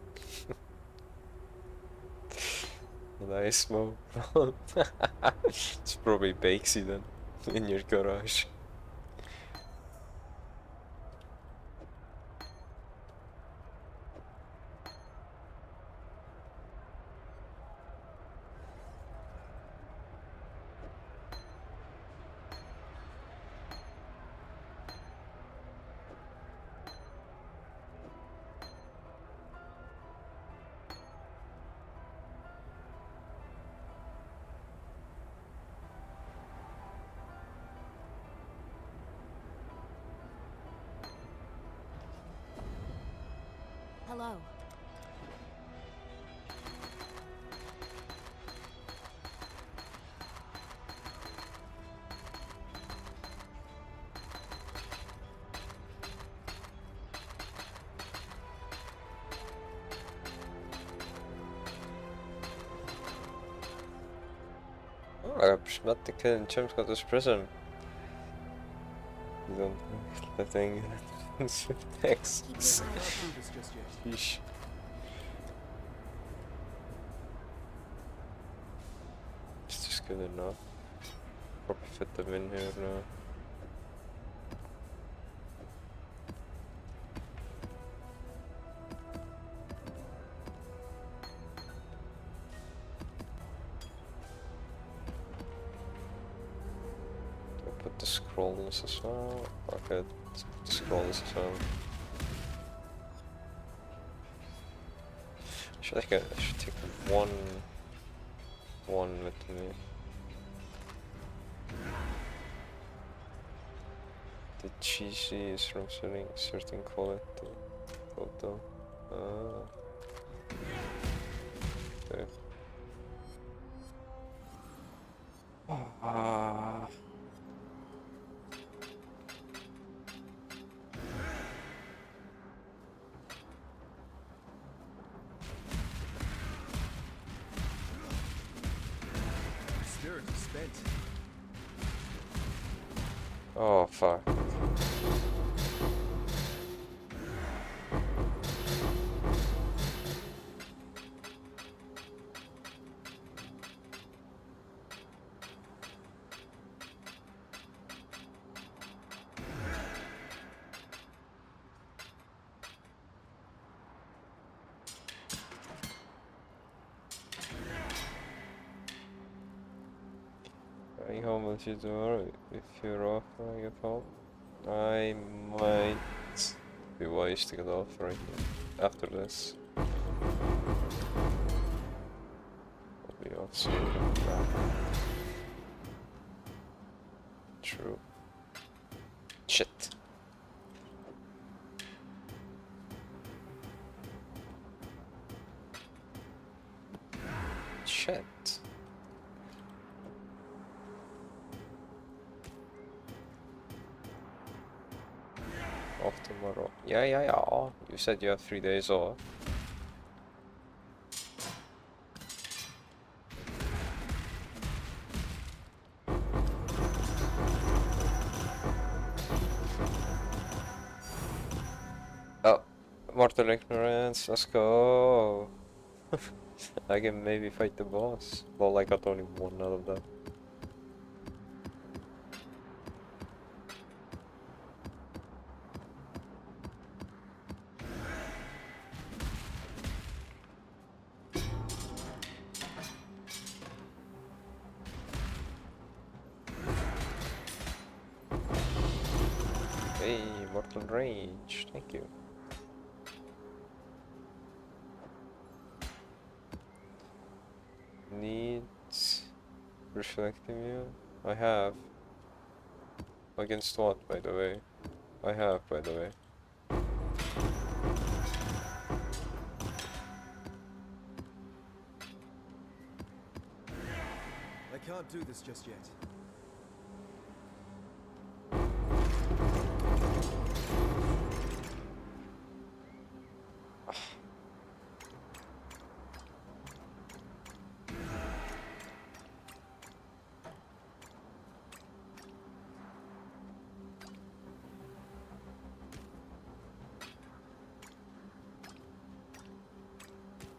And I smoke. It's probably Bakesy then in your garage. Hello. I met the kid in Chim's got this prison. You don't the thing. Thanks. Sheesh. It's just good enough. Probably fit them in here now. Put the scrolls as well. Okay, let's put the scrolls as well. I should take one with me. The cheesy is from certain quality photo. Okay. Spirit is spent. Oh fuck. Going home with you tomorrow if you're off when I get home. I might be wise to get off right after this. I'll be off soon. True. Shit. Shit. Off tomorrow. Yeah. You said you have 3 days off. Oh, Mortal Ignorance, let's go. I can maybe fight the boss. Well, I got only one out of that. Hey, Mortal Rage, thank you. Needs reflective view. I have. Against what, by the way? I have, by the way. I can't do this just yet.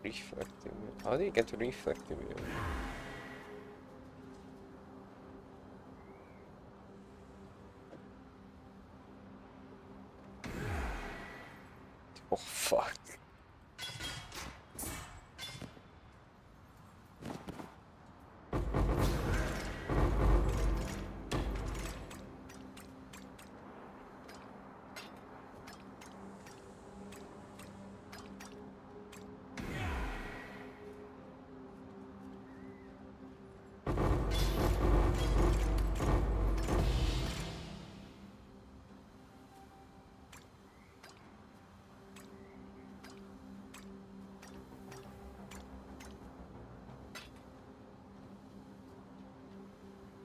Reflective view. How do you get to reflective view? Oh fuck.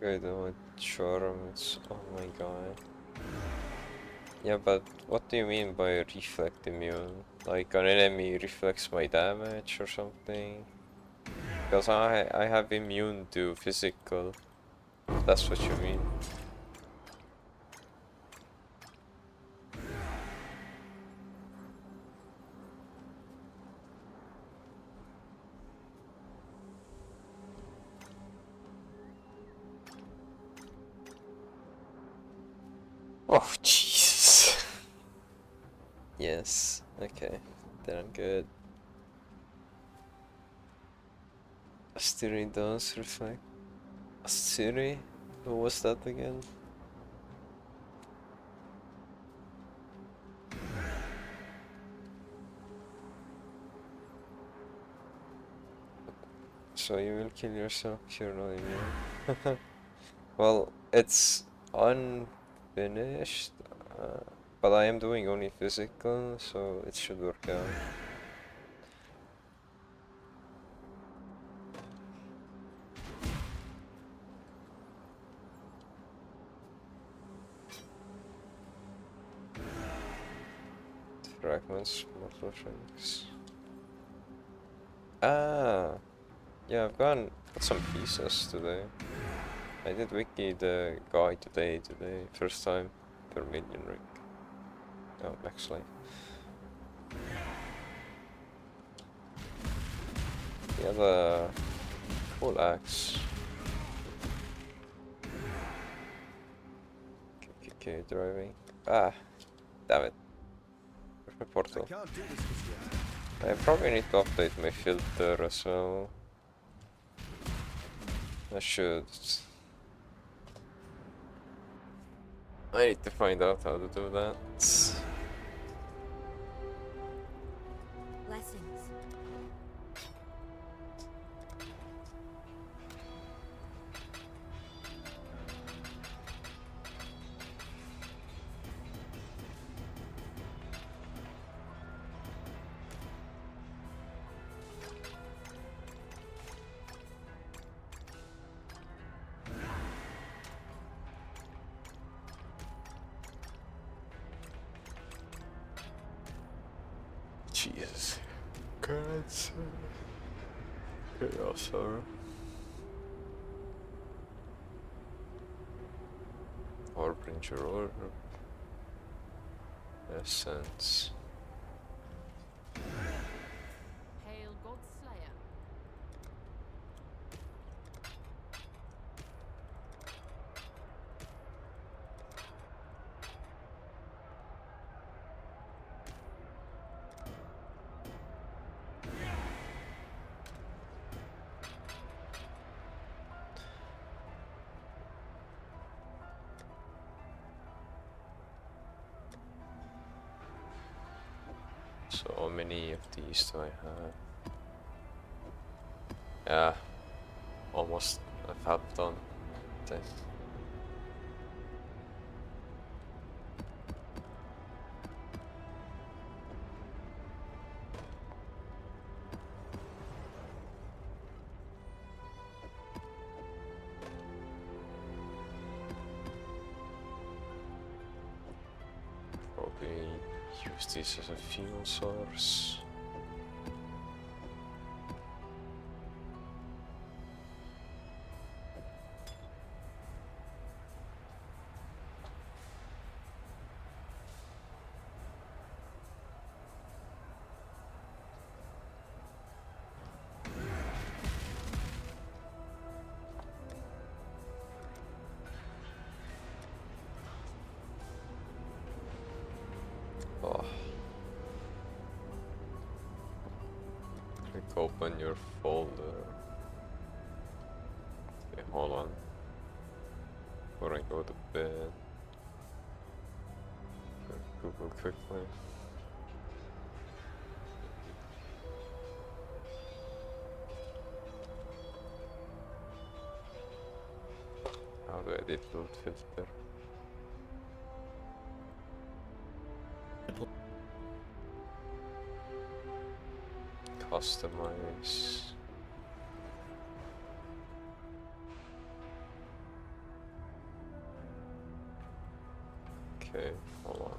I don't want charms. Oh my god. Yeah, but what do you mean by reflect immune? Like an enemy reflects my damage or something? Because I have immune to physical. That's what you mean. Oh, Jesus. Yes, okay. Then I'm good. Asteri does reflect. Asteri? What was that again? So you will kill yourself, you're not immune. Well, it's unfinished, but I am doing only physical, so it should work out. Fragments, mortal shanks. Ah, yeah, got some pieces today. I did wiki the guy today, first time per million ring. Oh, max life. He had a cool axe. Okay, driving. Ah, damn it. Where's my portal? I probably need to update my filter as well. I should. I need to find out how to do that. Blessings. Jesus. Cancer. Chaos. Harbinger Orb. Essence. Hail God Slayer. So how many of these do I have? Yeah, almost I've half done. Then. Probably use this as a fuel source. Oh. Click open your folder. Okay, hold on. Before I go to bed. Google quickly. How do I edit load filter? Customize. Okay, hold on.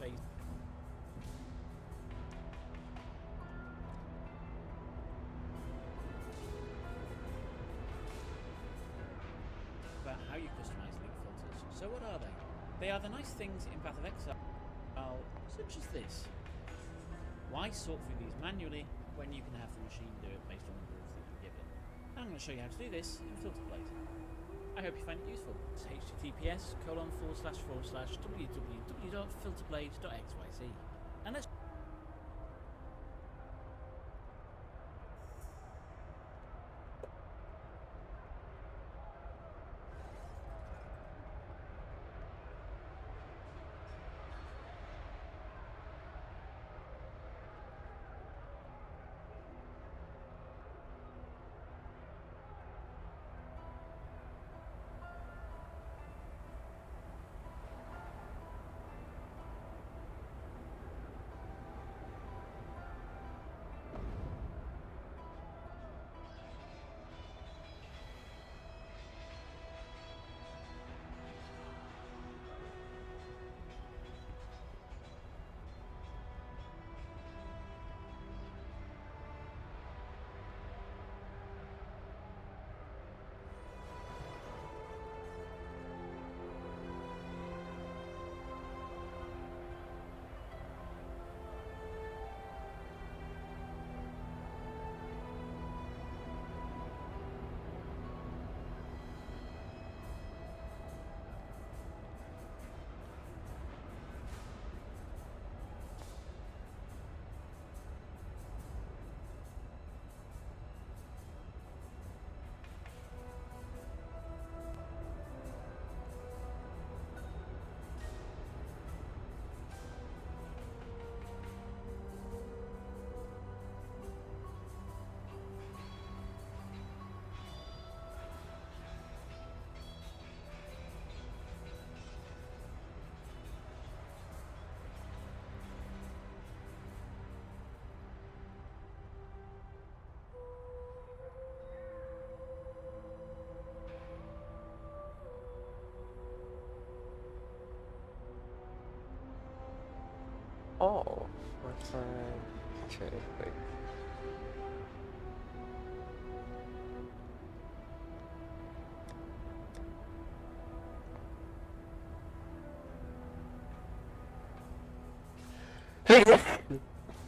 About how you customize link filters. So what are they? They are the nice things in Path of Exile, such as this. Why sort through these manually when you can have the machine do it based on the rules that you give it? I'm going to show you how to do this in FilterBlade. I hope you find it useful. It's https://www.filterblade.xyz. And let's Oh, what time? Okay, wait.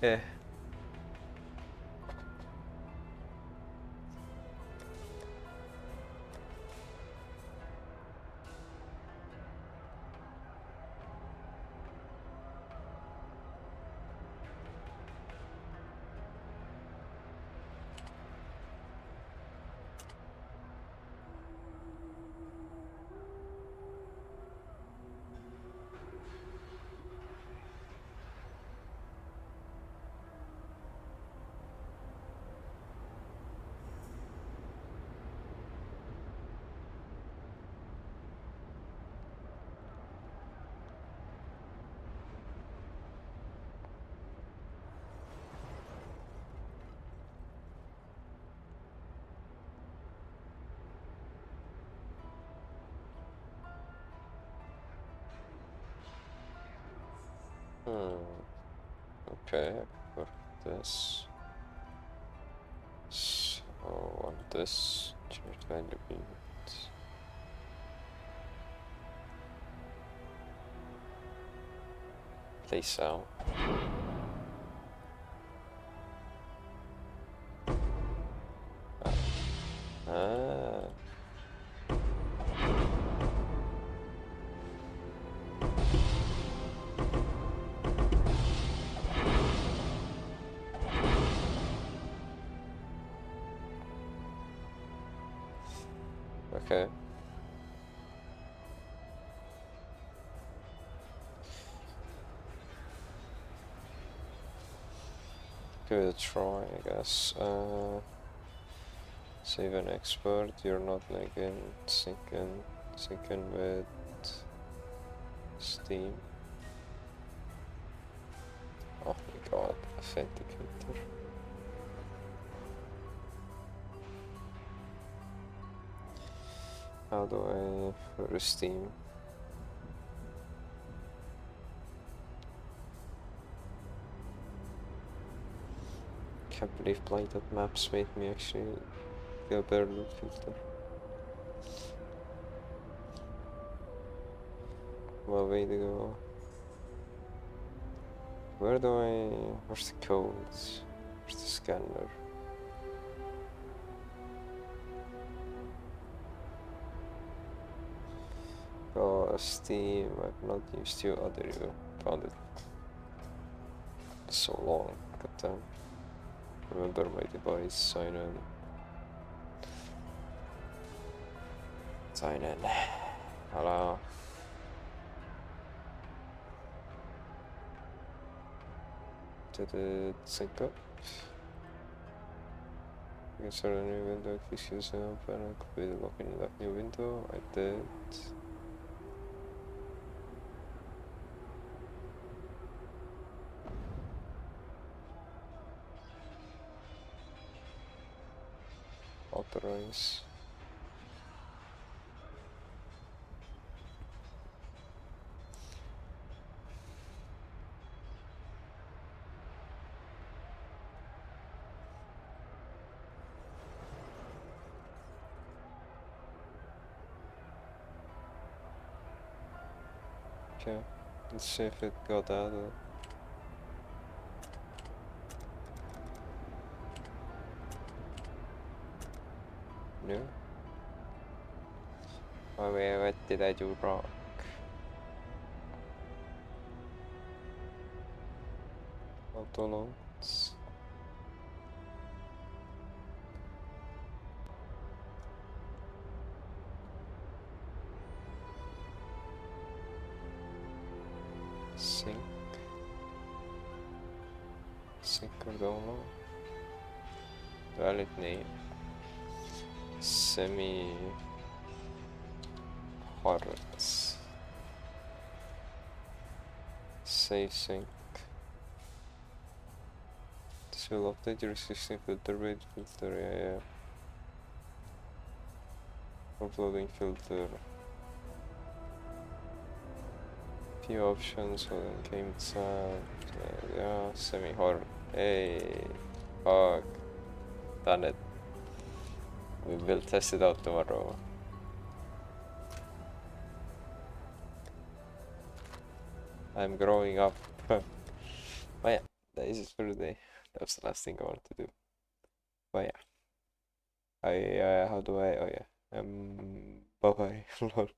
Yeah. Okay, for this. So on this, change value units. Place out. Ah. Okay. Give it a try, I guess. Save an export, you're not linking, syncing with Steam. Oh my god, authenticator. How do I for Steam? can't believe blighted maps made me actually feel better than filter. Well, way to go. Where's the codes? Where's the scanner? Oh, Steam, I've not used you. Oh, there you go. Found it. So long. Good time. Remember my device, sign in. Sign in. Hello. Did it sync up? You can start a new window, please use an open and complete the login in that new window. I did. Authorize. Okay, let's see if it got added. No? Oh wait, what did I do wrong? Auto loads. Sync. Sync or download. Valid name. Semi Horrors. Save sync. This will update your existing filter with filter, yeah. Uploading filter. Few options, so then came sound. Yeah, semi horror. Hey, fuck. Done it. We will test it out tomorrow. I'm growing up. But yeah, that is it for today. That was the last thing I wanted to do. But yeah. How do I, oh yeah. Bye bye.